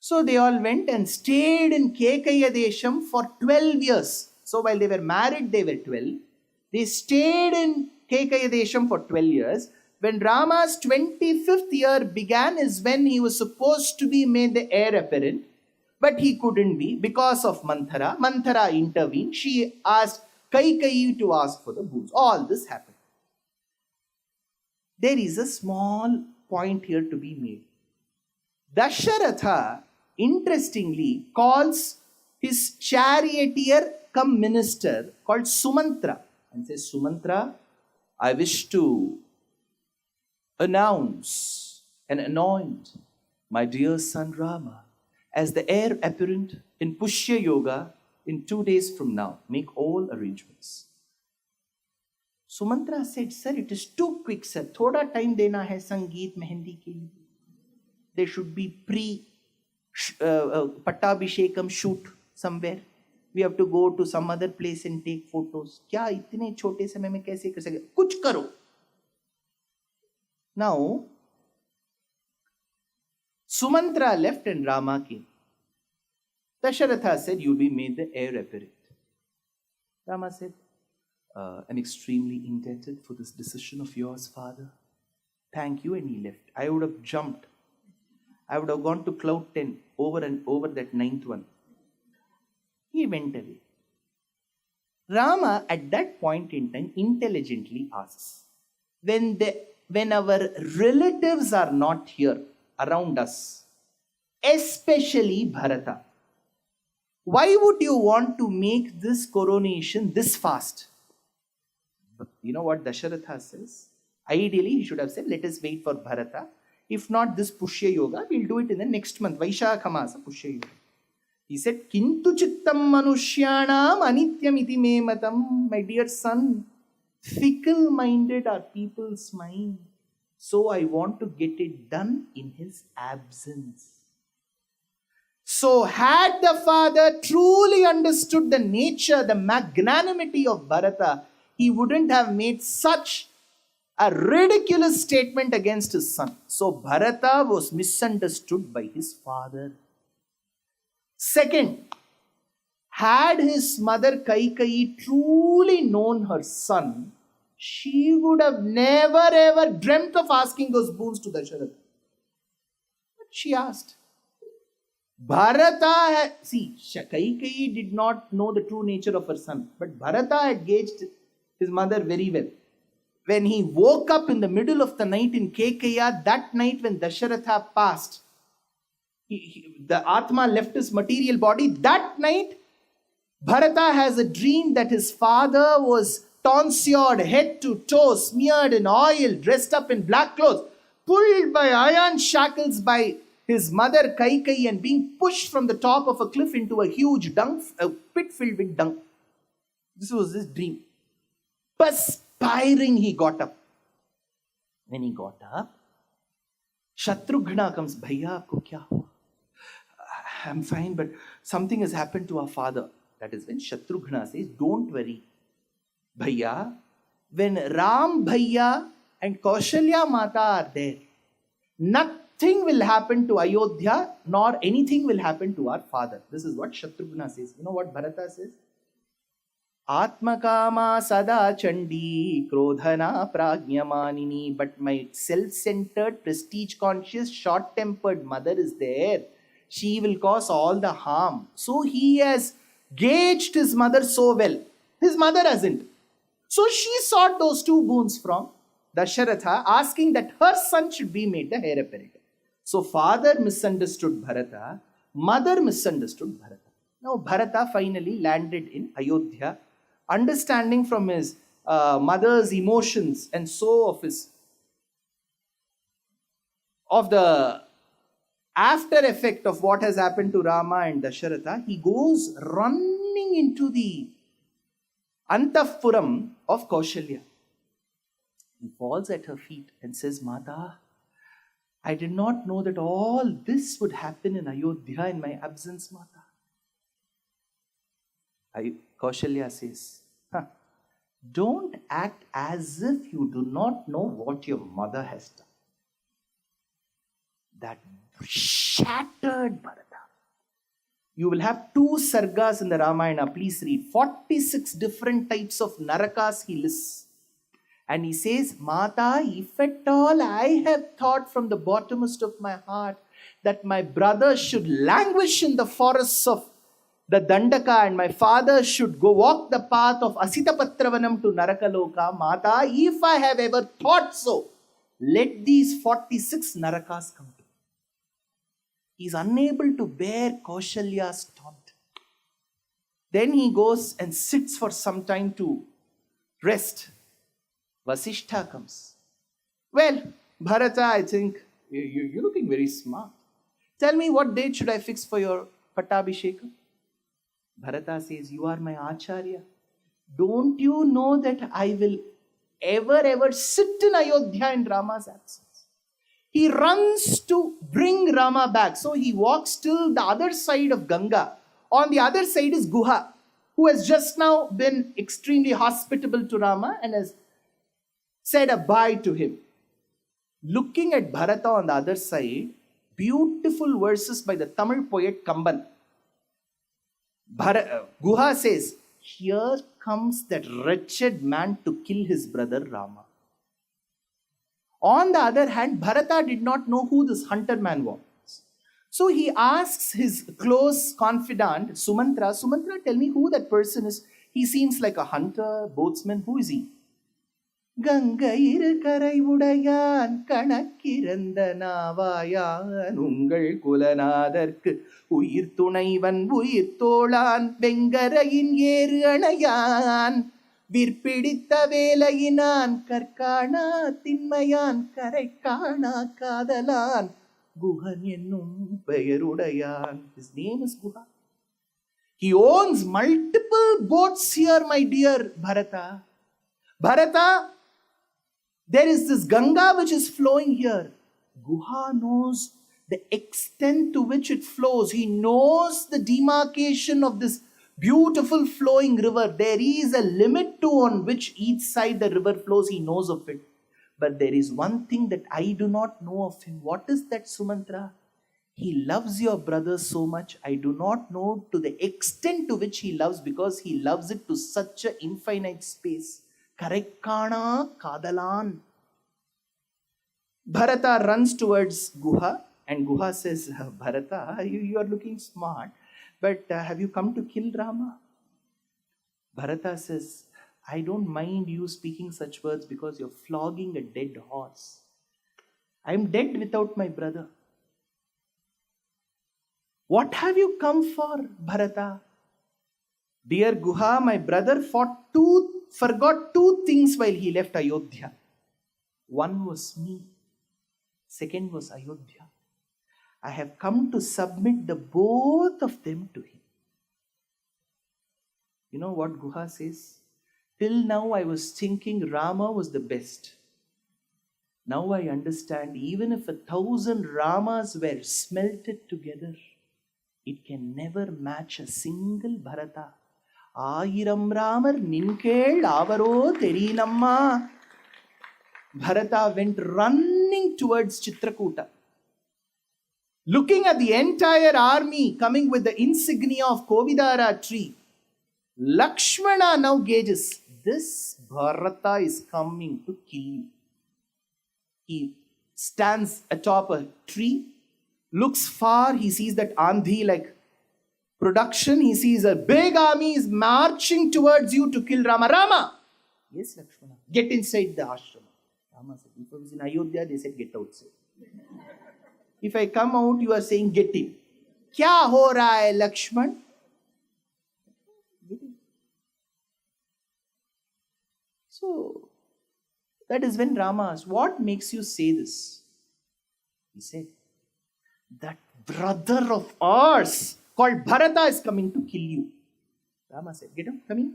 So they all went and stayed in Kekaya Desham for 12 years. So while they were married, they were 12. They stayed in Kekaya Desham for 12 years. When Rama's 25th year began is when he was supposed to be made the heir apparent. But he couldn't be because of Manthara. Manthara intervened. She asked Kaikeyi to ask for the boons. All this happened. There is a small point here to be made. Dasharatha, interestingly, calls his charioteer come minister called Sumantra and says, Sumantra, I wish to announce and anoint my dear son Rama as the heir apparent in Pushya Yoga in 2 days from now. Make all arrangements. Sumantra said, sir, it is too quick, sir. Thoda time dena hai Sangeet Mehendi ke liye. There should be Pattabhishekam shoot somewhere. We have to go to some other place and take photos. Kya itne chote samay mein kaise kar sakte? Kuch karo. Now, Sumantra left and Rama came. Dasharatha said, you'll be made the heir apparent. Rama said, I'm extremely indebted for this decision of yours, father. Thank you. And he left. I would have jumped. I would have gone to cloud 10 over and over that 9th one. He went away. Rama at that point in time intelligently asks, when our relatives are not here around us, especially Bharata, why would you want to make this coronation this fast? You know what Dasharatha says? Ideally, he should have said, let us wait for Bharata. If not this Pushya Yoga, we'll do it in the next month. Vaishakha Masa Pushya Yoga. He said, Kintu chittam manushyanam anityam iti me matam. My dear son, fickle-minded are people's mind. So I want to get it done in his absence. So had the father truly understood the nature, the magnanimity of Bharata, he wouldn't have made such a ridiculous statement against his son. So Bharata was misunderstood by his father. Second, had his mother Kaikeyi truly known her son, she would have never ever dreamt of asking those boons to Dasharatha. But she asked. Bharata, Kaikeyi did not know the true nature of her son, but Bharata had gauged his mother very well. When he woke up in the middle of the night in Kekaya, that night when Dasharatha passed, The Atma left his material body. That night, Bharata has a dream that his father was tonsured head to toe, smeared in oil, dressed up in black clothes, pulled by iron shackles by his mother Kaikai and being pushed from the top of a cliff into a huge a pit filled with dung. This was his dream. Perspiring, he got up. When he got up, Shatrughna comes, Bhaiya, aapko kya hua? I'm fine, but something has happened to our father. That is when Shatrughna says, don't worry, Bhaiya. When Ram Bhaiya and Kaushalya Mata are there, nothing will happen to Ayodhya, nor anything will happen to our father. This is what Shatrughna says. You know what Bharata says? Atmakama sada chandi krodhana pragyamanini. But my self-centered, prestige-conscious, short-tempered mother is there. She will cause all the harm. So he has gauged his mother so well. His mother hasn't. So she sought those two boons from Dasharatha, asking that her son should be made the heir apparent. So father misunderstood Bharata, mother misunderstood Bharata. Now Bharata finally landed in Ayodhya, understanding from his mother's emotions and so of the after effect of what has happened to Rama and Dasharatha. He goes running into the Antappuram of Kaushalya. He falls at her feet and says, Mata, I did not know that all this would happen in Ayodhya in my absence, Mata. Kaushalya says, don't act as if you do not know what your mother has done. That shattered Bharata. You will have 2 sargas in the Ramayana. Please read. 46 different types of narakas he lists. And he says, Mata, if at all I have thought from the bottommost of my heart that my brother should languish in the forests of the Dandaka and my father should go walk the path of Asitapatravanam to Narakaloka, Mata, if I have ever thought so, let these 46 narakas come to me. He is unable to bear Kaushalya's taunt. Then he goes and sits for some time to rest. Vasishtha comes. Well, Bharata, I think you're looking very smart. Tell me, what date should I fix for your Pattabhishekam? Bharata says, you are my Acharya. Don't you know that I will ever sit in Ayodhya in Rama's absence? He runs to bring Rama back. So he walks till the other side of Ganga. On the other side is Guha, who has just now been extremely hospitable to Rama and has said a bye to him. Looking at Bharata on the other side, beautiful verses by the Tamil poet Kamban. Guha says, here comes that wretched man to kill his brother Rama. On the other hand, Bharata did not know who this hunter man was. So he asks his close confidant, Sumantra, Sumantra, tell me who that person is. He seems like a hunter, boatsman. Who is he? Gangair karai udayan kanakiranda navayan ungal kulanadarku uyir tunaivan uyir tolan vengarayin yeru anayan virpiditha velayinan karkana tinmayan karaikana kadalan Guhan ennum peyarudayan. His name is Guha. He owns multiple boats here, my dear Bharata. Bharata, there is this Ganga which is flowing here. Guha knows the extent to which it flows. He knows the demarcation of this beautiful flowing river. There is a limit to on which each side the river flows. He knows of it. But there is one thing that I do not know of him. What is that, Sumantra? He loves your brother so much. I do not know to the extent to which he loves, because he loves it to such an infinite space. Karaikana Kadalan. Bharata runs towards Guha and Guha says, Bharata, you are looking smart, but have you come to kill Rama? Bharata says, I don't mind you speaking such words because you're flogging a dead horse. I'm dead without my brother. What have you come for, Bharata? Dear Guha, my brother forgot two things while he left Ayodhya. One was me. Second was Ayodhya. I have come to submit the both of them to him. You know what Guha says? Till now I was thinking Rama was the best. Now I understand, even if 1,000 Ramas were smelted together, it can never match a single Bharata. Ayiram Ramar Ninkeel Avaro Terinamma. Bharata went running towards Chitrakuta, looking at the entire army coming with the insignia of Kovidara tree. Lakshmana now gauges, this Bharata is coming to kill you. He stands atop a tree, looks far, he sees that Andhi like production, he sees a big army is marching towards you to kill Rama. Rama! Yes, Lakshmana, get inside the ashram. Rama said, if I was in Ayodhya, they said get outside. If I come out, you are saying get in. Kya ho raha hai, Lakshman? Get in. So, that is when Rama asked, what makes you say this? He said, that brother of ours called Bharata is coming to kill you. Rama said, get him, come in.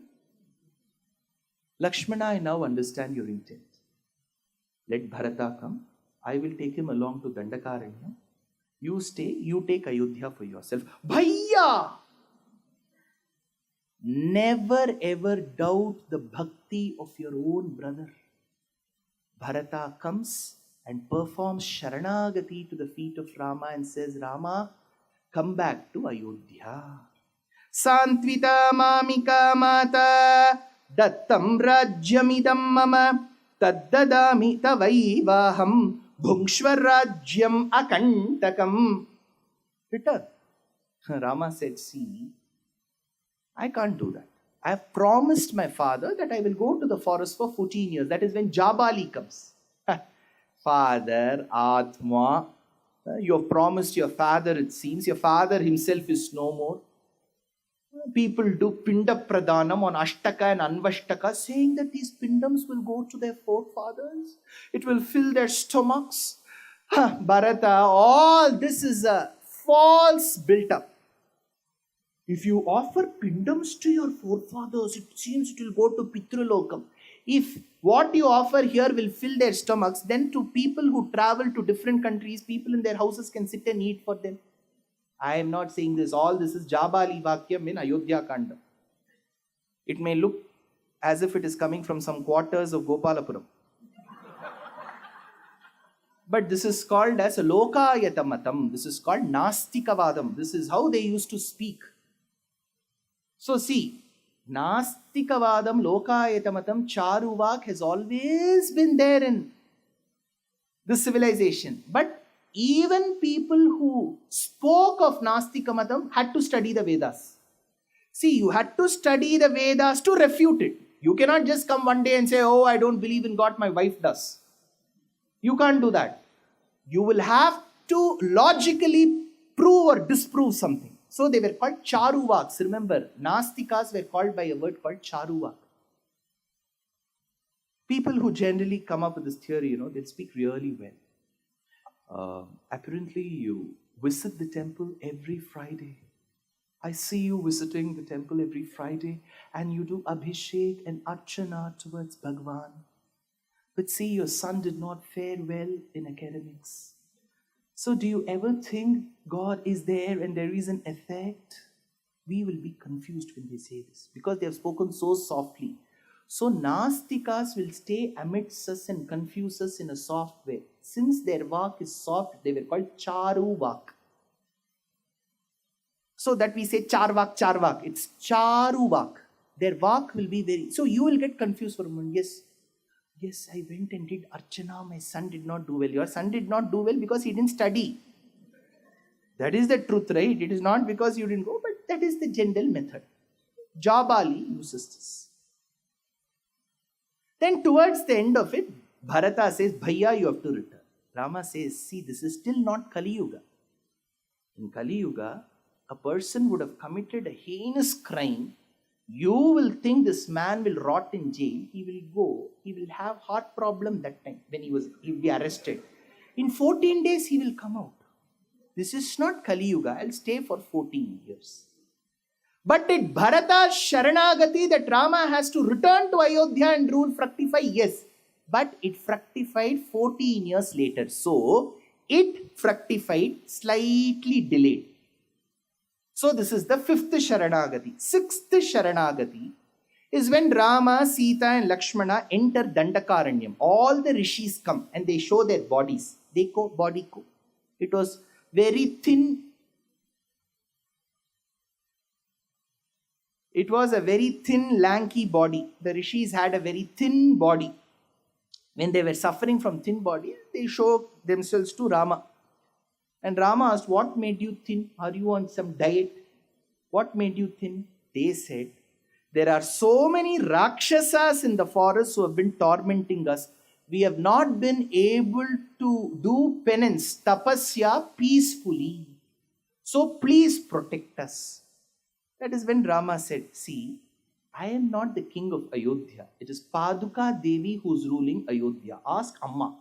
Lakshmana, I now understand your intent. Let Bharata come. I will take him along to Dandakaranya. You stay, you take Ayodhya for yourself. Bhaiya! Never ever doubt the bhakti of your own brother. Bharata comes and performs Sharanagati to the feet of Rama and says, Rama, come back to Ayodhya. Santvita mamika mata dattam rajyamidam mama taddadami tavaivaham bhungshvar rajyam akantakam. Return. Rama said, see, I can't do that. I have promised my father that I will go to the forest for 14 years. That is when Jabali comes. Father, Atma, you have promised your father, it seems. Your father himself is no more. People do Pinda Pradhanam on Ashtaka and Anvashtaka, saying that these Pindams will go to their forefathers. It will fill their stomachs. Bharata, all this is a false built-up. If you offer Pindams to your forefathers, it seems it will go to Pitrulokam. If what you offer here will fill their stomachs, then to people who travel to different countries, people in their houses can sit and eat for them. I am not saying this. All this is Jabali Vakyam in Ayodhya Kanda. It may look as if it is coming from some quarters of Gopalapuram. But this is called as a Lokayatamatam. This is called Nastikavadam. This is how they used to speak. So see, Nastikavadam, Lokayatamatam, Charuvak has always been there in this civilization. But even people who spoke of Nastikamatam had to study the Vedas. See, you had to study the Vedas to refute it. You cannot just come one day and say, oh, I don't believe in God, my wife does. You can't do that. You will have to logically prove or disprove something. So they were called Charuvaks. Remember, Nastikas were called by a word called Charuvak. People who generally come up with this theory, they'll speak really well. Apparently, you visit the temple every Friday. I see you visiting the temple every Friday and you do Abhishek and Archana towards Bhagwan. But see, your son did not fare well in academics. So do you ever think God is there and there is an effect? We will be confused when they say this because they have spoken so softly. So Nastikas will stay amidst us and confuse us in a soft way. Since their vak is soft, they were called Charuvak. So that we say Charvak, it's Charuvak. Their vak will be very... So you will get confused for a moment. Yes, I went and did Archana. My son did not do well. Your son did not do well because he didn't study. That is the truth, right? It is not because you didn't go, but that is the general method. Jabali uses this. Then towards the end of it, Bharata says, Bhaiya, you have to return. Rama says, see, this is still not Kali Yuga. In Kali Yuga, a person would have committed a heinous crime. You will think this man will rot in jail. He will have heart problem that time when he'll be arrested. In 14 days, he will come out. This is not Kali Yuga. I'll stay for 14 years. But did Bharata's Sharanagati that Rama has to return to Ayodhya and rule fructify? Yes. But it fructified 14 years later. So, it fructified slightly delayed. So, this is the 5th Sharanagati. 6th Sharanagati is when Rama, Sita and Lakshmana enter Dandakaranyam. All the rishis come and they show their bodies. Dekho, body ko. It was very thin. It was a very thin, lanky body. The rishis had a very thin body. When they were suffering from thin body, they showed themselves to Rama. And Rama asked, what made you thin? Are you on some diet? What made you thin? They said, there are so many Rakshasas in the forest who have been tormenting us. We have not been able to do penance, tapasya, peacefully. So please protect us. That is when Rama said, see, I am not the king of Ayodhya. It is Paduka Devi who is ruling Ayodhya. Ask Amma.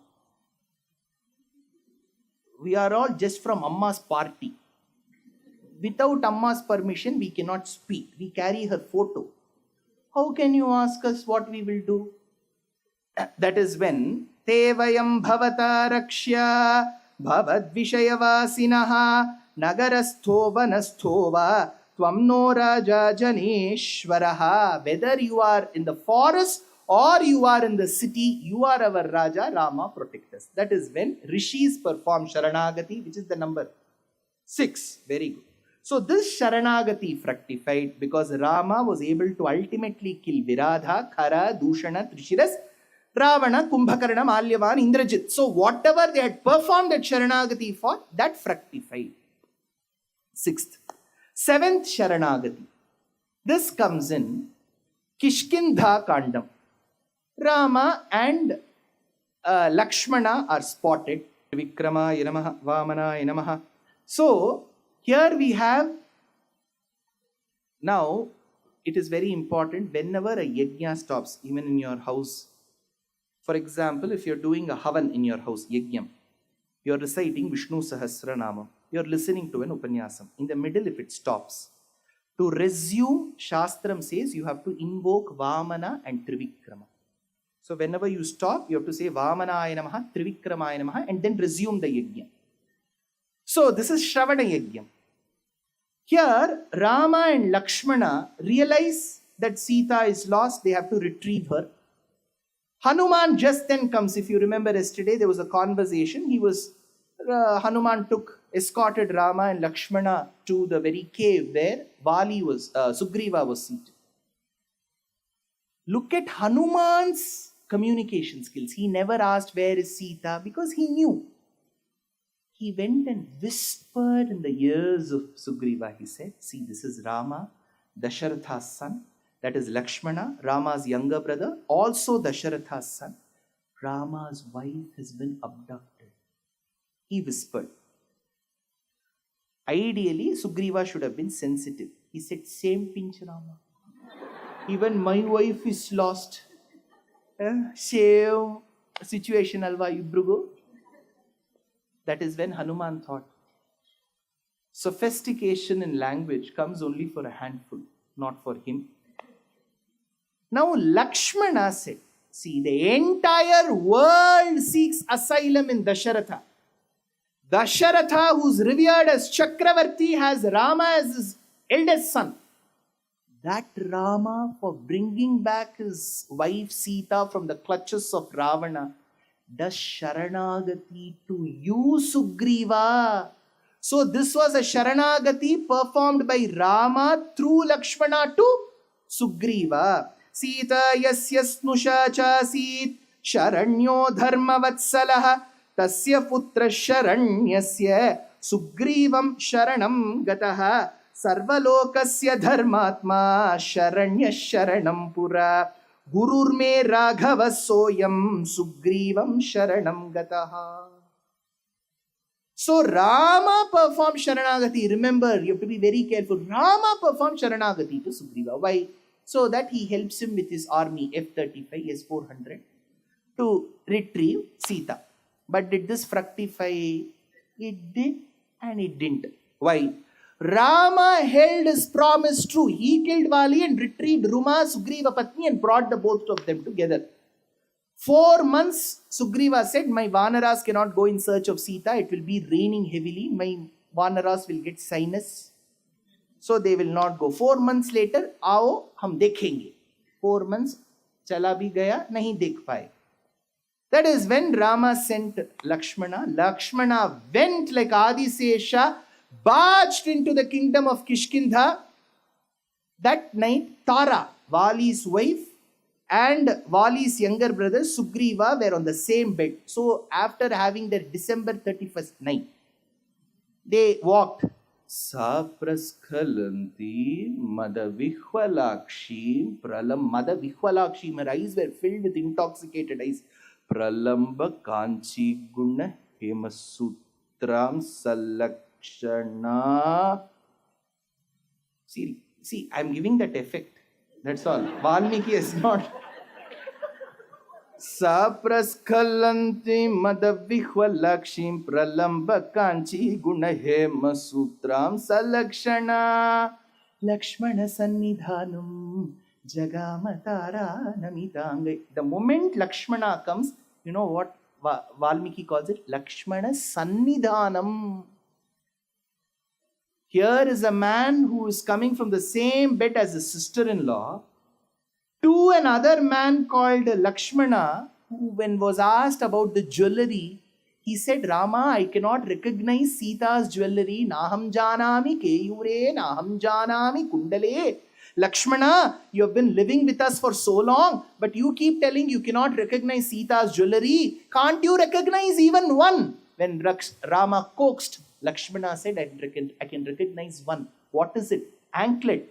We are all just from Amma's party. Without Amma's permission, we cannot speak. We carry her photo. How can you ask us what we will do? That is when Tevayam Bhavata Rakshya Bhavad Vishayavasinaha Nagarastho Vanasthova Tvamno Raja Janeshwaraha. Whether you are in the forest or you are in the city, you are our Raja, Rama, protect us. That is when rishis perform Sharanagati, which is the number 6. Very good. So this Sharanagati fructified because Rama was able to ultimately kill Viradha, Khara, Dushana, Trishiras, Ravana, Kumbhakarna, Malyavan, Indrajit. So whatever they had performed that Sharanagati for, that fructified. 6th. 7th Sharanagati. This comes in Kishkindha Kandam. Rama and Lakshmana are spotted. Vikramaya Namaha, Vamanaya Namaha. So, here we have, now it is very important whenever a yagna stops, even in your house. For example, if you're doing a havan in your house, yagyam, you're reciting Vishnu Sahasranamam, you're listening to an upanyasam. In the middle, if it stops, to resume, Shastram says you have to invoke Vamana and Trivikrama. So whenever you stop, you have to say Vamanaya Namaha, Trivikramaya Namaha, and then resume the yajna. So this is Shravana Yajna. Here, Rama and Lakshmana realize that Sita is lost. They have to retrieve her. Hanuman just then comes. If you remember yesterday, there was a conversation. Hanuman escorted Rama and Lakshmana to the very cave where Sugriva was seated. Look at Hanuman's communication skills. He never asked where is Sita because he knew. He went and whispered in the ears of Sugriva. He said, see, this is Rama, Dasharatha's son. That is Lakshmana, Rama's younger brother, also Dasharatha's son. Rama's wife has been abducted. He whispered. Ideally, Sugriva should have been sensitive. He said, same pinch, Rama. Even my wife is lost. Same situation, alva ibrugo. That is when Hanuman thought, sophistication in language comes only for a handful, not for him. Now Lakshmana said, see, the entire world seeks asylum in Dasharatha. Dasharatha, who's revered as Chakravarti, has Rama as his eldest son. That Rama, for bringing back his wife Sita from the clutches of Ravana, does Sharanagati to you, Sugriva. So this was a Sharanagati performed by Rama through Lakshmana to Sugriva. Sita yasyasnusha chasit Sharanyo dharma vatsalaha tasya putra Sharanyasya Sugrivam Sharanam gataha Sarvalokasya dharmatma Sharanya Sharanam pura Gurur me Raghava soyam Sugrivam Sharanam gataha. So Rama performed Sharanagati. Remember, you have to be very careful. Rama performed Sharanagati to Sugriva. Why? So that he helps him with his army, F-35, S-400, to retrieve Sita. But did this fructify? It did and it didn't. Why? Rama held his promise true. He killed Vali and retrieved Ruma, Sugriva Patni and brought the both of them together. 4 months, Sugriva said, my Vanaras cannot go in search of Sita. It will be raining heavily. My Vanaras will get sinus. So they will not go. 4 months later, आओ हम देखेंगे. 4 months, चला भी गया, नहीं देख पाए. That is when Rama sent Lakshmana. Lakshmana went like Adisesha, barged into the kingdom of Kishkindha. That night, Tara, Vali's wife, and Vali's younger brother Sugriva were on the same bed. So after having their December 31st night, they walked. Sapraskalanti Madavihvalakshi Pralam Madavihvalakshi. My eyes were filled with intoxicated eyes. Pralamba Kanchi Guna Hemasutram Salakshana. See, I'm giving that effect. That's all. Valmiki is not. Sapraskalanti Madavihvalakshim Pralamba Kanchi Gunahema Sutram Salakshana Lakshmana Sannidhanam Jagamatara Namitangai. The moment Lakshmana comes, you know what Valmiki calls it? Lakshmana Sannidhanam. Here is a man who is coming from the same bed as his sister-in-law to another man called Lakshmana, who when was asked about the jewelry, he said, Rama, I cannot recognize Sita's jewelry. Naham janami keyure, naham janami kundale. Lakshmana, you have been living with us for so long, but you keep telling you cannot recognize Sita's jewelry. Can't you recognize even one? When Rama coaxed, Lakshmana said, I can recognize one. What is it? Anklet.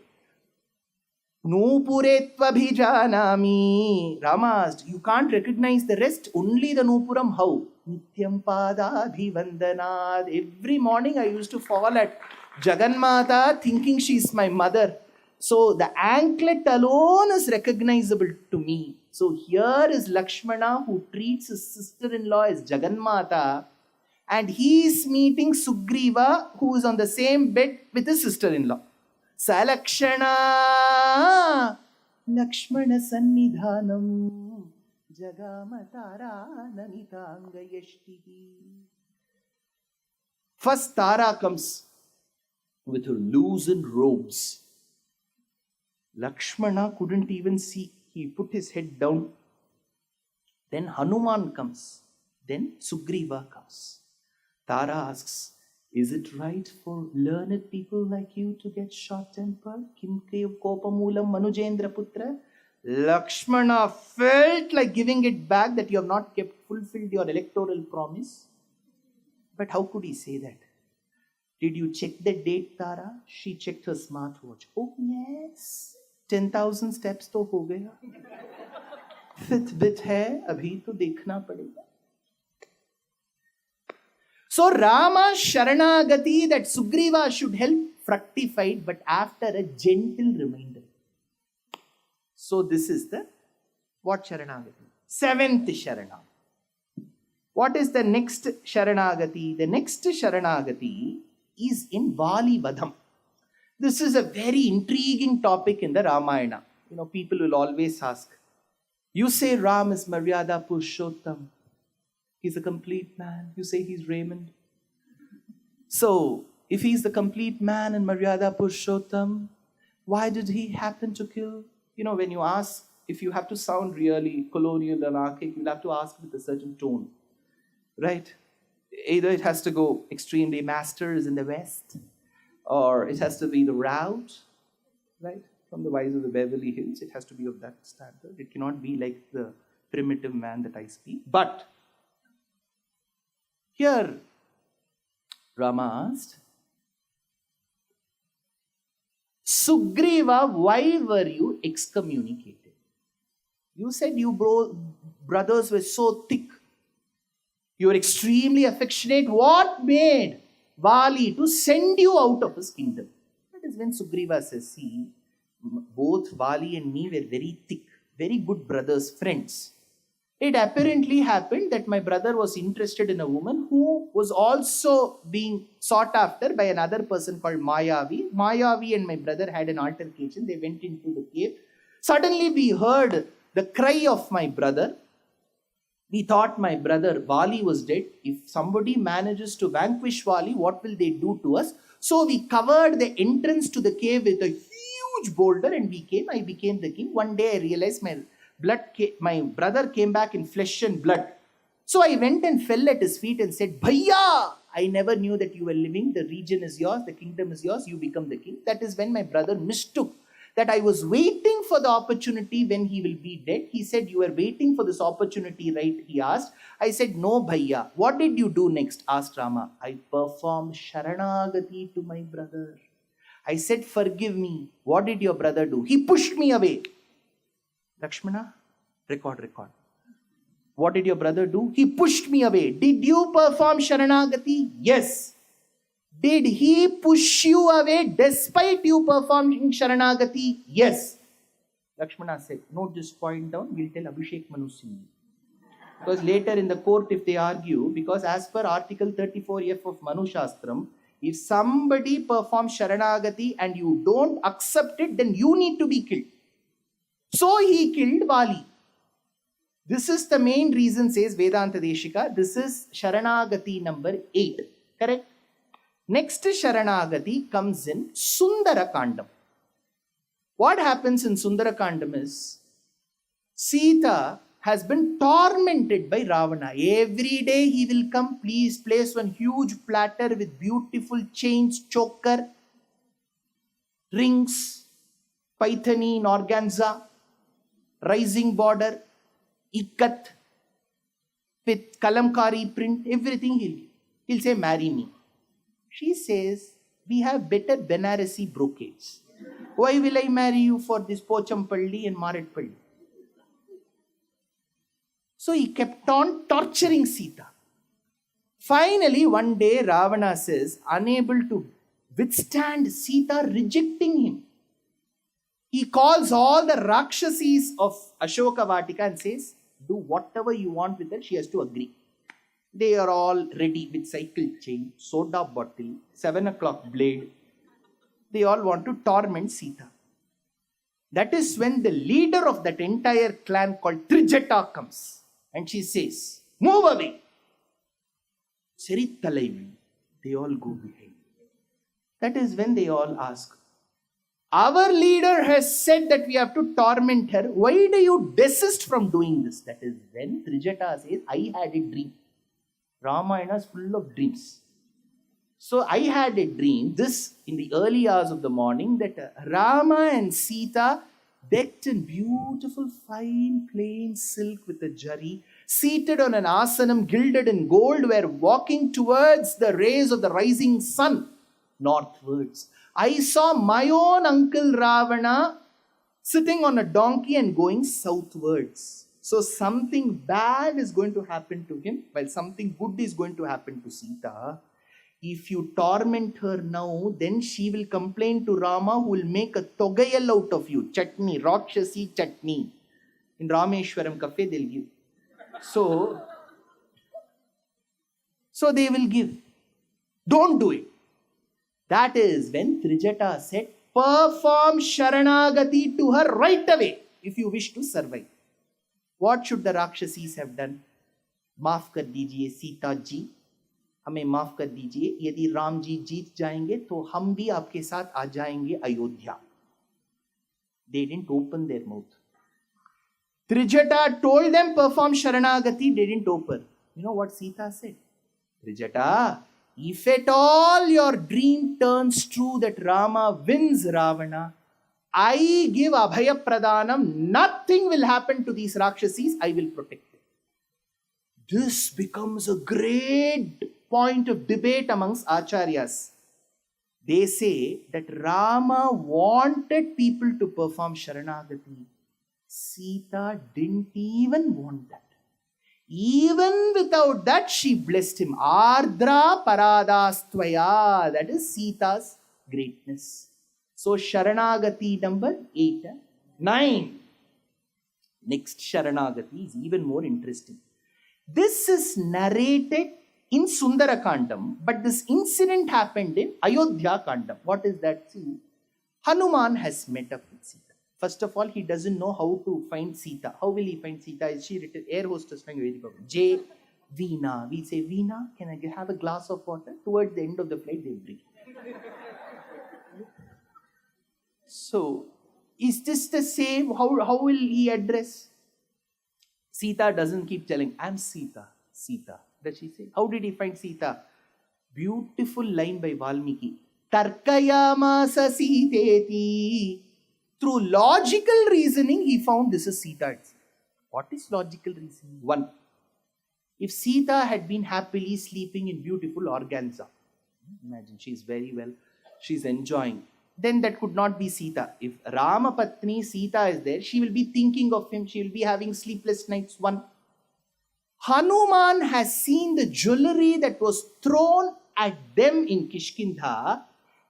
Nupure tvabhijanami. Rama asked, you can't recognize the rest, only the Nupuram. How? Nityam padabhivandanad. Every morning I used to fall at Jagannatha thinking she's my mother. So the anklet alone is recognizable to me. So here is Lakshmana who treats his sister-in-law as Jagannatha. And he is meeting Sugriva, who is on the same bed with his sister-in-law. Salakshana Lakshmana Sannidhanam Jagamatara Namitangayashtihi. First Tara comes with her loosened robes. Lakshmana couldn't even see. He put his head down. Then Hanuman comes. Then Sugriva comes. Tara asks, is it right for learned people like you to get short-tempered? Kim kopamulam manujendra putra? Lakshmana felt like giving it back that you have not fulfilled your electoral promise. But how could he say that? Did you check the date, Tara? She checked her smartwatch. Oh yes, 10,000 steps to ho gaya. Fitbit hai, abhi to dekhna padega. So Rama's Sharanagati that Sugriva should help fructified, but after a gentle reminder. So this is the what Sharanagati? 7th Sharanagati. What is the next Sharanagati? The next Sharanagati is in Vali Vadham. This is a very intriguing topic in the Ramayana. You know, people will always ask, you say Ram is Maryada Purushottam. He's a complete man. You say he's Raymond. So, if he's the complete man in Maryada Purushottam, why did he happen to kill? You know, when you ask, if you have to sound really colonial and archaic, you'll have to ask with a certain tone. Right? Either it has to go extremely masters in the West, or it has to be the route, right? From the wise of the Beverly Hills, it has to be of that standard. It cannot be like the primitive man that I speak. But here, Rama asked, Sugriva, why were you excommunicated? You said you brothers were so thick. You are extremely affectionate. What made Vali to send you out of his kingdom? That is when Sugriva says, see, both Vali and me were very thick, very good brothers, friends. It apparently happened that my brother was interested in a woman who was also being sought after by another person called Mayavi. Mayavi and my brother had an altercation. They went into the cave. Suddenly we heard the cry of my brother. We thought my brother Vali was dead. If somebody manages to vanquish Vali, what will they do to us? So we covered the entrance to the cave with a huge boulder and I became the king. One day I realized my brother came back in flesh and blood. So I went and fell at his feet and said, Bhaiya, I never knew that you were living. The region is yours. The kingdom is yours. You become the king. That is when my brother mistook that I was waiting for the opportunity when he will be dead. He said, you are waiting for this opportunity, right? He asked. I said, no, Bhaiya. What did you do next? Asked Rama. I performed Sharanagati to my brother. I said, forgive me. What did your brother do? He pushed me away. Lakshmana, record. What did your brother do? He pushed me away. Did you perform Sharanagati? Yes. Did he push you away despite you performing Sharanagati? Yes. Lakshmana said, note this point down, we'll tell Abhishek Manu Singh. Because later in the court, if they argue, because as per Article 34F of Manu Shastram, if somebody performs Sharanagati and you don't accept it, then you need to be killed. So he killed Vali. This is the main reason, says Vedanta Deshika. This is Sharanagati number 8. Correct? Next Sharanagati comes in Sundara Kandam. What happens in Sundara Kandam is Sita has been tormented by Ravana. Every day he will come, please place one huge platter with beautiful chains, choker, rings, paithani, organza, rising border, ikat, with kalamkari print, everything he'll say, marry me. She says, we have better Banarasi brocades. Why will I marry you for this Pochampalli and Maratpalli? So he kept on torturing Sita. Finally, one day Ravana says, unable to withstand Sita rejecting him, he calls all the Rakshasis of Ashoka Vatika and says, do whatever you want with her, she has to agree. They are all ready with cycle chain, soda bottle, 7 o'clock blade. They all want to torment Sita. That is when the leader of that entire clan called Trijata comes. And she says, move away. Saritalaivi. They all go behind. That is when they all ask, our leader has said that we have to torment her. Why do you desist from doing this? That is when Trijata says, I had a dream. Ramayana is full of dreams. So I had a dream, this in the early hours of the morning, that Rama and Sita, decked in beautiful fine plain silk with a jari, seated on an asanam gilded in gold, were walking towards the rays of the rising sun, northwards. I saw my own uncle Ravana sitting on a donkey and going southwards. So something bad is going to happen to him, while something good is going to happen to Sita. If you torment her now, then she will complain to Rama, who will make a togayal out of you. Chutney, Rakshasi chutney. In Rameshwaram cafe, they'll give. So they will give. Don't do it. That is when Trijata said, perform Sharanagati to her right away if you wish to survive. What should the Rakshasis have done? Maaf kar dijiye Sita ji. हमें माफ कर दीजिए, यदि राम जी जीत जाएंगे तो हम भी आपके साथ आ जाएंगे Ayodhya. They didn't open their mouth. Trijata told them perform Sharanagati, they didn't open. You know what Sita said? Trijata, if at all your dream turns true that Rama wins Ravana, I give Abhaya Pradhanam, nothing will happen to these Rakshasis, I will protect them. This becomes a great point of debate amongst acharyas. They say that Rama wanted people to perform Sharanagati. Sita didn't even want that. Even without that, she blessed him. Ardra paradastvaya. That is Sita's greatness. So Sharanagati number 8. 9. Next Sharanagati is even more interesting. This is narrated in Sundarakandam, but this incident happened in Ayodhya Kandam. What is that? See, Hanuman has met up with Sita. First of all, he doesn't know how to find Sita. How will he find Sita? Is she written? Air hostess. J. Veena. We say, Veena, can I have a glass of water? Towards the end of the flight, they bring. So, is this the same? How will he address? Sita doesn't keep telling, I'm Sita. Sita. Does she say? How did he find Sita? Beautiful line by Valmiki. Tarkayamasa Siteti. Through logical reasoning, he found this is Sita. What is logical reasoning? 1. If Sita had been happily sleeping in beautiful organza, imagine she's very well, she's enjoying, then that could not be Sita. If Rama Patni Sita is there, she will be thinking of him, she will be having sleepless nights. 1. Hanuman has seen the jewelry that was thrown at them in Kishkindha,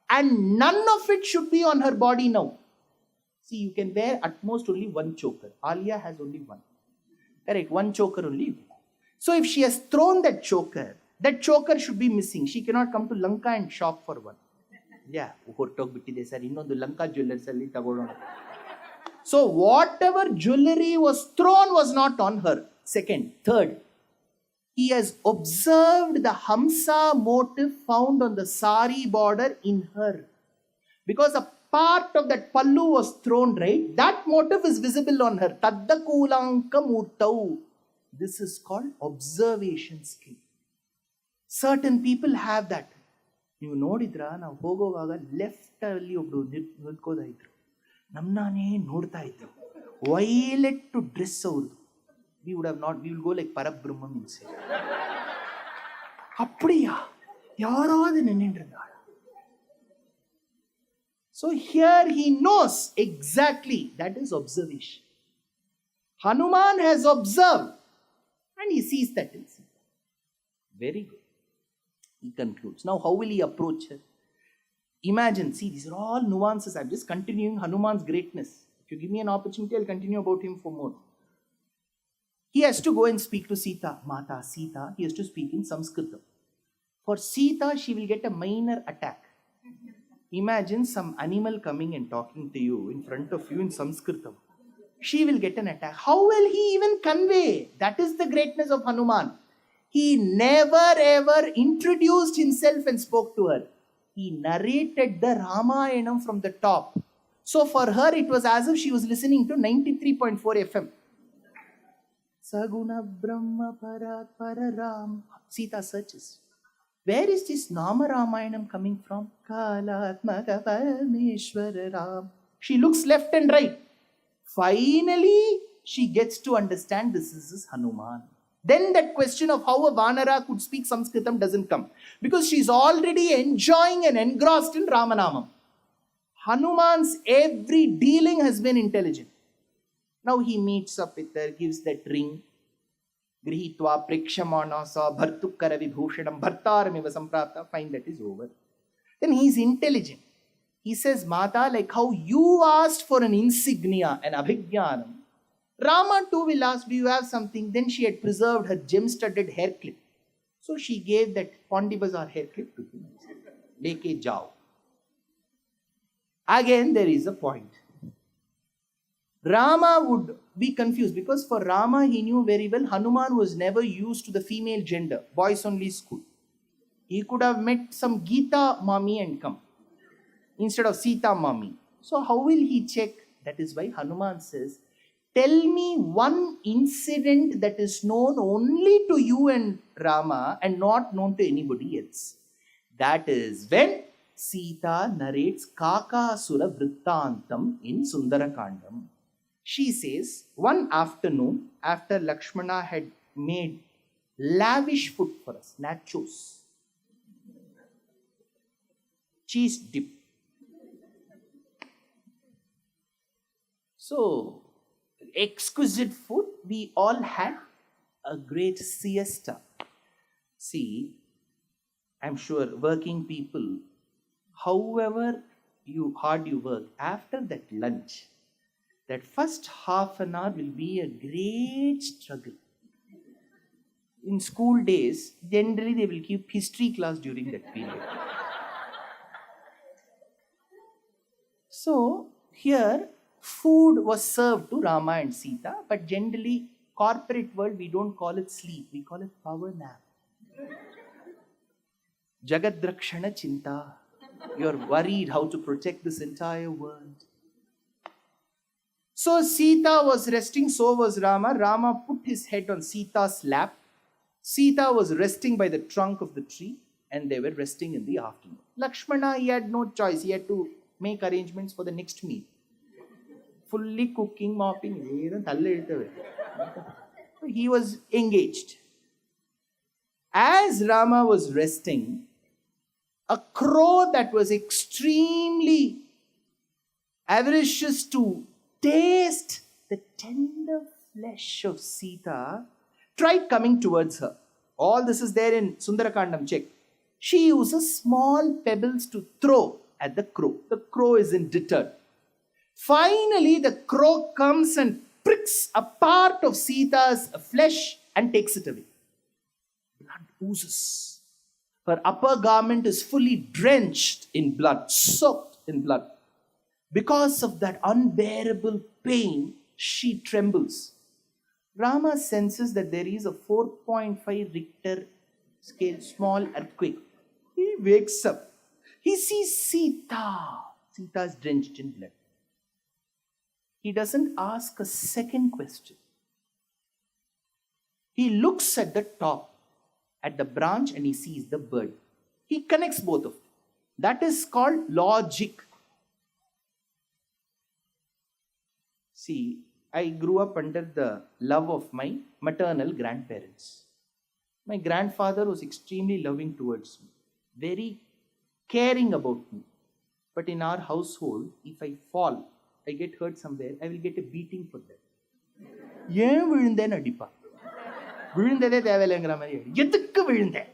and none of it should be on her body now. See, you can wear at most only one choker. Alia has only one. Correct, one choker only. So if she has thrown that choker should be missing. She cannot come to Lanka and shop for one. Yeah, Lanka jewelers. So whatever jewelry was thrown was not on her. 2nd. 3rd, he has observed the Hamsa motif found on the sari border in her. Because a part of that pallu was thrown, right? That motif is visible on her. Taddakulanka murtau. This is called observation skill. Certain people have that. ನೀವು ನೋಡಿದ್ರ ನಾವು ಹೋಗೋವಾಗ left ಅಲ್ಲಿ ಒಬ್ರು ನಿಂತ್ಕೋತಾ ಇದ್ರು, ನಮ್ಮನ್ನೇ ನೋಡ್ತಾ ಇದ್ರು. ವೈಲೆಟ್ ಟು ಡ್ರೆಸ್ ಅವ್ರದ್ದು. we will go like Parabrahman will say. அப்படியா யாராவது நின்றுருந்தாள். So here he knows exactly, that is observation. Hanuman has observed and he sees that in Sita. Very good. He concludes. Now how will he approach her? Imagine, see, these are all nuances. I'm just continuing Hanuman's greatness. If you give me an opportunity, I'll continue about him for more. He has to go and speak to Sita. Mata, Sita, he has to speak in Sanskrit. For Sita, she will get a minor attack. Imagine some animal coming and talking to you in front of you in Sanskrit. She will get an attack. How will he even convey? That is the greatness of Hanuman. He never ever introduced himself and spoke to her. He narrated the Ramayanam from the top. So for her, it was as if she was listening to 93.4 FM. Saguna Brahma Parat Pararam. Sita searches. Where is this Nama Ramayanam coming from? Kalatmaka Parameshwara Ram. She looks left and right. Finally, she gets to understand this is Hanuman. Then that question of how a Vanara could speak Sanskritam doesn't come. Because she's already enjoying and engrossed in Ramanamam. Hanuman's every dealing has been intelligent. Now he meets up with her, gives that ring. Grihitva prekshamanasa bhartukkara vibhushanam bhartaramiva samprapta. Fine, that is over. Then he is intelligent. He says, Mata, like how you asked for an insignia, an abhijnanam, Rama too will ask, do you have something? Then she had preserved her gem-studded hair clip. So she gave that Pondi Bazaar hair clip to him. Leke jao. Again, there is a point. Rama would be confused because for Rama, he knew very well Hanuman was never used to the female gender, boys only school. He could have met some Gita mommy and come instead of Sita mommy. So how will he check? That is why Hanuman says, tell me one incident that is known only to you and Rama and not known to anybody else. That is when Sita narrates Kakasura Vrittantam in Sundarakandam. She says, one afternoon after Lakshmana had made lavish food for us, nachos, cheese dip. So, exquisite food we all had. a great siesta. See, I'm sure working people, however hard you work, after that lunch, that first half an hour will be a great struggle. In school days, generally they will keep history class during that period. So, here, food was served to Rama and Sita, but generally, corporate world, we don't call it sleep, we call it power nap. Jagadrakshana Chinta. You're worried how to protect this entire world. So Sita was resting, so was Rama. Rama put his head on Sita's lap. Sita was resting by the trunk of the tree, and they were resting in the afternoon. Lakshmana, he had no choice. He had to make arrangements for the next meal. Fully cooking, mopping. He was engaged. As Rama was resting, a crow that was extremely avaricious to taste the tender flesh of Sita tried coming towards her. All this is there in Sundarakandam, check. She uses small pebbles to throw at the crow. The crow isn't deterred. Finally, the crow comes and pricks a part of Sita's flesh and takes it away. Blood oozes. Her upper garment is fully drenched in blood, soaked in blood. Because of that unbearable pain, she trembles. Rama senses that there is a 4.5 Richter scale small earthquake. He wakes up. He sees Sita. Sita is drenched in blood. He doesn't ask a second question. He looks at the top, at the branch, and he sees the bird. He connects both of them. That is called logic. See, I grew up under the love of my maternal grandparents. My grandfather was extremely loving towards me, very caring about me. But in our household, if I fall, I get hurt somewhere, I will get a beating for that. ஏன் விழுந்தேன்னு அடிப்பா. விழுந்ததே தேவையில்லைங்கிற மாதிரி எதுக்கு விழுந்தேன்?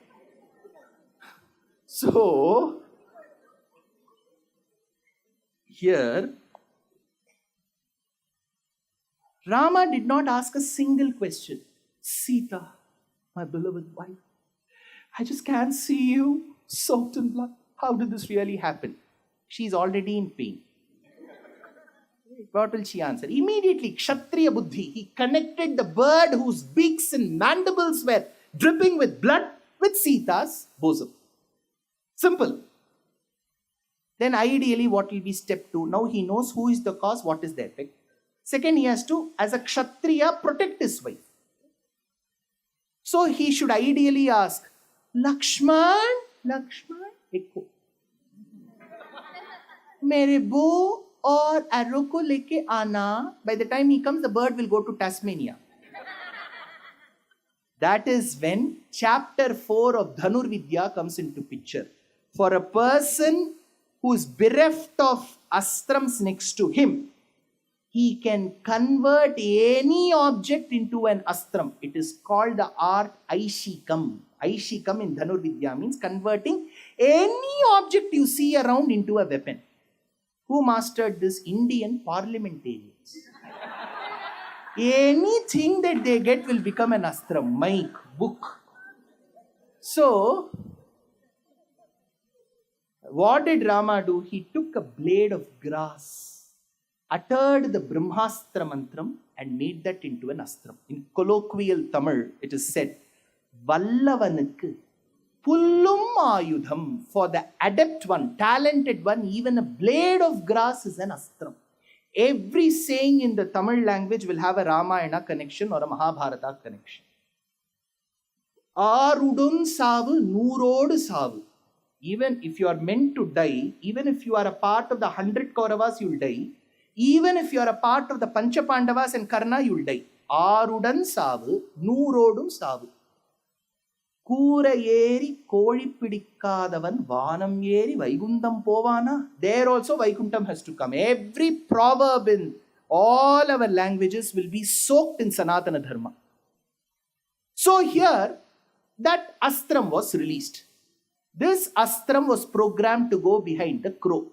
So, here, Rama did not ask a single question. Sita, my beloved wife, I just can't see you soaked in blood. How did this really happen? She's already in pain. What will she answer? Immediately, Kshatriya Buddhi, he connected the bird whose beaks and mandibles were dripping with blood with Sita's bosom. Simple. Then ideally, what will be step 2? Now he knows who is the cause, what is the effect. Second, he has to, as a Kshatriya, protect his wife. So he should ideally ask, Lakshman, echo. Mere bo और arrow को लेके आना. By the time he comes, the bird will go to Tasmania. That is when chapter 4 of Dhanurvidya comes into picture. For a person who is bereft of astrams next to him, he can convert any object into an astram. It is called the art Aishikam. Aishikam in Dhanurvidya means converting any object you see around into a weapon. Who mastered this? Indian parliamentarians. Anything that they get will become an astram, mic, book. So, what did Rama do? He took a blade of grass, uttered the Brahmastra mantram, and made that into an astram. In colloquial Tamil, it is said, Vallavanukku Pullum Ayudham. For the adept one, talented one, even a blade of grass is an astram. Every saying in the Tamil language will have a Ramayana connection or a Mahabharata connection. Arudun savu, Noorodu savu. Even if you are meant to die, even if you are a part of the 100 Kauravas, you will die. Even if you are a part of the Pancha Pandavas and Karna, you will die. Arudan savu, Noorodum savu. Kura yeri koli pidikadavan vanam yeri vaikundam povana. There also Vaikuntham has to come. Every proverb in all our languages will be soaked in Sanatana Dharma. So here, that astram was released. This astram was programmed to go behind the crow.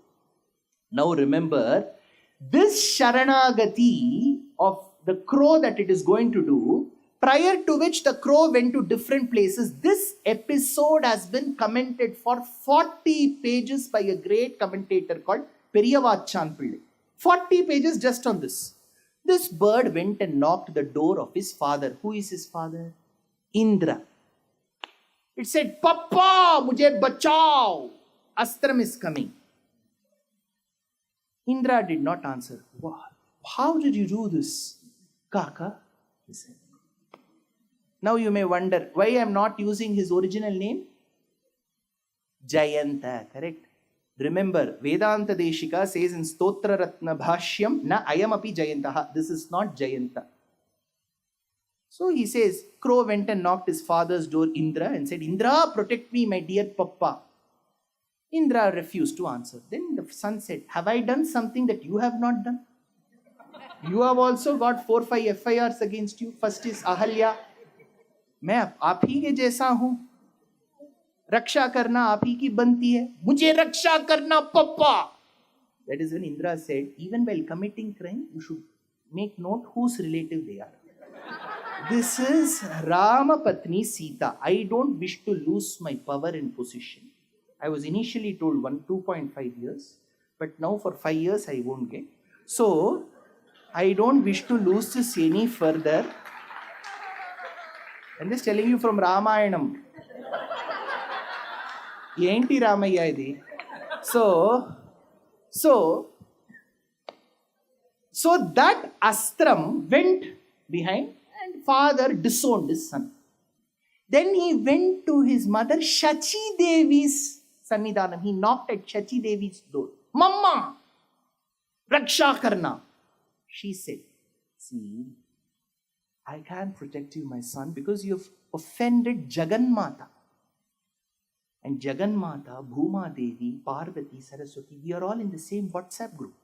Now remember, this Sharanagati of the crow that it is going to do, prior to which the crow went to different places, this episode has been commented for 40 pages by a great commentator called Periyavachan Pillai. 40 pages just on this. This bird went and knocked the door of his father. Who is his father? Indra. It said, Papa, mujhe bachao. Astram is coming. Indra did not answer. Wow. How did you do this, Kaka? He said. Now you may wonder why I am not using his original name. Jayanta, correct? Remember, Vedanta Deshika says in Stotra Ratna Bhashyam, na ayamapi Jayantaha. This is not Jayanta. So he says, crow went and knocked his father's door, Indra, and said, Indra, protect me, my dear Papa. Indra refused to answer. Then the son said, have I done something that you have not done? You have also got 4-5 FIRs against you. First is Ahalya. मैं आप ही के जैसा हूं, रक्षा करना आप ही की बनती है, मुझे रक्षा करना पप्पा. That is when Indra said, even while committing crime, you should make note whose relative they are. This is Rama Patni Sita. I don't wish to lose my power and position. I was initially told 2.5 years, but now for 5 years I won't get. So I don't wish to lose this any further. I'm just telling you from Ramayanam. Enti Ramaya idi. So that astram went behind and father disowned his son. Then he went to his mother Shachi Devi's Sannidhanam. He knocked at Shachi Devi's door. Mama, Raksha Karna. She said, see, I can't protect you, my son, because you have offended Jagannatha. And Jagannatha, Bhuma Devi, Parvati, Saraswati, we are all in the same WhatsApp group.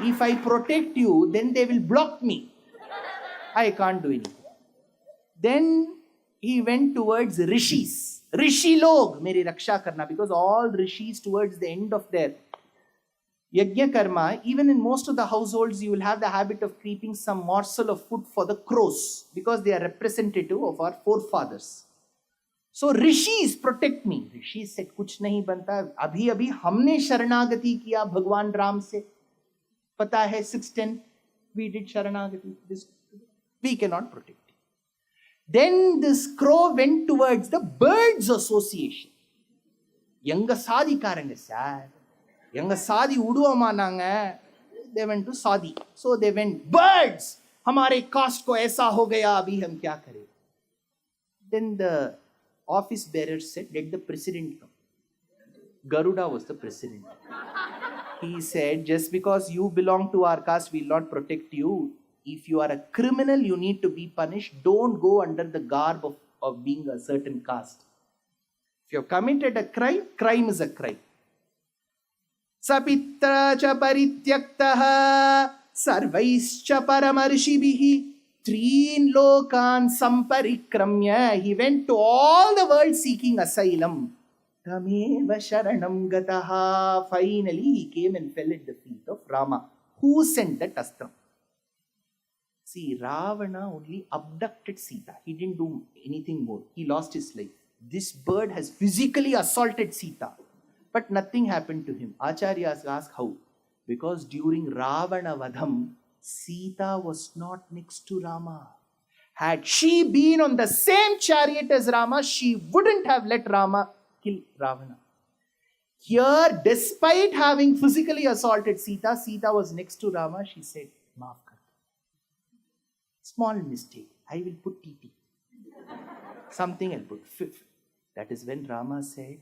If I protect you, then they will block me. I can't do anything. Then he went towards Rishis. Rishi Log, Meri Raksha Karna, because all Rishis towards the end of their Yagna Karma, even in most of the households, you will have the habit of keeping some morsel of food for the crows because they are representative of our forefathers. So Rishis protect me. Rishis said, कुछ नहीं बनता. अभी अभी हमने शरणागति किया भगवान राम से. पता है 610 we did शरणागति. We cannot protect it. Then this crow went towards the birds association. Yanga Sadi karanga sir. Yanga Sadi uduama nanga. They went to Sadi. So they went, birds! हमारे caste को ऐसा हो गया अभी हम क्या करें? Then the office bearer said, let the president come. Garuda was the president. He said, just because you belong to our caste, we will not protect you. If you are a criminal, you need to be punished. Don't go under the garb of being a certain caste. If you have committed a crime, crime is a crime. Sapitra cha parityaktaha sarvaischa paramarshibhihi treen lokan samparikramya. He went to all the world seeking asylum. Tameva sharanam gataha. Finally, he came and fell at the feet of Rama. Who sent that astram? See, Ravana only abducted Sita. He didn't do anything more. He lost his life. This bird has physically assaulted Sita. But nothing happened to him. Acharyas ask how. Because during Ravana Vadham, Sita was not next to Rama. Had she been on the same chariot as Rama, she wouldn't have let Rama kill Ravana. Here, despite having physically assaulted Sita, Sita was next to Rama. She said, Maaf kar. Small mistake. I will put TT. Something I'll put. That is when Rama said,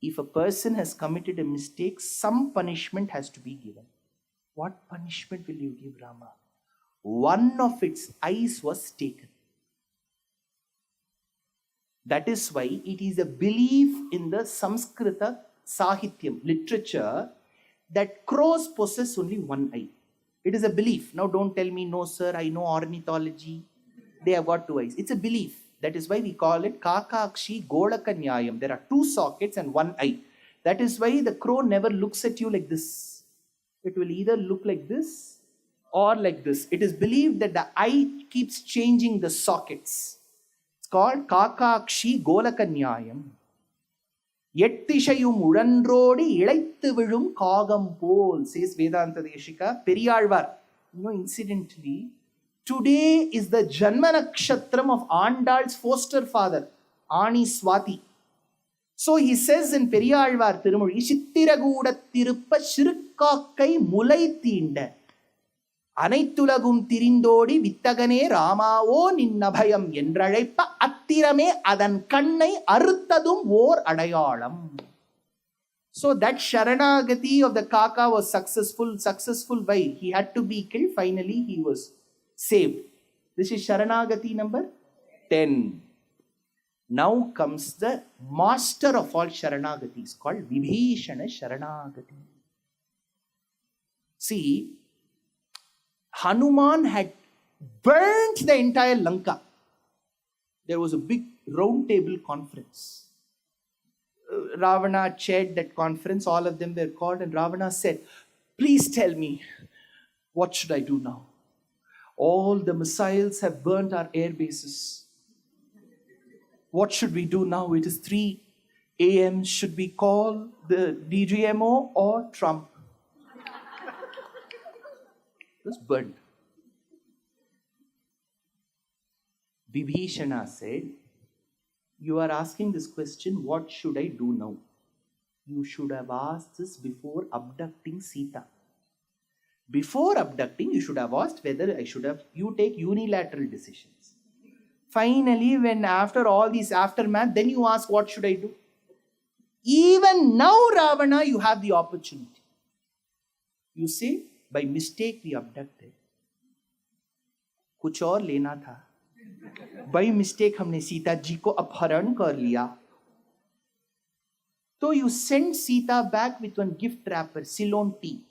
if a person has committed a mistake, some punishment has to be given. What punishment will you give, Rama? One of its eyes was taken. That is why it is a belief in the Samskrita Sahityam, literature, that crows possess only one eye. It is a belief. Now don't tell me, no sir, I know ornithology. They have got two eyes. It's a belief. That is why we call it Kakakshi Golakanyayam. There are two sockets and one eye. That is why the crow never looks at you like this. It will either look like this or like this. It is believed that the eye keeps changing the sockets. It's called Kakakshi Golakanyayam. Yettishayum Urandrodi Ilaithu Vilum Kagam Pol, says Vedanta Deshika. Periyalvar. Incidentally, today is the Janma Nakshatram of Andal's foster father, Ani Swati. So he says in Periyalvar Tirumozhi, Chittiraguda Tiruppa Shirukakkai Mulai Thinda. Anaithulagum Tirindodi Vittagane Ramavo Ninnabhayam Yendraழைப்ப Attirame Adan Kannai Aruttadum Vor Adayalam. So that Sharanagati of the Kaka was successful why? He had to be killed, finally he was saved. This is Sharanagati number 10. Now comes the master of all Sharanagatis called Vibhishana Sharanagati. See, Hanuman had burnt the entire Lanka. There was a big round table conference. Ravana chaired that conference, all of them were called, and Ravana said, please tell me, what should I do now? All the missiles have burnt our air bases. What should we do now? It is 3 a.m. Should we call the DGMO or Trump? It was burnt. Vibhishana said, you are asking this question, what should I do now? You should have asked this before abducting Sita. Before abducting, you should have asked whether you take unilateral decisions. Finally, when after all these aftermath, then you ask, what should I do? Even now, Ravana, you have the opportunity. You say, by mistake we abducted. कुछ और लेना था. By mistake हमने सीता जी को अपहरण कर लिया. So you send Sita back with one gift wrapper, Ceylon tea.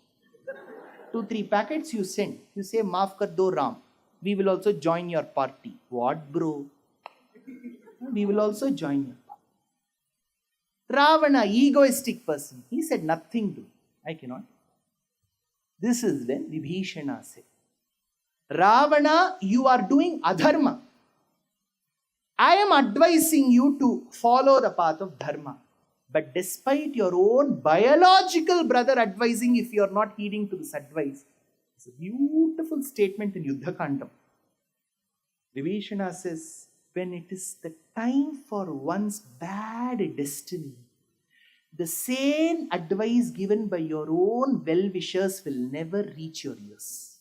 2-3 packets you send. You say, maaf kar do Ram. We will also join your party. What, bro? We will also join your party. Ravana, egoistic person. He said, nothing do. I cannot. This is when Vibhishana said, Ravana, you are doing adharma. I am advising you to follow the path of dharma. But despite your own biological brother advising, if you are not heeding to this advice, it's a beautiful statement in Yuddha Kandam. Vibhishana says, when it is the time for one's bad destiny, the same advice given by your own well-wishers will never reach your ears.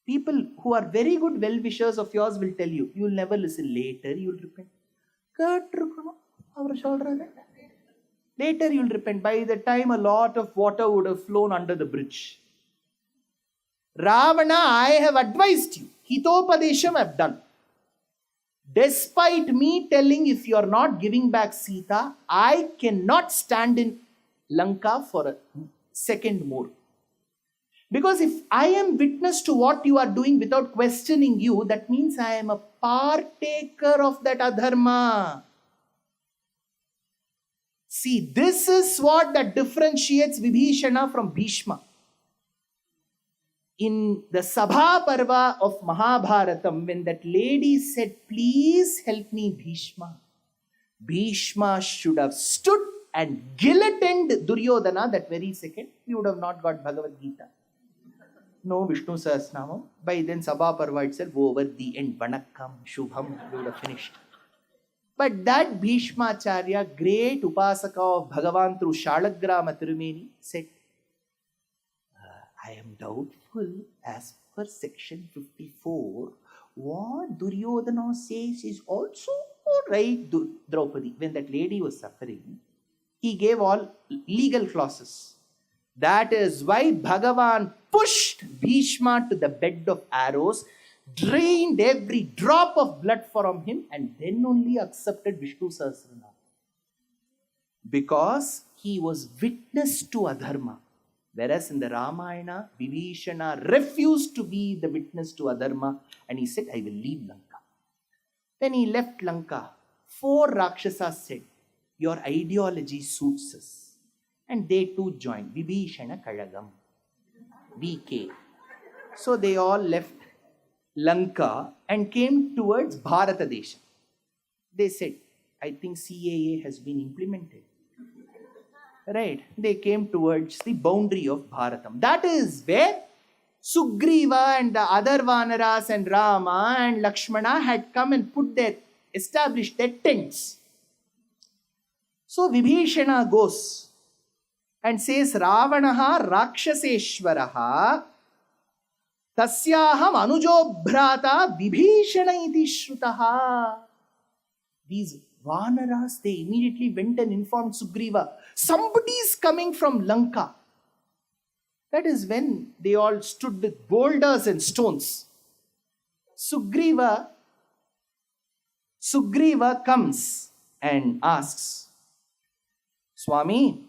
People who are very good well-wishers of yours will tell you, you will never listen. Later you will repent. Later you will repent. By the time a lot of water would have flown under the bridge. Ravana, I have advised you. Hitopadesham I have done. Despite me telling, if you are not giving back Sita, I cannot stand in Lanka for a second more. Because if I am witness to what you are doing without questioning you, that means I am a partaker of that adharma. See, this is what that differentiates Vibhishana from Bhishma. In the Sabha Parva of Mahabharatam, when that lady said, please help me, Bhishma, Bhishma should have stood and guillotined Duryodhana that very second. We would have not got Bhagavad Gita. No Vishnu Sahasranamam. By then Sabha Parva itself over the end. Vanakkam, Shubham, we would have finished. But that Bhishmacharya, great Upasaka of Bhagavan through Shalagrama Tirumeni, said, I am doubtful as per section 54, what Duryodhana says is also right, Draupadi. When that lady was suffering, he gave all legal clauses. That is why Bhagavan pushed Bhishma to the bed of arrows, drained every drop of blood from him, and then only accepted Vishnu Sahasranam. Because he was witness to adharma. Whereas in the Ramayana, Vibhishana refused to be the witness to adharma and he said, I will leave Lanka. When he left Lanka, 4 Rakshasas said, your ideology suits us. And they too joined. Vibhishana Kalagam. VK. So they all left Lanka and came towards Bharata Desha. They said, I think CAA has been implemented. Right? They came towards the boundary of Bharatam. That is where Sugriva and the other Vanaras and Rama and Lakshmana had come and established their tents. So Vibhishana goes and says, Ravanaha Rakshaseshwaraha Tasyaham Anujo Bhrata Vibhishana iti Shrutaha. These Vanaras, they immediately went and informed Sugriva, somebody is coming from Lanka. That is when they all stood with boulders and stones. Sugriva comes and asks, Swami,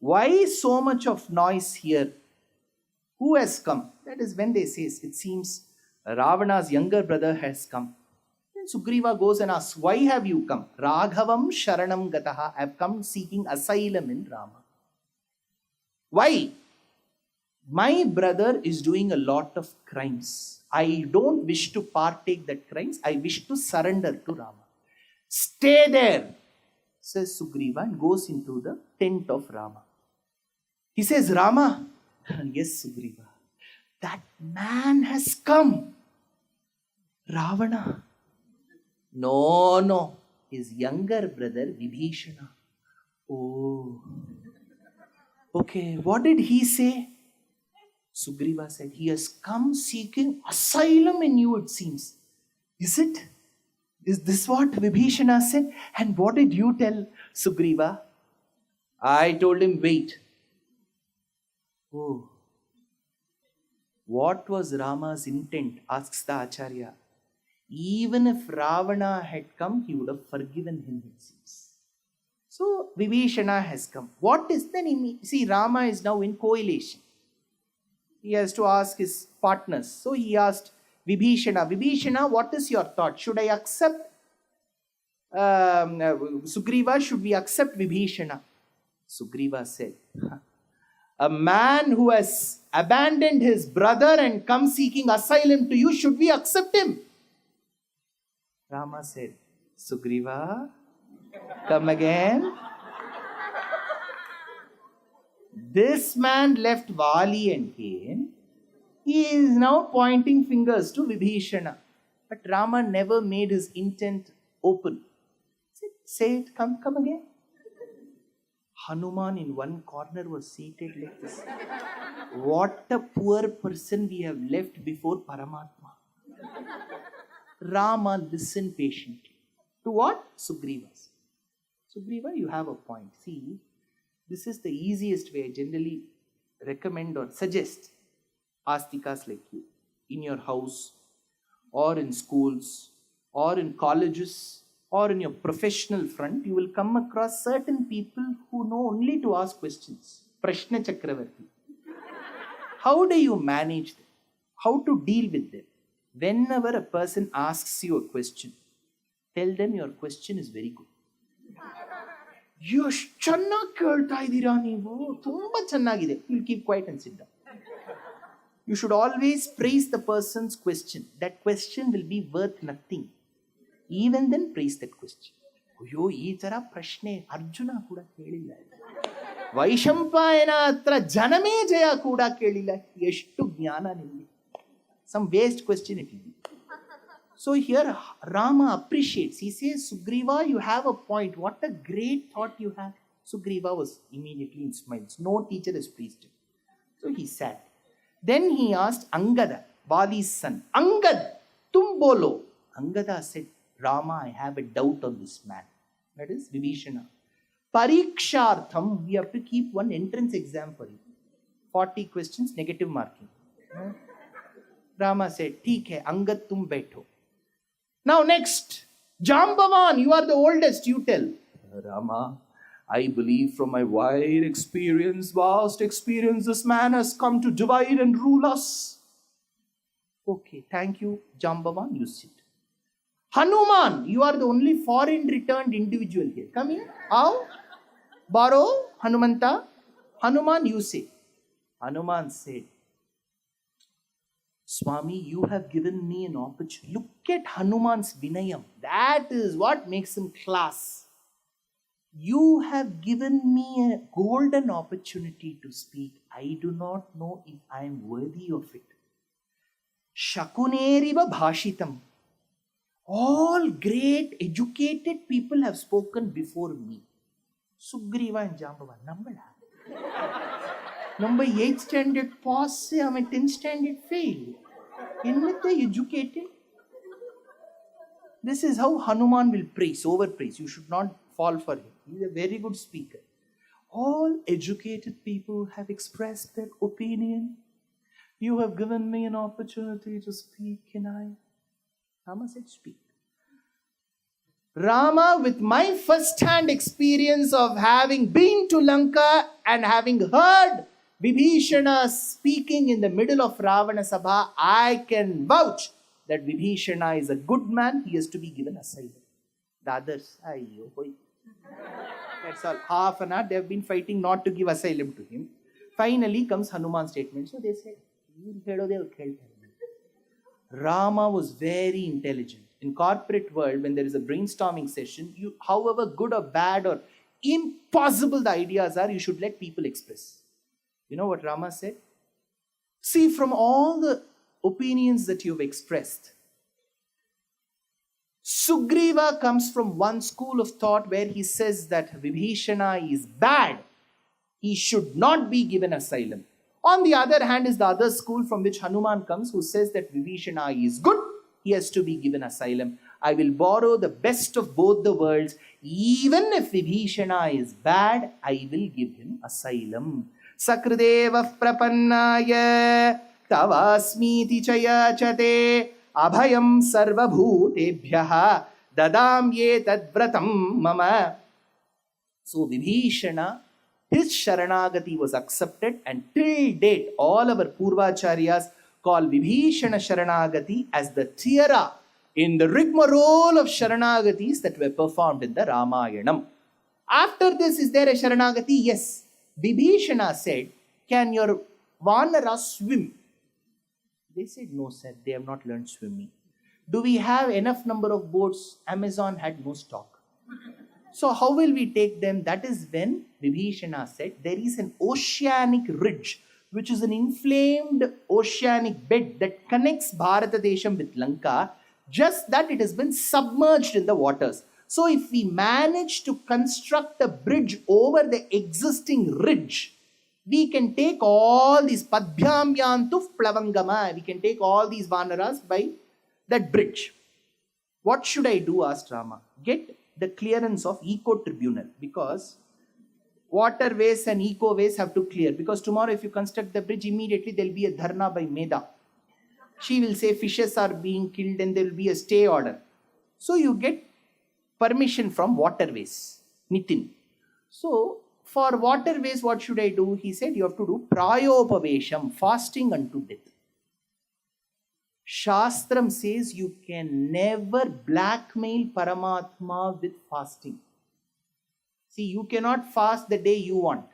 why so much of noise here? Who has come? That is when they say, it seems Ravana's younger brother has come. Then Sugriva goes and asks, why have you come? Raghavam Sharanam Gataha. I have come seeking asylum in Rama. Why? My brother is doing a lot of crimes. I don't wish to partake that crimes. I wish to surrender to Rama. Stay there, says Sugriva, and goes into the tent of Rama. He says, Rama, yes, Sugriva, that man has come. Ravana. No, his younger brother Vibhishana. Oh, okay, what did he say? Sugriva said, he has come seeking asylum in you, it seems. Is it? Is this what Vibhishana said? And what did you tell Sugriva? I told him, wait. Oh, what was Rama's intent? Asks the Acharya. Even if Ravana had come, he would have forgiven him, it seems. So Vibhishana has come. What is then? See, Rama is now in coalition. He has to ask his partners. So he asked Vibhishana, what is your thought? Should I accept Sugriva? Should we accept Vibhishana? Sugriva said, a man who has abandoned his brother and come seeking asylum to you, should we accept him? Rama said, Sugriva, come again. This man left Vali and came. He is now pointing fingers to Vibhishana. But Rama never made his intent open. Say it, come again. Hanuman in one corner was seated like this. What a poor person we have left before Paramatma. Rama listened patiently. To what? Sugriva. Sugriva, you have a point. See, this is the easiest way I generally recommend or suggest astikas like you. In your house, or in schools, or in colleges, or in your professional front, you will come across certain people who know only to ask questions. Prashna Chakravarti. How do you manage them? How to deal with them? Whenever a person asks you a question, tell them your question is very good. You will keep quiet and sit down. You should always praise the person's question. That question will be worth nothing. Even then praise that question. Ayo, ee tara prashne Arjuna kuda kelilla. Vaishampayana atra janame jaya kuda kelilla. Eshtu jnana nilli. Some waste question it will be. So here Rama appreciates. He says, Sugriva, you have a point. What a great thought you have. Sugriva was immediately in smiles. No teacher has praised him. So he sat. Then he asked Angada, Vali's son, Angad, tum bolo. Angada said, Rama, I have a doubt on this man. That is Vibhishana. Parikshartham, we have to keep one entrance exam for you. 40 questions, negative marking. Rama said, Theek hai, Angad tum baitho. Now next, Jambavan, you are the oldest, you tell. Rama, I believe from my wide experience, vast experience, this man has come to divide and rule us. Okay, thank you, Jambavan, you sit. Hanuman, you are the only foreign returned individual here. Come here. How? Borrow, Hanumanta. Hanuman, you say. Hanuman said, Swami, you have given me an opportunity. Look at Hanuman's Vinayam. That is what makes him class. You have given me a golden opportunity to speak. I do not know if I am worthy of it. Shakuneriva bhashitam. All great educated people have spoken before me. Sugriva and Jambava. Number 8th standard pass, 10th standard fail. Ennatha educated. This is how Hanuman will praise, overpraise. You should not fall for him. He is a very good speaker. All educated people have expressed their opinion. You have given me an opportunity to speak. Can I? Rama said, speak. Rama, with my first-hand experience of having been to Lanka and having heard Vibhishana speaking in the middle of Ravana Sabha, I can vouch that Vibhishana is a good man. He has to be given asylum. The others, that's all. Half an hour they have been fighting not to give asylum to him. Finally comes Hanuman's statement. So they said, Rama was very intelligent. In corporate world, when there is a brainstorming session, you, however good or bad or impossible the ideas are, you should let people express. You know what Rama said? See, from all the opinions that you've expressed, Sugriva comes from one school of thought where he says that Vibhishana is bad. He should not be given asylum. On the other hand is the other school from which Hanuman comes, who says that Vibhishana is good. He has to be given asylum. I will borrow the best of both the worlds. Even if Vibhishana is bad, I will give him asylum. Sakrideva prapannaya tavasmiti chayachate abhayam sarvabhutebhyaha dadamye tadvratam mama. So Vibhishana, his Sharanagati was accepted, and till date all our Purvacharyas call Vibhishana Sharanagati as the tiara in the rigmarole of Sharanagatis that were performed in the Ramayanam. After this, is there a Sharanagati? Yes. Vibhishana said, can your Vanara swim? They said, no sir, they have not learned swimming. Do we have enough number of boats? Amazon had no stock. So how will we take them? That is when Vibhishana said, there is an oceanic ridge, which is an inflamed oceanic bed that connects Bharatadesham with Lanka, just that it has been submerged in the waters. So if we manage to construct a bridge over the existing ridge, we can take all these Padbhyam Yantuf Plavangama, we can take all these Vanaras by that bridge. What should I do? Asked Rama. Get the clearance of Eco Tribunal, because waterways and eco-ways have to clear. Because tomorrow if you construct the bridge, immediately there will be a dharna by Meda. She will say fishes are being killed and there will be a stay order. So you get permission from waterways. Nitin. So for waterways, what should I do? He said, you have to do prayopavesham, fasting unto death. Shastram says you can never blackmail Paramatma with fasting. See, you cannot fast the day you want.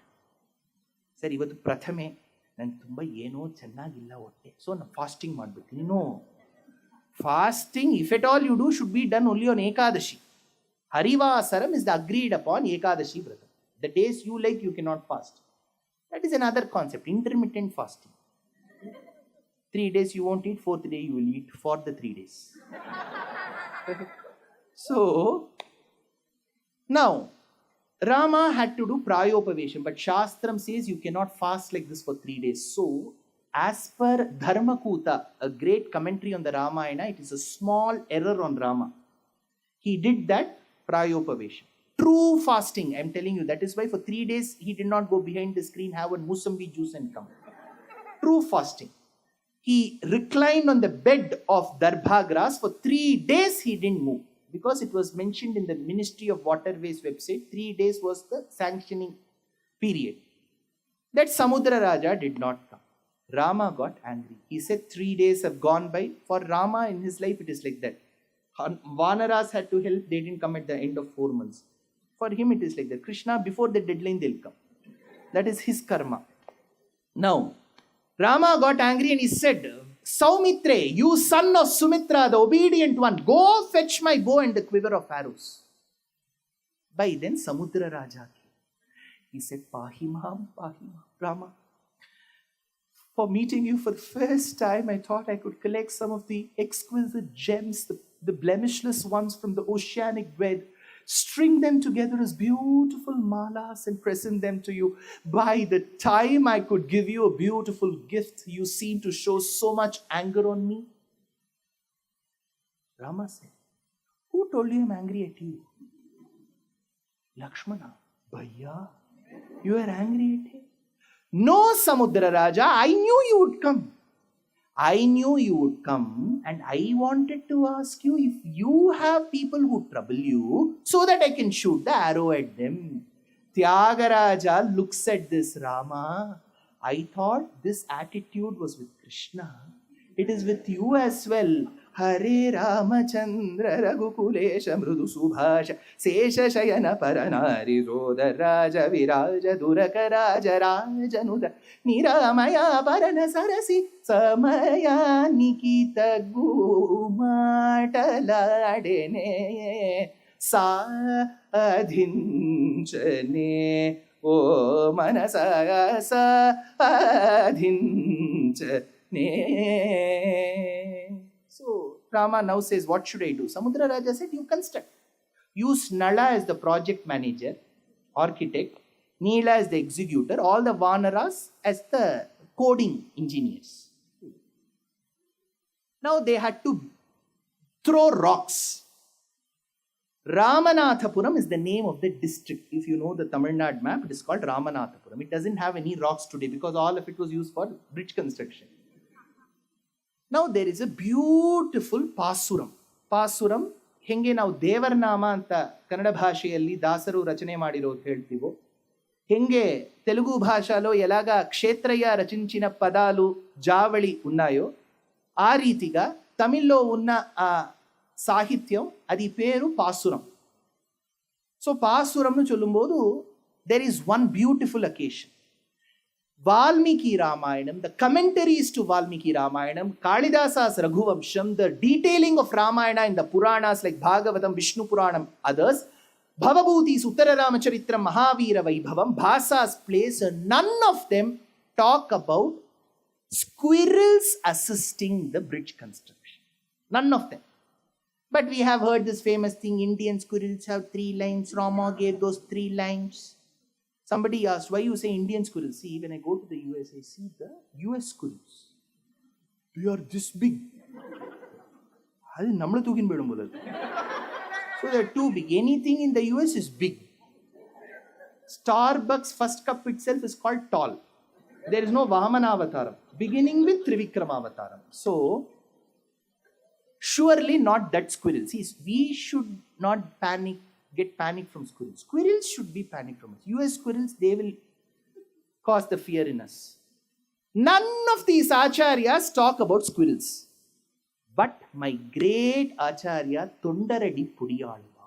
Sir, ivattu prathame nan tumba eno chennagilla otte. So na fasting madbirtini. No. Fasting, if at all you do, should be done only on Ekadashi. Harivasaram is the agreed upon Ekadashi Vrata. The days you like, you cannot fast. That is another concept, intermittent fasting. 3 days you won't eat, 4th day you will eat for the 3 days. So, now, Rama had to do prayopavesham, but Shastram says you cannot fast like this for 3 days. So, as per Dharmakuta, a great commentary on the Ramayana, it is a small error on Rama. He did that prayopavesham. True fasting, I am telling you, that is why for 3 days he did not go behind the screen, have a Musambi juice and come. True fasting. He reclined on the bed of Darbha grass for 3 days, he didn't move. because it was mentioned in the Ministry of Waterways website, 3 days was the sanctioning period. That Samudra Raja did not come. Rama got angry. He said 3 days have gone by. For Rama in his life, it is like that. Vanaras had to help, they didn't come at the end of 4 months. For him, it is like that. Krishna, before the deadline, they'll come. That is his karma. Now, Rama got angry and he said, Saumitre, you son of Sumitra, the obedient one, go fetch my bow and the quiver of arrows. By then, Samudra Raja came. He said, Pahimam, Rama. For meeting you for the first time, I thought I could collect some of the exquisite gems, the blemishless ones from the oceanic bed, string them together as beautiful malas and present them to you. By the time I could give you a beautiful gift, you seem to show so much anger on me. Rama said, who told you I'm angry at you? Lakshmana, Bhaiya, you are angry at him? No, Samudra Raja, I knew you would come. I knew you would come and I wanted to ask you if you have people who trouble you so that I can shoot the arrow at them. Tyagaraja looks at this Rama. I thought this attitude was with Krishna. It is with you as well. Hare Ramachandra Raghukulesha Mrudu Subhasha Sesha Shayana Paranari Roda Raja Viraja Duraka Raja Rajanuda Niramaya Parana Sarasi Samaya Nikita Gumataladene Sadhinchane O Manasa Sadhinchane. So Rama now says, what should I do? Samudra Raja said, you construct. Use Nala as the project manager, architect, Neela as the executor, all the Vanaras as the coding engineers. Now they had to throw rocks. Ramanathapuram is the name of the district. If you know the Tamil Nadu map, it is called Ramanathapuram. It doesn't have any rocks today because all of it was used for bridge construction. Now there is a beautiful Pasuram. Pasuram, henge ನಾವು ದೇವರನಾಮ ಅಂತ ಕನ್ನಡ ಭಾಷೆಯಲ್ಲಿ ದಾಸರು ರಚನೆ ಮಾಡಿರೋದು ಹೇಳ್ತೀವೋ, హెంగే తెలుగు భాషలో ఎలాగా క్షేత్రయ్య రచించిన పదాలు జావళి ఉన్నాయో ఆ రీతిగా తమిళ్లో ఉన్న ఆ సాహిత్యం అది పేరు పాసురం. సో పాసురంను చొల్లుம்போது there is one beautiful occasion. Valmiki Ramayanam, the commentaries to Valmiki Ramayanam, Kalidasa's Raghuvamsham, the detailing of Ramayana in the Puranas like Bhagavatam, Vishnu Puranam, others, Bhavabhutis, Uttara Ramacharitra, Mahavira Vaibhavam, Bhasa's plays, none of them talk about squirrels assisting the bridge construction. None of them. But we have heard this famous thing, Indian squirrels have 3 lines, Rama gave those 3 lines. Somebody asked, why you say Indian squirrels? See, when I go to the US, I see the US squirrels. They are this big. So they are too big. Anything in the US is big. Starbucks first cup itself is called tall. There is no Vamana avataram, beginning with Trivikrama avataram. So, surely not that squirrel. See, we should not get panic from squirrels. Squirrels should be panicked from us. US squirrels, they will cause the fear in us. None of these acharyas talk about squirrels. But my great acharya, Tondaradi Pudiyalva.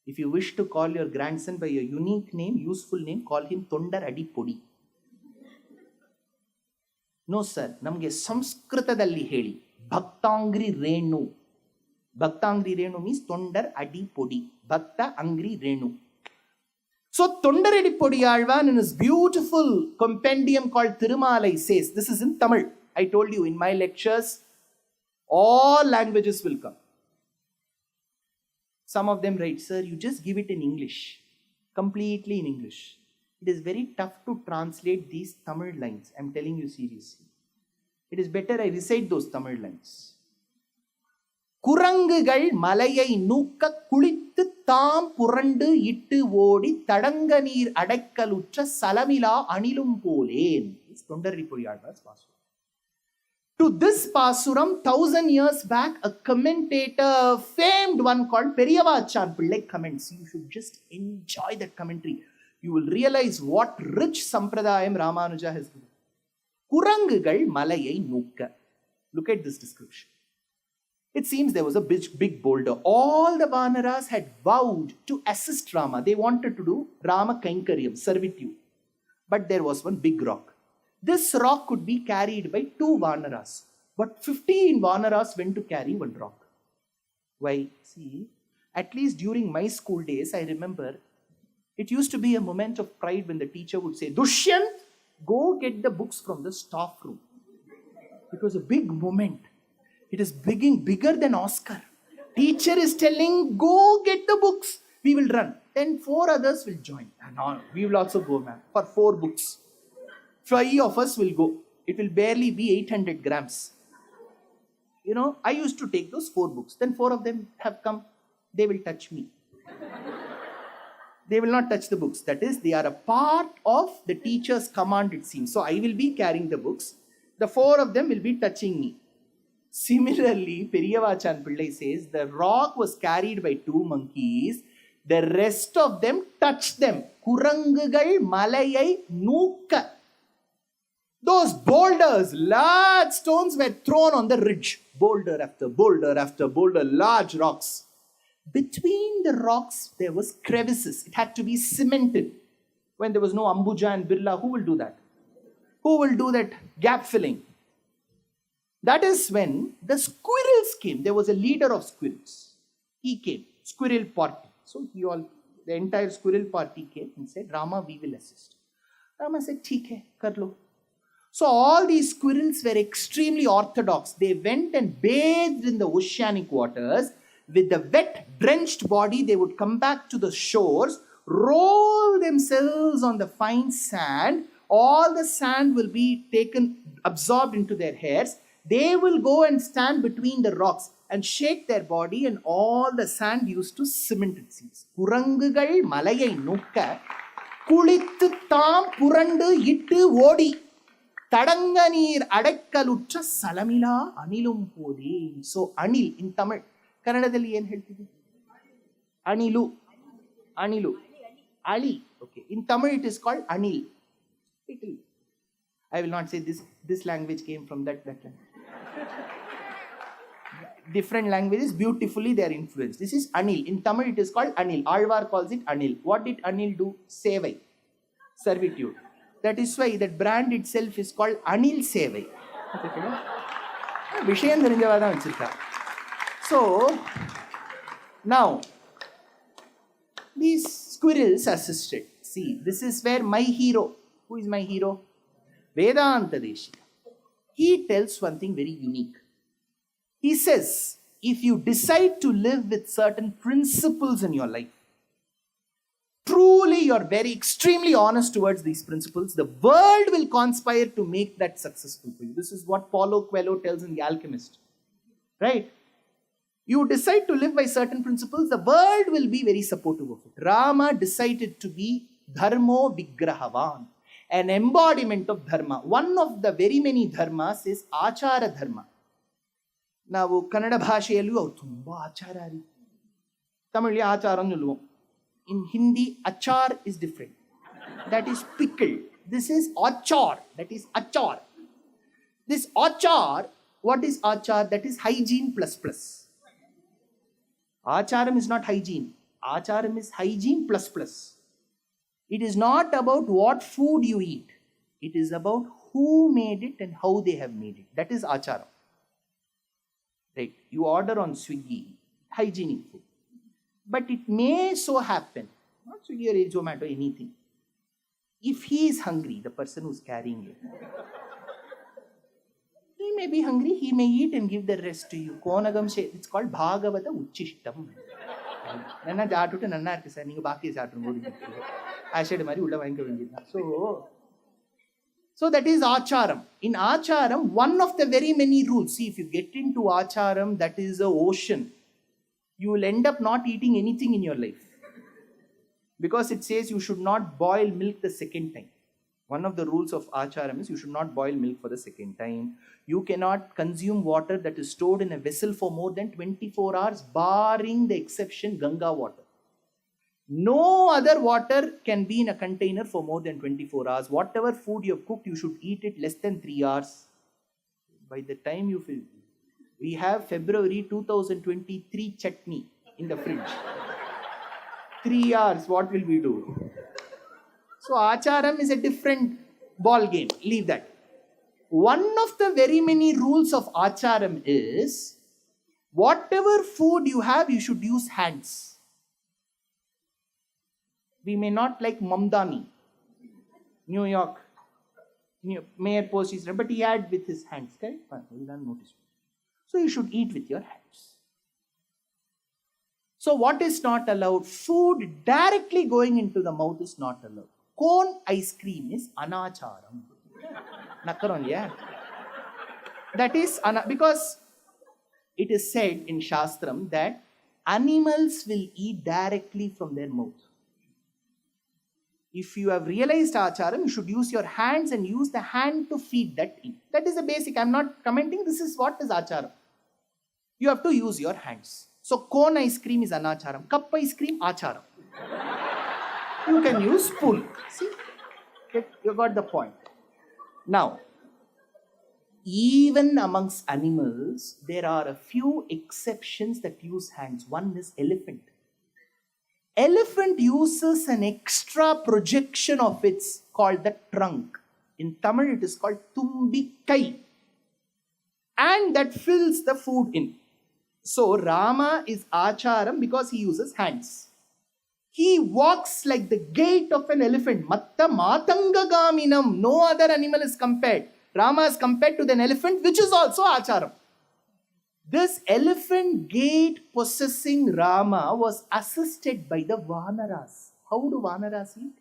If you wish to call your grandson by a unique name, useful name, call him Tondaradi Pudi. No sir, namge Samskritadalli heli. Bhaktangri Renu. Bhaktangri Renu means Tondar Adi Podi. Bhakta Angri Renu. So Tondaradi Podiyalvan in his beautiful compendium called Thirumalai says, this is in Tamil. I told you in my lectures, all languages will come. Some of them write, sir, you just give it in English. Completely in English. It is very tough to translate these Tamil lines. I am telling you seriously. It is better I recite those Tamil lines. குரங்குகள் மலையை நூக்க குளித்து தாம் புரண்டு இட்டு ஓடி தடங்க நீர் அடைக்கலுற்ற சலமிலா அணிலும் போலேன். It's Tondaradi Podiyalva's Vasu. To this Pasuram, 1000 years back, a commentator, famed one called Periyavachan Pillai comments. You should just enjoy that commentary. You will realize what rich sampradayam Ramanuja has given. Kurangugal malayai nukka. Look at this description. It seems there was a big boulder. All the Vanaras had vowed to assist Rama. They wanted to do Rama Kainkaryam, servitude. But there was one big rock. This rock could be carried by 2 Vanaras. But 15 Vanaras went to carry one rock. Why? See, at least during my school days, I remember it used to be a moment of pride when the teacher would say, Dushyanth, go get the books from the staff room. It was a big moment. It is bigger than Oscar. Teacher is telling, go get the books. We will run. Then 4 others will join. And we will also go, ma'am, for 4 books. 5 of us will go. It will barely be 800 grams. You know, I used to take those 4 books. Then 4 of them have come. They will touch me. They will not touch the books. That is, they are a part of the teacher's command, it seems. So I will be carrying the books. The 4 of them will be touching me. Similarly, Periyavachan Pillai says, the rock was carried by 2 monkeys. The rest of them touched them. Kurangugal malayai nukka. Those boulders, large stones were thrown on the ridge. Boulder after boulder after boulder, large rocks. Between the rocks, there was crevices. It had to be cemented. When there was no Ambuja and Birla, who will do that? Who will do that gap filling? That is when the squirrels came. There was a leader of squirrels. He came, squirrel party. So the entire squirrel party came and said, Rama, we will assist. Rama said, "Theek hai, kar lo." So all these squirrels were extremely orthodox. They went and bathed in the oceanic waters. With the wet, drenched body, they would come back to the shores, roll themselves on the fine sand. All the sand will be absorbed into their hairs. They will go and stand between the rocks and shake their body, and all the sand used to cement it seems. Kurangugal malayai nukka, kulittu taam purandu ittu odi. Tadanganir adakkalutra salamila anilum pode. So anil in Tamil, Kannadalli ಏನು ಹೇಳ್ತೀವಿ? Anilu. Ali. Okay. In Tamil it is called anil. I will not say this language came from that language. Different languages, beautifully they are influenced. This is anil. In Tamil it is called anil. Alvar calls it anil. What did anil do? Sevai. Servitude. That is why that brand itself is called Anil Sevai. விஷயம் தெரிஞ்சவா தான் வச்சிருக்கா. So now these squirrels assisted. See, this is where my hero. Who is my hero? Vedanta Deshika. He tells one thing very unique. He says, if you decide to live with certain principles in your life, truly you're very extremely honest towards these principles, the world will conspire to make that successful for you. This is what Paulo Coelho tells in The Alchemist. Right? You decide to live by certain principles, the world will be very supportive of it. Rama decided to be Dharmo Vigrahavan, an embodiment of Dharma. One of the very many Dharmas is Achara Dharma. ನಾವು ಕನ್ನಡ ಭಾಷೆಯಲ್ಲೂ ಅವ್ರು ತುಂಬ ಆಚಾರಾರಿ. ತಮಿಳ್ ಆಚಾರ ಅನ್ನುಲ್ವೋ. In Hindi, achar is different. That is pickle. This is achar. That is achar. This achar, what is achar? That is hygiene plus plus. Acharam is not hygiene. Acharam is hygiene plus plus. It is not about what food you eat. It is about who made it and how they have made it. That is acharam. Right? You order on Swiggy, hygienic food. But it may so happen, not Swiggy or Zomato, anything. If he is hungry, the person who is carrying it, he may be hungry, he may eat and give the rest to you. It's called Bhagavata Uchishtam. Nanna jaatuttu nanna irukku sir, neenga baaki saatrumbodhu acid mari ulla vaanga vendidha. So that is acharam. In acharam, one of the very many rules, see, if you get into acharam, that is a ocean. You will end up not eating anything in your life. Because it says you should not boil milk the second time. One of the rules of acharam is you should not boil milk for the second time. You cannot consume water that is stored in a vessel for more than 24 hours, barring the exception Ganga water. No other water can be in a container for more than 24 hours. Whatever food you have cooked, you should eat it less than 3 hours. By the time you feel, we have February 2023 chutney in the fridge. 3 hours, what will we do? So acharam is a different ball game. Leave that. One of the very many rules of acharam is whatever food you have, you should use hands. We may not like Mamdani, New York, Mayor Post, but he had with his hands. Okay? We'll not notice. So you should eat with your hands. So what is not allowed? Food directly going into the mouth is not allowed. Cone ice cream is anacharam. Nakaron, yeah. That is, because it is said in Shastram that animals will eat directly from their mouth. If you have realized acharam, you should use your hands and use the hand to feed that in. That is the basic. I am not commenting. This is what is acharam. You have to use your hands. So cone ice cream is anacharam. Cup ice cream, acharam. You can use spoon. See? You got the point. Now, even amongst animals, there are a few exceptions that use hands. One is elephant. Elephant uses an extra projection of its called the trunk. In Tamil it is called tumbikai. And that fills the food in. So Rama is acharam because he uses hands. He walks like the gait of an elephant. Matta matangagaminam. No other animal is compared. Rama is compared to an elephant, which is also acharam. This elephant gait possessing Rama was assisted by the vanaras. How do vanaras eat?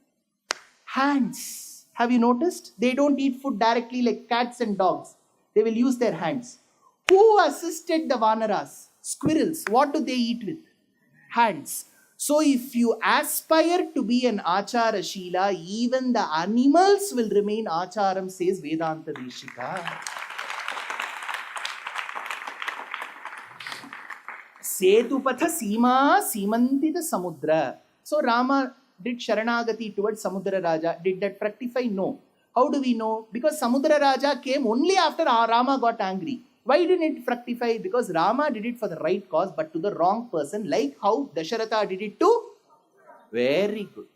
Hands. Have you noticed? They don't eat food directly like cats and dogs. They will use their hands. Who assisted the vanaras? Squirrels. What do they eat with? Hands. So if you aspire to be an achara shila, even the animals will remain acharam, says Vedanta Deshika. Setupatha Sima Simantita Samudra. So Rama did Sharanagati towards Samudra Raja. Did that fructify? No. How do we know? Because Samudra Raja came only after Rama got angry. Why didn't it fructify? Because Rama did it for the right cause, but to the wrong person, like how Dasharatha did it too. Very good.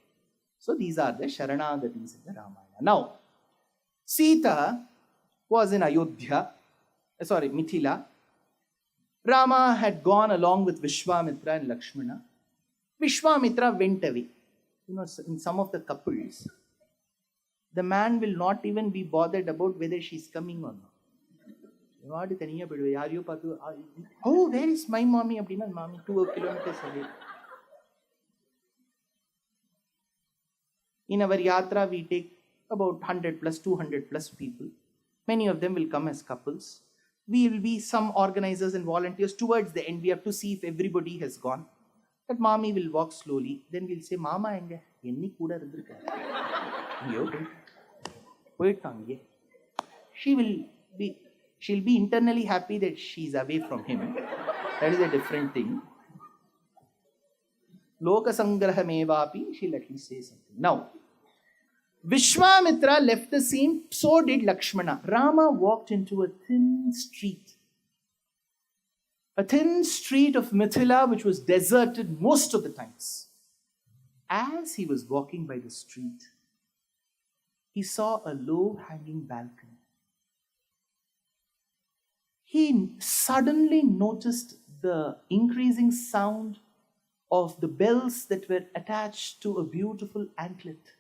So these are the Sharanagatis in the Ramayana. Now, Sita was in Mithila. Rama had gone along with Vishwamitra and Lakshmana. Vishwamitra went away. In some of the couples, the man will not even be bothered about whether she's coming or not. Oh, where is my mommy? Mommy 2 kilometers away. In our yatra, we take about 100 plus, 200 plus people. Many of them will come as couples. We will be some organizers and volunteers. Towards the end, we have to see if everybody has gone. That mommy will walk slowly. Then we'll say, Mama, enni kuda irundhirukka. She'll be internally happy that she's away from him. That is a different thing. Loka sangraha mevapi, she'll at least say something. Now, Vishwamitra left the scene, so did Lakshmana. Rama walked into a thin street. A thin street of Mithila which was deserted most of the times. As he was walking by the street, he saw a low-hanging balcony. He suddenly noticed the increasing sound of the bells that were attached to a beautiful anklet.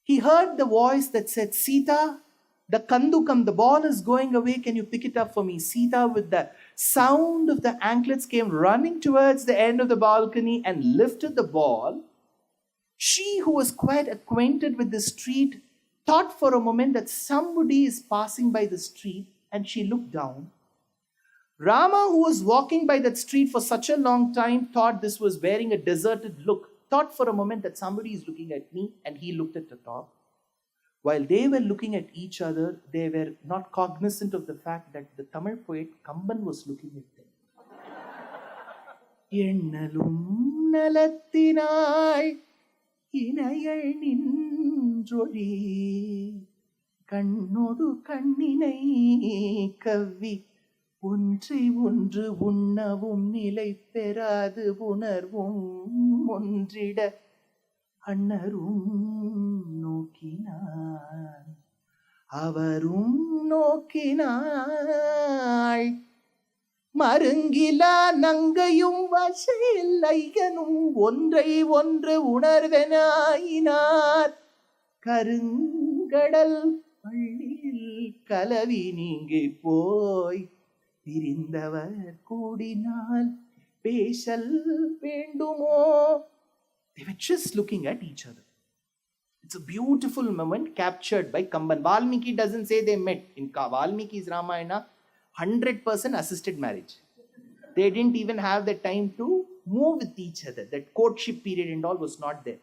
He heard the voice that said, Sita, the kandukam, the ball is going away, can you pick it up for me? Sita, with the sound of the anklets, came running towards the end of the balcony and lifted the ball. She, who was quite acquainted with the street, thought for a moment that somebody is passing by the street, and she looked down. Rama, who was walking by that street for such a long time, thought this was wearing a deserted look. Thought for a moment that somebody is looking at me, and he looked at the top. While they were looking at each other, they were not cognizant of the fact that the Tamil poet Kamban was looking at them. எண்ணலும் நலத்தினாய் இணையள் நின்றொழி கண்ணொடு கண்ணினை கவ்வி ஒன்றை ஒன்று உண்ணவும் நிலை பெறாது உணர்வும் ஒன்றிட அண்ணரும் நோக்கினார் அவரும் நோக்கினாள் மருங்கிலா நங்கையும் வசையில் ஐயனும் ஒன்றை ஒன்று உணர்வெனாயினார் கருங்கடல் பள்ளியில் கலவி நீங்கி போய் பிரிந்தவர் கூடினால் பேசல் வேண்டுமோ. They were just looking at each other. It's a beautiful moment captured by Kamban. Valmiki doesn't say they met. In Valmiki's Ramayana, 100% assisted marriage. They didn't even have the time to move with each other. That courtship period and all was not there.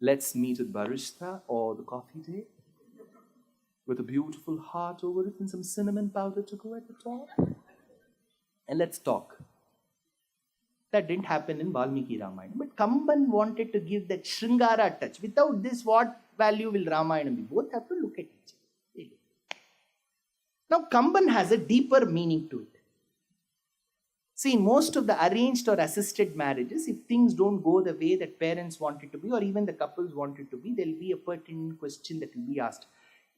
Let's meet with barista or the coffee day with a beautiful heart over it and some cinnamon powder to go at the top. And let's talk. That didn't happen in Valmiki Ramayana. But Kamban wanted to give that Shringara touch. Without this, what value will Ramayana be? Both have to look at each other. Now, Kamban has a deeper meaning to it. See, in most of the arranged or assisted marriages, if things don't go the way that parents want it to be, or even the couples want it to be, there will be a pertinent question that will be asked.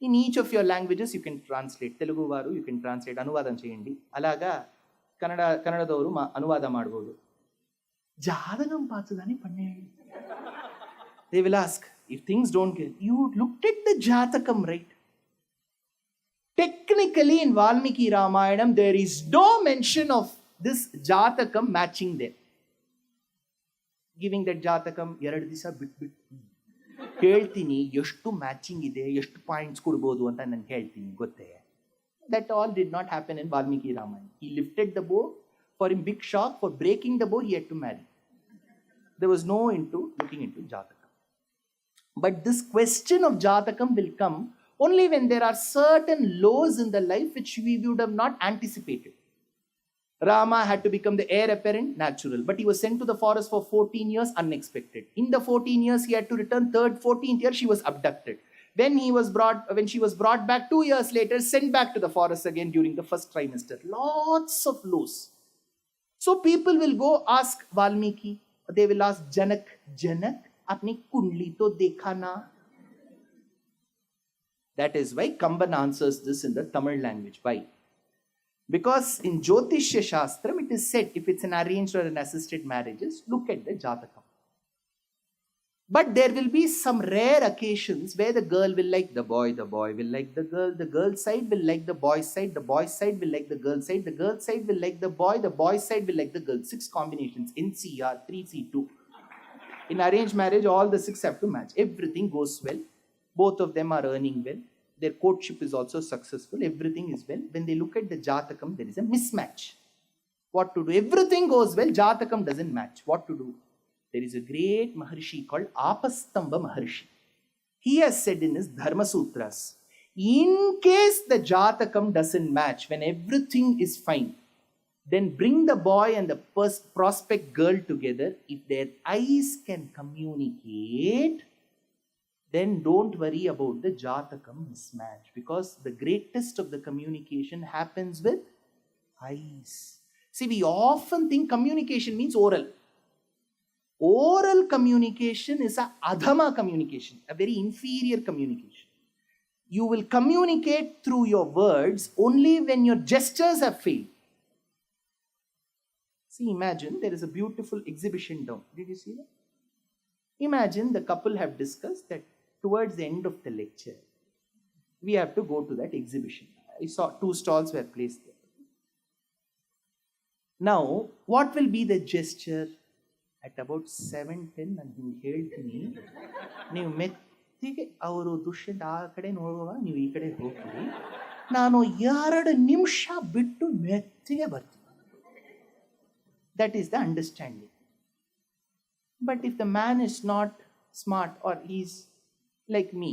In each of your languages, you can translate. Telugu varu, you can translate. Anuvadam cheyandi. Alaga, Kannadavaru Anuvada madbodu. Jadagam paatudani panne. They will ask, if things don't get, you looked at the Jatakam, right? Technically, in Valmiki Ramayanam, there is no mention of this Jatakam matching there. Giving that Jatakam, ಎರಡು ದಿವಸ ಬಿಟ್ಬಿಟ್ಟು ಹೇಳ್ತೀನಿ ಎಷ್ಟು matching ಇದೆ, ಎಷ್ಟು points ಕೊಡ್ಬೋದು ಅಂತ ನಾನು ಹೇಳ್ತೀನಿ ಗೊತ್ತೇ. That all did not happen in Valmiki Ramayana. He lifted the bow. For him, big shock. For breaking the bow, he had to marry. There was no looking into Jatakam. But this question of Jatakam will come only when there are certain laws in the life which we would have not anticipated. Rama had to become the heir apparent, natural. But he was sent to the forest for 14 years, unexpected. In the 14 years, he had to return. 14th year, she was abducted. When she was brought back 2 years later, sent back to the forest again during the first trimester. Lots of laws. So people will go ask Valmiki, they will ask Janak, apni kundli to dekha na? That is why Kamban answers this in the Tamil language. Why? Because in Jyotishya Shastram, it is said, if it's an arranged or an assisted marriages, look at the Jatakam. But there will be some rare occasions where the girl will like the boy will like the girl's side will like the boy's side side will like the girl's side will like the boy's side will like the girl. 6 combinations, NCR, 3C2. In arranged marriage, all the 6 have to match. Everything goes well. Both of them are earning well. Their courtship is also successful. Everything is well. When they look at the Jatakam, there is a mismatch. What to do? Everything goes well. Jatakam doesn't match. What to do? There is a great Maharshi called Apastamba Maharshi. He has said in his Dharma Sutras, in case the Jatakam doesn't match, when everything is fine, then bring the boy and the prospect girl together. If their eyes can communicate, then don't worry about the Jatakam mismatch, because the greatest of the communication happens with eyes. See, we often think communication means oral. Oral communication is a adhama communication, a very inferior communication. You will communicate through your words only when your gestures have failed. See, imagine there is a beautiful exhibition down. Did you see that? Imagine the couple have discussed that towards the end of the lecture, we have to go to that exhibition. I saw 2 stalls were placed there. Now, what will be the gesture? At about 7:10, ನಾನು ಹೇಳ್ತೀನಿ, ನೀವು ಮೆತ್ತಿಗೆ ಅವರು ದುಷ್ಯಂತ್ ಆ ಕಡೆ ನೋಡುವ, ನೀವು ಈ ಕಡೆ ಹೋಗ್ತೀರಿ, ನಾನು 2 ನಿಮಿಷ ಬಿಟ್ಟು ಮೆತ್ತಿಗೆ ಬರ್ತೀನಿ. That is the understanding. But if the man is not smart, or he's like me,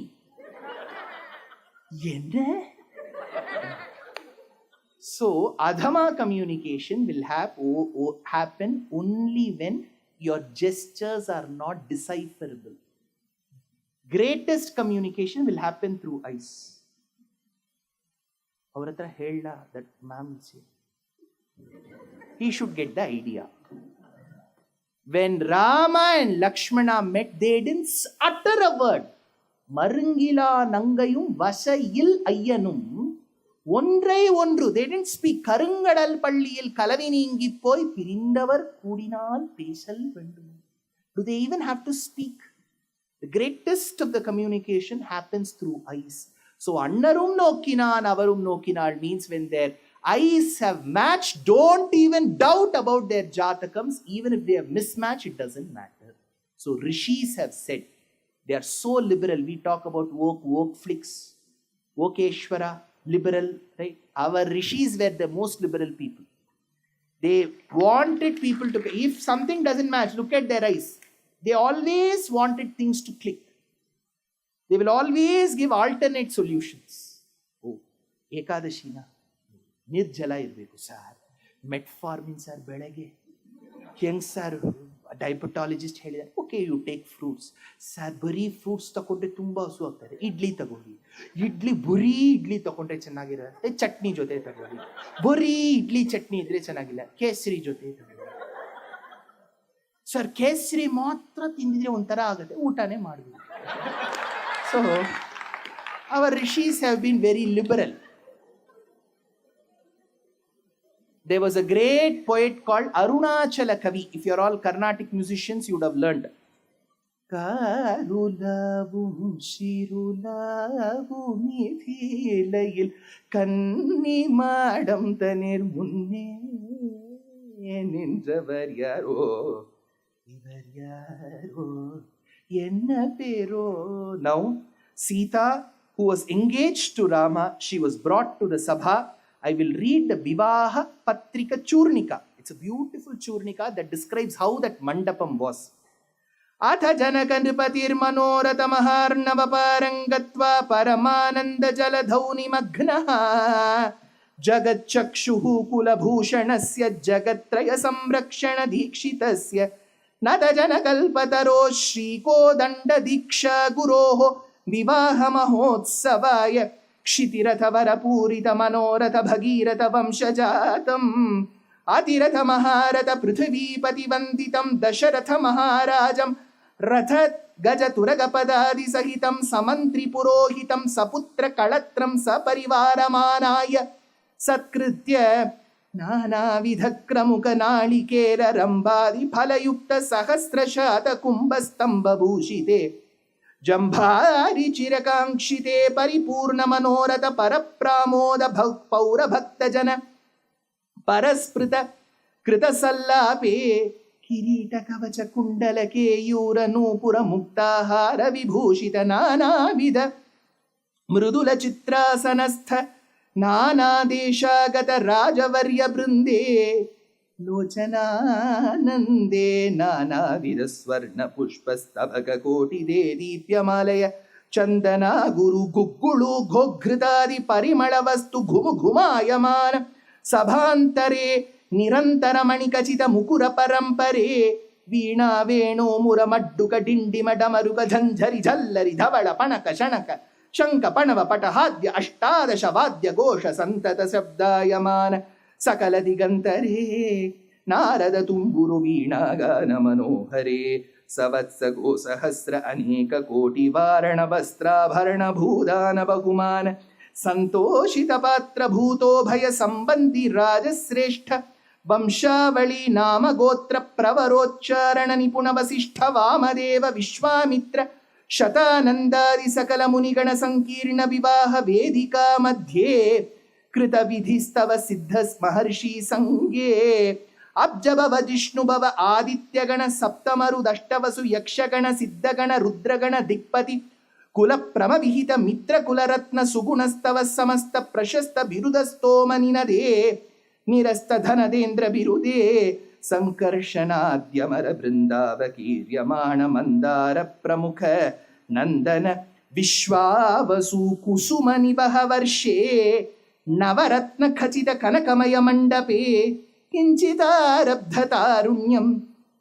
So, adhama communication will happen only when your gestures are not decipherable. Greatest communication will happen through eyes. Avratra helda, that ma'am will say. He should get the idea. When Rama and Lakshmana met, they didn't utter a word. Marungila nangayum vasayil ayyanum ஒன்றை ஒன்று. They didn't speak. கருங்கடல் பள்ளியில் கலவி நீங்கி போய் பிரிந்தவர் கூடினால் Basel வேண்டும். Do they even have to speak? The greatest of the communication happens through eyes. So annarum nokkinan avarum nokkinal means when their eyes have matched, don't even doubt about their jatakams. Even if they have mismatched, it doesn't matter. So rishis have said, they are so liberal. We talk about woke flicks, Wokeshwara, liberal, right? Our rishis were the most liberal people. They wanted people to, if something doesn't match, look at their eyes. They always wanted things to click. They will always give alternate solutions. Oh, Ekadashina, Nirjala irbeku sir. Metformin sir belage. Yang sir, diabetologist ಹೇಳಿದ, okay you take fruits. Sir ಬರೀ fruits ತಗೊಂಡ್ರೆ ತುಂಬಾ ಹಸು ಆಗ್ತಾರೆ, ಇಡ್ಲಿ ತಗೊಳ್ಳಿ. ಬರೀ ಇಡ್ಲಿ ತಗೊಂಡ್ರೆ ಚೆನ್ನಾಗಿರುತ್ತೆ, ಚಟ್ನಿ ಜೊತೆ ತಗೊಳ್ಳಿ. ಬರೀ ಇಡ್ಲಿ ಚಟ್ನಿ ಇದ್ರೆ ಚೆನ್ನಾಗಿಲ್ಲ, ಕೇಸರಿ ಜೊತೆ ತಗೊಳ್ಳಿ. ಸರ್ ಕೇಸರಿ ಮಾತ್ರ ತಿಂದಿದ್ರೆ ಒಂಥರ ಆಗುತ್ತೆ, ಊಟನೇ ಮಾಡಬೇಕು. So our rishis have been very liberal. There was a great poet called Arunachala Kavi. If you're all Carnatic musicians, you would have learned. Karulavum shirulavum nithilayil kanni madam tanir munne nindravar yaro ivar yaro enna pero. Now Sita, who was engaged to Rama, she was brought to the sabha. I will read the Vivaha Patrika Churnika. It's a beautiful Churnika that describes how that mandapam was. Atha janaka nripatir manoratha maharnava parangatva paramananda jaladhauni magnaha jagat chakshuhu kulabhushanasya jagattraya samrakshana dikshitasya nata janakalpataro shriko danda diksha guroho vivaha mahotsavaya क्षितिरथवरपूरित मनोरथ भगीरथ वंशजातम् अतिरथ महारथ पृथ्वीपतिवन्दितं दशरथ महाराजं रथ गज तुरगपदादि सहितं समन्त्रि पुरोहितं सपुत्र कळत्रं सपरिवारमानाय सत्कृत्य नानाविध क्रमुक नालिकेर रम्भादि फलयुक्त सहस्रशात कुम्भस्तम्भभूषिते जंभारि चिरकांक्षिते परिपूर्ण मनोरथ परप्रामोद पौर भक्त जन परस्पृत कृत सल्लापे किरीट कवच कुंडल केयूर नूपुर मुक्ताहार विभूषित नानाविध मृदुल चित्रासनस्थ नाना देशागत राजवर्य बृंदे लोचनानन्दे नानाविध स्वर्ण पुष्पस्तबक कोटि दे दीप्यमालय चन्दना गुरु गुग्गुळु घोघृतादि परिमळ वस्तु घुमु घुमायमान सभान्तरे निरन्तर मणिकचित मुकुर परम्परे वीणा वेणु मुर मड्डुक डिण्डिम डमरुक झञ्झरि झल्लरि धवळ पणक शणक शङ्ख पणव पटहाद्य अष्टादश वाद्य घोष सन्तत शब्दायमान सकल दिगंतरे नारद तुम्बुरु वीणागान मनोहरे सवत्स गो सहस्र अनेक कोटि वारण वस्त्राभरण भूदान बहुमान संतोषित पात्र भूतो भय संबंधी राजश्रेष्ठ वंशावली नाम गोत्र प्रवरोच्चारण निपुण वसिष्ठ वामदेव विश्वामित्र शतानंदादि सकल मुनिगण संकीर्ण विवाह वेदिका मध्ये कृत विधिस्तव सिद्ध महर्षि संगे अब्जभव जिष्णुभव आदित्यगण सप्तमरुदष्टवसु यक्षगण सिद्धगण रुद्रगण दिक्पति कुल प्रम विहित मित्र कुलरत्न सुगुणस्तव समस्त प्रशस्त बिरुदस्तोम निनदे निरस्त धनदेन्द्र बिरुदे संकर्षणाद्यमर बृंदावकीर्यमाण मंदार प्रमुख नंदन Vishwavasu kusuma nibaha varshe Navaratna khachita kanakamaya mandape Kinchitarabdhatarunyam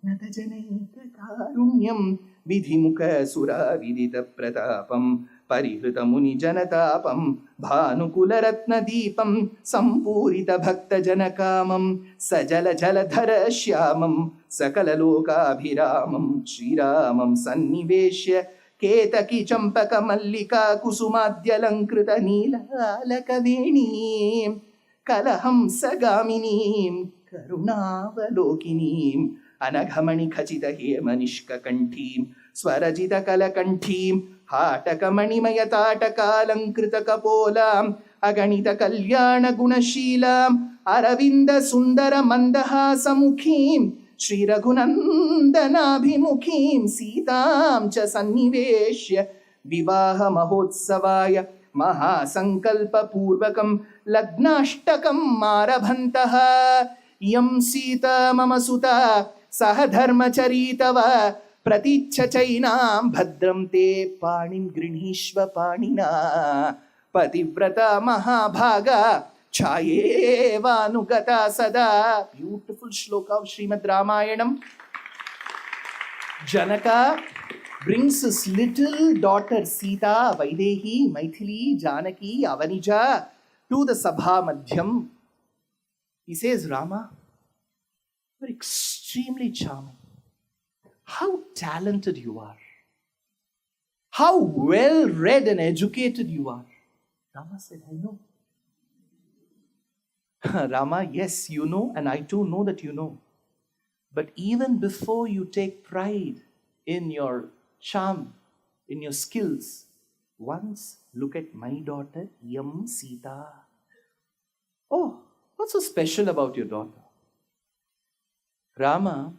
Natajanayakarunyam Vidhimukha sura vidita pratapam Parihrita muni janatapam Bhanukula ratna deepam Sampurita bhakta janakamam Sajala jaladhara shyamam Sakala loka abhiramam Shriramam sanniveshya Ketaki champaka mallika Kusumadhyalankrita neelalaka venim Kalaham sagaminim Karunavalokinim Anaghamani khachita hemanishka kanthim Swarajita kalakanthim Hatakamani mayatatakalankೃತ kapolam Aganita kalyana gunashilam Aravinda sundara mandahasa mukhim Shri Raghunandanabhimukhim Sitam cha sanniveshya Vivaha mahotsavaya Mahasankalpa purvakam Lagnashtakam marabhantaha Yam Sita mama suta Sahadharmacharitava Pratichachainam Bhadram te Panim Grinhishva Panina Pativrata Mahabhaga Chayeva Nugata Sada. Beautiful shloka of Srimad Ramayanam. Janaka brings his little daughter Sita, Vaidehi, Maithili, Janaki, Avanija to the Sabha Madhyam. He says, Rama, you're extremely charming. How talented you are. How well read and educated you are. Rama said, I know. Rama, yes, you know, and I too know that you know. But even before you take pride in your charm, in your skills, once look at my daughter, Yam Sita. Oh, what's so special about your daughter? Rama,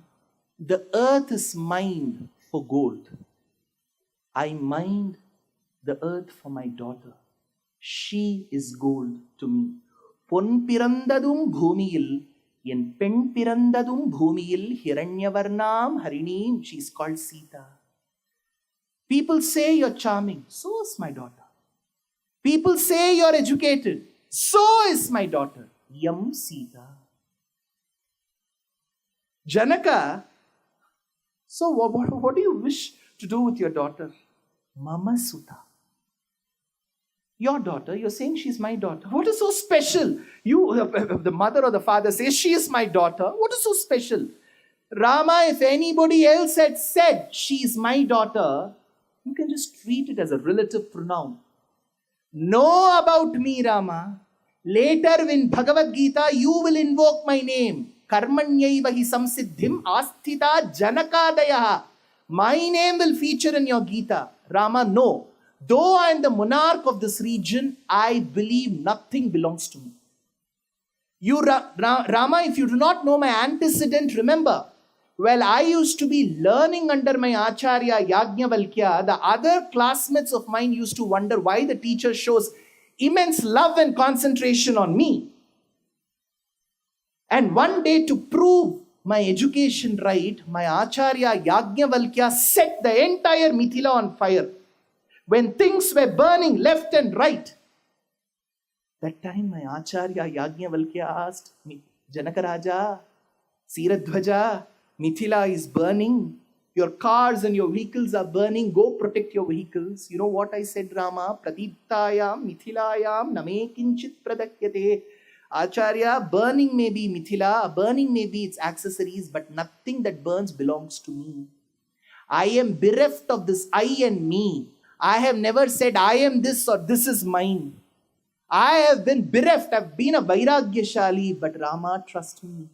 the earth is mined for gold. I mined the earth for my daughter. She is gold to me. Pon pirandadum bhumiyil, yen pen pirandadum bhumiyil, hiranyavarnam harinim. She is called Sita. People say you're charming. So is my daughter. People say you're educated. So is my daughter. Yam Sita. Janaka, so what do you wish to do with your daughter? Mama Suta. Your daughter, you're saying she's my daughter. What is so special? You, the mother or the father says, she is my daughter. What is so special? Rama, if anybody else had said, she is my daughter, you can just treat it as a relative pronoun. Know about me, Rama. Later in Bhagavad Gita, you will invoke my name. Karmanyaiva hi samsiddhim asthita janakadayaha. My name will feature in your Gita. Rama, no. Though I am the monarch of this region, I believe nothing belongs to me. You, Rama, if you do not know my antecedent, remember, while I used to be learning under my Acharya Yagnavalkya, the other classmates of mine used to wonder why the teacher shows immense love and concentration on me. And one day, to prove my education right, my Acharya Yagnavalkya set the entire Mithila on fire. When things were burning left and right, that time my Acharya Yagnavalkya asked me, Janakaraja, Siradhvaja, Mithila is burning. Your cars and your vehicles are burning. Go protect your vehicles. You know what I said, Rama? Pratiptayam, Mithilayam, name kinchit pradakyate. Acharya, burning may be Mithila, burning may be its accessories, but nothing that burns belongs to me. I am bereft of this I and me. I have never said I am this or this is mine. I have been bereft. I've been a Vairagyashali, but Rama, trust me.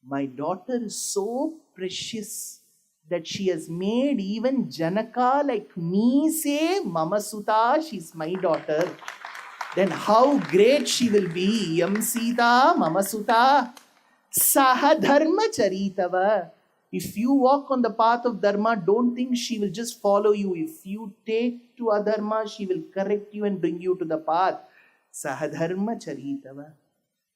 My daughter is so precious that she has made even Janaka like me say, Mama Suta, she's my daughter. Then how great she will be. Yam Sita, Mama Suta, Saha Dharma Charitava. If you walk on the path of Dharma, don't think she will just follow you. If you take to Adharma, she will correct you and bring you to the path. Sahadharma Charitava.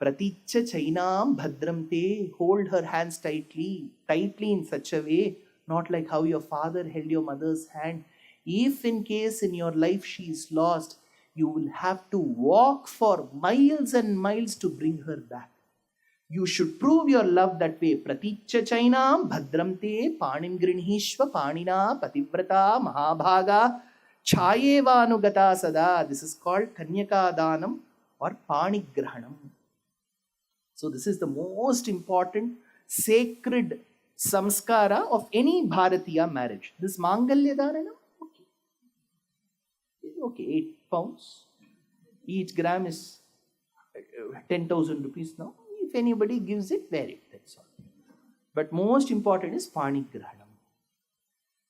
Praticha Chainam Bhadramte. Hold her hands tightly in such a way, not like how your father held your mother's hand. If in case in your life she is lost, you will have to walk for miles and miles to bring her back. You should prove your love that way. Praticha chainam bhadram te panim grinhishva panina pativrata mahabhaga chayeva anugata sada. This is called kanyaka danam or panigrahanam. So this is the most important sacred samskara of any Bharatiya marriage. This Mangalya Dharanam, okay, 8 pounds. Each gram is 10,000 rupees now. If anybody gives it, wear it, that's all. But most important is Panigrahanam.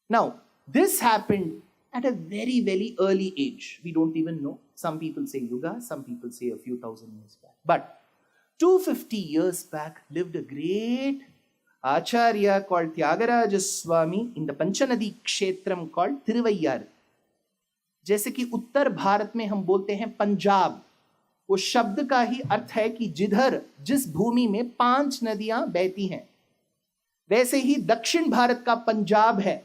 Now, this happened at a very, very early age. We don't even know. Some people say Yuga, some people say a few thousand years back. But 250 years back lived a great Acharya called Tyagaraja Swami in the Panchanadi Kshetram called Thiruvayyar. जैसे कि उत्तर भारत में हम बोलते हैं पंजाब, वो शब्द का ही अर्थ है कि जिधर जिस भूमि में 5 नदियां बहती हैं, वैसे ही दक्षिण भारत का पंजाब है,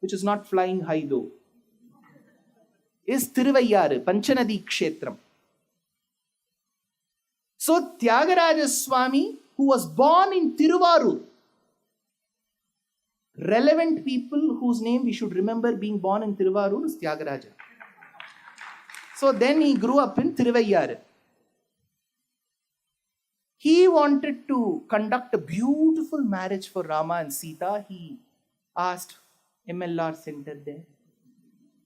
which is not flying high though, is Thiruvayyar, Panchanadi Kshetram. So Tyagaraja Swami, who was born in Tiruvarur, relevant people whose name we should remember being born in Tiruvarur is Tyagaraja. So then he grew up in Thiruvayyar. He wanted to conduct a beautiful marriage for Rama and Sita. He asked MLR center there.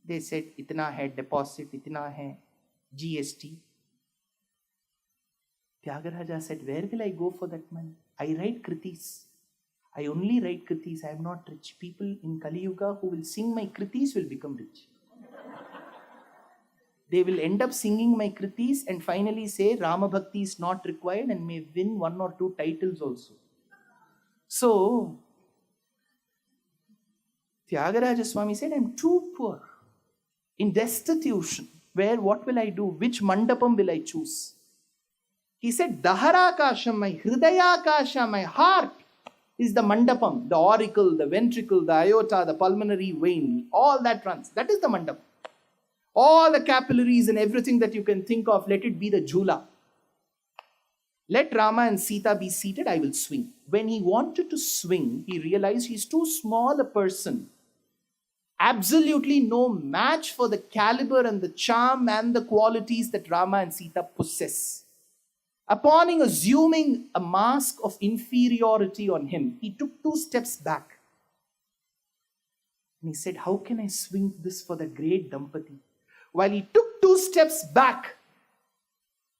They said, itna hai deposit, itna hai GST. Tyagaraja said, where will I go for that money? I write kritis. I only write kritis. I am not rich. People in Kali Yuga who will sing my kritis will become rich. They will end up singing my kritis and finally say Rama Bhakti is not required and may win 1 or 2 titles also. So, Tyagaraja Swami said, I am too poor, in destitution. What will I do? Which mandapam will I choose? He said, Daharakasham, my Hridayakasha, my heart is the mandapam, the auricle, the ventricle, the aorta, the pulmonary vein, all that runs. That is the mandapam. All the capillaries and everything that you can think of, let it be the jhula. Let Rama and Sita be seated, I will swing. When he wanted to swing, he realized he's too small a person. Absolutely no match for the caliber and the charm and the qualities that Rama and Sita possess. Upon assuming a mask of inferiority on him, he took 2 steps back. And he said, how can I swing this for the great Dampati? While he took 2 steps back,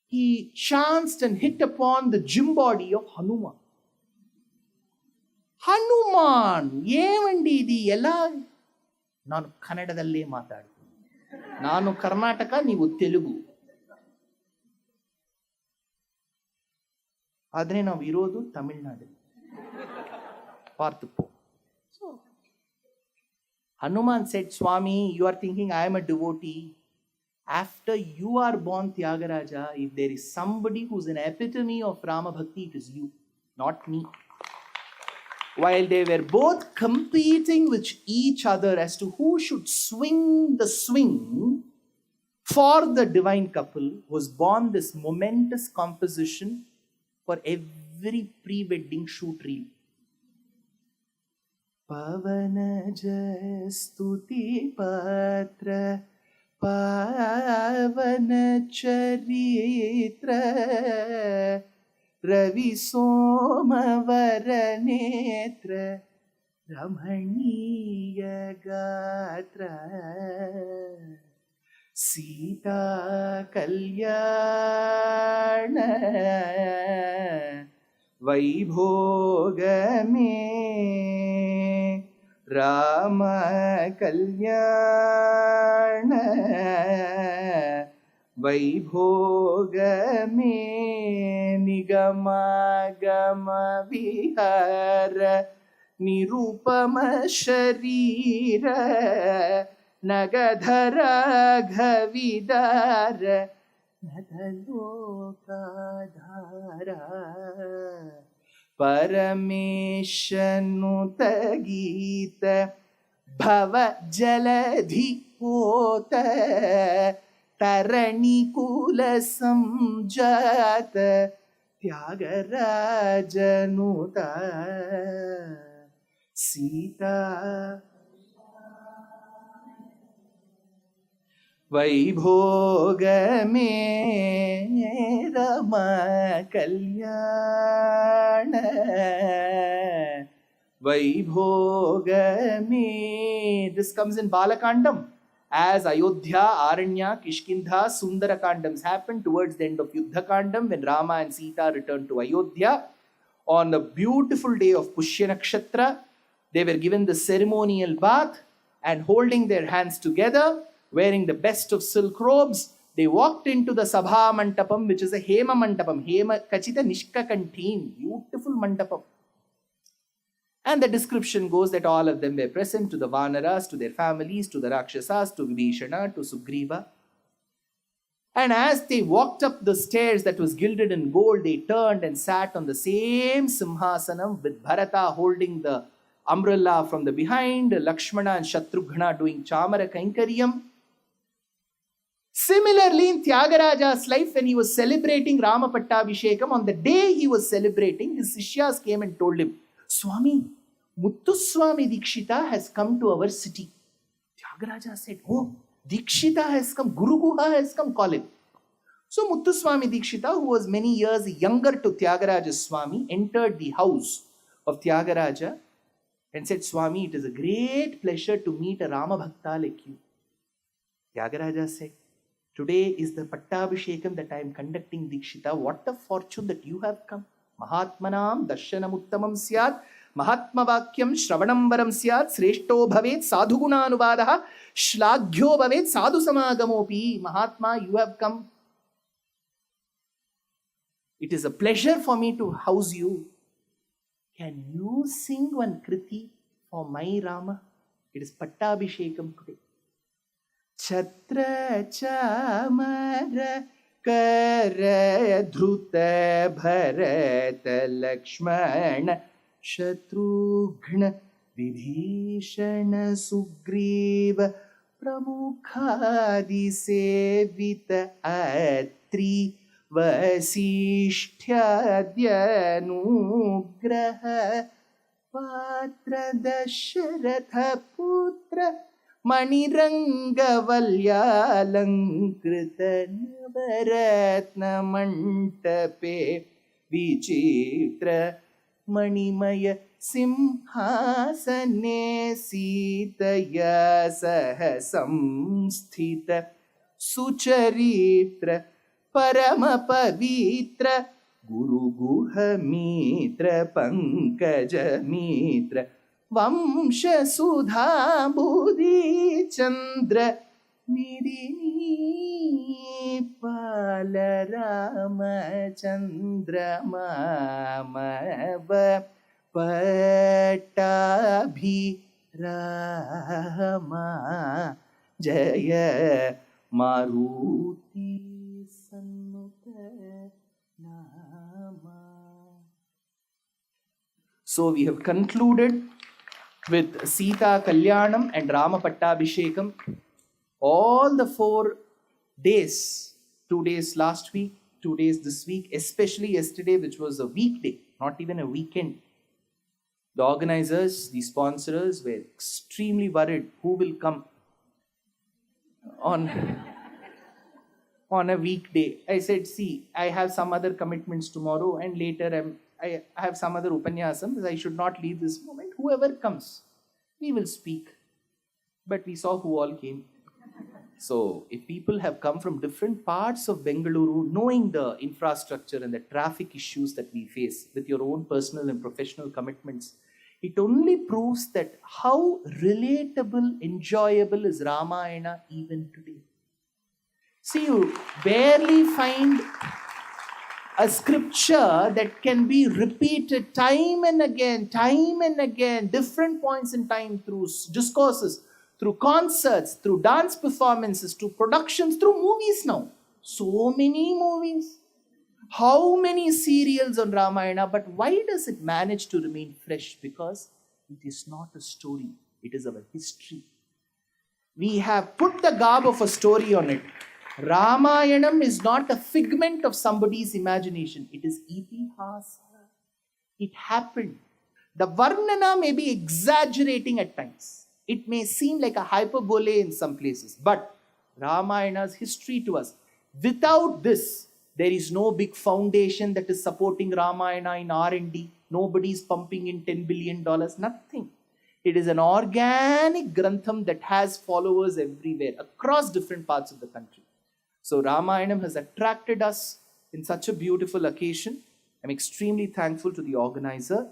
he chanced and hit upon the gym body of Hanuman. Hanuman, yevandi idi ella? Nanu Kannadadalle maatadu. Nanu Karnataka, neevu Telugu. Adre navu irodu Tamil Nadu. Parthupo. So, Hanuman said, Swami, you are thinking I am a devotee. After you are born, Tyagaraja, if there is somebody who is an epitome of Rama Bhakti, it is you, not me. While they were both competing with each other as to who should swing the swing, for the divine couple was born this momentous composition for every pre-wedding shoot reel. Pavanaja stuti patra Pavana charitra Ravi Soma Varanetra Ramaniya Gatra Sita Kalyana Vaibhogame Rama Kalyana Vaibhogame Nigama Gama Vihara Nirupama Sharira Nagadhara Ghavidara Nadalokadhara Parameshanuta Gita Bhava Jaladhi Pota Tarani Kula Samjata Tyagarajanuta Sita वैभोग में रमा कल्याण वैभोग में. This comes in Balakandam. As Ayodhya, Aranya, Kishkindha, Sundara Kandams happened towards the end of Yuddha Kandam, when Rama and Sita returned to Ayodhya on a beautiful day of Pushya Nakshatra, they were given the ceremonial bath, and holding their hands together, wearing the best of silk robes, they walked into the Sabha Mantapam, which is a Hema Mantapam, Hema Kachita Nishka Kanteen, beautiful Mantapam. And the description goes that all of them were present, to the Vanaras, to their families, to the Rakshasas, to Vibhishana, to Sugriva. And as they walked up the stairs that was gilded in gold, they turned and sat on the same Simhasanam, with Bharata holding the umbrella from the behind, Lakshmana and Shatrughna doing Chamara Kainkaryam. Similarly, in Tyagaraja's life, when he was celebrating Rama Pattabhishekam, on the day he was celebrating, his Sishyas came and told him, Swami, Muttuswami Dikshita has come to our city. Tyagaraja said, oh, Dikshita has come, Guru Guha has come, call him. So Muttuswami Dikshita, who was many years younger to Tyagaraja Swami, entered the house of Tyagaraja and said, Swami, it is a great pleasure to meet a Rama Bhakta like you. Tyagaraja said, today is the Pattabhishekam that I am conducting, Dikshita. What a fortune that you have come. Mahatmanam darshanam uttamam syat, Mahatma Vakyam Shravanambaram syat, Sreshto bhavet sadhugunanuvadaha, Shlagyo bhavet sadhu samagamopi. Mahatma, you have come. It is a pleasure for me to house you. Can you sing one kriti for my Rama? It is Pattabhishekam today. Chhatra chamara kara dhruta bharata lakshmana Shatrughna Vibhishana Sugriva Pramukhadi Sevita Atri Vasishthyadyanugraha Patra Dasharatha Putra Manirangavalyalankೃತ Navaratna Mantape Vichitra Manimaya Simhasane Sitaya Sahasamsthita Sucharitra Paramapavitra Guru Guha Mitra Pankaja Mitra Vamsha Sudha Buddhi Chandra Nidini Pala Rama Chandra Mamava Pattabhi Rama Jaya Maruti Sannuta Nama. So we have concluded with Sita Kalyanam and Rama Pattabhishekam. All the 4 days, 2 days last week, 2 days this week, especially yesterday, which was a weekday, not even a weekend. The organizers, the sponsors were extremely worried who will come on a weekday. I said, see, I have some other commitments tomorrow, and later I have some other upanyasams. I should not leave this moment. Whoever comes, we will speak. But we saw who all came. So if people have come from different parts of Bengaluru, knowing the infrastructure and the traffic issues that we face with your own personal and professional commitments, it only proves that how relatable, enjoyable is Ramayana even today. See, you barely find a scripture that can be repeated time and again, different points in time, through discourses, through concerts, through dance performances, through productions, through movies now. So many movies. How many serials on Ramayana, but why does it manage to remain fresh? Because it is not a story. It is our history. We have put the garb of a story on it. Ramayanam is not a figment of somebody's imagination. It is itihasa. It happened. The Varnana may be exaggerating at times. It may seem like a hyperbole in some places. But Ramayana's history to us. Without this, there is no big foundation that is supporting Ramayana in R&D. Nobody is pumping in $10 billion. Nothing. It is an organic grantham that has followers everywhere, across different parts of the country. So Ramayanam has attracted us in such a beautiful occasion. I'm extremely thankful to the organizer,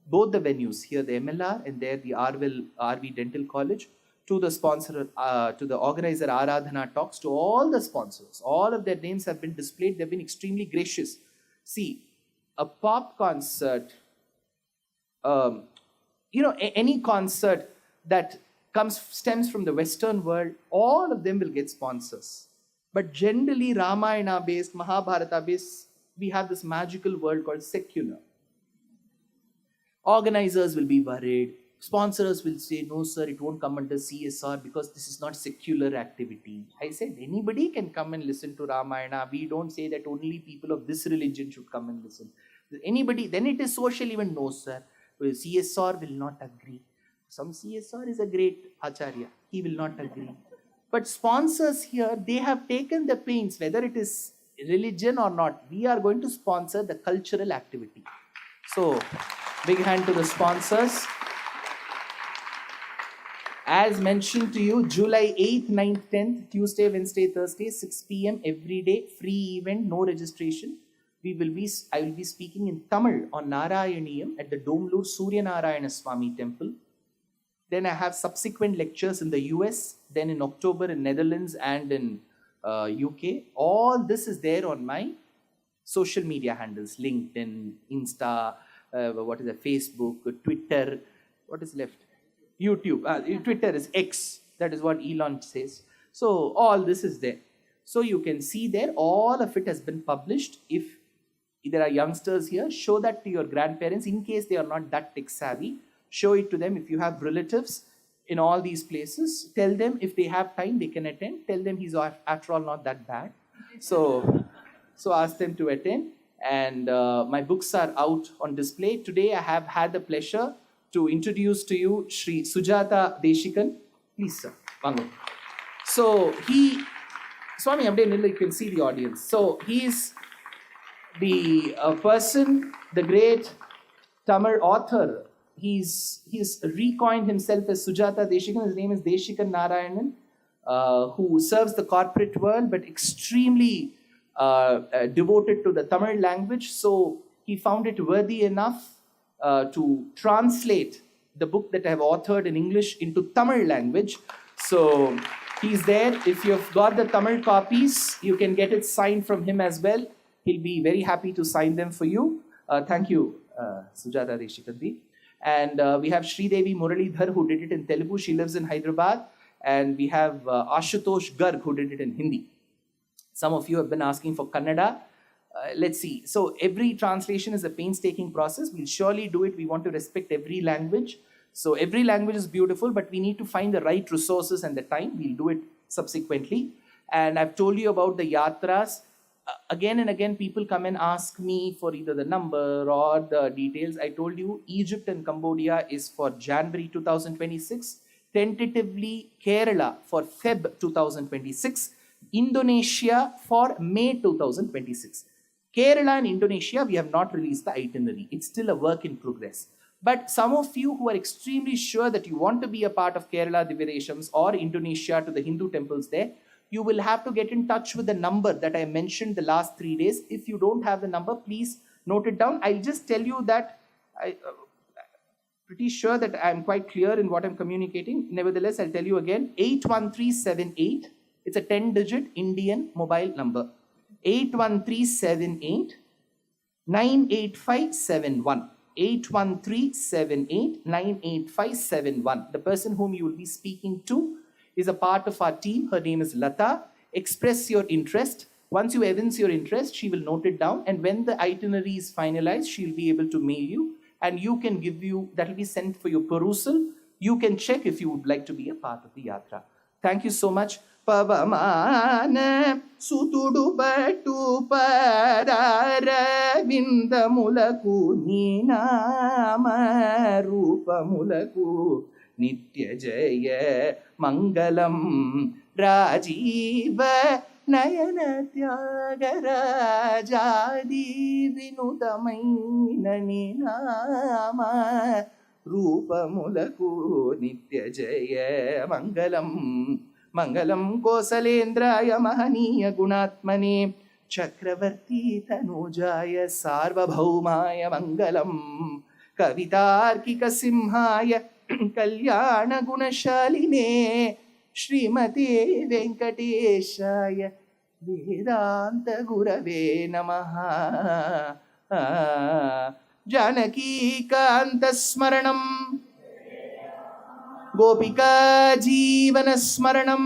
both the venues, here the MLR and there the RV Dental College, to the sponsor, to the organizer Aradhana Talks, to all the sponsors. All of their names have been displayed. They've been extremely gracious. See, a pop concert, any concert that stems from the Western world, all of them will get sponsors. But generally, Ramayana-based, Mahabharata-based, we have this magical world called secular. Organizers will be worried. Sponsors will say, no sir, it won't come under CSR because this is not secular activity. I said, anybody can come and listen to Ramayana. We don't say that only people of this religion should come and listen. Anybody, then it is social event. No sir, CSR will not agree. Some CSR is a great Acharya. He will not agree. But sponsors here, they have taken the pains, whether it is religion or not, we are going to sponsor the cultural activity. So, big hand to the sponsors. As mentioned to you, July 8th, 9th, 10th, Tuesday, Wednesday, Thursday, 6 p.m. every day, free event, no registration. I will be speaking in Tamil on Narayaniyam at the Domlur Surya Narayana Swami temple. Then I have subsequent lectures in the US, then in October in Netherlands and in UK. All this is there on my social media handles, LinkedIn, Insta, Facebook, Twitter, what is left? YouTube. Twitter is X, that is what Elon says. So all this is there. So you can see there, all of it has been published. If there are youngsters here, show that to your grandparents in case they are not that tech savvy. Show it to them. If you have relatives in all these places, tell them if they have time, they can attend. Tell them he's after all not that bad. So ask them to attend. And my books are out on display. Today I have had the pleasure to introduce to you Sri Sujata Deshikan. Please, sir. Vango. So Swami Abde, you can see the audience. So he is the person, the great Tamil author. He's recoined himself as Sujata Deshikan. His name is Deshikan Narayanan, who serves the corporate world but extremely devoted to the Tamil language. So he found it worthy enough to translate the book that I have authored in English into Tamil language. So he's there. If you've got the Tamil copies, you can get it signed from him as well. He'll be very happy to sign them for you. Thank you, Sujata Deshikan. And we have Sridevi Muralidhar, who did it in Telugu. She lives in Hyderabad. And we have Ashutosh Garg, who did it in Hindi. Some of you have been asking for Kannada. Let's see. So every translation is a painstaking process. We'll surely do it. We want to respect every language. So every language is beautiful, but we need to find the right resources and the time. We'll do it subsequently. And I've told you about the yatras. Again and again, people come and ask me for either the number or the details. I told you Egypt and Cambodia is for January 2026. Tentatively, Kerala for Feb 2026. Indonesia for May 2026. Kerala and Indonesia, we have not released the itinerary. It's still a work in progress. But some of you who are extremely sure that you want to be a part of Kerala Divireshams or Indonesia to the Hindu temples there, you will have to get in touch with the number that I mentioned the last 3 days. If you don't have the number, please note it down. I'll just tell you that I'm pretty sure that I'm quite clear in what I'm communicating. Nevertheless, I'll tell you again, 81378. It's a 10-digit Indian mobile number. 81378 98571. 81378 98571. The person whom you will be speaking to is a part of our team. Her name is Lata. Express your interest. Once you evince your interest, she will note it down. And when the itinerary is finalized, she'll be able to mail you. And you can that will be sent for your perusal. You can check if you would like to be a part of the yatra. Thank you so much. Pavamana sutudu patu padara vindamulaku neenama rupamulaku nitya jaya mangalam rajiva nayana tyagarajaadi vinudamaina neenama రూపములకు నిత్య జయ మంగళం మంగళం కోసలేంద్రాయ మహనీయ గుణాత్మనే చక్రవర్తి తనూజాయ సార్వభౌమాయ మంగళం కవితార్కిక సింహాయ కళ్యాణ గుణశాలినే శ్రీమతే వెంకటేశాయ వేదాంత గురవే నమః. जानकीकान्तस्मरणं गोपिका जीवनस्मरणं